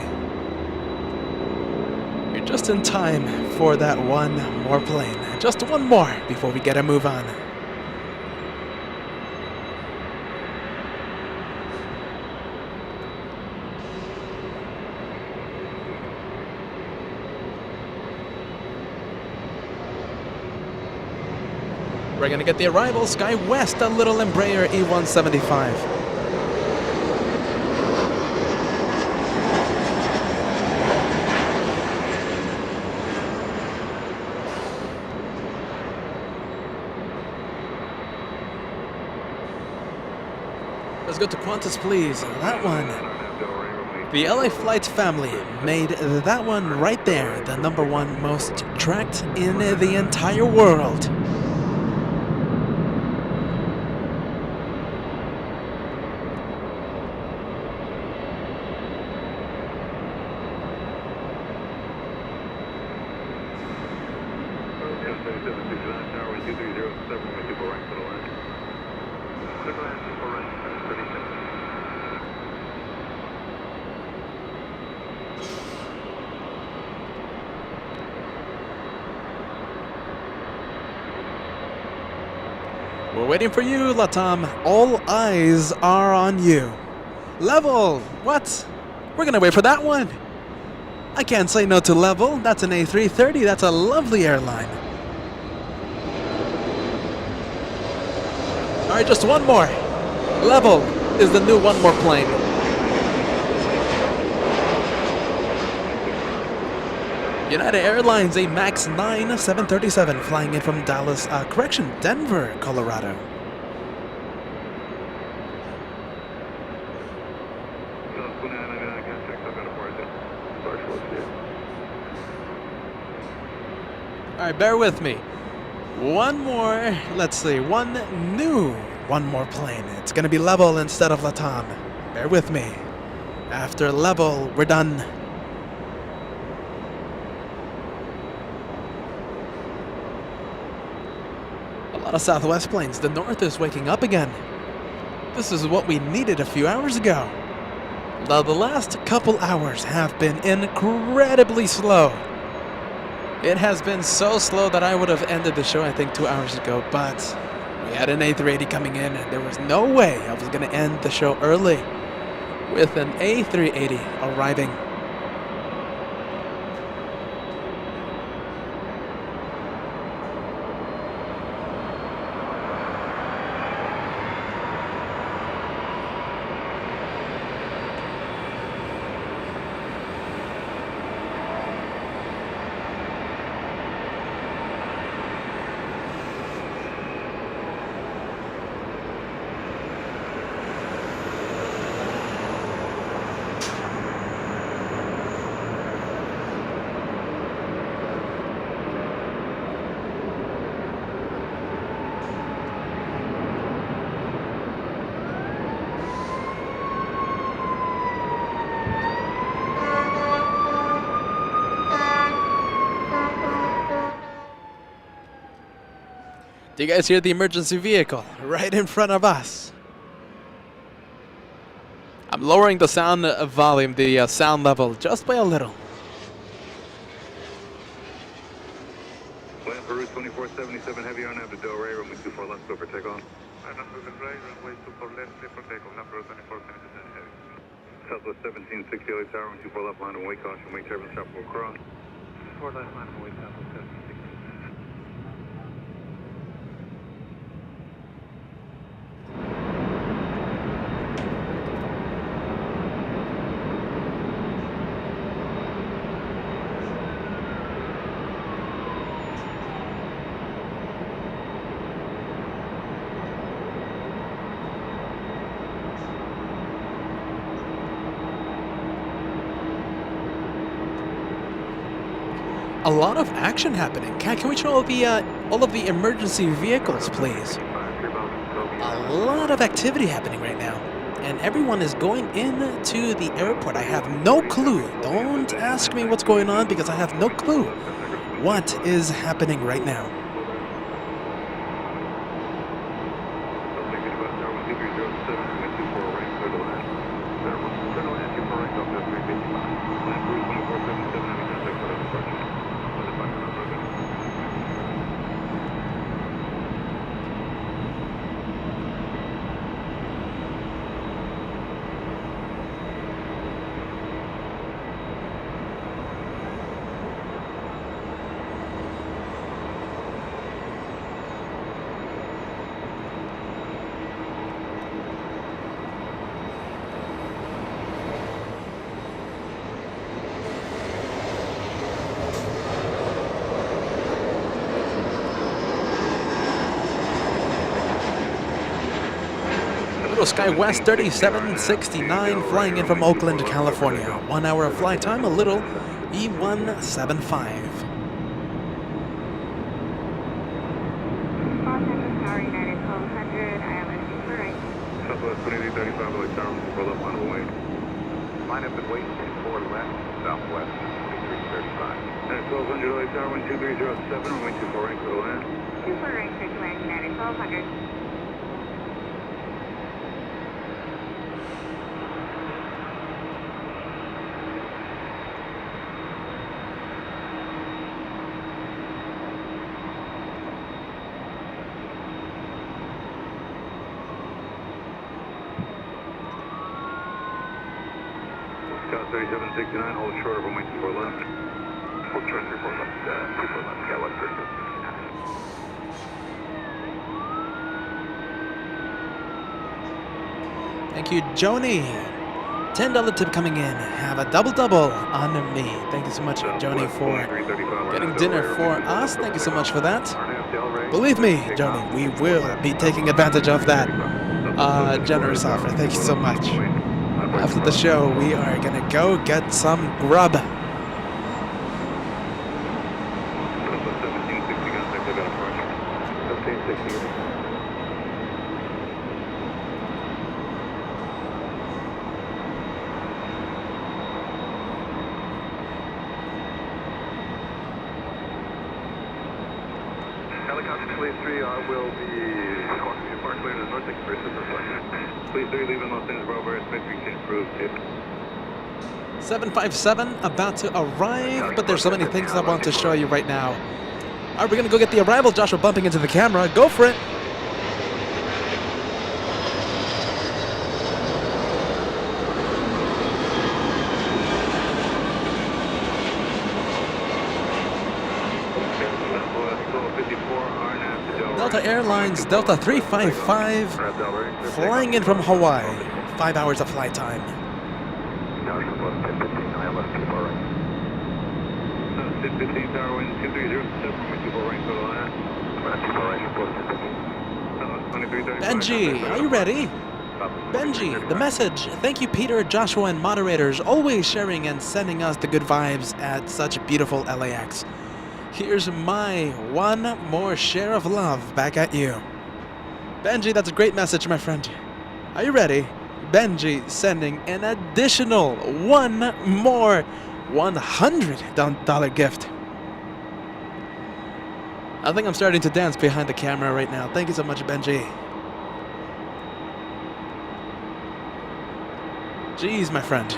You're just in time for that one more plane. Just one more before we get a move on. We're gonna get the arrival, Sky West, a little Embraer E175. Let's go to Qantas, please. That one. The LA Flight family made that one right there the #1 most tracked in the entire world. We're waiting for you, Latam. All eyes are on you. Level! What? We're gonna wait for that one. I can't say no to Level. That's an A330. That's a lovely airline. Alright, just one more. Level is the new one more plane. United Airlines, a MAX 9 737 flying in from Dallas, Denver, Colorado. Alright, bear with me. One more, let's see, one more plane. It's gonna be Level instead of Latam. Bear with me. After Level, we're done. A lot of Southwest planes. The North is waking up again. This is what we needed a few hours ago. Now, the last couple hours have been incredibly slow. It has been so slow that I would have ended the show, I think, 2 hours ago, but we had an A380 coming in, and there was no way I was going to end the show early with an A380 arriving. Do you guys hear the emergency vehicle right in front of us? I'm lowering the sound volume, the sound level, just by a little. Land for route 2477, heavy on after Del Rey, runway 24 left, go for takeoff. Runway 24 left, clear for takeoff, number 2477 heavy. Southwest 1760 LA Tower, runway 24 left, line and wait, caution, wait, turbulence, chopper will cross. 4 left, line and wait, Southwest 1760. A lot of action happening. Can we show all of the emergency vehicles, please? A lot of activity happening right now. And everyone is going into the airport. I have no clue. Don't ask me what's going on because I have no clue what is happening right now. Sky West 3769 flying in from Oakland, California. 1 hour of flight time, a little E175. Southwest 2335 LA Tower, roll up on the way. Line up and wait, 4 left, Southwest 2335. And 1200 LA Tower, wind 2307, runway 24 right, clear to land. 24 right, clear to land, United 1200. South 3769, hold short of runway 24 left. Hold short, 24 left, Sky West 3769. Thank you, Joni. $10 tip coming in. Have a double-double on me. Thank you so much, Joni, for getting dinner for us. Thank you so much for that. Believe me, Joni, we will be taking advantage of that generous offer. Thank you so much. After the show, we are going to go get some grub. Helicopter Police 3 will be walking to Park Later, North Express Superflight. Police 3 leaving Los Angeles, Bravo, airspace exchange approved. 757 about to arrive, but there's so many things I want to show you right now. All right, we're going to go get the arrival. Joshua bumping into the camera. Go for it. Delta Airlines, Delta 355, flying in from Hawaii. 5 hours of flight time. Benji, are you ready? Benji, the message. Thank you, Peter, Joshua, and moderators, always sharing and sending us the good vibes at such beautiful LAX. Here's my one more share of love back at you. Benji, that's a great message, my friend. Are you ready? Benji sending an additional one more $100 gift. I think I'm starting to dance behind the camera right now. Thank you so much, Benji. Jeez, my friend.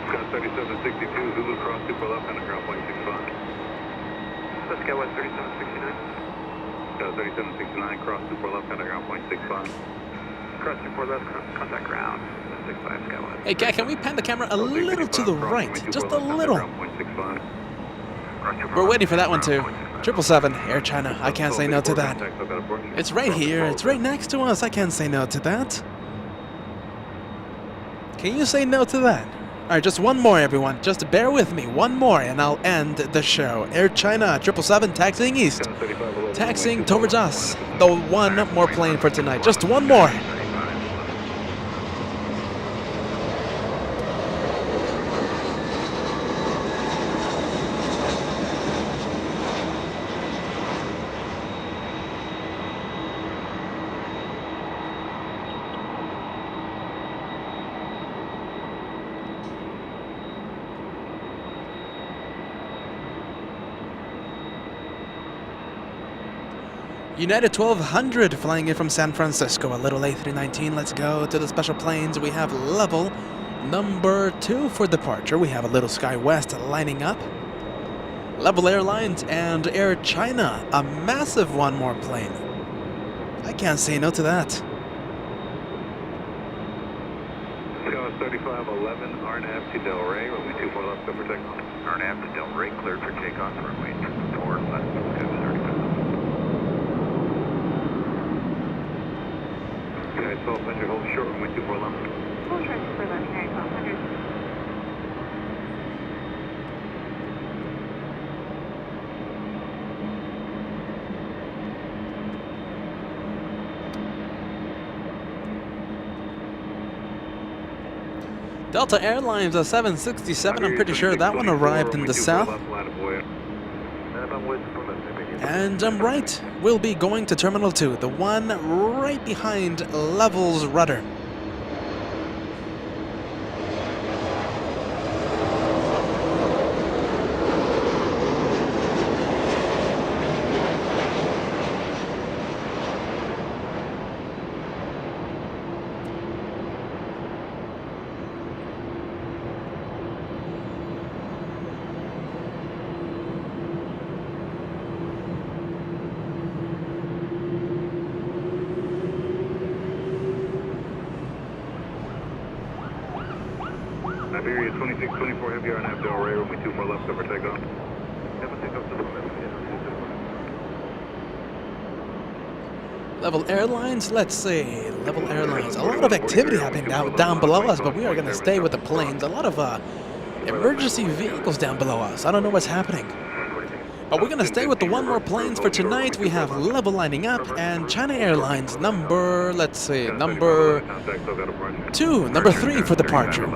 Scott 3762, Zulu cross super left on the ground point 65. Scott West 3769. Scott 3769, cross super left on the ground point 65. Cross super left, contact ground 65, Scott West. Hey, Kat, can we pan the camera a little to the right? Just a little. We're waiting for that one too. 777, Air China. I can't say no to that. It's right here. It's right next to us. I can't say no to that. Can you say no to that? All right, just one more, everyone. Just bear with me. One more, and I'll end the show. Air China, 777, taxiing east. Taxiing towards us. The one more plane for tonight. Just one more. United 1200 flying in from San Francisco, a little A319. Let's go to the special planes. We have level number 2 for departure. We have a little Sky West lining up. Level Airlines and Air China, a massive one more plane. I can't say no to that. Scott 3511, RNAV to Del Rey, runway 24 left, go for takeoff. RNAV to Del Rey, cleared for takeoff, runway 24 left, go 35. United 1200, hold short, runway 24 left. Full short super left, United 1200. Delta Airlines, a 767. I'm pretty sure that one arrived in the south. And I'm right. We'll be going to Terminal 2, the one right behind Level's rudder. Iberia 2624 heavy RNAV Del Rey, runway 24 left, cover takeoff. Have a takeoff to the left. Level Airlines, let's see. Level Airlines. A lot of activity happening down below us, but we are going to stay with the planes. A lot of emergency vehicles down below us. I don't know what's happening. But we're going to stay with the one more planes for tonight. We have Level lining up and China Airlines number, let's see, number 2, number 3 for departure.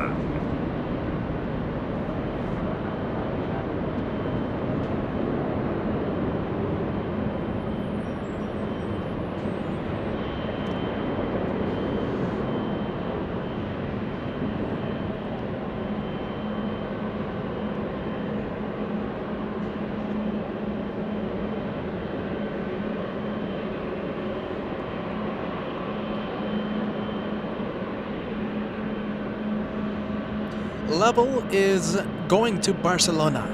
Level is going to Barcelona.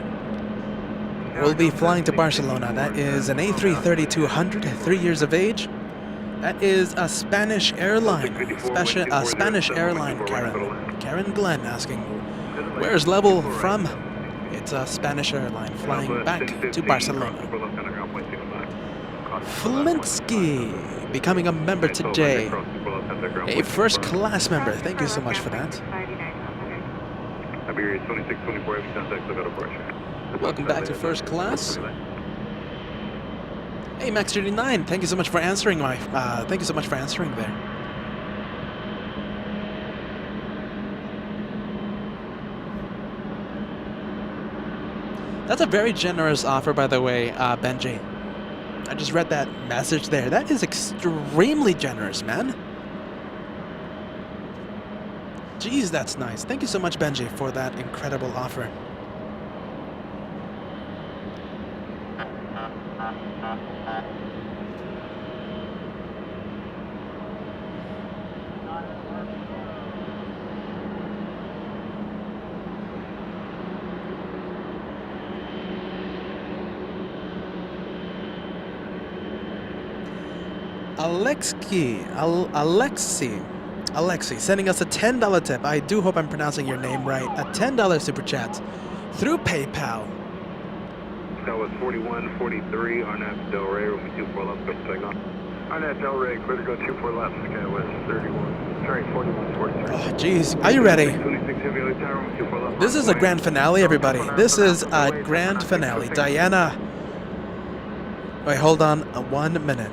We'll be flying to Barcelona. That is an A330-200, 3 years of age. That is a Spanish airline. Spanish airline, Karen Glenn asking, where's Level from? It's a Spanish airline flying back to Barcelona. Flinsky becoming a member today. A first class member. Thank you so much for that. Iberia 2624 heavy contact, look out approach. Welcome back to first class. Hey Max39, thank you so much for answering thank you so much for answering there. That's a very generous offer, by the way, Benji. I just read that message there. That is extremely generous, man. Jeez, that's nice. Thank you so much, Benji, for that incredible offer. Alexi, sending us a $10 tip. I do hope I'm pronouncing your name right. A $10 super chat through PayPal. That was 4143 on that Del Rey, room 24 left, go signal. On that Del Rey, clear to go 24 left, sky was 31, sorry, 4143. Oh, jeez. Are you ready? 26 heavy LA tower, room 24 left. This is a grand finale, everybody. This is a grand finale. Diana. Wait, hold on 1 minute.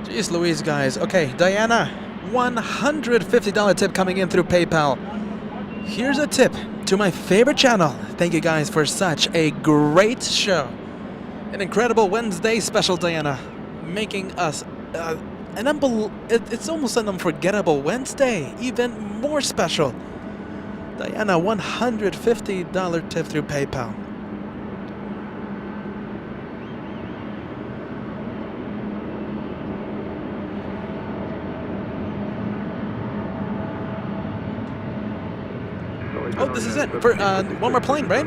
Jeez Louise, guys. Okay, Diana, $150 tip coming in through PayPal. Here's a tip to my favorite channel. Thank you guys for such a great show. An incredible Wednesday special, Diana. Making us it's almost an unforgettable Wednesday. Even more special. Diana, $150 tip through PayPal. Oh, this is it. For one more plane, right?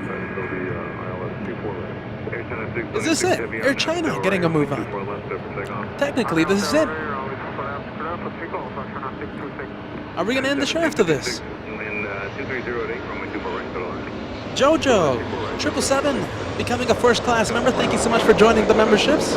Is this it? Air China getting a move on. Technically, this is it. Are we going to end the show after this? Jojo, 777, becoming a first-class member. Thank you so much for joining the memberships.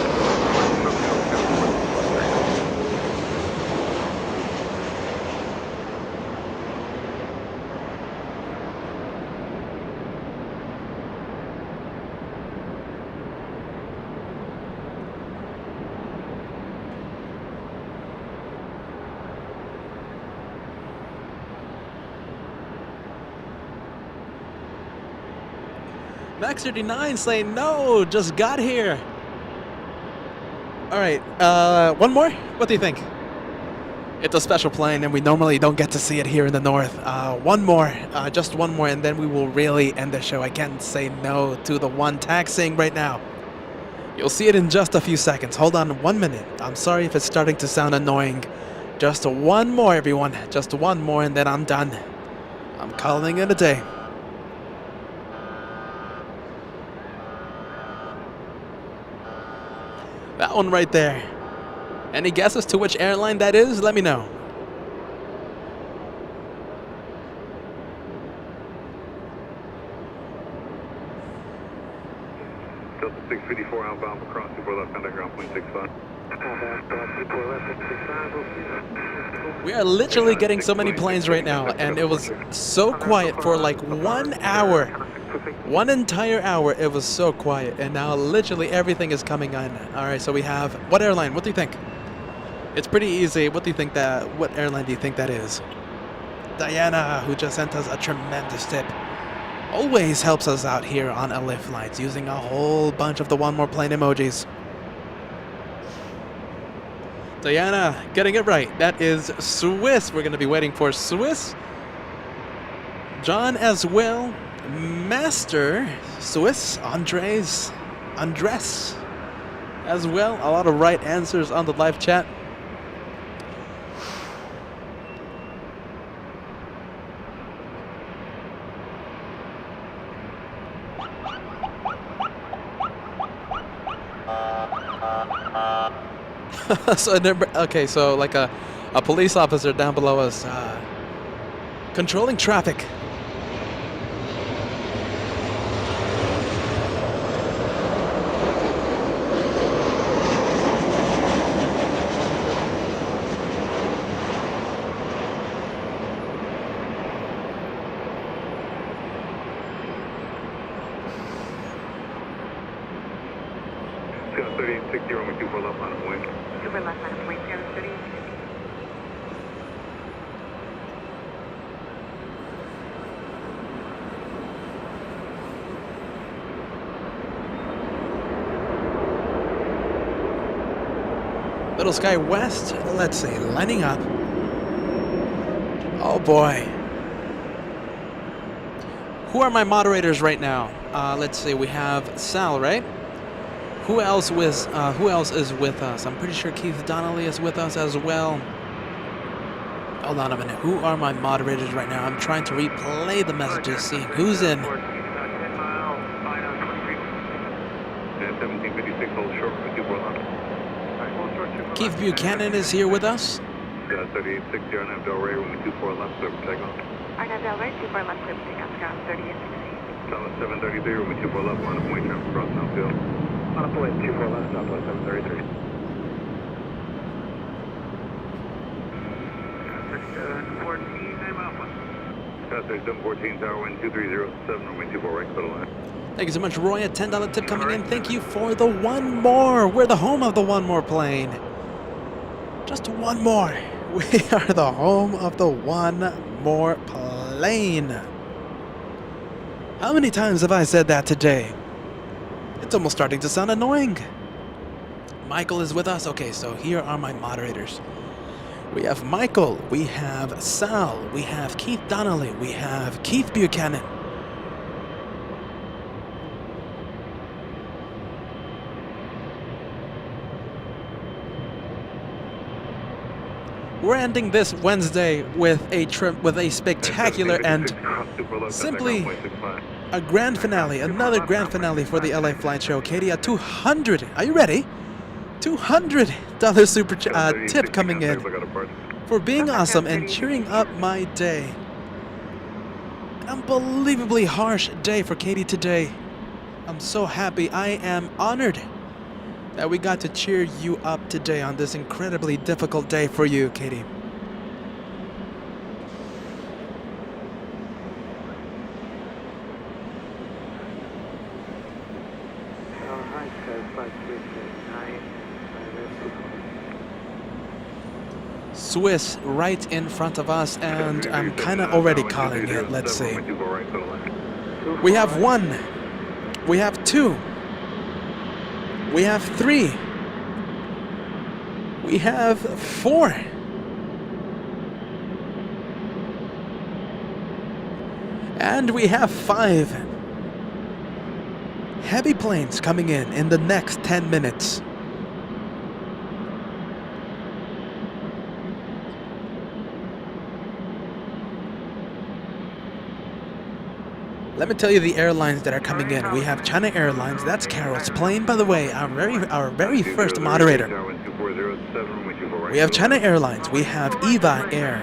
Max 39 saying no, just got here. All right, one more? What do you think? It's a special plane and we normally don't get to see it here in the north. One more, just one more, and then we will really end the show. I can't say no to the one taxiing right now. You'll see it in just a few seconds. Hold on 1 minute. I'm sorry if it's starting to sound annoying. Just one more, everyone. Just one more and then I'm done. I'm calling it a day. That one right there. Any guesses to which airline that is? Let me know. Delta 654 outbound across 24 left underground, 0.65. We are literally getting so many planes right now, and it was so quiet for like 1 hour. 1 entire hour, it was so quiet, and now literally everything is coming in. All right, so we have, what airline? What do you think? It's pretty easy. What airline do you think that is? Diana, who just sent us a tremendous tip. Always helps us out here on LA Flights, using a whole bunch of the one more plane emojis. Diana, getting it right. That is Swiss. We're going to be waiting for Swiss. John as well. Master, Swiss, Andres as well. A lot of right answers on the live chat. Okay, so like a police officer down below us controlling traffic. Middle Sky West, let's see, lining up. Oh boy. Who are my moderators right now? Let's see, we have Sal, right? Who else is with us? I'm pretty sure Keith Donnelly is with us as well. Hold on a minute. Who are my moderators right now? I'm trying to replay the messages, seeing who's in. 1756, hold short with 24 left. Keith Buchanan is here with us. 3860 RNAV Del Rey, runway 24 left, clear for takeoff. RNAV Del Rey, 24 left, clear for takeoff, ground 3860. Dallas 733, runway 24 left, line of point, traffic across Southfield. On a point, 24 left, Southwest 733. 14, name Alpha. Southwest 714, tower wind 2307, runway 24 right, clear line. Thank you so much, Roy. A $10 tip coming in. Thank you for the one more. We're the home of the one more plane. Just one more. We are the home of the one more plane. How many times have I said that today? It's almost starting to sound annoying. Michael is with us. Okay, so here are my moderators. We have Michael, we have Sal, we have Keith Donnelly, we have Keith Buchanan. We're ending this Wednesday with a trip, with a spectacular and simply a grand finale, another grand finale for the LA Flight Show. Katie, at 200, are you ready? $200 super tip coming in for being awesome and cheering up my day. An unbelievably harsh day for Katie today. I'm so happy. I am honored that we got to cheer you up today on this incredibly difficult day for you, Katie. Swiss right in front of us, and I'm kind of already calling it. Let's see. We have 1. We have 2. We have 3. We have 4. And we have 5 heavy planes coming in the next 10 minutes. Let me tell you the airlines that are coming in. We have China Airlines. That's Carol's plane, by the way, our very first moderator. We have China Airlines. We have Eva Air.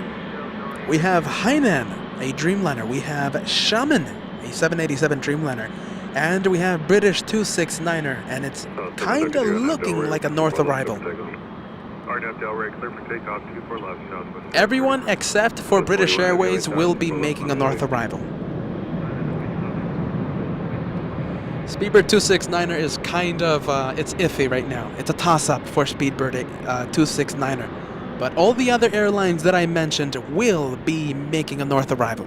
We have Hainan, a Dreamliner. We have Shaman, a 787 Dreamliner. And we have British 269er, and it's kind of looking like a North arrival. Everyone except for British Airways will be making a North arrival. Speedbird 269er is kind of, it's iffy right now. It's a toss-up for Speedbird 269er. But all the other airlines that I mentioned will be making a North arrival.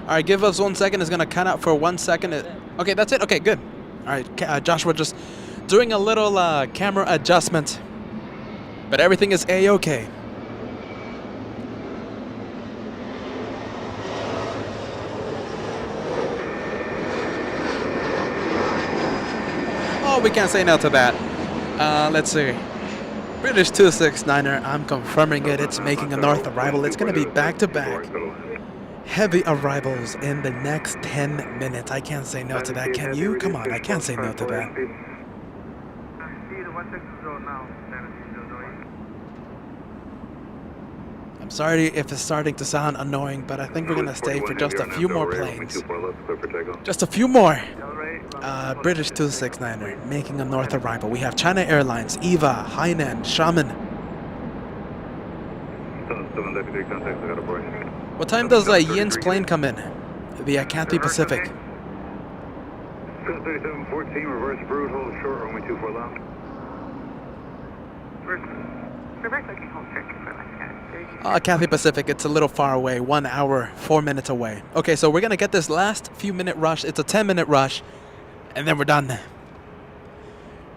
All right, give us 1 second. It's going to cut out for 1 second. Okay, that's it? Okay, good. All right, Joshua just doing a little camera adjustment. But everything is A-okay. We can't say no to that. Let's see. British 269er, I'm confirming it. It's making a North arrival. It's going to be back-to-back heavy arrivals in the next 10 minutes. I can't say no to that. Can you? Come on, I can't say no to that. I'm sorry if it's starting to sound annoying, but I think we're going to stay for just a few more planes. Just a few more. British 269er making a North arrival. We have China Airlines, Eva, Hainan, Shaman. What time does Yin's plane come in? The Cathay Pacific. 3714, reverse brood, hold short, runway 24 left. Reverse looking, hold short, 24 left, Cathay Pacific, it's a little far away. 1 hour, 4 minutes away. Okay, so we're going to get this last few minute rush. It's a 10-minute rush, and then we're done.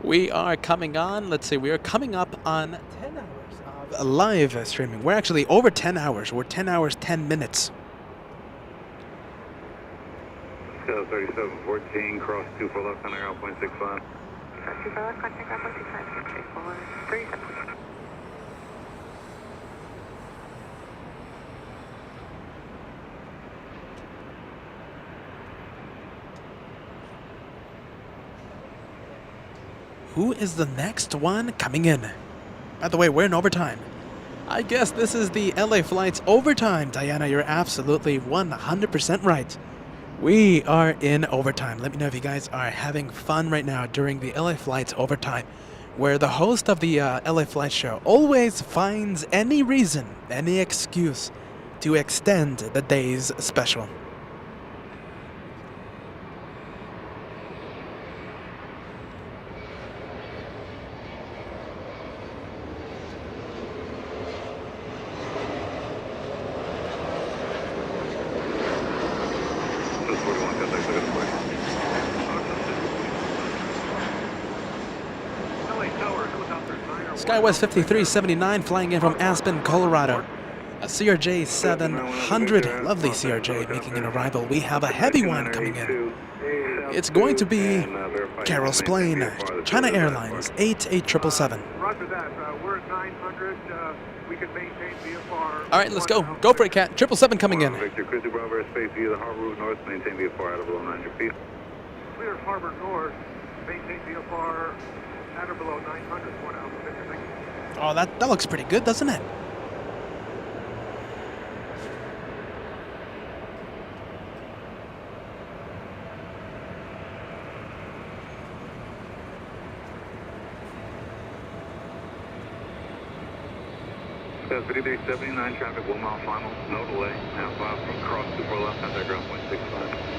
We are coming on, let's see, we are coming up on 10 hours of live streaming. We're actually over 10 hours. We're 10 hours, 10 minutes. Scale 3714, cross 24 left, on ground 0.65. Cross 24 left, contact ground 0.65, 664, 37. Who is the next one coming in? By the way, we're in overtime. I guess this is the LA Flights overtime. Diana, you're absolutely 100% right. We are in overtime. Let me know if you guys are having fun right now during the LA Flights overtime, where the host of the LA Flight show always finds any reason, any excuse to extend the day's special. SkyWest 5379 flying in from Aspen, Colorado. A CRJ 700, lovely CRJ making an arrival. We have a heavy one coming in. It's going to be Carol's plane, China Airlines 88777. Roger that. We're at 900. We can maintain VFR. All right, let's go. Go for it, Cat. 777 coming in. Victor, Cruise Bravo airspace via the harbor route north, maintain VFR at or below 900 feet. Clear harbor north. Maintain VFR at or below 900. 1 Alpha Victor. Thank you. Oh, that looks pretty good, doesn't it? That's 5379, traffic 1 mile final, no delay. Now 5 from cross 24 left, contact ground 0.65.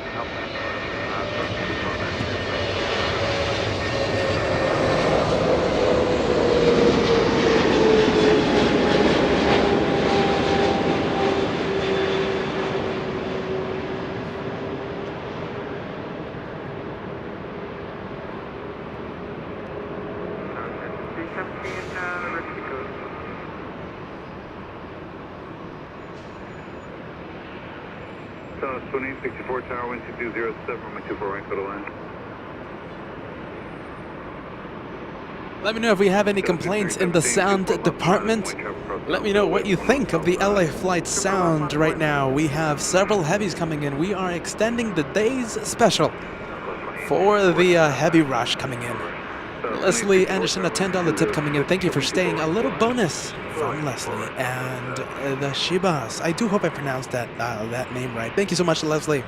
South 2864 Tower, wind 2207, runway 24 right, go to land. Let me know if we have any complaints in the sound department. Let me know what you think of the LA Flight sound right now. We have several heavies coming in. We are extending the day's special for the heavy rush coming in. Leslie Anderson, a $10 tip coming in. Thank you for staying. A little bonus from Leslie and the Shibas. I do hope I pronounced that name right. Thank you so much, Leslie.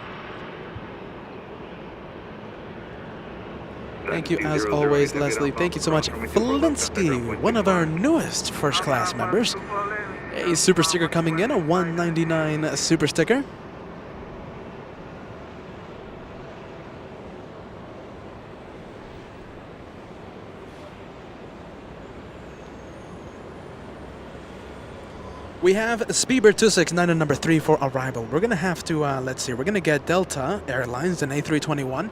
Thank you as always, Leslie. Thank you so much. Felinsky, one of our newest first-class members. A super sticker coming in, a 199 super sticker. We have Speedbird 269 and number 3 for arrival. We're going to have to, let's see, we're going to get Delta Airlines, an A321.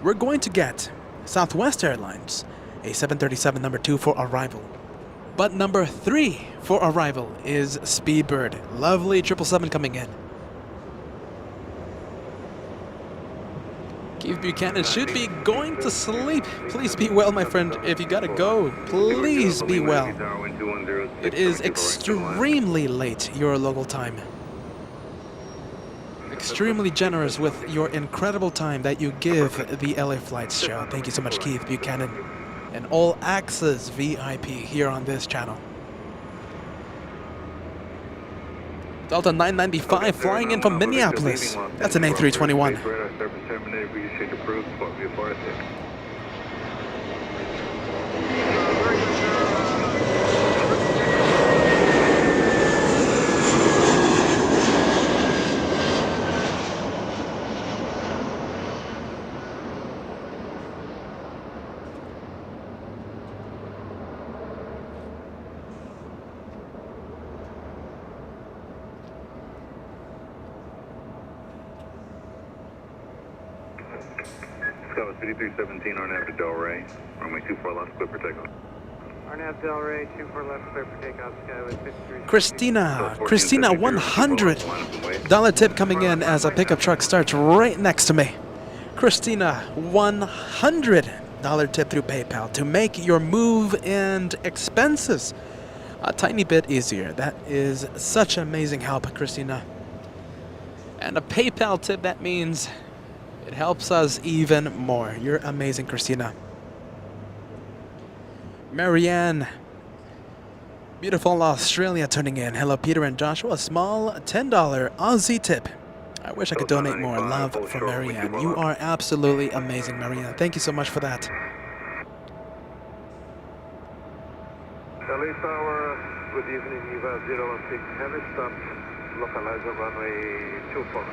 We're going to get Southwest Airlines, a 737 number 2 for arrival. But number 3 for arrival is Speedbird. Lovely 777 coming in. Keith Buchanan should be going to sleep. Please be well, my friend. If you gotta go, please be well. It is extremely late, your local time. Extremely generous with your incredible time that you give the LA Flights show. Thank you so much, Keith Buchanan, and all access VIP here on this channel. Delta 995 flying in from Minneapolis. That's an A321. Scott 5317 Arnav to Delray, runway 24 left, clear for takeoff. Arnav Delray, 24 left, clear for takeoff. Skyway 53. Christina, $100 tip coming in as a pickup truck starts right next to me. Christina, $100 tip through PayPal to make your move and expenses a tiny bit easier. That is such amazing help, Christina. And a PayPal tip, that means it helps us even more. You're amazing, Christina. Marianne, beautiful Australia, tuning in. Hello, Peter and Joshua. A small $10 Aussie tip. I wish I could donate more. Love from Marianne. You are absolutely amazing, Marianne. Thank you so much for that. LA Tower, good evening, Eva 016 Heavy stop, localizer runway 24.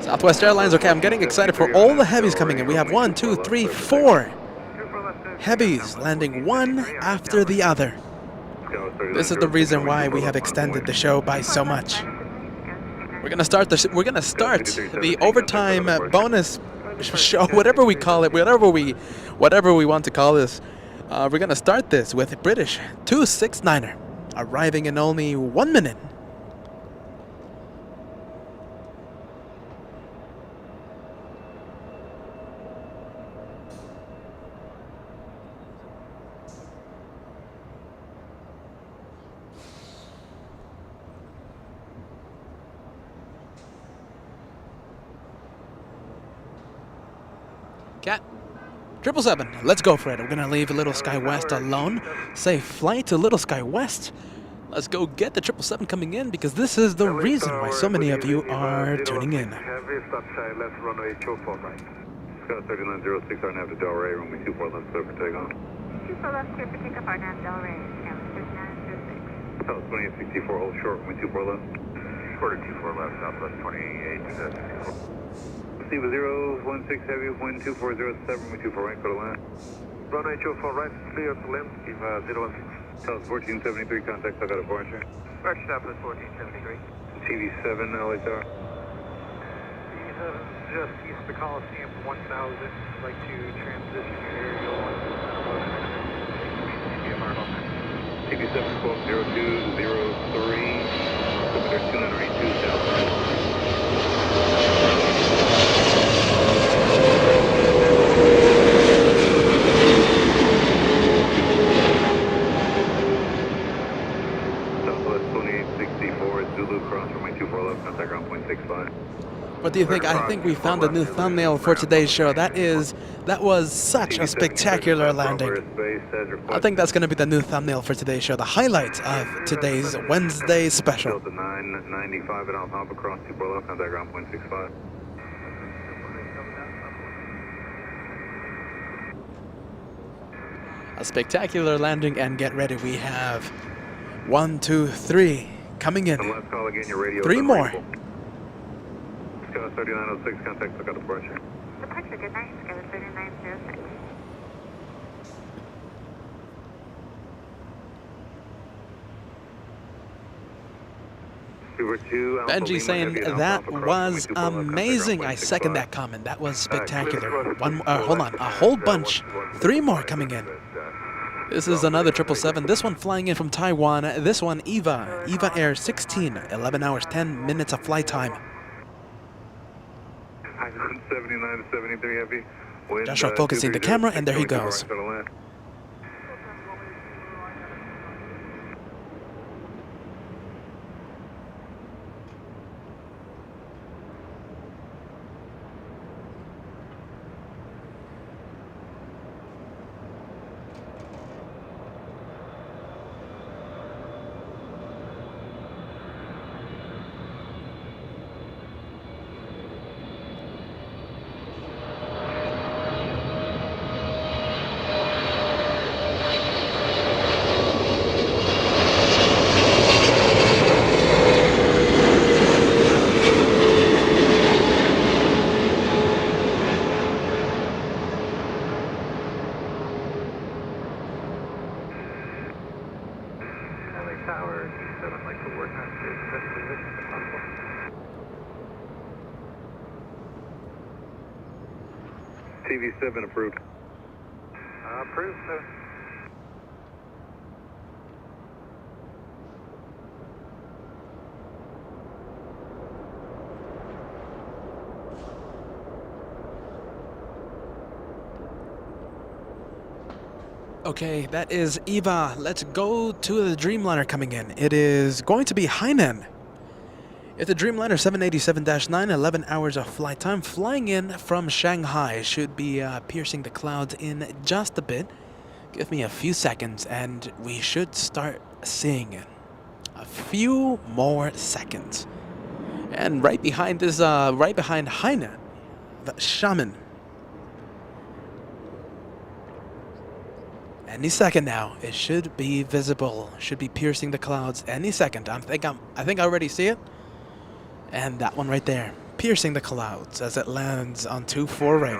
Southwest Airlines, okay, I'm getting excited for all the heavies coming in. We have 1, 2, 3, 4 heavies landing one after the other. This is the reason why we have extended the show by so much. We're gonna start the overtime bonus show, whatever we call it, whatever we want to call this. We're gonna start this with British 269er arriving in only 1 minute. Cat 777, let's go for it. We're gonna leave Little Sky West alone. Safe flight to Little Sky West. Let's go get the 777 coming in because this is the reason why so many of you are tuning in. Heavy stop side left runway 24 right. Scott 3906 Arnav to Delray, runway 24 left, clear for takeoff. 24 left, clear for takeoff, Arnav Delray, Sam 3906. South 2864, hold short, runway 24 left. Quarter 24 left, southwest 28, 64. Steve 016 heavy, wind 2407, runway 24 right, go to land. Runway 24 right, clear to land, Steve 016. South 1473, contact, I got a departure. Departure stop is 1473. TV7, LA Tower. Just east of the Coliseum, 1000. I'd like to transition your area TV7 120203, Super 282 southbound. What do you think? I think we found a new thumbnail for today's show. That was such a spectacular landing. I think that's going to be the new thumbnail for today's show, the highlight of today's Wednesday special. Delta 995 and Alpha across 24 left, contact ground point 65. A spectacular landing, and get ready. We have 1, 2, 3 coming in. Last call again, your radio 3 more. Scott 3906, contact, look out departure. Departure, good night, Sky 3906. Benji saying that was amazing. I second that comment. That was spectacular. Hold on, a whole bunch. 3 more coming in. This is another 777. This one flying in from Taiwan. This one Eva Air 16. 11 hours, 10 minutes of flight time. 79 to 73 heavy. Joshua focusing the camera, and there he goes. I'd like to work on this position if possible. TV7 approved. Approved, sir. Okay, that is Eva. Let's go to the Dreamliner coming in. It is going to be Hainan. It's a Dreamliner 787-9, 11 hours of flight time, flying in from Shanghai. Should be piercing the clouds in just a bit. Give me a few seconds and we should start seeing it. A few more seconds. And right behind this, right behind Hainan, the Shaman. Any second now, it should be visible. Should be piercing the clouds any second. I think I already see it. And that one right there, piercing the clouds as it lands on 2-4 right.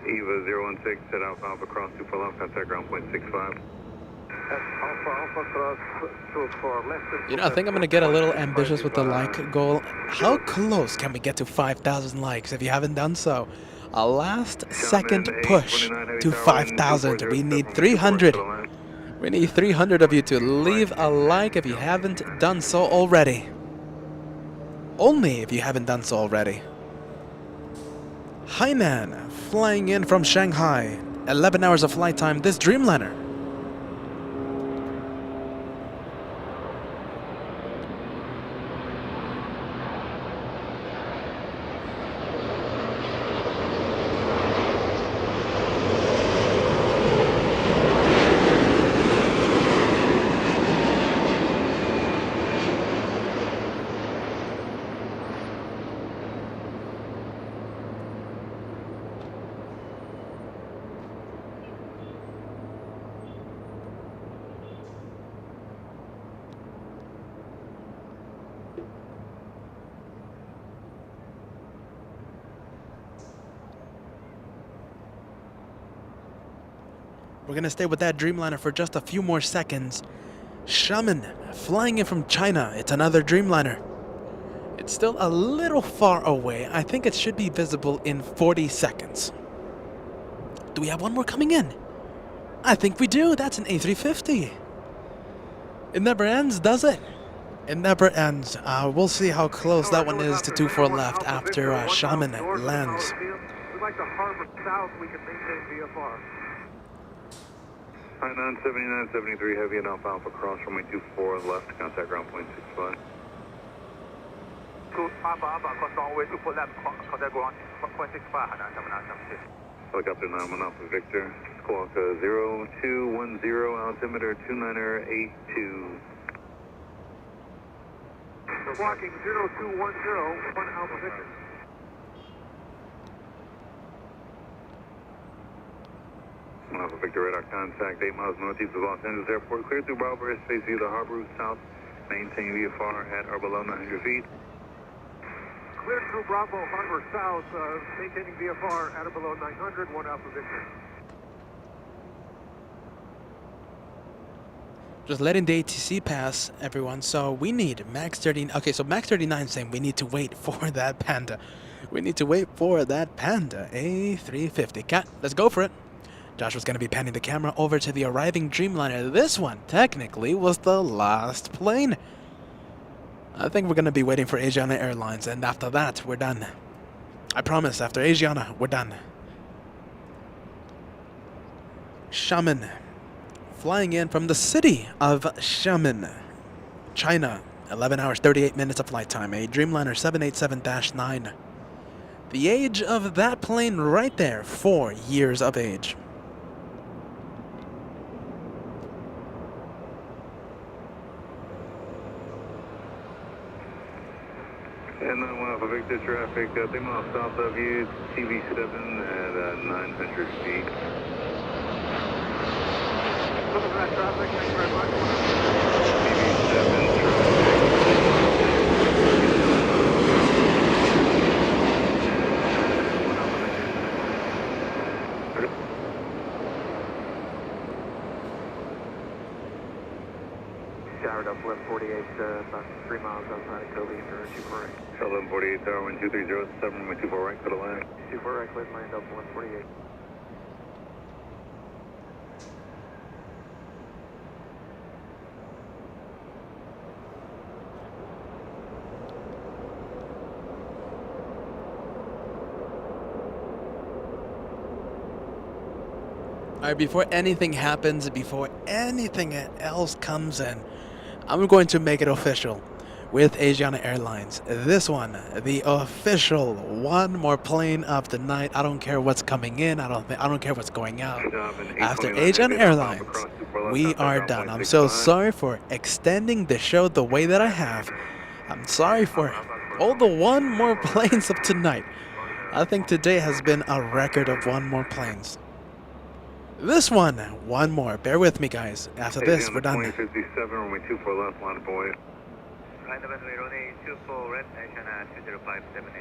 Eva 016, set Alpha Alpha cross 24 left, contact ground point 65. Alpha Alpha cross 24 left. You know, I think I'm going to get a little ambitious with the like goal. How close can we get to 5,000 likes if you haven't done so? A last second push to 5,000. We need 300. We need 300 of you to leave a like if you haven't done so already. Only if you haven't done so already. Hainan, flying in from Shanghai. 11 hours of flight time, this Dreamliner. We're going to stay with that Dreamliner for just a few more seconds. Shaman, flying in from China. It's another Dreamliner. It's still a little far away. I think it should be visible in 40 seconds. Do we have one more coming in? I think we do. That's an A350. It never ends, does it? It never ends. We'll see how close that one is to 2-4 left after Shaman lands. We'd like to harbor south. We can maintain VFR. Hainan 7973 heavy and Alpha Alpha cross runway 24 left, contact ground point 65. Alpha Alpha cross runway 24 left, contact ground point 65, Hainan 7973. Helicopter 91 Alpha Victor, squawk 0210, altimeter 2982. Squawking 0210, 1 Alpha Victor. Alpha Victor radar contact 8 miles northeast of Los Angeles Airport. Clear through Bravo airspace via the harbor route south. Maintain VFR at or below 900 feet. Clear through Bravo harbor south, maintaining VFR at or below 900, 1 Alpha Victor. Just letting the ATC pass, everyone. So we need max 39. Okay, so max 39 saying we need to wait for that Panda. We need to wait for that Panda A350. Cat, let's go for it. Josh was going to be panning the camera over to the arriving Dreamliner. This one, technically, was the last plane. I think we're going to be waiting for Asiana Airlines, and after that, we're done. I promise, after Asiana, we're done. Shaman, flying in from the city of Xiamen, China. 11 hours, 38 minutes of flight time. A Dreamliner 787-9. The age of that plane right there, 4 years of age. And 1 Alpha Victor traffic, 3 miles south of you, TV7 at 900 feet. Looking for that traffic, thank you very much. TV7 traffic. left 48, about 3 miles outside of Kobe for 24 right. 1148 Tower, wind 230, 7 runway 24 right, clear to land. 24 right, clear to land, Delta 148. Alright, before anything happens, before anything else comes in, I'm going to make it official with Asiana Airlines. This one, the official one more plane of the night. I don't care what's coming in. I don't care what's going out. After Asiana Airlines, we are done. I'm so sorry for extending the show the way that I have. I'm sorry for all the one more planes of tonight. I think today has been a record of one more planes. This one more. Bear with me, guys. After this, we're done. 2057, runway 24 left, line up away. Line up and runway 24 red, Asiana 2057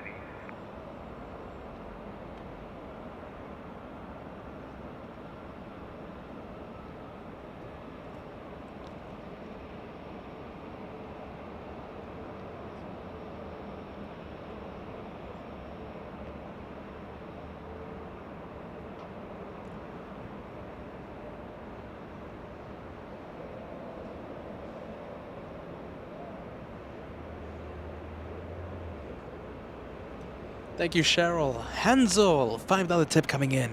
Thank you, Cheryl. Hansel, $5 tip coming in.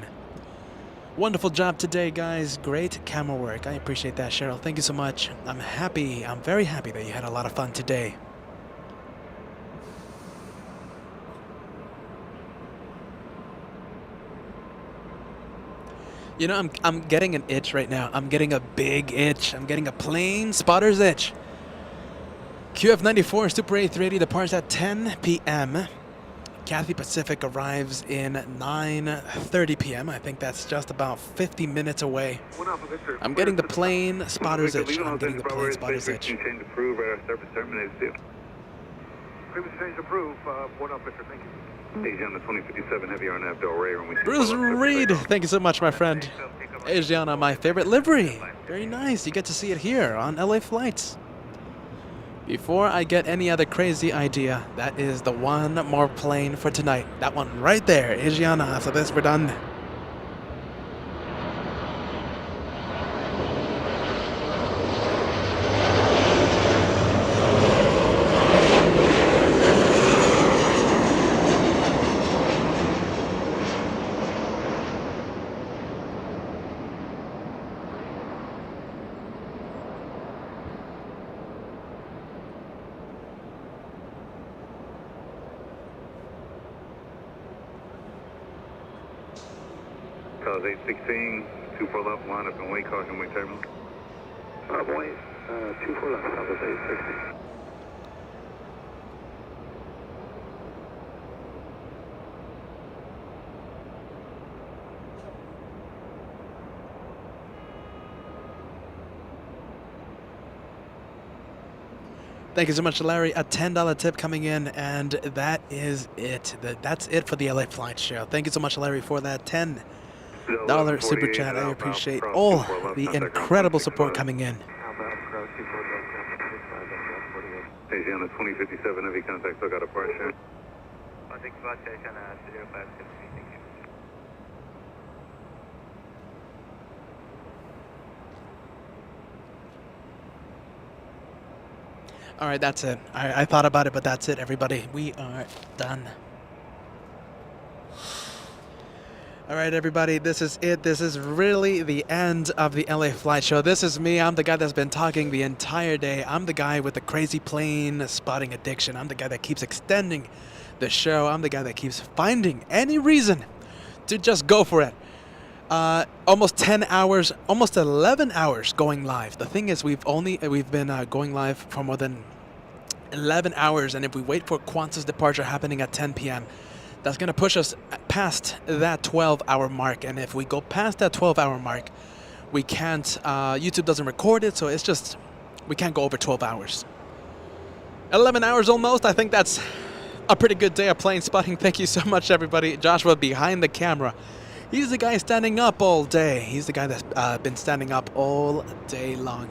Wonderful job today, guys. Great camera work. I appreciate that, Cheryl. Thank you so much. I'm happy. I'm very happy that you had a lot of fun today. You know, I'm getting an itch right now. I'm getting a big itch. I'm getting a plane spotter's itch. QF94 Super A380 departs at 10 p.m. Cathay Pacific arrives in 9:30 p.m. I think that's just about 50 minutes away. I'm getting the plane spotter's itch. I'm getting the plane spotter's itch. Change approved, service terminated too. Previous change approved, 1 officer, thank you. Asiana 2057, heavy RNAV Del Rey, runway 24 Bruce left, Reed, thank you so much, my friend. Asiana, my favorite livery. Very nice. You get to see it here on LA Flights. Before I get any other crazy idea, that is the one more plane for tonight. That one right there, Asiana. After this, we're done. Cause 816, 24 left, line up and wait, caution, wait terminal. Wait, 24 left, that was 860. Thank you so much, Larry. A $10 tip coming in, and that is it. That's it for the LA Flight Show. Thank you so much, Larry, for that $10 super chat. I appreciate all the incredible support coming in. Asiana 2057, heavy contact, still got a departure. Contact spot, Asiana 0563, thank you. All right, that's it. I thought about it, but that's it, everybody. We are done. All right, everybody, this is it. This is really the end of the LA Flight Show. This is me. I'm the guy that's been talking the entire day. I'm the guy with the crazy plane spotting addiction. I'm the guy that keeps extending the show. I'm the guy that keeps finding any reason to just go for it. Almost 10 hours, almost 11 hours going live. The thing is, we've been going live for more than 11 hours, and if we wait for Qantas departure happening at 10 p.m., that's going to push us past that 12-hour mark. And if we go past that 12-hour mark, we can't, YouTube doesn't record it, so it's just, we can't go over 12 hours. 11 hours almost. I think that's a pretty good day of plane spotting. Thank you so much, everybody. Joshua behind the camera. He's the guy standing up all day. He's the guy that's been standing up all day long.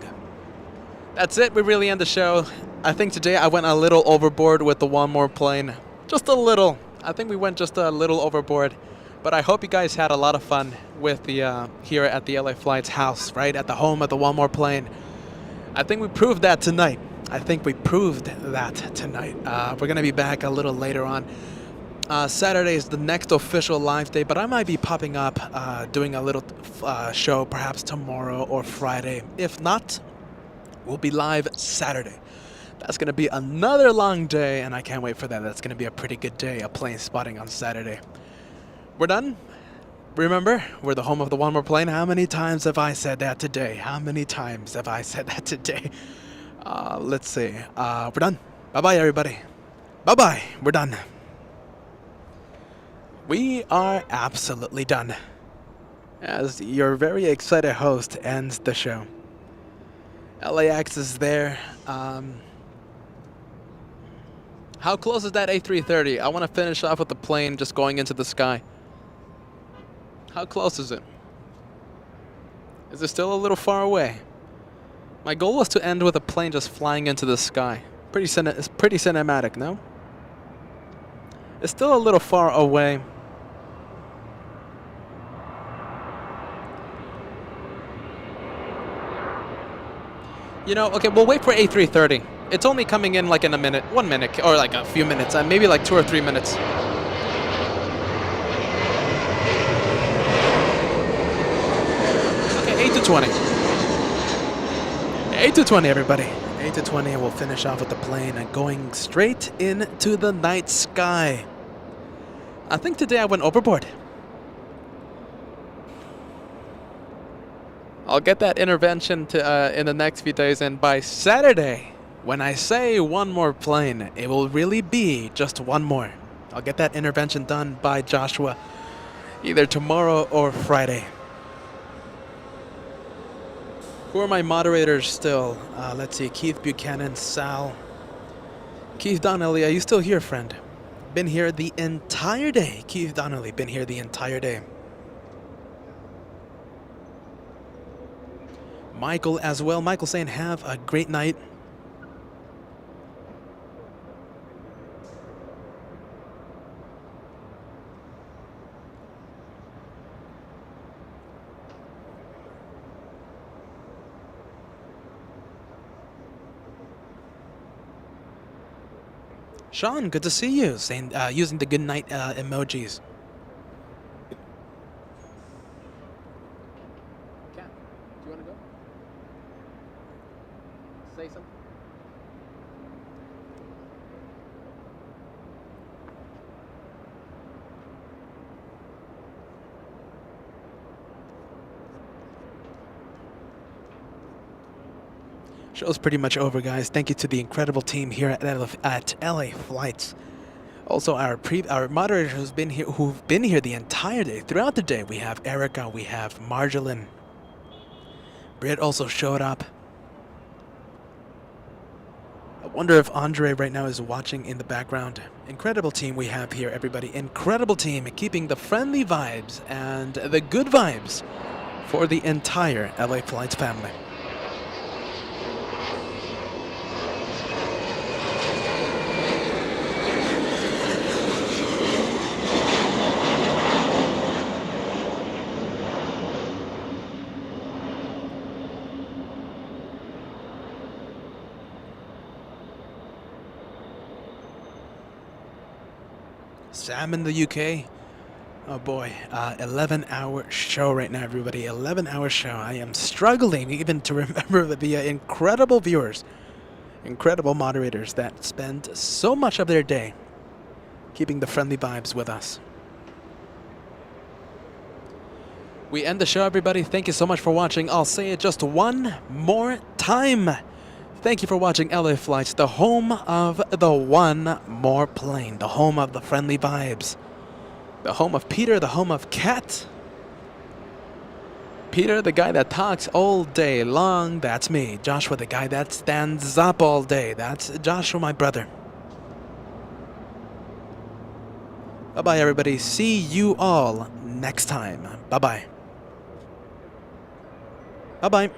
That's it. We really end the show. I think today I went a little overboard with the one more plane. Just a little. I think we went just a little overboard. But I hope you guys had a lot of fun with the here at the LA Flights house, right? At the home of the one more plane. I think we proved that tonight. We're going to be back a little later on. Saturday is the next official live day, but I might be popping up doing a little show perhaps tomorrow or Friday. If not, we'll be live Saturday. That's going to be another long day, and I can't wait for that. That's going to be a pretty good day of plane spotting on Saturday. We're done. Remember, we're the home of the one more plane. How many times have I said that today? Let's see. We're done. Bye-bye, everybody. Bye-bye. We're done. We are absolutely done. As your very excited host ends the show. LAX is there. How close is that A330? I want to finish off with the plane just going into the sky. How close is it? Is it still a little far away? My goal was to end with a plane just flying into the sky. It's pretty cinematic, no? It's still a little far away. You know, okay, we'll wait for A330. It's only coming in like in a minute, 1 minute, or like a few minutes, maybe like 2 or 3 minutes. Okay, 8:20. 8:20, everybody. 8:20, we'll finish off with the plane and going straight into the night sky. I think today I went overboard. I'll get that intervention in the next few days, and by Saturday, when I say one more plane, it will really be just one more. I'll get that intervention done by Joshua either tomorrow or Friday. Who are my moderators still? Let's see, Keith Buchanan, Sal. Keith Donnelly, are you still here, friend? Been here the entire day. Keith Donnelly, been here the entire day. Michael as well. Michael saying have a great night. Sean, good to see you. Saying using the good night emojis. Cat, do you want to go? Say something. Show's pretty much over, guys. Thank you to the incredible team here at LA Flights. Also, our moderators who've been here the entire day. Throughout the day, we have Erika, we have Marjolein. Britt also showed up. I wonder if Andre right now is watching in the background. Incredible team we have here, everybody. Incredible team, keeping the friendly vibes and the good vibes for the entire LA Flights family. Sam in the UK. Oh boy, 11-hour show right now, everybody. 11-hour show. I am struggling even to remember the incredible viewers, incredible moderators that spend so much of their day keeping the friendly vibes with us. We end the show, everybody. Thank you so much for watching. I'll say it just one more time. Thank you for watching LA Flights, the home of the one more plane, the home of the friendly vibes, the home of Peter, the home of Kat. Peter, the guy that talks all day long, that's me. Joshua, the guy that stands up all day, that's Joshua, my brother. Bye-bye, everybody. See you all next time. Bye-bye. Bye-bye.